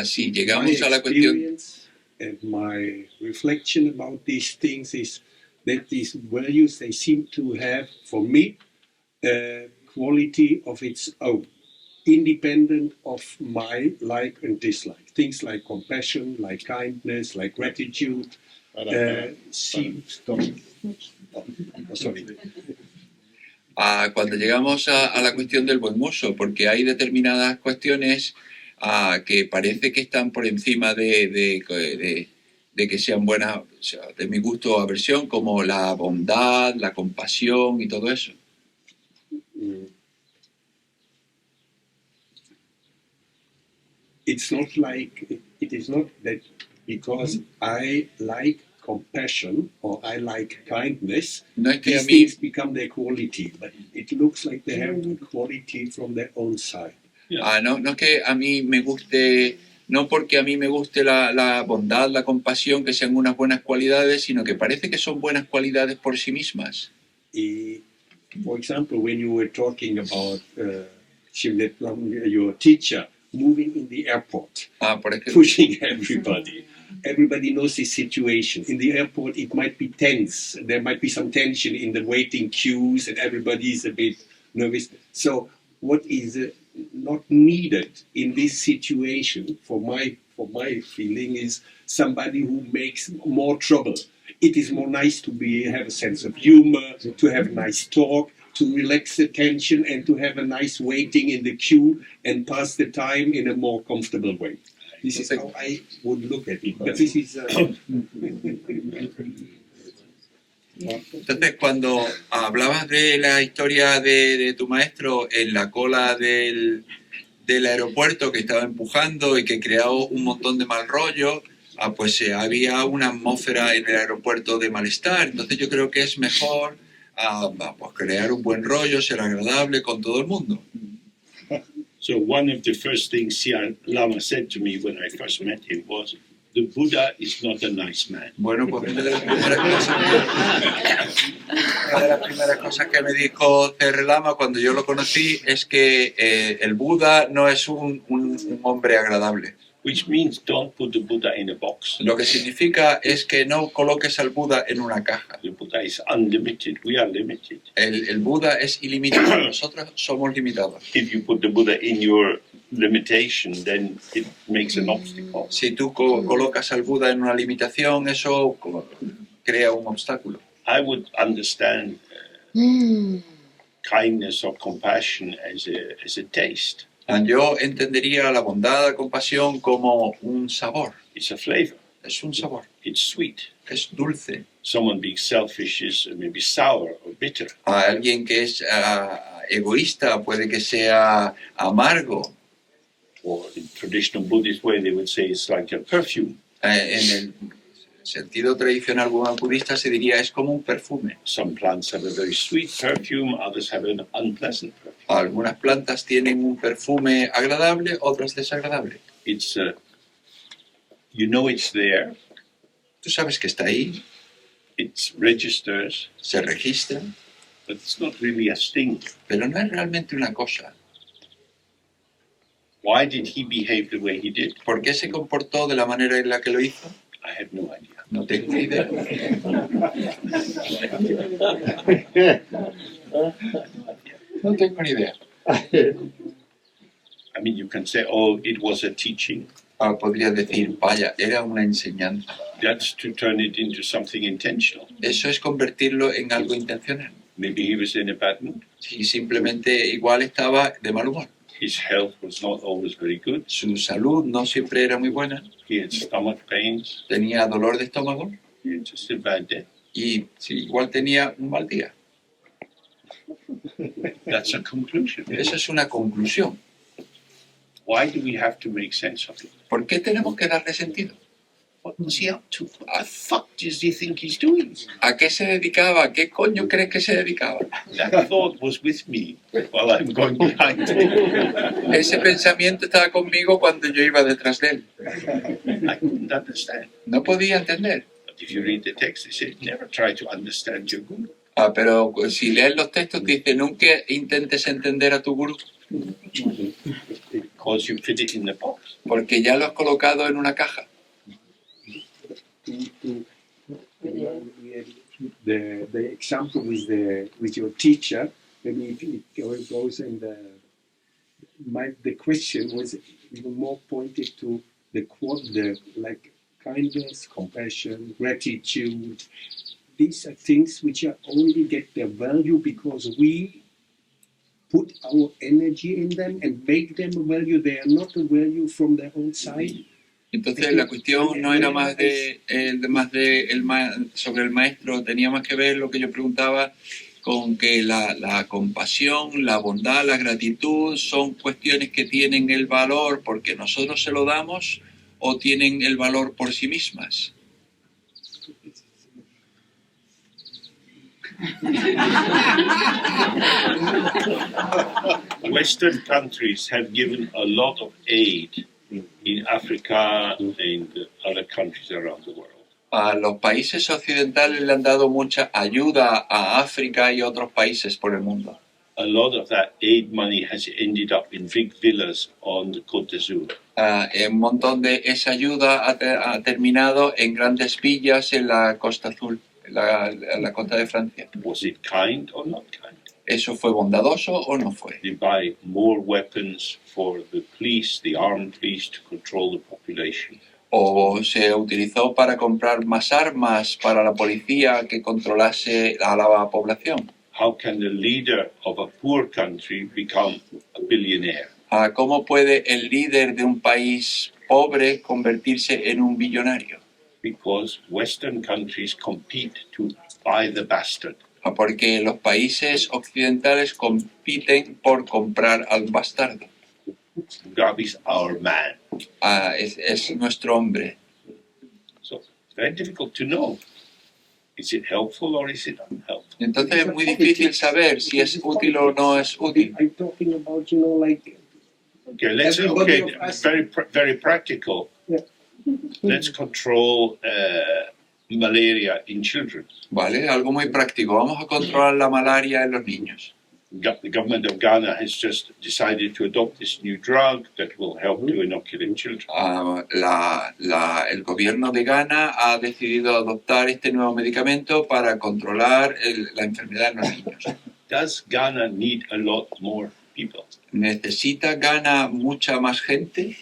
Speaker 2: Si
Speaker 6: my
Speaker 2: llegamos a la cuestión,
Speaker 6: experience and my reflection about these things is that these values, they seem to have, for me, a quality of its own, independent of my like and dislike. Things like compassion, like kindness, like gratitude, seem... Oh, sorry.
Speaker 2: cuando llegamos a la cuestión del buen uso, porque hay determinadas cuestiones que parece que están por encima de que sean buenas, o sea, de mi gusto o aversión, como la bondad, la compasión y todo eso.
Speaker 6: It's not like, it is not that because I like compassion or I like kindness,
Speaker 2: No es que a
Speaker 6: these
Speaker 2: mí,
Speaker 6: things become their quality, but it looks like they have the quality from their own side.
Speaker 2: no es que a mí me guste, no porque a mí me guste la bondad, la compasión, que sean unas buenas cualidades, sino que parece que son buenas cualidades por sí mismas.
Speaker 6: For example, when you were talking about your teacher moving in the airport,
Speaker 2: Por ejemplo,
Speaker 6: pushing everybody. Everybody knows this situation. In the airport, it might be tense. There might be some tension in the waiting queues, and everybody is a bit nervous. So, what is not needed in this situation, for my feeling, is somebody who makes more trouble. It is more nice to have a sense of humor, to have a nice talk, to relax the tension, and to have a nice waiting in the queue and pass the time in a more comfortable way. This is how I would look at it. But this is...
Speaker 2: Entonces, cuando hablabas de la historia de tu maestro en la cola del aeropuerto que estaba empujando y que creó un montón de mal rollo, pues había una atmósfera en el aeropuerto de malestar. Entonces yo creo que es mejor pues crear un buen rollo, ser agradable con todo el mundo.
Speaker 1: So one of the first things Sian Lama said to me when I first met him was, the Buddha is not a nice man.
Speaker 2: Bueno, pues una de las primeras cosas que me dijo Sri Lama cuando yo lo conocí es que el Buda no es un hombre agradable.
Speaker 1: which means don't put the Buddha in a box.
Speaker 2: Lo que significa es que no coloques al Buda en una caja.
Speaker 1: The Buddha is unlimited. We are limited.
Speaker 2: El Buda es ilimitado, nosotros somos limitados.
Speaker 1: If you put the Buddha in your limitation, then it makes an obstacle.
Speaker 2: Si tú colocas al Buda en una limitación, eso crea un obstáculo.
Speaker 1: I would understand kindness or compassion as a taste.
Speaker 2: Yo entendería la bondad, la compasión como un sabor.
Speaker 1: It's a flavor.
Speaker 2: Es un sabor.
Speaker 1: It's sweet.
Speaker 2: Es dulce.
Speaker 1: Someone being selfish is maybe sour or bitter.
Speaker 2: A alguien que es egoísta puede que sea amargo.
Speaker 1: Or in traditional Buddhist way, they would say it's like a perfume.
Speaker 2: En el sentido tradicional budista se diría es como un perfume.
Speaker 1: Some plants have a very sweet perfume, others have an unpleasant perfume.
Speaker 2: Algunas plantas tienen un perfume agradable, otras desagradable.
Speaker 1: It's you know it's there.
Speaker 2: Tú sabes que está ahí,
Speaker 1: It registers,
Speaker 2: se registra,
Speaker 1: but it's not really a thing.
Speaker 2: pero no es realmente una cosa.
Speaker 1: Why did he behave the way he did?
Speaker 2: ¿Por qué se comportó de la manera en la que lo hizo?
Speaker 1: I have no idea.
Speaker 2: No tengo ni idea. No tengo ni idea.
Speaker 1: I mean, you can say, oh, it was a teaching.
Speaker 2: Podría decir, vaya, era una enseñanza.
Speaker 1: That's to turn it into something intentional.
Speaker 2: Eso es convertirlo en algo intencional.
Speaker 1: Maybe he was in a bad mood.
Speaker 2: Si simplemente igual estaba de mal humor.
Speaker 1: His health was not always very good.
Speaker 2: Su salud no siempre era muy buena.
Speaker 1: He had stomach pains.
Speaker 2: Tenía dolor de estómago
Speaker 1: He had just a bad day.
Speaker 2: y sí, igual tenía un mal día.
Speaker 1: That's a conclusion.
Speaker 2: Esa es una conclusión.
Speaker 1: Why do we have to make sense of it?
Speaker 2: ¿Por qué tenemos que darle sentido?
Speaker 1: What was he up to? What the fuck does he think he's doing?
Speaker 2: ¿A qué se dedicaba? ¿A qué coño crees que se dedicaba?
Speaker 1: That thought was with me while I'm going behind him.
Speaker 2: Ese pensamiento estaba conmigo cuando yo iba detrás de él.
Speaker 1: I couldn't understand.
Speaker 2: No podía entender.
Speaker 1: But if you read the text, it says, never try to understand your guru.
Speaker 2: Pero si lees los textos dice, nunca intentes entender a tu gurú,
Speaker 1: Because you fit it in the box.
Speaker 2: porque ya lo has colocado en una caja.
Speaker 6: The example with your teacher, maybe if it goes in the question was even more pointed to the quote, like kindness, compassion, gratitude. These are things which are only get their value because we put our energy in them and make them a value. They are not a value from their own side.
Speaker 2: Entonces la cuestión no era más sobre el maestro, tenía más que ver lo que yo preguntaba con que la compasión, la bondad, la gratitud son cuestiones que tienen el valor porque nosotros se lo damos o tienen el valor por sí mismas.
Speaker 1: Western countries have given a lot of aid in Africa and other countries around the world.
Speaker 2: A los países occidentales le han dado mucha ayuda a África y otros países por el mundo.
Speaker 1: A lot of that aid money has ended up in big villas on the Côte d'Azur.
Speaker 2: Un montón de esa ayuda ha terminado en grandes villas en la Costa Azul, en la costa de Francia.
Speaker 1: Was it kind or not kind?
Speaker 2: ¿Eso fue bondadoso o no fue?
Speaker 1: They buy more weapons for the police, the armed police, to control the population.
Speaker 2: ¿O se utilizó para comprar más armas para la policía que controlase a la población?
Speaker 1: How can the leader of a poor country become a billionaire?
Speaker 2: ¿Cómo puede el líder de un país pobre convertirse en un billonario?
Speaker 1: Because Western countries compete to buy the bastard.
Speaker 2: Porque los países occidentales compiten por comprar al bastardo.
Speaker 1: Mugabe is our man.
Speaker 2: Es nuestro hombre.
Speaker 1: So it's very difficult to know. Is it helpful or is it unhelpful?
Speaker 2: Entonces es muy difícil saber si es útil o no es útil.
Speaker 6: I'm talking about, like.
Speaker 1: Okay, let's
Speaker 6: Everybody of us-
Speaker 1: very practical.
Speaker 6: Yeah.
Speaker 1: Let's control malaria in children.
Speaker 2: Vale, algo muy práctico. Vamos a controlar la malaria en los niños.
Speaker 1: The government of Ghana has just decided to adopt this new drug that will help to inoculate children.
Speaker 2: El gobierno de Ghana ha decidido adoptar este nuevo medicamento para controlar la enfermedad en los niños.
Speaker 1: Does Ghana need a lot more people?
Speaker 2: ¿Necesita Ghana mucha más gente?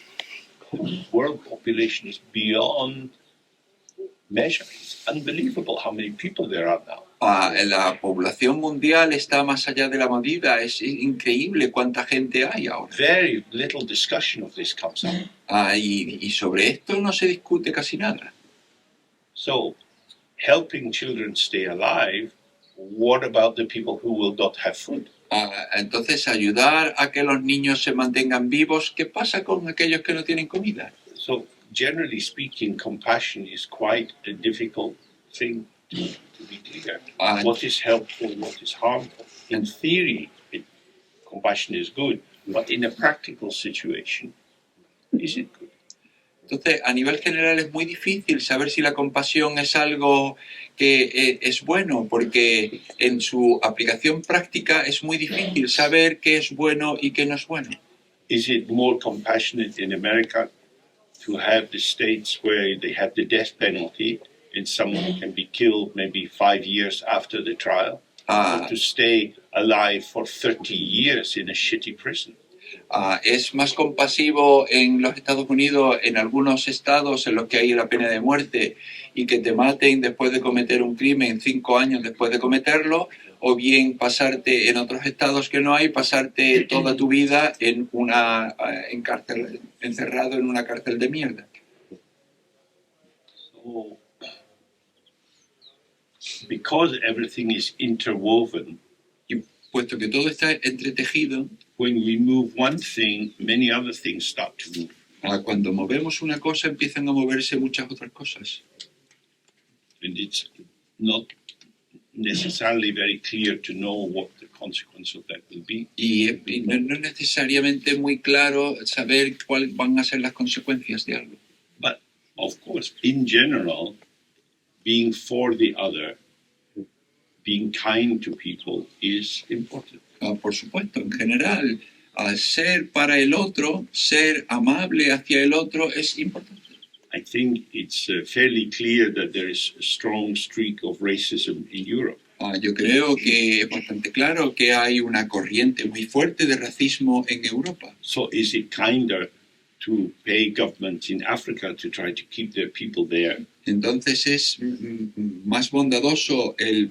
Speaker 1: The world population is beyond measure. It's unbelievable how many people there are now.
Speaker 2: La población mundial está más allá de la medida. Es increíble cuánta gente hay ahora.
Speaker 1: Very little discussion of this comes up.
Speaker 2: Y sobre esto no se discute casi nada.
Speaker 1: So, helping children stay alive, what about the people who will not have food?
Speaker 2: Entonces, ayudar a que los niños se mantengan vivos, ¿qué pasa con aquellos que no tienen comida?
Speaker 1: So, generally speaking, compassion is quite a difficult thing to be clear. What is helpful, what is harmful? In theory, compassion is good, but in a practical situation, is it good?
Speaker 2: Entonces, a nivel general es muy difícil saber si la compasión es algo que es bueno, porque en su aplicación práctica es muy difícil saber qué es bueno y qué no es bueno.
Speaker 1: Is it more compassionate in America to have the states where they have the death penalty and someone can be killed maybe 5 years after the trial, or to stay alive for 30 years in a shitty prison?
Speaker 2: Es más compasivo en los Estados Unidos, en algunos estados en los que hay la pena de muerte y que te maten después de cometer un crimen 5 años después de cometerlo, o bien pasarte en otros estados que no hay, pasarte toda tu vida en cárcel, encerrado en una cárcel de mierda.
Speaker 1: So, because everything is interwoven,
Speaker 2: Y puesto que todo está entretejido,
Speaker 1: when we move one thing, many other things start to move.
Speaker 2: cuando movemos una cosa empiezan a moverse muchas otras cosas.
Speaker 1: And it's not necessarily very clear to know what the consequence of that will be.
Speaker 2: Y no es necesariamente muy claro saber cuáles van a ser las consecuencias de algo.
Speaker 1: But, of course, in general, being for the other, being kind to people is important.
Speaker 2: Por supuesto, en general, ser para el otro, ser amable hacia el otro es importante.
Speaker 1: I think it's fairly clear that there is a strong streak of racism in Europe.
Speaker 2: Yo creo que es bastante claro que hay una corriente muy fuerte de racismo en Europa.
Speaker 1: So is it kinder to pay governments in Africa to try to keep their people there
Speaker 2: Entonces es más bondadoso el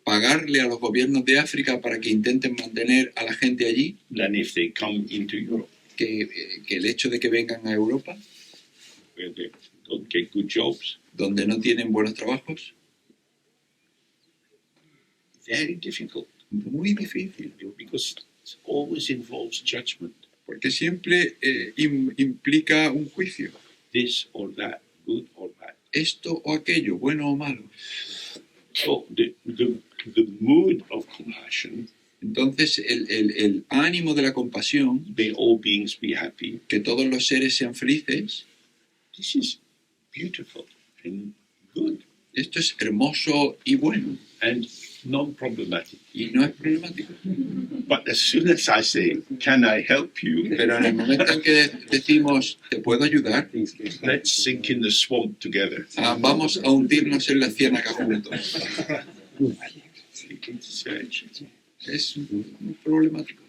Speaker 2: pagarle a los gobiernos de África para que intenten mantener a la gente allí
Speaker 1: than if they come into Europe,
Speaker 2: que el hecho de que vengan a Europa,
Speaker 1: where they don't get good jobs?
Speaker 2: donde no tienen buenos trabajos?
Speaker 1: Very difficult,
Speaker 2: Muy difícil,
Speaker 1: because it always involves judgment.
Speaker 2: porque siempre implica un juicio.
Speaker 1: This or that, good or bad.
Speaker 2: Esto o aquello, bueno o malo.
Speaker 1: So the mood of compassion,
Speaker 2: Entonces el ánimo de la compasión,
Speaker 1: may all beings be happy,
Speaker 2: que todos los seres sean felices,
Speaker 1: this is beautiful and good
Speaker 2: esto es hermoso y bueno,
Speaker 1: and non-problematic.
Speaker 2: y no es problemático.
Speaker 1: But as soon as I say, can I help you?
Speaker 2: Pero en el momento en que decimos, ¿te puedo ayudar?
Speaker 1: Let's sink in the swamp together.
Speaker 2: Vamos a hundirnos en la ciénaga juntos. Es muy problemático.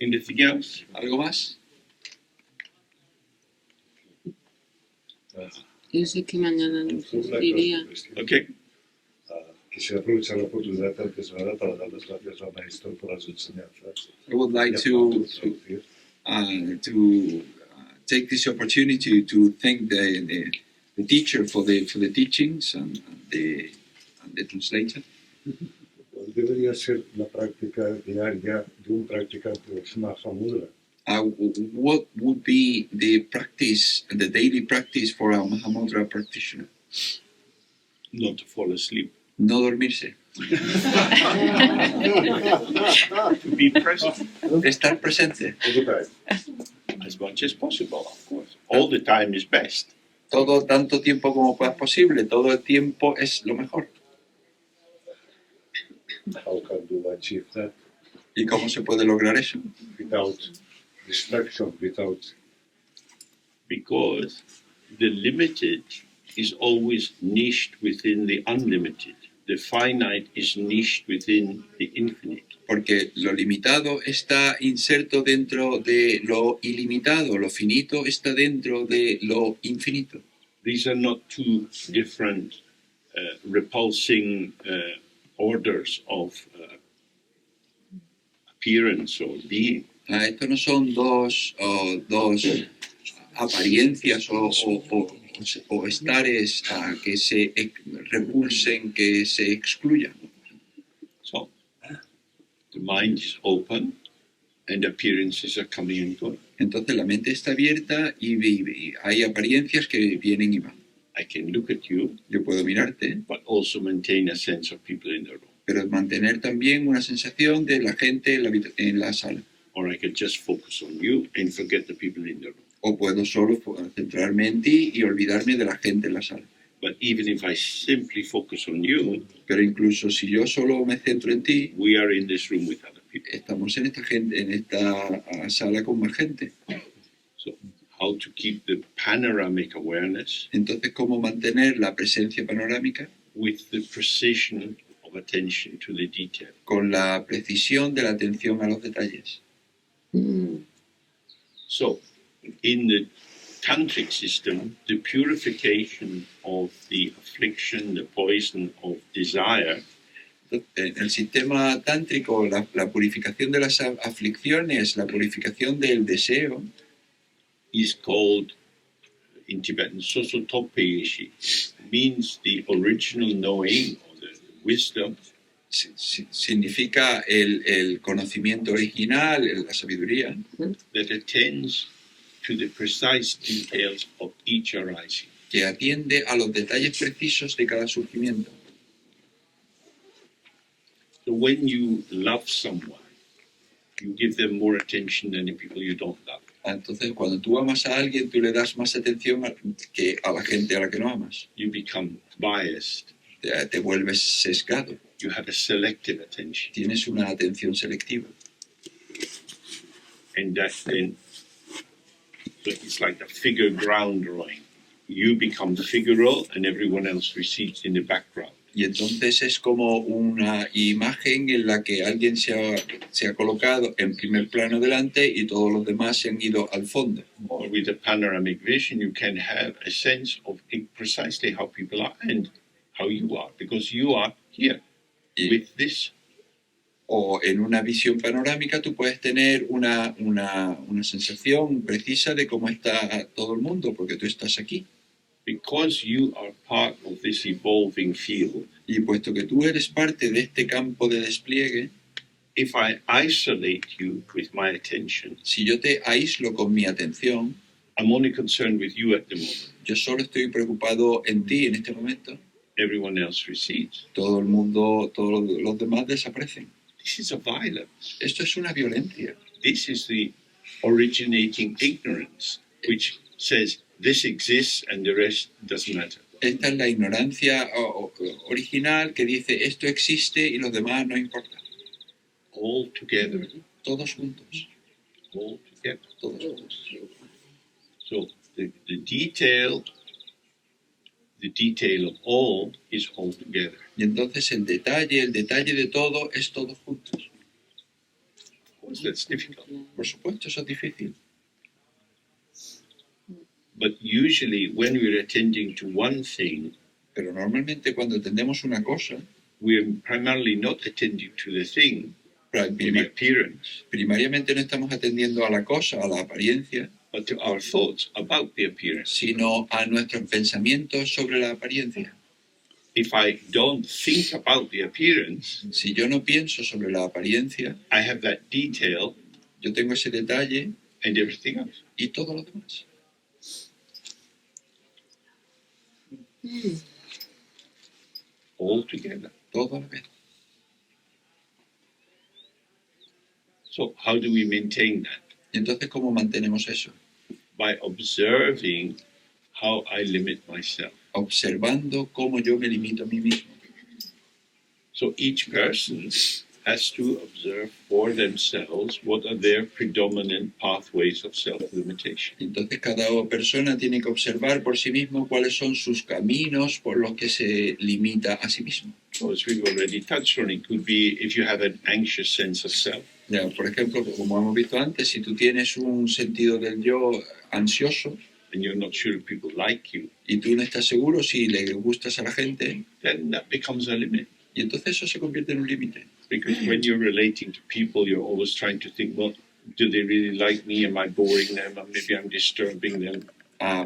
Speaker 1: Anything else?
Speaker 2: ¿Algo más?
Speaker 7: Yo sé que mañana nos iría.
Speaker 1: Okay.
Speaker 8: Quisiera aprovechar la oportunidad antes de nada para dar las gracias al maestro por las enseñanzas.
Speaker 2: I would like
Speaker 8: Y a
Speaker 2: to
Speaker 8: Pablo traducir.
Speaker 2: take this opportunity to thank the teacher for the teachings and the translator.
Speaker 8: ¿Cuál debería ser la práctica diaria de un practicante de Mahamudra?
Speaker 2: What would be the daily practice for a Mahamudra practitioner?
Speaker 1: Not to fall asleep.
Speaker 2: No dormirse.
Speaker 1: To be present
Speaker 2: Estar presente.
Speaker 8: All the time.
Speaker 1: as much as possible, of course. All the time is best.
Speaker 2: Todo tanto tiempo como puedas posible, todo el tiempo es lo mejor.
Speaker 8: How can we achieve that
Speaker 2: ¿Y cómo se puede lograr eso?
Speaker 8: without distraction, without
Speaker 1: Because the limited is always niched within the unlimited. The finite is niched within the infinite.
Speaker 2: Porque lo limitado está inserto dentro de lo ilimitado, lo finito está dentro de lo infinito.
Speaker 1: These are not two different repulsing orders of appearance or being.
Speaker 2: Estos no son dos apariencias o estares que se repulsen, que se excluyan.
Speaker 1: So the mind is open and appearances are coming and going.
Speaker 2: Entonces la mente está abierta y hay apariencias que vienen y van.
Speaker 1: I can look at you,
Speaker 2: Yo puedo mirarte,
Speaker 1: but also maintain a sense of people in the room.
Speaker 2: pero mantener también una sensación de la gente en la sala.
Speaker 1: Or I can just focus on you and forget the people in the room.
Speaker 2: O puedo solo centrarme en ti y olvidarme de la gente en la sala.
Speaker 1: But even if I simply focus on you,
Speaker 2: Pero incluso si yo solo me centro en ti,
Speaker 1: we are in this room with other people.
Speaker 2: estamos en esta sala con más gente.
Speaker 1: So how to keep the panoramic awareness
Speaker 2: Entonces, ¿cómo mantener la presencia panorámica?
Speaker 1: with the precision of attention to the detail.
Speaker 2: Con la precisión de la atención a los detalles.
Speaker 1: So in the tantric system, the purification of the affliction, the poison of desire,
Speaker 2: En el sistema tántrico, la purificación de las aflicciones, la purificación del deseo,
Speaker 1: is called in Tibetan sosotopeyeshi, means the original knowing or the wisdom
Speaker 2: significa el conocimiento original, la sabiduría,
Speaker 1: that attends to the precise details of each arising.
Speaker 2: que atiende a los detalles precisos de cada surgimiento.
Speaker 1: So when you love someone, you give them more attention than the people you don't love.
Speaker 2: Entonces, cuando tú amas a alguien, tú le das más atención que a la gente a la que no amas.
Speaker 1: You become biased.
Speaker 2: Te vuelves sesgado.
Speaker 1: You have a selective attention.
Speaker 2: Tienes una atención selectiva.
Speaker 1: And that then, so it's like a figure ground drawing. You become the figural and everyone else recedes in the background.
Speaker 2: Y entonces es como una imagen en la que alguien se ha colocado en primer plano delante y todos los demás se han ido al fondo.
Speaker 1: Or with a panoramic vision, you can have a sense of precisely how people are and how you are, because you are here with this.
Speaker 2: O en una visión panorámica tú puedes tener una sensación precisa de cómo está todo el mundo, porque tú estás aquí.
Speaker 1: Because you are part of this evolving field,
Speaker 2: y puesto que tú eres parte de este campo de despliegue,
Speaker 1: if I isolate you with my attention,
Speaker 2: si yo te aíslo con mi atención,
Speaker 1: I'm only concerned with you at the moment.
Speaker 2: Yo solo estoy preocupado en ti en este momento.
Speaker 1: Everyone else recedes.
Speaker 2: Todo el mundo, todos los demás desaparecen.
Speaker 1: This is a violence.
Speaker 2: Esto es una violencia.
Speaker 1: This is the originating ignorance, which says this exists and the rest doesn't matter.
Speaker 2: Esta es la ignorancia original que dice esto existe y los demás no importan.
Speaker 1: All together.
Speaker 2: Todos juntos.
Speaker 1: All together.
Speaker 2: Todos juntos.
Speaker 1: So the detail of all is all together.
Speaker 2: Y entonces el detalle de todo es todos juntos.
Speaker 1: Of course, that's difficult.
Speaker 2: Por supuesto, eso es difícil.
Speaker 1: But usually when we're attending to one thing,
Speaker 2: pero normalmente cuando atendemos una cosa,
Speaker 1: we're primarily not attending to the thing, the appearance,
Speaker 2: primariamente no estamos atendiendo a la cosa, a la apariencia,
Speaker 1: but to our thoughts about the appearance.
Speaker 2: Sino a nuestros pensamientos sobre la apariencia.
Speaker 1: If I don't think about the appearance,
Speaker 2: si yo no pienso sobre la apariencia,
Speaker 1: I have that detail,
Speaker 2: yo tengo ese detalle
Speaker 1: and everything else.
Speaker 2: Y todo lo demás.
Speaker 1: All together.
Speaker 2: Todo a la vez.
Speaker 1: So how do we maintain that?
Speaker 2: Y entonces, ¿cómo mantenemos eso?
Speaker 1: By observing how I limit myself.
Speaker 2: observando cómo yo me limito a mí mismo.
Speaker 1: So each person has to observe for themselves what are their predominant pathways of self-limitation.
Speaker 2: Entonces cada persona tiene que observar por sí mismo cuáles son sus caminos por los que se limita a sí mismo.
Speaker 1: So as we've already touched on, it could be if you have an anxious sense of self,
Speaker 2: Ya, por ejemplo, como hemos visto antes, si tú tienes un sentido del yo ansioso
Speaker 1: and you're not sure if people like you,
Speaker 2: y tú no estás seguro si le gustas a la gente,
Speaker 1: then that becomes a limit.
Speaker 2: y entonces eso se convierte en un límite.
Speaker 1: Because when you're relating to people, you're always trying to think, well, do they really like me? Am I boring them? Or maybe I'm disturbing them.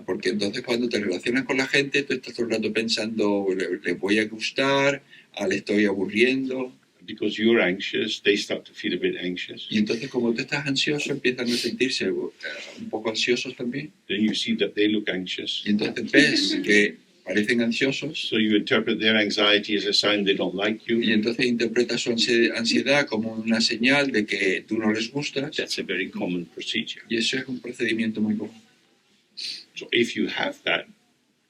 Speaker 2: Porque entonces cuando te relacionas con la gente, tú estás todo el rato pensando, le voy a gustar, le estoy aburriendo.
Speaker 1: Because you're anxious, they start to feel a bit anxious.
Speaker 2: Y entonces como tú estás ansioso, empiezan a sentirse un poco ansiosos también.
Speaker 1: Then you see that they look anxious.
Speaker 2: Y entonces ves que parecen ansiosos.
Speaker 1: So you interpret their anxiety as a sign they don't like you.
Speaker 2: Y entonces interpretas su ansiedad como una señal de que tú no les gustas.
Speaker 1: That's a very common procedure.
Speaker 2: Y eso es un procedimiento muy común.
Speaker 1: So if you have that,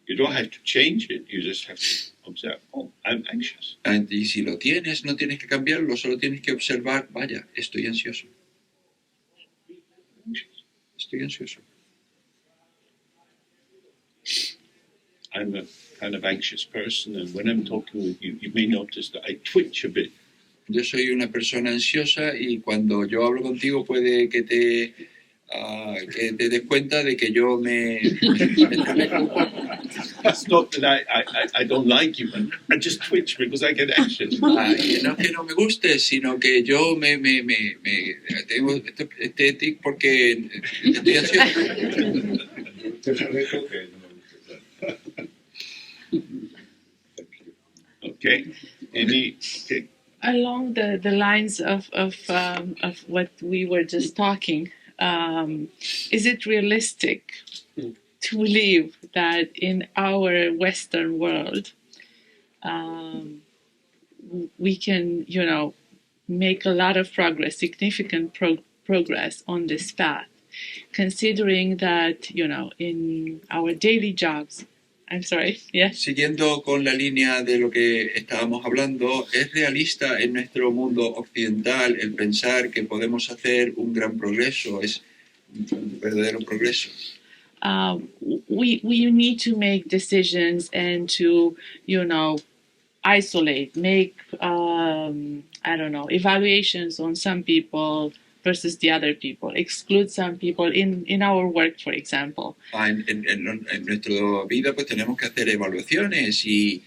Speaker 1: you don't have to change it. You just have to observe, oh, I'm anxious.
Speaker 2: Y si lo tienes, no tienes que cambiarlo, solo tienes que observar, vaya, estoy ansioso. Estoy ansioso.
Speaker 1: I'm a kind of anxious person, and when I'm talking with you, you may notice that I twitch a bit.
Speaker 2: Yo soy una persona ansiosa y cuando yo hablo contigo puede que te des cuenta de que yo me
Speaker 1: It's not that I don't like you, but I just twitch because I get anxious.
Speaker 2: y no es que no me guste, sino que yo tengo este tic porque estoy ansioso.
Speaker 1: Okay. Okay.
Speaker 7: Along the lines of what we were just talking, is it realistic to believe that in our Western world we can, make a lot of progress, significant progress on this path, considering that, in our daily jobs, I'm sorry, yes?
Speaker 2: Siguiendo con la línea de lo que estábamos hablando, ¿es realista en nuestro mundo occidental el pensar que podemos hacer un gran progreso? ¿Es un verdadero progreso?
Speaker 7: We need to make decisions and to, isolate, make, evaluations on some people versus the other people, exclude some people in our work, for example.
Speaker 2: En nuestra vida pues tenemos que hacer evaluaciones y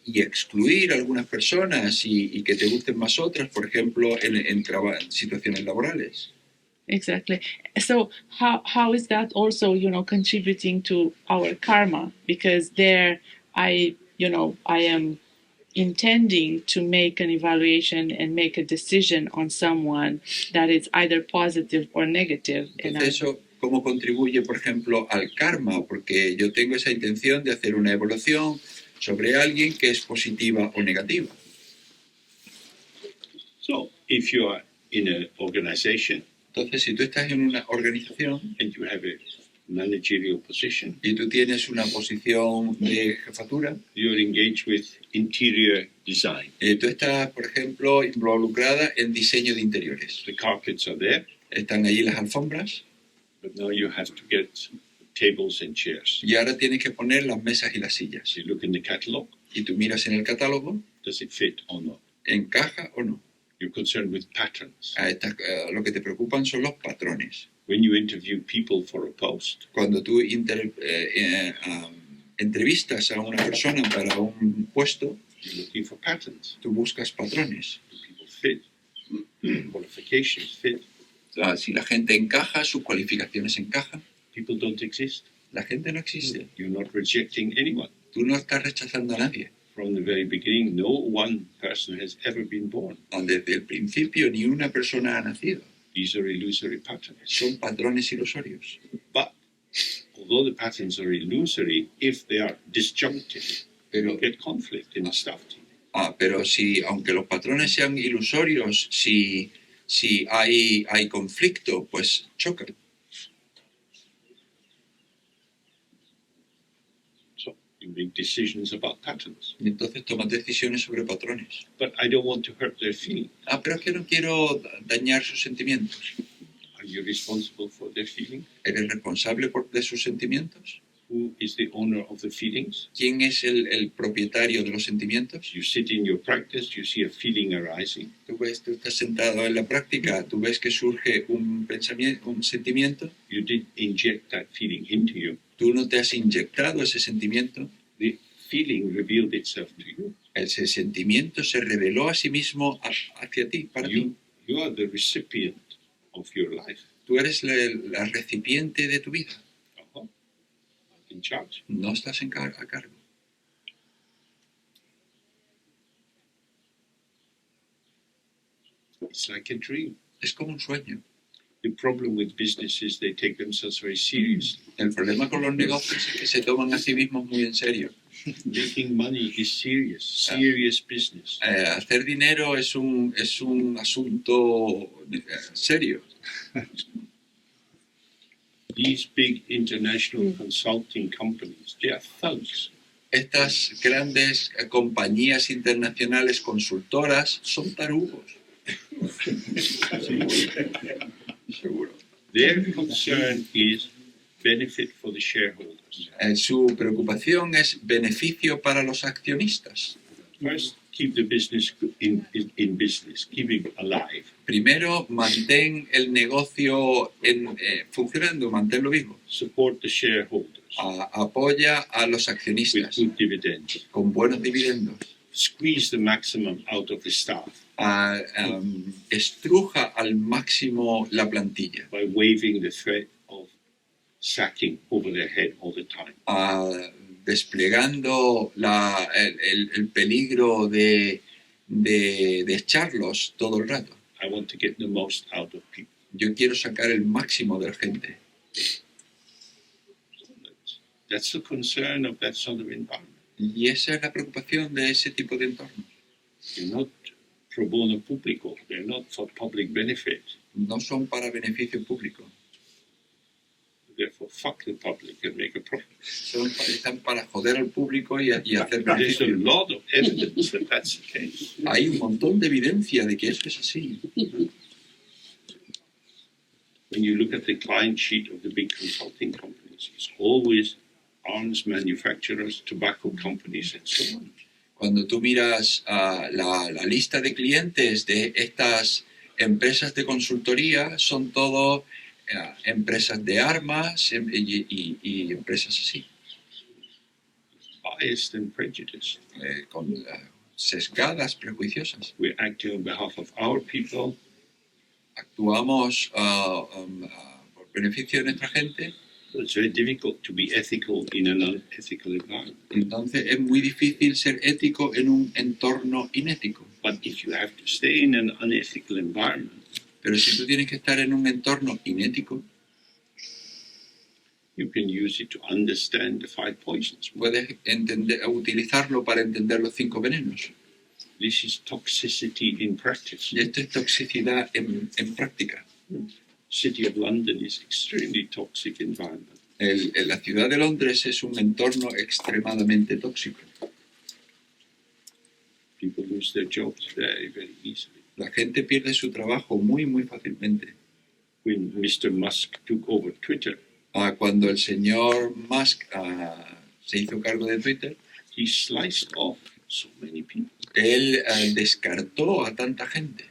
Speaker 2: excluir a algunas personas y que te gusten más otras, por ejemplo, en situaciones laborales.
Speaker 7: Exactly. So how is that also, contributing to our karma? Because there I am intending to make an evaluation and make a decision on someone that is either positive or negative.
Speaker 2: Entonces eso, ¿cómo contribuye, por ejemplo, al karma? Porque yo tengo esa intención de hacer una evaluación sobre alguien que es positiva o negativa.
Speaker 1: So, if you are in an organization,
Speaker 2: entonces, si tú estás en una organización
Speaker 1: and you have a managerial position,
Speaker 2: y tú tienes una posición de jefatura,
Speaker 1: you're engaged with interior design.
Speaker 2: Tú estás, por ejemplo, involucrada en diseño de interiores.
Speaker 1: The carpets are there.
Speaker 2: Están allí las alfombras.
Speaker 1: But now you have to get tables and chairs.
Speaker 2: Y ahora tienes que poner las mesas y las sillas.
Speaker 1: You look in the catalog.
Speaker 2: Y tú miras en el catálogo.
Speaker 1: Does it fit or not?
Speaker 2: ¿Encaja o no?
Speaker 1: You're concerned with patterns.
Speaker 2: Lo que te preocupan son los patrones.
Speaker 1: When you interview people for a post,
Speaker 2: cuando tú entrevistas a una persona para un puesto,
Speaker 1: you're looking for patterns.
Speaker 2: Tú buscas patrones.
Speaker 1: Do people fit? Qualifications fit?
Speaker 2: Si la gente encaja, sus cualificaciones encajan.
Speaker 1: People don't exist.
Speaker 2: La gente no existe.
Speaker 1: You're not rejecting anyone.
Speaker 2: Tú no estás rechazando a nadie.
Speaker 1: From the very beginning, no one person has ever been born.
Speaker 2: Desde el principio, ni una persona ha nacido.
Speaker 1: These are illusory patterns.
Speaker 2: Son patrones ilusorios.
Speaker 1: But although the patterns are illusory, if they are disjunctive, you get conflict in the staff team.
Speaker 2: Pero si, aunque los patrones sean ilusorios, si hay conflicto, pues chocan.
Speaker 1: You make decisions about patterns.
Speaker 2: Y entonces tomas decisiones sobre patrones.
Speaker 1: But I don't want to hurt their feelings.
Speaker 2: Pero es que no quiero dañar sus sentimientos.
Speaker 1: Are you responsible for their feelings?
Speaker 2: ¿Eres responsable de sus sentimientos?
Speaker 1: Who is the owner of the feelings?
Speaker 2: ¿Quién es el propietario de los sentimientos?
Speaker 1: You sit in your practice, you see a feeling arising.
Speaker 2: Tú estás sentado en la práctica, tú ves que surge un pensamiento, un sentimiento.
Speaker 1: You did inject that feeling into you.
Speaker 2: Tú no te has inyectado ese sentimiento.
Speaker 1: The feeling revealed itself to you.
Speaker 2: Ese sentimiento se reveló a sí mismo hacia ti, para ti.
Speaker 1: You are the recipient of your life.
Speaker 2: Tú eres la recipiente de tu vida.
Speaker 1: In charge.
Speaker 2: No estás a cargo.
Speaker 1: It's like a dream.
Speaker 2: Es como un sueño.
Speaker 1: The problem with business is they take themselves very seriously.
Speaker 2: El problema con los negocios es que se toman a sí mismos muy en serio.
Speaker 1: Making money is serious business.
Speaker 2: Hacer dinero es un asunto serio.
Speaker 1: These big international consulting companies, they are thugs.
Speaker 2: Estas grandes compañías internacionales consultoras son tarugos. Seguro.
Speaker 1: Their concern is benefit for the shareholders.
Speaker 2: Su preocupación es beneficio para los accionistas.
Speaker 1: First, keep the business in business, keep it alive.
Speaker 2: Primero, mantén el negocio funcionando, manténlo vivo.
Speaker 1: Support the shareholders.
Speaker 2: Apoya a los
Speaker 1: With
Speaker 2: accionistas
Speaker 1: good dividends.
Speaker 2: con buenos dividendos.
Speaker 1: Squeeze the maximum out of the staff.
Speaker 2: Estruja al máximo la plantilla.
Speaker 1: By waving the threat of sacking over their head all the time.
Speaker 2: Desplegando el peligro de echarlos todo el rato.
Speaker 1: I want to get the most out of people.
Speaker 2: Yo quiero sacar el máximo de la gente.
Speaker 1: That's the concern of that sort of environment.
Speaker 2: Y esa es la preocupación de ese tipo de entorno.
Speaker 1: They're not pro bono público. They're not for public benefit.
Speaker 2: No son para beneficio público.
Speaker 1: Therefore, fuck the public and make a profit.
Speaker 2: Están para joder al público y hacer
Speaker 1: There's a
Speaker 2: beneficio.
Speaker 1: lot of evidence that that's the case.
Speaker 2: Hay un montón de evidencia de que eso es así.
Speaker 1: When you look at the client sheet of the big consulting companies, it's always arms manufacturers, tobacco companies, and so on.
Speaker 2: Cuando tú miras la lista de clientes de estas empresas de consultoría, son todo empresas de armas y empresas así,
Speaker 1: Biased and prejudiced.
Speaker 2: con sesgadas, prejuiciosas.
Speaker 1: We're acting on behalf of our people.
Speaker 2: Actuamos por beneficio de nuestra gente.
Speaker 1: It's very difficult to be ethical in an unethical environment.
Speaker 2: Entonces es muy difícil ser ético en un entorno inético.
Speaker 1: But if you have to stay in an unethical environment,
Speaker 2: Pero si tú tienes que estar en un entorno inético,
Speaker 1: you can use it to understand the 5 poisons.
Speaker 2: puedes utilizarlo para entender los 5 venenos.
Speaker 1: This is toxicity in practice.
Speaker 2: Y esto es toxicidad en práctica.
Speaker 1: City of London is extremely toxic environment.
Speaker 2: La ciudad de Londres es un entorno extremadamente tóxico.
Speaker 1: People lose their jobs very, very easily.
Speaker 2: La gente pierde su trabajo muy, muy fácilmente.
Speaker 1: When Mr. Musk took over Twitter,
Speaker 2: Cuando el señor Musk se hizo cargo de Twitter,
Speaker 1: he sliced off so many people.
Speaker 2: él descartó a tanta gente.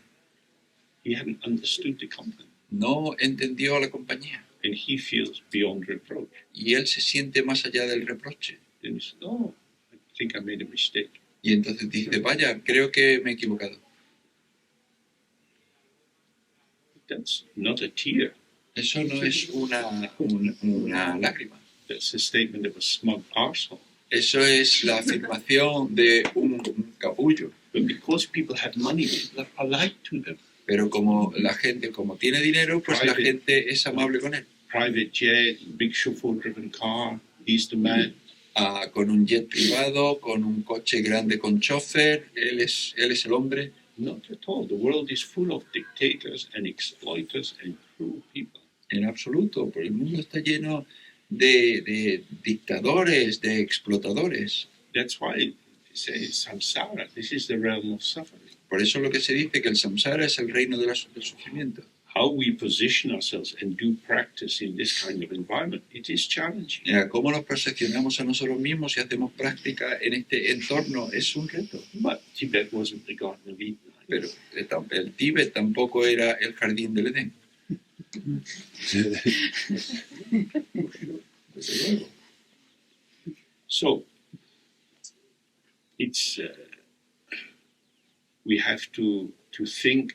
Speaker 1: He hadn't understood the company,
Speaker 2: No entendió a la compañía.
Speaker 1: and he feels beyond reproach.
Speaker 2: Y él se siente más allá del reproche.
Speaker 1: Then he said, "Oh, I think I made a mistake."
Speaker 2: Y entonces dice, vaya, creo que me he equivocado.
Speaker 1: That's not a tear.
Speaker 2: Eso no es una lágrima.
Speaker 1: That's a statement of a smug arsehole.
Speaker 2: Eso es la afirmación de un capullo.
Speaker 1: But because people have money, people are polite to them.
Speaker 2: Pero como la gente, como tiene dinero, pues la gente es amable con él.
Speaker 1: Private jet, big chauffeur-driven car, he's the man.
Speaker 2: Con un jet privado, con un coche grande con chofer, él es el hombre.
Speaker 1: Not at all. The world is full of dictators and exploiters and cruel people.
Speaker 2: En absoluto, porque el mundo está lleno de dictadores, de explotadores.
Speaker 1: That's why it says samsara. This is the realm of suffering.
Speaker 2: Por eso lo que se dice que el samsara es el reino del sufrimiento.
Speaker 1: How we position ourselves and do practice in this kind of environment, it is challenging.
Speaker 2: Cómo nos percepcionamos a nosotros mismos y hacemos práctica en este entorno es un reto.
Speaker 1: But Tibet wasn't the Garden of Eden.
Speaker 2: Pero el Tíbet tampoco era el jardín del Edén. Desde luego.
Speaker 1: So, it's we have to think,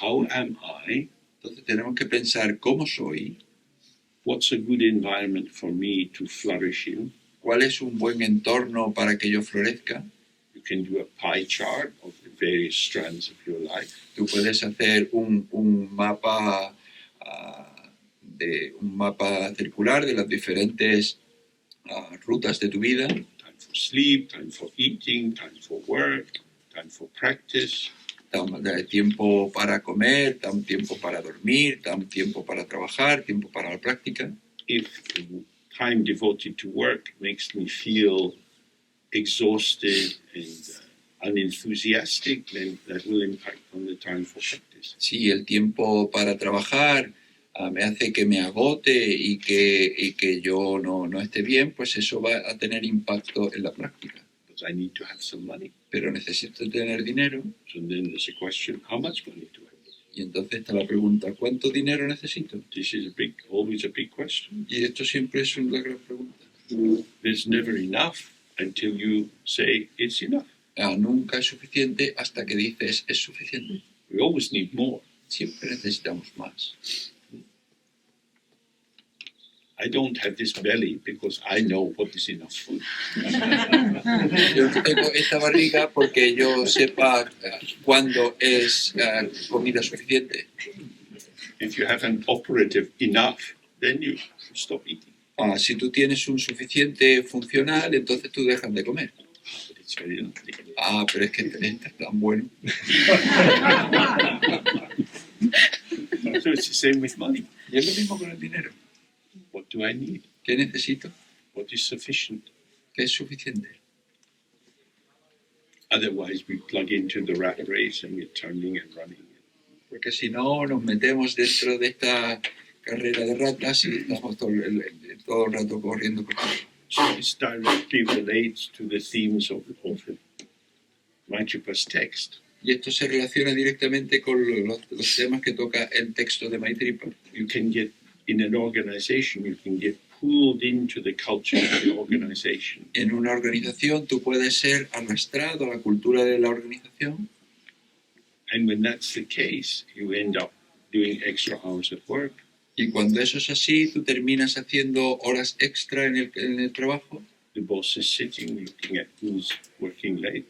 Speaker 1: how am I?
Speaker 2: Entonces tenemos que pensar cómo soy,
Speaker 1: What's a good environment for me to flourish in?
Speaker 2: cuál es un buen entorno para que yo florezca.
Speaker 1: You can do a pie chart of the various strands of your life.
Speaker 2: Tú puedes hacer un mapa un mapa circular de las diferentes rutas de tu vida.
Speaker 1: Time for sleep, time for eating, time for work, time for practice.
Speaker 2: Tiempo para comer, tiempo para dormir, tiempo para trabajar, tiempo para la práctica.
Speaker 1: If the time devoted to work makes me feel exhausted and unenthusiastic, then that will impact on the time for practice.
Speaker 2: Si el tiempo para trabajar me hace que me agote y que yo no esté bien, pues eso va a tener impacto en la práctica.
Speaker 1: But I need to have some money.
Speaker 2: Pero necesito tener dinero.
Speaker 1: So then there's a question, how much money do I need?
Speaker 2: Y entonces está la pregunta, ¿cuánto dinero necesito?
Speaker 1: This is always a big question.
Speaker 2: Y esto siempre es una gran pregunta.
Speaker 1: There's never enough until you say it's enough.
Speaker 2: Nunca es suficiente hasta que dices es suficiente.
Speaker 1: We always need more.
Speaker 2: Siempre necesitamos más.
Speaker 1: I don't have this belly because I know what is enough food.
Speaker 2: Yo tengo esta barriga porque yo sepa cuándo es comida suficiente.
Speaker 1: If you have an operative enough, then you stop eating.
Speaker 2: Si tú tienes un suficiente funcional, entonces tú dejas de comer.
Speaker 1: But it's very lovely.
Speaker 2: Pero es que este es tan bueno.
Speaker 1: So it's the same with money.
Speaker 2: Y es lo mismo con el dinero.
Speaker 1: What do I need?
Speaker 2: ¿Qué necesito?
Speaker 1: What is sufficient?
Speaker 2: ¿Qué es suficiente?
Speaker 1: Otherwise, we plug into the rat race and we're turning and running.
Speaker 2: Porque si no, nos metemos dentro de esta carrera de ratas y estamos todo el rato corriendo por todo.
Speaker 1: So this directly relates to the themes of Maitripa's text.
Speaker 2: Y esto se relaciona directamente con los temas que toca el texto de Maitripa.
Speaker 1: You can get, in an organization, you can get pulled into the culture of the organization.
Speaker 2: En una organización tú puedes ser arrastrado a la cultura de la organización.
Speaker 1: And when that's the case, you end up doing extra hours at work.
Speaker 2: Y cuando eso es así, tú terminas haciendo horas extra en el trabajo.
Speaker 1: The boss is sitting looking at who's working late.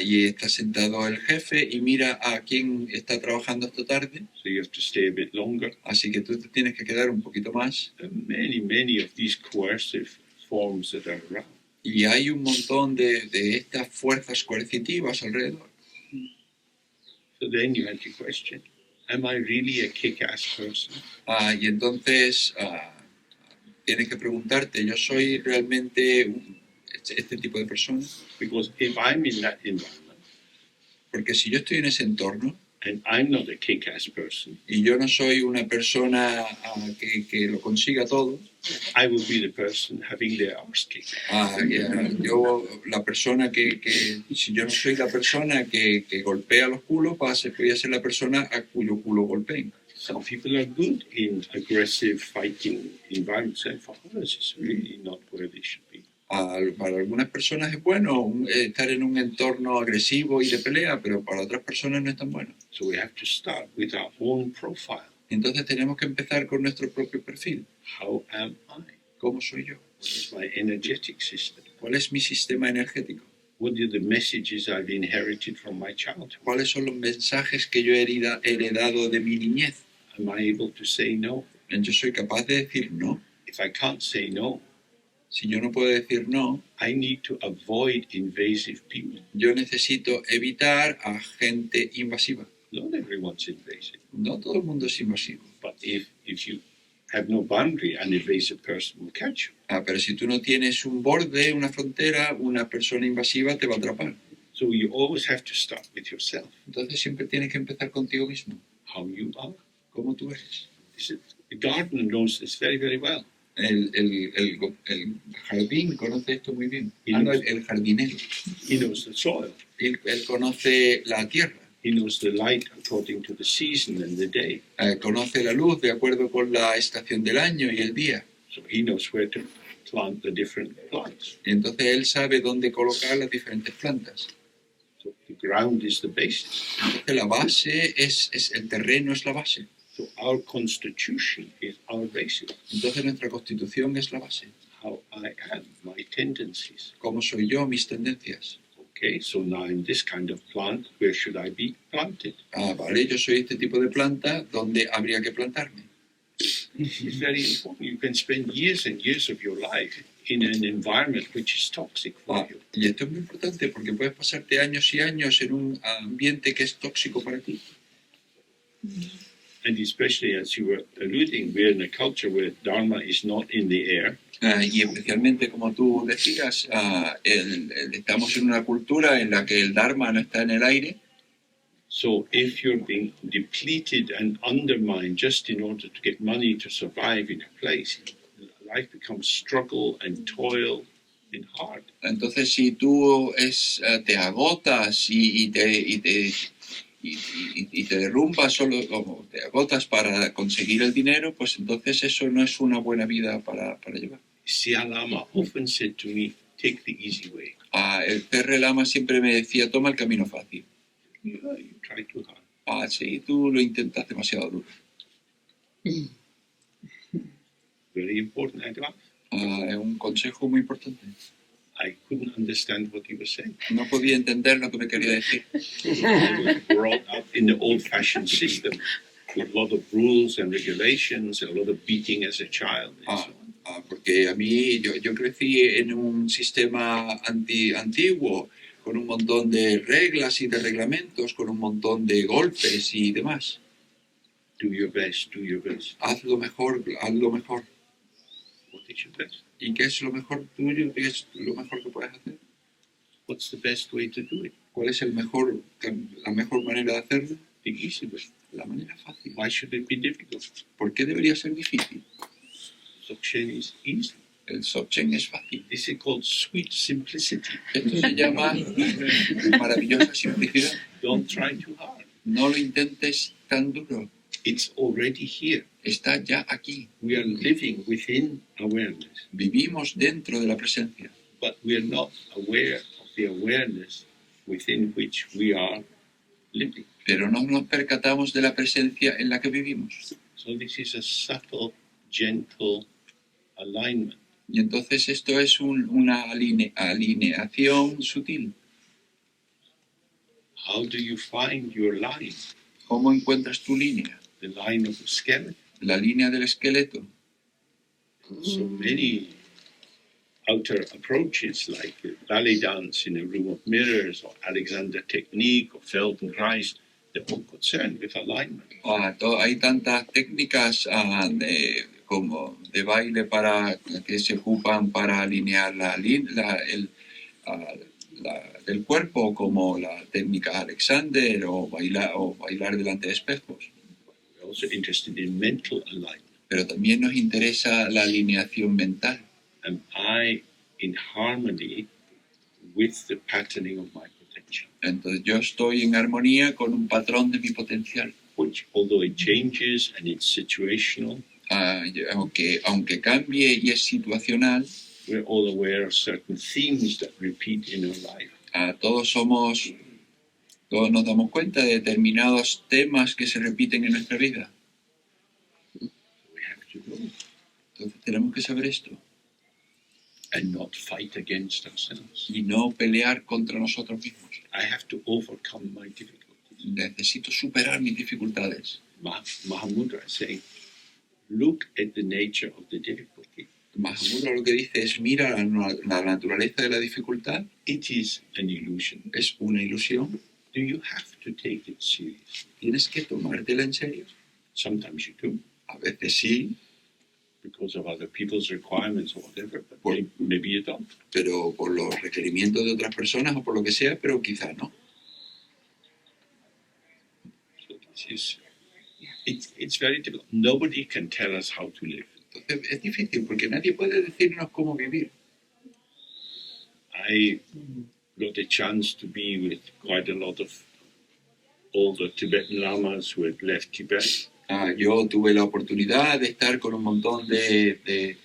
Speaker 2: Y está sentado el jefe y mira a quién está trabajando esta tarde.
Speaker 1: So you have to stay a bit longer.
Speaker 2: Así que tú te tienes que quedar un poquito más.
Speaker 1: There are many of these coercive forms that are around.
Speaker 2: Y hay un montón de estas fuerzas coercitivas alrededor.
Speaker 1: So then you have to question, am I really a kick-ass person?
Speaker 2: Y entonces tienes que preguntarte, ¿yo soy realmente este tipo de persona?
Speaker 1: Because if I'm in that environment
Speaker 2: Porque si yo estoy en ese entorno
Speaker 1: and I'm not a kick-ass person,
Speaker 2: y yo no soy una persona que lo consiga todo,
Speaker 1: I will be the person having their arse kicked.
Speaker 2: yo la persona si yo no soy la persona que golpea los culos, voy a ser la persona a cuyo culo golpeen.
Speaker 1: Some people are good in aggressive fighting environments, and for others it's really not where they should be.
Speaker 2: Para algunas personas es bueno estar en un entorno agresivo y de pelea, pero para otras personas no es tan bueno.
Speaker 1: So we have to start with our own profile.
Speaker 2: Entonces tenemos que empezar con nuestro propio perfil.
Speaker 1: How am I?
Speaker 2: ¿Cómo soy yo?
Speaker 1: What is my energetic system?
Speaker 2: ¿Cuál es mi sistema energético?
Speaker 1: What are the messages I've inherited from my childhood?
Speaker 2: ¿Cuáles son los mensajes que yo he heredado de mi niñez?
Speaker 1: Am I able to say no?
Speaker 2: Yo soy capaz de decir no.
Speaker 1: If I can't say no,
Speaker 2: Si yo no puedo decir no,
Speaker 1: I need to avoid invasive people.
Speaker 2: yo necesito evitar a gente invasiva.
Speaker 1: Not everyone's invasive,
Speaker 2: No todo el mundo es invasivo.
Speaker 1: but if you have no boundary, an invasive person will catch you.
Speaker 2: Pero si tú no tienes un borde, una frontera, una persona invasiva te va a atrapar.
Speaker 1: So you always have to start with yourself,
Speaker 2: Entonces siempre tienes que empezar contigo mismo,
Speaker 1: how you are.
Speaker 2: cómo tú eres.
Speaker 1: The gardener knows this very, very well.
Speaker 2: El jardín conoce esto muy bien.
Speaker 1: Y
Speaker 2: No,
Speaker 1: los-
Speaker 2: el jardinero.
Speaker 1: He knows the soil.
Speaker 2: Él conoce la tierra,
Speaker 1: He knows the light according to the season and the day.
Speaker 2: conoce la luz de acuerdo con la estación del año y el día.
Speaker 1: So he knows where to plant the different plants.
Speaker 2: Y entonces él sabe dónde colocar las diferentes plantas.
Speaker 1: So the ground is the basis.
Speaker 2: Entonces la base es el terreno, es la base.
Speaker 1: So our constitution is our basis.
Speaker 2: Entonces nuestra constitución es la base.
Speaker 1: How I am, my tendencies.
Speaker 2: ¿Cómo soy yo? Mis tendencias.
Speaker 1: Okay, so now in this kind of plant, where should I be planted?
Speaker 2: Vale, yo soy este tipo de planta, ¿dónde habría que plantarme?
Speaker 1: It's very important. You can spend years and years of your life in an environment which is toxic for you.
Speaker 2: Y esto es muy importante porque puedes pasarte años y años en un ambiente que es tóxico para ti.
Speaker 1: And especially as you were alluding, we're in a culture where Dharma is not in the air.
Speaker 2: Y especialmente, como tú decías, estamos en una cultura en la que el Dharma no está en el aire.
Speaker 1: So if you're being depleted and undermined just in order to get money to survive in a place, life becomes struggle and toil and hard.
Speaker 2: Entonces, si tú te agotas y te derrumbas solo, o te agotas para conseguir el dinero, pues entonces eso no es una buena vida para llevar.
Speaker 1: Siya Lama often said to me, take the easy way.
Speaker 2: El Perre Lama siempre me decía, toma el camino fácil.
Speaker 1: You try too hard.
Speaker 2: Sí, tú lo intentas demasiado duro.
Speaker 1: Very important advice.
Speaker 2: Es un consejo muy importante.
Speaker 1: I couldn't understand what he was saying.
Speaker 2: No podía entender lo que me quería decir.
Speaker 1: I was brought up in the old-fashioned system with a lot of rules and regulations, and a lot of beating as a child. And so on.
Speaker 2: Porque a mí, yo crecí en un sistema antiguo, con un montón de reglas y de reglamentos, con un montón de golpes y demás.
Speaker 1: Do your best, do your best.
Speaker 2: Haz lo mejor, haz lo mejor.
Speaker 1: What is your best?
Speaker 2: ¿Y qué es lo mejor tuyo? ¿Qué es lo mejor que puedes hacer?
Speaker 1: What's the best way to do it?
Speaker 2: ¿Cuál es la mejor manera de hacerlo?
Speaker 1: The easy way.
Speaker 2: La manera fácil.
Speaker 1: Why should it be difficult?
Speaker 2: ¿Por qué debería ser difícil?
Speaker 1: Dzogchen is easy.
Speaker 2: El Dzogchen es fácil.
Speaker 1: This is called sweet simplicity.
Speaker 2: Esto se llama maravillosa simplicidad.
Speaker 1: Don't try too hard.
Speaker 2: No lo intentes tan duro.
Speaker 1: It's already here.
Speaker 2: Está ya aquí.
Speaker 1: We are living within awareness,
Speaker 2: Vivimos dentro de la presencia,
Speaker 1: but we are not aware of the awareness within which we are living.
Speaker 2: pero no nos percatamos de la presencia en la que vivimos.
Speaker 1: So this is a subtle, gentle alignment.
Speaker 2: Y entonces esto es una alineación sutil.
Speaker 1: How do you find your line?
Speaker 2: ¿Cómo encuentras tu línea?
Speaker 1: The line of the skeleton.
Speaker 2: La línea del esqueleto.
Speaker 1: So many outer approaches like ballet dance in a room of mirrors or Alexander technique or Feldenkrais, they're all concerned with alignment.
Speaker 2: Hay tantas técnicas como de baile que se ocupan para alinear el cuerpo, como la técnica Alexander o bailar delante de espejos.
Speaker 1: We're also interested in mental alignment.
Speaker 2: Pero también nos interesa la alineación mental.
Speaker 1: Am I in harmony with the patterning of my potential?
Speaker 2: Entonces yo estoy en armonía con un patrón de mi potencial.
Speaker 1: Which, although it changes and it's situational,
Speaker 2: Aunque cambie y es situacional,
Speaker 1: we're all aware of certain themes that repeat in our life.
Speaker 2: todos nos damos cuenta de determinados temas que se repiten en nuestra vida.
Speaker 1: We have to know
Speaker 2: Entonces tenemos que saber esto
Speaker 1: and not fight against ourselves.
Speaker 2: y no pelear contra nosotros mismos.
Speaker 1: I have to overcome my difficulties.
Speaker 2: Necesito superar mis dificultades.
Speaker 1: Mahamudra is saying, look at the nature of the difficulty.
Speaker 2: Mahamudra lo que dice es mira la naturaleza de la dificultad.
Speaker 1: It is an illusion.
Speaker 2: Es una ilusión.
Speaker 1: Do you have to take it seriously?
Speaker 2: Tienes que tomártela en serio.
Speaker 1: Sometimes you do.
Speaker 2: A veces sí,
Speaker 1: because of other people's requirements or whatever, but
Speaker 2: Well-
Speaker 1: maybe you don't.
Speaker 2: Pero por los requerimientos de otras personas o por lo que sea, pero quizás no.
Speaker 1: So it's very difficult. Nobody can tell us how to live.
Speaker 2: Entonces es difícil porque nadie puede decirnos cómo vivir.
Speaker 1: I got a chance to be with quite a lot of older Tibetan lamas who had left Tibet.
Speaker 2: Yo tuve la oportunidad de estar con un montón de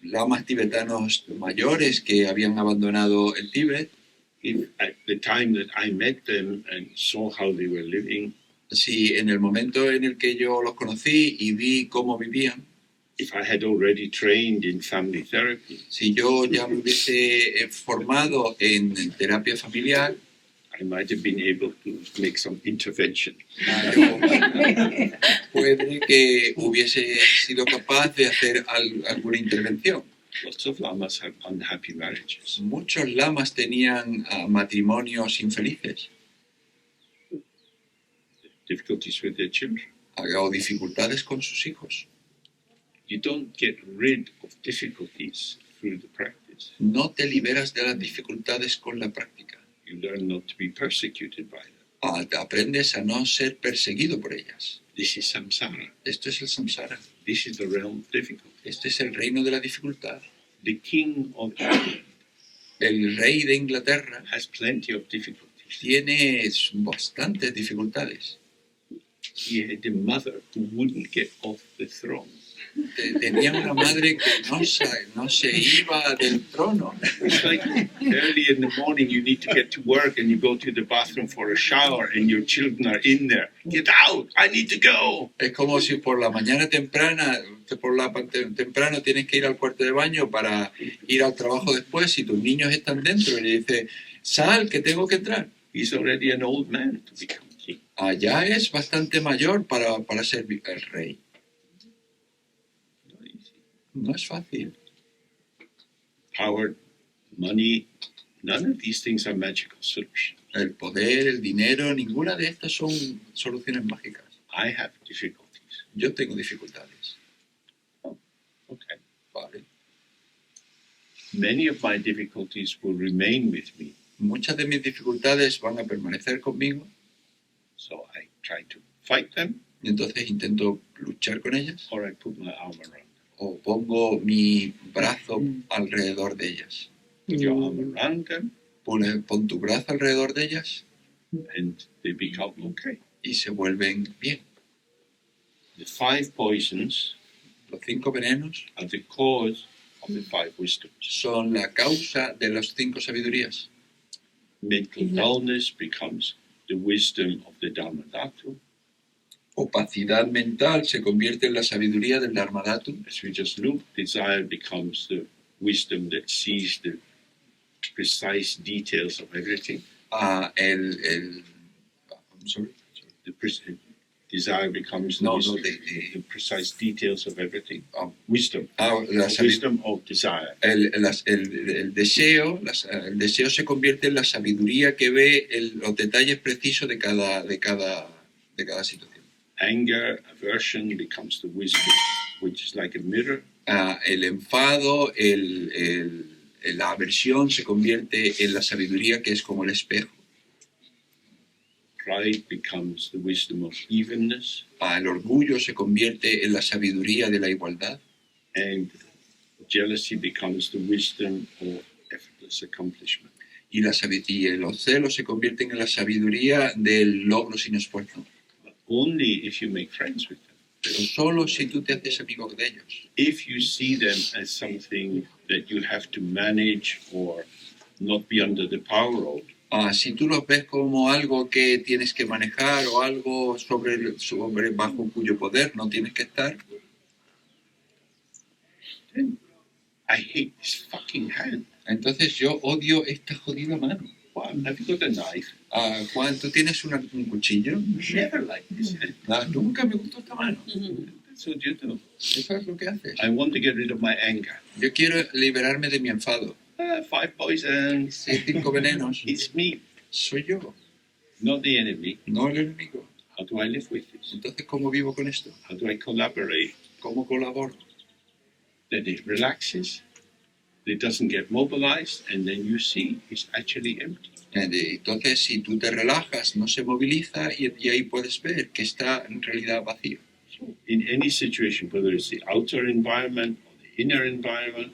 Speaker 2: lamas tibetanos mayores que habían abandonado el Tíbet.
Speaker 1: At the time that I met them and saw how they were living,
Speaker 2: Si en el momento en el que yo los conocí y vi cómo vivían,
Speaker 1: if I had already trained in family therapy,
Speaker 2: si yo ya me hubiese formado en terapia familiar,
Speaker 1: I might have been able to make some intervention.
Speaker 2: yo puede que hubiese sido capaz de hacer alguna intervención.
Speaker 1: Lots of lamas have unhappy marriages.
Speaker 2: Muchos lamas tenían matrimonios infelices
Speaker 1: Difficulties with their children.
Speaker 2: o dificultades con sus hijos.
Speaker 1: You don't get rid of difficulties through the practice.
Speaker 2: No te liberas de las dificultades con la práctica.
Speaker 1: You learn not to be persecuted by them.
Speaker 2: Aprendes a no ser perseguido por ellas.
Speaker 1: This is samsara.
Speaker 2: Esto es el samsara.
Speaker 1: This is the realm of difficulty.
Speaker 2: Este es el reino de la dificultad.
Speaker 1: The king of England
Speaker 2: El rey de Inglaterra
Speaker 1: has plenty of difficulties.
Speaker 2: tiene bastantes dificultades.
Speaker 1: He had a mother who wouldn't get off the throne.
Speaker 2: Tenía una madre que no se iba del trono.
Speaker 1: It's like early in the morning you need to get to work and you go to the bathroom for a shower and your children are in there. Get out! I need to go!
Speaker 2: Es como si por la mañana temprano tienes que ir al cuarto de baño para ir al trabajo después y tus niños están dentro y le dices, sal, que tengo que entrar.
Speaker 1: He's already an old man to become king.
Speaker 2: Allá es bastante mayor para ser el rey.
Speaker 1: Not easy.
Speaker 2: No es fácil.
Speaker 1: Power, money, none of these things are magical solutions.
Speaker 2: El poder, el dinero, ninguna de estas son soluciones mágicas.
Speaker 1: I have difficulties.
Speaker 2: Yo tengo dificultades.
Speaker 1: Okay.
Speaker 2: Vale.
Speaker 1: Many of my difficulties will remain with me,
Speaker 2: Muchas de mis dificultades van a permanecer conmigo
Speaker 1: so I try to fight them
Speaker 2: y entonces intento luchar con ellas
Speaker 1: or I put my arm around them.
Speaker 2: o pongo mi brazo alrededor de ellas.
Speaker 1: Put your arm around them
Speaker 2: Pon tu brazo alrededor de ellas
Speaker 1: and they become okay.
Speaker 2: y se vuelven bien.
Speaker 1: The 5 poisons
Speaker 2: Los 5 venenos
Speaker 1: are the cause of the 5 wisdoms.
Speaker 2: son la causa de las 5 sabidurías.
Speaker 1: Mental dullness becomes the wisdom of the Dharmadhatu.
Speaker 2: Opacidad mental se convierte en la sabiduría del Dharmadhatu.
Speaker 1: As we just looked, desire becomes the wisdom that sees the precise details of everything.
Speaker 2: I'm sorry.
Speaker 1: Desire becomes the,
Speaker 2: No,
Speaker 1: wisdom,
Speaker 2: no,
Speaker 1: the precise details of everything.
Speaker 2: Ah.
Speaker 1: Wisdom.
Speaker 2: La
Speaker 1: The wisdom of desire.
Speaker 2: el deseo, el deseo se convierte en la sabiduría que ve los detalles precisos de cada situación.
Speaker 1: Anger, aversion becomes the wisdom, which is like a mirror.
Speaker 2: El enfado, la aversión se convierte en la sabiduría que es como el espejo.
Speaker 1: Pride becomes the wisdom of evenness.
Speaker 2: El orgullo se convierte en la sabiduría de la igualdad.
Speaker 1: And jealousy becomes the wisdom of effortless accomplishment.
Speaker 2: Y los celos se convierten en la sabiduría del logro sin esfuerzo.
Speaker 1: But only if you make friends with them.
Speaker 2: Pero solo si tú te haces amigo de ellos.
Speaker 1: If you see them as something that you have to manage or not be under the power of,
Speaker 2: Si tú los ves como algo que tienes que manejar o algo bajo cuyo poder no tienes que estar,
Speaker 1: then I hate this fucking hand.
Speaker 2: entonces yo odio esta jodida mano.
Speaker 1: Juan, have you got a knife?
Speaker 2: Juan, ¿tú tienes un cuchillo?
Speaker 1: Never like this hand.
Speaker 2: Nunca me gustó esta mano.
Speaker 1: That's what you do.
Speaker 2: Eso es lo que haces.
Speaker 1: I want to get rid of my anger.
Speaker 2: Yo quiero liberarme de mi enfado.
Speaker 1: 5 poisons.
Speaker 2: 5 venenos.
Speaker 1: It's me,
Speaker 2: Soy yo,
Speaker 1: not the enemy.
Speaker 2: no el enemigo.
Speaker 1: How do I live with this?
Speaker 2: Entonces, ¿cómo vivo con esto?
Speaker 1: How do I collaborate?
Speaker 2: ¿Cómo colaboro?
Speaker 1: then it relaxes, it doesn't get mobilized, and then you see it's actually empty.
Speaker 2: Entonces, si tú te relajas, no se moviliza y ahí puedes ver que está en realidad vacío.
Speaker 1: In any situation, whether it's the outer environment or the inner environment,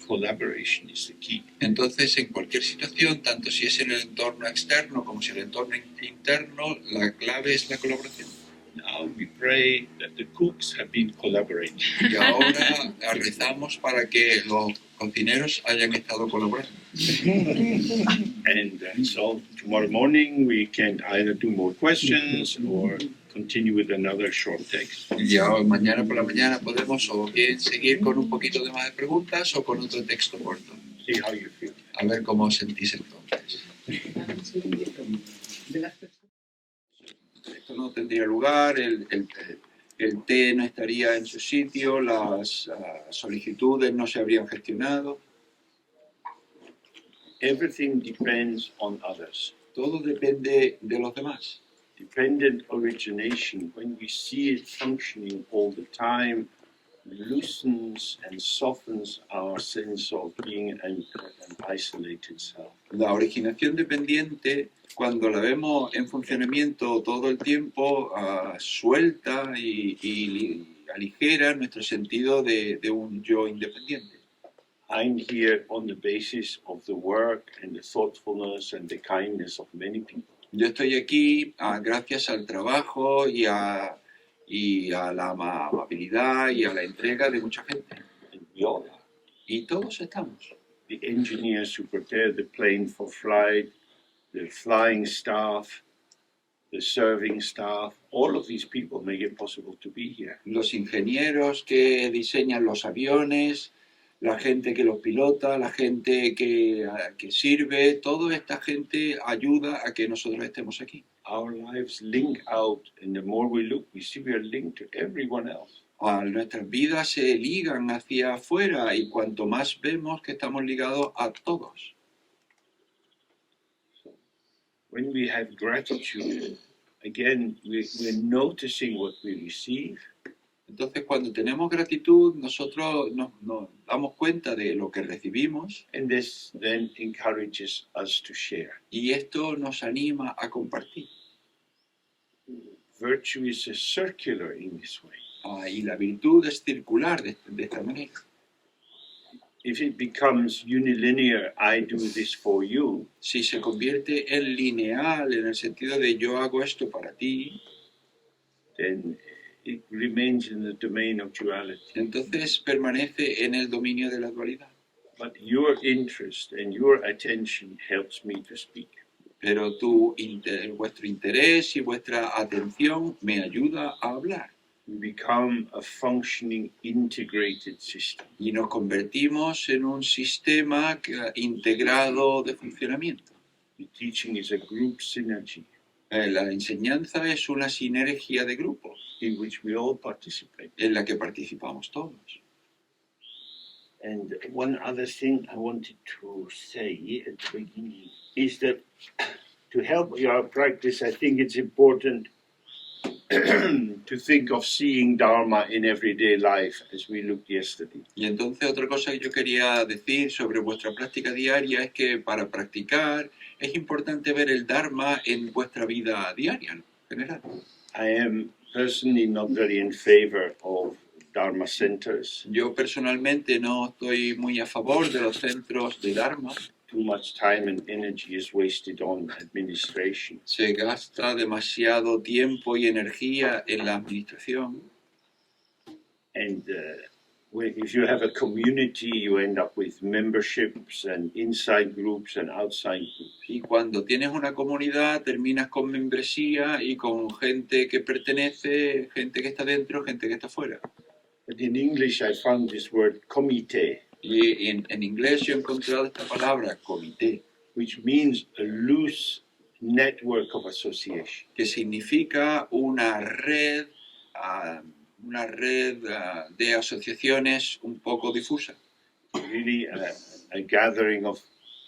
Speaker 1: collaboration is the key.
Speaker 2: Entonces, en cualquier situación, tanto si es en el entorno externo como si en el entorno interno, la clave es la colaboración.
Speaker 1: Now we pray that the cooks have been collaborating.
Speaker 2: Y ahora rezamos para que los cocineros hayan estado colaborando.
Speaker 1: And so tomorrow morning we can either do more questions or continue with another short text.
Speaker 2: Y ahora, mañana por la mañana podemos o bien seguir con un poquito de más de preguntas o con otro texto corto.
Speaker 1: See how you feel.
Speaker 2: A ver cómo os sentís entonces. Esto no tendría lugar, el té no estaría en su sitio, las solicitudes no se habrían gestionado.
Speaker 1: Everything depends on others.
Speaker 2: Todo depende de los demás.
Speaker 1: Dependent origination, when we see it functioning all the time, loosens and softens our sense of being an isolated self.
Speaker 2: La originación dependiente, cuando la vemos en funcionamiento todo el tiempo, suelta y aligera nuestro sentido de un yo independiente.
Speaker 1: I'm here on the basis of the work and the thoughtfulness and the kindness of many people.
Speaker 2: Yo estoy aquí gracias al trabajo y a la amabilidad y a la entrega de mucha gente.
Speaker 1: And we all are.
Speaker 2: Y todos estamos.
Speaker 1: The engineers who prepare the plane for flight, the flying staff, the serving staff, all of these people make it possible to be here.
Speaker 2: Los ingenieros que diseñan los aviones, la gente que los pilota, la gente que sirve, toda esta gente ayuda a que nosotros estemos aquí.
Speaker 1: Our lives link out, and the more we look, we see we are linked to everyone else.
Speaker 2: Nuestras vidas se ligan hacia afuera y cuanto más vemos que estamos ligados a todos.
Speaker 1: When we have gratitude, again, we're noticing what we receive.
Speaker 2: Entonces, cuando tenemos gratitud, nosotros nos damos cuenta de lo que recibimos.
Speaker 1: And this then encourages us to share.
Speaker 2: Y esto nos anima a compartir.
Speaker 1: Virtue is circular in this way.
Speaker 2: Y la virtud es circular de esta manera.
Speaker 1: If it becomes unilinear, I do this for you,
Speaker 2: Si se convierte en lineal, en el sentido de yo hago esto para ti,
Speaker 1: then it remains in the domain of duality.
Speaker 2: entonces permanece en el dominio de la dualidad.
Speaker 1: But your interest and your attention helps me to speak.
Speaker 2: Pero vuestro interés y vuestra atención me ayuda a hablar.
Speaker 1: We become a functioning, integrated system.
Speaker 2: Y nos convertimos en un sistema integrado de funcionamiento.
Speaker 1: The teaching is a group synergy
Speaker 2: La enseñanza es una sinergia de grupo
Speaker 1: in which we all participate.
Speaker 2: en la que participamos todos.
Speaker 1: And one other thing I wanted to say at the beginning is that to help your practice, I think it's important to think of seeing Dharma in everyday life as we looked yesterday.
Speaker 2: Y entonces otra cosa que yo quería decir sobre vuestra práctica diaria es que para practicar es importante ver el Dharma en vuestra vida diaria, ¿no? En general.
Speaker 1: I am personally not very in favor of Dharma centers.
Speaker 2: Yo personalmente no estoy muy a favor de los centros de Dharma.
Speaker 1: Too much time and energy is wasted on administration.
Speaker 2: Se gasta demasiado tiempo y energía en la administración.
Speaker 1: And if you have a community, you end up with memberships and inside groups and outside groups.
Speaker 2: Y cuando tienes una comunidad, terminas con membresía y con gente que pertenece, gente que está dentro, gente que está fuera.
Speaker 1: But in English, I found this word comité,
Speaker 2: Y en inglés yo he encontrado esta palabra, comité,
Speaker 1: which means a loose network of association.
Speaker 2: que significa una red de asociaciones un poco difusa.
Speaker 1: Really a gathering of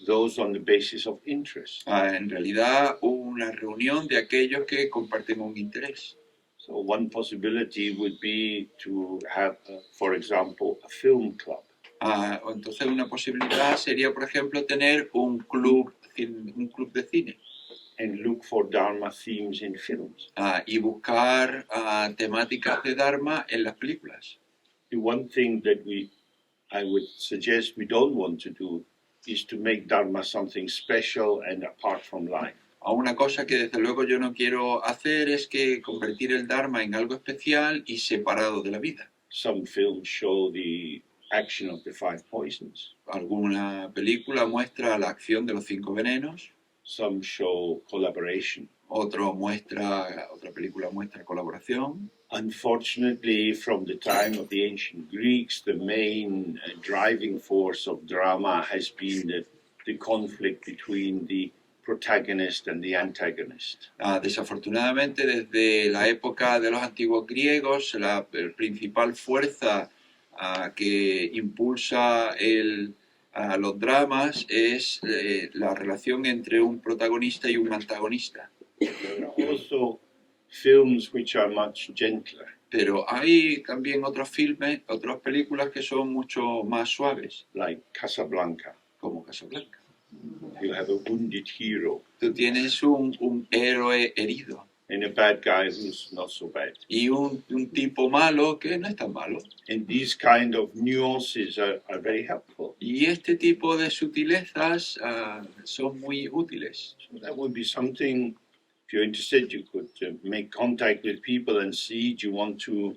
Speaker 1: those on the basis of interest.
Speaker 2: En realidad, una reunión de aquellos que comparten un interés.
Speaker 1: So one possibility would be to have, for example, a film club.
Speaker 2: Entonces una posibilidad sería, por ejemplo, tener un club de cine.
Speaker 1: And look for Dharma themes in films.
Speaker 2: Y buscar temáticas de Dharma en las películas.
Speaker 1: The one thing that I would suggest we don't want to do is to make Dharma something special and apart from life.
Speaker 2: Una cosa que desde luego yo no quiero hacer es que convertir el Dharma en algo especial y separado de la vida.
Speaker 1: Some films show the action of the 5 poisons.
Speaker 2: Alguna película muestra la acción de los 5 venenos.
Speaker 1: Some show collaboration.
Speaker 2: Otra película muestra colaboración.
Speaker 1: Unfortunately, from the time of the ancient Greeks, the main driving force of drama has been the conflict between the protagonist and the antagonist.
Speaker 2: Desafortunadamente, desde la época de los antiguos griegos, la principal fuerza que impulsa los dramas es la relación entre un protagonista y un antagonista.
Speaker 1: There are also films which are much gentler.
Speaker 2: Pero hay también otras películas que son mucho más suaves.
Speaker 1: Like Casablanca.
Speaker 2: Como Casablanca.
Speaker 1: You have a wounded hero.
Speaker 2: Tú tienes un héroe herido.
Speaker 1: And a bad guy who's not so bad.
Speaker 2: Y un tipo malo que no es tan malo.
Speaker 1: And these kind of nuances are very helpful.
Speaker 2: Y este tipo de sutilezas son muy útiles.
Speaker 1: So that would be something, if you're interested, you could make contact with people and see, do you want to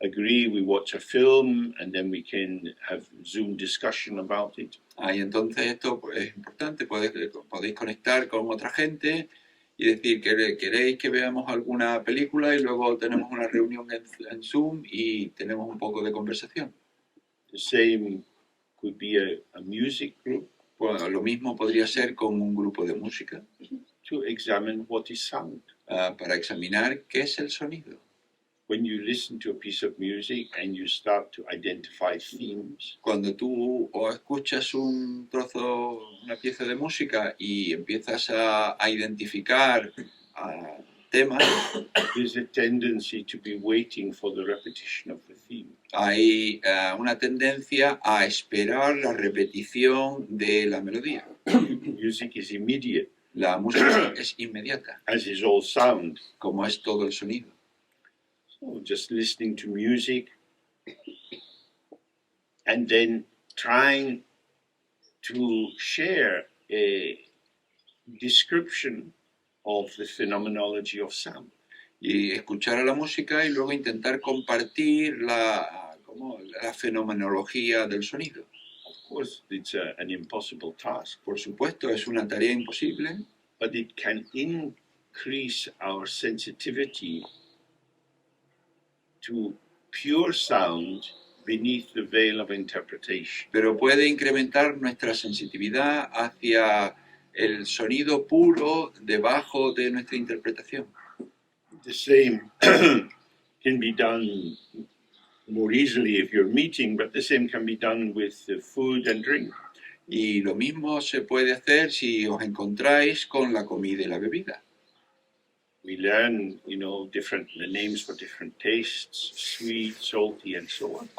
Speaker 1: agree, we watch a film, and then we can have Zoom discussion about it.
Speaker 2: Y entonces esto es importante, podéis conectar con otra gente y decir que queréis que veamos alguna película y luego tenemos una reunión en Zoom y tenemos un poco de conversación.
Speaker 1: The same could be a music group.
Speaker 2: Bueno, lo mismo podría ser con un grupo de música.
Speaker 1: To examine what is sound.
Speaker 2: Para examinar qué es el sonido.
Speaker 1: When you listen to a piece of music and you start to identify themes.
Speaker 2: Cuando tú escuchas un trozo, una pieza de música y empiezas a identificar temas,
Speaker 1: there's a tendency to be waiting for the repetition of the theme.
Speaker 2: Hay una tendencia a esperar la repetición de la melodía.
Speaker 1: Music is immediate.
Speaker 2: La música es inmediata.
Speaker 1: As is all sound.
Speaker 2: Como es todo el sonido.
Speaker 1: So just listening to music and then trying to share a description of the phenomenology of sound.
Speaker 2: Y escuchar a la música y luego intentar compartir la fenomenología del sonido.
Speaker 1: Of course, it's an impossible task.
Speaker 2: Por supuesto, es una tarea imposible.
Speaker 1: But it can increase our sensitivity to pure sound beneath the veil of interpretation.
Speaker 2: Pero puede incrementar nuestra sensitividad hacia el sonido puro debajo de nuestra interpretación.
Speaker 1: The same can be done more easily if you're meeting, but the same can be done with food and drink.
Speaker 2: Y lo mismo se puede hacer si os encontráis con la comida y la bebida.
Speaker 1: We learn, the names for different tastes, sweet, salty, and so on.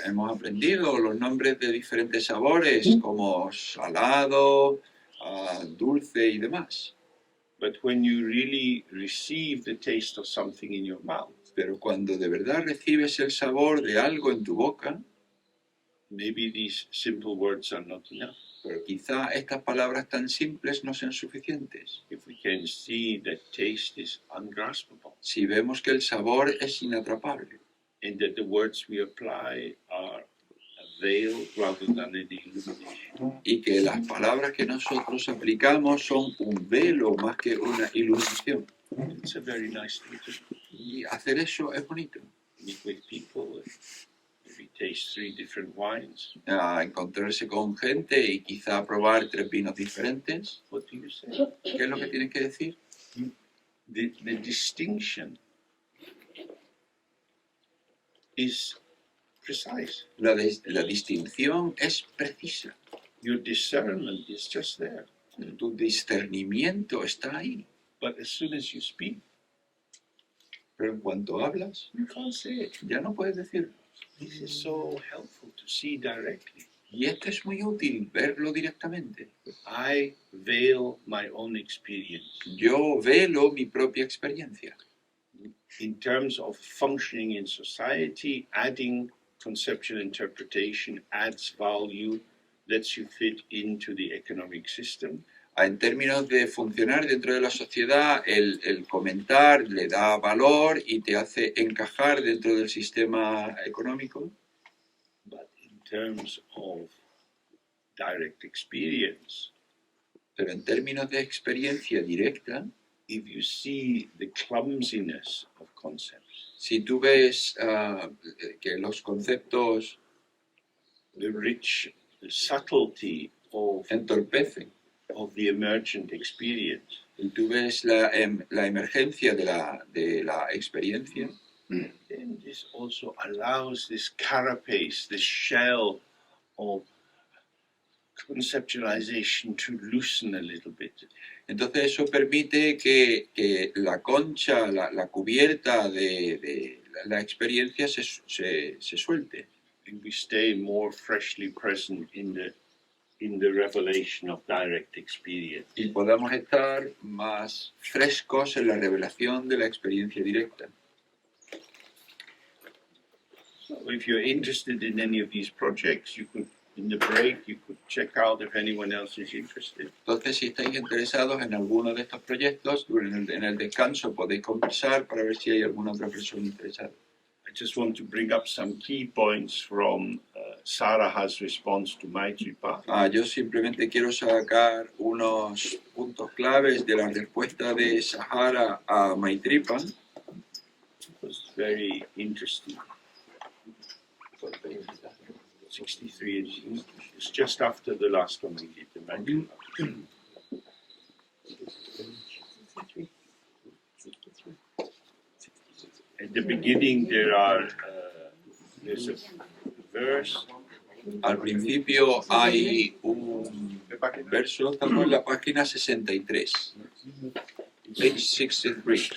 Speaker 2: Hemos aprendido los nombres de diferentes sabores, como salado, dulce y demás.
Speaker 1: But when you really receive the taste of something in your mouth,
Speaker 2: pero cuando de verdad recibes el sabor de algo en tu boca,
Speaker 1: maybe these simple words are not enough.
Speaker 2: Pero quizá estas palabras tan simples no sean suficientes.
Speaker 1: If we can see that taste is ungraspable.
Speaker 2: Si vemos que el sabor es inatrapable.
Speaker 1: And that the words we apply are a veil rather than an illumination.
Speaker 2: Y que las palabras que nosotros aplicamos son un velo más que una iluminación.
Speaker 1: It's a very nice thing to do.
Speaker 2: Y hacer eso es bonito.
Speaker 1: Meet with people. Maybe taste 3 different wines.
Speaker 2: Encontrarse con gente y quizá probar 3 vinos diferentes.
Speaker 1: What do you say?
Speaker 2: ¿Qué es lo que tienen que decir?
Speaker 1: The distinction is precise.
Speaker 2: La distinción es precisa.
Speaker 1: Your discernment is just there.
Speaker 2: Tu discernimiento está ahí.
Speaker 1: But as soon as you speak,
Speaker 2: Pero en cuanto hablas,
Speaker 1: You can't say it.
Speaker 2: ya no puedes decirlo.
Speaker 1: This is so helpful to see directly.
Speaker 2: Y esto es muy útil, verlo directamente.
Speaker 1: I veil my own experience.
Speaker 2: Yo velo mi propia experiencia.
Speaker 1: In terms of functioning in society, adding conceptual interpretation adds value, lets you fit into the economic system.
Speaker 2: En términos de funcionar dentro de la sociedad, el comentar le da valor y te hace encajar dentro del sistema económico.
Speaker 1: But in terms of direct experience,
Speaker 2: Pero en términos de experiencia directa,
Speaker 1: if you see the clumsiness of concepts,
Speaker 2: si tú ves que los conceptos
Speaker 1: the rich subtlety
Speaker 2: entorpecen,
Speaker 1: of the emergent experience,
Speaker 2: y tú ves la emergencia de la experiencia,
Speaker 1: then this also allows this carapace, this shell of conceptualization to loosen a little bit.
Speaker 2: entonces eso permite que la concha, la cubierta de la experiencia se suelte.
Speaker 1: And we stay more freshly present in the revelation of direct experience.
Speaker 2: Y podamos estar más frescos en la revelación de la experiencia directa.
Speaker 1: So if you're interested in any of these projects, you could, in the break, you could check out if anyone else is interested.
Speaker 2: Entonces, si estáis interesados en alguno de estos proyectos, en el descanso podéis conversar para ver si hay alguna otra persona interesada.
Speaker 1: I just want to bring up some key points from Saraha's response to Maitripa.
Speaker 2: Yo simplemente quiero sacar unos puntos claves de la respuesta de Sahara a Maitripa.
Speaker 1: It was very interesting. 63 it's just after the last one we did, the Maitripa. At the beginning there's a verse.
Speaker 2: Al principio hay un verso, estamos en la página 63. Page 63.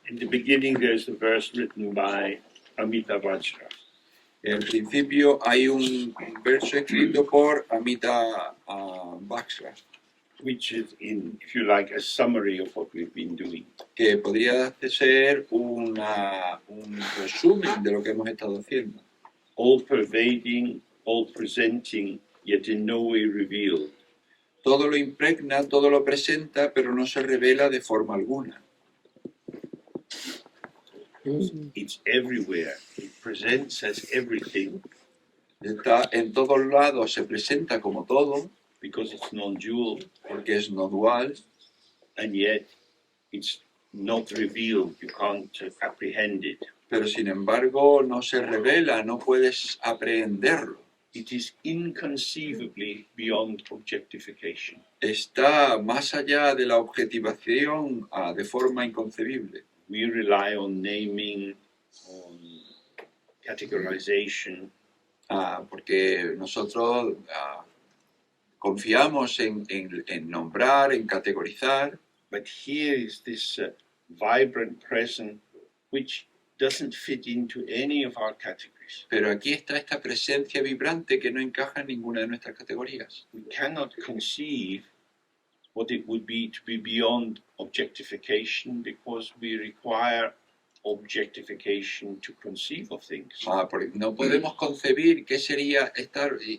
Speaker 1: In the beginning there's a verse written by Amitabhajra.
Speaker 2: En principio hay un verso escrito por Amita Bhaksha,
Speaker 1: Which is if you like, a summary of what we've been doing.
Speaker 2: que podría ser un resumen de lo que hemos estado haciendo.
Speaker 1: All pervading, all presenting, yet in no way revealed.
Speaker 2: Todo lo impregna, todo lo presenta, pero no se revela de forma alguna.
Speaker 1: It's everywhere. It presents as everything
Speaker 2: Está en todos lados, se presenta como todo,
Speaker 1: because it's non-dual,
Speaker 2: porque es no dual,
Speaker 1: and yet it's not revealed. You can't apprehend it.
Speaker 2: pero sin embargo no se revela, no puedes aprehenderlo.
Speaker 1: It is inconceivably beyond objectification.
Speaker 2: Está más allá de la objetivación de forma inconcebible.
Speaker 1: We rely on naming, on categorization,
Speaker 2: Porque nosotros confiamos en nombrar, en categorizar,
Speaker 1: but here is this vibrant present which doesn't fit into any of our categories.
Speaker 2: pero aquí está esta presencia vibrante que no encaja en ninguna de nuestras categorías.
Speaker 1: We cannot conceive what it would be to be beyond objectification because we require objectification to conceive of things.
Speaker 2: Porque no podemos concebir qué sería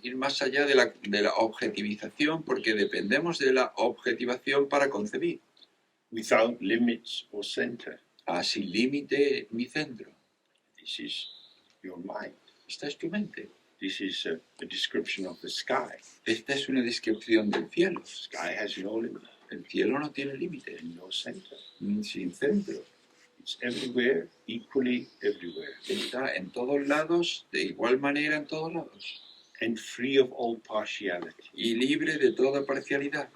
Speaker 2: ir más allá de la objetivización, porque dependemos de la objetivación para concebir.
Speaker 1: Without limits or center.
Speaker 2: Sin límite ni centro.
Speaker 1: This is your mind.
Speaker 2: Esta es tu mente.
Speaker 1: This is a description of the sky.
Speaker 2: Esta es una descripción del cielo.
Speaker 1: Sky has no limit.
Speaker 2: El cielo no tiene límite,
Speaker 1: And no center.
Speaker 2: sin centro.
Speaker 1: It's everywhere, equally everywhere.
Speaker 2: Está en todos lados, de igual manera en todos lados.
Speaker 1: And free of all partiality.
Speaker 2: Y libre de toda parcialidad.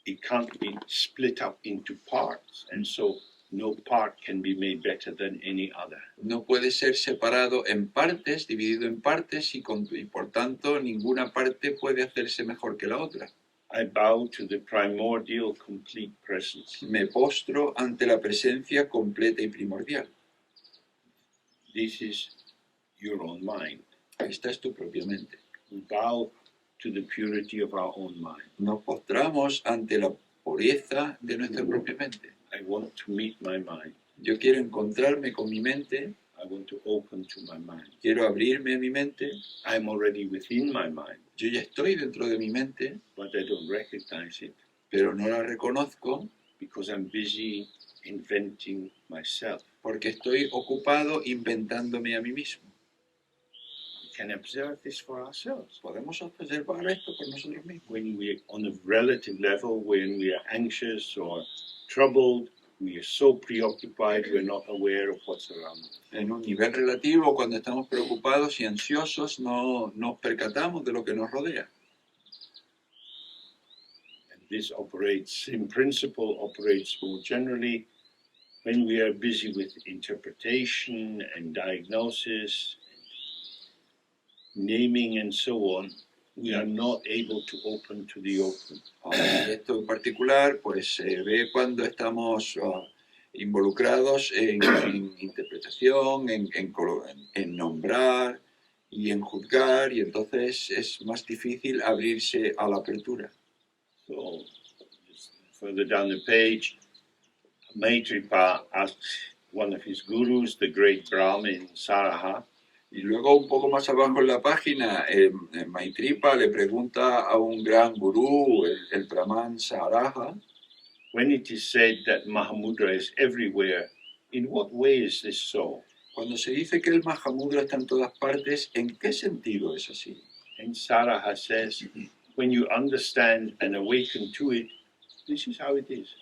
Speaker 1: It can't be split up into parts, and so no part can be made better than any other.
Speaker 2: No puede ser separado en partes, dividido en partes, y por tanto ninguna parte puede hacerse mejor que la otra.
Speaker 1: I bow to the primordial complete presence.
Speaker 2: Me postro ante la presencia completa y primordial.
Speaker 1: This is your own mind.
Speaker 2: Esta es tu propia mente.
Speaker 1: We bow to the purity of our own mind.
Speaker 2: Nos postramos ante la pureza de nuestra propia mente.
Speaker 1: I want to meet my mind.
Speaker 2: Yo quiero encontrarme con mi mente,
Speaker 1: I want to open to my mind.
Speaker 2: quiero abrirme a mi mente.
Speaker 1: I'm already within my mind,
Speaker 2: Yo ya estoy dentro de mi mente,
Speaker 1: but I don't recognize it
Speaker 2: pero no la reconozco
Speaker 1: because I'm busy inventing myself.
Speaker 2: porque estoy ocupado inventándome a mí mismo.
Speaker 1: We can observe this for ourselves.
Speaker 2: Podemos observar esto por nosotros mismos.
Speaker 1: When we're on a relative level, when we are anxious or troubled, we are so preoccupied we're not aware of what's around us.
Speaker 2: En un nivel relativo, cuando estamos preocupados y ansiosos, no nos percatamos de lo que nos rodea.
Speaker 1: And this operates, in principle, operates more generally when we are busy with interpretation and diagnosis, and naming and so on. We are not able to open to the open.
Speaker 2: Y esto en particular, pues se ve cuando estamos involucrados en interpretación, en nombrar y en juzgar, y entonces es más difícil abrirse a la apertura.
Speaker 1: So, just further down the page, Maitripa asked one of his gurus, the great Brahmin Saraha,
Speaker 2: Y luego un poco más abajo en la página, Maitripa le pregunta a un gran gurú, el brahman Saraha,
Speaker 1: when it is said that Mahamudra is everywhere, in what way is this so?
Speaker 2: cuando se dice que el Mahamudra está en todas partes, ¿en qué sentido es así?
Speaker 1: And Saraha says, when you understand and awaken to it, this is how it is.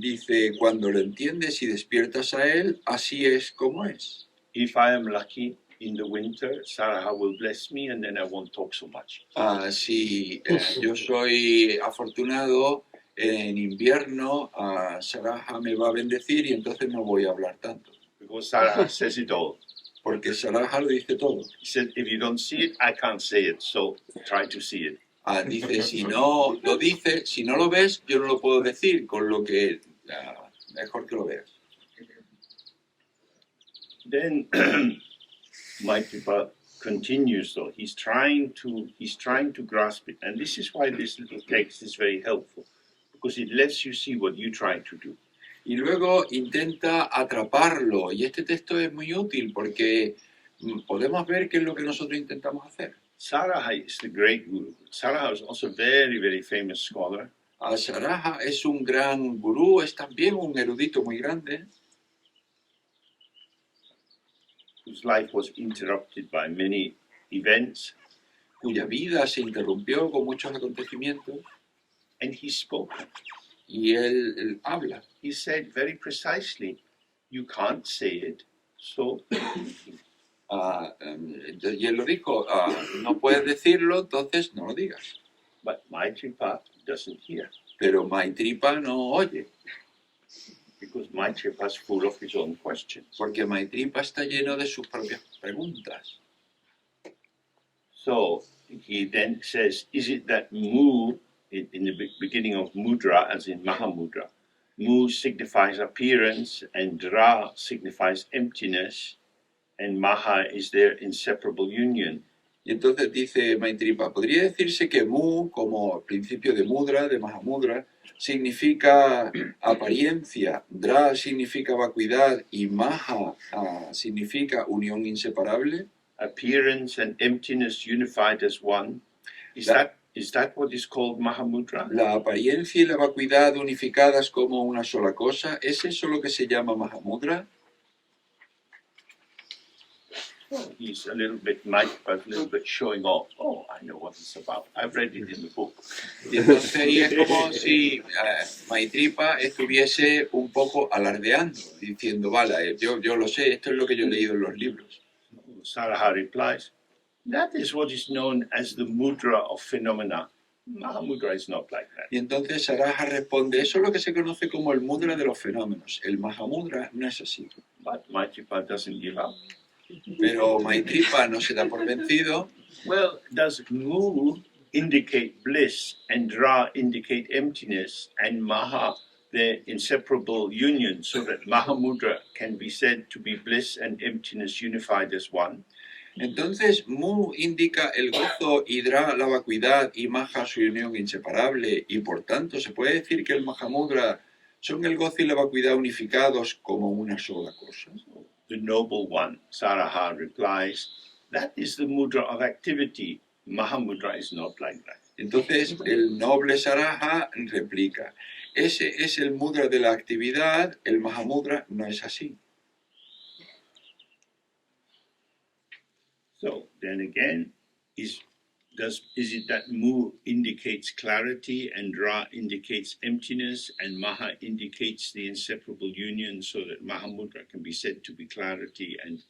Speaker 2: Dice, cuando lo entiendes y despiertas a él, así es como es.
Speaker 1: If I am lucky in the winter, Saraha will bless me and then I won't talk so much.
Speaker 2: Si yo soy afortunado, en invierno Saraha me va a bendecir y entonces no voy a hablar tanto.
Speaker 1: Because Saraha says it all.
Speaker 2: Porque Saraha lo dice todo.
Speaker 1: He said, if you don't see it, I can't say it, so try to see it.
Speaker 2: Dice, si no lo dice, si no lo ves, yo no lo puedo decir, con lo que mejor que lo veas.
Speaker 1: Then Maitripa continues though. He's trying to grasp it. And this is why this little text is very helpful, because it lets you see what you try to do.
Speaker 2: Y luego intenta atraparlo. Y este texto es muy útil porque podemos ver qué es lo que nosotros intentamos hacer.
Speaker 1: Saraha is the great guru. Saraha is also a very, very famous scholar.
Speaker 2: Saraha es un gran gurú, es también un erudito muy grande,
Speaker 1: whose life was interrupted by many events,
Speaker 2: cuya vida se interrumpió con muchos acontecimientos,
Speaker 1: and he spoke.
Speaker 2: y él habla.
Speaker 1: He said very precisely, you can't say it, so
Speaker 2: Y él lo dijo, no puedes decirlo, entonces no lo digas.
Speaker 1: but Maitripa doesn't hear,
Speaker 2: Pero Maitripa no oye,
Speaker 1: because Maitripa is full of his own questions.
Speaker 2: porque Maitripa está lleno de sus propias preguntas.
Speaker 1: So he then says, is it that Mu, in the beginning of Mudra, as in Mahamudra, Mu signifies appearance and Dra signifies emptiness, and Maha is their inseparable union.
Speaker 2: Y entonces dice Maitripa, podría decirse que Mu, como principio de Mudra, de Mahamudra, significa apariencia, Dra significa vacuidad y Maha significa unión inseparable.
Speaker 1: Appearance and emptiness unified as one. Is that what is called Mahamudra?
Speaker 2: La apariencia y la vacuidad unificadas como una sola cosa, ¿es eso lo que se llama Mahamudra?
Speaker 1: He's a little bit showing off. Oh, I know what it's about. I've read it in the book.
Speaker 2: Y entonces ahí es como si Maitripa estuviese un poco alardeando, diciendo, vale, yo lo sé, esto es lo que yo he leído en los libros.
Speaker 1: Saraha replies, that is what is known as the mudra of phenomena. Mahamudra is not like that.
Speaker 2: Y entonces Saraha responde, eso es lo que se conoce como el mudra de los fenómenos. El Mahamudra no es así.
Speaker 1: But Maitripa doesn't give up.
Speaker 2: Pero Maitripa no se da por vencido.
Speaker 1: Well, does mu indicate bliss and dra indicate emptiness and maha their inseparable union so that Mahamudra can be said to be bliss and emptiness unified as one?
Speaker 2: Entonces, mu indica el gozo y dra la vacuidad y maha su unión inseparable y por tanto se puede decir que el Mahamudra son el gozo y la vacuidad unificados como una sola cosa.
Speaker 1: The noble one, Saraha, replies, that is the mudra of activity. Mahamudra is not like that.
Speaker 2: Entonces, el noble Saraha replica, ese es el mudra de la actividad, el Mahamudra no es así.
Speaker 1: So then again, is it that mu indicates clarity and ra indicates emptiness and maha indicates the inseparable union so that Mahamudra can be said to be clarity and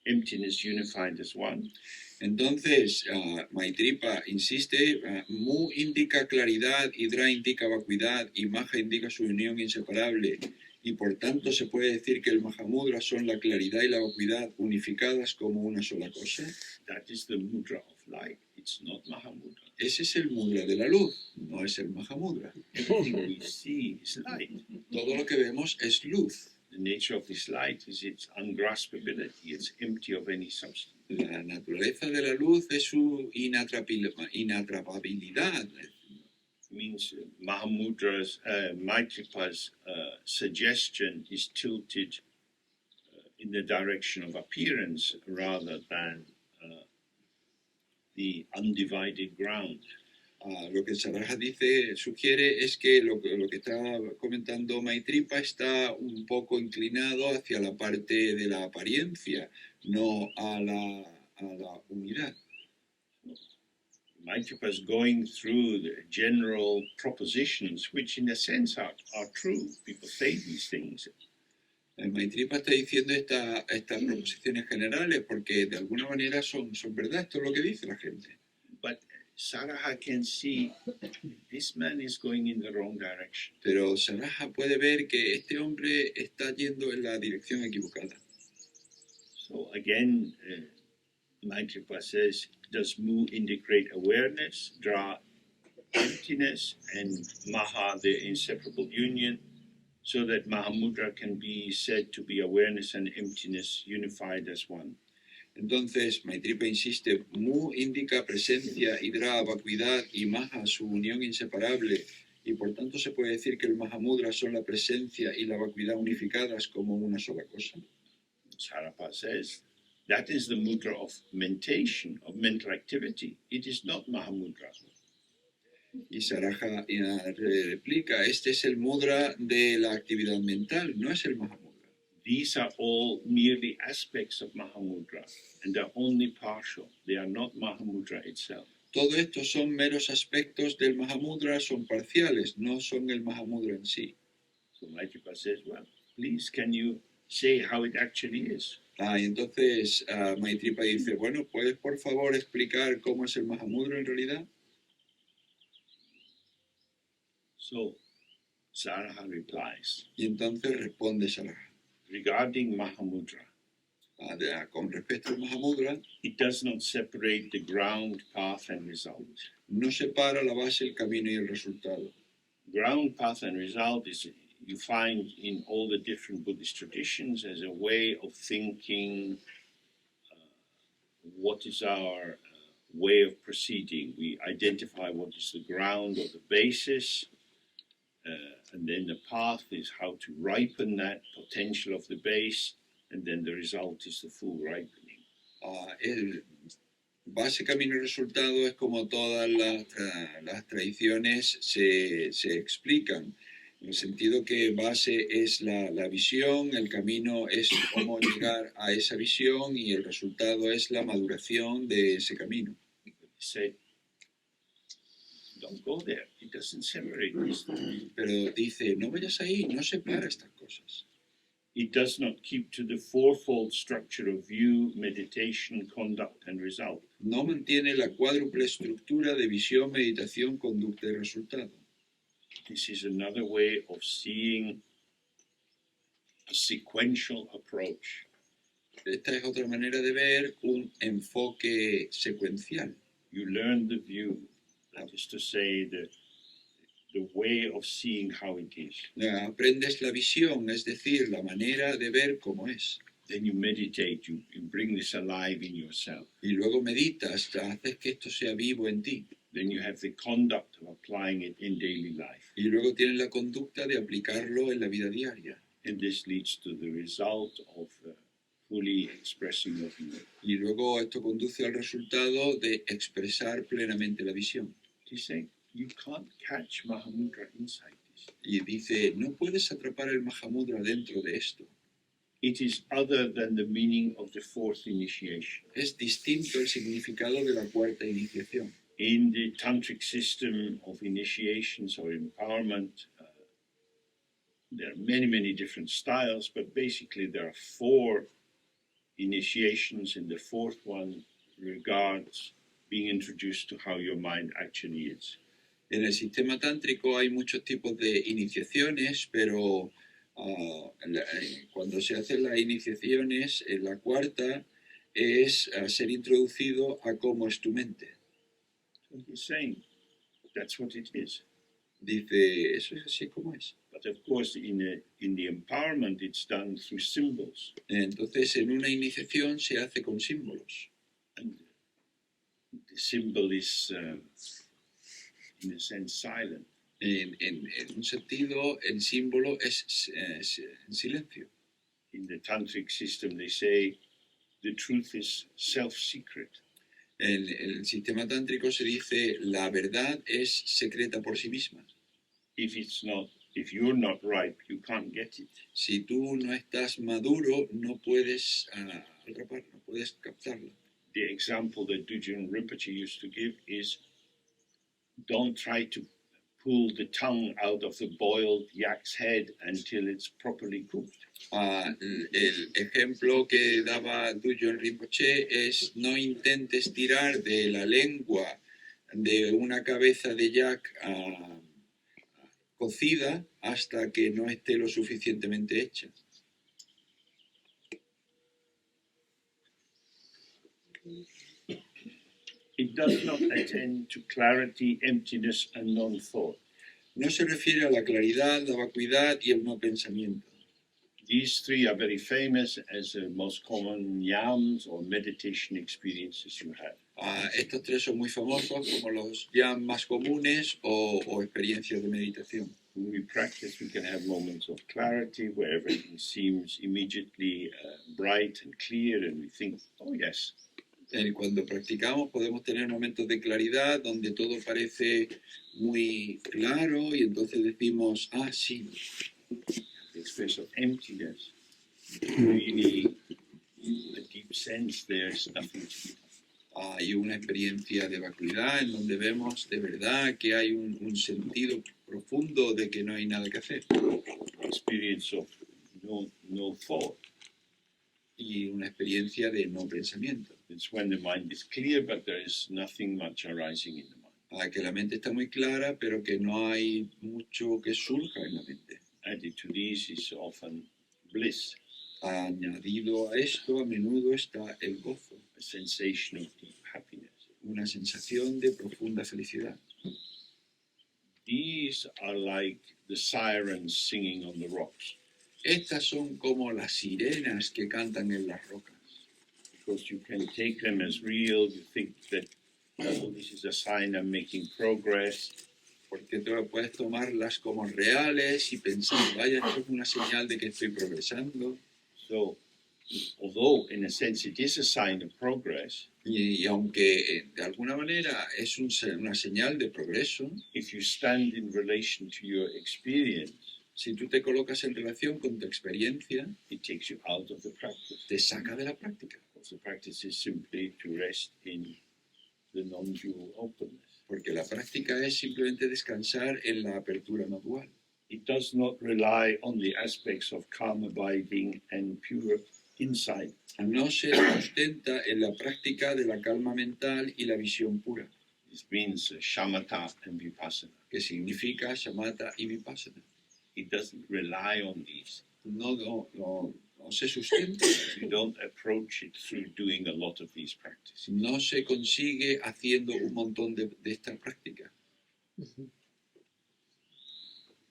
Speaker 1: emptiness unified as one?
Speaker 2: Entonces, Maitripa insiste, mu indica claridad, y dra indica vacuidad y maha indica su unión inseparable. Y por tanto se puede decir que el Mahamudra son la claridad y la vacuidad unificadas como una sola cosa.
Speaker 1: That is the mudra of light. It's not Mahamudra.
Speaker 2: Ese es el mudra de la luz, no es el Mahamudra.
Speaker 1: Everything we see is light.
Speaker 2: Todo lo que vemos es luz.
Speaker 1: The nature of this light is its ungraspability. It's empty of any substance.
Speaker 2: La naturaleza de la luz es su inatrapabilidad.
Speaker 1: Means Mahamudra's, Maitripa's suggestion is tilted in the direction of appearance rather than the undivided ground.
Speaker 2: Lo que Saraha sugiere es que lo que está comentando Maitripa está un poco inclinado hacia la parte de la apariencia, no a la unidad.
Speaker 1: Maitripa is going through the general propositions, which in a sense are true. People say these things.
Speaker 2: Maitripa está diciendo estas proposiciones generales porque de alguna manera son verdad, esto es lo que dice la gente.
Speaker 1: But Saraha can see this man is going in the wrong direction.
Speaker 2: Pero Saraha puede ver que este hombre está yendo en la dirección equivocada.
Speaker 1: So again, Maitripa says, does mu indicate awareness, dra emptiness, and maha the inseparable union, so that Mahamudra can be said to be awareness and emptiness unified as one?
Speaker 2: Entonces, Maitripa insiste, mu indica presencia, y dra vacuidad y maha su unión inseparable, y por tanto se puede decir que el Mahamudra son la presencia y la vacuidad unificadas como una sola cosa.
Speaker 1: Saraha says, that is the mudra of mentation, of mental activity. It is not Mahamudra.
Speaker 2: Y Saraha replica, este es el mudra de la actividad mental, no es el Mahamudra.
Speaker 1: These are all merely aspects of Mahamudra, and they're only partial. They are not Mahamudra itself.
Speaker 2: Todo esto son meros aspectos del Mahamudra, son parciales, no son el Mahamudra en sí.
Speaker 1: So Maitripa says, well, please, can you say how it actually is?
Speaker 2: Y entonces Maitripa dice, bueno, ¿puedes por favor explicar cómo es el Mahamudra en realidad?
Speaker 1: So Saraha replies,
Speaker 2: Y entonces responde Saraha,
Speaker 1: regarding Mahamudra,
Speaker 2: con respecto al Mahamudra,
Speaker 1: it does not separate the ground, path, and result.
Speaker 2: no separa la base, el camino y el resultado.
Speaker 1: Ground, path, and result is you find in all the different Buddhist traditions as a way of thinking what is our way of proceeding. We identify what is the ground or the basis, and then the path is how to ripen that potential of the base, and then the result is the full ripening.
Speaker 2: El base, camino y resultado es como todas las tradiciones se explican. En el sentido que base es la visión, el camino es cómo llegar a esa visión y el resultado es la maduración de ese camino.
Speaker 1: Say, don't go there. It doesn't separate these things.
Speaker 2: Pero dice, no vayas ahí, no separa estas cosas.
Speaker 1: It does not keep to the fourfold structure of view, meditation, conduct, and result.
Speaker 2: No mantiene la cuádruple estructura de visión, meditación, conducta y resultado.
Speaker 1: This is another way of seeing a sequential approach.
Speaker 2: Esta es otra manera de ver un enfoque secuencial.
Speaker 1: You learn the view, that is to say, the way of seeing how it is.
Speaker 2: Aprendes la visión, es decir, la manera de ver cómo es.
Speaker 1: Then you meditate, you bring this alive in yourself.
Speaker 2: Y luego meditas, haces que esto sea vivo en ti.
Speaker 1: Then you have the conduct of applying it in daily life.
Speaker 2: Y luego tienes la conducta de aplicarlo en la vida diaria.
Speaker 1: And this leads to the result of fully expressing what you know.
Speaker 2: Y luego esto conduce al resultado de expresar plenamente la visión.
Speaker 1: He's saying, you can't catch Mahamudra inside this.
Speaker 2: Y dice, no puedes atrapar el Mahamudra dentro de esto.
Speaker 1: It is other than the meaning of the fourth initiation.
Speaker 2: Es distinto el significado de la cuarta iniciación.
Speaker 1: In the tantric system of initiations or empowerment, there are many different styles, but basically there are 4 initiations, and the fourth one regards being introduced to how your mind actually is.
Speaker 2: En el sistema tántrico hay muchos tipos de iniciaciones, pero cuando se hacen las iniciaciones, la cuarta es ser introducido a cómo es tu mente.
Speaker 1: So he's saying that's what it is.
Speaker 2: Dice, eso es así como es.
Speaker 1: But of course, in the empowerment, it's done through symbols.
Speaker 2: Entonces, en una iniciación se hace con símbolos.
Speaker 1: And the symbol is, in a sense, silent.
Speaker 2: En un sentido, el símbolo es en silencio.
Speaker 1: In the tantric system, they say the truth is self-secret.
Speaker 2: En el sistema tántrico se dice, la verdad es secreta por sí misma.
Speaker 1: If you're not ripe, you can't get it.
Speaker 2: Si tú no estás maduro, no puedes atraparla, no puedes captarla.
Speaker 1: The example that Dzogchen Rinpoche used to give is, don't try to pull the tongue out of the boiled yak's head until it's properly cooked.
Speaker 2: El ejemplo que daba Dzogchen Rinpoche es, no intentes tirar de la lengua de una cabeza de yak cocida hasta que no esté lo suficientemente hecha.
Speaker 1: It does not attend to clarity, emptiness, and non-thought.
Speaker 2: No se refiere a la claridad, la vacuidad y el no pensamiento.
Speaker 1: These 3 are very famous as the most common yams or meditation experiences you have.
Speaker 2: Estos 3 son muy famosos como los yams más comunes o experiencias de meditación.
Speaker 1: When we practice, we can have moments of clarity where everything seems immediately bright and clear, and we think, oh yes.
Speaker 2: Cuando practicamos podemos tener momentos de claridad donde todo parece muy claro y entonces decimos, sí.
Speaker 1: The expression of emptiness, really a deep sense there's nothing to be.
Speaker 2: Hay una experiencia de vacuidad en donde vemos de verdad que hay un sentido profundo de que no hay nada que hacer.
Speaker 1: Experience of no thought.
Speaker 2: Y una experiencia de no pensamiento.
Speaker 1: It's when the mind is clear, but there is nothing much arising in the mind.
Speaker 2: Que la mente está muy clara, pero que no hay mucho que surja en la mente.
Speaker 1: Added to this is often bliss.
Speaker 2: Añadido a esto, a menudo está el gozo.
Speaker 1: A sensation of deep happiness.
Speaker 2: Una sensación de profunda felicidad.
Speaker 1: These are like the sirens singing on the rocks.
Speaker 2: Estas son como las sirenas que cantan en las rocas.
Speaker 1: Because you can take them as real, you think that, oh, this is a sign I'm making progress.
Speaker 2: Porque tú puedes tomarlas como reales y pensar, vaya, esto es una señal de que estoy progresando.
Speaker 1: So, although in a sense it is a sign of progress,
Speaker 2: y aunque de alguna manera es una señal de progreso,
Speaker 1: if you stand in relation to your experience,
Speaker 2: si tú te colocas en relación con tu experiencia,
Speaker 1: it takes you out of the practice.
Speaker 2: Te saca de la práctica.
Speaker 1: Because the practice is simply to rest in the non-dual openness.
Speaker 2: Porque la práctica es simplemente descansar en la apertura no dual.
Speaker 1: It does not rely on the aspects of calm abiding and pure insight.
Speaker 2: No se sustenta en la práctica de la calma mental y la visión pura.
Speaker 1: This means shamatha and vipassana.
Speaker 2: Que significa shamatha y vipassana.
Speaker 1: It doesn't rely on these.
Speaker 2: No no se sustenta,
Speaker 1: You don't approach it through doing a lot of these practices.
Speaker 2: no se consigue haciendo un montón de esta práctica.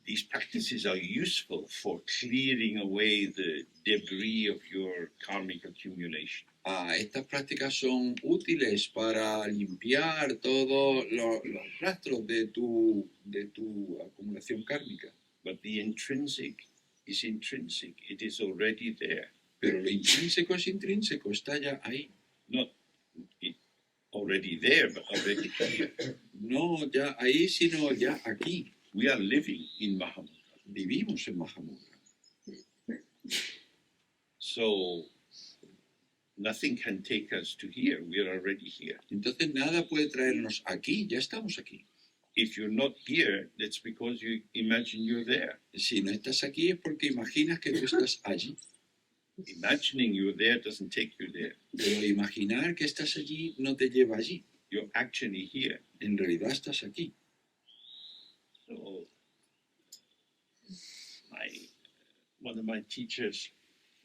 Speaker 1: These practices are useful for clearing away the debris of your karmic accumulation.
Speaker 2: Estas prácticas son útiles para limpiar todos los rastros de tu acumulación kármica.
Speaker 1: But the intrinsic is intrinsic. It is already there.
Speaker 2: Pero lo intrínseco es intrínseco, está ya ahí.
Speaker 1: Not already there, but already here.
Speaker 2: No ya ahí, sino ya aquí.
Speaker 1: We are living in Mahamudra.
Speaker 2: Vivimos en Mahamudra.
Speaker 1: So nothing can take us to here. We are already here.
Speaker 2: Entonces nada puede traernos aquí, ya estamos aquí.
Speaker 1: If you're not here, that's because you imagine you're there.
Speaker 2: Si no estás aquí es porque imaginas que tú estás allí.
Speaker 1: Imagining you're there doesn't take you there.
Speaker 2: Pero imaginar que estás allí no te lleva allí.
Speaker 1: You're actually here.
Speaker 2: En realidad estás aquí.
Speaker 1: So, one of my teachers,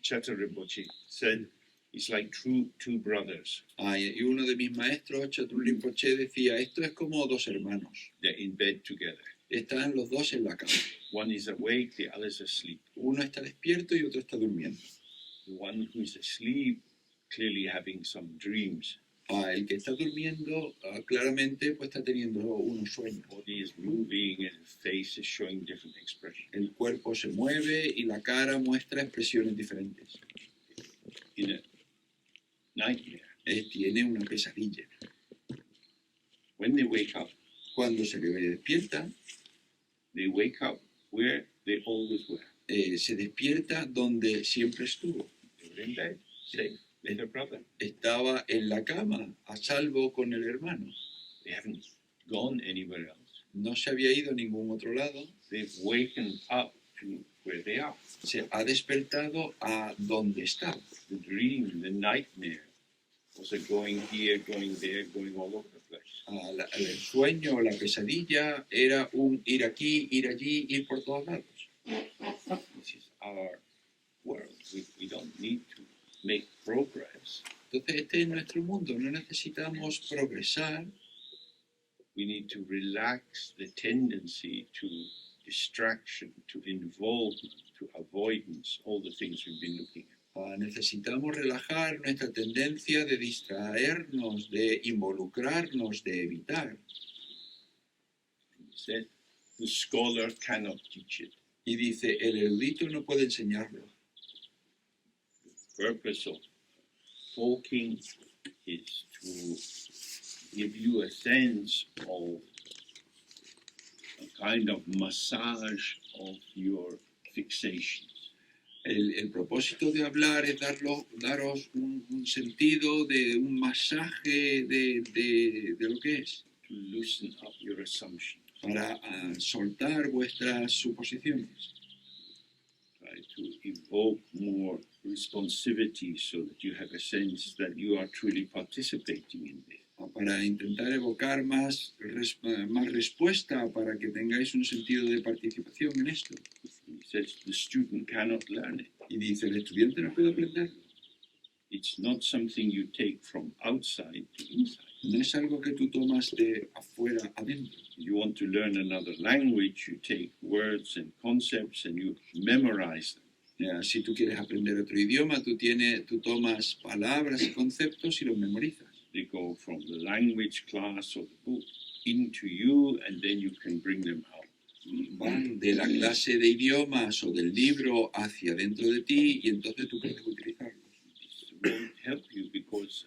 Speaker 1: Chatter Rinpoche, said, it's like two brothers.
Speaker 2: Y uno de mis maestros, Chatur Rinpoche, decía, esto es como dos hermanos.
Speaker 1: They're in bed together.
Speaker 2: Están los dos en la cama.
Speaker 1: One is awake, the other is asleep.
Speaker 2: Uno está despierto y otro está durmiendo.
Speaker 1: The one who is asleep, clearly having some dreams.
Speaker 2: El que está durmiendo, claramente, pues está teniendo unos sueños.
Speaker 1: The body is moving and his face is showing different expressions.
Speaker 2: El cuerpo se mueve y la cara muestra expresiones diferentes.
Speaker 1: In a nightmare,
Speaker 2: Tiene una pesadilla.
Speaker 1: when they wake up,
Speaker 2: Cuando se despierta,
Speaker 1: they wake up where they always were.
Speaker 2: se despierta donde siempre estuvo.
Speaker 1: They were in bed, safe with their brother.
Speaker 2: Estaba en la cama, a salvo con el hermano.
Speaker 1: They haven't gone anywhere else.
Speaker 2: No se había ido a ningún otro lado.
Speaker 1: They've wakened up to where they are.
Speaker 2: Se ha despertado a donde estaba.
Speaker 1: The dream, the nightmare, was a going here, going there, going all over the place.
Speaker 2: El sueño, la pesadilla, era un ir aquí, ir allí, ir por todos lados.
Speaker 1: This is our world. We don't need to make progress.
Speaker 2: Entonces, este es nuestro mundo. No necesitamos progresar.
Speaker 1: We need to relax the tendency to distraction, to involvement, to avoidance, all the things we've been looking at.
Speaker 2: Necesitamos relajar nuestra tendencia de distraernos, de involucrarnos, de evitar.
Speaker 1: He said, the scholar cannot teach it.
Speaker 2: Y dice, el erudito no puede enseñarlo.
Speaker 1: The purpose of talking is to give you a sense of a kind of massage of your fixations.
Speaker 2: El propósito de hablar es daros un sentido de un masaje de lo que es,
Speaker 1: To loosen up your assumptions,
Speaker 2: para soltar vuestras suposiciones,
Speaker 1: try to evoke more responsivity so that you have a sense that you are truly participating in this.
Speaker 2: para intentar evocar más respuesta, para que tengáis un sentido de participación en esto.
Speaker 1: He says the student cannot learn it.
Speaker 2: Y dice, el estudiante no puede aprenderlo.
Speaker 1: It's not something you take from outside to inside.
Speaker 2: No es algo que tú tomas de afuera adentro.
Speaker 1: You want to learn another language, you take words and concepts and you memorize them.
Speaker 2: Si tú quieres aprender otro idioma, tú tomas palabras y conceptos y los memorizas.
Speaker 1: They go from the language class or the book into you and then you can bring them out.
Speaker 2: Van de la clase de idiomas o del libro hacia dentro de ti y entonces tú puedes utilizarlos.
Speaker 1: This won't help you because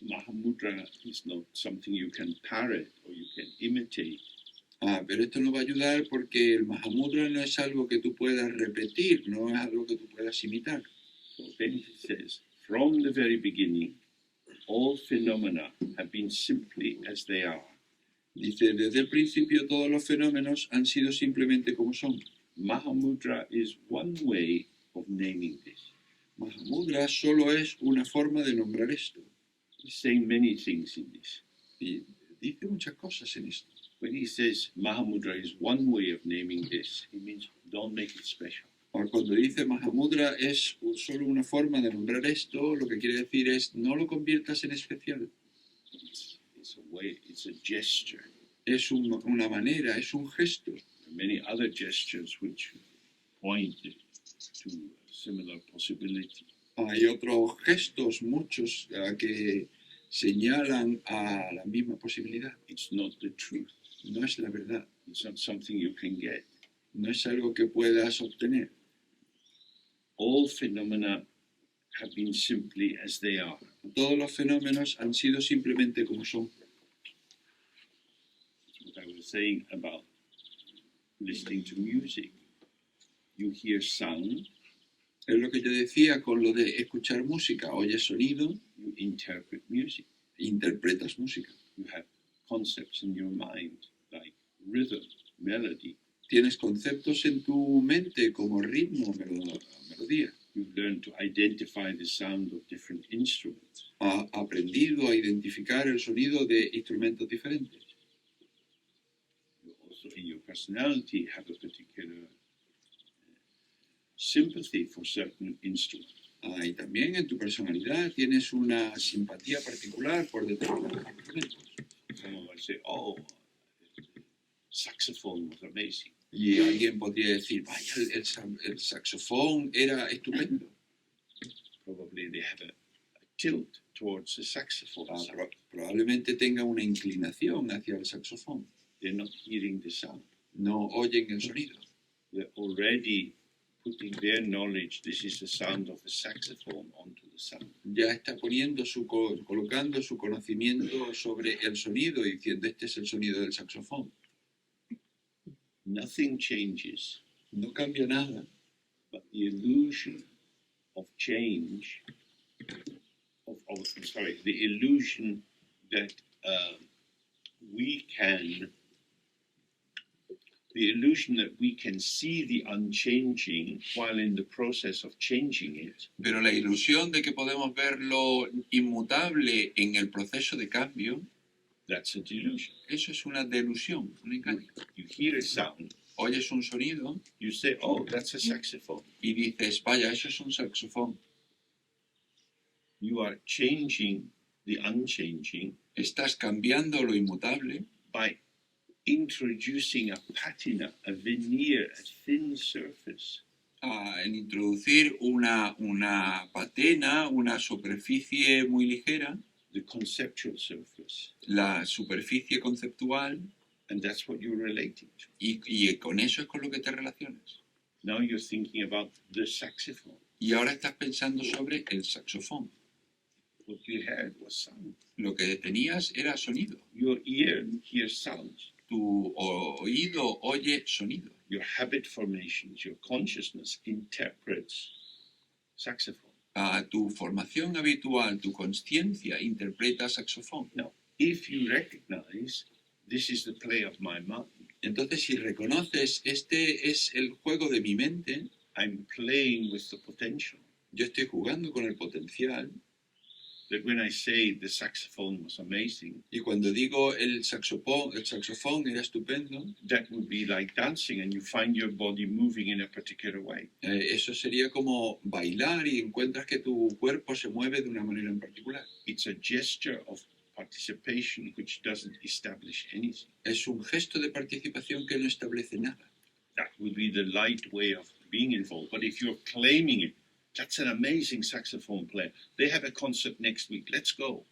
Speaker 1: Mahamudra is not something you can parrot or you can imitate.
Speaker 2: Pero esto no va a ayudar porque el Mahamudra no es algo que tú puedas repetir, no es algo que tú puedas imitar.
Speaker 1: So then he says, from the very beginning, all phenomena have been simply as they are.
Speaker 2: Dice, desde el principio todos los fenómenos han sido simplemente como son.
Speaker 1: Mahamudra is one way of naming this.
Speaker 2: Mahamudra solo es una forma de nombrar esto.
Speaker 1: He's saying many things in this.
Speaker 2: Y dice muchas cosas en esto.
Speaker 1: When he says Mahamudra is one way of naming this, he means don't make it special.
Speaker 2: O cuando dice Mahamudra es solo una forma de nombrar esto, lo que quiere decir es no lo conviertas en especial.
Speaker 1: It's a way, it's a gesture.
Speaker 2: Es una manera, es un gesto.
Speaker 1: Many other gestures which point to a similar possibility.
Speaker 2: Hay otros gestos, muchos, que señalan a la misma posibilidad.
Speaker 1: It's not the truth.
Speaker 2: No es la verdad.
Speaker 1: It's not something you can get.
Speaker 2: No es algo que puedas obtener.
Speaker 1: All phenomena have been simply as they are.
Speaker 2: Todos los fenómenos han sido simplemente como son.
Speaker 1: What I was saying about listening to music. You hear sound,
Speaker 2: Es lo que yo decía con lo de escuchar música. Oyes sonido,
Speaker 1: you interpret music.
Speaker 2: interpretas música.
Speaker 1: You have concepts in your mind like rhythm, melody.
Speaker 2: Tienes conceptos en tu mente como ritmo, melodía.
Speaker 1: You've learned to identify the sound of different instruments.
Speaker 2: Has aprendido a identificar el sonido de instrumentos diferentes.
Speaker 1: You also, in your personality, have a particular sympathy for certain instruments.
Speaker 2: Y también en tu personalidad tienes una simpatía particular por determinados instrumentos.
Speaker 1: Someone might say, "Oh, saxophone was amazing."
Speaker 2: Y alguien podría decir, vaya, el saxofón era estupendo.
Speaker 1: Probably they have a tilt towards the saxophone.
Speaker 2: Probablemente tenga una inclinación hacia el saxofón.
Speaker 1: They're not hearing the sound.
Speaker 2: No oyen el sonido.
Speaker 1: They're already putting their knowledge, this is the sound of the saxophone, onto the sound.
Speaker 2: Ya está colocando su conocimiento sobre el sonido y diciendo, este es el sonido del saxofón.
Speaker 1: Nothing changes,
Speaker 2: No cambia nada,
Speaker 1: but the illusion of change, the illusion that we can see the unchanging while in the process of changing it.
Speaker 2: pero la ilusión de que podemos ver lo inmutable en el proceso de cambio,
Speaker 1: That's a delusion.
Speaker 2: eso es una delusión, un engaño.
Speaker 1: You hear a sound,
Speaker 2: Oyes un sonido
Speaker 1: you say, "Oh, that's a saxophone."
Speaker 2: y dices, vaya, eso es un saxofón.
Speaker 1: You are changing the unchanging
Speaker 2: Estás cambiando lo inmutable
Speaker 1: by introducing a patina, a veneer, a thin surface.
Speaker 2: en introducir una patena, una superficie muy ligera,
Speaker 1: The conceptual surface.
Speaker 2: la superficie conceptual,
Speaker 1: And that's what you're relating to.
Speaker 2: y con eso es con lo que te relacionas.
Speaker 1: Now you're thinking about the saxophone.
Speaker 2: Y ahora estás pensando sobre el saxofón.
Speaker 1: What you heard was sound.
Speaker 2: Lo que tenías era sonido.
Speaker 1: Your ear hears sounds.
Speaker 2: Tu oído oye sonido.
Speaker 1: Your habit formations, your consciousness interprets saxophone.
Speaker 2: Tu formación habitual, tu conciencia interpreta saxofón.
Speaker 1: If you recognize this is the play of my mind,
Speaker 2: Entonces, si reconoces, este es el juego de mi mente,
Speaker 1: I'm playing with the potential.
Speaker 2: yo estoy jugando con el potencial,
Speaker 1: That when I say the saxophone was amazing,
Speaker 2: y cuando digo el saxofón era estupendo,
Speaker 1: that would be like dancing and you find your body moving in a particular way.
Speaker 2: eso sería como bailar y encuentras que tu cuerpo se mueve de una manera en particular.
Speaker 1: It's a gesture of participation which doesn't establish anything.
Speaker 2: Es un gesto de participación que no establece nada.
Speaker 1: That would be the light way of being involved. But if you're claiming it, that's an amazing saxophone player. They have a concert next week. Let's go.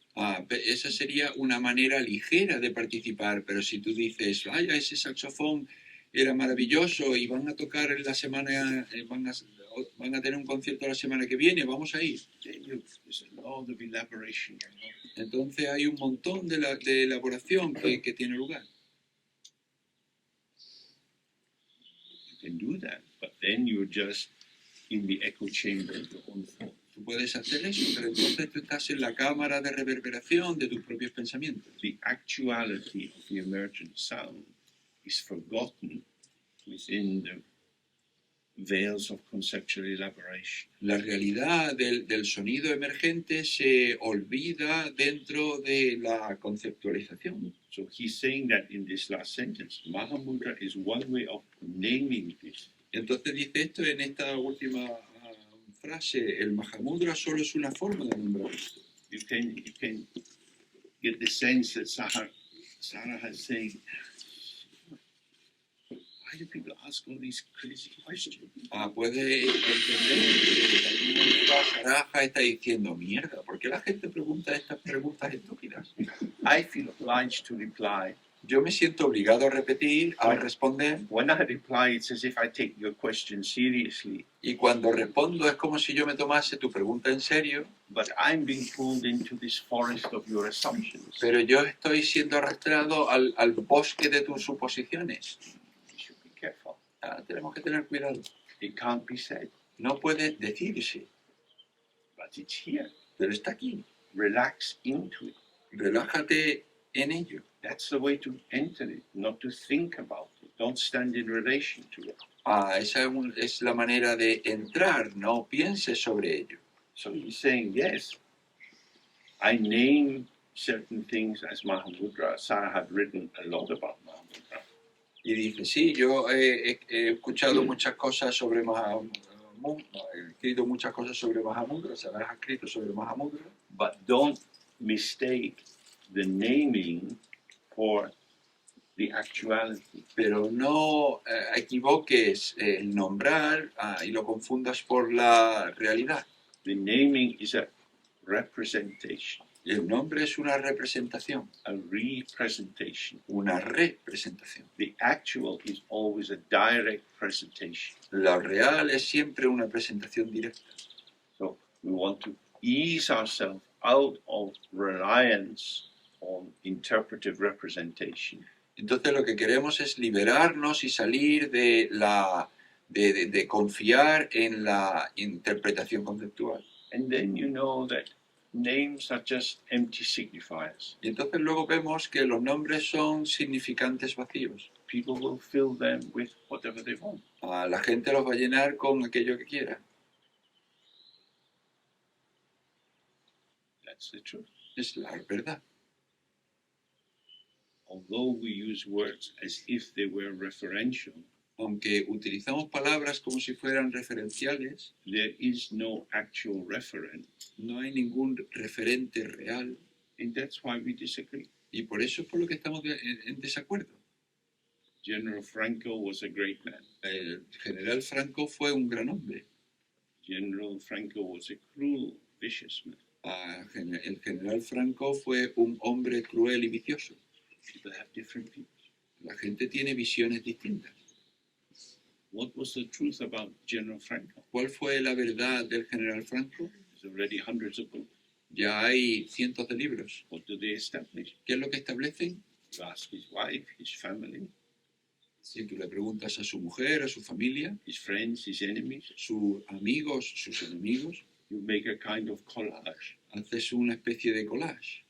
Speaker 2: Esa sería una manera ligera de participar, pero si tú dices, vaya, ese saxofón era maravilloso y van a tocar en la semana, van a tener un concierto la semana que viene, vamos a ir.
Speaker 1: Then there's a lot of elaboration going on.
Speaker 2: Entonces hay un montón de elaboración que tiene lugar.
Speaker 1: You can do that, but then you're just in the echo chamber of your own thought.
Speaker 2: Tú puedes hacer eso, pero entonces tú estás en la cámara de reverberación de tus propios pensamientos.
Speaker 1: The actuality of the emergent sound is forgotten within the veils of conceptual elaboration.
Speaker 2: La realidad del sonido emergente se olvida dentro de la conceptualización.
Speaker 1: So he's saying that in this last sentence, Mahamudra is one way of naming this.
Speaker 2: Entonces dice esto en esta última frase, el Mahamudra solo es una forma de nombrar esto.
Speaker 1: You can get the sense that Saraha is saying, why do people ask all these crazy questions?
Speaker 2: Puede entender que de alguna manera Saraha está diciendo, mierda, ¿por qué la gente pregunta estas preguntas estúpidas?
Speaker 1: I feel obliged to reply.
Speaker 2: Yo me siento obligado a repetir, a responder,
Speaker 1: When I reply, it's as if I take your question seriously,
Speaker 2: y cuando respondo es como si yo me tomase tu pregunta en serio,
Speaker 1: but I'm being pulled into this forest of your assumptions.
Speaker 2: pero yo estoy siendo arrastrado al bosque de tus suposiciones.
Speaker 1: You should be careful.
Speaker 2: Tenemos que tener cuidado.
Speaker 1: It can't be said,
Speaker 2: No puede decirse,
Speaker 1: but it's here.
Speaker 2: pero está aquí.
Speaker 1: Relax into it.
Speaker 2: Relájate en ello.
Speaker 1: That's the way to enter it, not to think about it. Don't stand in relation to it.
Speaker 2: Esa es la manera de entrar, no pienses sobre ello.
Speaker 1: So he's saying, yes, I name certain things as Mahamudra. Saraha had written a lot about Mahamudra.
Speaker 2: Y dice, sí, yo he escuchado muchas cosas sobre Mahamudra, he escrito muchas cosas sobre Mahamudra, Saraha ha escrito sobre Mahamudra,
Speaker 1: But don't mistake the naming for the actuality.
Speaker 2: pero no equivoques el nombrar y lo confundas por la realidad.
Speaker 1: The naming is a representation,
Speaker 2: El nombre es una representación,
Speaker 1: a representation.
Speaker 2: una representación.
Speaker 1: The actual is always a direct presentation.
Speaker 2: Lo real es siempre una presentación directa.
Speaker 1: So we want to ease ourselves out of reliance on interpretive representation.
Speaker 2: Entonces lo que queremos es liberarnos y salir de confiar en la interpretación conceptual.
Speaker 1: And then you know that names are just empty signifiers.
Speaker 2: Y entonces luego vemos que los nombres son significantes vacíos.
Speaker 1: People will fill them with whatever they want.
Speaker 2: La gente los va a llenar con aquello que quiera.
Speaker 1: That's the truth.
Speaker 2: Es la verdad.
Speaker 1: Although we use words as if they were referential,
Speaker 2: Aunque utilizamos palabras como si fueran referenciales,
Speaker 1: there is no actual referent,
Speaker 2: no hay ningún referente real.
Speaker 1: and that's why we disagree.
Speaker 2: Y por eso es por lo que estamos en desacuerdo.
Speaker 1: General Franco was a great man.
Speaker 2: El general Franco fue un gran hombre.
Speaker 1: General Franco was a cruel, vicious man.
Speaker 2: El general Franco fue un hombre cruel y vicioso.
Speaker 1: People have different views.
Speaker 2: La gente tiene visiones distintas.
Speaker 1: What was the truth about General Franco?
Speaker 2: ¿Cuál fue la verdad del general Franco?
Speaker 1: There's already hundreds of books.
Speaker 2: Ya hay cientos de libros.
Speaker 1: What do they establish?
Speaker 2: ¿Qué es lo que establecen?
Speaker 1: You ask his wife, his family,
Speaker 2: Si tú le preguntas a su mujer, a su familia,
Speaker 1: his friends, his enemies,
Speaker 2: sus amigos, sus enemigos,
Speaker 1: you make a kind of collage.
Speaker 2: haces una especie de collage.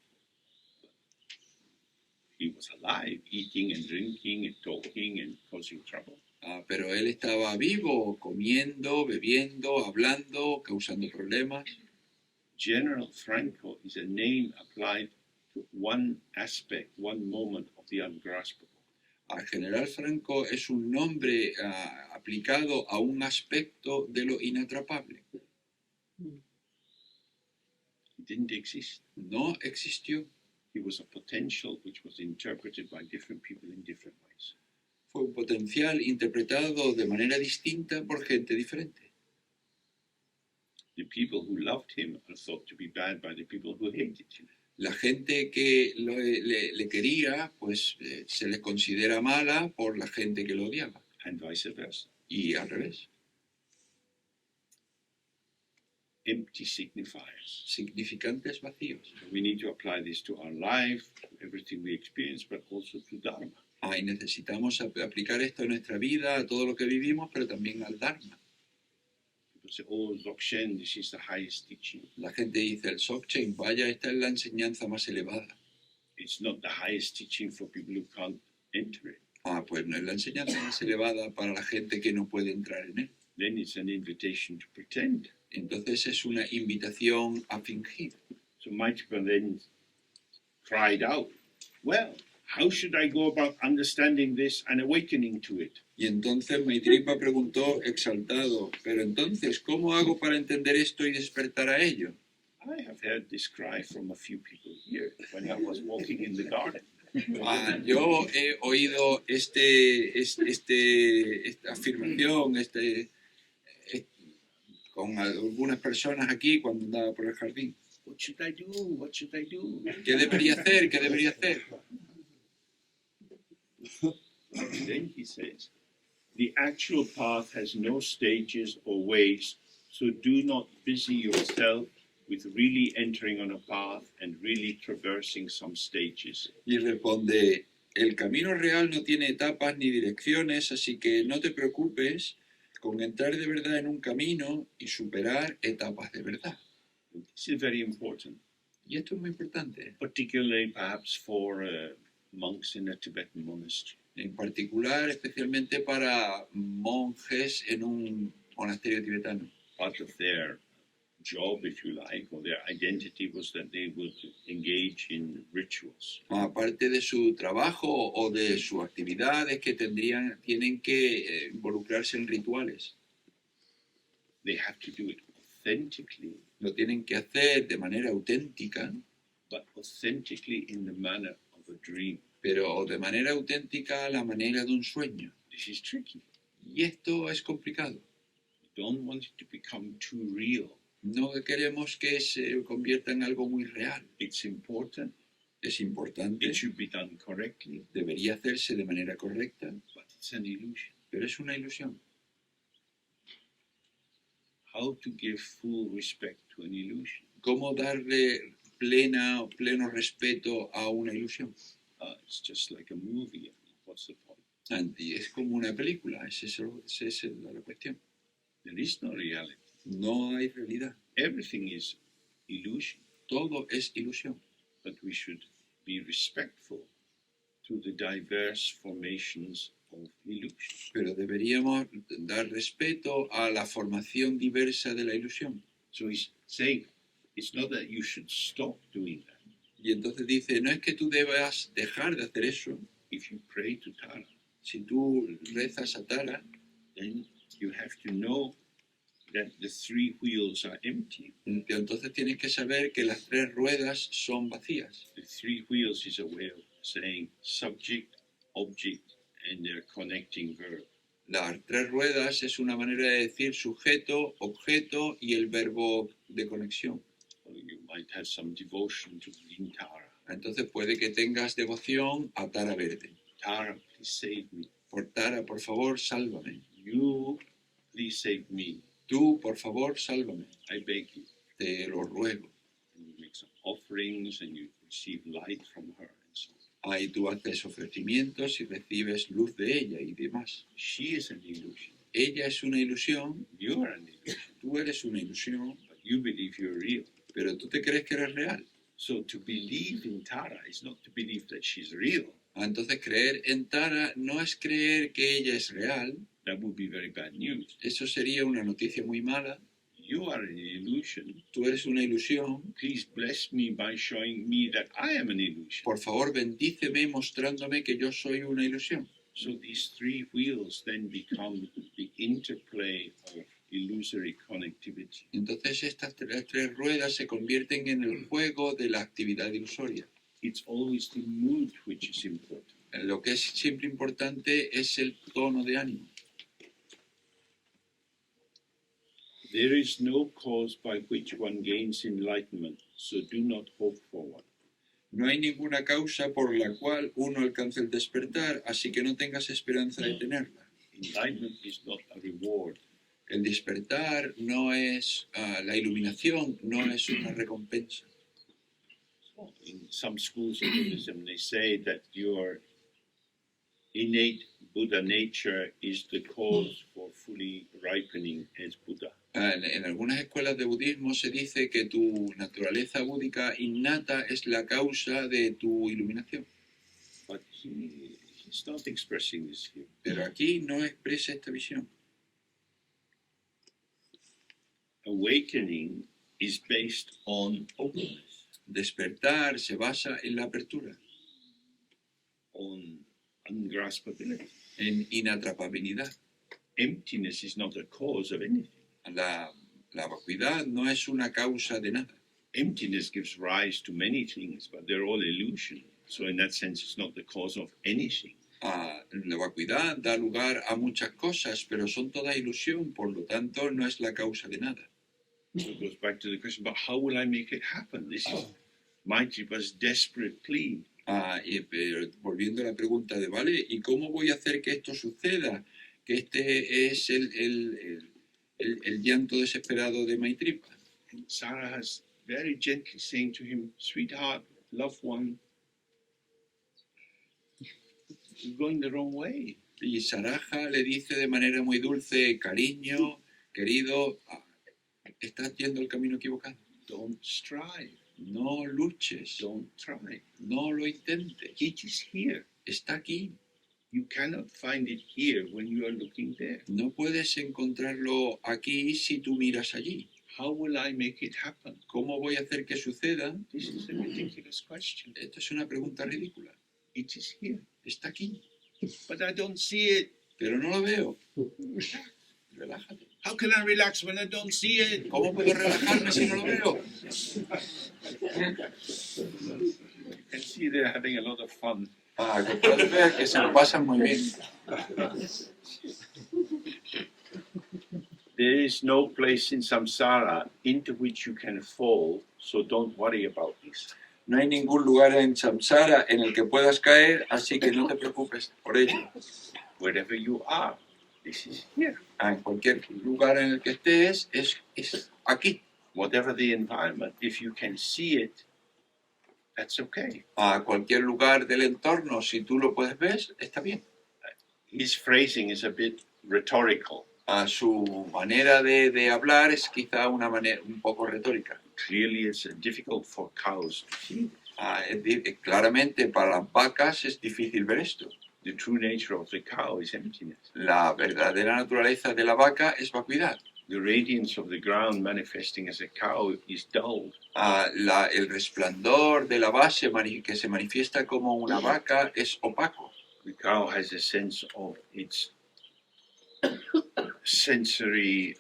Speaker 1: He was alive, eating and drinking and talking and causing trouble.
Speaker 2: Pero él estaba vivo, comiendo, bebiendo, hablando, causando problemas.
Speaker 1: General Franco is a name applied to one aspect, one moment of the ungraspable.
Speaker 2: Al general Franco es un nombre aplicado a un aspecto de lo inatrapable.
Speaker 1: He didn't exist.
Speaker 2: No existió.
Speaker 1: He was a potential which was interpreted by different people in different ways.
Speaker 2: Fue un potencial interpretado de manera distinta por gente diferente.
Speaker 1: The people who loved him are thought to be bad by the people who hated him.
Speaker 2: La gente que le quería, pues se les considera mala por la gente que lo odiaba.
Speaker 1: And vice versa.
Speaker 2: Y al revés.
Speaker 1: Empty signifiers.
Speaker 2: Significantes vacíos.
Speaker 1: We need to apply this to our life, to everything we experience, but also to Dharma.
Speaker 2: Y necesitamos aplicar esto a nuestra vida, a todo lo que vivimos, pero también al Dharma.
Speaker 1: People say, oh, Dzogchen, this is the highest teaching.
Speaker 2: La gente dice, el Dzogchen, vaya, esta es la enseñanza más elevada.
Speaker 1: It's not the highest teaching for people who can't enter it.
Speaker 2: Pues no es la enseñanza más elevada para la gente que no puede entrar en él.
Speaker 1: Then it's an invitation to pretend.
Speaker 2: Entonces es una invitación a fingir.
Speaker 1: So Maitripa then cried out, well, how should I go about understanding this and awakening to it?
Speaker 2: Y entonces Maitripa preguntó exaltado, pero entonces, ¿cómo hago para entender esto y despertar a ello?
Speaker 1: I have heard this cry from a few people here when I was walking in the garden.
Speaker 2: Yo he oído esta afirmación con algunas personas aquí cuando andaba por el jardín.
Speaker 1: What should I do? What should I do?
Speaker 2: ¿Qué debería hacer? ¿Qué debería hacer?
Speaker 1: Then he says, the actual path has no stages or ways, so do not busy yourself with really entering on a path and really traversing some stages.
Speaker 2: Y responde, el camino real no tiene etapas ni direcciones, así que no te preocupes con entrar de verdad en un camino y superar etapas de verdad.
Speaker 1: This is very important,
Speaker 2: Y esto es muy importante,
Speaker 1: particularly perhaps for monks in a Tibetan monastery.
Speaker 2: en particular, especialmente para monjes en un monasterio tibetano.
Speaker 1: Part of their job, if you like, or their identity was that they would engage in rituals.
Speaker 2: Aparte de su trabajo o de su actividad, es que tienen que involucrarse en rituales.
Speaker 1: They have to do it authentically,
Speaker 2: Lo tienen que hacer de manera auténtica,
Speaker 1: but authentically in the manner of a dream.
Speaker 2: pero de manera auténtica a la manera de un sueño.
Speaker 1: This is tricky.
Speaker 2: Y esto es complicado.
Speaker 1: We don't want it to become too real.
Speaker 2: No queremos que se convierta en algo muy real.
Speaker 1: It's important.
Speaker 2: Es importante,
Speaker 1: It should be done correctly,
Speaker 2: debería hacerse de manera correcta,
Speaker 1: but it's an illusion.
Speaker 2: pero es una ilusión.
Speaker 1: How to give full respect to an illusion?
Speaker 2: ¿Cómo darle pleno respeto a una ilusión?
Speaker 1: It's just like a movie. I mean, what's the point?
Speaker 2: Y es como una película, esa es la cuestión.
Speaker 1: There is no reality.
Speaker 2: No hay realidad,
Speaker 1: Everything is illusion,
Speaker 2: todo es ilusión.
Speaker 1: but we should be respectful to the diverse formations of illusion.
Speaker 2: Pero deberíamos dar respeto a la formación diversa de la ilusión.
Speaker 1: So he's saying it's not that you should stop doing that.
Speaker 2: Y entonces dice, no es que tú debas dejar de hacer eso.
Speaker 1: If you pray to Tara,
Speaker 2: Si tú rezas a Tara,
Speaker 1: then you have to know that the three wheels are empty.
Speaker 2: entonces tienes que saber que las tres ruedas son vacías.
Speaker 1: The three wheels is a way of saying subject, object, and their connecting verb.
Speaker 2: Las tres ruedas es una manera de decir sujeto, objeto y el verbo de conexión.
Speaker 1: Or you might have some devotion to Green Tara.
Speaker 2: Entonces puede que tengas devoción a Tara Verde.
Speaker 1: Tara, please save me.
Speaker 2: Por Tara, por favor, sálvame.
Speaker 1: You, please save me.
Speaker 2: Tú, por favor, sálvame.
Speaker 1: I beg you.
Speaker 2: Te lo ruego.
Speaker 1: And you make some offerings and you receive light from her and so on.
Speaker 2: Ahí tú haces ofrecimientos y recibes luz de ella y demás.
Speaker 1: She is an illusion.
Speaker 2: Ella es una ilusión,
Speaker 1: You are an illusion.
Speaker 2: tú eres una ilusión,
Speaker 1: But you believe you're real.
Speaker 2: pero tú te crees que eres real.
Speaker 1: So to believe in Tara is not to believe that she's real.
Speaker 2: Entonces creer en Tara no es creer que ella es real.
Speaker 1: That would be very bad news.
Speaker 2: Eso sería una noticia muy mala.
Speaker 1: You are an illusion.
Speaker 2: Tú eres una ilusión.
Speaker 1: Please bless me by showing me that I am an illusion.
Speaker 2: Por favor, bendíceme mostrándome que yo soy una ilusión.
Speaker 1: So these three wheels then become the interplay of illusory connectivity.
Speaker 2: Entonces estas tres ruedas se convierten en el juego de la actividad ilusoria.
Speaker 1: It's always the mood which is important.
Speaker 2: Lo que es siempre importante es el tono de ánimo.
Speaker 1: There is no cause by which one gains enlightenment, so do not hope for one.
Speaker 2: No hay ninguna causa por la cual uno alcance el despertar, así que no tengas esperanza de tenerla.
Speaker 1: Enlightenment is not a reward.
Speaker 2: El despertar no es la iluminación, no es una recompensa.
Speaker 1: In some schools of Buddhism, they say that your innate Buddha nature is the cause for fully ripening as Buddha.
Speaker 2: En algunas escuelas de budismo se dice que tu naturaleza búdica innata es la causa de tu iluminación.
Speaker 1: But he's not expressing this here.
Speaker 2: Pero aquí no expresa esta visión.
Speaker 1: Awakening is based on openness,
Speaker 2: Despertar se basa en la apertura,
Speaker 1: on ungraspability.
Speaker 2: en inatrapabilidad.
Speaker 1: Emptiness is not the cause of anything.
Speaker 2: La vacuidad no es una causa de nada.
Speaker 1: Emptiness gives rise to many things, but they're all illusion. So in that sense, it's not the cause of anything.
Speaker 2: La vacuidad da lugar a muchas cosas, pero son toda ilusión, por lo tanto no es la causa de nada.
Speaker 1: So it goes back to the question, but how will I make it happen? This is Maitripa's desperate plea.
Speaker 2: Pero volviendo a la pregunta de, ¿vale? ¿Y cómo voy a hacer que esto suceda? Que este es el llanto desesperado de Maitripa.
Speaker 1: And Saraha's very gently saying to him, sweetheart, loved one, you're going the wrong way.
Speaker 2: Y Saraha le dice de manera muy dulce, cariño, querido, estás yendo el camino equivocado.
Speaker 1: Don't strive.
Speaker 2: No luches.
Speaker 1: Don't try.
Speaker 2: No lo intentes.
Speaker 1: It is here.
Speaker 2: Está aquí.
Speaker 1: You cannot find it here when you are looking there.
Speaker 2: No puedes encontrarlo aquí si tú miras allí.
Speaker 1: How will I make it happen?
Speaker 2: ¿Cómo voy a hacer que suceda?
Speaker 1: This is a ridiculous question.
Speaker 2: Esto es una pregunta ridícula.
Speaker 1: It is here.
Speaker 2: Está aquí.
Speaker 1: But I don't see it.
Speaker 2: Pero no lo veo. Relájate.
Speaker 1: How can I relax when I don't see it?
Speaker 2: ¿Cómo puedo relajarme si no lo veo?
Speaker 1: You can see they're having a lot of fun.
Speaker 2: Que puedes ver que se lo pasan muy bien.
Speaker 1: There is no place in samsara into which you can fall, so don't worry about this.
Speaker 2: No hay ningún lugar en samsara en el que puedas caer, así que no te preocupes por ello.
Speaker 1: Wherever you are, this is here.
Speaker 2: En cualquier lugar en el que estés, es aquí.
Speaker 1: Whatever the environment, if you can see it, that's okay.
Speaker 2: A cualquier lugar del entorno, si tú lo puedes ver, está bien.
Speaker 1: His phrasing is a bit rhetorical.
Speaker 2: Su manera de hablar es quizá una manera un poco retórica.
Speaker 1: Clearly, it's difficult for cows to see.
Speaker 2: Claramente para las vacas es difícil ver esto.
Speaker 1: The true nature of the cow is emptiness.
Speaker 2: La verdadera naturaleza de la vaca es vacuidad.
Speaker 1: The radiance of the ground manifesting as a cow is dulled.
Speaker 2: El resplandor de la base que se manifiesta como una vaca es opaco.
Speaker 1: The cow has a sense of its sensory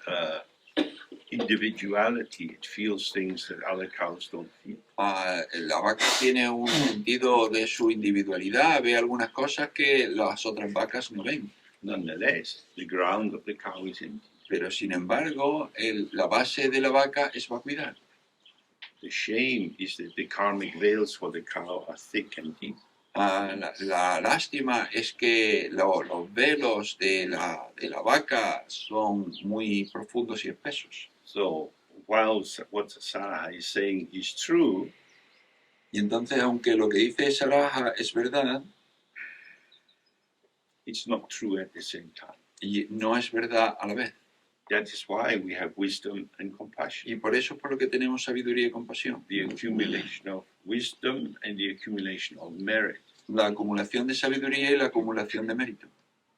Speaker 1: individuality. It feels things that other cows don't feel.
Speaker 2: La vaca tiene un sentido de su individualidad, ve algunas cosas que las otras vacas no ven.
Speaker 1: Nonetheless, the ground of the cow is empty.
Speaker 2: Pero sin embargo, la base de la vaca es vacuidad.
Speaker 1: The shame is that the karmic veils for the cow are thick and deep.
Speaker 2: La lástima es que los velos de la vaca son muy profundos y espesos.
Speaker 1: So, while what Saraha is saying is true,
Speaker 2: y entonces, aunque lo que dice Saraha es verdad,
Speaker 1: it's not true at the same time.
Speaker 2: Y no es verdad a la vez.
Speaker 1: That is why we have wisdom and compassion.
Speaker 2: Y por eso es por lo que tenemos sabiduría y compasión.
Speaker 1: The accumulation of wisdom and the accumulation of merit.
Speaker 2: La acumulación de sabiduría y la acumulación de mérito.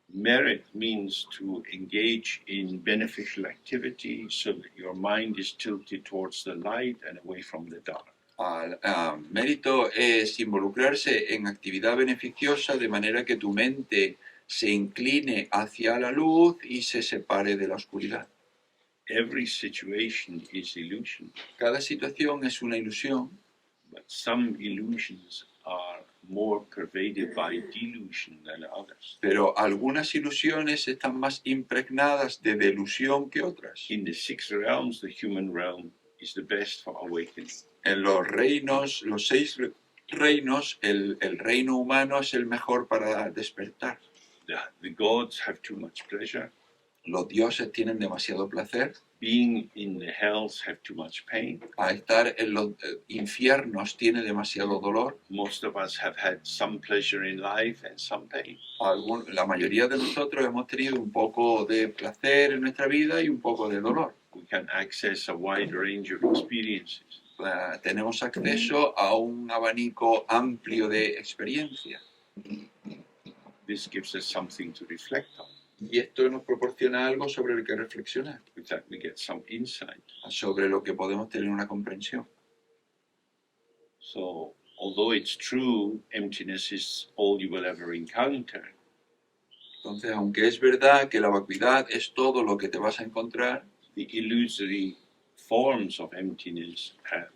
Speaker 1: Merit means to engage in beneficial activity so that your mind is tilted towards the light and away from the dark.
Speaker 2: Mérito es involucrarse en actividad beneficiosa de manera que tu mente se incline hacia la luz y se separe de la oscuridad.
Speaker 1: Every situation is illusion.
Speaker 2: Cada situación es una ilusión.
Speaker 1: But some illusions are more pervaded by delusion than others.
Speaker 2: Pero algunas ilusiones están más impregnadas de delusión que otras.
Speaker 1: In the six realms, the human realm is the best for awakening.
Speaker 2: En los 6 reinos, el reino humano es el mejor para despertar.
Speaker 1: The gods have too much pleasure.
Speaker 2: Los dioses tienen demasiado placer.
Speaker 1: Being in the hells have too much pain.
Speaker 2: A estar en los infiernos tiene demasiado dolor.
Speaker 1: Most of us have had some pleasure in life and some pain.
Speaker 2: La mayoría de nosotros hemos tenido un poco de placer en nuestra vida y un poco de dolor.
Speaker 1: We can access a wide range of experiences.
Speaker 2: Tenemos acceso a un abanico amplio de experiencia.
Speaker 1: This gives us something to reflect on.
Speaker 2: Y esto nos proporciona algo sobre lo que reflexionar.
Speaker 1: With that we get some insight.
Speaker 2: Sobre lo que podemos tener una comprensión.
Speaker 1: So, although it's true, emptiness is all you will ever encounter,
Speaker 2: Entonces, aunque es verdad que la vacuidad es todo lo que te vas a encontrar,
Speaker 1: the illusory forms of emptiness have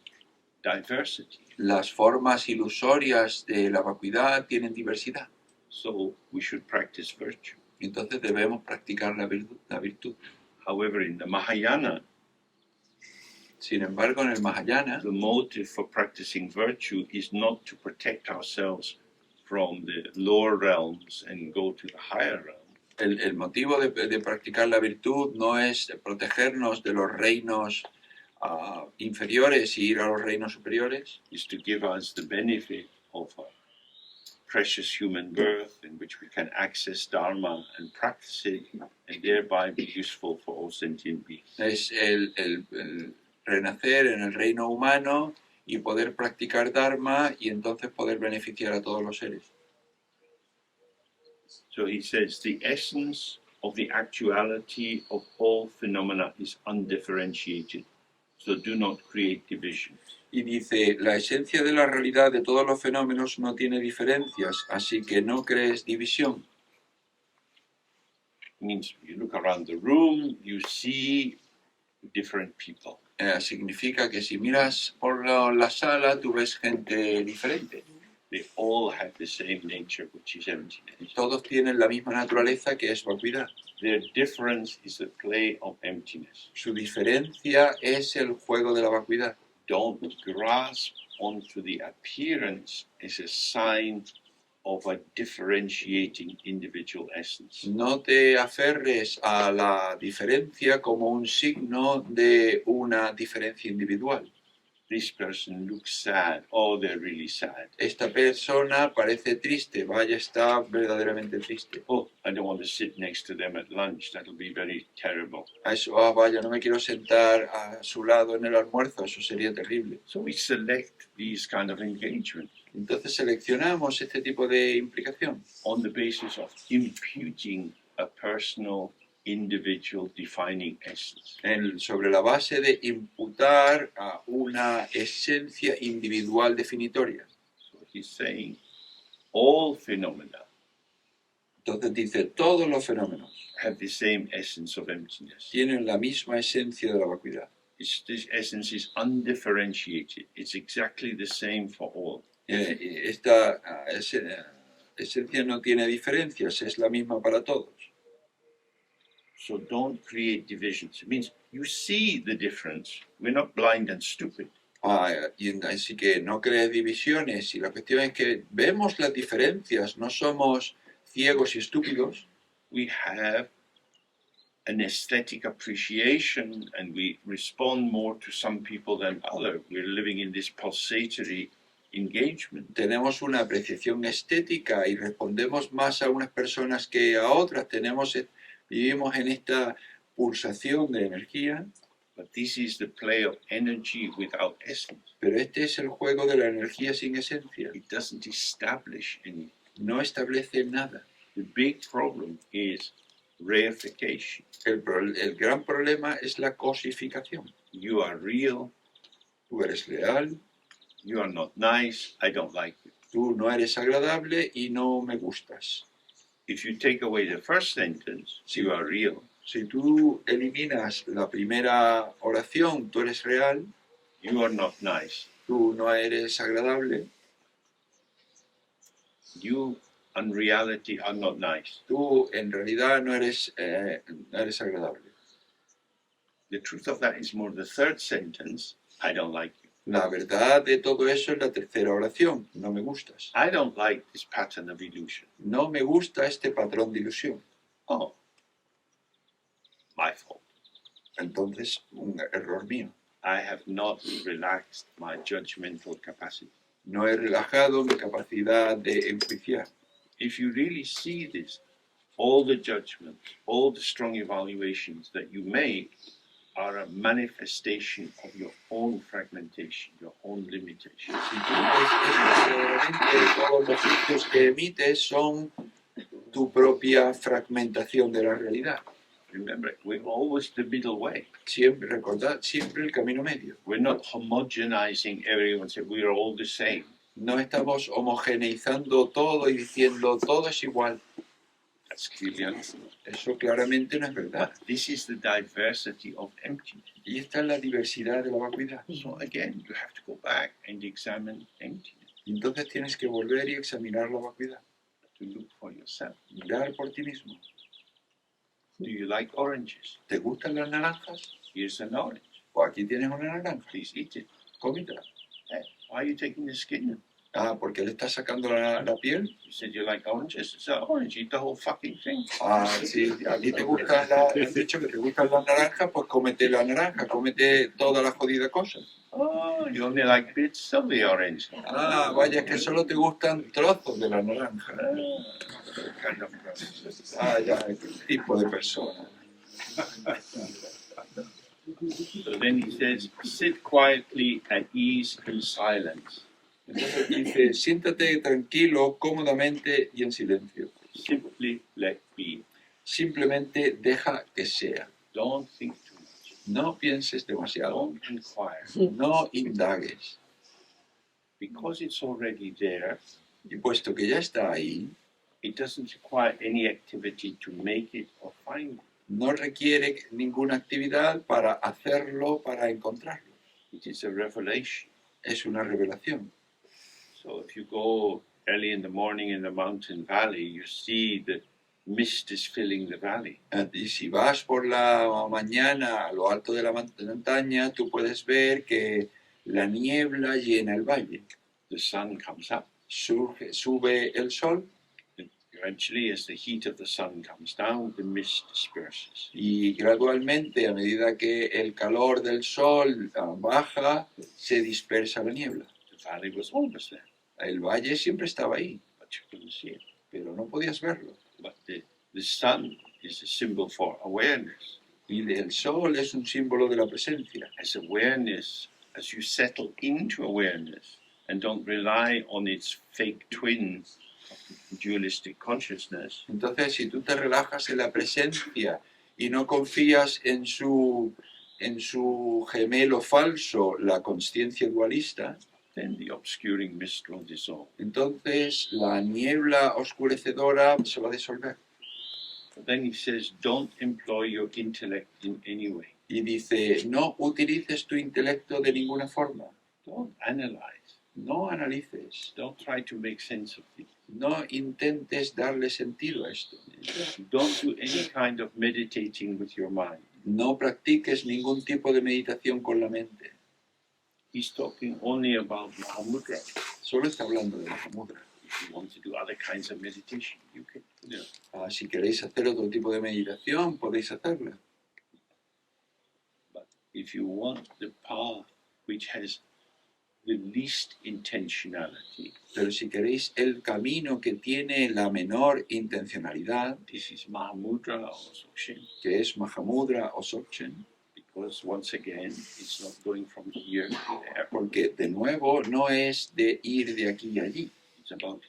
Speaker 1: diversity.
Speaker 2: las formas ilusorias de la vacuidad tienen diversidad.
Speaker 1: So we should practice virtue.
Speaker 2: Entonces debemos practicar la virtud.
Speaker 1: However, in the Mahayana,
Speaker 2: Sin embargo, en el Mahayana,
Speaker 1: the motive for practicing virtue is not to protect ourselves from the lower realms and go to the higher realm.
Speaker 2: el motivo de practicar la virtud no es protegernos de los reinos inferiores y ir a los reinos superiores,
Speaker 1: Is to give us the benefit of a precious human birth in which we can access Dharma and practice it and thereby be useful for all sentient beings.
Speaker 2: es el renacer en el reino humano y poder practicar Dharma y entonces poder beneficiar a todos los seres.
Speaker 1: So he says the essence of the actuality of all phenomena is undifferentiated. So do not create divisions.
Speaker 2: Y dice, la esencia de la realidad de todos los fenómenos no tiene diferencias, así que no crees división.
Speaker 1: It means you look around the room, you see different people.
Speaker 2: Significa que si miras por la sala, tú ves gente diferente.
Speaker 1: They all have the same nature, which is emptiness.
Speaker 2: Todos tienen la misma naturaleza, que es vacuidad.
Speaker 1: Their difference is the play of emptiness.
Speaker 2: Su diferencia es el juego de la vacuidad.
Speaker 1: Don't grasp onto the appearance as a sign of a differentiating individual essence.
Speaker 2: No te aferres a la diferencia como un signo de una diferencia individual.
Speaker 1: This person looks sad. Oh, they're really sad.
Speaker 2: Esta persona parece triste, vaya, está verdaderamente triste.
Speaker 1: Oh, I don't want to sit next to them at lunch. That'll be very terrible.
Speaker 2: A eso, vaya, no me quiero sentar a su lado en el almuerzo, eso sería terrible.
Speaker 1: So we select these kind of engagements
Speaker 2: Entonces seleccionamos este tipo de implicación
Speaker 1: on the basis of imputing a personal, individual, defining essence.
Speaker 2: sobre la base de imputar a una esencia individual definitoria.
Speaker 1: So he's saying all phenomena
Speaker 2: Entonces dice, todos los fenómenos
Speaker 1: have the same essence of emptiness.
Speaker 2: tienen la misma esencia de la vacuidad.
Speaker 1: This essence is undifferentiated. It's exactly the same for all.
Speaker 2: Esta esencia no tiene diferencias, es la misma para todos.
Speaker 1: So don't create divisions. It means you see the difference. We're not blind and stupid.
Speaker 2: Y así que no crees divisiones, y la cuestión es que vemos las diferencias, no somos ciegos y estúpidos.
Speaker 1: We have an aesthetic appreciation and we respond more to some people than others. We're living in this pulsatory engagement.
Speaker 2: Tenemos una apreciación estética y respondemos más a unas personas que a otras. Vivimos en esta pulsación de energía.
Speaker 1: But this is the play of energy without essence.
Speaker 2: Pero este es el juego de la energía sin esencia.
Speaker 1: It doesn't establish anything.
Speaker 2: No establece nada.
Speaker 1: The big problem is reification.
Speaker 2: El gran problema es la cosificación.
Speaker 1: You are real.
Speaker 2: Tú eres real.
Speaker 1: You are not nice. I don't like you.
Speaker 2: Tú no eres agradable y no me gustas.
Speaker 1: If you take away the first sentence, you are real.
Speaker 2: Si tú eliminas la primera oración, tú eres real.
Speaker 1: You are not nice.
Speaker 2: Tú no eres agradable.
Speaker 1: You, in reality, are not nice.
Speaker 2: Tú en realidad no eres agradable.
Speaker 1: The truth of that is more the third sentence, I don't like you.
Speaker 2: La verdad de todo eso es la tercera oración. No me gustas.
Speaker 1: I don't like this pattern of illusion.
Speaker 2: No me gusta este patrón de ilusión.
Speaker 1: Oh, my fault.
Speaker 2: Entonces, un error mío.
Speaker 1: I have not relaxed my judgmental capacity.
Speaker 2: No he relajado mi capacidad de enjuiciar.
Speaker 1: If you really see this, all the judgments, all the strong evaluations that you make are a manifestation of your own fragmentation, your own limitation.
Speaker 2: Si tú ves esto, todos los juicios que emites son tu propia fragmentación de la realidad.
Speaker 1: Remember, we're always the middle way.
Speaker 2: Siempre, recordad, siempre el camino medio.
Speaker 1: We're not homogenizing everyone, say we're all the same.
Speaker 2: No estamos homogeneizando todo y diciendo todo es igual.
Speaker 1: That's clearly untrue.
Speaker 2: Eso claramente no es verdad.
Speaker 1: But this is the diversity of emptiness.
Speaker 2: Y esta es la diversidad de la vacuidad.
Speaker 1: So again, you have to go back and examine emptiness
Speaker 2: Y entonces tienes que volver y examinar la vacuidad.
Speaker 1: to look for yourself.
Speaker 2: Mirar por ti mismo.
Speaker 1: Do you like oranges?
Speaker 2: ¿Te gustan las naranjas?
Speaker 1: Here's an orange.
Speaker 2: Pues aquí tienes una naranja.
Speaker 1: Please eat it.
Speaker 2: Cómetela.
Speaker 1: Hey, why are you taking the skin?
Speaker 2: Ah, porque le estás sacando la piel.
Speaker 1: You said you like oranges. It's an orange. Eat the whole fucking thing.
Speaker 2: Ah, si a ti te gustan has dicho que te gustan las naranjas, pues cómete la naranja, cómete toda la jodida cosa.
Speaker 1: Oh, you only like bits of the orange.
Speaker 2: Ah, vaya, es que solo te gustan trozos de la naranja.
Speaker 1: Kind of person.
Speaker 2: Ah, ya, qué tipo de persona.
Speaker 1: So then he says, sit quietly at ease in silence.
Speaker 2: Entonces dice, siéntate tranquilo, cómodamente y en silencio.
Speaker 1: Simply let be.
Speaker 2: Simplemente deja que sea.
Speaker 1: Don't think too much.
Speaker 2: No pienses demasiado.
Speaker 1: Don't inquire.
Speaker 2: No indagues.
Speaker 1: Because it's already there,
Speaker 2: Y puesto que ya está ahí,
Speaker 1: it doesn't require any activity to make it or find it.
Speaker 2: no requiere ninguna actividad para hacerlo, para encontrarlo.
Speaker 1: It is a revelation.
Speaker 2: Es una revelación.
Speaker 1: So if you go early in the morning in the mountain valley, you see that mist is filling the valley.
Speaker 2: Y si vas por la mañana a lo alto de la montaña, tú puedes ver que la niebla llena el valle.
Speaker 1: The sun comes up.
Speaker 2: Sube el sol
Speaker 1: Eventually, as the heat of the sun comes down, the mist disperses.
Speaker 2: y gradualmente, a medida que el calor del sol baja, se dispersa la niebla.
Speaker 1: The valley was always there,
Speaker 2: El valle siempre estaba ahí,
Speaker 1: but you couldn't see it.
Speaker 2: pero no podías verlo.
Speaker 1: But the sun is a symbol for awareness.
Speaker 2: Y el sol es un símbolo de la presencia.
Speaker 1: As awareness, as you settle into awareness and don't rely on its fake twin of dualistic consciousness,
Speaker 2: Entonces, si tú te relajas en la presencia y no confías en su gemelo falso, la consciencia dualista,
Speaker 1: then the obscuring mist will dissolve.
Speaker 2: entonces la niebla oscurecedora se va a disolver.
Speaker 1: But then he says, don't employ your intellect in any way.
Speaker 2: Y dice, no utilices tu intelecto de ninguna forma.
Speaker 1: Don't analyze.
Speaker 2: No analices.
Speaker 1: Don't try to make sense of things.
Speaker 2: No intentes darle sentido a esto.
Speaker 1: Don't do any kind of meditating with your mind.
Speaker 2: No practiques ningún tipo de meditación con la mente.
Speaker 1: He's talking only about Mahamudra.
Speaker 2: Solo está hablando de Mahamudra.
Speaker 1: If you want to do other kinds of meditation, you can do it.
Speaker 2: Si queréis hacer otro tipo de meditación, podéis hacerla.
Speaker 1: But if you want the path which has the least intentionality,
Speaker 2: Pero si queréis el camino que tiene la menor intencionalidad,
Speaker 1: this is Mahamudra or Dzogchen,
Speaker 2: que es Mahamudra o Dzogchen,
Speaker 1: because once again, it's not going from here to there.
Speaker 2: porque de nuevo no es de ir de aquí a allí,
Speaker 1: It's about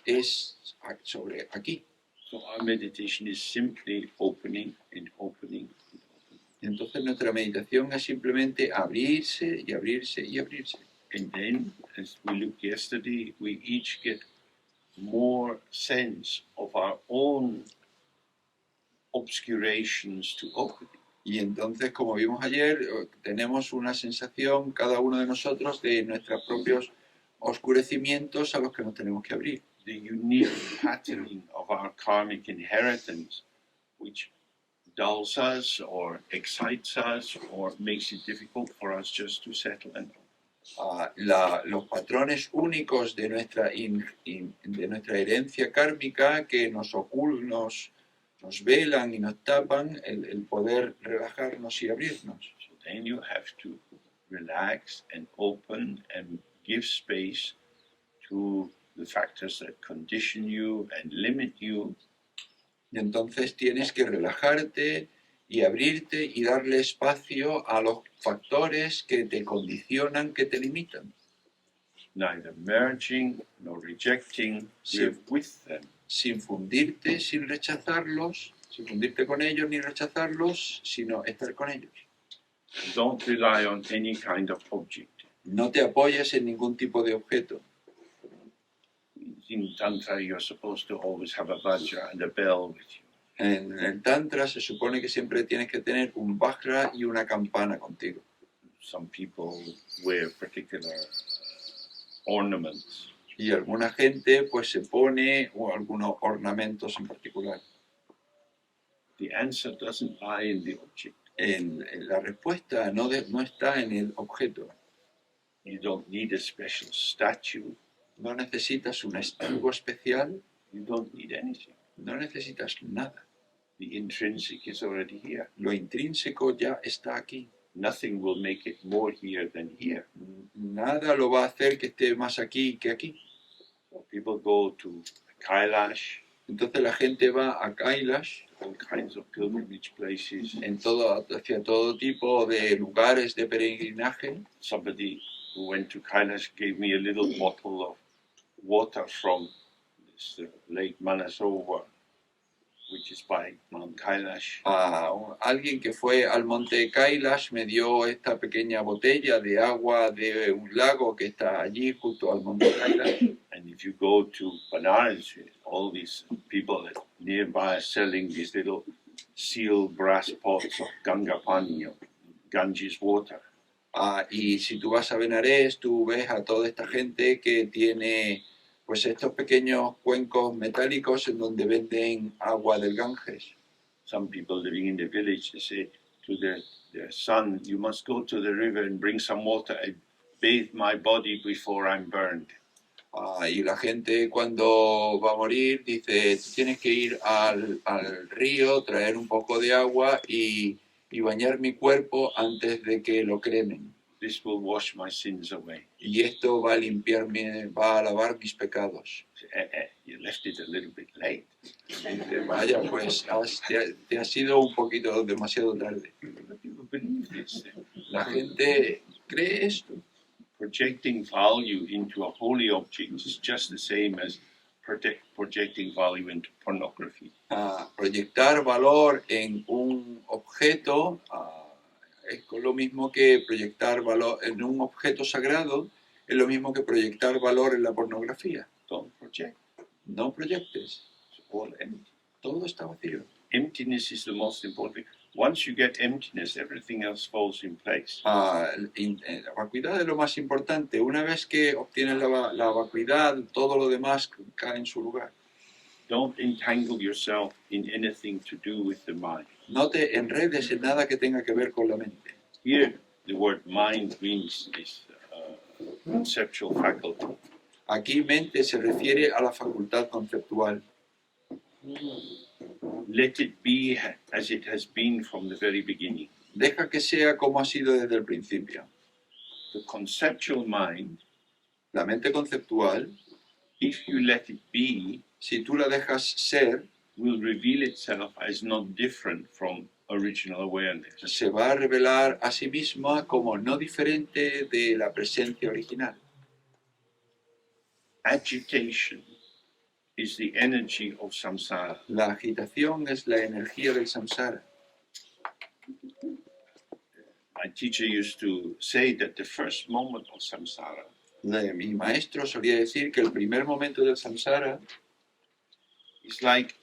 Speaker 2: es sobre aquí.
Speaker 1: so our meditation is simply opening and opening and opening.
Speaker 2: Entonces nuestra meditación es simplemente abrirse y abrirse y abrirse.
Speaker 1: And then, as we looked yesterday, we each get more sense of our own obscurations to opening.
Speaker 2: Y entonces, como vimos ayer, tenemos una sensación, cada uno de nosotros, de nuestros propios oscurecimientos a los que nos tenemos que abrir.
Speaker 1: The unique patterning of our karmic inheritance, which dulls us or excites us or makes it difficult for us just to settle and
Speaker 2: Los patrones únicos de nuestra herencia kármica que nos velan y nos tapan el poder relajarnos y abrirnos.
Speaker 1: So then you have to relax and open and give space to the factors that condition you and limit you.
Speaker 2: Y entonces tienes que relajarte y abrirte y darle espacio a los factores que te condicionan, que te limitan.
Speaker 1: Neither merging nor rejecting,
Speaker 2: Sí.
Speaker 1: live with them.
Speaker 2: Sin fundirte, sin rechazarlos, sin fundirte con ellos ni rechazarlos, sino estar con ellos.
Speaker 1: Don't rely on any kind of object.
Speaker 2: No te apoyes en ningún tipo de objeto.
Speaker 1: In Tantra, you're supposed to always have a vajra and a bell with you.
Speaker 2: En el Tantra se supone que siempre tienes que tener un vajra y una campana contigo.
Speaker 1: Some people wear particular ornaments.
Speaker 2: Y alguna gente pues se pone algunos ornamentos en particular.
Speaker 1: The answer doesn't lie in the object.
Speaker 2: La respuesta no está en el objeto.
Speaker 1: You don't need a special statue.
Speaker 2: No necesitas algo especial.
Speaker 1: You don't need anything.
Speaker 2: No necesitas nada.
Speaker 1: The intrinsic is already here.
Speaker 2: Lo intrínseco ya está aquí.
Speaker 1: Nothing will make it more here than here.
Speaker 2: Nada lo va a hacer que esté más aquí que aquí.
Speaker 1: People go to Kailash.
Speaker 2: Entonces la gente va a Kailash,
Speaker 1: all kinds of pilgrimage places.
Speaker 2: Hacia todo tipo de lugares de peregrinaje.
Speaker 1: Somebody who went to Kailash gave me a little bottle of water from this Lake Manasova, which is by Mount Kailash.
Speaker 2: Alguien que fue al monte Kailash me dio esta pequeña botella de agua de un lago que está allí junto al monte Kailash.
Speaker 1: And if you go to Banaras, all these people that nearby are selling these little sealed brass pots of Ganga Pani, of Ganges water.
Speaker 2: Y si tú vas a Benares, tú ves a toda esta gente que tiene pues estos pequeños cuencos metálicos en donde venden agua del Ganges.
Speaker 1: Some people living in the village, they say to their son, you must go to the river and bring some water and bathe my body before I'm burned.
Speaker 2: Y la gente cuando va a morir dice, tú tienes que ir al río, traer un poco de agua y bañar mi cuerpo antes de que lo cremen.
Speaker 1: This will wash my sins away.
Speaker 2: Y esto va a lavar mis pecados.
Speaker 1: You left it a little bit late.
Speaker 2: Dice, vaya, pues te has ido un poquito demasiado tarde.
Speaker 1: People believe this.
Speaker 2: La gente cree esto.
Speaker 1: Projecting value into a holy object is just the same as projecting value into pornography.
Speaker 2: Proyectar valor en un objeto es lo mismo que proyectar valor en un objeto sagrado, es lo mismo que proyectar valor en la pornografía.
Speaker 1: Don't project.
Speaker 2: No proyectes.
Speaker 1: It's all empty.
Speaker 2: Todo está vacío.
Speaker 1: Emptiness is the most important. Once you get emptiness, everything else falls in place.
Speaker 2: La vacuidad es lo más importante. Una vez que obtienes la vacuidad, todo lo demás cae en su lugar.
Speaker 1: Don't entangle yourself in anything to do with the mind.
Speaker 2: No te enredes en nada que tenga que ver con la mente.
Speaker 1: Here, the word mind means this conceptual faculty.
Speaker 2: Aquí mente se refiere a la facultad conceptual.
Speaker 1: Let it be as it has been from the very beginning.
Speaker 2: Deja que sea como ha sido desde el principio.
Speaker 1: The conceptual mind,
Speaker 2: la mente conceptual,
Speaker 1: if you let it be,
Speaker 2: si tú la dejas ser,
Speaker 1: will reveal itself as not different from original awareness.
Speaker 2: Se va a revelar a sí misma como no diferente de la presencia original.
Speaker 1: Agitation is the energy of samsara.
Speaker 2: La agitación es la energía del samsara.
Speaker 1: My teacher used to say that the first moment of samsara,
Speaker 2: mi maestro solía decir que el primer momento del samsara
Speaker 1: is like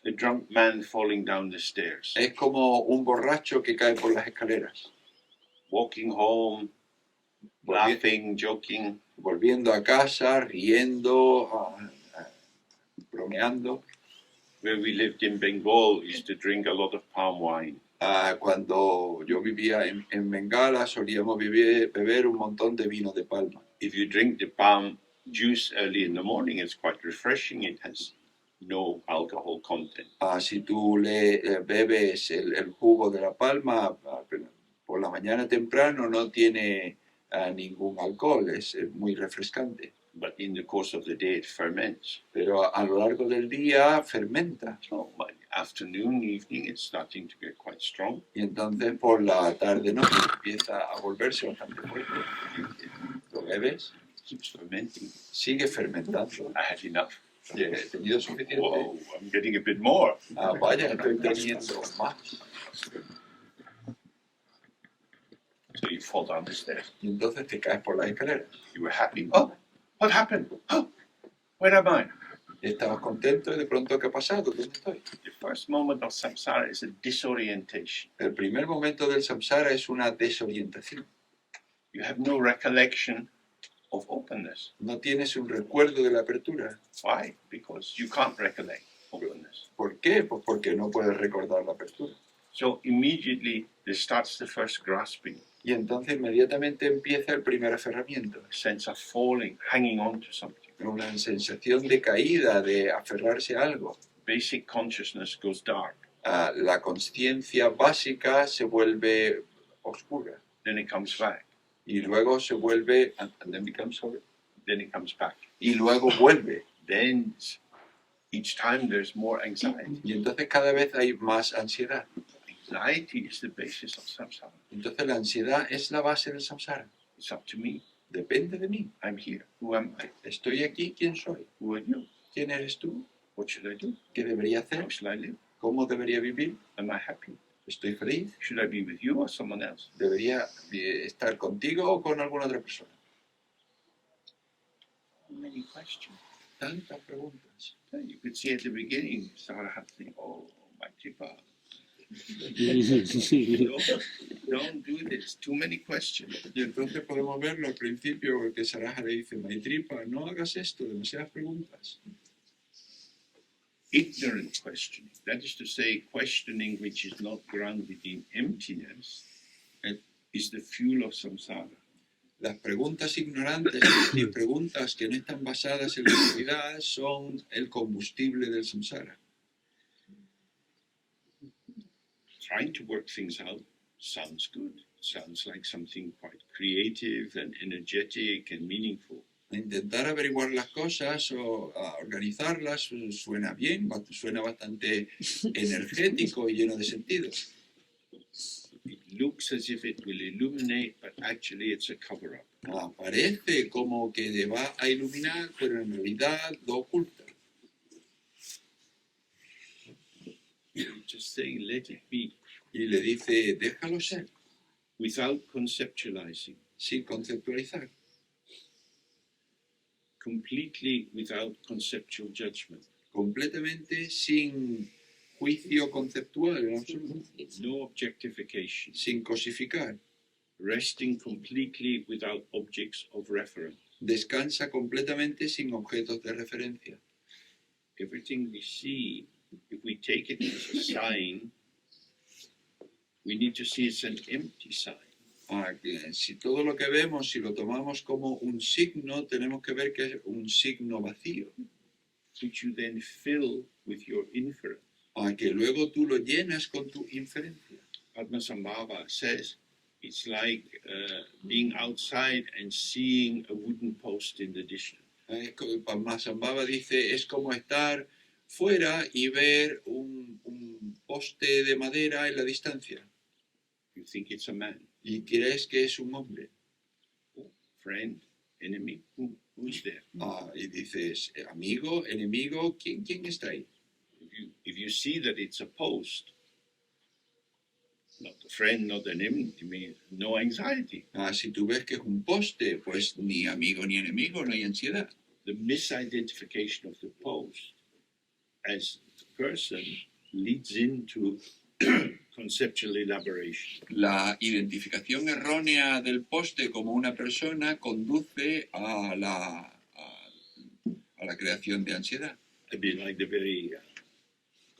Speaker 1: a drunk man falling down the stairs.
Speaker 2: Es como un borracho que cae por las escaleras.
Speaker 1: Walking home, laughing, joking.
Speaker 2: Volviendo a casa, riendo, bromeando.
Speaker 1: Where we lived in Bengal, we used to drink a lot of palm wine.
Speaker 2: Cuando yo vivía en Bengala, solíamos beber un montón de vino de palma.
Speaker 1: If you drink the palm juice early in the morning, it's quite refreshing. It has no alcohol content.
Speaker 2: Si tú bebes el jugo de la palma por la mañana temprano, no tiene ningún alcohol, es muy refrescante.
Speaker 1: But in the course of the day, it ferments.
Speaker 2: Pero a lo largo del día fermenta.
Speaker 1: So by afternoon, evening, it's starting to get quite strong.
Speaker 2: Y entonces por la tarde noche empieza a volverse bastante fuerte. ¿Lo bebes?
Speaker 1: It keeps fermenting.
Speaker 2: Sigue fermentando.
Speaker 1: I had enough.
Speaker 2: He tenido suficiente.
Speaker 1: Whoa, I'm getting a bit more.
Speaker 2: Vaya, estoy teniendo más.
Speaker 1: So you fall down the stairs.
Speaker 2: Y entonces te caes por las escaleras.
Speaker 1: You were happy. Oh, what happened? Oh, Where am I?
Speaker 2: Estabas contento y de pronto, ¿qué ha pasado? ¿Dónde estoy?
Speaker 1: The first moment of samsara is a disorientation.
Speaker 2: El primer momento del samsara es una desorientación.
Speaker 1: You have no recollection of openness.
Speaker 2: No tienes un recuerdo de la apertura.
Speaker 1: Why? Because you can't recollect openness.
Speaker 2: ¿Por qué? Pues porque no puedes recordar la apertura.
Speaker 1: So immediately there starts the first grasping,
Speaker 2: Y entonces inmediatamente empieza el primer aferramiento.
Speaker 1: a sense of falling, hanging on to something.
Speaker 2: Una sensación de caída, de aferrarse a algo.
Speaker 1: Basic consciousness goes dark.
Speaker 2: La conciencia básica se vuelve oscura.
Speaker 1: Then it comes back.
Speaker 2: Y luego se vuelve... and then becomes over.
Speaker 1: Then it comes back.
Speaker 2: Y luego vuelve.
Speaker 1: Then each time there's more anxiety.
Speaker 2: Y entonces cada vez hay más ansiedad.
Speaker 1: Anxiety is the basis of samsara.
Speaker 2: Entonces la ansiedad es la base del samsara.
Speaker 1: It's up to me.
Speaker 2: Depende de mí.
Speaker 1: I'm here. Who am I?
Speaker 2: Estoy aquí, ¿quién soy?
Speaker 1: Who are you?
Speaker 2: ¿Quién eres tú?
Speaker 1: What should I do?
Speaker 2: ¿Qué debería hacer?
Speaker 1: How should I live?
Speaker 2: ¿Cómo debería vivir?
Speaker 1: Am I happy?
Speaker 2: ¿Estoy feliz?
Speaker 1: Should I be with you or someone else?
Speaker 2: ¿Debería estar contigo o con alguna otra persona?
Speaker 1: Many questions.
Speaker 2: Tantas preguntas.
Speaker 1: You could see at the beginning, Saraha saying, "Oh, Maitripa, don't do this. Too many questions."
Speaker 2: Y entonces podemos verlo al principio que Saraha le dice, Maitripa, no hagas esto, demasiadas preguntas.
Speaker 1: Ignorant questioning, that is to say, questioning which is not grounded in emptiness, is the fuel of samsara.
Speaker 2: Las preguntas ignorantes y preguntas que no están basadas en la realidad son el combustible del samsara.
Speaker 1: Trying to work things out sounds good. Sounds like something quite creative and energetic and meaningful.
Speaker 2: Intentar averiguar las cosas o organizarlas suena bien, suena bastante energético y lleno de sentido.
Speaker 1: It looks as if it will illuminate, but actually it's a cover-up.
Speaker 2: Parece como que te va a iluminar, pero en realidad lo oculta.
Speaker 1: Just saying, let it be,
Speaker 2: Y le dice, déjalo ser,
Speaker 1: without conceptualizing,
Speaker 2: sin conceptualizar,
Speaker 1: completely without conceptual judgment.
Speaker 2: completamente sin juicio conceptual en absoluto,
Speaker 1: No objectification,
Speaker 2: sin cosificar.
Speaker 1: resting completely without objects of reference.
Speaker 2: Descansa completamente sin objetos de referencia.
Speaker 1: Everything we see, if we take it as a sign, we need to see it's an empty sign.
Speaker 2: Que si todo lo que vemos, si lo tomamos como un signo, tenemos que ver que es un signo vacío.
Speaker 1: Which you then fill with your inference.
Speaker 2: Que luego tú lo llenas con tu inferencia.
Speaker 1: Padmasambhava says it's like being outside and seeing a wooden post in the distance.
Speaker 2: Padmasambhava dice, es como estar fuera y ver un poste de madera en la distancia.
Speaker 1: You think it's a man.
Speaker 2: Y crees que es un hombre.
Speaker 1: Friend, enemy, who's there?
Speaker 2: Y dices, amigo, enemigo, ¿quién está ahí?
Speaker 1: If you see that it's a post, not a friend, not an enemy, no anxiety.
Speaker 2: Si tú ves que es un poste, pues ni amigo ni enemigo, no hay ansiedad.
Speaker 1: The misidentification of the post as the person leads into conceptual elaboration.
Speaker 2: La identificación errónea del poste como una persona conduce a la creación de ansiedad.
Speaker 1: A bit like the very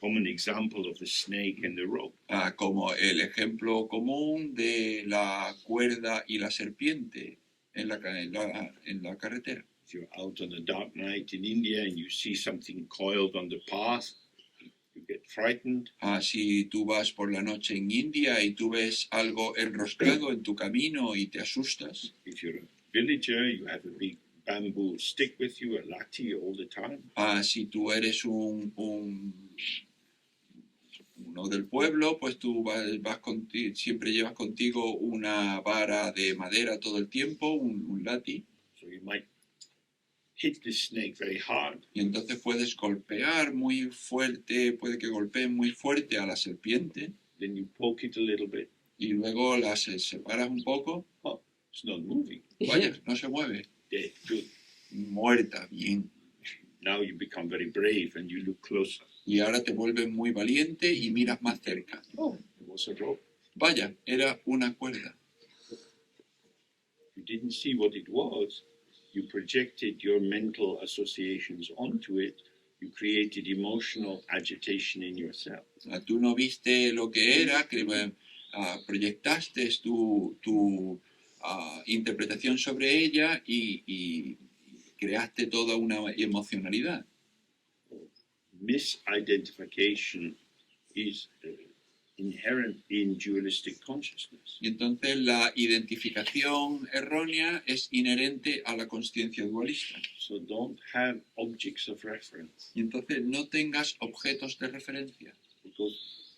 Speaker 1: common example of the snake and the rope.
Speaker 2: Como el ejemplo común de la cuerda y la serpiente en la carretera.
Speaker 1: If you're out on a dark night in India and you see something coiled on the path, you get frightened.
Speaker 2: Si tú vas por la noche en India y tú ves algo enroscado en tu camino y te asustas.
Speaker 1: If you're a villager, you have a big bamboo stick with you, a lathi all the time.
Speaker 2: Si tú eres uno del pueblo, pues tú siempre llevas contigo una vara de madera todo el tiempo, un lati.
Speaker 1: So you might hit the snake very hard.
Speaker 2: Y entonces puedes golpear muy fuerte, puede que golpeen muy fuerte a la serpiente.
Speaker 1: Then you poke it a little bit.
Speaker 2: Y luego la separas un poco.
Speaker 1: Oh, it's not moving.
Speaker 2: Vaya, no se mueve.
Speaker 1: Dead, good.
Speaker 2: Muerta, bien.
Speaker 1: Now you become very brave and you look closer.
Speaker 2: Y ahora te vuelves muy valiente y miras más cerca.
Speaker 1: Oh, it was a rope.
Speaker 2: Vaya, era una cuerda.
Speaker 1: You didn't see what it was. You projected your mental associations onto it. You created emotional agitation in yourself.
Speaker 2: Tú no viste lo que era, proyectaste tu interpretación sobre ella y creaste toda una emocionalidad.
Speaker 1: Misidentification is inherent in dualistic consciousness.
Speaker 2: Y entonces la identificación errónea es inherente a la consciencia dualista.
Speaker 1: So don't have objects of reference,
Speaker 2: Y entonces no tengas objetos de referencia,
Speaker 1: because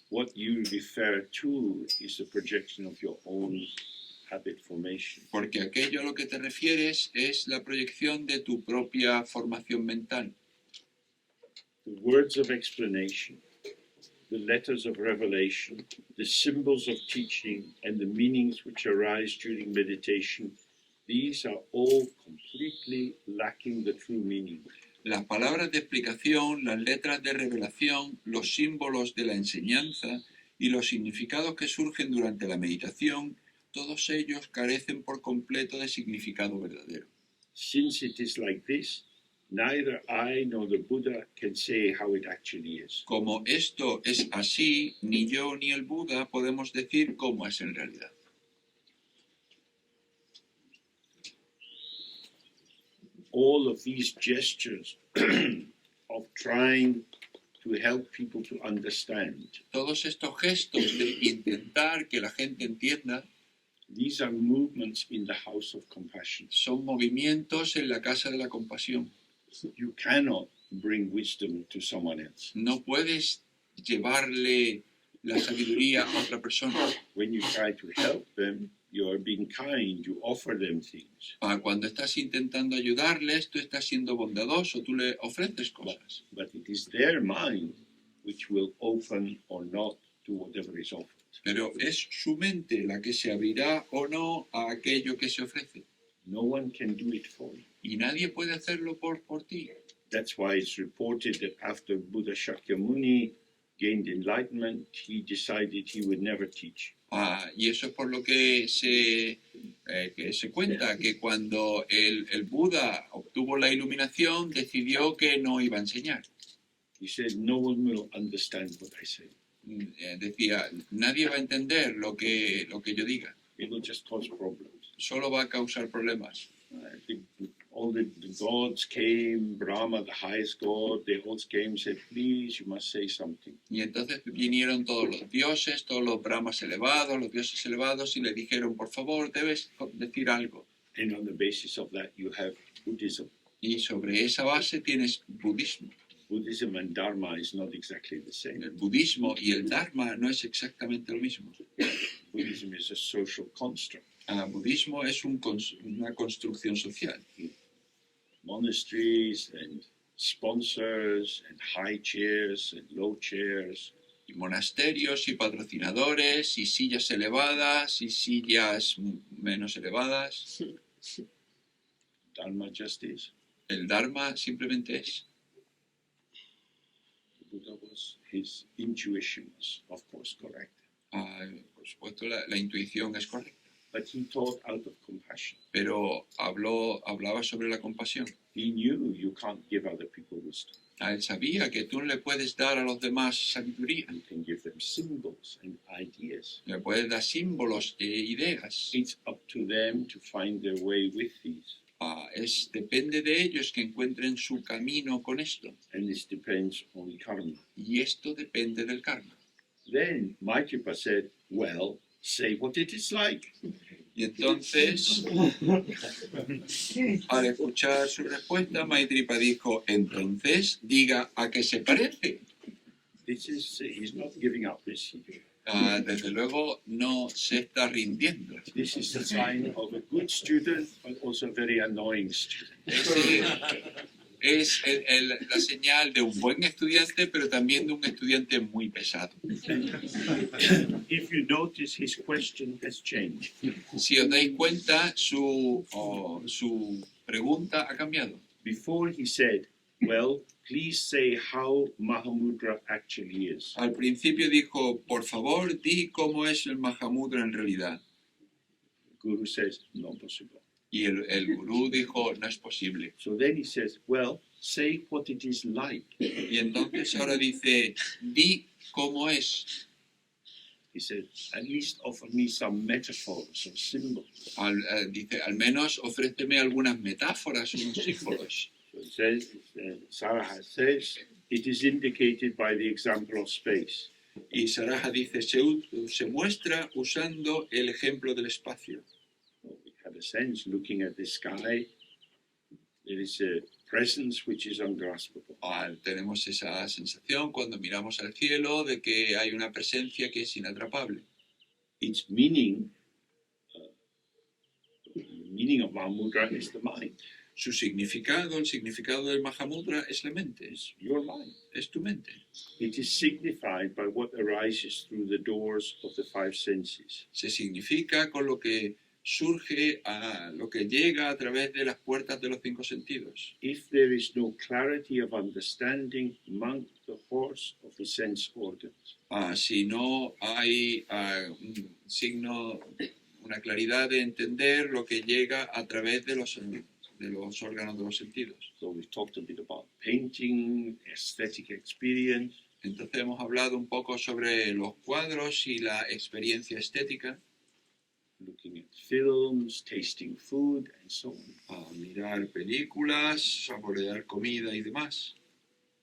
Speaker 1: what you refer to is the projection of your own habit formation.
Speaker 2: porque aquello a lo que te refieres es la proyección de tu propia formación mental.
Speaker 1: The words of explanation, the letters of revelation, the symbols of teaching, and the meanings which arise during meditation, these are all completely lacking the true meaning.
Speaker 2: Las palabras de explicación, las letras de revelación, los símbolos de la enseñanza y los significados que surgen durante la meditación, todos ellos carecen por completo de significado verdadero.
Speaker 1: Since it is like this, neither I nor the Buddha can say how it actually is.
Speaker 2: Como esto es así, ni yo ni el Buda podemos decir cómo es en realidad.
Speaker 1: All of these gestures of trying to help people to understand,
Speaker 2: Todos estos gestos de intentar que la gente entienda
Speaker 1: these are movements in the house of compassion.
Speaker 2: son movimientos en la casa de la compasión.
Speaker 1: You cannot bring wisdom to someone else.
Speaker 2: No puedes llevarle la sabiduría a otra persona.
Speaker 1: When you try to help them, you are being kind, you offer them things.
Speaker 2: Cuando estás intentando ayudarles, tú estás siendo bondadoso, tú le ofreces cosas.
Speaker 1: But it is their mind which will open or not to whatever is offered.
Speaker 2: Pero es su mente la que se abrirá o no a aquello que se ofrece.
Speaker 1: No one can do it for you.
Speaker 2: Y nadie puede hacerlo por ti.
Speaker 1: That's why it's reported that after Buddha Shakyamuni gained enlightenment, he decided he would never teach.
Speaker 2: Y eso es por lo que se cuenta, que cuando el Buda obtuvo la iluminación, decidió que no iba a enseñar.
Speaker 1: He said, no one will understand what I say.
Speaker 2: Decía, nadie va a entender lo que yo diga,
Speaker 1: It will just cause problems.
Speaker 2: solo va a causar problemas.
Speaker 1: I think all the gods came, Brahma, the highest god, they all came and said, please, you must say something.
Speaker 2: Y entonces vinieron todos los dioses, todos los brahmas elevados, los dioses elevados, y le dijeron, por favor, debes decir algo.
Speaker 1: And on the basis of that, you have Buddhism.
Speaker 2: Y sobre esa base tienes budismo.
Speaker 1: Buddhism and Dharma is not exactly the same.
Speaker 2: El budismo y el dharma no es exactamente lo mismo.
Speaker 1: Buddhism is a social construct.
Speaker 2: Budismo es una construcción social.
Speaker 1: Monasteries and sponsors and high chairs and low chairs.
Speaker 2: Y monasterios y patrocinadores y sillas elevadas y sillas menos elevadas.
Speaker 1: Dharma just is.
Speaker 2: El dharma simplemente es.
Speaker 1: The Buddha his intuition was, of course, correct.
Speaker 2: Por supuesto, la intuición es correcta.
Speaker 1: But he taught out of compassion.
Speaker 2: Pero hablaba sobre la compasión.
Speaker 1: He knew you can't give other people wisdom.
Speaker 2: Él sabía que tú no le puedes dar a los demás sabiduría.
Speaker 1: You can give them symbols and ideas.
Speaker 2: Le puedes dar símbolos e ideas.
Speaker 1: It's up to them to find their way with these.
Speaker 2: Depende de ellos que encuentren su camino con esto.
Speaker 1: And this depends on karma.
Speaker 2: Y esto depende del karma.
Speaker 1: Then Maitripa said, well, say what it is like.
Speaker 2: Y entonces, al escuchar su respuesta, Maitripa dijo, entonces diga a qué se parece.
Speaker 1: He's not giving up this.
Speaker 2: Desde luego no se está rindiendo.
Speaker 1: This is the sign of a good student, but also a very annoying student.
Speaker 2: Es la señal de un buen estudiante, pero también de un estudiante muy pesado.
Speaker 1: If you notice, his question has changed.
Speaker 2: Si os dais cuenta, su pregunta ha cambiado.
Speaker 1: Before he said, well, please say how Mahamudra actually is.
Speaker 2: Al principio dijo, por favor, di cómo es el Mahamudra en realidad.
Speaker 1: The Guru says, not possible.
Speaker 2: Y el gurú dijo, no es posible.
Speaker 1: So then he says, well, say what it is like.
Speaker 2: Y entonces ahora dice, di cómo es.
Speaker 1: He said, at least offer me some metaphors or symbols.
Speaker 2: Dice, al menos ofréceme algunas metáforas, unos símbolos.
Speaker 1: So it says, Saraha says, it is indicated by the example of space.
Speaker 2: Y Saraha dice, se muestra usando el ejemplo del espacio.
Speaker 1: We have a sense, looking at the sky, there is a presence which is ungraspable.
Speaker 2: Tenemos esa sensación cuando miramos al cielo de que hay una presencia que es inatrapable.
Speaker 1: Its meaning, the meaning of Mahamudra is the mind.
Speaker 2: Su significado, el significado del Mahamudra es la mente,
Speaker 1: It's your mind.
Speaker 2: es tu mente.
Speaker 1: It is signified by what arises through the doors of the five senses.
Speaker 2: Se significa con lo que surge, lo que llega a través de las puertas de los cinco sentidos.
Speaker 1: If there is no clarity of understanding, mount the horse of the sense organs.
Speaker 2: Si no hay un signo, una claridad de entender lo que llega a través de los órganos de los sentidos.
Speaker 1: So we've talked a bit about painting, aesthetic experience.
Speaker 2: Entonces hemos hablado un poco sobre los cuadros y la experiencia estética,
Speaker 1: Looking at films, tasting food, and so on.
Speaker 2: Mirar películas, saborear comida y demás.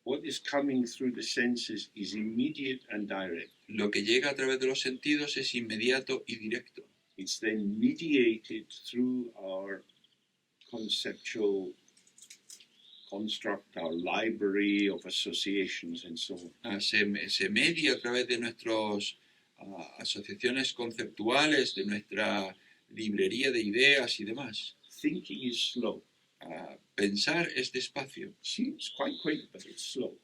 Speaker 1: What is coming through the senses is immediate and direct.
Speaker 2: Lo que llega a través de los sentidos es inmediato y directo.
Speaker 1: It's then mediated through our conceptual construct, our library of associations, and so on.
Speaker 2: Se media a través de nuestras asociaciones conceptuales, de nuestra librería de ideas y demás.
Speaker 1: Thinking is slow.
Speaker 2: Pensar es despacio.
Speaker 1: Seems quite quick, but it's slow.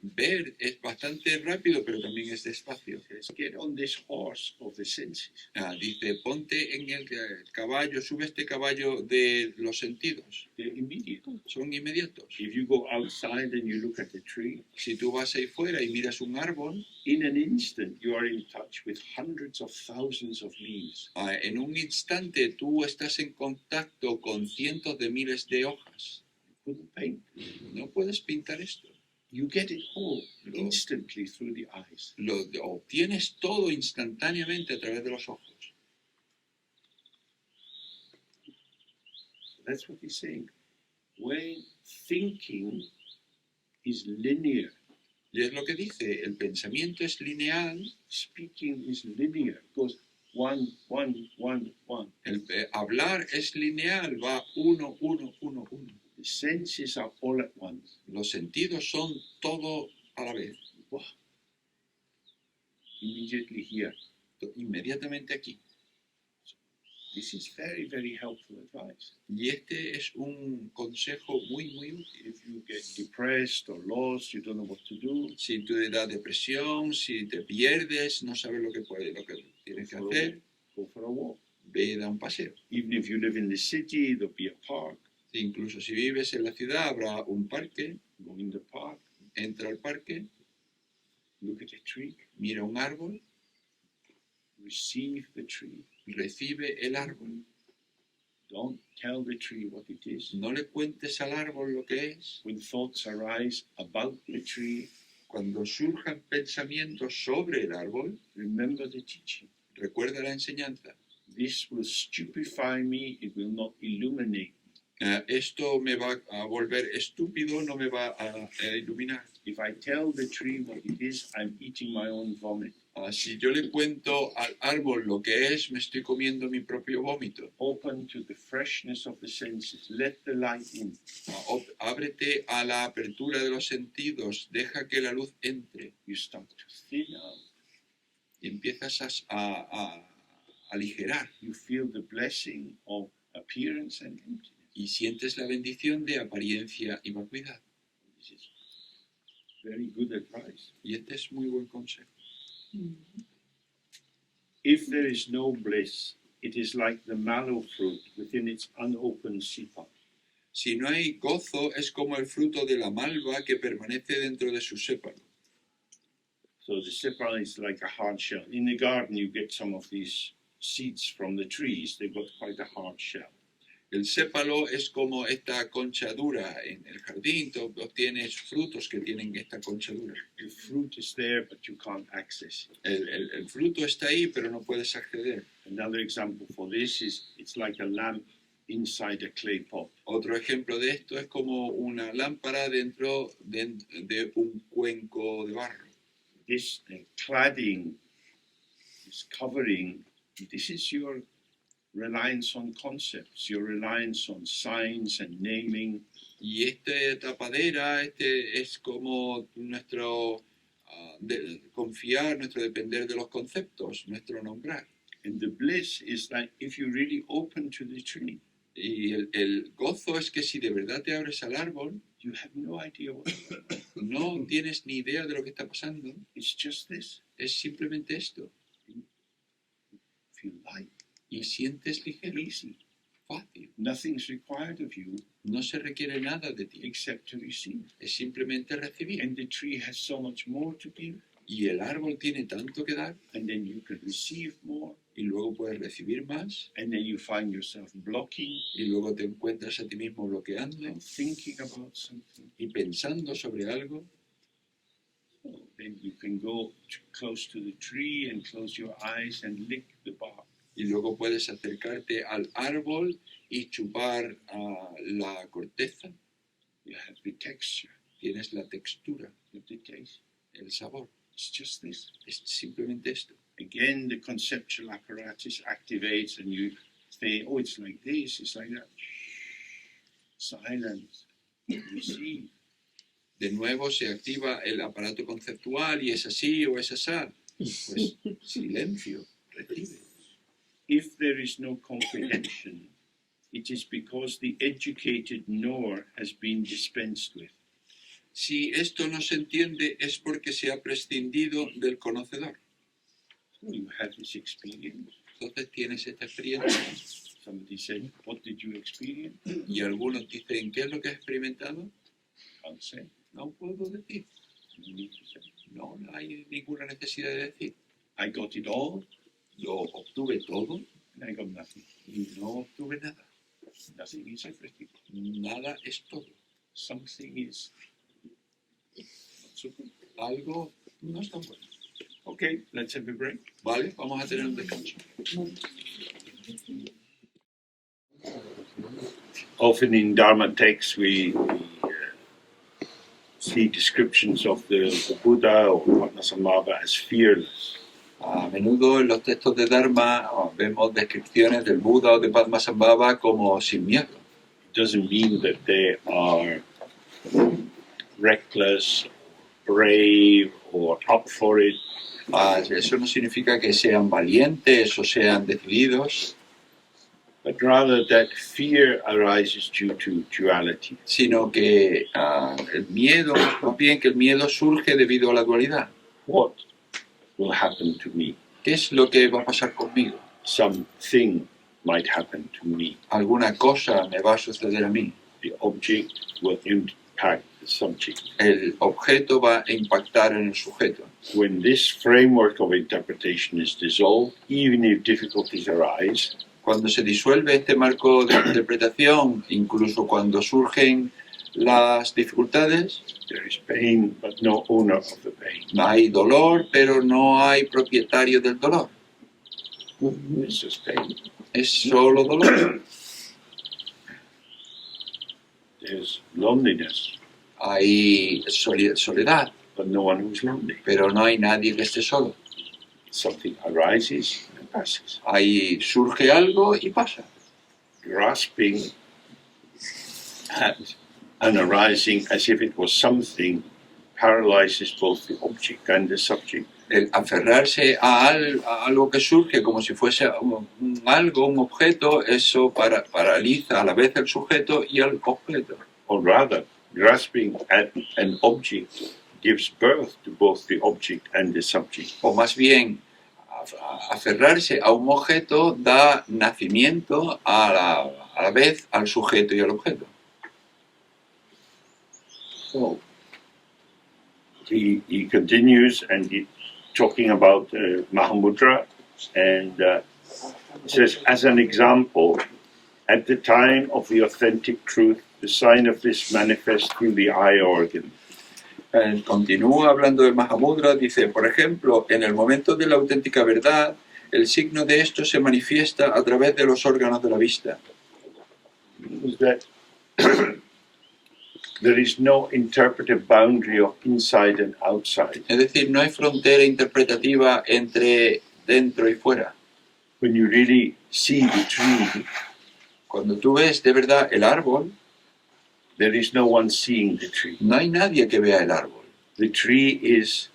Speaker 2: Ver es bastante rápido, pero también es despacio.
Speaker 1: Let's get on this horse of the senses.
Speaker 2: Dice, ponte en el caballo, sube este caballo de los sentidos.
Speaker 1: They're immediate.
Speaker 2: Son inmediatos.
Speaker 1: If you go outside and you look at the tree,
Speaker 2: Si tú vas ahí fuera y miras un árbol,
Speaker 1: in an instant you are in touch with hundreds of thousands of leaves.
Speaker 2: en un instante tú estás en contacto con cientos de miles de hojas.
Speaker 1: You couldn't paint.
Speaker 2: No puedes pintar esto.
Speaker 1: You get it all instantly through the eyes.
Speaker 2: Lo obtienes todo instantáneamente a través de los ojos.
Speaker 1: That's what he's saying. When thinking is linear,
Speaker 2: Y es lo que dice, el pensamiento es lineal,
Speaker 1: speaking is linear, goes one, one, one, one.
Speaker 2: hablar es lineal, va uno, uno, uno, uno.
Speaker 1: The senses are all at once.
Speaker 2: Los sentidos son todo a la vez,
Speaker 1: Wow. Immediately here.
Speaker 2: inmediatamente aquí.
Speaker 1: This is very, very helpful advice.
Speaker 2: Y este es un consejo muy, muy útil.
Speaker 1: If you get depressed or lost, you don't know what to do,
Speaker 2: Si tú te da depresión, si te pierdes, no sabes lo que tienes que hacer,
Speaker 1: go for a walk.
Speaker 2: ve, da un paseo.
Speaker 1: Even if you live in the city, there'll be a park.
Speaker 2: Incluso si vives en la ciudad, habrá un parque,
Speaker 1: Go in the park,
Speaker 2: entra al parque,
Speaker 1: look at a tree,
Speaker 2: mira un árbol,
Speaker 1: receive the tree.
Speaker 2: recibe el árbol.
Speaker 1: Don't tell the tree what it is.
Speaker 2: No le cuentes al árbol lo que es.
Speaker 1: When thoughts arise about the tree,
Speaker 2: Cuando surjan pensamientos sobre el árbol,
Speaker 1: remember the teaching.
Speaker 2: recuerda la enseñanza.
Speaker 1: This will stupefy me, it will not illuminate.
Speaker 2: Esto me va a volver estúpido, no me va a iluminar.
Speaker 1: If I tell the tree what it is, I'm eating my own vomit.
Speaker 2: Si yo le cuento al árbol lo que es, me estoy comiendo mi propio vómito.
Speaker 1: Open to the freshness of the senses. Let the light in.
Speaker 2: Ábrete a la apertura de los sentidos, deja que la luz entre
Speaker 1: You start to thin out.
Speaker 2: y empiezas a aligerar
Speaker 1: You feel the blessing of appearance and emptiness.
Speaker 2: y sientes la bendición de apariencia y vacuidad.
Speaker 1: This is very good advice.
Speaker 2: Y este es muy buen consejo.
Speaker 1: If there is no bliss, it is like the mallow fruit within its unopened seed pod.
Speaker 2: Si no hay gozo, es como el fruto de la malva que permanece dentro de su sépalo.
Speaker 1: So the sepal is like a hard shell. In the garden, you get some of these seeds from the trees. They've got quite a hard shell.
Speaker 2: El sépalo es como esta concha dura. En el jardín tú obtienes frutos que tienen esta concha dura.
Speaker 1: The fruit is there, but you can't access it.
Speaker 2: El fruto está ahí, pero no puedes acceder.
Speaker 1: Another example for this is it's like a lamp inside a clay pot.
Speaker 2: Otro ejemplo de esto es como una lámpara dentro de un cuenco de barro.
Speaker 1: This cladding, this covering, this is your reliance on concepts, your reliance on signs and naming.
Speaker 2: Y esta tapadera es como nuestro confiar, nuestro depender de los conceptos, nuestro nombrar.
Speaker 1: And the bliss is that if you really open to the tree,
Speaker 2: Y el gozo es que si de verdad te abres al árbol,
Speaker 1: you have no idea what
Speaker 2: no tienes ni idea de lo que está pasando.
Speaker 1: it's just this.
Speaker 2: Es simplemente esto.
Speaker 1: Feel light,
Speaker 2: Y sientes ligero,
Speaker 1: easy.
Speaker 2: fácil.
Speaker 1: Nothing's required of you
Speaker 2: No se requiere nada de ti.
Speaker 1: except to receive.
Speaker 2: Es simplemente recibir.
Speaker 1: And the tree has so much more to give,
Speaker 2: Y el árbol tiene tanto que dar
Speaker 1: and then you can receive more,
Speaker 2: y luego puedes recibir más
Speaker 1: and then you find yourself blocking
Speaker 2: y luego te encuentras a ti mismo bloqueando
Speaker 1: and thinking about something.
Speaker 2: y pensando sobre algo.
Speaker 1: Then you can go close to the tree and close your eyes and lick the bark.
Speaker 2: Y luego puedes acercarte al árbol y chupar la corteza.
Speaker 1: You have the texture,
Speaker 2: Tienes la textura,
Speaker 1: you have the taste.
Speaker 2: el sabor.
Speaker 1: It's just this.
Speaker 2: Es simplemente esto.
Speaker 1: Again, the conceptual apparatus activates and you say, oh, it's like this, it's like that. Silence. Receive.
Speaker 2: De nuevo se activa el aparato conceptual y es así o es asá. Pues silencio, recibe.
Speaker 1: If there is no comprehension, it is because the educated knower has been dispensed with.
Speaker 2: Si esto no se entiende es porque se ha prescindido del conocedor.
Speaker 1: So you have this experience.
Speaker 2: Entonces tienes esta experiencia
Speaker 1: Somebody said, what did you experience?
Speaker 2: y algunos dicen, ¿qué es lo que has experimentado?
Speaker 1: Can't say.
Speaker 2: No puedo decir.
Speaker 1: You need to say.
Speaker 2: No hay ninguna necesidad de decir.
Speaker 1: I got it all
Speaker 2: Lo obtuve todo
Speaker 1: and I got nothing.
Speaker 2: y no obtuve nada.
Speaker 1: Nothing is everything.
Speaker 2: Nada es todo.
Speaker 1: Something is not so good.
Speaker 2: Algo no está bueno.
Speaker 1: Okay, let's have a break.
Speaker 2: Vale, vamos a tener un descanso.
Speaker 1: Often in Dharma texts we see descriptions of the Buddha or Padmasambhava as fearless.
Speaker 2: A menudo en los textos de Dharma vemos descripciones del Buda o de Padmasambhava como sin miedo.
Speaker 1: It doesn't mean that they are reckless, brave, or up for it.
Speaker 2: Eso no significa que sean valientes o sean decididos,
Speaker 1: But rather that fear arises due to duality.
Speaker 2: sino que el miedo, más bien que el miedo surge debido a la dualidad.
Speaker 1: What will happen to me?
Speaker 2: ¿Qué es lo que va a pasar conmigo?
Speaker 1: Something might happen to me.
Speaker 2: Alguna cosa me va a suceder a mí.
Speaker 1: The object will impact the subject.
Speaker 2: El objeto va a impactar en el sujeto.
Speaker 1: When this framework of interpretation is dissolved, even if difficulties arise,
Speaker 2: Cuando se disuelve este marco de interpretación, incluso cuando surgen las dificultades,
Speaker 1: there is pain but no owner of the pain.
Speaker 2: hay dolor, pero no hay propietario del dolor.
Speaker 1: It's just pain.
Speaker 2: Es solo dolor.
Speaker 1: There's loneliness,
Speaker 2: Hay soledad,
Speaker 1: but no one who's lonely.
Speaker 2: pero no hay nadie que esté solo.
Speaker 1: Something arises and passes.
Speaker 2: Ahí surge algo y pasa.
Speaker 1: Grasping at and arising as if it was something paralyzes both the object and the subject.
Speaker 2: El aferrarse a algo que surge como si fuese algo, un objeto, eso paraliza a la vez el sujeto y al objeto.
Speaker 1: Or rather, grasping at an object gives birth to both the object and the subject.
Speaker 2: O más bien, aferrarse a un objeto da nacimiento a la vez al sujeto y al objeto.
Speaker 1: So he continues and he talking about Mahamudra, and he says, as an example, at the time of the authentic truth, the sign of this manifests through the eye organ.
Speaker 2: Continúa hablando del Mahamudra, dice, por ejemplo, en el momento de la auténtica verdad, el signo de esto se manifiesta a través de los órganos de la vista.
Speaker 1: Is that there is no interpretive boundary of inside and outside.
Speaker 2: Es decir, no hay frontera interpretativa entre dentro y fuera.
Speaker 1: When you really see the tree,
Speaker 2: Cuando tú ves de verdad el árbol,
Speaker 1: there is no one seeing the tree.
Speaker 2: no hay nadie que vea el árbol.
Speaker 1: The tree is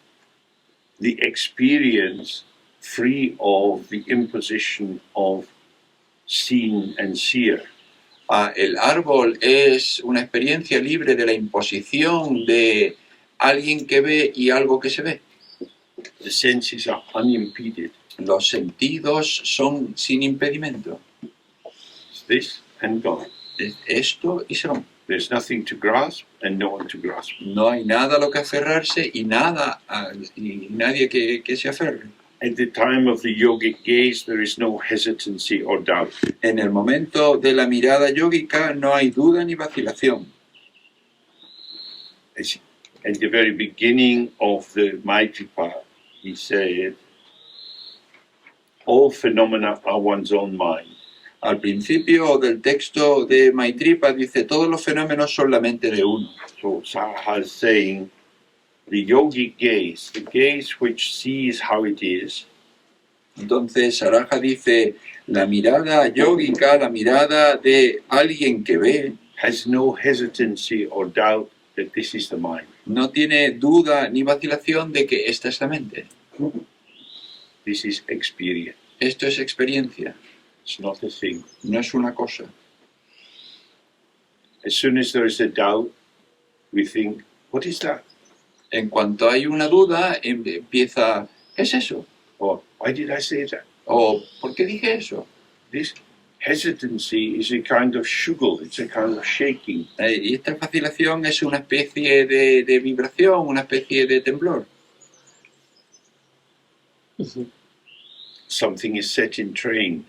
Speaker 1: the experience free of the imposition of seen and seer.
Speaker 2: El árbol es una experiencia libre de la imposición de alguien que ve y algo que se ve.
Speaker 1: The senses are unimpeded.
Speaker 2: Los sentidos son sin impedimento.
Speaker 1: It's this and gone.
Speaker 2: Es esto y son.
Speaker 1: There's nothing to grasp and no one to grasp.
Speaker 2: No hay nada a lo que aferrarse y nadie que se aferre.
Speaker 1: At the time of the yogic gaze, there is no hesitancy or doubt.
Speaker 2: En el momento de la mirada yógica no hay duda ni vacilación.
Speaker 1: At the very beginning of the Maitripa, he said, all phenomena are one's own mind.
Speaker 2: Al principio del texto de Maitripa dice, todos los fenómenos son la mente de uno.
Speaker 1: So Saraha is saying, the yogic gaze, the gaze which sees how it is,
Speaker 2: Entonces Saraha dice, la mirada yógica, la mirada de alguien que ve,
Speaker 1: has no hesitancy or doubt that this is the mind.
Speaker 2: no tiene duda ni vacilación de que esta es la mente.
Speaker 1: This is experience.
Speaker 2: Esto es experiencia,
Speaker 1: It's not a thing.
Speaker 2: no es una cosa.
Speaker 1: As soon as there is a doubt, we think, what is that?
Speaker 2: En cuanto hay una duda, empieza, ¿qué es eso?
Speaker 1: Or why did I say that?
Speaker 2: O ¿por qué dije eso?
Speaker 1: This hesitancy is a kind of shuggle, it's a kind of shaking.
Speaker 2: Y esta vacilación es una especie de vibración, una especie de temblor.
Speaker 1: Something is set in train.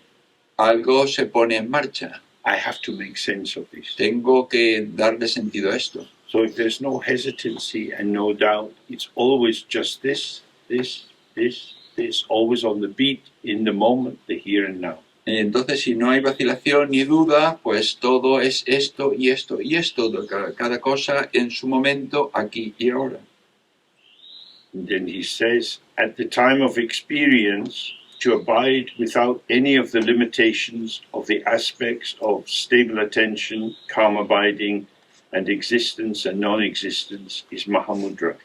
Speaker 2: Algo se pone en marcha.
Speaker 1: I have to make sense of this.
Speaker 2: Tengo que darle sentido a esto.
Speaker 1: So if there's no hesitancy and no doubt, it's always just this, always on the beat, in the moment, the here and now.
Speaker 2: Entonces, si no hay vacilación ni duda, pues todo es esto y esto y esto, cada cosa en su momento, aquí y ahora.
Speaker 1: And then he says, at the time of experience, to abide without any of the limitations of the aspects of stable attention, calm abiding, and existence and non-existence is Mahamudra.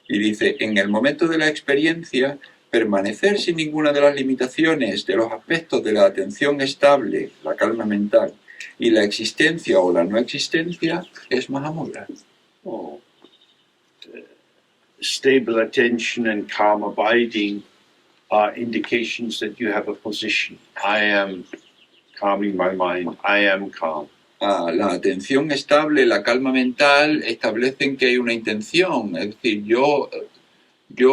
Speaker 2: Y dice, en el momento de la experiencia, permanecer sin ninguna de las limitaciones de los aspectos de la atención estable, la calma mental, y la existencia o la no existencia, es Mahamudra.
Speaker 1: Oh. Stable attention and calm abiding are indications that you have a position. I am calming my mind. I am calm.
Speaker 2: La atención estable, la calma mental, establecen que hay una intención. Es decir, yo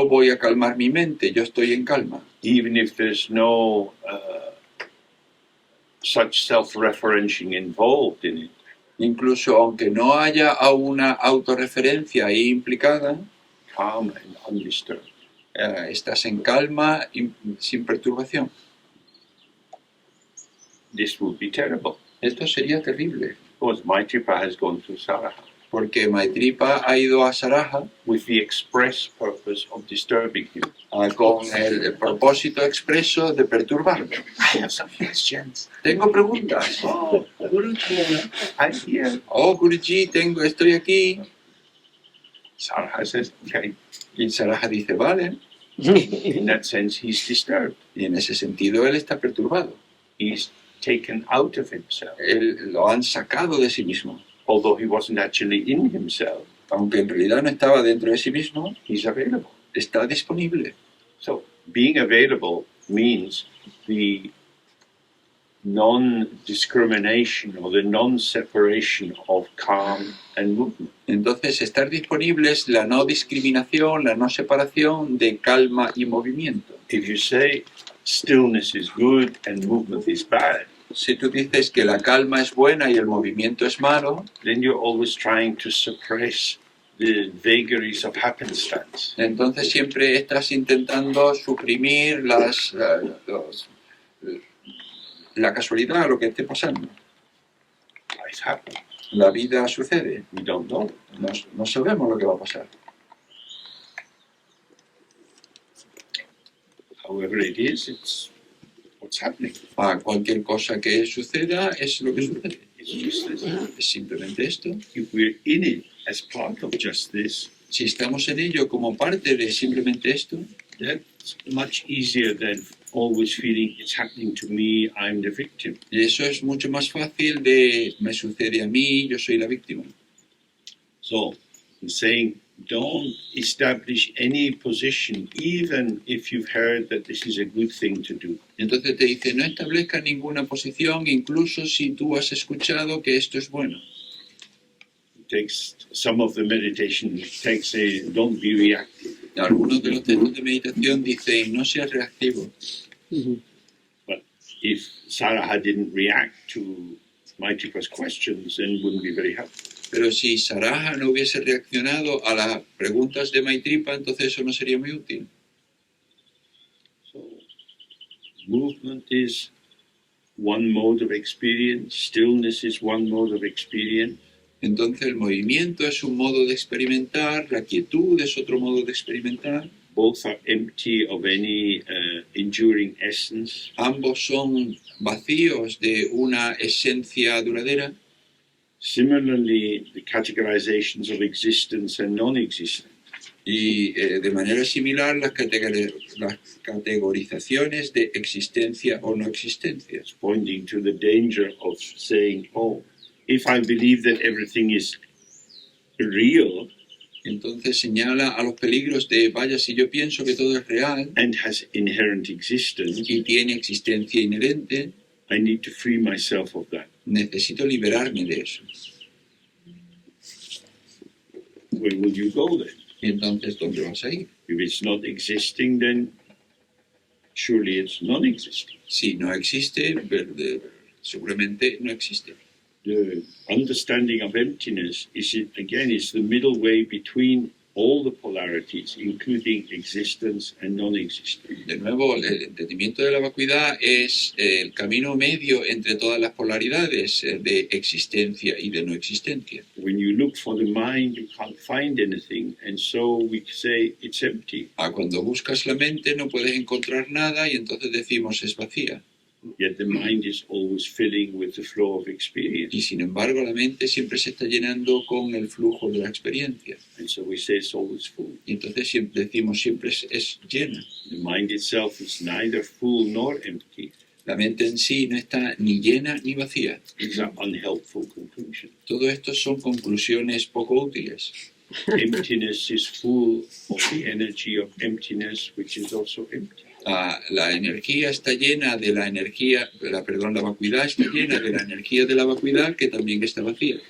Speaker 2: voy a calmar mi mente, yo estoy en calma.
Speaker 1: Even if there's no such self-referencing involved in it.
Speaker 2: Incluso aunque no haya una autorreferencia ahí implicada,
Speaker 1: Calm and undisturbed.
Speaker 2: Estás en calma y sin perturbación.
Speaker 1: This would be terrible.
Speaker 2: Esto sería terrible,
Speaker 1: Because Maitripa has gone to Saraha
Speaker 2: porque Maitripa ha ido a Saraha
Speaker 1: with the express purpose of disturbing him.
Speaker 2: con el propósito expreso de perturbarlo.
Speaker 1: I have some questions.
Speaker 2: Tengo preguntas.
Speaker 1: Oh, Guruji, I'm here.
Speaker 2: Oh, Guruji, estoy aquí.
Speaker 1: Saraha says, okay.
Speaker 2: Y Saraha dice, vale.
Speaker 1: In that sense, he's disturbed.
Speaker 2: Y en ese sentido él está perturbado.
Speaker 1: He's taken out of himself,
Speaker 2: Él lo han sacado de sí mismo.
Speaker 1: although he wasn't actually in himself.
Speaker 2: Aunque en realidad no estaba dentro de sí mismo,
Speaker 1: He's available.
Speaker 2: está disponible.
Speaker 1: So being available means the non-discrimination or the non-separation of calm and movement.
Speaker 2: Entonces, estar disponibles, la no discriminación, la no separación de calma y movimiento.
Speaker 1: If you say stillness is good and movement is bad,
Speaker 2: Si tú dices que la calma es buena y el movimiento es malo,
Speaker 1: then you're always trying to suppress the vagaries of happenstance.
Speaker 2: entonces siempre estás intentando suprimir la casualidad, lo que esté pasando.
Speaker 1: Life happens.
Speaker 2: La vida sucede,
Speaker 1: We don't know.
Speaker 2: no sabemos lo que va a pasar.
Speaker 1: However it is, it's what's happening.
Speaker 2: Cualquier cosa que suceda es lo que sucede.
Speaker 1: It's just this.
Speaker 2: Es simplemente esto.
Speaker 1: If we're in it as part of just this,
Speaker 2: Si estamos en ello como parte de simplemente esto,
Speaker 1: that's much easier than always feeling it's happening to me, I'm the victim.
Speaker 2: y eso es mucho más fácil de me sucede a mí, yo soy la víctima.
Speaker 1: So, I'm saying don't establish any position, even if you've heard that this is a good thing to do.
Speaker 2: Entonces te dice, no establezca ninguna posición, incluso si tú has escuchado que esto es bueno.
Speaker 1: It takes some of the meditation takes a don't be reactive.
Speaker 2: Algunos de los textos de meditación dicen, no seas reactivo.
Speaker 1: But if Saraha didn't react to Maitripa's questions, then wouldn't be very helpful.
Speaker 2: Pero si Saraha no hubiese reaccionado a las preguntas de Maitripa, entonces eso no sería muy útil.
Speaker 1: So, movement is one mode of experience, stillness is one mode of experience.
Speaker 2: Entonces el movimiento es un modo de experimentar, la quietud es otro modo de experimentar.
Speaker 1: Both are empty of any enduring essence.
Speaker 2: Ambos son vacíos de una esencia duradera.
Speaker 1: Similarly, the categorizations of existence and non-existence.
Speaker 2: Y de manera similar las categorizaciones de existencia o no existencia.
Speaker 1: It's pointing to the danger of saying, oh, if I believe that everything is real
Speaker 2: Entonces señala a los peligros de, vaya, si yo pienso que todo es real
Speaker 1: and has inherent existence,
Speaker 2: y tiene existencia inherente,
Speaker 1: I need to free myself of that.
Speaker 2: necesito liberarme de eso.
Speaker 1: Where will you go then?
Speaker 2: Y entonces, ¿dónde vas a ir?
Speaker 1: If it's not existing, then surely it's non-existing.
Speaker 2: Si no existe, seguramente no existe.
Speaker 1: The understanding of emptiness is the middle way between all the polarities, including existence and non-existence.
Speaker 2: De nuevo, el entendimiento de la vacuidad es el camino medio entre todas las polaridades de existencia y de no existencia.
Speaker 1: When you look for the mind, you can't find anything, and so we say it's empty.
Speaker 2: Cuando buscas la mente no puedes encontrar nada y entonces decimos es vacía.
Speaker 1: Yet the mind is always filling with the flow of experience.
Speaker 2: Y sin embargo la mente siempre se está llenando con el flujo de la experiencia.
Speaker 1: And so we say it's always full.
Speaker 2: Y entonces siempre decimos siempre es llena.
Speaker 1: The mind itself is neither full nor empty.
Speaker 2: La mente en sí no está ni llena ni vacía.
Speaker 1: These are unhelpful conclusions.
Speaker 2: Todo esto son conclusiones poco útiles.
Speaker 1: Emptiness is full of the energy of emptiness, which is also empty.
Speaker 2: La energía está llena de la energía, la vacuidad está llena de la energía de la vacuidad que también está vacía.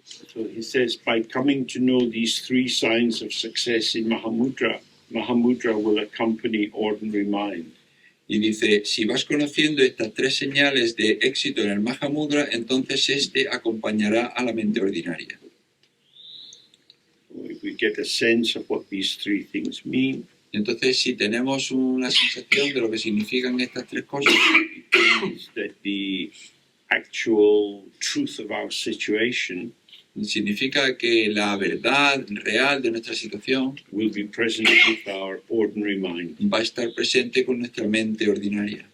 Speaker 1: So he says, by coming to know these three signs of success in Mahamudra, Mahamudra will accompany ordinary mind.
Speaker 2: Y dice, si vas conociendo estas tres señales de éxito en el Mahamudra, entonces este acompañará a la mente ordinaria.
Speaker 1: So if we get a sense of what these three things mean,
Speaker 2: entonces, si tenemos una sensación de lo que significan estas tres cosas,
Speaker 1: is that the actual truth of our situation
Speaker 2: significa que la verdad real de nuestra situación
Speaker 1: will be present with our ordinary mind.
Speaker 2: va a estar presente con nuestra mente ordinaria.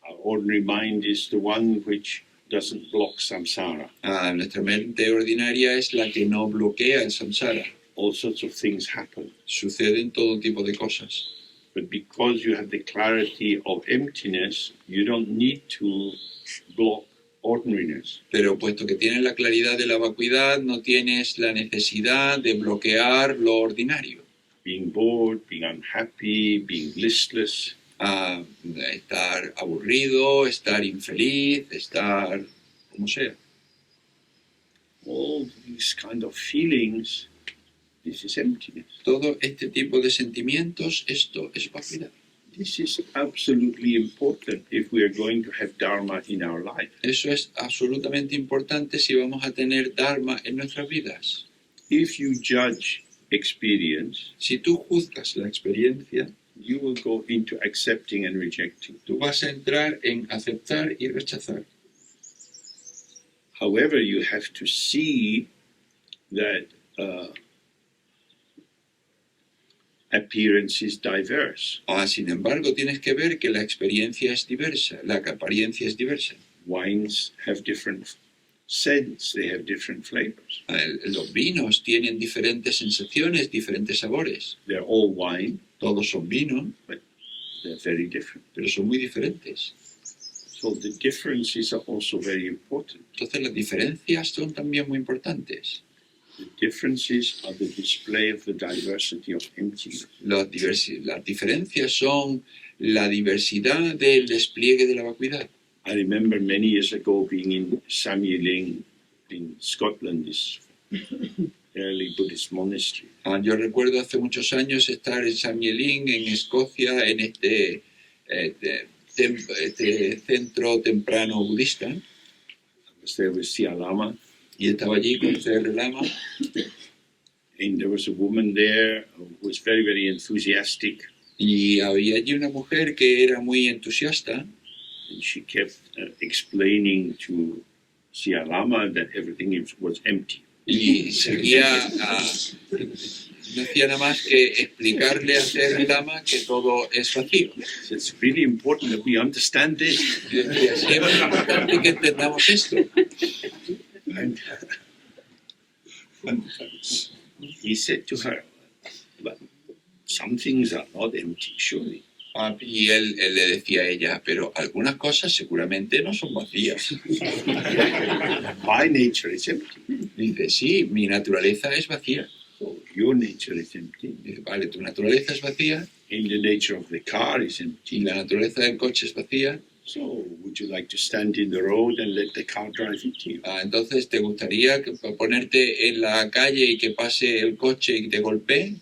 Speaker 1: Our ordinary mind is the one which doesn't block samsara.
Speaker 2: Nuestra mente ordinaria es la que no bloquea el samsara.
Speaker 1: All sorts of things happen.
Speaker 2: Suceden todo tipo de cosas.
Speaker 1: But because you have the clarity of emptiness, you don't need to block ordinariness.
Speaker 2: Pero puesto que tienes la claridad de la vacuidad, no tienes la necesidad de bloquear lo ordinario.
Speaker 1: Being bored, being unhappy, being listless.
Speaker 2: estar aburrido, estar infeliz, estar como sea.
Speaker 1: All these kind of feelings, this is emptiness.
Speaker 2: Todo este tipo de sentimientos, esto es vacuidad.
Speaker 1: This is absolutely important if we are going to have Dharma in our life.
Speaker 2: Eso es absolutamente importante si vamos a tener Dharma en nuestras vidas.
Speaker 1: If you judge experience,
Speaker 2: Si tú juzgas la experiencia,
Speaker 1: you will go into accepting and rejecting.
Speaker 2: tú vas a entrar en aceptar y rechazar.
Speaker 1: However, you have to see that appearance is diverse.
Speaker 2: Sin embargo, tienes que ver que la experiencia es diversa, la apariencia es diversa.
Speaker 1: Wines have different scents, they have different flavors.
Speaker 2: Los vinos tienen diferentes sensaciones, diferentes sabores.
Speaker 1: They're all wine,
Speaker 2: Todos son vino,
Speaker 1: they're very different.
Speaker 2: pero son muy diferentes.
Speaker 1: So the differences are also very important.
Speaker 2: Entonces las diferencias son también muy importantes.
Speaker 1: The differences are the display of the diversity of emptiness.
Speaker 2: Las diferencias son la diversidad del despliegue de la vacuidad.
Speaker 1: I remember many years ago being in Seville in Scotland, this early Buddhist monastery.
Speaker 2: Yo recuerdo hace muchos años estar en Seville, en Escocia, en este centro temprano budista,
Speaker 1: I was there with Sia Lama,
Speaker 2: y estaba allí con Sr. Lama,
Speaker 1: and there was a woman there who was very, very enthusiastic,
Speaker 2: y había allí una mujer que era muy entusiasta,
Speaker 1: and she kept explaining to Sia Lama that everything was empty.
Speaker 2: y seguía, no hacía nada más que explicarle a Sr. Lama que todo es vacío.
Speaker 1: So it's really important that we understand this.
Speaker 2: Y decía, sí, es muy importante que entendamos esto.
Speaker 1: And he said to her, but some things are not empty, surely.
Speaker 2: Y él le decía a ella, pero algunas cosas seguramente no son vacías.
Speaker 1: My nature is empty.
Speaker 2: Dice, sí, mi naturaleza es vacía.
Speaker 1: So your nature is empty.
Speaker 2: Dice, vale, tu naturaleza es vacía
Speaker 1: And the nature of the car is
Speaker 2: y
Speaker 1: empty.
Speaker 2: la naturaleza del coche es vacía.
Speaker 1: So would you like to stand in the road and let the car drive into you?
Speaker 2: Entonces, ¿te gustaría ponerte en la calle y que pase el coche y te golpee?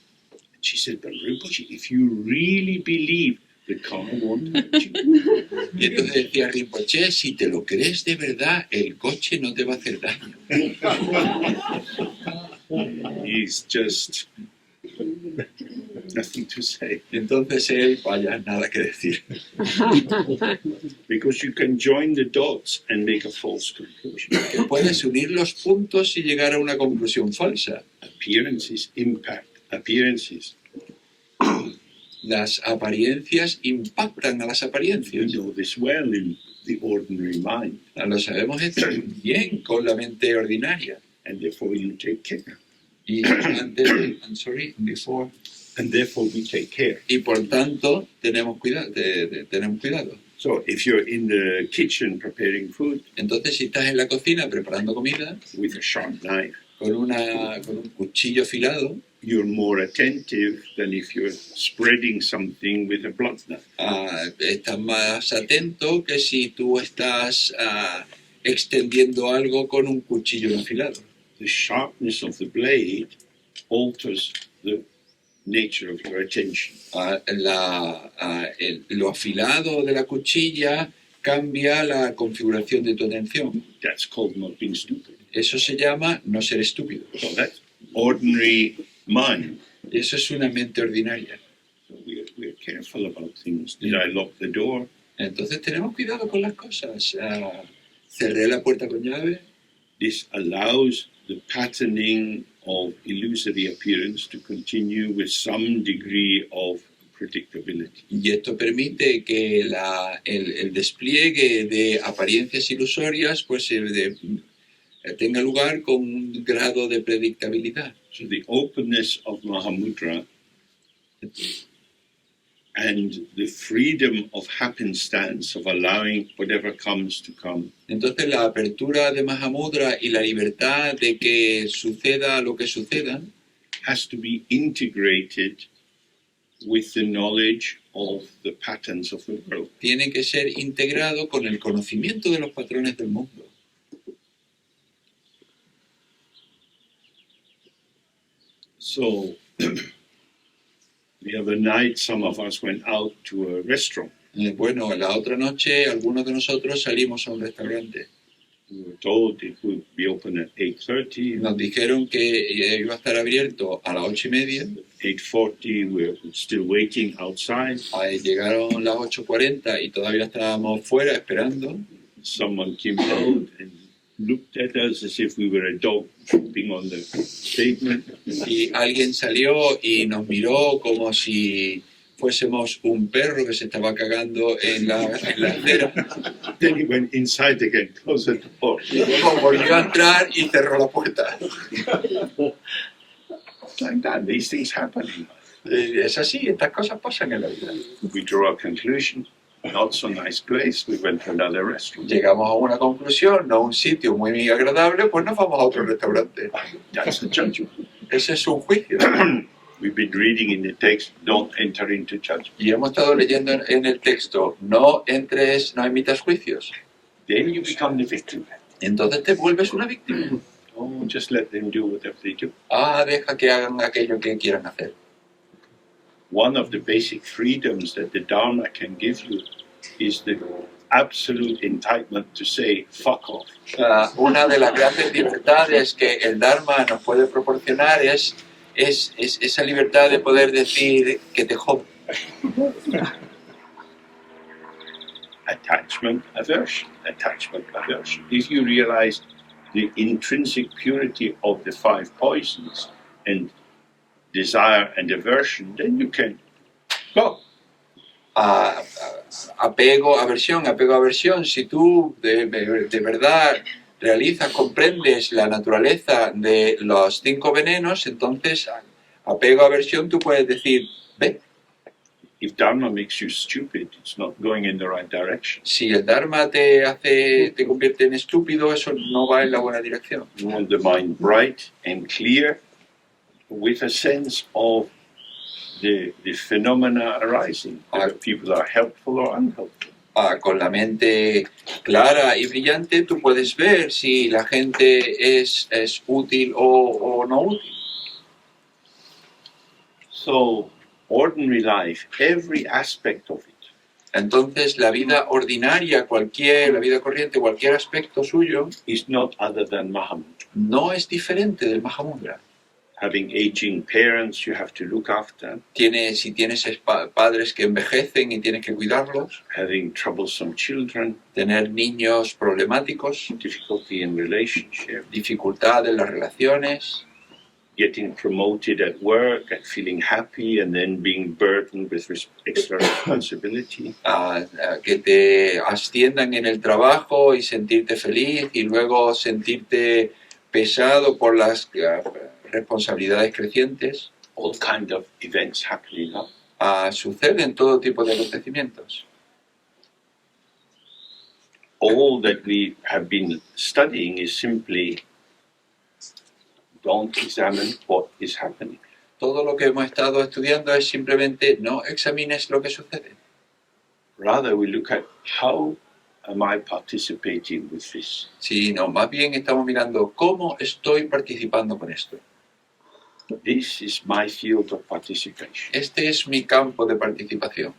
Speaker 1: She said, but Rinpoche, if you really believe, the car won't hurt you.
Speaker 2: Y entonces decía Rinpoche, si te lo crees de verdad, el coche no te va a hacer daño.
Speaker 1: He's just nothing to say.
Speaker 2: Entonces él, vaya, nada que decir.
Speaker 1: Because you can join the dots and make a false conclusion.
Speaker 2: Que puedes unir los puntos y llegar a una conclusión falsa.
Speaker 1: Appearances impact appearances.
Speaker 2: Las apariencias impactan a las
Speaker 1: You
Speaker 2: apariencias.
Speaker 1: know this well in the ordinary mind,
Speaker 2: Lo sabemos esto bien con la mente ordinaria.
Speaker 1: and therefore you take care.
Speaker 2: Y antes, I'm sorry, before.
Speaker 1: And therefore we take care.
Speaker 2: Y por tanto tenemos cuidado. Tenemos cuidado.
Speaker 1: So if you're in the kitchen preparing food
Speaker 2: Entonces, si estás en la cocina preparando comida
Speaker 1: with a sharp knife,
Speaker 2: con un cuchillo afilado,
Speaker 1: you're more attentive than if you're spreading something with a blunt knife.
Speaker 2: estás más atento que si tú estás extendiendo algo con un cuchillo afilado.
Speaker 1: The sharpness of the blade alters the nature of your attention.
Speaker 2: Lo afilado de la cuchilla cambia la configuración de tu atención.
Speaker 1: That's called not being stupid.
Speaker 2: Eso se llama no ser estúpido.
Speaker 1: So that's ordinary mind.
Speaker 2: Eso es una mente ordinaria.
Speaker 1: So we're careful about things. Did I lock the door?
Speaker 2: Entonces tenemos cuidado con las cosas. Cerré la puerta con llave.
Speaker 1: This allows the patterning of illusory appearance to continue with some degree of predictability.
Speaker 2: Y esto permite que el despliegue de apariencias ilusorias pues tenga lugar con un grado de predictabilidad.
Speaker 1: So the openness of Mahamudra and the freedom of happenstance, of allowing whatever comes to come,
Speaker 2: Entonces la apertura de Mahamudra y la libertad de que suceda lo que suceda
Speaker 1: has to be integrated with the knowledge of the patterns of the world.
Speaker 2: Tiene que ser integrado con el conocimiento de los patrones del mundo.
Speaker 1: So, the other night, some of us went out to a restaurant.
Speaker 2: Bueno, la otra noche algunos de nosotros salimos a un restaurante.
Speaker 1: We were told it would be open at 8:30.
Speaker 2: Nos dijeron que iba a estar abierto a las 8:30.
Speaker 1: 8:40, we're still waiting outside.
Speaker 2: Llegaron las 8:40 y todavía estábamos fuera esperando.
Speaker 1: Someone came out and looked at us as if we were a dog pooping on the pavement.
Speaker 2: Y alguien salió y nos miró como si fuésemos un perro que se estaba cagando en la acera.
Speaker 1: Then he went inside again, closed the door.
Speaker 2: Y luego volvió a entrar y cerró la puerta.
Speaker 1: Like that, these things happen.
Speaker 2: Es así, estas cosas pasan en la vida.
Speaker 1: We drew a conclusion. Not so nice place. We went to another restaurant.
Speaker 2: Llegamos a una conclusión, no un sitio muy agradable, pues nos vamos a otro restaurante.
Speaker 1: That's the judgment.
Speaker 2: Ese es un juicio.
Speaker 1: We've been reading in the text, don't enter into judgment.
Speaker 2: Y hemos estado leyendo en el texto, no entres, no emitas juicios.
Speaker 1: Then you become the victim.
Speaker 2: Entonces te vuelves una víctima.
Speaker 1: Oh, just let them do whatever they do.
Speaker 2: Deja que hagan aquello que quieran hacer.
Speaker 1: One of the basic freedoms that the Dharma can give you is the absolute entitlement to say, fuck off.
Speaker 2: Una de las grandes libertades que el Dharma nos puede proporcionar es esa libertad de poder decir que te jodas.
Speaker 1: Attachment, aversion. Attachment, aversion. If you realize the intrinsic purity of the five poisons and desire and aversion, then you can go.
Speaker 2: Apego, aversión. Si tú de verdad realizas, comprendes la naturaleza de los 5 venenos, entonces apego, aversión, tú puedes decir, ve.
Speaker 1: If Dharma makes you stupid, it's not going in the right direction.
Speaker 2: Si el Dharma te convierte en estúpido, eso no va en la buena dirección.
Speaker 1: You want the mind bright and clear, with a sense of the phenomena arising, whether people are helpful or unhelpful.
Speaker 2: Con la mente clara y brillante, tú puedes ver si la gente es útil o no útil.
Speaker 1: So, ordinary life, every aspect of it,
Speaker 2: Entonces, la vida ordinaria, la vida corriente, cualquier aspecto suyo,
Speaker 1: is not other than Mahamudra.
Speaker 2: no es diferente del Mahamudra.
Speaker 1: Having aging parents you have to look after,
Speaker 2: Si tienes padres que envejecen y tienes que cuidarlos,
Speaker 1: having troublesome children,
Speaker 2: tener niños problemáticos,
Speaker 1: difficulty in relationship,
Speaker 2: dificultad en las relaciones,
Speaker 1: getting promoted at work and feeling happy and then being burdened with extra responsibility,
Speaker 2: que te asciendan en el trabajo y sentirte feliz y luego sentirte pesado por las responsabilidades crecientes.
Speaker 1: all kind of events happening up.
Speaker 2: Suceden todo tipo de acontecimientos.
Speaker 1: All that we have been studying is simply don't examine what is happening.
Speaker 2: Todo lo que hemos estado estudiando es simplemente no examines lo que sucede.
Speaker 1: Rather, we look at how am I participating with this?
Speaker 2: Sino más bien estamos mirando cómo estoy participando con esto.
Speaker 1: This is my field of participation.
Speaker 2: Este es mi campo de participación.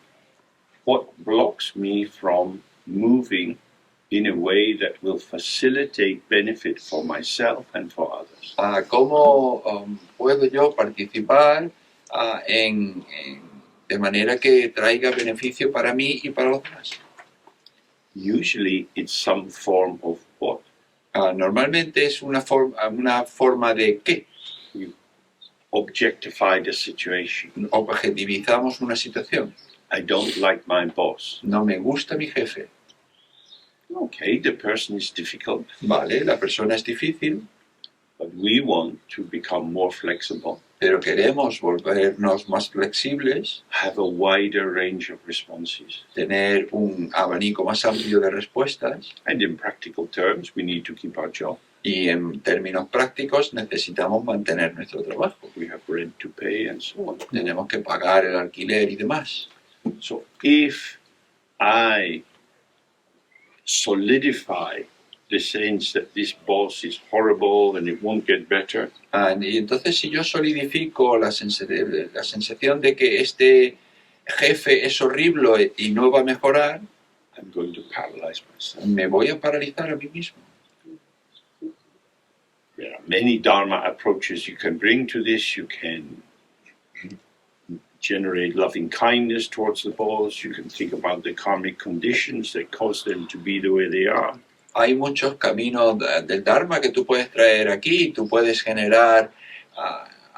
Speaker 1: What blocks me from moving in a way that will facilitate benefit for myself and for others?
Speaker 2: ¿Cómo puedo yo participar de manera que traiga beneficio para mí y para los demás?
Speaker 1: Usually, it's some form of what?
Speaker 2: Normalmente es una forma de qué.
Speaker 1: Objectify the situation.
Speaker 2: Objetivizamos una situación.
Speaker 1: I don't like my boss.
Speaker 2: No me gusta mi jefe.
Speaker 1: Okay, the person is difficult,
Speaker 2: Vale, la persona es difícil,
Speaker 1: but we want to become more flexible,
Speaker 2: pero queremos volvernos más flexibles,
Speaker 1: have a wider range of responses.
Speaker 2: tener un abanico más amplio de respuestas
Speaker 1: And in practical terms, we need to keep our job.
Speaker 2: y en términos prácticos necesitamos mantener nuestro trabajo.
Speaker 1: We have rent to pay and so on.
Speaker 2: Tenemos que pagar el alquiler y demás.
Speaker 1: So if I solidify the sense that this boss is horrible and it won't get better,
Speaker 2: Y entonces si yo solidifico la sensación de que este jefe es horrible y no va a mejorar,
Speaker 1: I'm going to paralyze myself.
Speaker 2: me voy a paralizar a mí mismo.
Speaker 1: There are many Dharma approaches you can bring to this. You can generate loving kindness towards the boss. You can think about the karmic conditions that cause them to be the way they are.
Speaker 2: Hay muchos caminos del Dharma que tú puedes traer aquí. Tú puedes generar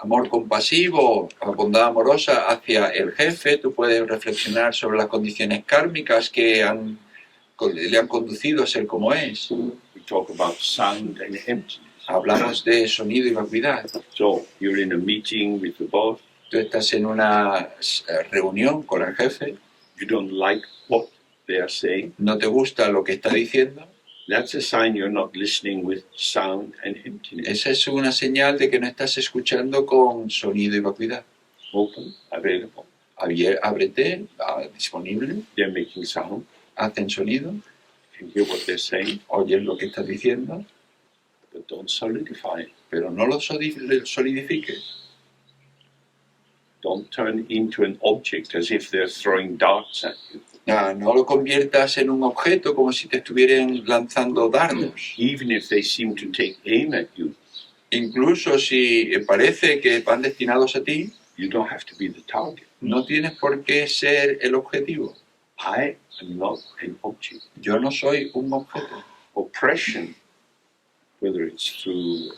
Speaker 2: amor compasivo, bondad amorosa hacia el jefe. Tú puedes reflexionar sobre las condiciones kármicas que le han conducido a ser como es.
Speaker 1: We talk about sound and emptiness.
Speaker 2: Hablamos de sonido y vacuidad.
Speaker 1: So you're in a meeting with the boss.
Speaker 2: Tú estás en una reunión con el jefe.
Speaker 1: You don't like what they are saying.
Speaker 2: No te gusta lo que está diciendo.
Speaker 1: That's a sign you're not listening with sound and emptiness.
Speaker 2: Esa es una señal de que no estás escuchando con sonido y vacuidad.
Speaker 1: Open, available.
Speaker 2: Ábrete, disponible.
Speaker 1: They're making sound.
Speaker 2: Hacen sonido.
Speaker 1: You can hear what they're saying,
Speaker 2: Oyes lo que estás diciendo.
Speaker 1: but don't solidify it.
Speaker 2: Pero no lo solidifiques.
Speaker 1: Don't turn into an object as if they're throwing darts at you.
Speaker 2: No lo conviertas en un objeto como si te estuvieran lanzando dardos.
Speaker 1: Even if they seem to take aim at you,
Speaker 2: Incluso si parece que van destinados a ti,
Speaker 1: you don't have to be the target.
Speaker 2: no tienes por qué ser el objetivo.
Speaker 1: I am not an object.
Speaker 2: Yo no soy un objeto.
Speaker 1: Oppression, whether it's through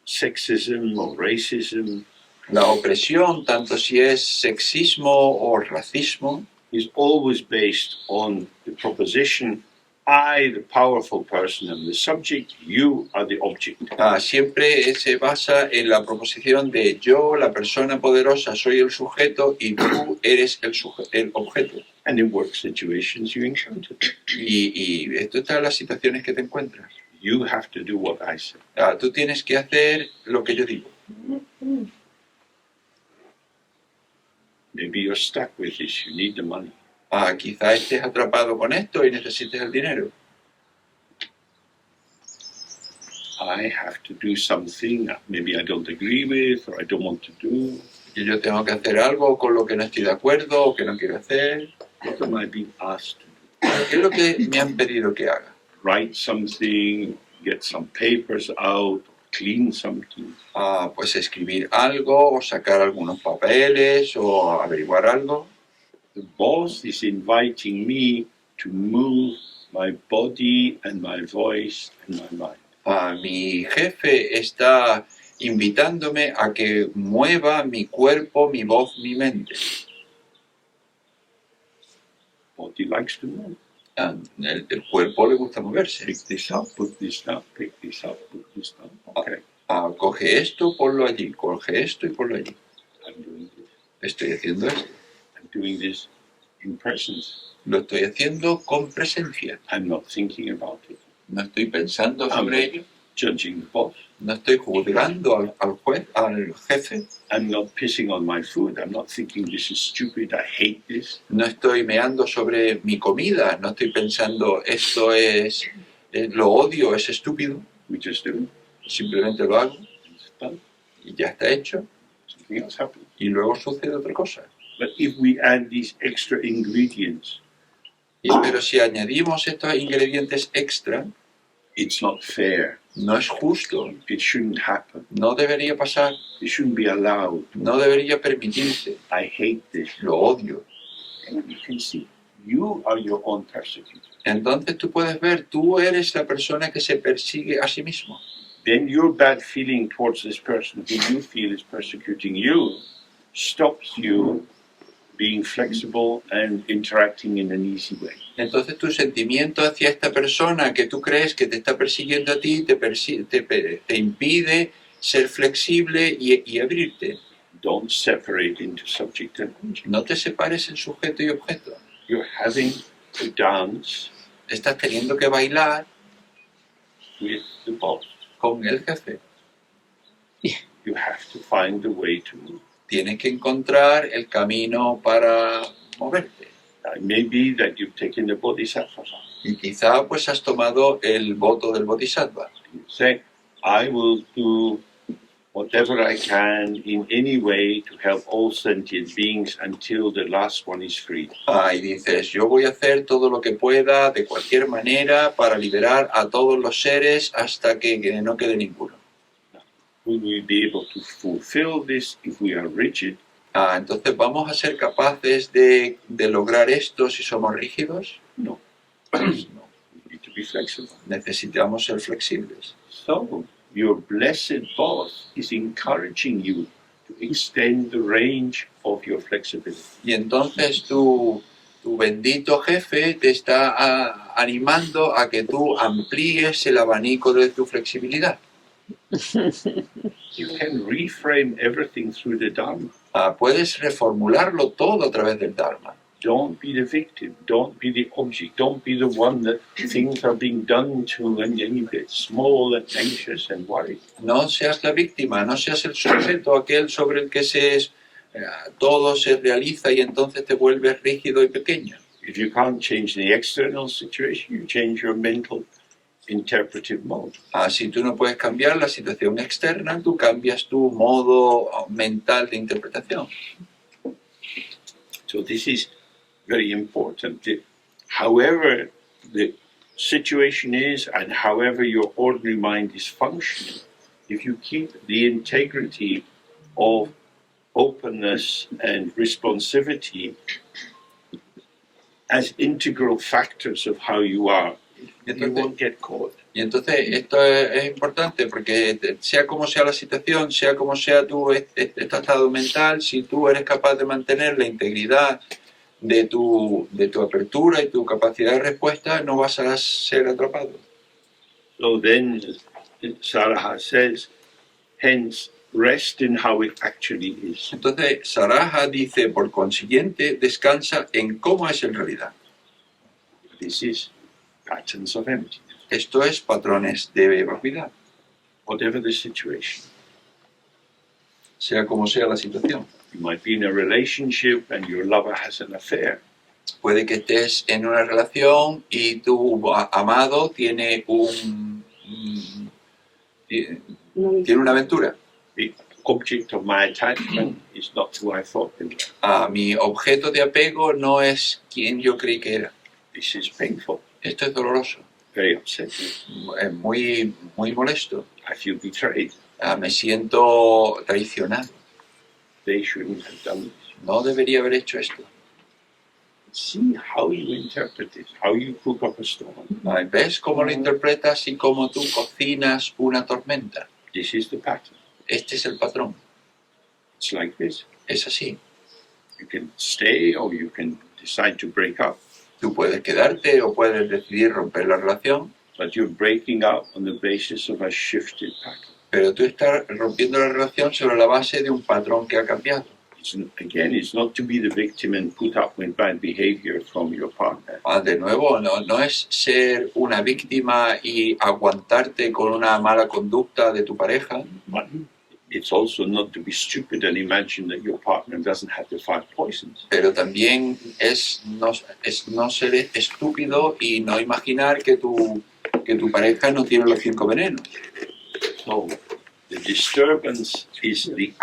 Speaker 1: sexism or racism,
Speaker 2: La opresión, tanto si es sexismo o racismo,
Speaker 1: is always based on the proposition, I, the powerful person, am the subject, you are the object.
Speaker 2: siempre se basa en la proposición de yo, la persona poderosa, soy el sujeto y tú eres el objeto.
Speaker 1: And in work situations you encounter that.
Speaker 2: Y esto está en las situaciones que te encuentras.
Speaker 1: You have to do what I say.
Speaker 2: Tú tienes que hacer lo que yo digo.
Speaker 1: Maybe you're stuck with this, you need the money.
Speaker 2: Quizá estés atrapado con esto y necesites el dinero.
Speaker 1: I have to do something that maybe I don't agree with or I don't want to do.
Speaker 2: Y yo tengo que hacer algo con lo que no estoy de acuerdo o que no quiero hacer.
Speaker 1: What am I being asked to do?
Speaker 2: ¿Qué es lo que me han pedido que haga?
Speaker 1: Write something, get some papers out, clean something.
Speaker 2: Pues escribir algo o sacar algunos papeles o averiguar algo.
Speaker 1: The boss is inviting me to move my body and my voice and my mind.
Speaker 2: Mi jefe está invitándome a que mueva mi cuerpo, mi voz, mi mente.
Speaker 1: Body likes to move.
Speaker 2: El cuerpo le gusta moverse.
Speaker 1: Pick this up, put this down, pick this up, put this down. Okay,
Speaker 2: Coge esto, ponlo allí. Coge esto y ponlo allí.
Speaker 1: I'm doing this.
Speaker 2: Estoy haciendo esto.
Speaker 1: I'm doing this in presence.
Speaker 2: Lo estoy haciendo con presencia.
Speaker 1: I'm not thinking about it.
Speaker 2: No estoy pensando sobre ello.
Speaker 1: Judging the boss.
Speaker 2: No estoy juzgando al jefe.
Speaker 1: I'm not pissing on my food. I'm not thinking this is stupid. I hate this.
Speaker 2: No estoy meando sobre mi comida. No estoy pensando esto es lo odio, es estúpido.
Speaker 1: We just do it.
Speaker 2: Simplemente lo hago
Speaker 1: It's done.
Speaker 2: y ya está hecho.
Speaker 1: Something else happens.
Speaker 2: Y luego sucede otra cosa.
Speaker 1: But if we add these extra ingredients,
Speaker 2: Pero si añadimos estos ingredientes extra,
Speaker 1: it's not fair.
Speaker 2: no es justo.
Speaker 1: It shouldn't happen.
Speaker 2: No debería pasar.
Speaker 1: It shouldn't be allowed.
Speaker 2: No debería permitirse.
Speaker 1: I hate this.
Speaker 2: Lo odio.
Speaker 1: And you can see, you are your own persecutor.
Speaker 2: Entonces tú puedes ver, tú eres la persona que se persigue a sí mismo.
Speaker 1: Then your bad feeling towards this person who you feel is persecuting you stops you being flexible and interacting in an easy way.
Speaker 2: Entonces tu sentimiento hacia esta persona que tú crees que te está persiguiendo a ti te impide ser flexible y abrirte.
Speaker 1: Don't separate into subject and object.
Speaker 2: No te separes en sujeto y objeto.
Speaker 1: You're having to dance
Speaker 2: Estás teniendo que bailar
Speaker 1: with the boss.
Speaker 2: con el jefe.
Speaker 1: You have to find the way to move.
Speaker 2: Tienes que encontrar el camino para moverte.
Speaker 1: It may be that you've taken the bodhisattva vow.
Speaker 2: Y quizá pues has tomado el voto del bodhisattva.
Speaker 1: You say, I will do whatever I can in any way to help all sentient beings until the last one is free.
Speaker 2: Y dices, yo voy a hacer todo lo que pueda de cualquier manera para liberar a todos los seres hasta que no quede ninguno.
Speaker 1: Will we be able to fulfill this if we are rigid?
Speaker 2: Entonces, ¿vamos a ser capaces de lograr esto si somos rígidos?
Speaker 1: No.
Speaker 2: No.
Speaker 1: We need to be flexible.
Speaker 2: Necesitamos ser flexibles.
Speaker 1: So, your blessed boss is encouraging you to extend the range of your flexibility.
Speaker 2: Y entonces tu bendito jefe te está animando a que tú amplíes el abanico de tu flexibilidad.
Speaker 1: You can reframe everything through the Dharma.
Speaker 2: Puedes reformularlo todo a través del Dharma.
Speaker 1: Don't be the victim. Don't be the object. Don't be the one that things are being done to and then you get small and anxious and worried.
Speaker 2: No seas la víctima, no seas el sujeto, aquel sobre el que todo se realiza y entonces te vuelves rígido y pequeño.
Speaker 1: If you can't change the external situation, you change your mental interpretive mode.
Speaker 2: Si tú no puedes cambiar la situación externa, tú cambias tu modo mental de interpretación.
Speaker 1: So this is very important. However the situation is and however your ordinary mind is functioning, if you keep the integrity of openness and responsivity as integral factors of how you are, you won't get caught.
Speaker 2: Y entonces esto es importante porque sea como sea la situación, sea como sea tu estado mental, si tú eres capaz de mantener la integridad de tu apertura y tu capacidad de respuesta, no vas a ser atrapado.
Speaker 1: So then Saraha says, hence rest in how it actually is.
Speaker 2: Entonces Saraha dice, por consiguiente, descansa en cómo es en realidad.
Speaker 1: This is patterns of emptiness.
Speaker 2: Esto es patrones de vacuidad,
Speaker 1: Whatever the situation.
Speaker 2: sea como sea la situación.
Speaker 1: You might be in a relationship and your lover has an affair.
Speaker 2: Puede que estés en una relación y tu amado tiene tiene una aventura.
Speaker 1: The object of my attachment is not who I thought they were.
Speaker 2: Mi objeto de apego no es quien yo creí que era.
Speaker 1: This is painful,
Speaker 2: Esto es doloroso,
Speaker 1: very upsetting.
Speaker 2: es muy molesto.
Speaker 1: I feel betrayed.
Speaker 2: Me siento traicionado.
Speaker 1: They shouldn't have done this.
Speaker 2: No debería haber hecho esto.
Speaker 1: See how you interpret it, how you cook up a storm.
Speaker 2: ¿Ves cómo lo interpretas y cómo tú cocinas una tormenta?
Speaker 1: This is the pattern.
Speaker 2: Este es el patrón.
Speaker 1: It's like this.
Speaker 2: Es así.
Speaker 1: You can stay or you can decide to break up,
Speaker 2: Tú puedes quedarte o puedes decidir romper la relación,
Speaker 1: but you're breaking up on the basis of a shifted pattern.
Speaker 2: pero tú estás rompiendo la relación sobre la base de un patrón que ha cambiado.
Speaker 1: It's not to be the victim and put up with bad behavior from your partner.
Speaker 2: De nuevo, no es ser una víctima y aguantarte con una mala conducta de tu pareja,
Speaker 1: But it's also not to be stupid and imagine that your partner doesn't have the 5 poisons.
Speaker 2: pero también es no ser estúpido y no imaginar que tu pareja no tiene los 5 venenos.
Speaker 1: So the disturbance is the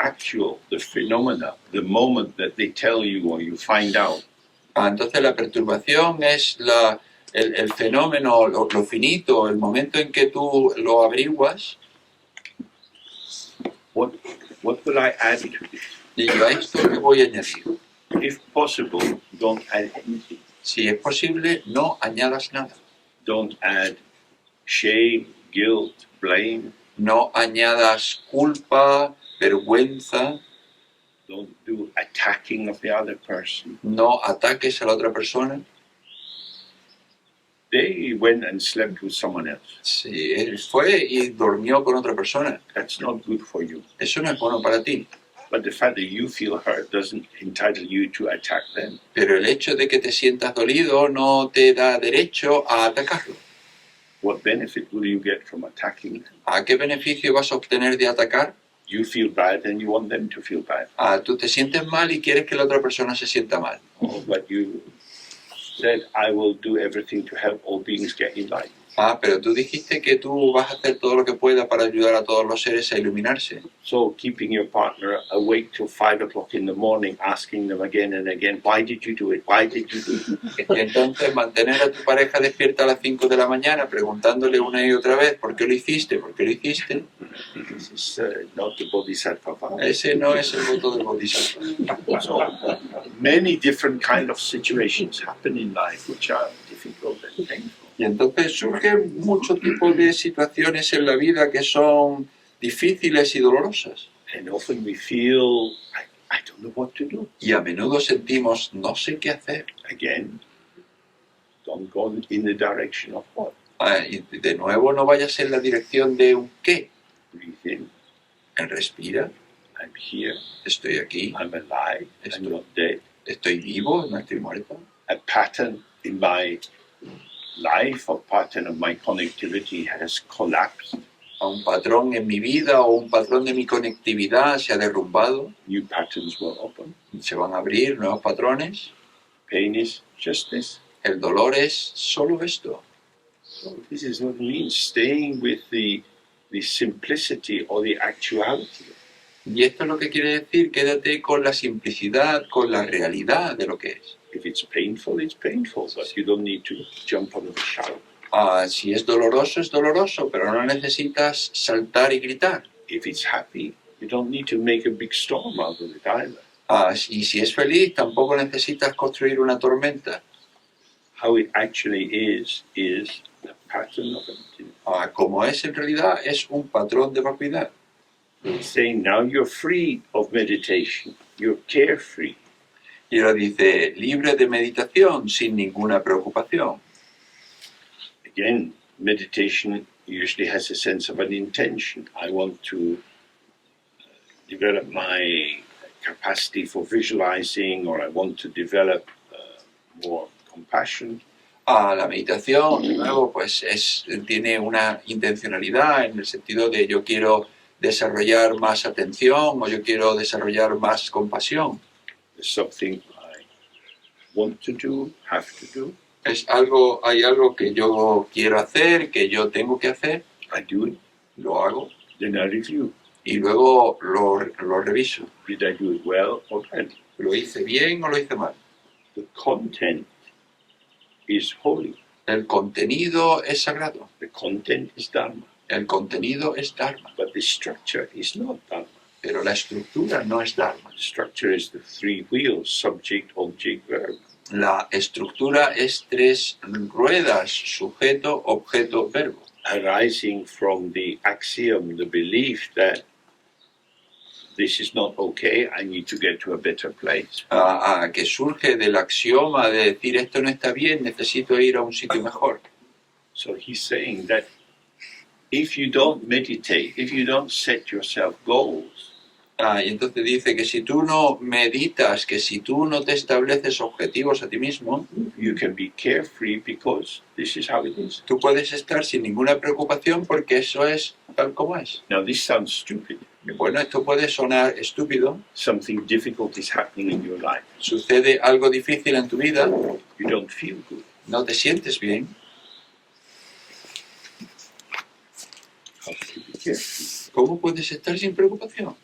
Speaker 1: phenomena, the moment that they tell you or you find out.
Speaker 2: Entonces la perturbación es el fenómeno, lo finito, el momento en que tú lo averiguas.
Speaker 1: What will I add to this?
Speaker 2: Y yo a esto le voy a añadir.
Speaker 1: If possible, don't add anything.
Speaker 2: Si es posible, no añadas nada.
Speaker 1: Don't add shame, guilt, blame.
Speaker 2: No añadas culpa, vergüenza.
Speaker 1: Don't do attacking of the other person.
Speaker 2: No ataques a la otra persona.
Speaker 1: They went and slept with someone else.
Speaker 2: Si él fue y durmió con otra persona,
Speaker 1: That's not good for you.
Speaker 2: eso no es bueno para ti.
Speaker 1: But the fact that you feel hurt doesn't entitle you to attack them.
Speaker 2: Pero el hecho de que te sientas dolido no te da derecho a atacarlo.
Speaker 1: What benefit will you get from attacking them?
Speaker 2: ¿A qué beneficio vas a obtener de atacar?
Speaker 1: you feel bad and you want them to feel bad.
Speaker 2: Tú te sientes mal y quieres que la otra persona se sienta mal.
Speaker 1: Oh, but you said, I will do everything to help all beings get enlightened.
Speaker 2: Pero tú dijiste que tú vas a hacer todo lo que puedas para ayudar a todos los seres a iluminarse.
Speaker 1: So keeping your partner awake till 5 o'clock in the morning, asking them again and again, why did you do it? Why did you do it?
Speaker 2: Y entonces mantener a tu pareja despierta a las 5 de la mañana preguntándole una y otra vez, ¿por qué lo hiciste? ¿Por qué lo hiciste?
Speaker 1: This is not the bodhisattva vow.
Speaker 2: Ese no es el voto del bodhisattva.
Speaker 1: So many different kind of situations happen in life which are difficult and painful.
Speaker 2: Y entonces surgen muchos tipos de situaciones en la vida que son difíciles y dolorosas.
Speaker 1: And often we feel, I don't know what to do.
Speaker 2: Y a menudo sentimos, no sé qué hacer.
Speaker 1: Again, don't go in the direction of what?
Speaker 2: Y de nuevo no vayas en la dirección de un qué.
Speaker 1: Breathe in,
Speaker 2: Respira,
Speaker 1: I'm here,
Speaker 2: estoy aquí,
Speaker 1: I'm alive, I'm not dead.
Speaker 2: estoy vivo, no estoy muerto.
Speaker 1: A pattern in my life or pattern of my connectivity has collapsed.
Speaker 2: Un patrón en mi vida o un patrón de mi conectividad se ha derrumbado.
Speaker 1: New patterns will open.
Speaker 2: Se van a abrir nuevos patrones.
Speaker 1: Pain is just this.
Speaker 2: El dolor es solo esto.
Speaker 1: So this is what it means, staying with the simplicity or the actuality.
Speaker 2: Y esto es lo que quiere decir, quédate con la simplicidad, con la realidad de lo que es.
Speaker 1: If it's painful, but you don't need to jump on the shout.
Speaker 2: Si es doloroso, pero no necesitas saltar y gritar.
Speaker 1: If it's happy, you don't need to make a big storm out of it either.
Speaker 2: Y si es feliz, tampoco necesitas construir una tormenta.
Speaker 1: How it actually is a pattern of emptiness.
Speaker 2: Como es en realidad, es un patrón de vacuidad.
Speaker 1: It's saying now you're free of meditation, you're carefree.
Speaker 2: Y ahora dice, libre de meditación, sin ninguna preocupación.
Speaker 1: Again, meditation usually has a sense of an intention. I want to develop my capacity for visualizing, or I want to develop more compassion.
Speaker 2: La meditación, de nuevo, pues tiene una intencionalidad en el sentido de yo quiero desarrollar más atención o yo quiero desarrollar más compasión.
Speaker 1: There's something I want to do, have to do.
Speaker 2: Hay algo que yo quiero hacer, que yo tengo que hacer.
Speaker 1: I do it,
Speaker 2: Lo hago
Speaker 1: then I review.
Speaker 2: y luego lo reviso.
Speaker 1: Did I do it well or badly?
Speaker 2: ¿Lo hice bien o lo hice mal?
Speaker 1: The content is holy.
Speaker 2: El contenido es sagrado.
Speaker 1: The content is Dharma.
Speaker 2: El contenido es Dharma.
Speaker 1: But the structure is not Dharma.
Speaker 2: Pero la estructura no es Dharma.
Speaker 1: The structure is the three wheels, subject, object, verb.
Speaker 2: La estructura es 3 ruedas, sujeto, objeto, verbo.
Speaker 1: Arising from the axiom, the belief that this is not okay, I need to get to a better place.
Speaker 2: Que surge del axioma de decir esto no está bien, necesito ir a un sitio mejor.
Speaker 1: So he's saying that if you don't meditate, if you don't set yourself goals,
Speaker 2: Y entonces dice que si tú no meditas, que si tú no te estableces objetivos a ti mismo,
Speaker 1: you can be carefree because this is how it is.
Speaker 2: tú puedes estar sin ninguna preocupación porque eso es tal como es.
Speaker 1: Now this sounds stupid.
Speaker 2: Bueno, esto puede sonar estúpido.
Speaker 1: Something difficult is happening in your life.
Speaker 2: Sucede algo difícil en tu vida,
Speaker 1: You don't feel good.
Speaker 2: no te sientes bien.
Speaker 1: How can you be carefree?
Speaker 2: ¿Cómo puedes estar sin preocupación?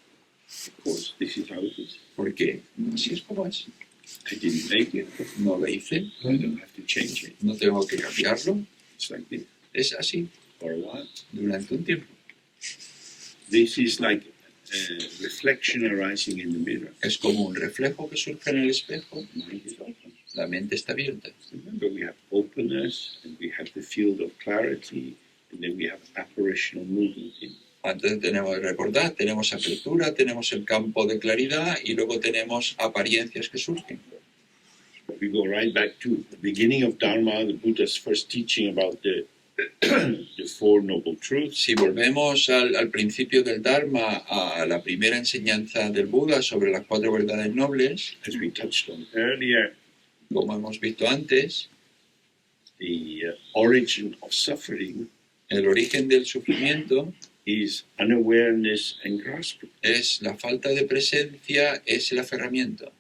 Speaker 1: Because this is how it is.
Speaker 2: Porque así es como es.
Speaker 1: I didn't make it.
Speaker 2: No lo hice,
Speaker 1: I don't have to change it.
Speaker 2: no tengo que cambiarlo.
Speaker 1: It's like this
Speaker 2: Es así
Speaker 1: for a while.
Speaker 2: durante un tiempo.
Speaker 1: This is like a reflection arising in the mirror.
Speaker 2: Es como un reflejo que surge en el espejo.
Speaker 1: Mind is open.
Speaker 2: La mente está abierta.
Speaker 1: Remember, we have openness, and we have the field of clarity, and then we have apparitional movement in.
Speaker 2: Entonces tenemos, recordad, tenemos apertura, tenemos el campo de claridad y luego tenemos apariencias que surgen.
Speaker 1: We go right back to the beginning of Dharma, the Buddha's first teaching about the Four Noble Truths.
Speaker 2: Si volvemos al principio del Dharma, a la primera enseñanza del Buda sobre las 4 verdades nobles,
Speaker 1: As we touched on earlier,
Speaker 2: como hemos visto antes,
Speaker 1: the origin of suffering
Speaker 2: el origen del sufrimiento
Speaker 1: is unawareness and grasping.
Speaker 2: Es la falta de presencia, es el aferramiento.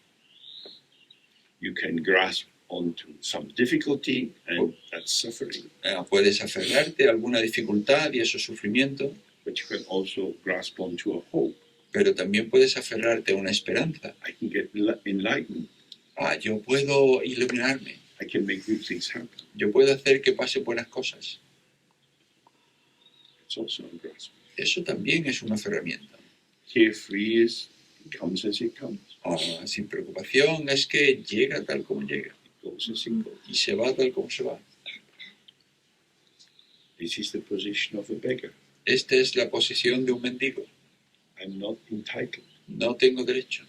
Speaker 1: You can grasp onto some difficulty, and that's suffering.
Speaker 2: Puedes aferrarte a alguna dificultad y eso es sufrimiento,
Speaker 1: But you can also grasp onto a hope.
Speaker 2: pero también puedes aferrarte a una esperanza.
Speaker 1: I can get enlightened.
Speaker 2: Yo puedo iluminarme,
Speaker 1: I can make good things happen.
Speaker 2: yo puedo hacer que pasen buenas cosas.
Speaker 1: It's also a grasp.
Speaker 2: Eso también es un aferramiento.
Speaker 1: Carefree is it comes as it comes.
Speaker 2: Sin preocupación es que llega tal como llega
Speaker 1: It goes as it goes.
Speaker 2: y se va tal como se va.
Speaker 1: This is the position of a beggar.
Speaker 2: Esta es la posición de un mendigo.
Speaker 1: I'm not entitled.
Speaker 2: No tengo derecho.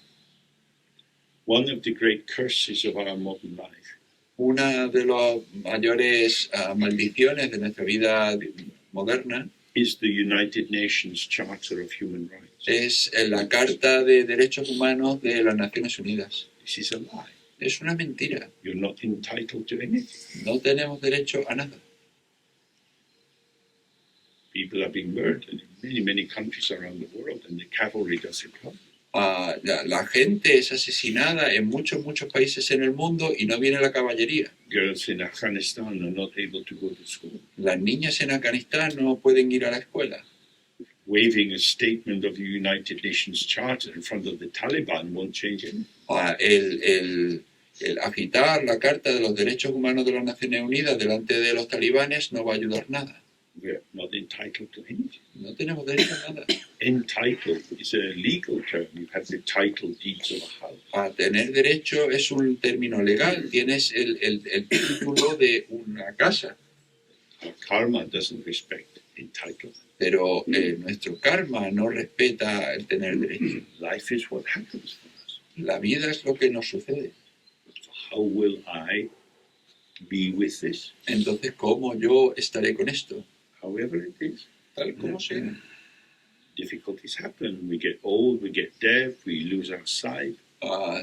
Speaker 1: One of the great curses of our modern life
Speaker 2: Una de las mayores maldiciones de nuestra vida moderna
Speaker 1: is the United Nations Charter of Human Rights.
Speaker 2: es la Carta de Derechos Humanos de las Naciones Unidas.
Speaker 1: This is a lie.
Speaker 2: Es una mentira.
Speaker 1: You're not entitled to anything.
Speaker 2: No tenemos derecho a nada.
Speaker 1: People are being murdered in many, many countries around the world, and the cavalry doesn't come.
Speaker 2: La gente es asesinada en muchos países en el mundo y no viene la caballería.
Speaker 1: Girls in Afghanistan are not able to go to school.
Speaker 2: Las niñas en Afganistán no pueden ir a la escuela.
Speaker 1: Waving a statement of the United Nations Charter in front of the Taliban won't change anything.
Speaker 2: El agitar la Carta de los Derechos Humanos de las Naciones Unidas delante de los talibanes no va a ayudar nada.
Speaker 1: We're not entitled to anything.
Speaker 2: No tenemos derecho a nada.
Speaker 1: Entitled is a legal term. You have the title deeds of a house.
Speaker 2: A tener derecho es un término legal. Tienes el título de una casa.
Speaker 1: Our karma doesn't respect entitlement.
Speaker 2: Pero nuestro karma no respeta el tener derecho.
Speaker 1: Life is what happens to us.
Speaker 2: La vida es lo que nos sucede.
Speaker 1: So how will I be with this?
Speaker 2: Entonces, ¿cómo yo estaré con esto?
Speaker 1: However it is.
Speaker 2: Tal como sea.
Speaker 1: Difficulties happen. We get old, we get deaf, we lose our sight.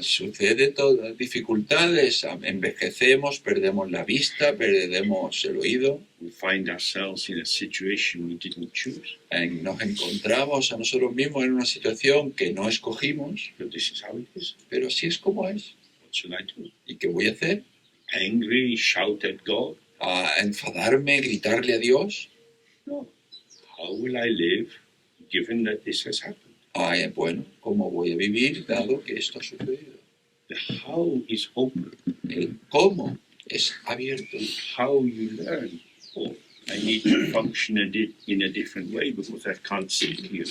Speaker 2: Sucede todas dificultades. Envejecemos, perdemos la vista, perdemos el oído.
Speaker 1: We find ourselves in a situation we didn't choose.
Speaker 2: Nos encontramos a nosotros mismos en una situación que no escogimos,
Speaker 1: But this is how it is.
Speaker 2: pero así es como es.
Speaker 1: What should I do?
Speaker 2: ¿Y qué voy a hacer?
Speaker 1: Angry, shout at God?
Speaker 2: ¿Enfadarme, gritarle a Dios?
Speaker 1: No. How will I live given that this has happened?
Speaker 2: Bueno, ¿cómo voy a vivir dado que esto ha sucedido?
Speaker 1: The how is open.
Speaker 2: El cómo es abierto.
Speaker 1: How you learn. Oh, I need to function in a different way because I can't see you.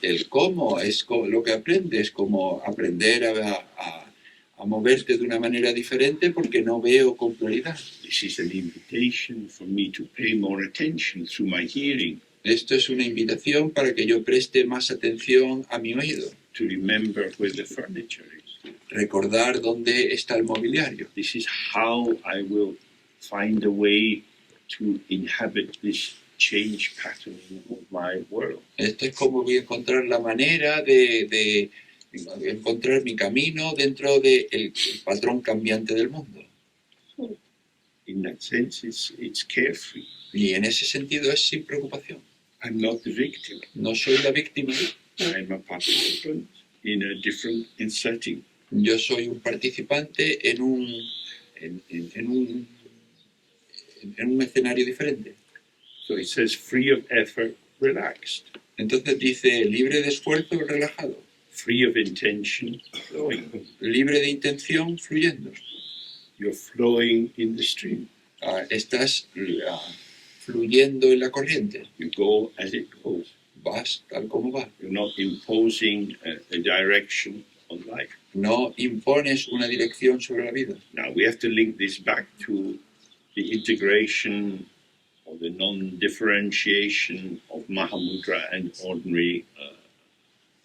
Speaker 2: El cómo es lo que aprendes, como aprender a moverte de una manera diferente porque no veo con claridad.
Speaker 1: This is an invitation for me to pay more attention through my hearing.
Speaker 2: Esto es una invitación para que yo preste más atención a mi oído.
Speaker 1: To remember where the furniture is.
Speaker 2: Recordar dónde está el mobiliario.
Speaker 1: This is how I will find a way to inhabit this change pattern of my world.
Speaker 2: Esto es como voy a encontrar la manera de encontrar mi camino dentro del patrón cambiante del mundo.
Speaker 1: In that sense, it's carefree.
Speaker 2: Y en ese sentido es sin preocupación.
Speaker 1: I'm not the victim.
Speaker 2: No soy la víctima.
Speaker 1: I'm a participant in a different setting.
Speaker 2: Yo soy un participante en un escenario diferente.
Speaker 1: So it says free of effort, relaxed.
Speaker 2: Entonces dice libre de esfuerzo, relajado.
Speaker 1: Free of intention, flowing.
Speaker 2: Libre de intención, fluyendo.
Speaker 1: You're flowing in the stream.
Speaker 2: Estás fluyendo en la corriente.
Speaker 1: You go as it goes.
Speaker 2: Vas tal como va.
Speaker 1: You're not imposing a direction on life.
Speaker 2: No impones una dirección sobre la vida.
Speaker 1: Now we have to link this back to the integration or the non-differentiation of Mahamudra and ordinary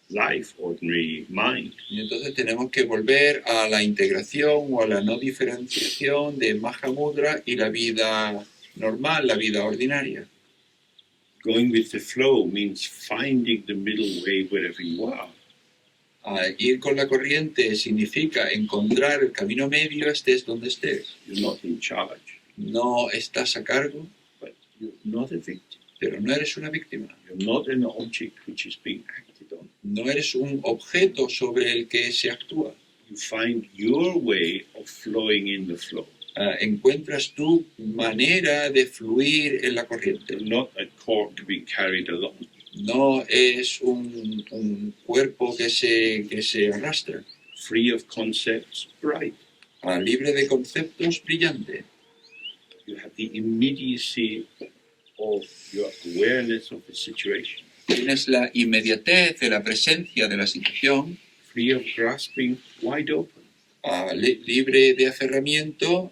Speaker 1: life, ordinary mind.
Speaker 2: Y entonces tenemos que volver a la integración o a la no diferenciación de Mahamudra y la vida normal, la vida ordinaria.
Speaker 1: Going with the flow means finding the middle way wherever you are.
Speaker 2: Ir con la corriente significa encontrar el camino medio, estés donde estés.
Speaker 1: You're not in charge,
Speaker 2: No estás a cargo,
Speaker 1: but you're not a victim.
Speaker 2: pero no eres una víctima.
Speaker 1: You're not an object which is being acted on.
Speaker 2: No eres un objeto sobre el que se actúa.
Speaker 1: You find your way of flowing in the flow.
Speaker 2: Encuentras tu manera de fluir en la corriente.
Speaker 1: You're not a cork being carried along.
Speaker 2: No es un cuerpo que se arrastra.
Speaker 1: Free of concepts, bright.
Speaker 2: Libre de conceptos, brillante.
Speaker 1: You have the immediacy of your awareness of the situation.
Speaker 2: Tienes la inmediatez de la presencia de la situación.
Speaker 1: Free of grasping, wide open.
Speaker 2: Libre de aferramiento,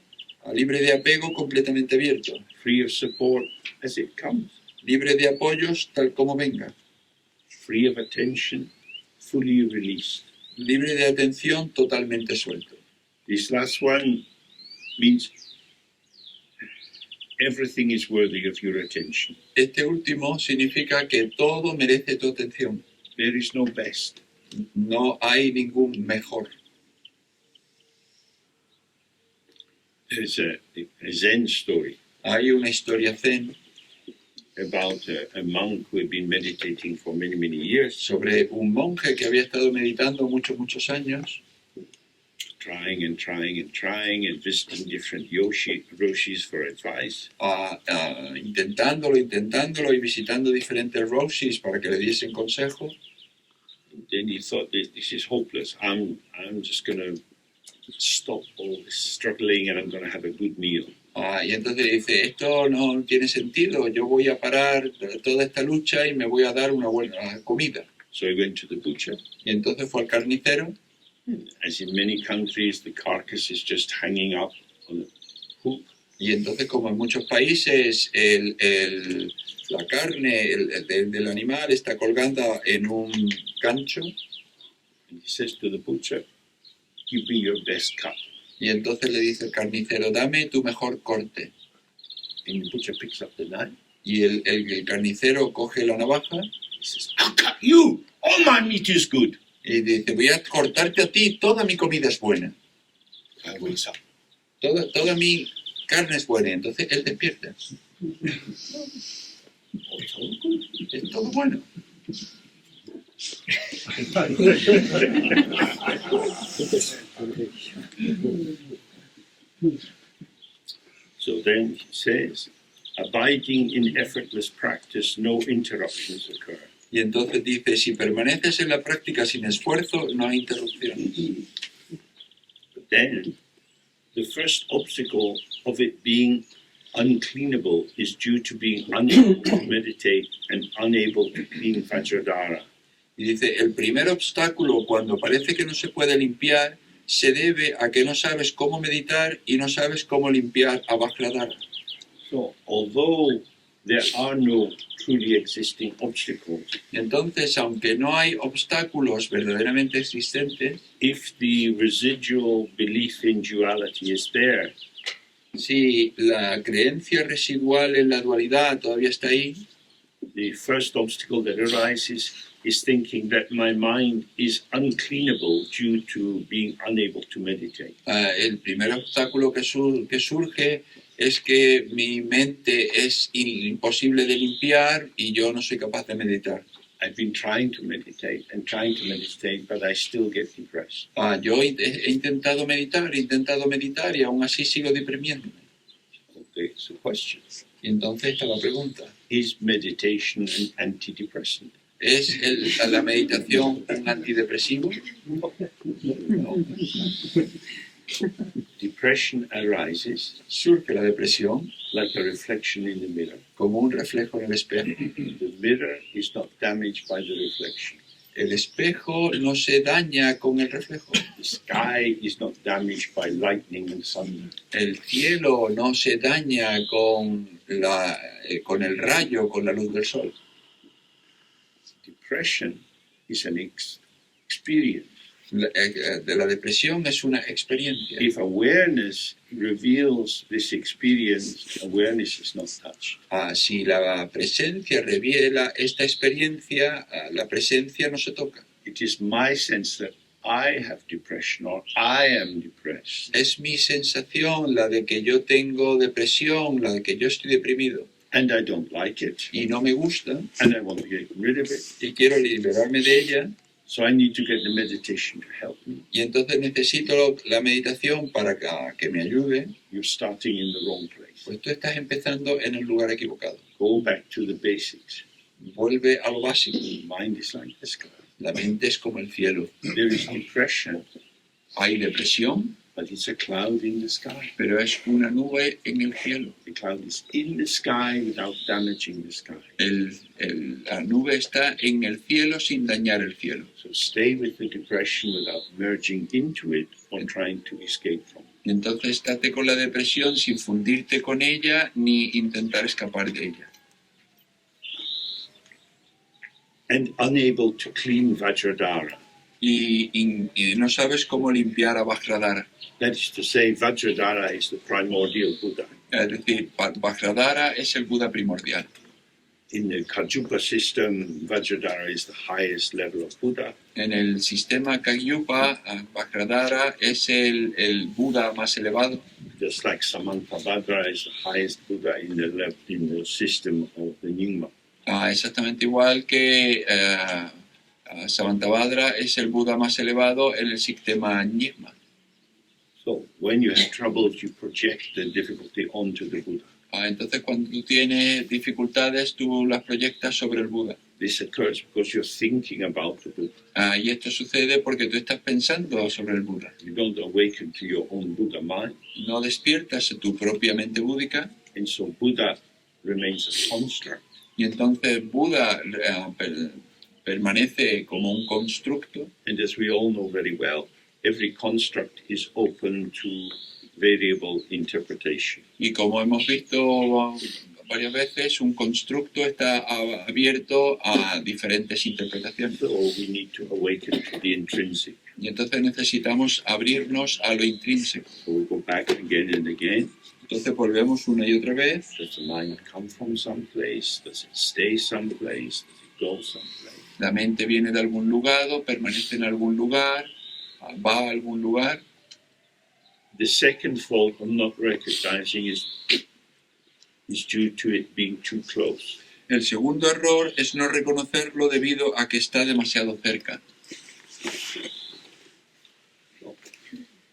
Speaker 2: libre de apego, completamente abierto.
Speaker 1: Free of support as it comes.
Speaker 2: Libre de apoyos, tal como venga.
Speaker 1: Free of attention, fully released.
Speaker 2: Libre de atención, totalmente suelto.
Speaker 1: This last one means everything is worthy of your attention.
Speaker 2: Este último significa que todo merece tu atención.
Speaker 1: There is no best.
Speaker 2: No hay ningún mejor.
Speaker 1: There's a Zen story
Speaker 2: Hay una historia zen
Speaker 1: about a monk who had been meditating for many, many years,
Speaker 2: sobre un monje que había estado meditando muchos años,
Speaker 1: trying and visiting different roshis for advice.
Speaker 2: intentándolo y visitando diferentes roshis para que le diesen consejo.
Speaker 1: Then he thought, this is hopeless. I'm just going to stop all this struggling and I'm going to have a good meal.
Speaker 2: Y entonces dice, esto no tiene sentido, yo voy a parar toda esta lucha y me voy a dar una buena comida.
Speaker 1: So he went to the butcher.
Speaker 2: Y entonces fue al carnicero.
Speaker 1: As in many countries, the carcass is just hanging up on a hook.
Speaker 2: Y entonces, como en muchos países, la carne del animal está colgando en un gancho.
Speaker 1: And he says to the butcher, give me your best cut.
Speaker 2: Y entonces le dice el carnicero, dame tu mejor corte.
Speaker 1: And the butcher picks up the knife.
Speaker 2: Y el carnicero coge la navaja.
Speaker 1: He says, I'll cut you. All my meat is good.
Speaker 2: Y dice, voy a cortarte a ti, toda mi comida es buena.
Speaker 1: I wakes up.
Speaker 2: Toda mi carne es buena. Y entonces él despierta.
Speaker 1: Oh, it's all good.
Speaker 2: Es todo bueno.
Speaker 1: So then he says, abiding in effortless practice, no interruptions occur.
Speaker 2: Y entonces dice, si permaneces en la práctica sin esfuerzo, no hay interrupciones.
Speaker 1: But then, the first obstacle of it being uncleanable is due to being unable to meditate and unable to clean Vajradhara.
Speaker 2: Y dice, el primer obstáculo cuando parece que no se puede limpiar se debe a que no sabes cómo meditar y no sabes cómo limpiar a Vajradhara.
Speaker 1: So, although there are no truly existing obstacles,
Speaker 2: Entonces, aunque no hay obstáculos verdaderamente existentes,
Speaker 1: if the residual belief in duality is there,
Speaker 2: si la creencia residual en la dualidad todavía está ahí,
Speaker 1: the first obstacle that arises is thinking that my mind is uncleanable due to being unable to meditate.
Speaker 2: el primer obstáculo que surge es que mi mente es imposible de limpiar y yo no soy capaz de meditar.
Speaker 1: I've been trying to meditate, but I still get depressed.
Speaker 2: Yo he intentado meditar y aún así sigo deprimiéndome.
Speaker 1: Okay, so question.
Speaker 2: Y entonces está la pregunta.
Speaker 1: Is meditation an antidepressant?
Speaker 2: ¿Es la meditación un antidepresivo? No.
Speaker 1: Depression arises
Speaker 2: Surge la depresión
Speaker 1: like a reflection in the mirror.
Speaker 2: como un reflejo en el espejo.
Speaker 1: The mirror is not damaged by the reflection.
Speaker 2: El espejo no se daña con el reflejo.
Speaker 1: The sky is not damaged by lightning and thunder.
Speaker 2: El cielo no se daña con el rayo, con la luz del sol.
Speaker 1: Depression is an experience.
Speaker 2: La depresión es una experiencia.
Speaker 1: If awareness reveals this experience, awareness is not touched.
Speaker 2: Si la presencia revela esta experiencia, la presencia no se toca.
Speaker 1: It is my sense that I have depression or I am depressed.
Speaker 2: Es mi sensación la de que yo tengo depresión, la de que yo estoy deprimido.
Speaker 1: and I don't like it,
Speaker 2: y no me gusta
Speaker 1: and I want to get rid of it.
Speaker 2: y quiero liberarme de ella,
Speaker 1: So I need to get the meditation to help me.
Speaker 2: y entonces necesito la meditación para que me ayude.
Speaker 1: You're starting in the wrong place.
Speaker 2: Pues tú estás empezando en el lugar equivocado.
Speaker 1: Go back to the basics.
Speaker 2: Vuelve a lo básico.
Speaker 1: The mind is like this cloud.
Speaker 2: La mente es como el cielo.
Speaker 1: There is depression,
Speaker 2: Hay depresión,
Speaker 1: but it's a cloud in the sky.
Speaker 2: pero es una nube en el cielo.
Speaker 1: The cloud is in the sky without damaging the sky.
Speaker 2: La nube está en el cielo sin dañar el cielo.
Speaker 1: So stay with the depression without merging into it or trying to escape from it.
Speaker 2: Entonces estate con la depresión sin fundirte con ella ni intentar escapar de ella.
Speaker 1: And unable to clean Vajradhara.
Speaker 2: Y no sabes cómo limpiar a Vajradhara.
Speaker 1: That is to say, Vajradhara is the primordial Buddha.
Speaker 2: Es decir, Vajradhara es el Buda primordial.
Speaker 1: In the Kajupa system, Vajradhara is the highest level of Buddha.
Speaker 2: En el sistema Kagyupa, Vajradhara es el Buda más elevado.
Speaker 1: Just like Samantabhadra is the highest Buddha in the system of the Nyingma.
Speaker 2: Exactamente igual que Samantabhadra es el Buda más elevado en el sistema Nyingma.
Speaker 1: So when you have troubles, you project the difficulty onto the Buddha.
Speaker 2: Entonces cuando tú tienes dificultades, tú las proyectas sobre el Buda.
Speaker 1: This occurs because you're thinking about the Buddha.
Speaker 2: Y esto sucede porque tú estás pensando sobre el Buda.
Speaker 1: You don't awaken to your own Buddha mind.
Speaker 2: No despiertas tu propia mente búdica.
Speaker 1: And so Buddha remains a construct.
Speaker 2: Y entonces Buda permanece como un constructo.
Speaker 1: And as we all know very well, every construct is open to variable interpretation.
Speaker 2: Y como hemos visto varias veces, un constructo está abierto a diferentes interpretaciones.
Speaker 1: So we need to awaken to the intrinsic.
Speaker 2: Y entonces necesitamos abrirnos a lo intrínseco.
Speaker 1: So we go back again and again.
Speaker 2: Entonces volvemos una y otra vez.
Speaker 1: Does the mind come from someplace? Does it stay someplace? Does it go someplace?
Speaker 2: La mente viene de algún lugar, permanece en algún lugar, va a algún lugar.
Speaker 1: The second fault of not recognizing is due to it being too close.
Speaker 2: El segundo error es no reconocerlo debido a que está demasiado cerca.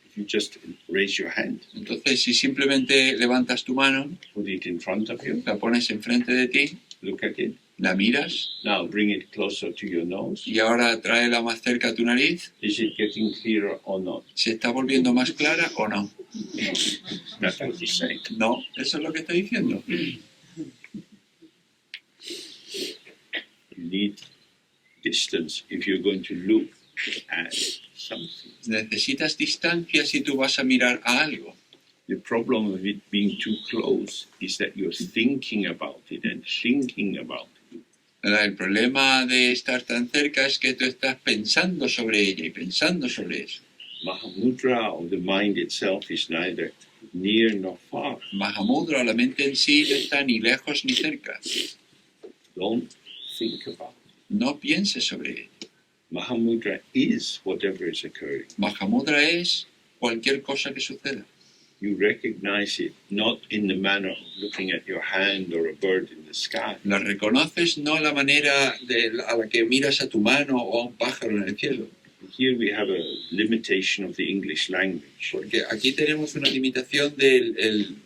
Speaker 1: If you just raise your hand,
Speaker 2: Entonces, si simplemente levantas tu mano,
Speaker 1: put it in front of you,
Speaker 2: la pones enfrente de ti,
Speaker 1: look at it.
Speaker 2: la miras
Speaker 1: Now bring it closer to your nose.
Speaker 2: y ahora tráela más cerca a tu nariz,
Speaker 1: Is it getting clearer or not?
Speaker 2: ¿se está volviendo más clara o no?
Speaker 1: That's what he's saying.
Speaker 2: No, eso es lo que está diciendo.
Speaker 1: You need distance if you're going to look at something.
Speaker 2: Necesitas distancia si tú vas a mirar a algo.
Speaker 1: The problem of it being too close is that you're thinking about it and thinking about it.
Speaker 2: El problema de estar tan cerca es que tú estás pensando sobre ella y pensando sobre eso.
Speaker 1: Mahamudra, or the mind itself, is neither near nor far.
Speaker 2: Mahamudra, la mente en sí, no está ni lejos ni cerca.
Speaker 1: Don't think about it.
Speaker 2: No pienses sobre ello.
Speaker 1: Mahamudra is whatever is occurring.
Speaker 2: Mahamudra es cualquier cosa que suceda.
Speaker 1: You recognize it not in the manner of looking at your hand or a bird in the sky.
Speaker 2: La reconoces no la manera a la que miras a tu mano o a un pájaro en el cielo.
Speaker 1: Here we have a limitation of the English language.
Speaker 2: Porque aquí tenemos una limitación del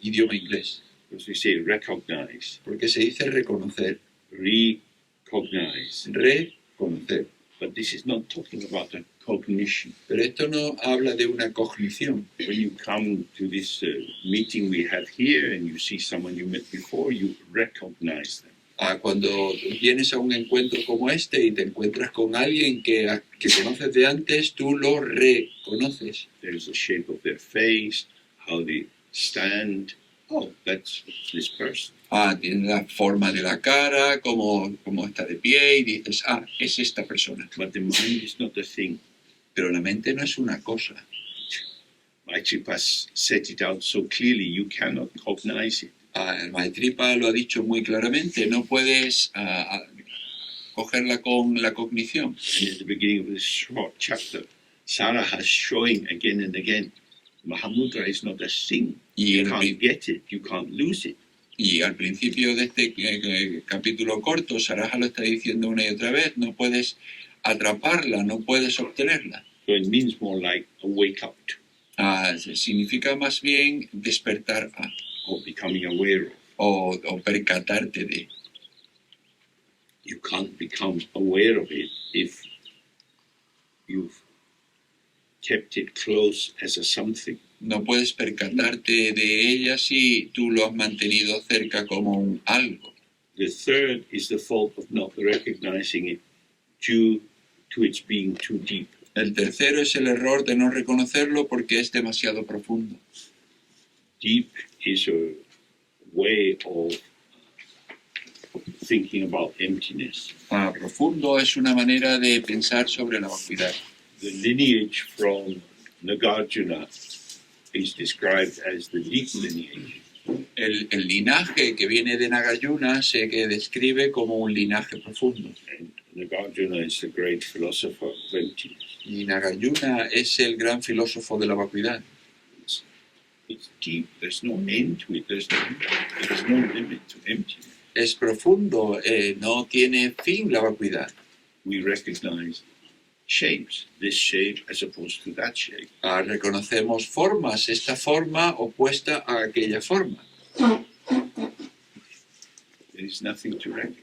Speaker 2: idioma inglés.
Speaker 1: Because we say recognize,
Speaker 2: Porque se dice reconocer,
Speaker 1: recognize.
Speaker 2: reconocer.
Speaker 1: But this is not talking about a cognition.
Speaker 2: Pero esto no habla de una cognición.
Speaker 1: When you come to this meeting we have here and you see someone you met before, you recognize them.
Speaker 2: Cuando vienes a un encuentro como este y te encuentras con alguien que conoces de antes, tú lo reconoces.
Speaker 1: There's the shape of their face, how they stand. Oh, that's this person.
Speaker 2: Tiene la forma de la cara, cómo está de pie, y dices, es esta persona.
Speaker 1: But the mind is not a thing.
Speaker 2: Pero la mente no es una cosa.
Speaker 1: Maitripa set it out so clearly, you cannot cognize it.
Speaker 2: El Maitripa lo ha dicho muy claramente, no puedes cogerla con la cognición.
Speaker 1: And at the beginning of this short chapter, Saraha is showing again and again, Mahamudra is not a thing.
Speaker 2: Y
Speaker 1: You
Speaker 2: en,
Speaker 1: can't
Speaker 2: el,
Speaker 1: get it, you can't lose it.
Speaker 2: Y al principio de este capítulo corto, Saraha lo está diciendo una y otra vez, no puedes atraparla, no puedes obtenerla.
Speaker 1: So it means more like a wake up to,
Speaker 2: Significa más bien despertar a,
Speaker 1: or becoming aware of.
Speaker 2: o percatarte de.
Speaker 1: You can't become aware of it if you've kept it close as a something.
Speaker 2: No puedes percatarte de ella si tú lo has mantenido cerca como un algo.
Speaker 1: The third is the fault of not recognizing it due to its being too deep.
Speaker 2: El tercero es el error de no reconocerlo porque es demasiado profundo.
Speaker 1: Deep is a way of thinking about emptiness.
Speaker 2: Profundo es una manera de pensar sobre la vacuidad.
Speaker 1: The lineage from Nagarjuna is described as the deep lineage.
Speaker 2: El linaje que viene de Nagarjuna se que describe como un linaje profundo.
Speaker 1: And Nagarjuna is the great philosopher of emptiness.
Speaker 2: Y Nagarjuna es el gran filósofo de la vacuidad.
Speaker 1: It's deep, there's no end to it, there's no limit to emptiness.
Speaker 2: Es profundo, no tiene fin la vacuidad.
Speaker 1: We recognize shapes, this shape as opposed to that shape.
Speaker 2: Reconocemos formas, esta forma opuesta a aquella forma.
Speaker 1: There is nothing to recognize.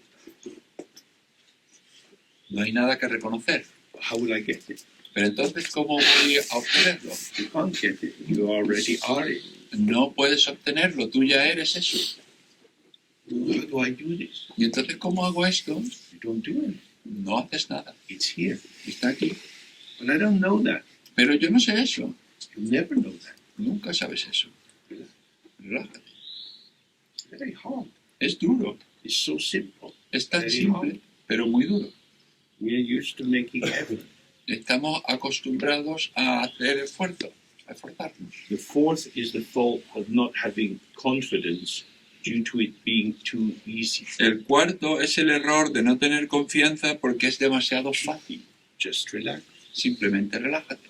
Speaker 2: No hay nada que reconocer.
Speaker 1: How will I get it?
Speaker 2: Pero entonces, ¿cómo voy a obtenerlo?
Speaker 1: You can't get it, you already are it.
Speaker 2: No puedes obtenerlo, tú ya eres eso.
Speaker 1: How do I do this?
Speaker 2: Y entonces, ¿cómo hago esto?
Speaker 1: You don't do it.
Speaker 2: No haces nada.
Speaker 1: It's here.
Speaker 2: Está aquí.
Speaker 1: But I don't know that.
Speaker 2: Pero yo no sé eso.
Speaker 1: You never know that.
Speaker 2: Nunca sabes eso. Relájate.
Speaker 1: It's very hard.
Speaker 2: Es duro.
Speaker 1: It's so simple.
Speaker 2: Es tan
Speaker 1: Very
Speaker 2: simple,
Speaker 1: hard.
Speaker 2: pero muy duro.
Speaker 1: We are used to making effort.
Speaker 2: Estamos acostumbrados a hacer esfuerzo, a esforzarnos.
Speaker 1: The fourth is the fault of not having confidence due to it being too easy.
Speaker 2: El cuarto es el error de no tener confianza porque es demasiado fácil.
Speaker 1: Just relax.
Speaker 2: Simplemente relájate.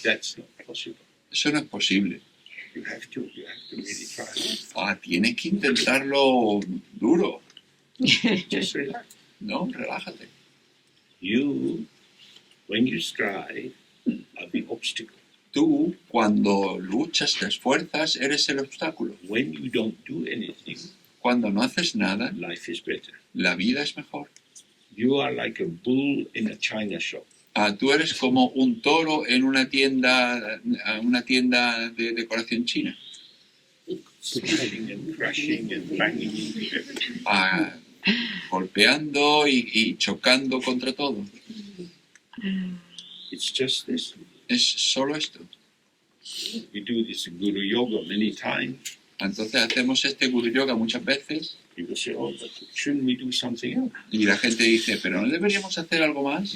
Speaker 1: That's not possible.
Speaker 2: Eso no es posible.
Speaker 1: You have to really try.
Speaker 2: Tienes que intentarlo duro.
Speaker 1: Just relax.
Speaker 2: No, relájate.
Speaker 1: You, when you strive, are the obstacle.
Speaker 2: Tú, cuando luchas, te esfuerzas, eres el obstáculo.
Speaker 1: When you don't do anything,
Speaker 2: Cuando no haces nada,
Speaker 1: life is better.
Speaker 2: la vida es mejor.
Speaker 1: You are like a bull in a china shop.
Speaker 2: Tú eres como un toro en una tienda de decoración china.
Speaker 1: Smashing and crashing and banging into everything.
Speaker 2: Golpeando y chocando contra todo.
Speaker 1: It's just this.
Speaker 2: Es solo esto.
Speaker 1: We do this in Guru Yoga many times.
Speaker 2: Entonces hacemos este Guru Yoga muchas veces
Speaker 1: People say, oh, but shouldn't we do something else?
Speaker 2: y la gente dice, ¿pero no deberíamos hacer algo más?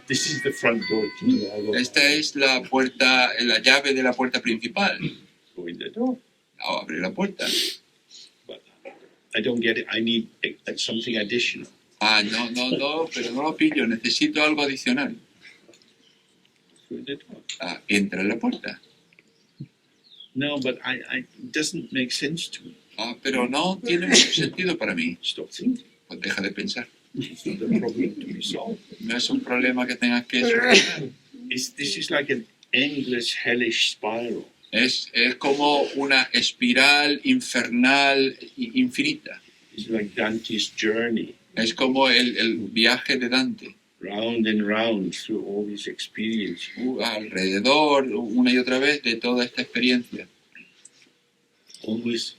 Speaker 1: This is the front door.
Speaker 2: Esta es la puerta, la llave de la puerta principal.
Speaker 1: Go in the door.
Speaker 2: Abre la puerta.
Speaker 1: But I don't get it. I need something additional.
Speaker 2: No, pero no lo pillo, necesito algo adicional.
Speaker 1: Go in the door.
Speaker 2: Entra en la puerta.
Speaker 1: No, but it doesn't make sense to me.
Speaker 2: Pero no tiene mucho sentido para mí.
Speaker 1: Stop thinking.
Speaker 2: Pues deja de pensar.
Speaker 1: It's not a problem to be solved.
Speaker 2: No es un problema que tengas que solucionar.
Speaker 1: This is like an endless hellish spiral.
Speaker 2: Es como una espiral infernal infinita.
Speaker 1: It's like Dante's journey,
Speaker 2: Es como el viaje de Dante.
Speaker 1: round and round through all these experiences.
Speaker 2: Alrededor, una y otra vez, de toda esta experiencia.
Speaker 1: Always,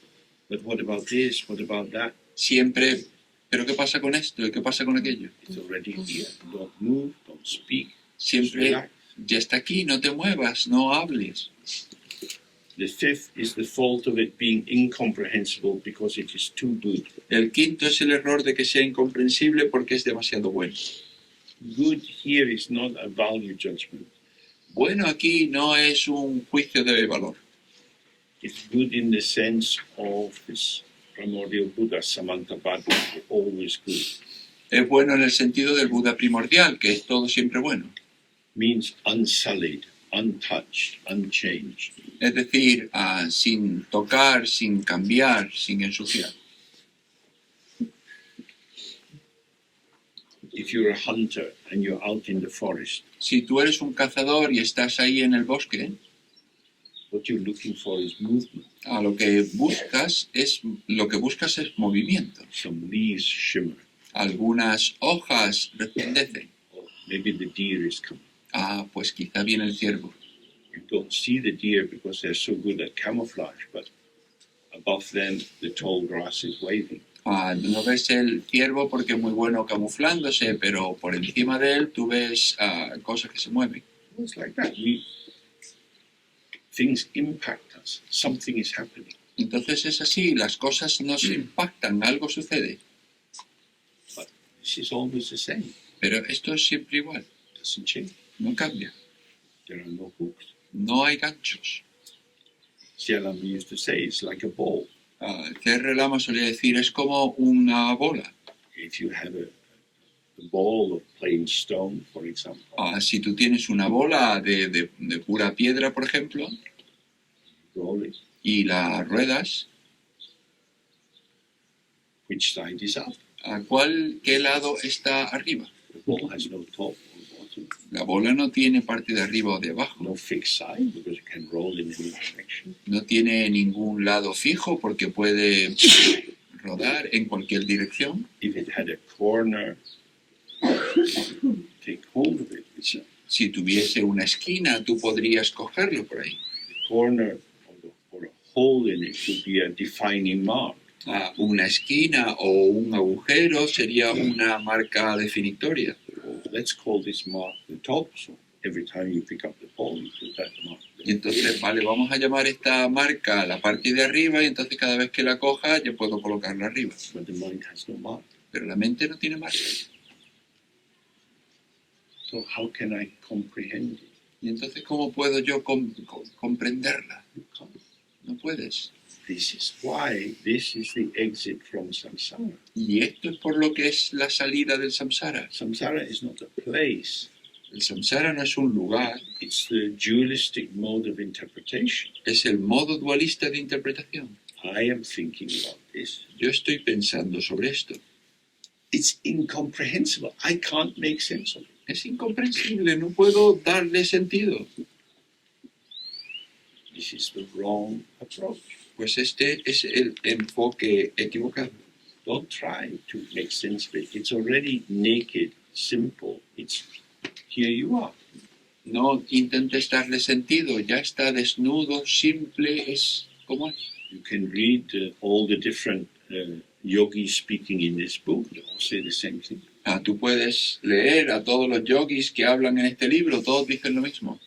Speaker 1: but what about this? What about that?
Speaker 2: Siempre, ¿pero qué pasa con esto? ¿Y qué pasa con aquello?
Speaker 1: It's already here. Don't move, don't speak. Just
Speaker 2: Siempre
Speaker 1: relax.
Speaker 2: ya está aquí, no te muevas, no hables.
Speaker 1: The fifth is the fault of it being incomprehensible because it is too good.
Speaker 2: El quinto es el error de que sea incomprensible porque es demasiado bueno.
Speaker 1: Good here is not a value judgment.
Speaker 2: Bueno aquí no es un juicio de valor.
Speaker 1: It's good in the sense of this primordial Buddha, Samantabhadra, always good.
Speaker 2: Es bueno en el sentido del Buda primordial, que es todo siempre bueno.
Speaker 1: Means unsullied, untouched, unchanged.
Speaker 2: Es decir, sin tocar, sin cambiar, sin ensuciar.
Speaker 1: If you're a hunter and you're out in the forest,
Speaker 2: Si tú eres un cazador y estás ahí en el bosque,
Speaker 1: what you're looking for is movement.
Speaker 2: lo que buscas es movimiento.
Speaker 1: Some leaves shimmer,
Speaker 2: Algunas hojas resplandecen.
Speaker 1: or maybe the deer is coming.
Speaker 2: Pues quizá viene el ciervo.
Speaker 1: You don't see the deer because they're so good at camouflage, but above them the tall grass is waving.
Speaker 2: No ves el ciervo porque es muy bueno camuflándose, pero por encima de él tú ves cosas que se mueven.
Speaker 1: It's like that. Things impact us. Something is happening.
Speaker 2: Entonces es así, las cosas nos impactan, algo sucede.
Speaker 1: But this is always the same.
Speaker 2: Pero esto es siempre igual,
Speaker 1: It doesn't change.
Speaker 2: no cambia.
Speaker 1: There are no hooks.
Speaker 2: No hay ganchos.
Speaker 1: Sialam used to say it's like a ball.
Speaker 2: C.R. Lama solía decir, es como una bola.
Speaker 1: If you have a ball of plain stone, for example,
Speaker 2: Si tú tienes una bola de pura piedra, por ejemplo,
Speaker 1: roll it,
Speaker 2: y la ruedas,
Speaker 1: which side is up?
Speaker 2: ¿qué lado está arriba?
Speaker 1: The ball has no top or bottom,
Speaker 2: La bola no tiene parte de arriba o de abajo.
Speaker 1: no fixed side because it can roll in any direction.
Speaker 2: No tiene ningún lado fijo porque puede rodar en cualquier dirección.
Speaker 1: If it had a corner, take hold of it.
Speaker 2: Si tuviese una esquina, tú podrías cogerlo por ahí.
Speaker 1: The corner or a hole in it would be a defining mark.
Speaker 2: Una esquina o un agujero sería una marca definitoria.
Speaker 1: Let's call this mark the top. So every time you pick up the ball, you put that mark.
Speaker 2: Y entonces, vamos a llamar esta marca la parte de arriba y entonces cada vez que la coja yo puedo colocarla arriba.
Speaker 1: But the mind has no mark.
Speaker 2: Pero la mente no tiene marca.
Speaker 1: So how can I comprehend it?
Speaker 2: Y entonces, ¿cómo puedo yo comprenderla?
Speaker 1: You can't.
Speaker 2: No puedes.
Speaker 1: This is why this is the exit from samsara.
Speaker 2: Y esto es por lo que es la salida del samsara.
Speaker 1: Samsara is not a place.
Speaker 2: El samsara no es un lugar,
Speaker 1: It's the dualistic mode of interpretation.
Speaker 2: es el modo dualista de interpretación.
Speaker 1: I am thinking about this.
Speaker 2: Yo estoy pensando sobre esto.
Speaker 1: It's incomprehensible. I can't make sense of it.
Speaker 2: Es incomprensible, no puedo darle sentido.
Speaker 1: This is the wrong approach.
Speaker 2: Pues este es el enfoque equivocado.
Speaker 1: Don't try to make sense of it. It's already naked, simple. It's here you are.
Speaker 2: No intentes darle sentido, ya está desnudo, simple, es como es.
Speaker 1: You can read all the different yogis speaking in this book. They all say the same thing.
Speaker 2: Tú puedes leer a todos los yogis que hablan en este libro, todos dicen lo mismo.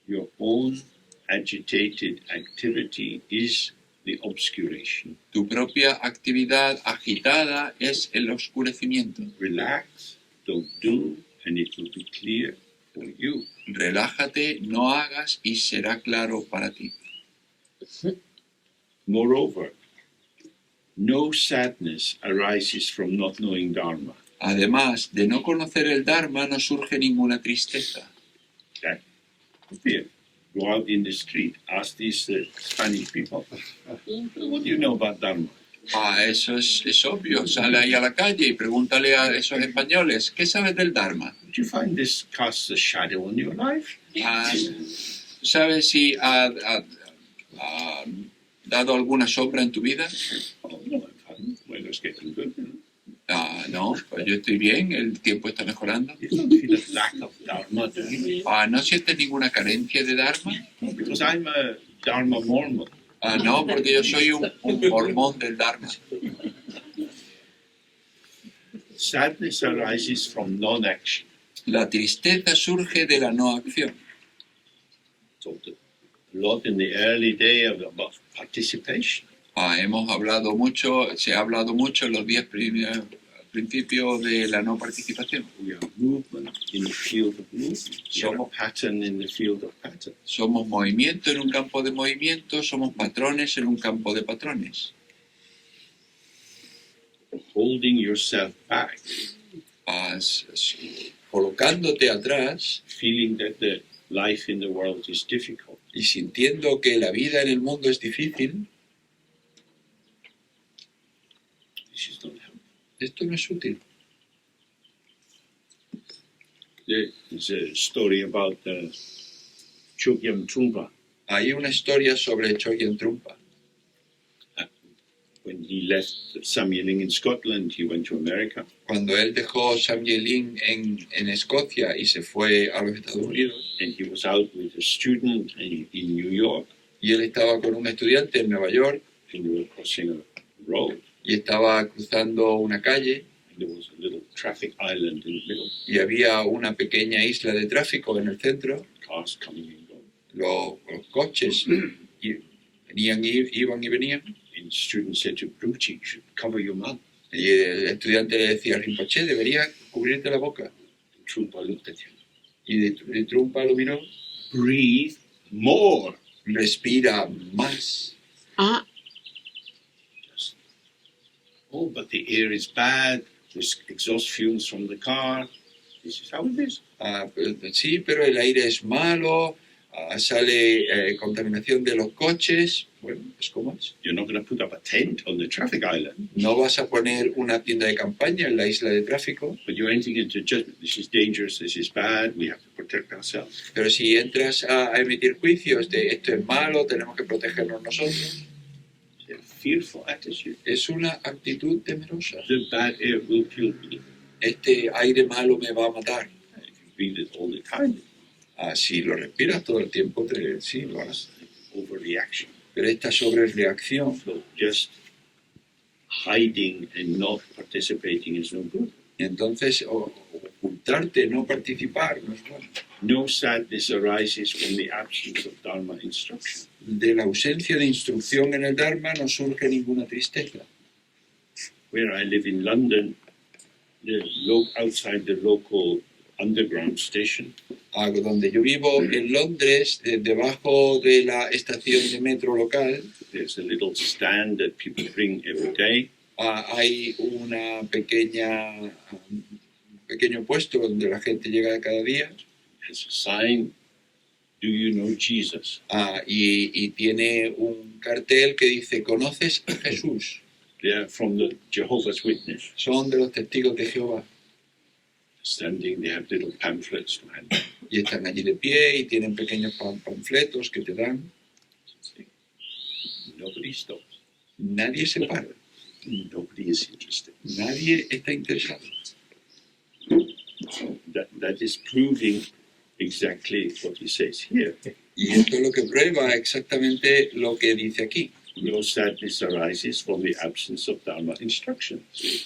Speaker 1: Your own agitated activity is the obscuration.
Speaker 2: Tu propia actividad agitada es el oscurecimiento.
Speaker 1: Relax, don't do, and it will be clear for you.
Speaker 2: Relájate, no hagas y será claro para ti.
Speaker 1: Moreover, no sadness arises from not knowing Dharma.
Speaker 2: Además de no conocer el Dharma, no surge ninguna tristeza.
Speaker 1: That fear. Go out in the street, ask these Spanish people, what do you know about Dharma?
Speaker 2: Eso es obvio. Sale ahí a la calle y pregúntale a esos españoles, ¿qué sabes del Dharma?
Speaker 1: Do you find this casts a shadow on your life?
Speaker 2: ¿Sabes si ha dado alguna sombra en tu vida?
Speaker 1: Oh, no, I haven't. Well, it's getting good. You know?
Speaker 2: No, pues yo estoy bien, el tiempo está mejorando.
Speaker 1: You don't feel a lack of Dharma, do you?
Speaker 2: ¿No sientes ninguna carencia de Dharma?
Speaker 1: No, because I'm a Dharma Mormon.
Speaker 2: No, porque yo soy un mormón del Dharma.
Speaker 1: Sadness arises from non-action.
Speaker 2: La tristeza surge de la no acción.
Speaker 1: So a lot in the early day about participation.
Speaker 2: Hemos hablado mucho, se ha hablado mucho en los días principios de la no participación.
Speaker 1: We are movement in the field of movement. Somos pattern in the field of pattern.
Speaker 2: Somos movimiento en un campo de movimiento, somos patrones en un campo de patrones.
Speaker 1: Holding yourself back.
Speaker 2: Colocándote atrás,
Speaker 1: Feeling that the life in the world is difficult,
Speaker 2: y sintiendo que la vida en el mundo es difícil,
Speaker 1: this is not helpful.
Speaker 2: esto no es útil.
Speaker 1: There's a story about Chogyam Trungpa.
Speaker 2: Hay una historia sobre Chogyam Trungpa.
Speaker 1: When he left Samyeling in Scotland, he went to America.
Speaker 2: Cuando él dejó Samyeling en Escocia y se fue a los Estados Unidos,
Speaker 1: And he was out with a student in New York,
Speaker 2: y él estaba con un estudiante en Nueva York,
Speaker 1: and they were crossing a road,
Speaker 2: y estaba cruzando una calle,
Speaker 1: and there was a little traffic island in the middle,
Speaker 2: y había una pequeña isla de tráfico en el centro.
Speaker 1: cars coming and going.
Speaker 2: Los coches iban y venían,
Speaker 1: And the student said to Bruchi, you should cover your mouth.
Speaker 2: y el estudiante le decía al Rinpoche, debería cubrirte la boca.
Speaker 1: And Trungpa looked at him.
Speaker 2: Y de Trungpa lo miró,
Speaker 1: Breathe more.
Speaker 2: respira más.
Speaker 1: Just, oh, but the air is bad. There's exhaust fumes from the car. This is how it is.
Speaker 2: Sí, pero el aire es malo, sale contaminación de los coches. Bueno, pues ¿cómo es?
Speaker 1: You're not going to put up a tent on the traffic island,
Speaker 2: No vas a poner una tienda de campaña en la isla de tráfico,
Speaker 1: but you're entering into judgment. This is dangerous. This is bad. We have to protect ourselves.
Speaker 2: pero si entras a emitir juicios de esto es malo, tenemos que protegernos nosotros,
Speaker 1: It's a fearful attitude.
Speaker 2: es una actitud temerosa.
Speaker 1: The bad air will kill me.
Speaker 2: Este aire malo me va a matar.
Speaker 1: If you breathe it all the time,
Speaker 2: Si lo respiras todo el tiempo, sí, lo harás.
Speaker 1: overreaction.
Speaker 2: Pero esta sobrereacción,
Speaker 1: So just hiding and not participating is no good.
Speaker 2: entonces ocultarte, no participar, no es bueno.
Speaker 1: No sadness arises from the absence of Dharma instruction.
Speaker 2: De la ausencia de instrucción en el Dharma no surge ninguna tristeza.
Speaker 1: Where I live in London, outside the local underground station,
Speaker 2: Donde yo vivo, en Londres, debajo de la estación de metro local,
Speaker 1: there's a little stand that people bring every day.
Speaker 2: hay una pequeño puesto donde la gente llega cada día,
Speaker 1: It has a sign, do you know Jesus?
Speaker 2: y tiene un cartel que dice, ¿conoces a Jesús?
Speaker 1: They are from the Jehovah's Witness.
Speaker 2: Son de los testigos de Jehová.
Speaker 1: Standing, they have little pamphlets to hand out.
Speaker 2: Y están allí de pie y tienen pequeños panfletos que te dan.
Speaker 1: Nobody stops.
Speaker 2: Nadie se para,
Speaker 1: Nobody is interested.
Speaker 2: nadie está interesado.
Speaker 1: That is proving exactly what he says here.
Speaker 2: Y esto es lo que prueba exactamente lo que dice aquí.
Speaker 1: No sadness arises from the absence of Dharma instruction.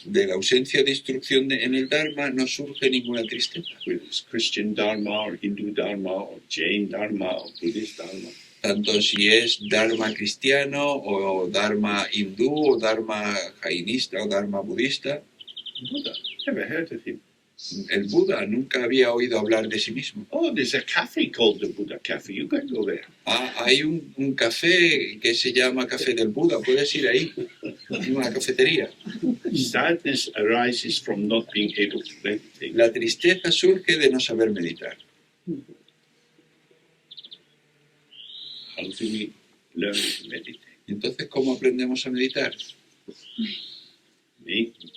Speaker 2: De la ausencia de instrucción en el Dharma no surge ninguna tristeza.
Speaker 1: Whether it's Christian Dharma or Hindu Dharma or Jain Dharma or Buddhist Dharma.
Speaker 2: Tanto si es Dharma cristiano o Dharma hindú o Dharma jainista o Dharma budista.
Speaker 1: Buddha, never heard of him.
Speaker 2: El Buda nunca había oído hablar de sí mismo.
Speaker 1: Oh, there's a cafe called the Buddha Cafe. You can go there.
Speaker 2: Hay un café que se llama Café del Buda, puedes ir ahí, una cafetería.
Speaker 1: Sadness arises from not being able to meditate.
Speaker 2: La tristeza surge de no saber meditar.
Speaker 1: How do we learn to meditate?
Speaker 2: Entonces, ¿cómo aprendemos a meditar?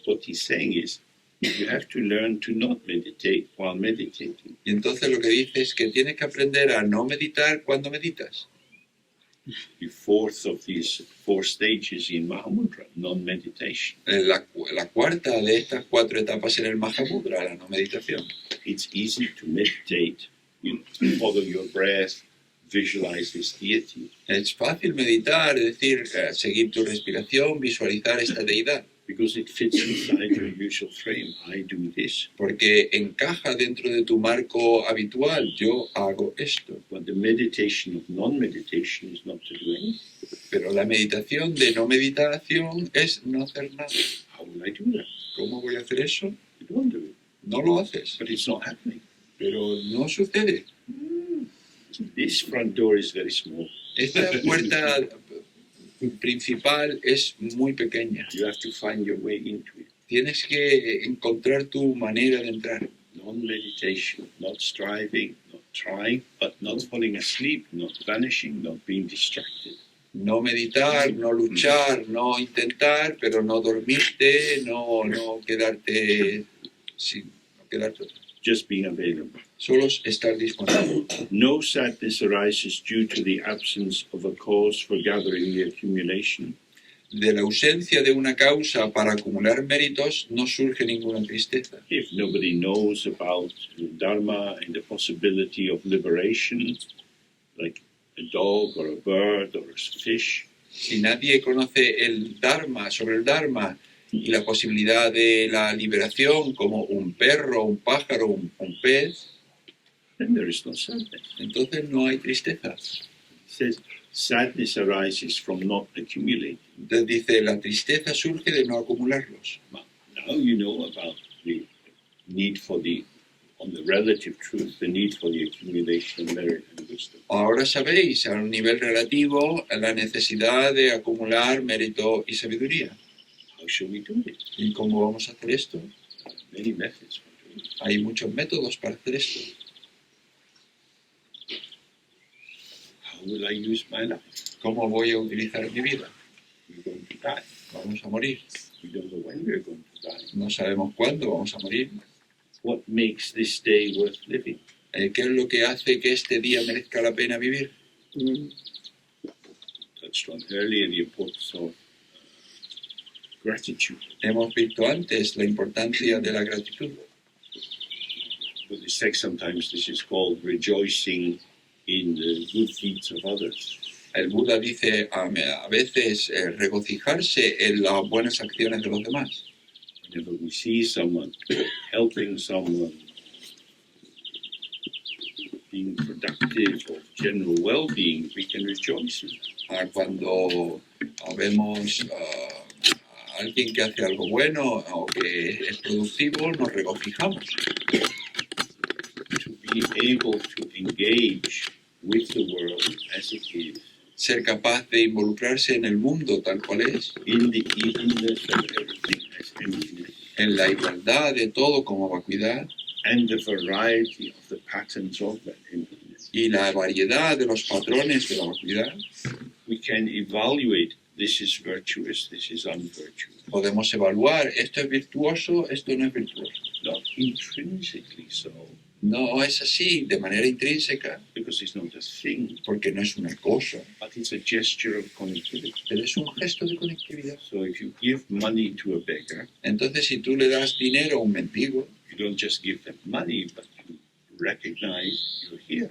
Speaker 1: What he's saying is, you have to learn to not meditate while meditating.
Speaker 2: Y entonces lo que dice es que tienes que aprender a no meditar cuando meditas.
Speaker 1: The fourth of these four stages in Mahamudra, non-meditation.
Speaker 2: La cuarta de estas 4 etapas en el Mahamudra, la no meditación.
Speaker 1: It's easy to meditate, follow your breath, visualize this deity,
Speaker 2: Es fácil meditar, es decir, seguir tu respiración, visualizar esta deidad,
Speaker 1: because it fits inside your usual frame. I do this.
Speaker 2: porque encaja dentro de tu marco habitual. Yo hago esto.
Speaker 1: But the meditation of non-meditation is not to do anything.
Speaker 2: Pero la meditación de no meditación es no hacer nada.
Speaker 1: How will I do that?
Speaker 2: ¿Cómo voy a hacer eso?
Speaker 1: You don't do it.
Speaker 2: No lo haces.
Speaker 1: But it's not happening.
Speaker 2: Pero no sucede.
Speaker 1: This front door is very small.
Speaker 2: Esta puerta principal es muy pequeña.
Speaker 1: You have to find your way into it.
Speaker 2: Tienes que encontrar tu manera de entrar.
Speaker 1: Non-meditation, not striving, not trying, but not falling asleep, not vanishing, not being distracted.
Speaker 2: No meditar, no luchar, no intentar, pero no dormirte, no quedarte no quedarte.
Speaker 1: Just being available.
Speaker 2: Solo estar disponible.
Speaker 1: No sadness arises due to the absence of a cause for gathering the accumulation.
Speaker 2: De la ausencia de una causa para acumular méritos no surge ninguna tristeza.
Speaker 1: If nobody knows about the Dharma and the possibility of liberation, like a dog or a bird or a fish,
Speaker 2: Si nadie conoce el Dharma, sobre el Dharma y la posibilidad de la liberación como un perro, un pájaro, un pez,
Speaker 1: then there is no sadness.
Speaker 2: entonces no hay tristeza.
Speaker 1: It says sadness arises from not accumulating.
Speaker 2: Entonces dice, la tristeza surge de no acumularlos.
Speaker 1: Now you know about the need for on the relative truth, the need for the accumulation of merit and wisdom.
Speaker 2: Ahora sabéis, a un nivel relativo, la necesidad de acumular mérito y sabiduría.
Speaker 1: How shall we do it?
Speaker 2: ¿Y cómo vamos a hacer esto?
Speaker 1: Many methods for doing it.
Speaker 2: Hay muchos métodos para hacer esto.
Speaker 1: How will I use my life?
Speaker 2: ¿Cómo voy a utilizar mi vida?
Speaker 1: We're going to die.
Speaker 2: Vamos a morir.
Speaker 1: We don't know when we're going to die.
Speaker 2: No sabemos cuándo vamos a morir.
Speaker 1: What makes this day worth living?
Speaker 2: ¿Qué es lo que hace que este día merezca la pena vivir?
Speaker 1: Touched on earlier the importance of gratitude.
Speaker 2: Hemos visto antes la importancia de la gratitud.
Speaker 1: But the text sometimes this is called rejoicing in the good deeds of others.
Speaker 2: El Buda dice a veces regocijarse en las buenas acciones de los demás.
Speaker 1: Whenever we see someone helping someone, being productive of general well-being, we can rejoice in that.
Speaker 2: Cuando vemos a alguien que hace algo bueno o que es productivo, nos regocijamos.
Speaker 1: To be able to engage with the world as it is,
Speaker 2: Ser capaz de involucrarse en el mundo tal cual es,
Speaker 1: in the evenness of everything as emptiness,
Speaker 2: en la igualdad de todo como vacuidad
Speaker 1: and the variety of the patterns of that emptiness.
Speaker 2: y la variedad de los patrones de la vacuidad,
Speaker 1: We can evaluate this is virtuous, this is unvirtuous.
Speaker 2: podemos evaluar esto es virtuoso, esto no es virtuoso.
Speaker 1: Not intrinsically so,
Speaker 2: No es así de manera intrínseca,
Speaker 1: because it's not a thing,
Speaker 2: porque no es una cosa,
Speaker 1: but it's a gesture of connectivity.
Speaker 2: pero es un gesto de conectividad.
Speaker 1: So if you give money to a beggar,
Speaker 2: Entonces, si tú le das dinero a un mendigo,
Speaker 1: you don't just give them money, but you recognize you're here.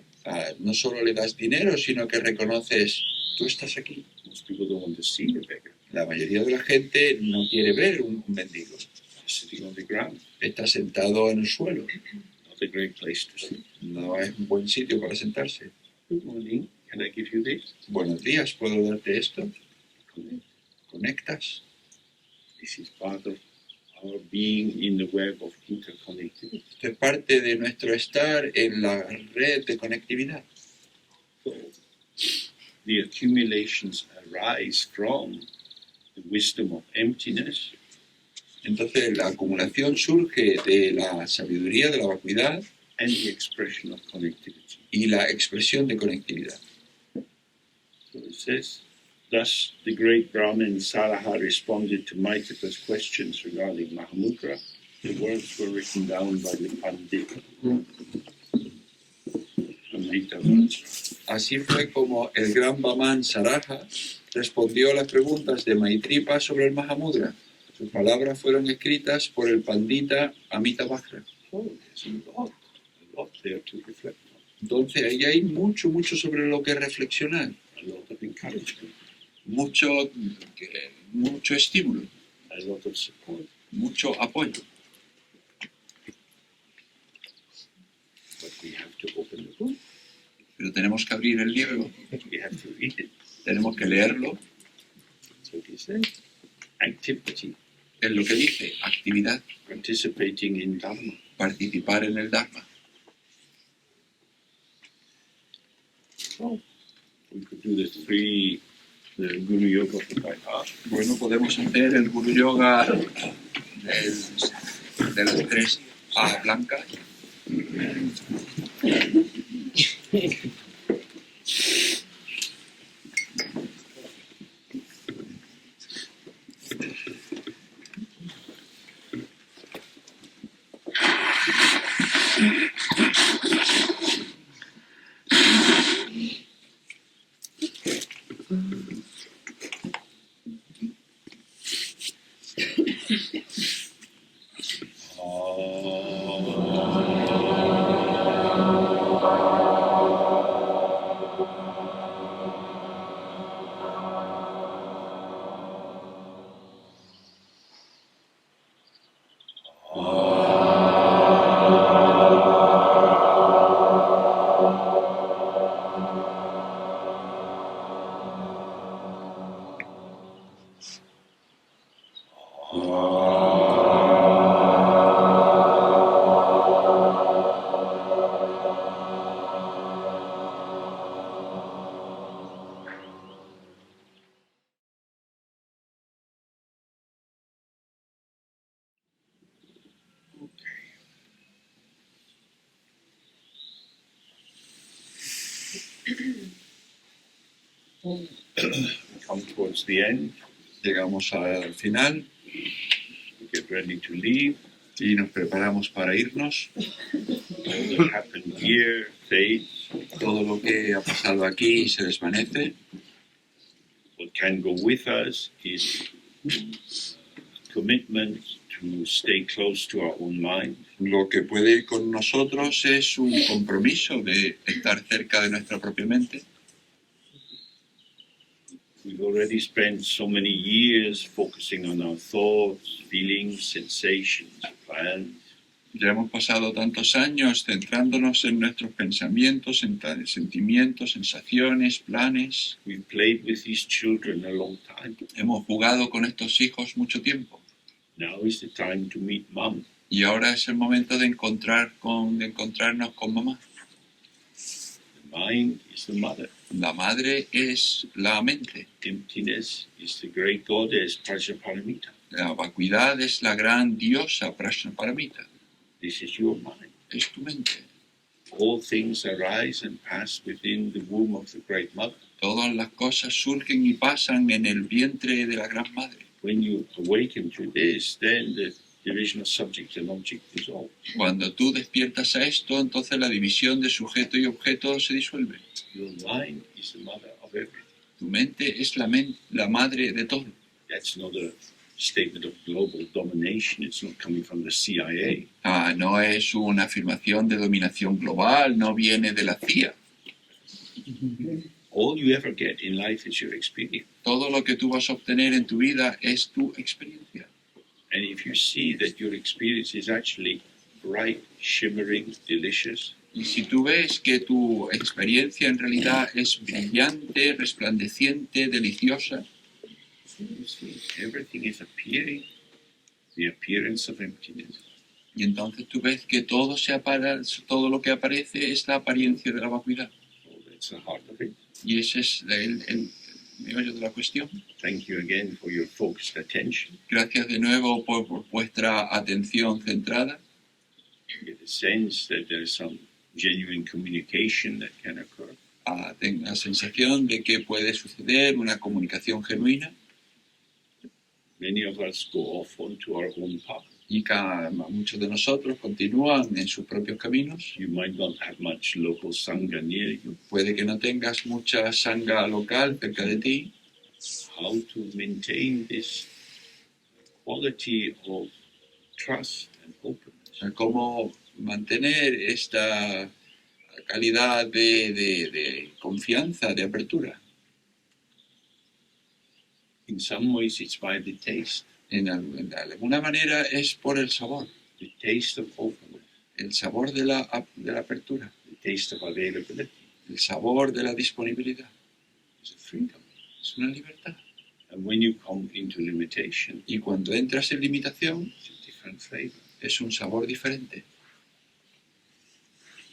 Speaker 2: no solo le das dinero, sino que reconoces, tú estás aquí.
Speaker 1: Most people don't want to see a beggar.
Speaker 2: La mayoría de la gente no quiere ver un mendigo.
Speaker 1: They're sitting on the ground.
Speaker 2: Está sentado en el suelo.
Speaker 1: Not a great place to sit.
Speaker 2: No es un buen sitio para sentarse.
Speaker 1: Good morning. Can I give you this?
Speaker 2: Buenos días, ¿puedo darte esto?
Speaker 1: Connect.
Speaker 2: ¿Conectas?
Speaker 1: This is part of our being in the web of interconnectivity.
Speaker 2: Esto es parte de nuestro estar en la red de conectividad.
Speaker 1: So the accumulations arise from the wisdom of emptiness,
Speaker 2: Entonces, la acumulación surge de la sabiduría de la vacuidad
Speaker 1: and the expression of connectivity.
Speaker 2: y la expresión de conectividad.
Speaker 1: So it says, thus the great Brahmin Saraha responded to Maitripa's questions regarding Mahamudra. The words were written down by the Pandit.
Speaker 2: Así fue como el gran Brahman Saraha respondió a las preguntas de Maitripa sobre el Mahamudra. Sus palabras fueron escritas por el pandita Amitabhajra.
Speaker 1: So there's a lot there to reflect on,
Speaker 2: Entonces ahí hay mucho sobre lo que reflexionar,
Speaker 1: a lot of encouragement,
Speaker 2: mucho estímulo,
Speaker 1: a lot of support.
Speaker 2: mucho apoyo.
Speaker 1: But we have to open the book.
Speaker 2: Pero tenemos que abrir el libro,
Speaker 1: We have to read it.
Speaker 2: tenemos que leerlo.
Speaker 1: So he says, activity,
Speaker 2: Es lo que dice, actividad,
Speaker 1: participating in Dharma.
Speaker 2: participar en el Dharma.
Speaker 1: So we could do the Guru Yoga for by heart.
Speaker 2: Bueno, podemos hacer el Guru Yoga de las tres A blancas.
Speaker 1: Come towards the end.
Speaker 2: Llegamos al final
Speaker 1: We get ready to leave.
Speaker 2: y nos preparamos para irnos.
Speaker 1: All that happened here fades.
Speaker 2: Todo lo que ha pasado aquí se desvanece.
Speaker 1: What can go with us is commitment to stay close to our own mind.
Speaker 2: Lo que puede ir con nosotros es un compromiso de estar cerca de nuestra propia mente.
Speaker 1: We've already spent so many years focusing on our thoughts, feelings, sensations, plans.
Speaker 2: Ya hemos pasado tantos años centrándonos en nuestros pensamientos, en sentimientos, sensaciones, planes.
Speaker 1: We've played with these children a long time.
Speaker 2: Hemos jugado con estos hijos mucho tiempo.
Speaker 1: Now is the time to meet Mom.
Speaker 2: Y ahora es el momento de encontrarnos con mamá.
Speaker 1: The mind is the mother.
Speaker 2: La madre es la mente.
Speaker 1: Emptiness is the great goddess Prajnaparamita.
Speaker 2: La vacuidad es la gran diosa Prajnaparamita.
Speaker 1: This is your mind.
Speaker 2: Es tu mente.
Speaker 1: All things arise and pass within the womb of the great mother.
Speaker 2: Todas las cosas surgen y pasan en el vientre de la gran madre.
Speaker 1: When you awaken to this, then the division of subject and object dissolves.
Speaker 2: Cuando tú despiertas a esto, entonces la división de sujeto y objeto se disuelve.
Speaker 1: Your mind is the mother of everything.
Speaker 2: Tu mente es la madre de todo.
Speaker 1: That's not a statement of global domination. It's not coming from the CIA.
Speaker 2: No es una afirmación de dominación global, no viene de la CIA.
Speaker 1: All you ever get in life is your experience.
Speaker 2: Todo lo que tú vas a obtener en tu vida es tu experiencia.
Speaker 1: And if you see that your experience is actually bright, shimmering, delicious,
Speaker 2: Y si tú ves que tu experiencia en realidad es brillante, resplandeciente, deliciosa,
Speaker 1: you see everything is appearing, the appearance of emptiness.
Speaker 2: y entonces tú ves que todo lo que aparece es la apariencia de la vacuidad.
Speaker 1: So that's the heart of it.
Speaker 2: Y ese es el meollo de la cuestión.
Speaker 1: Thank you again for your focused attention.
Speaker 2: Gracias de nuevo por vuestra atención centrada.
Speaker 1: You get a sense that there is some genuine communication that can occur.
Speaker 2: Tengo la sensación de que puede suceder una comunicación genuina.
Speaker 1: Many of us go off onto our own path.
Speaker 2: Y muchos de nosotros continúan en sus propios caminos.
Speaker 1: You might not have much local sangha near you.
Speaker 2: Puede que no tengas mucha sangha local cerca de ti.
Speaker 1: How to maintain this quality of trust and openness.
Speaker 2: Cómo mantener esta calidad de confianza, de apertura.
Speaker 1: In some ways, it's by the taste.
Speaker 2: De alguna manera es por el sabor.
Speaker 1: The taste of openness.
Speaker 2: El sabor de la apertura.
Speaker 1: The taste of availability.
Speaker 2: El sabor de la disponibilidad.
Speaker 1: It's a freedom.
Speaker 2: Es una libertad.
Speaker 1: And when you come into limitation,
Speaker 2: Y cuando entras en limitación,
Speaker 1: it's a different flavor.
Speaker 2: es un sabor diferente.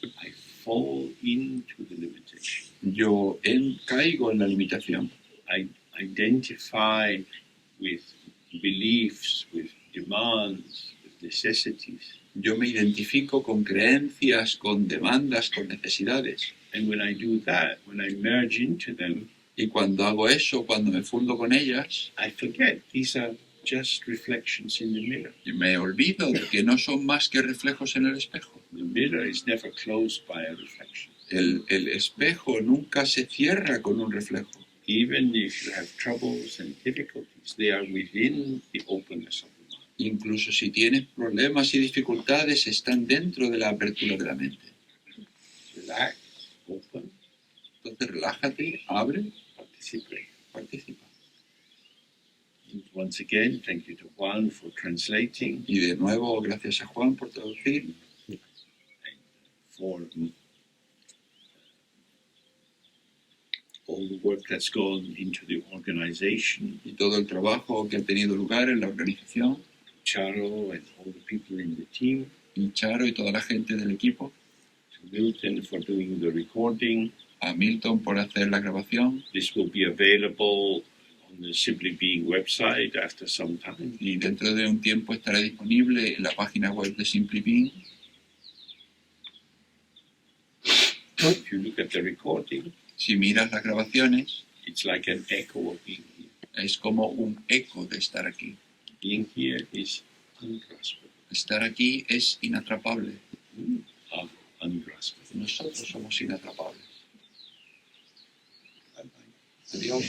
Speaker 1: I fall into the limitation.
Speaker 2: Yo caigo en la limitación.
Speaker 1: I identify with beliefs, with demands, with necessities.
Speaker 2: Yo me identifico con creencias, con demandas, con necesidades.
Speaker 1: And when I do that, when I merge into them,
Speaker 2: Y cuando hago eso, cuando me fundo con ellas,
Speaker 1: I forget these are just reflections in the mirror.
Speaker 2: y me olvido de que no son más que reflejos en el espejo.
Speaker 1: The mirror is never closed by a reflection.
Speaker 2: El espejo nunca se cierra con un reflejo.
Speaker 1: Even if you have troubles and difficulties, they are within the openness of the mind.
Speaker 2: Incluso si tienes problemas y dificultades, están dentro de la apertura de la mente.
Speaker 1: Relax, open,
Speaker 2: Entonces relájate, abre,
Speaker 1: participate.
Speaker 2: participa.
Speaker 1: And once again, thank you to Juan for translating,
Speaker 2: Y de nuevo, gracias a Juan por traducir,
Speaker 1: for all the work that's gone into the organization,
Speaker 2: y todo el trabajo que ha tenido lugar en la organización,
Speaker 1: Charo and all the people in the team,
Speaker 2: y Charo y toda la gente del equipo,
Speaker 1: to Milton for doing the recording.
Speaker 2: a Milton por hacer la grabación,
Speaker 1: This will be available on the Simply Being website after some time.
Speaker 2: y dentro de un tiempo estará disponible en la página web de Simply Being.
Speaker 1: If you look at the recording,
Speaker 2: Si miras las grabaciones,
Speaker 1: it's like an echo of being here.
Speaker 2: es como un eco de estar aquí.
Speaker 1: Being here is ungraspable.
Speaker 2: Estar aquí es inatrapable.
Speaker 1: Ungraspable.
Speaker 2: Nosotros somos inatrapables.
Speaker 1: Bye-bye.
Speaker 2: Adiós.